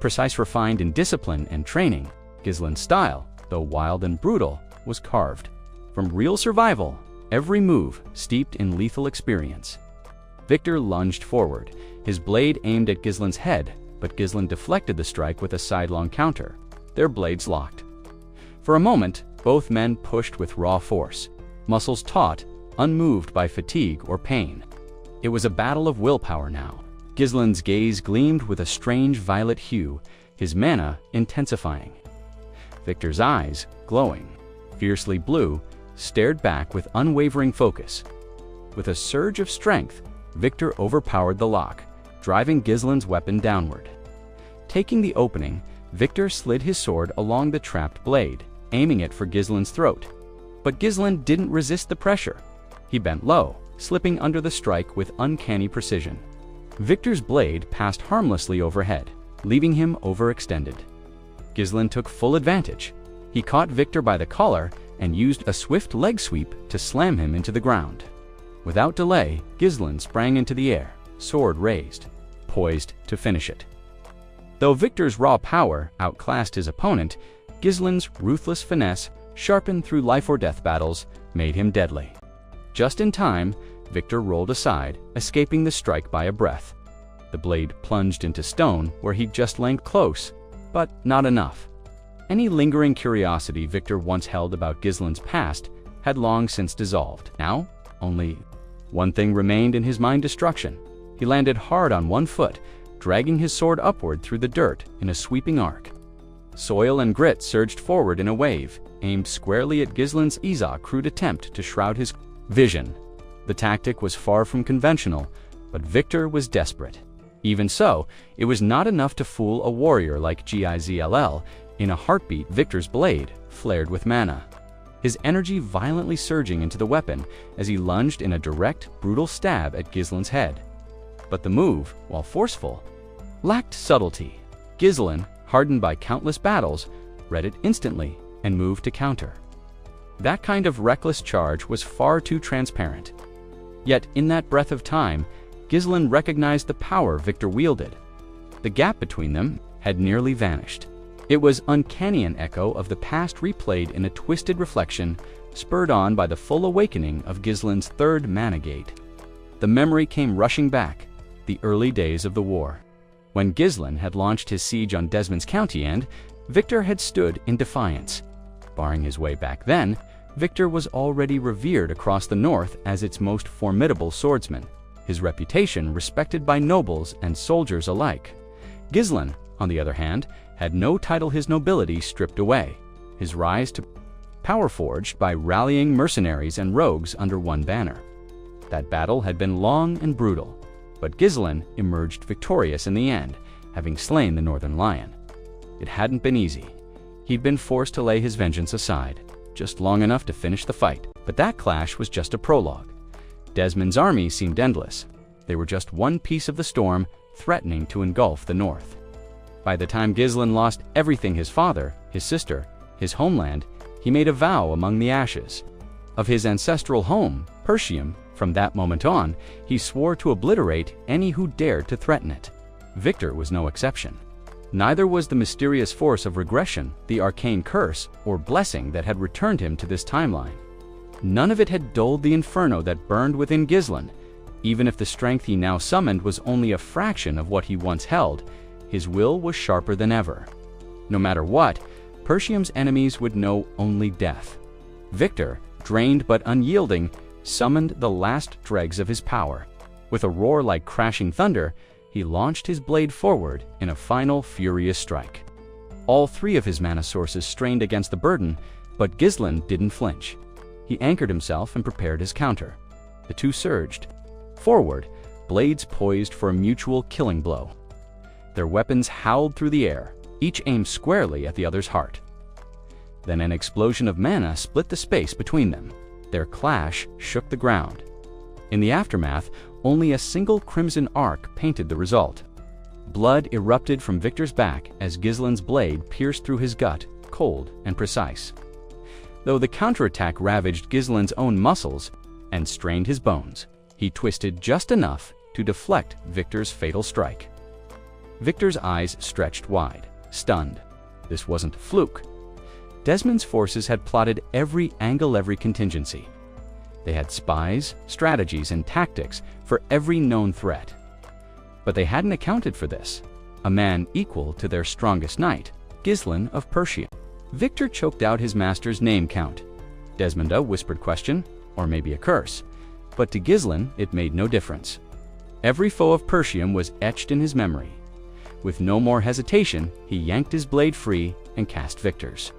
precise, refined in discipline and training. Gillian's style, though wild and brutal, was carved from real survival, every move steeped in lethal experience. Victor lunged forward, his blade aimed at Gillian's head, but Gillian deflected the strike with a sidelong counter. Their blades locked. For a moment, both men pushed with raw force, muscles taut, unmoved by fatigue or pain. It was a battle of willpower now. Gillian's gaze gleamed with a strange violet hue, his mana intensifying. Victor's eyes, glowing, fiercely blue, stared back with unwavering focus. With a surge of strength, Victor overpowered the lock, driving Gillian's weapon downward. Taking the opening, Victor slid his sword along the trapped blade, aiming it for Gillian's throat. But Gillian didn't resist the pressure. He bent low, slipping under the strike with uncanny precision. Victor's blade passed harmlessly overhead, leaving him overextended. Gillian took full advantage. He caught Victor by the collar and used a swift leg sweep to slam him into the ground. Without delay, Gillian sprang into the air, sword raised, poised to finish it. Though Victor's raw power outclassed his opponent, Gillian's ruthless finesse sharpened through life-or-death battles, made him deadly. Just in time, Victor rolled aside, escaping the strike by a breath. The blade plunged into stone where he'd just lain close, but not enough. Any lingering curiosity Victor once held about Ghislaine's past had long since dissolved. Now, only one thing remained in his mind: destruction. He landed hard on one foot, dragging his sword upward through the dirt in a sweeping arc. Soil and grit surged forward in a wave, aimed squarely at Ghislaine's crude attempt to shroud his vision. The tactic was far from conventional, but Victor was desperate. Even so, it was not enough to fool a warrior like Gizll. In a heartbeat, Victor's blade flared with mana, his energy violently surging into the weapon as he lunged in a direct, brutal stab at Ghislaine's head. But the move, while forceful, lacked subtlety. Ghislaine, hardened by countless battles, read it instantly and moved to counter. That kind of reckless charge was far too transparent. Yet in that breath of time, Ghislaine recognized the power Victor wielded. The gap between them had nearly vanished. It was uncanny, an echo of the past replayed in a twisted reflection, spurred on by the full awakening of Ghislaine's third mana gate. The memory came rushing back, the early days of the war. When Ghislaine had launched his siege on Desmond's county and Victor had stood in defiance. Barring his way back then, Victor was already revered across the north as its most formidable swordsman, his reputation respected by nobles and soldiers alike. Ghislaine, on the other hand, had no title, his nobility stripped away, his rise to power forged by rallying mercenaries and rogues under one banner. That battle had been long and brutal, but Ghislaine emerged victorious in the end, having slain the Northern Lion. It hadn't been easy. He'd been forced to lay his vengeance aside, just long enough to finish the fight. But that clash was just a prologue. Desmond's army seemed endless. They were just one piece of the storm, threatening to engulf the north. By the time Ghislaine lost everything: his father, his sister, his homeland, he made a vow among the ashes. Of his ancestral home, Persium, from that moment on, he swore to obliterate any who dared to threaten it. Victor was no exception. Neither was the mysterious force of regression, the arcane curse or blessing that had returned him to this timeline. None of it had dulled the inferno that burned within Ghislaine. Even if the strength he now summoned was only a fraction of what he once held, his will was sharper than ever. No matter what, Persium's enemies would know only death. Victor, drained but unyielding, summoned the last dregs of his power. With a roar like crashing thunder, he launched his blade forward in a final furious strike. All three of his mana sources strained against the burden, but Ghislaine didn't flinch. He anchored himself and prepared his counter. The two surged forward, blades poised for a mutual killing blow. Their weapons howled through the air, each aimed squarely at the other's heart. Then an explosion of mana split the space between them. Their clash shook the ground. In the aftermath, only a single crimson arc painted the result. Blood erupted from Victor's back as Ghislaine's blade pierced through his gut, cold and precise. Though the counterattack ravaged Ghislaine's own muscles and strained his bones, he twisted just enough to deflect Victor's fatal strike. Victor's eyes stretched wide, stunned. This wasn't a fluke. Desmond's forces had plotted every angle, every contingency. They had spies, strategies, and tactics for every known threat. But they hadn't accounted for this. A man equal to their strongest knight, Ghislaine of Persia. Victor choked out his master's name count. Desmond, a whispered question, or maybe a curse. But to Ghislaine, it made no difference. Every foe of Persium was etched in his memory. With no more hesitation, he yanked his blade free and cast Victor's.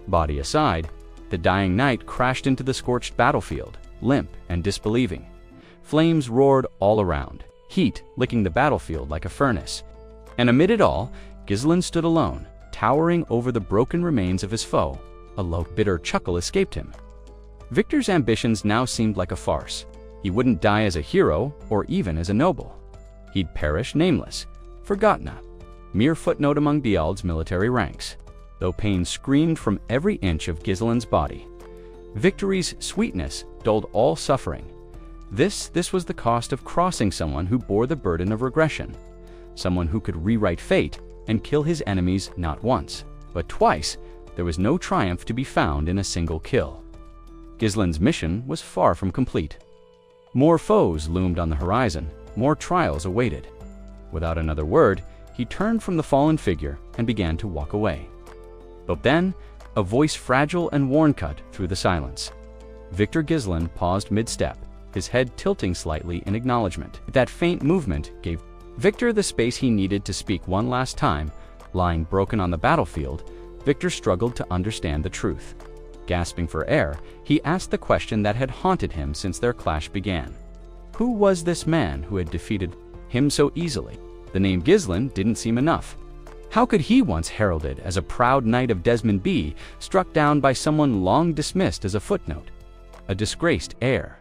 Body aside, the dying knight crashed into the scorched battlefield, limp and disbelieving. Flames roared all around, heat licking the battlefield like a furnace. And amid it all, Ghislaine stood alone, towering over the broken remains of his foe. A low, bitter chuckle escaped him. Victor's ambitions now seemed like a farce. He wouldn't die as a hero or even as a noble. He'd perish nameless, forgotten, a mere footnote among Beald's military ranks, though pain screamed from every inch of Ghislaine's body. Victory's sweetness dulled all suffering. This was the cost of crossing someone who bore the burden of regression, someone who could rewrite fate and kill his enemies not once, but twice, there was no triumph to be found in a single kill. Gillian's mission was far from complete. More foes loomed on the horizon, more trials awaited. Without another word, he turned from the fallen figure and began to walk away. But then, a voice fragile and worn cut through the silence. Victor Gillian paused mid-step, his head tilting slightly in acknowledgement. That faint movement gave Victor the space he needed to speak one last time. Lying broken on the battlefield, Victor struggled to understand the truth. Gasping for air, he asked the question that had haunted him since their clash began. Who was this man who had defeated him so easily? The name Gillian didn't seem enough. How could he, once heralded as a proud knight of Desmond, be struck down by someone long dismissed as a footnote, a disgraced heir?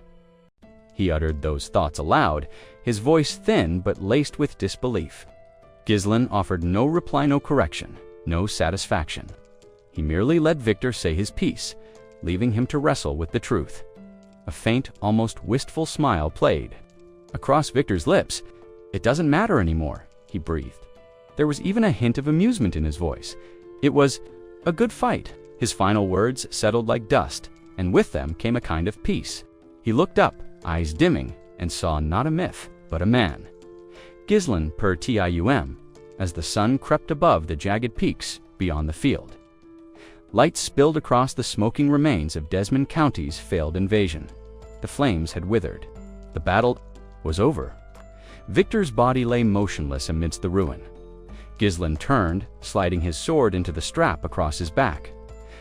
He uttered those thoughts aloud, his voice thin but laced with disbelief. Gillian offered no reply, no correction, no satisfaction. He merely let Victor say his piece, leaving him to wrestle with the truth. A faint, almost wistful smile played across Victor's lips. "It doesn't matter anymore," he breathed. There was even a hint of amusement in his voice. It was a good fight. His final words settled like dust, and with them came a kind of peace. He looked up, eyes dimming, and saw not a myth, but a man. Gillian per Tium, as the sun crept above the jagged peaks beyond the field. Light spilled across the smoking remains of Desmond County's failed invasion. The flames had withered. The battle was over. Victor's body lay motionless amidst the ruin. Gillian turned, sliding his sword into the strap across his back.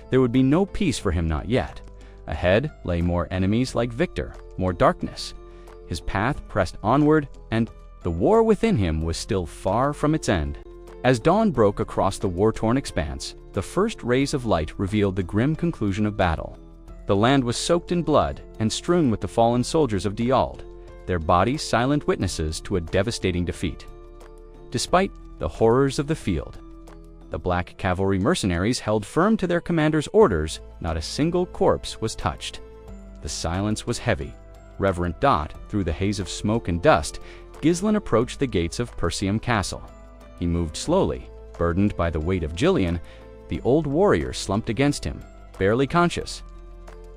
There would be no peace for him, not yet. Ahead lay more enemies like Victor, more darkness. His path pressed onward, and the war within him was still far from its end. As dawn broke across the war-torn expanse, the first rays of light revealed the grim conclusion of battle. The land was soaked in blood and strewn with the fallen soldiers of Duel, their bodies silent witnesses to a devastating defeat. Despite the horrors of the field, the Black Cavalry mercenaries held firm to their commander's orders. Not a single corpse was touched. The silence was heavy. Reverent Dot, through the haze of smoke and dust, Gillian approached the gates of Persium Castle. He moved slowly, burdened by the weight of Gillian. The old warrior slumped against him, barely conscious.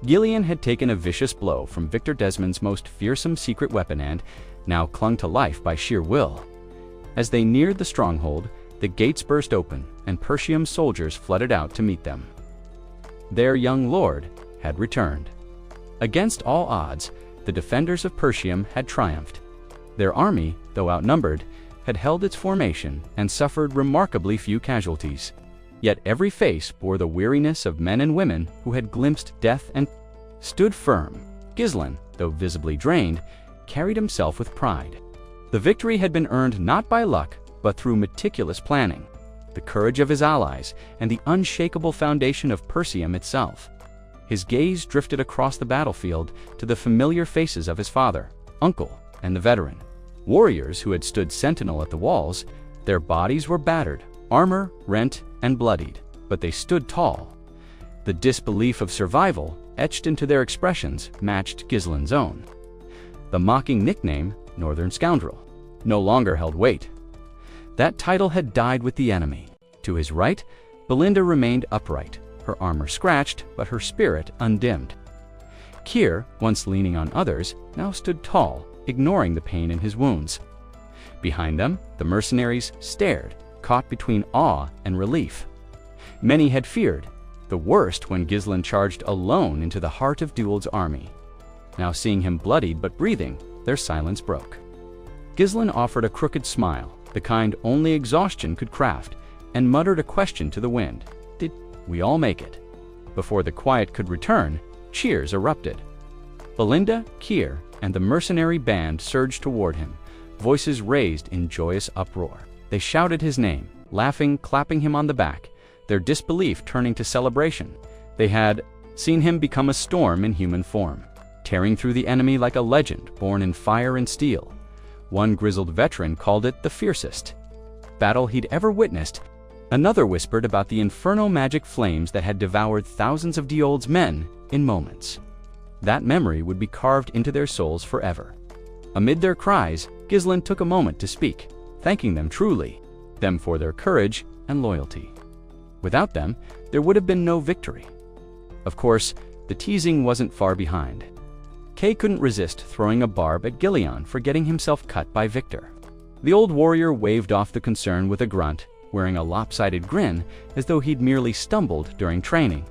Gillian had taken a vicious blow from Victor Desmond's most fearsome secret weapon and now clung to life by sheer will. As they neared the stronghold, the gates burst open and Persium's soldiers flooded out to meet them. Their young lord had returned. Against all odds, the defenders of Persium had triumphed. Their army, though outnumbered, had held its formation and suffered remarkably few casualties. Yet every face bore the weariness of men and women who had glimpsed death and stood firm. Gillian, though visibly drained, carried himself with pride. The victory had been earned not by luck, but through meticulous planning, the courage of his allies, and the unshakable foundation of Persium itself. His gaze drifted across the battlefield to the familiar faces of his father, uncle, and the veteran. Warriors who had stood sentinel at the walls. Their bodies were battered, armor rent and bloodied, but they stood tall. The disbelief of survival, etched into their expressions, matched Gillian's own. The mocking nickname, Northern Scoundrel, no longer held weight. That title had died with the enemy. To his right, Belinda remained upright, her armor scratched, but her spirit undimmed. Keir, once leaning on others, now stood tall, ignoring the pain in his wounds. Behind them, the mercenaries stared, caught between awe and relief. Many had feared, the worst when Gillian charged alone into the heart of Duel's army. Now seeing him bloodied but breathing, their silence broke. Gillian offered a crooked smile, the kind only exhaustion could craft, and muttered a question to the wind. Did we all make it? Before the quiet could return, cheers erupted. Belinda, Keir, and the mercenary band surged toward him, voices raised in joyous uproar. They shouted his name, laughing, clapping him on the back, their disbelief turning to celebration. They had seen him become a storm in human form, tearing through the enemy like a legend born in fire and steel. One grizzled veteran called it the fiercest battle he'd ever witnessed. Another whispered about the inferno magic flames that had devoured thousands of Duel's men in moments. That memory would be carved into their souls forever. Amid their cries, Gillian took a moment to speak, thanking them truly, them for their courage and loyalty. Without them, there would have been no victory. Of course, the teasing wasn't far behind. Kay couldn't resist throwing a barb at Gillian for getting himself cut by Victor. The old warrior waved off the concern with a grunt, wearing a lopsided grin as though he'd merely stumbled during training.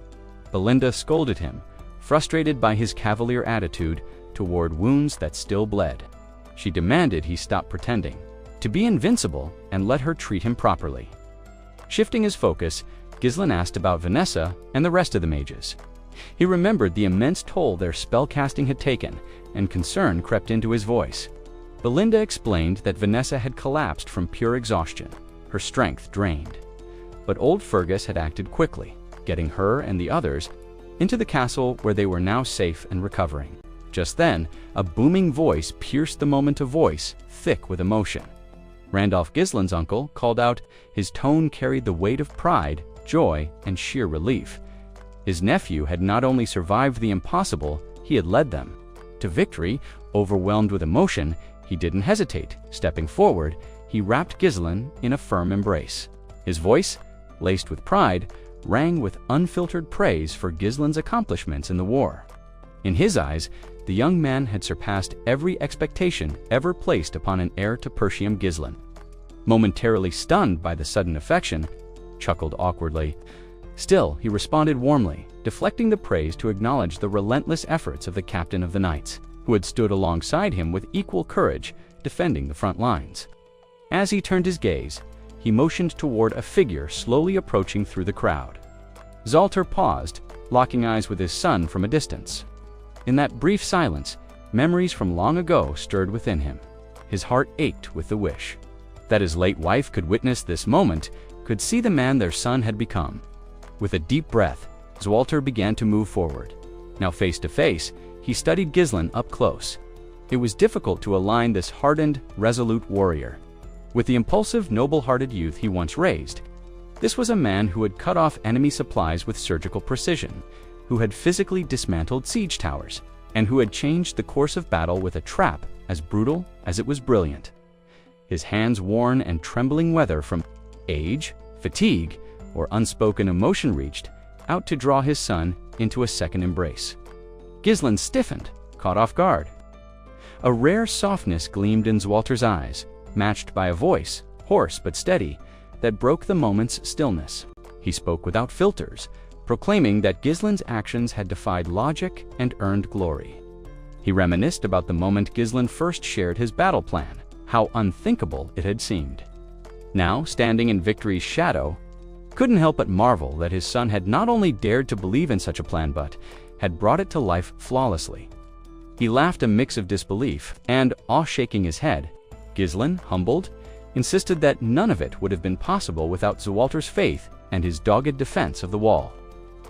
Belinda scolded him, frustrated by his cavalier attitude toward wounds that still bled. She demanded he stop pretending, to be invincible, and let her treat him properly. Shifting his focus, Gillian asked about Vanessa and the rest of the mages. He remembered the immense toll their spellcasting had taken, and concern crept into his voice. Belinda explained that Vanessa had collapsed from pure exhaustion, her strength drained. But old Fergus had acted quickly, getting her and the others into the castle where they were now safe and recovering. Just then, a booming voice pierced the moment of voice, thick with emotion. Randolph Gillian's uncle called out. His tone carried the weight of pride, joy, and sheer relief. His nephew had not only survived the impossible, he had led them to victory. Overwhelmed with emotion, he didn't hesitate. Stepping forward, he wrapped Gillian in a firm embrace. His voice, laced with pride, rang with unfiltered praise for Gillian's accomplishments in the war. In his eyes, the young man had surpassed every expectation ever placed upon an heir to Persium Gillian. Momentarily stunned by the sudden affection, chuckled awkwardly. Still, he responded warmly, deflecting the praise to acknowledge the relentless efforts of the captain of the knights, who had stood alongside him with equal courage, defending the front lines. As he turned his gaze, he motioned toward a figure slowly approaching through the crowd. Zalter paused, locking eyes with his son from a distance. In that brief silence, memories from long ago stirred within him. His heart ached with the wish that his late wife could witness this moment, could see the man their son had become. With a deep breath, Zalter began to move forward. Now face to face, he studied Gillian up close. It was difficult to align this hardened, resolute warrior with the impulsive, noble-hearted youth he once raised. This was a man who had cut off enemy supplies with surgical precision, who had physically dismantled siege towers, and who had changed the course of battle with a trap as brutal as it was brilliant. His hands worn and trembling whether from age, fatigue, or unspoken emotion reached out to draw his son into a second embrace. Gillian stiffened, caught off guard. A rare softness gleamed in Zalter's eyes, matched by a voice, hoarse but steady, that broke the moment's stillness. He spoke without filters, proclaiming that Gillian's actions had defied logic and earned glory. He reminisced about the moment Gillian first shared his battle plan, how unthinkable it had seemed. Now, standing in victory's shadow, couldn't help but marvel that his son had not only dared to believe in such a plan but had brought it to life flawlessly. He laughed a mix of disbelief and, awe-shaking his head, Gillian, humbled, insisted that none of it would have been possible without Zalter's faith and his dogged defense of the wall.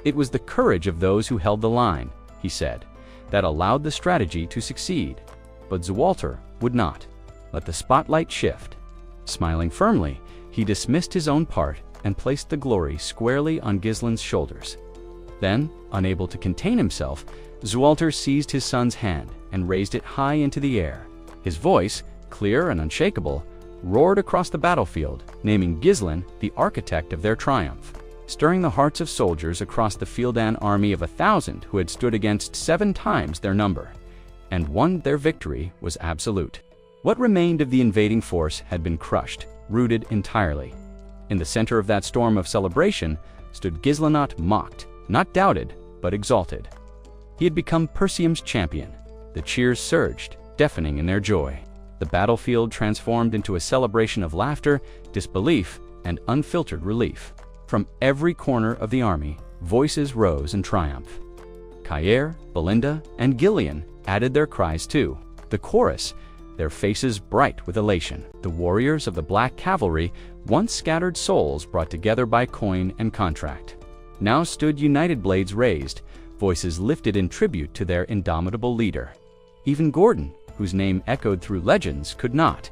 It was the courage of those who held the line, he said, that allowed the strategy to succeed. But Zalter would not let the spotlight shift. Smiling firmly, he dismissed his own part and placed the glory squarely on Gillian's shoulders. Then, unable to contain himself, Zalter seized his son's hand and raised it high into the air. His voice, clear and unshakable, roared across the battlefield, naming Gillian the architect of their triumph, stirring the hearts of soldiers across the Fieldan army of 1,000 who had stood against 7 times their number, and won their victory was absolute. What remained of the invading force had been crushed, rooted entirely. In the center of that storm of celebration stood Gillian, mocked, not doubted, but exalted. He had become Persium's champion. The cheers surged, deafening in their joy. The battlefield transformed into a celebration of laughter, disbelief, and unfiltered relief. From every corner of the army, voices rose in triumph. Kayer, Belinda, and Gillian added their cries too. The chorus, their faces bright with elation. The warriors of the Black Cavalry, once scattered souls brought together by coin and contract, now stood united, blades raised, voices lifted in tribute to their indomitable leader. Even Gordon, whose name echoed through legends, could not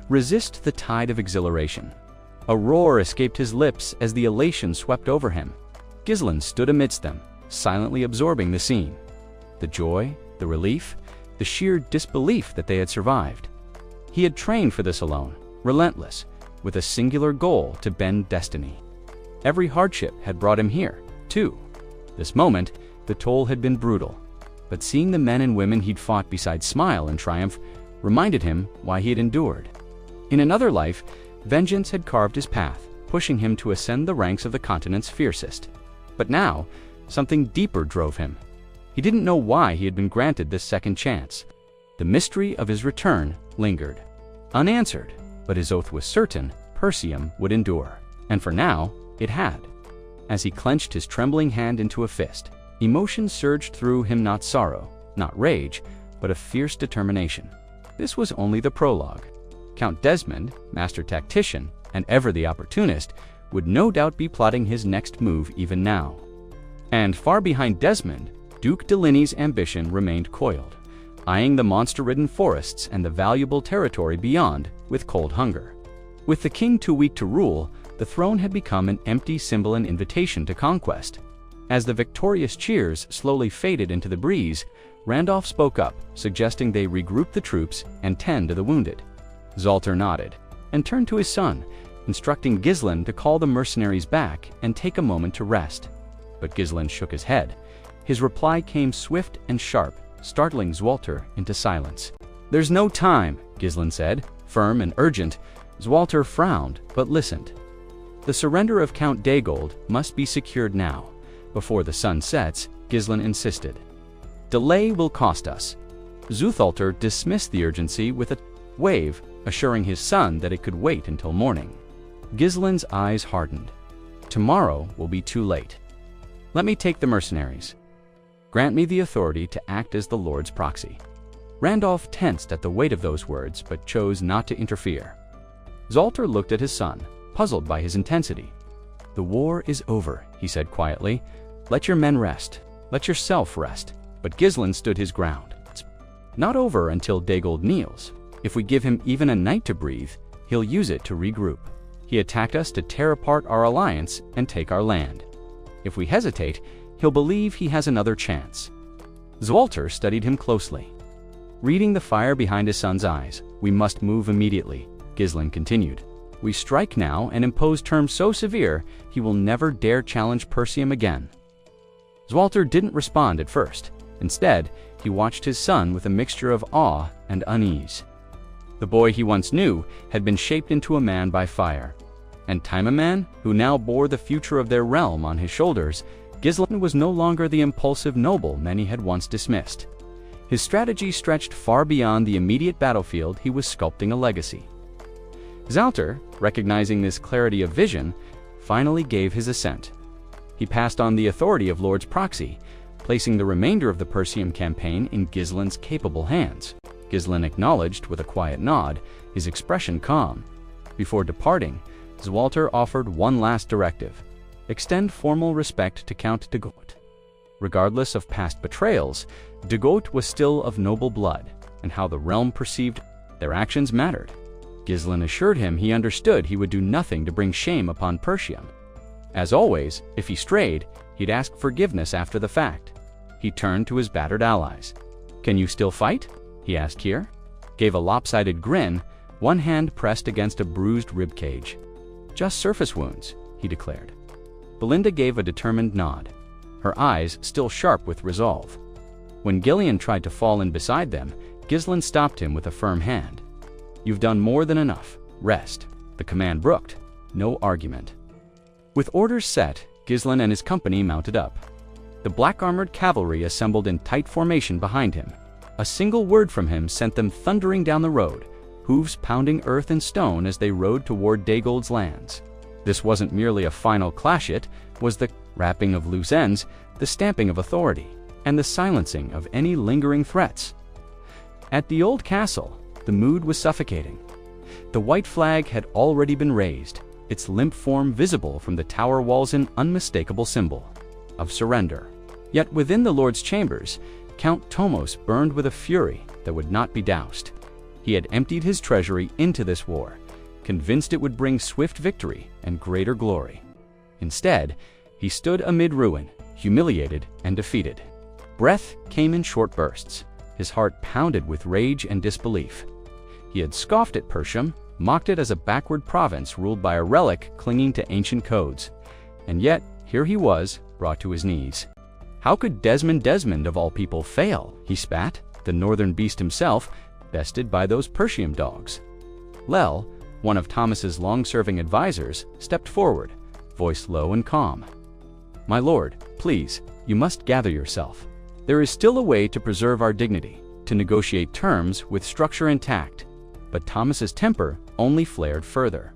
resist the tide of exhilaration. A roar escaped his lips as the elation swept over him. Gillian stood amidst them, silently absorbing the scene. The joy, the relief, the sheer disbelief that they had survived. He had trained for this alone, relentless, with a singular goal to bend destiny. Every hardship had brought him here, too. This moment, the toll had been brutal, but seeing the men and women he'd fought beside Smile in triumph reminded him why he had endured. In another life, vengeance had carved his path, pushing him to ascend the ranks of the continent's fiercest. But now, something deeper drove him. He didn't know why he had been granted this second chance. The mystery of his return lingered, unanswered, but his oath was certain Perseum would endure. And for now, it had. As he clenched his trembling hand into a fist, emotion surged through him, not sorrow, not rage, but a fierce determination. This was only the prologue. Count Desmond, master tactician, and ever the opportunist, would no doubt be plotting his next move even now. And far behind Desmond, Duke Deliney's ambition remained coiled, eyeing the monster-ridden forests and the valuable territory beyond with cold hunger. With the king too weak to rule, the throne had become an empty symbol and invitation to conquest. As the victorious cheers slowly faded into the breeze, Randolph spoke up, suggesting they regroup the troops and tend to the wounded. Zalter nodded and turned to his son, instructing Gillian to call the mercenaries back and take a moment to rest. But Gillian shook his head. His reply came swift and sharp, startling Zalter into silence. "There's no time," Gillian said, firm and urgent. Zalter frowned, but listened. The surrender of Count Daygold must be secured now. Before the sun sets, Gillian insisted. "Delay will cost us." Zuthalter dismissed the urgency with a wave, assuring his son that it could wait until morning. Gillian's eyes hardened. "Tomorrow will be too late. Let me take the mercenaries. Grant me the authority to act as the Lord's proxy." Randolph tensed at the weight of those words, but chose not to interfere. Zalter looked at his son, puzzled by his intensity. "The war is over," he said quietly. "Let your men rest. Let yourself rest." But Gillian stood his ground. "It's not over until Daygold kneels. If we give him even a night to breathe, he'll use it to regroup. He attacked us to tear apart our alliance and take our land. If we hesitate, he'll believe he has another chance." Zalter studied him closely. Reading the fire behind his son's eyes, "We must move immediately," Gillian continued. "We strike now and impose terms so severe he will never dare challenge Perseum again." Zalter didn't respond at first. Instead, he watched his son with a mixture of awe and unease. The boy he once knew had been shaped into a man by fire. And Timaman, who now bore the future of their realm on his shoulders, Gillian was no longer the impulsive noble many had once dismissed. His strategy stretched far beyond the immediate battlefield. He was sculpting a legacy. Zalter, recognizing this clarity of vision, finally gave his assent. He passed on the authority of Lord's proxy, placing the remainder of the Perseum campaign in Gillian's capable hands. Gillian acknowledged with a quiet nod, his expression calm. Before departing, Zalter offered one last directive: extend formal respect to Count de Goat. Regardless of past betrayals, de Goat was still of noble blood, and how the realm perceived their actions mattered. Gillian assured him he understood he would do nothing to bring shame upon Perseum. As always, if he strayed, he'd ask forgiveness after the fact. He turned to his battered allies. "Can you still fight?" he asked here. Gave a lopsided grin, one hand pressed against a bruised rib cage. "Just surface wounds," he declared. Belinda gave a determined nod, her eyes still sharp with resolve. When Gillian tried to fall in beside them, Gillian stopped him with a firm hand. "You've done more than enough. Rest." The command brooked. No argument. With orders set, Gillian and his company mounted up. The black-armored cavalry assembled in tight formation behind him. A single word from him sent them thundering down the road, hooves pounding earth and stone as they rode toward Daygold's lands. This wasn't merely a final clash, it was the wrapping of loose ends, the stamping of authority, and the silencing of any lingering threats. At the old castle, the mood was suffocating. The white flag had already been raised, its limp form visible from the tower walls, an unmistakable symbol of surrender. Yet within the Lord's chambers, Count Tomos burned with a fury that would not be doused. He had emptied his treasury into this war, convinced it would bring swift victory and greater glory. Instead, he stood amid ruin, humiliated and defeated. Breath came in short bursts. His heart pounded with rage and disbelief. He had scoffed at Perseum, mocked it as a backward province ruled by a relic clinging to ancient codes. And yet, here he was, brought to his knees. How could Desmond of all people fail? He spat, the northern beast himself, bested by those Persian dogs. Lel, one of Thomas's long-serving advisors, stepped forward, voice low and calm. "My lord, please, you must gather yourself. There is still a way to preserve our dignity, to negotiate terms with structure intact." But Thomas's temper only flared further.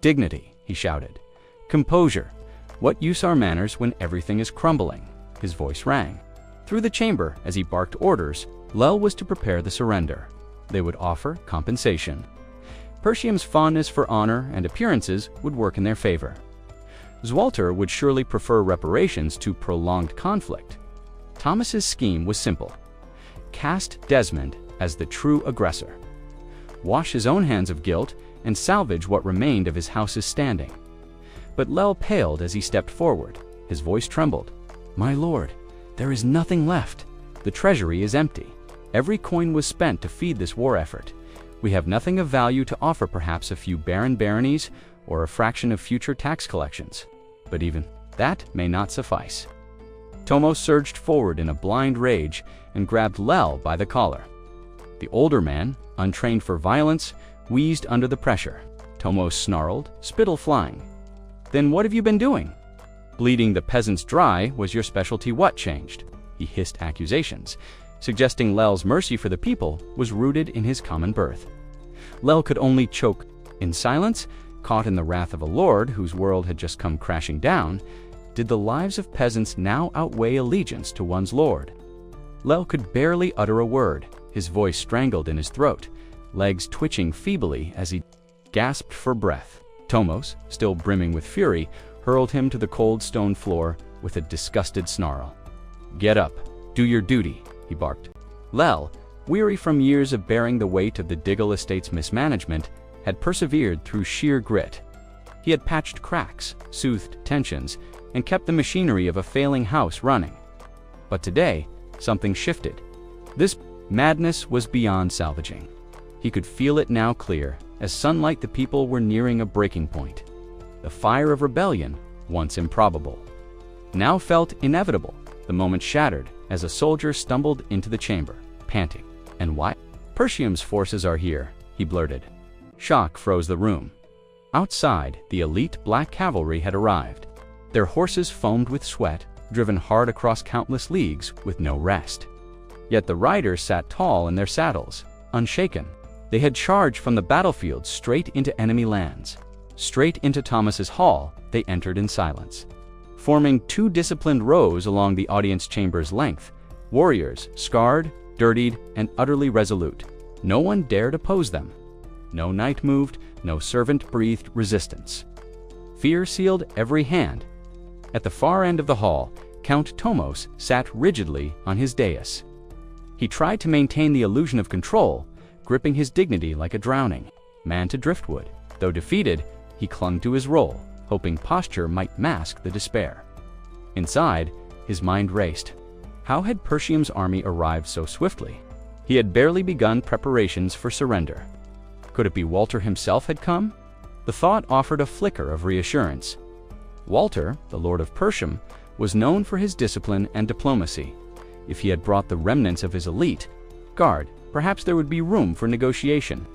"Dignity," he shouted. "Composure. What use are manners when everything is crumbling?" His voice rang. Through the chamber, as he barked orders, Lel was to prepare the surrender. They would offer compensation. Persium's fondness for honor and appearances would work in their favor. Zwalter would surely prefer reparations to prolonged conflict. Thomas's scheme was simple. Cast Desmond as the true aggressor. Wash his own hands of guilt and salvage what remained of his house's standing. But Lel paled as he stepped forward. His voice trembled. "My lord, there is nothing left. The treasury is empty. Every coin was spent to feed this war effort. We have nothing of value to offer, perhaps a few barren baronies or a fraction of future tax collections. But even that may not suffice." Tomos surged forward in a blind rage and grabbed Lel by the collar. The older man, untrained for violence, wheezed under the pressure. Tomos snarled, spittle flying. "Then what have you been doing?" "Bleeding the peasants dry was your specialty. What changed?" He hissed accusations, suggesting Lel's mercy for the people was rooted in his common birth. Lel could only choke. In silence, caught in the wrath of a lord whose world had just come crashing down, did the lives of peasants now outweigh allegiance to one's lord? Lel could barely utter a word, his voice strangled in his throat, legs twitching feebly as he gasped for breath. Tomos, still brimming with fury, hurled him to the cold stone floor with a disgusted snarl. "Get up, do your duty," he barked. Lel, weary from years of bearing the weight of the Diggle estate's mismanagement, had persevered through sheer grit. He had patched cracks, soothed tensions, and kept the machinery of a failing house running. But today, something shifted. This madness was beyond salvaging. He could feel it now clear. As sunlight, the people were nearing a breaking point. The fire of rebellion, once improbable, now felt inevitable. The moment shattered as a soldier stumbled into the chamber, panting. "And why? Persium's forces are here," he blurted. Shock froze the room. Outside, the elite black cavalry had arrived. Their horses foamed with sweat, driven hard across countless leagues with no rest. Yet the riders sat tall in their saddles, unshaken. They had charged from the battlefield straight into enemy lands. Straight into Thomas's hall, they entered in silence. Forming two disciplined rows along the audience chamber's length, warriors, scarred, dirtied, and utterly resolute. No one dared oppose them. No knight moved, no servant breathed resistance. Fear sealed every hand. At the far end of the hall, Count Tomos sat rigidly on his dais. He tried to maintain the illusion of control, gripping his dignity like a drowning man to driftwood. Though defeated, he clung to his role, hoping posture might mask the despair. Inside, his mind raced. How had Persium's army arrived so swiftly? He had barely begun preparations for surrender. Could it be Walter himself had come? The thought offered a flicker of reassurance. Walter, the Lord of Persium, was known for his discipline and diplomacy. If he had brought the remnants of his elite guard, perhaps there would be room for negotiation.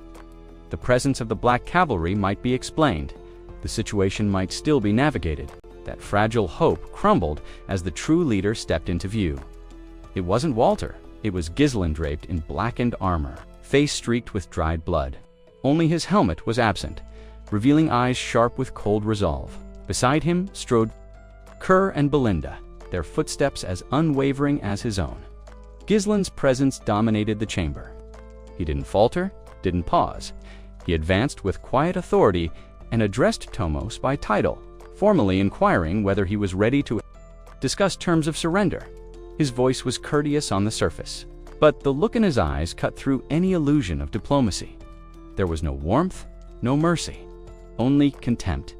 The presence of the black cavalry might be explained. The situation might still be navigated. That fragile hope crumbled as the true leader stepped into view. It wasn't Walter. It was Gillian, draped in blackened armor, face streaked with dried blood. Only his helmet was absent, revealing eyes sharp with cold resolve. Beside him strode Kerr and Belinda, their footsteps as unwavering as his own. Gillian's presence dominated the chamber. He didn't falter, didn't pause. He advanced with quiet authority and addressed Tomos by title, formally inquiring whether he was ready to discuss terms of surrender. His voice was courteous on the surface, but the look in his eyes cut through any illusion of diplomacy. There was no warmth, no mercy, only contempt.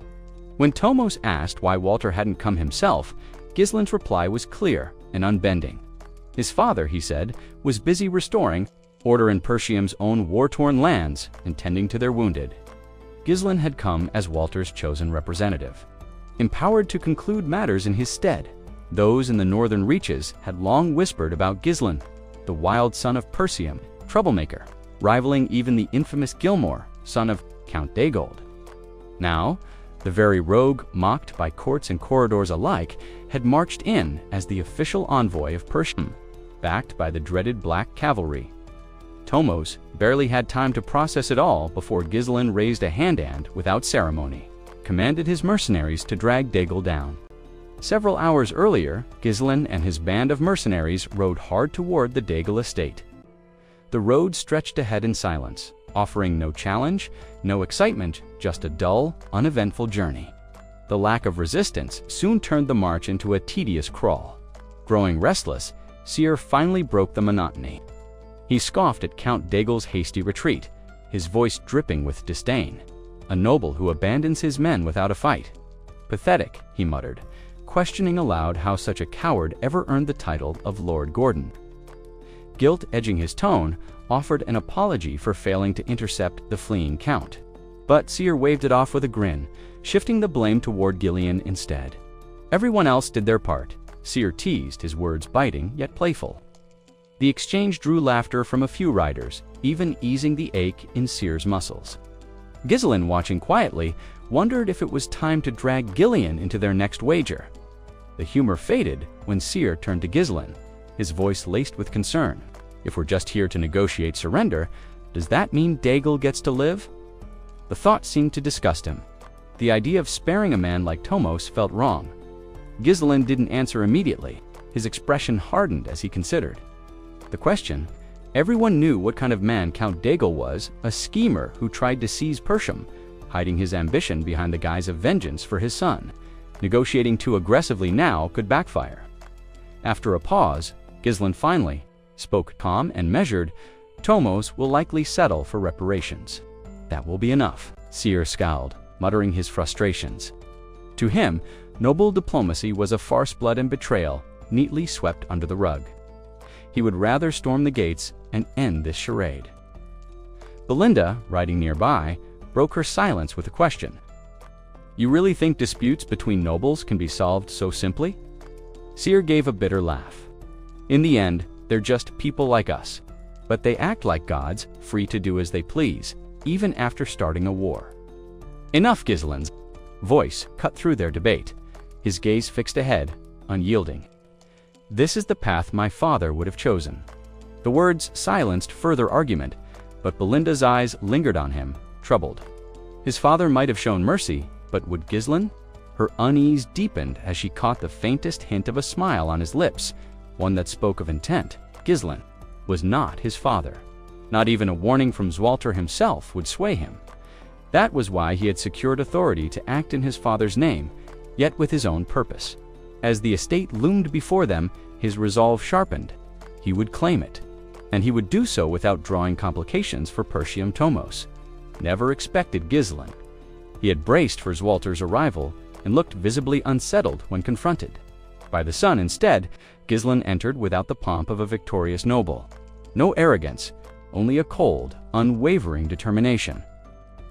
When Tomos asked why Walter hadn't come himself, Gillian's reply was clear and unbending. His father, he said, was busy restoring order in Persium's own war-torn lands and tending to their wounded. Gillian had come as Walter's chosen representative. empowered to conclude matters in his stead. Those in the northern reaches had long whispered about Gillian, the wild son of Perseum, troublemaker, rivaling even the infamous Gilmore, son of Count Daygold. Now, the very rogue, mocked by courts and corridors alike, had marched in as the official envoy of Perseum, backed by the dreaded Black Cavalry. Tomos barely had time to process it all before Gillian raised a hand without ceremony, commanded his mercenaries to drag Daigle down. Several hours earlier, Gillian and his band of mercenaries rode hard toward the Daigle estate. The road stretched ahead in silence, offering no challenge, no excitement, just a dull, uneventful journey. The lack of resistance soon turned the march into a tedious crawl. Growing restless, Seer finally broke the monotony. He scoffed at Count Daigle's hasty retreat, his voice dripping with disdain. A noble who abandons his men without a fight. Pathetic, he muttered, questioning aloud how such a coward ever earned the title of Lord Gordon. Guilt edging his tone, offered an apology for failing to intercept the fleeing count. But Seer waved it off with a grin, shifting the blame toward Gillian instead. Everyone else did their part. Seer teased, his words biting yet playful. The exchange drew laughter from a few riders, even easing the ache in Seer's muscles. Gillian, watching quietly, wondered if it was time to drag Gillian into their next wager. The humor faded when Seer turned to Gillian, his voice laced with concern. If we're just here to negotiate surrender, does that mean Daigle gets to live? The thought seemed to disgust him. The idea of sparing a man like Tomos felt wrong. Gillian didn't answer immediately. His expression hardened as he considered the question. Everyone knew what kind of man Count Daigle was, a schemer who tried to seize Perseum, hiding his ambition behind the guise of vengeance for his son. Negotiating too aggressively now could backfire. After a pause, Gillian finally spoke calm and measured. Tomos will likely settle for reparations. That will be enough, Seer scowled, muttering his frustrations. To him, noble diplomacy was a farce, blood and betrayal, neatly swept under the rug. He would rather storm the gates and end this charade. Belinda, riding nearby, broke her silence with a question. You really think disputes between nobles can be solved so simply? Seer gave a bitter laugh. In the end, they're just people like us. But they act like gods, free to do as they please, even after starting a war. Enough, Gillian's voice cut through their debate, his gaze fixed ahead, unyielding. This is the path my father would have chosen. The words silenced further argument, but Belinda's eyes lingered on him, troubled. His father might have shown mercy, but would Gillian? Her unease deepened as she caught the faintest hint of a smile on his lips, one that spoke of intent. Gillian was not his father. Not even a warning from Zwalter himself would sway him. That was why he had secured authority to act in his father's name, yet with his own purpose. As the estate loomed before them, his resolve sharpened. He would claim it, and he would do so without drawing complications for Perseum Tomos. Never expected Gillian. He had braced for Zwalter's arrival and looked visibly unsettled when confronted. By the son instead, Gillian entered without the pomp of a victorious noble. No arrogance, only a cold, unwavering determination.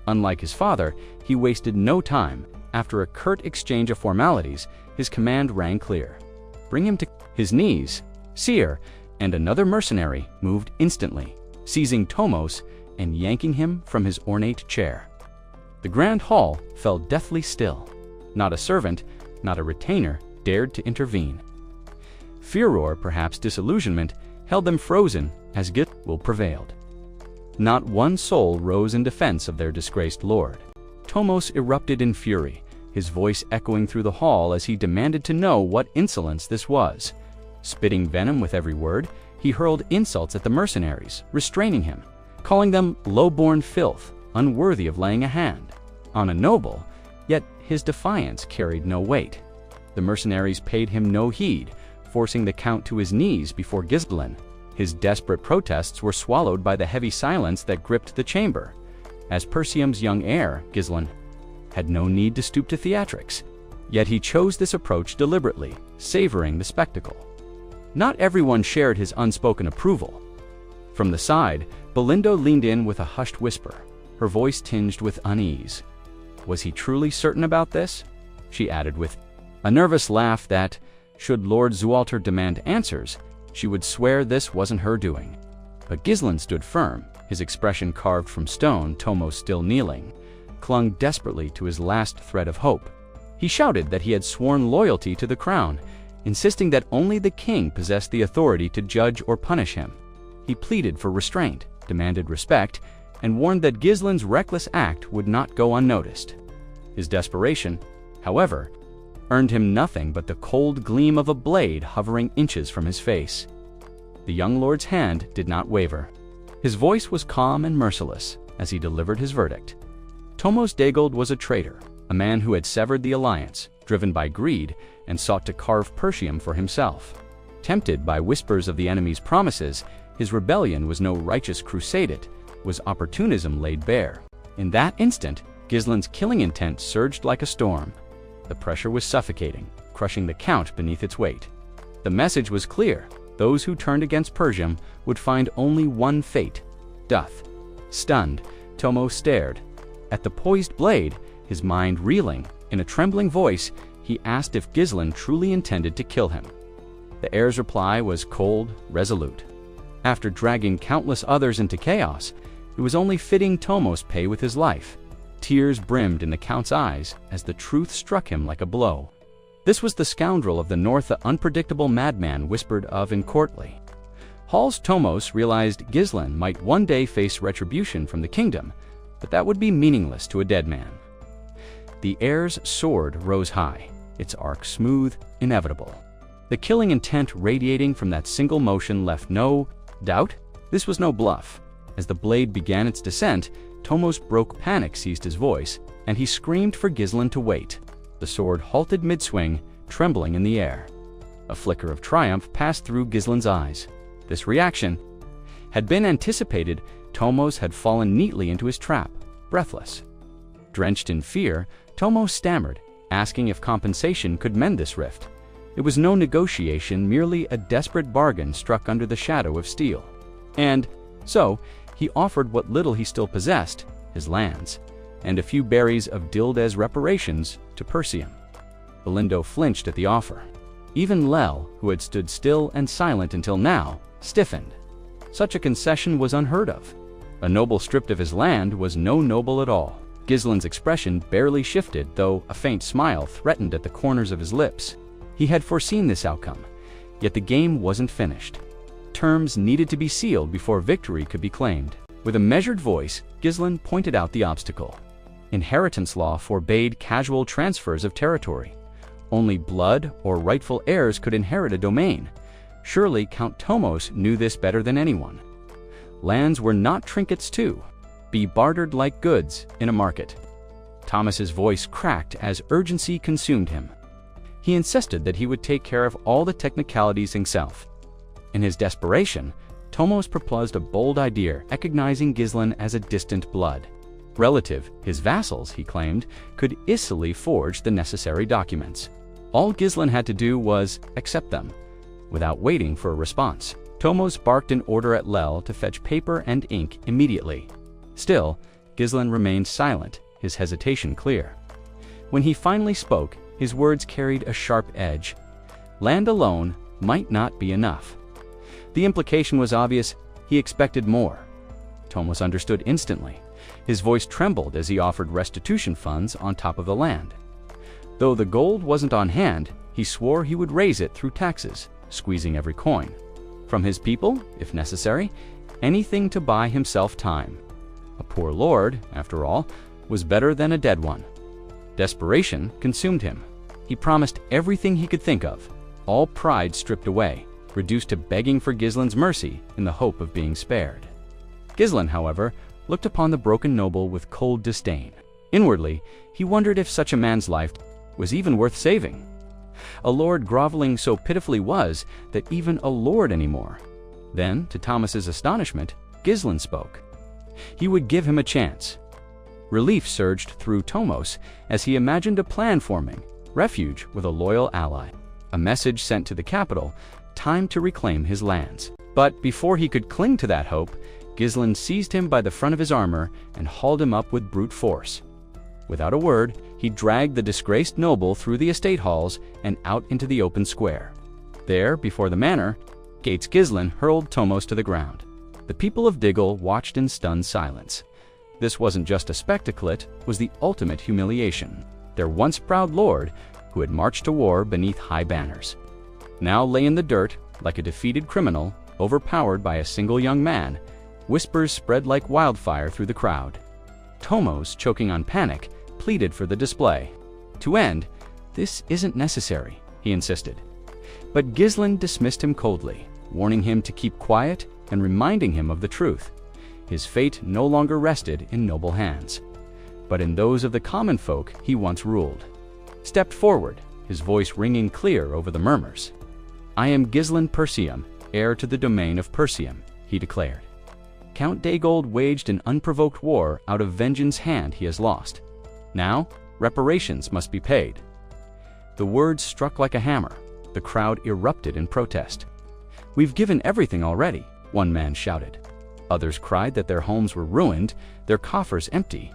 Unlike his father, he wasted no time. After a curt exchange of formalities, his command rang clear. Bring him to his knees. Seer and another mercenary moved instantly, seizing Tomos and yanking him from his ornate chair. The grand hall fell deathly still. Not a servant, not a retainer dared to intervene. Furor, perhaps disillusionment, held them frozen as Gillian prevailed. Not one soul rose in defense of their disgraced lord. Tomos erupted in fury, his voice echoing through the hall as he demanded to know what insolence this was. Spitting venom with every word, he hurled insults at the mercenaries, restraining him, calling them low-born filth, unworthy of laying a hand on a noble, yet his defiance carried no weight. The mercenaries paid him no heed, forcing the count to his knees before Gillian. His desperate protests were swallowed by the heavy silence that gripped the chamber. As Perseum's young heir, Gillian had no need to stoop to theatrics, yet he chose this approach deliberately, savoring the spectacle. Not everyone shared his unspoken approval. From the side, Belinda leaned in with a hushed whisper, her voice tinged with unease. Was he truly certain about this? she added with a nervous laugh that, should Lord Zualter demand answers, she would swear this wasn't her doing. But Gillian stood firm, his expression carved from stone, Tomos still kneeling, clung desperately to his last thread of hope. He shouted that he had sworn loyalty to the crown, insisting that only the king possessed the authority to judge or punish him. He pleaded for restraint, demanded respect, and warned that Gillian's reckless act would not go unnoticed. His desperation, however, earned him nothing but the cold gleam of a blade hovering inches from his face. The young lord's hand did not waver. His voice was calm and merciless as he delivered his verdict. Tomos Daigold was a traitor, a man who had severed the alliance, driven by greed, and sought to carve Persium for himself. Tempted by whispers of the enemy's promises, his rebellion was no righteous crusade, it was opportunism laid bare. In that instant, Gillian's killing intent surged like a storm. The pressure was suffocating, crushing the Count beneath its weight. The message was clear. Those who turned against Persium would find only one fate, death. Stunned, Tomos stared. At the poised blade, his mind reeling, in a trembling voice, he asked if Gillian truly intended to kill him. The heir's reply was cold, resolute. After dragging countless others into chaos, it was only fitting Tomos pay with his life. Tears brimmed in the Count's eyes as the truth struck him like a blow. This was the scoundrel of the north the unpredictable madman whispered of in courtly. Hall's Tomos realized Gillian might one day face retribution from the kingdom, but that would be meaningless to a dead man. The heir's sword rose high, its arc smooth, inevitable. The killing intent radiating from that single motion left no doubt. This was no bluff. As the blade began its descent, Tomos broke. Panic seized his voice, and he screamed for Gillian to wait. The sword halted mid-swing, trembling in the air. A flicker of triumph passed through Gillian's eyes. This reaction had been anticipated. Tomos had fallen neatly into his trap, breathless. Drenched in fear, Tomos stammered, asking if compensation could mend this rift. It was no negotiation, merely a desperate bargain struck under the shadow of steel. And so, he offered what little he still possessed, his lands, and a few berries of Dildes reparations to Persium. Belindo flinched at the offer. Even Lel, who had stood still and silent until now, stiffened. Such a concession was unheard of. A noble stripped of his land was no noble at all. Gillian's expression barely shifted, though a faint smile threatened at the corners of his lips. He had foreseen this outcome, yet the game wasn't finished. Terms needed to be sealed before victory could be claimed. With a measured voice, Gillian pointed out the obstacle. Inheritance law forbade casual transfers of territory. Only blood or rightful heirs could inherit a domain. Surely Count Tomos knew this better than anyone. Lands were not trinkets to be bartered like goods in a market. Thomas's voice cracked as urgency consumed him. He insisted that he would take care of all the technicalities himself. In his desperation, Tomos proposed a bold idea, recognizing Gillian as a distant blood relative. His vassals, he claimed, could easily forge the necessary documents. All Gillian had to do was accept them, without waiting for a response. Tomos barked an order at Lel to fetch paper and ink immediately. Still, Gillian remained silent, his hesitation clear. When he finally spoke, his words carried a sharp edge. Land alone might not be enough. The implication was obvious. He expected more. Tomos understood instantly. His voice trembled as he offered restitution funds on top of the land. Though the gold wasn't on hand, he swore he would raise it through taxes, squeezing every coin. From his people, if necessary, anything to buy himself time. A poor lord, after all, was better than a dead one. Desperation consumed him. He promised everything he could think of, all pride stripped away, reduced to begging for Gillian's mercy in the hope of being spared. Gillian, however, looked upon the broken noble with cold disdain. Inwardly, he wondered if such a man's life was even worth saving. A lord groveling so pitifully was that even a lord anymore. Then, to Thomas's astonishment, Gillian spoke. He would give him a chance. Relief surged through Tomos as he imagined a plan forming, refuge with a loyal ally. A message sent to the capital, time to reclaim his lands. But before he could cling to that hope, Gillian seized him by the front of his armor and hauled him up with brute force. Without a word, he dragged the disgraced noble through the estate halls and out into the open square. There, before the manor gates, Gillian hurled Tomos to the ground. The people of Diggle watched in stunned silence. This wasn't just a spectacle, it was the ultimate humiliation. Their once proud lord, who had marched to war beneath high banners, now lay in the dirt like a defeated criminal, overpowered by a single young man. Whispers spread like wildfire through the crowd. Tomos, choking on panic, pleaded for the display. To end, "This isn't necessary," he insisted. But Gillian dismissed him coldly, warning him to keep quiet and reminding him of the truth. His fate no longer rested in noble hands, but in those of the common folk he once ruled. Stepped forward, his voice ringing clear over the murmurs. "I am Gillian Persium, heir to the domain of Persium," he declared. "Count Daygold waged an unprovoked war out of vengeance hand he has lost. Now, reparations must be paid." The words struck like a hammer. The crowd erupted in protest. "We've given everything already," one man shouted. Others cried that their homes were ruined, their coffers empty,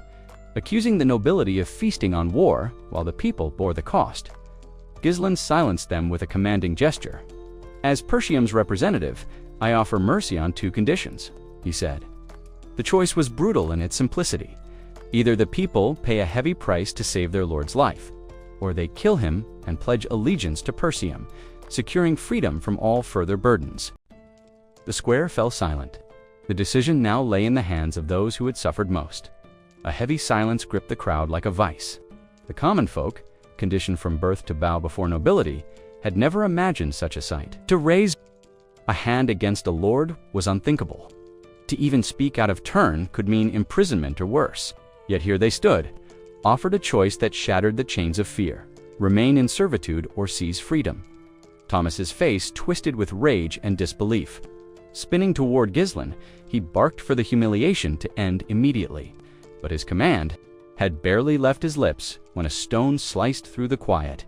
accusing the nobility of feasting on war while the people bore the cost. Gillian silenced them with a commanding gesture. "As Persium's representative, I offer mercy on 2 conditions," he said. The choice was brutal in its simplicity. Either the people pay a heavy price to save their lord's life, or they kill him and pledge allegiance to Persium, securing freedom from all further burdens. The square fell silent. The decision now lay in the hands of those who had suffered most. A heavy silence gripped the crowd like a vice. The common folk, conditioned from birth to bow before nobility, had never imagined such a sight. To raise a hand against a lord was unthinkable. To even speak out of turn could mean imprisonment or worse. Yet here they stood, offered a choice that shattered the chains of fear: remain in servitude or seize freedom. Thomas's face twisted with rage and disbelief. Spinning toward Gillian, he barked for the humiliation to end immediately. But his command had barely left his lips when a stone sliced through the quiet.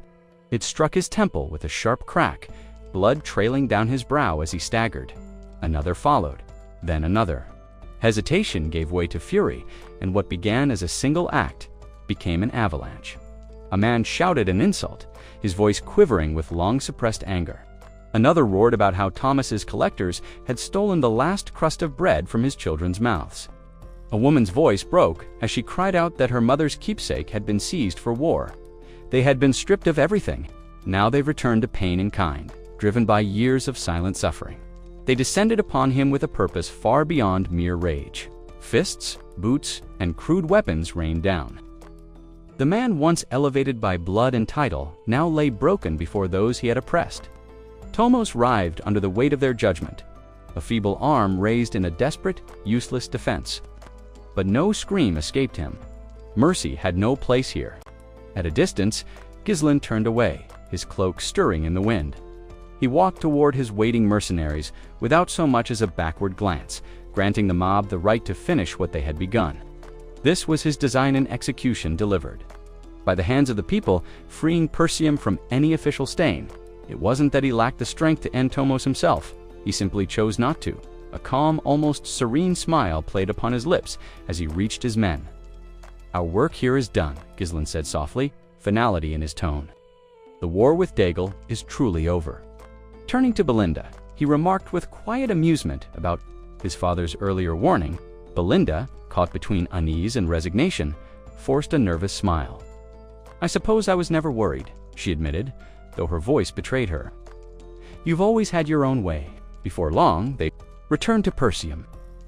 It struck his temple with a sharp crack, blood trailing down his brow as he staggered. Another followed, then another. Hesitation gave way to fury, and what began as a single act became an avalanche. A man shouted an insult, his voice quivering with long-suppressed anger. Another roared about how Thomas's collectors had stolen the last crust of bread from his children's mouths. A woman's voice broke as she cried out that her mother's keepsake had been seized for war. They had been stripped of everything. Now they returned to pain in kind, driven by years of silent suffering. They descended upon him with a purpose far beyond mere rage. Fists, boots, and crude weapons rained down. The man once elevated by blood and title now lay broken before those he had oppressed. Tomos writhed under the weight of their judgment, a feeble arm raised in a desperate, useless defense. But no scream escaped him. Mercy had no place here. At a distance, Gillian turned away, his cloak stirring in the wind. He walked toward his waiting mercenaries without so much as a backward glance, granting the mob the right to finish what they had begun. This was his design and execution delivered. By the hands of the people, freeing Persium from any official stain. It wasn't that he lacked the strength to end Tomos himself. He simply chose not to. A calm, almost serene smile played upon his lips as he reached his men. "Our work here is done," Gillian said softly, finality in his tone. "The war with Daigle is truly over." Turning to Belinda, he remarked with quiet amusement about his father's earlier warning. Belinda, caught between unease and resignation, forced a nervous smile. "I suppose I was never worried," she admitted, though her voice betrayed her. "You've always had your own way." Before long, they returned to Persium.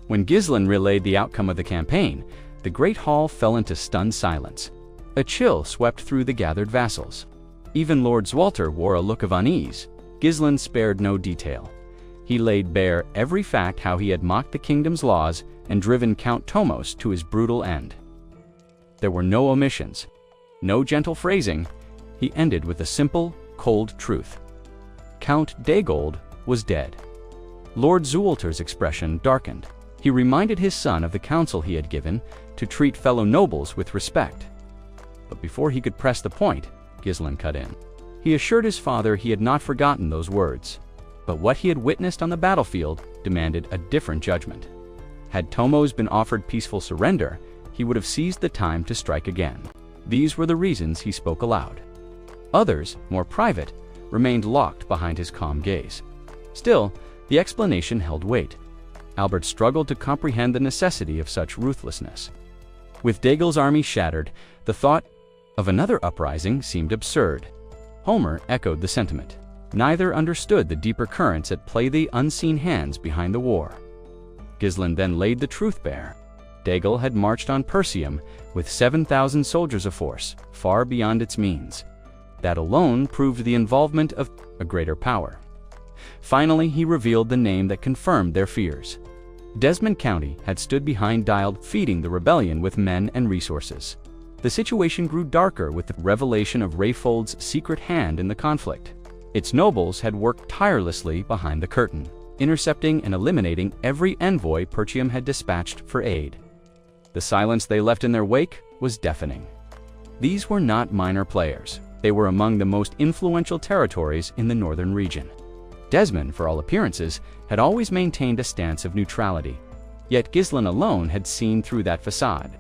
When Gillian relayed the outcome of the campaign, the great hall fell into stunned silence. A chill swept through the gathered vassals. Even Lord Zwalter wore a look of unease. Gillian spared no detail. He laid bare every fact how he had mocked the kingdom's laws and driven Count Tomos to his brutal end. There were no omissions, no gentle phrasing. He ended with a simple, cold truth. Count Daygold was dead. Lord Zwalter's expression darkened. He reminded his son of the counsel he had given to treat fellow nobles with respect. But before he could press the point, Gillian cut in. He assured his father he had not forgotten those words, but what he had witnessed on the battlefield demanded a different judgment. Had Tomos been offered peaceful surrender, he would have seized the time to strike again. These were the reasons he spoke aloud. Others, more private, remained locked behind his calm gaze. Still, the explanation held weight. Albert struggled to comprehend the necessity of such ruthlessness. With Dagel's army shattered, the thought of another uprising seemed absurd. Homer echoed the sentiment. Neither understood the deeper currents at play, the unseen hands behind the war. Gillian then laid the truth bare. Dagel had marched on Perseum with 7,000 soldiers of force, far beyond its means. That alone proved the involvement of a greater power. Finally, he revealed the name that confirmed their fears. Desmond County had stood behind Dial, feeding the rebellion with men and resources. The situation grew darker with the revelation of Rayfold's secret hand in the conflict. Its nobles had worked tirelessly behind the curtain, intercepting and eliminating every envoy Perseum had dispatched for aid. The silence they left in their wake was deafening. These were not minor players. They were among the most influential territories in the northern region. Desmond, for all appearances, had always maintained a stance of neutrality. Yet Gillian alone had seen through that facade.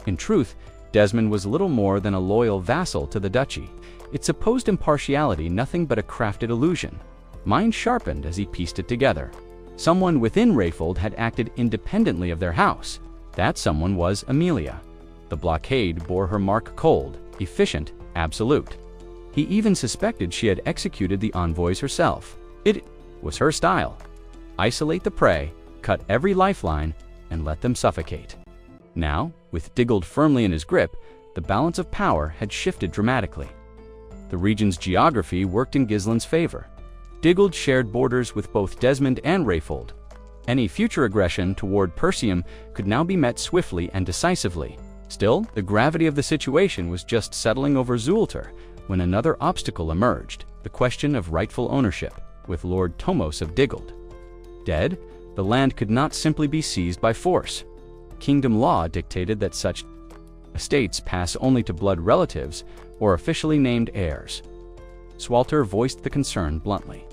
In truth, Desmond was little more than a loyal vassal to the duchy, its supposed impartiality nothing but a crafted illusion. Mind sharpened as he pieced it together. Someone within Rayfold had acted independently of their house. That someone was Amelia. The blockade bore her mark: cold, efficient, absolute. He even suspected she had executed the envoys herself. It was her style. Isolate the prey, cut every lifeline, and let them suffocate. Now, with Diggold firmly in his grip, the balance of power had shifted dramatically. The region's geography worked in Gillian's favor. Diggold shared borders with both Desmond and Rayfold. Any future aggression toward Perseum could now be met swiftly and decisively. Still, the gravity of the situation was just settling over Zulter when another obstacle emerged: the question of rightful ownership, with Lord Tomos of Diggold dead. The land could not simply be seized by force. Kingdom law dictated that such estates pass only to blood relatives or officially named heirs. Swalter voiced the concern bluntly.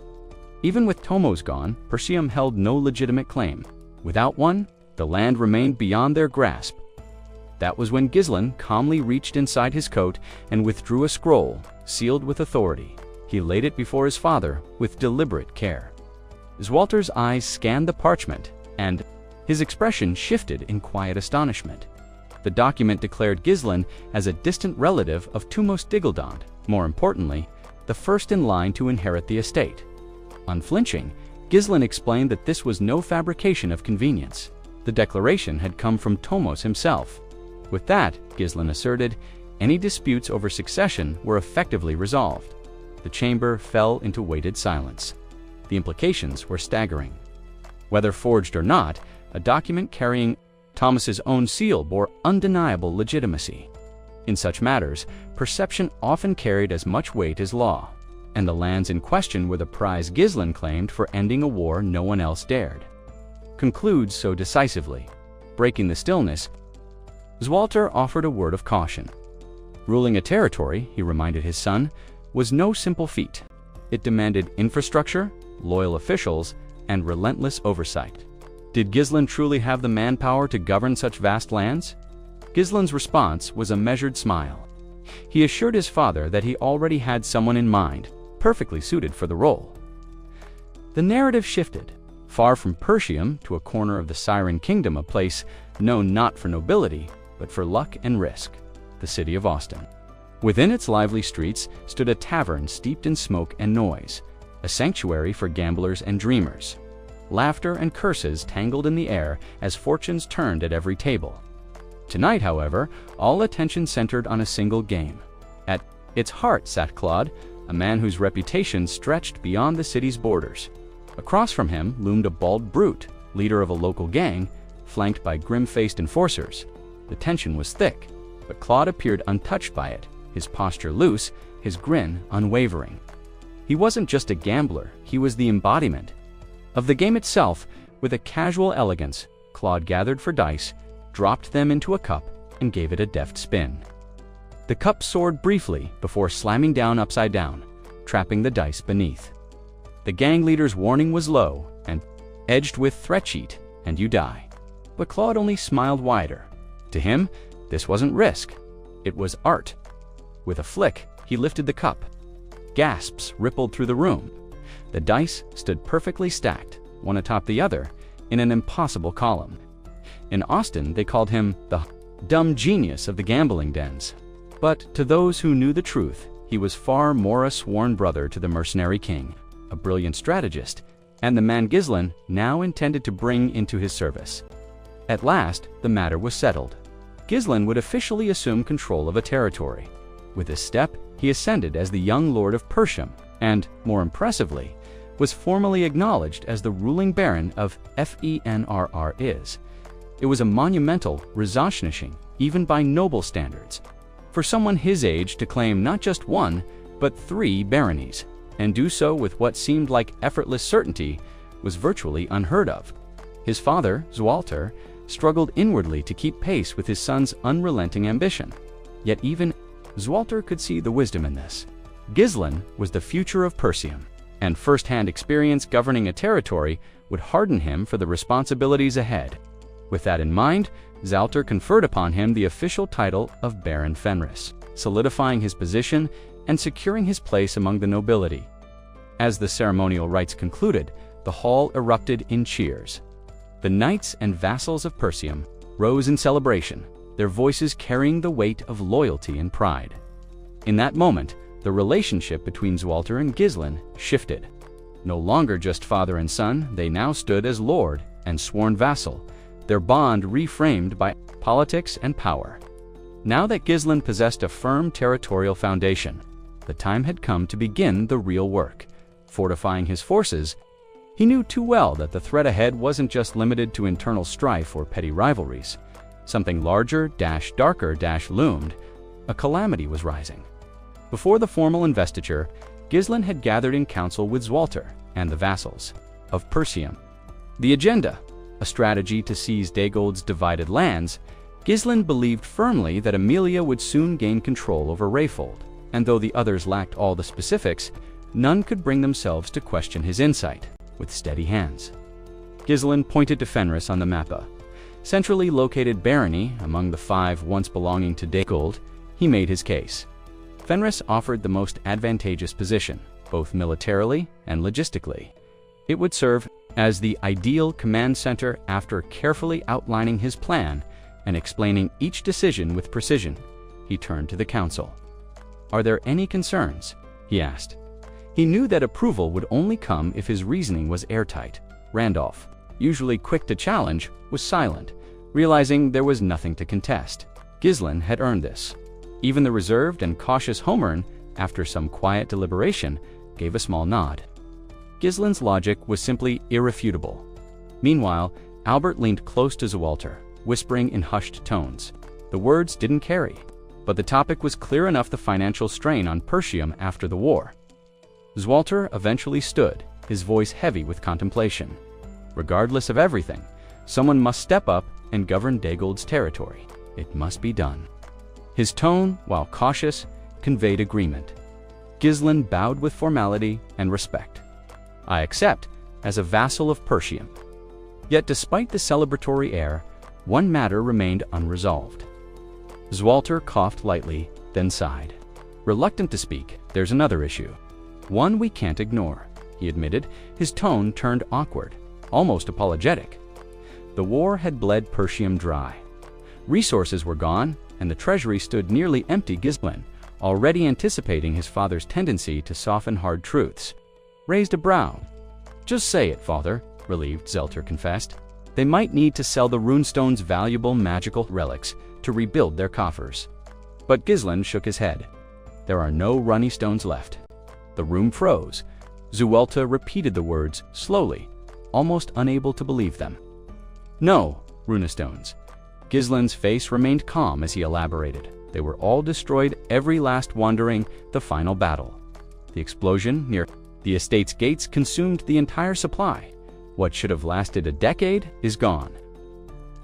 Even with Tomos gone, Perseum held no legitimate claim. Without one, the land remained beyond their grasp. That was when Gillian calmly reached inside his coat and withdrew a scroll, sealed with authority. He laid it before his father with deliberate care. Zwalter's eyes scanned the parchment, and his expression shifted in quiet astonishment. The document declared Gillian as a distant relative of Tumos Diggeldond, more importantly, the first in line to inherit the estate. Unflinching, Gillian explained that this was no fabrication of convenience. The declaration had come from Tomos himself. With that, Gillian asserted, any disputes over succession were effectively resolved. The chamber fell into weighted silence. The implications were staggering. Whether forged or not, a document carrying Thomas's own seal bore undeniable legitimacy. In such matters, perception often carried as much weight as law, and the lands in question were the prize Gillian claimed for ending a war no one else dared. Concludes so decisively. Breaking the stillness, Zwalter offered a word of caution. Ruling a territory, he reminded his son, was no simple feat. It demanded infrastructure, loyal officials, and relentless oversight. Did Gillian truly have the manpower to govern such vast lands? Gillian's response was a measured smile. He assured his father that he already had someone in mind, perfectly suited for the role. The narrative shifted, far from Perseum to a corner of the Siren Kingdom, a place known not for nobility, but for luck and risk, the city of Austin. Within its lively streets stood a tavern steeped in smoke and noise, a sanctuary for gamblers and dreamers. Laughter and curses tangled in the air as fortunes turned at every table. Tonight, however, all attention centered on a single game. At its heart sat Claude, a man whose reputation stretched beyond the city's borders. Across from him loomed a bald brute, leader of a local gang, flanked by grim-faced enforcers. The tension was thick, but Claude appeared untouched by it, his posture loose, his grin unwavering. He wasn't just a gambler, he was the embodiment of the game itself. With a casual elegance, Claude gathered for dice, dropped them into a cup, and gave it a deft spin. The cup soared briefly before slamming down upside down, trapping the dice beneath. The gang leader's warning was low and edged with threat sheet, and you die. But Claude only smiled wider. To him, this wasn't risk. It was art. With a flick, he lifted the cup. Gasps rippled through the room. The dice stood perfectly stacked, one atop the other, in an impossible column. In Austin, they called him the dumb genius of the gambling dens. But to those who knew the truth, he was far more a sworn brother to the mercenary king, a brilliant strategist, and the man Gillian now intended to bring into his service. At last, the matter was settled. Gillian would officially assume control of a territory. With this step, he ascended as the young lord of Persium, and, more impressively, was formally acknowledged as the ruling baron of Fenrr. It was a monumental resonishing, even by noble standards. For someone his age to claim not just one, but 3 baronies, and do so with what seemed like effortless certainty, was virtually unheard of. His father, Zualter, struggled inwardly to keep pace with his son's unrelenting ambition. Yet even Zualter could see the wisdom in this. Gillian was the future of Persium, and first-hand experience governing a territory would harden him for the responsibilities ahead. With that in mind, Zualter conferred upon him the official title of Baron Fenris, solidifying his position and securing his place among the nobility. As the ceremonial rites concluded, the hall erupted in cheers. The knights and vassals of Persium rose in celebration, their voices carrying the weight of loyalty and pride. In that moment, the relationship between Zualter and Gillian shifted. No longer just father and son, they now stood as lord and sworn vassal, their bond reframed by politics and power. Now that Gillian possessed a firm territorial foundation, the time had come to begin the real work. Fortifying his forces, he knew too well that the threat ahead wasn't just limited to internal strife or petty rivalries. Something larger, darker, loomed. A calamity was rising. Before the formal investiture, Gillian had gathered in council with Zualter and the vassals of Persium. The agenda: a strategy to seize Dagold's divided lands. Gillian believed firmly that Amelia would soon gain control over Rayfold, and though the others lacked all the specifics, none could bring themselves to question his insight. With steady hands, Gillian pointed to Fenris on the mappa. Centrally located barony among the 5 once belonging to Dagold, he made his case. Fenris offered the most advantageous position, both militarily and logistically. It would serve as the ideal command center. After carefully outlining his plan and explaining each decision with precision, he turned to the council. "Are there any concerns?" he asked. He knew that approval would only come if his reasoning was airtight. Randolph, usually quick to challenge, was silent, realizing there was nothing to contest. Gillian had earned this. Even the reserved and cautious Homern, after some quiet deliberation, gave a small nod. Gillian's logic was simply irrefutable. Meanwhile, Albert leaned close to Zualter, whispering in hushed tones. The words didn't carry, but the topic was clear enough: the financial strain on Persium after the war. Zualter eventually stood, his voice heavy with contemplation. Regardless of everything, someone must step up and govern Dagold's territory. It must be done. His tone, while cautious, conveyed agreement. Gillian bowed with formality and respect. "I accept, as a vassal of Persium." Yet despite the celebratory air, one matter remained unresolved. Zualter coughed lightly, then sighed. Reluctant to speak, "There's another issue. One we can't ignore," he admitted, his tone turned awkward, almost apologetic. The war had bled Persium dry. Resources were gone, and the treasury stood nearly empty. Gillian, already anticipating his father's tendency to soften hard truths, raised a brow. "Just say it, father," relieved Zualter confessed. "They might need to sell the runestone's valuable magical relics to rebuild their coffers." But Gillian shook his head. "There are no runny stones left." The room froze. Zualter repeated the words slowly, almost unable to believe them. "No, runestones." Gillian's face remained calm as he elaborated. "They were all destroyed, every last one during the final battle. The explosion near the estate's gates consumed the entire supply. What should have lasted a decade is gone."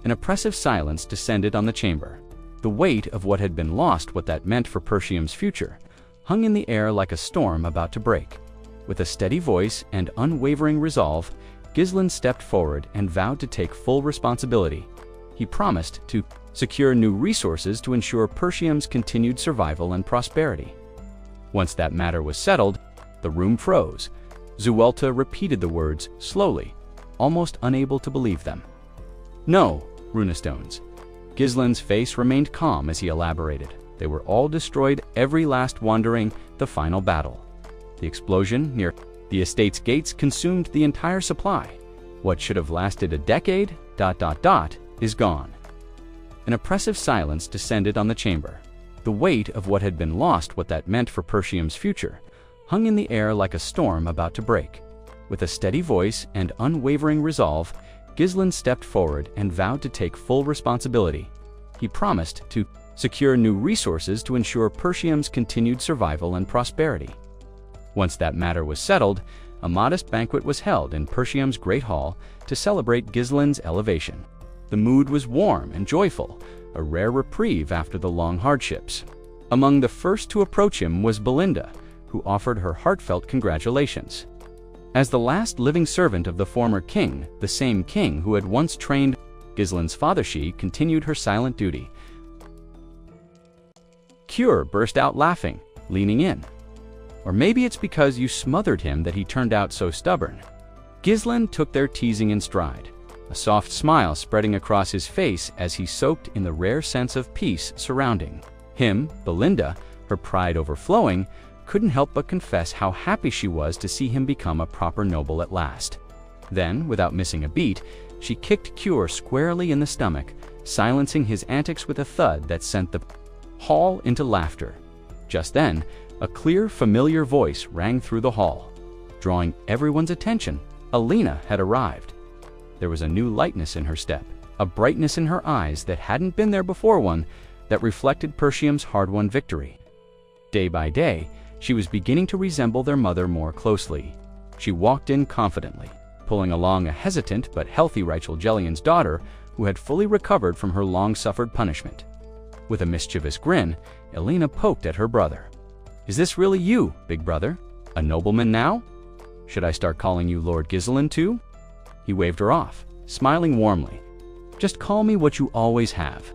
An oppressive silence descended on the chamber. The weight of what had been lost, what that meant for Persium's future, hung in the air like a storm about to break. With a steady voice and unwavering resolve, Gillian stepped forward and vowed to take full responsibility. He promised to secure new resources to ensure Persium's continued survival and prosperity. Once that matter was settled, the room froze. Zuelta repeated the words slowly, almost unable to believe them. No, runestones. Gislin's face remained calm as he elaborated. They were all destroyed, every last one during the final battle. The explosion near the estate's gates consumed the entire supply. What should have lasted a decade, is gone. An oppressive silence descended on the chamber. The weight of what had been lost, what that meant for Persium's future, hung in the air like a storm about to break. With a steady voice and unwavering resolve, Gillian stepped forward and vowed to take full responsibility. He promised to secure new resources to ensure Persium's continued survival and prosperity. Once that matter was settled, a modest banquet was held in Persium's Great Hall to celebrate Gillian's elevation. The mood was warm and joyful, a rare reprieve after the long hardships. Among the first to approach him was Belinda, who offered her heartfelt congratulations. As the last living servant of the former king, the same king who had once trained Gillian's father, she continued her silent duty. Cure burst out laughing, leaning in. Or maybe it's because you smothered him that he turned out so stubborn. Gillian took their teasing in stride, a soft smile spreading across his face as he soaked in the rare sense of peace surrounding him. Belinda, her pride overflowing, couldn't help but confess how happy she was to see him become a proper noble at last. Then, without missing a beat, she kicked Cure squarely in the stomach, silencing his antics with a thud that sent the hall into laughter. Just then, a clear, familiar voice rang through the hall. Drawing everyone's attention, Alina had arrived. There was a new lightness in her step, a brightness in her eyes that hadn't been there before, one that reflected Persium's hard-won victory. Day by day, she was beginning to resemble their mother more closely. She walked in confidently, pulling along a hesitant but healthy Rachel Gillian's daughter who had fully recovered from her long-suffered punishment. With a mischievous grin, Alina poked at her brother. "Is this really you, big brother? A nobleman now? Should I start calling you Lord Gillian too?" He waved her off, smiling warmly. "Just call me what you always have,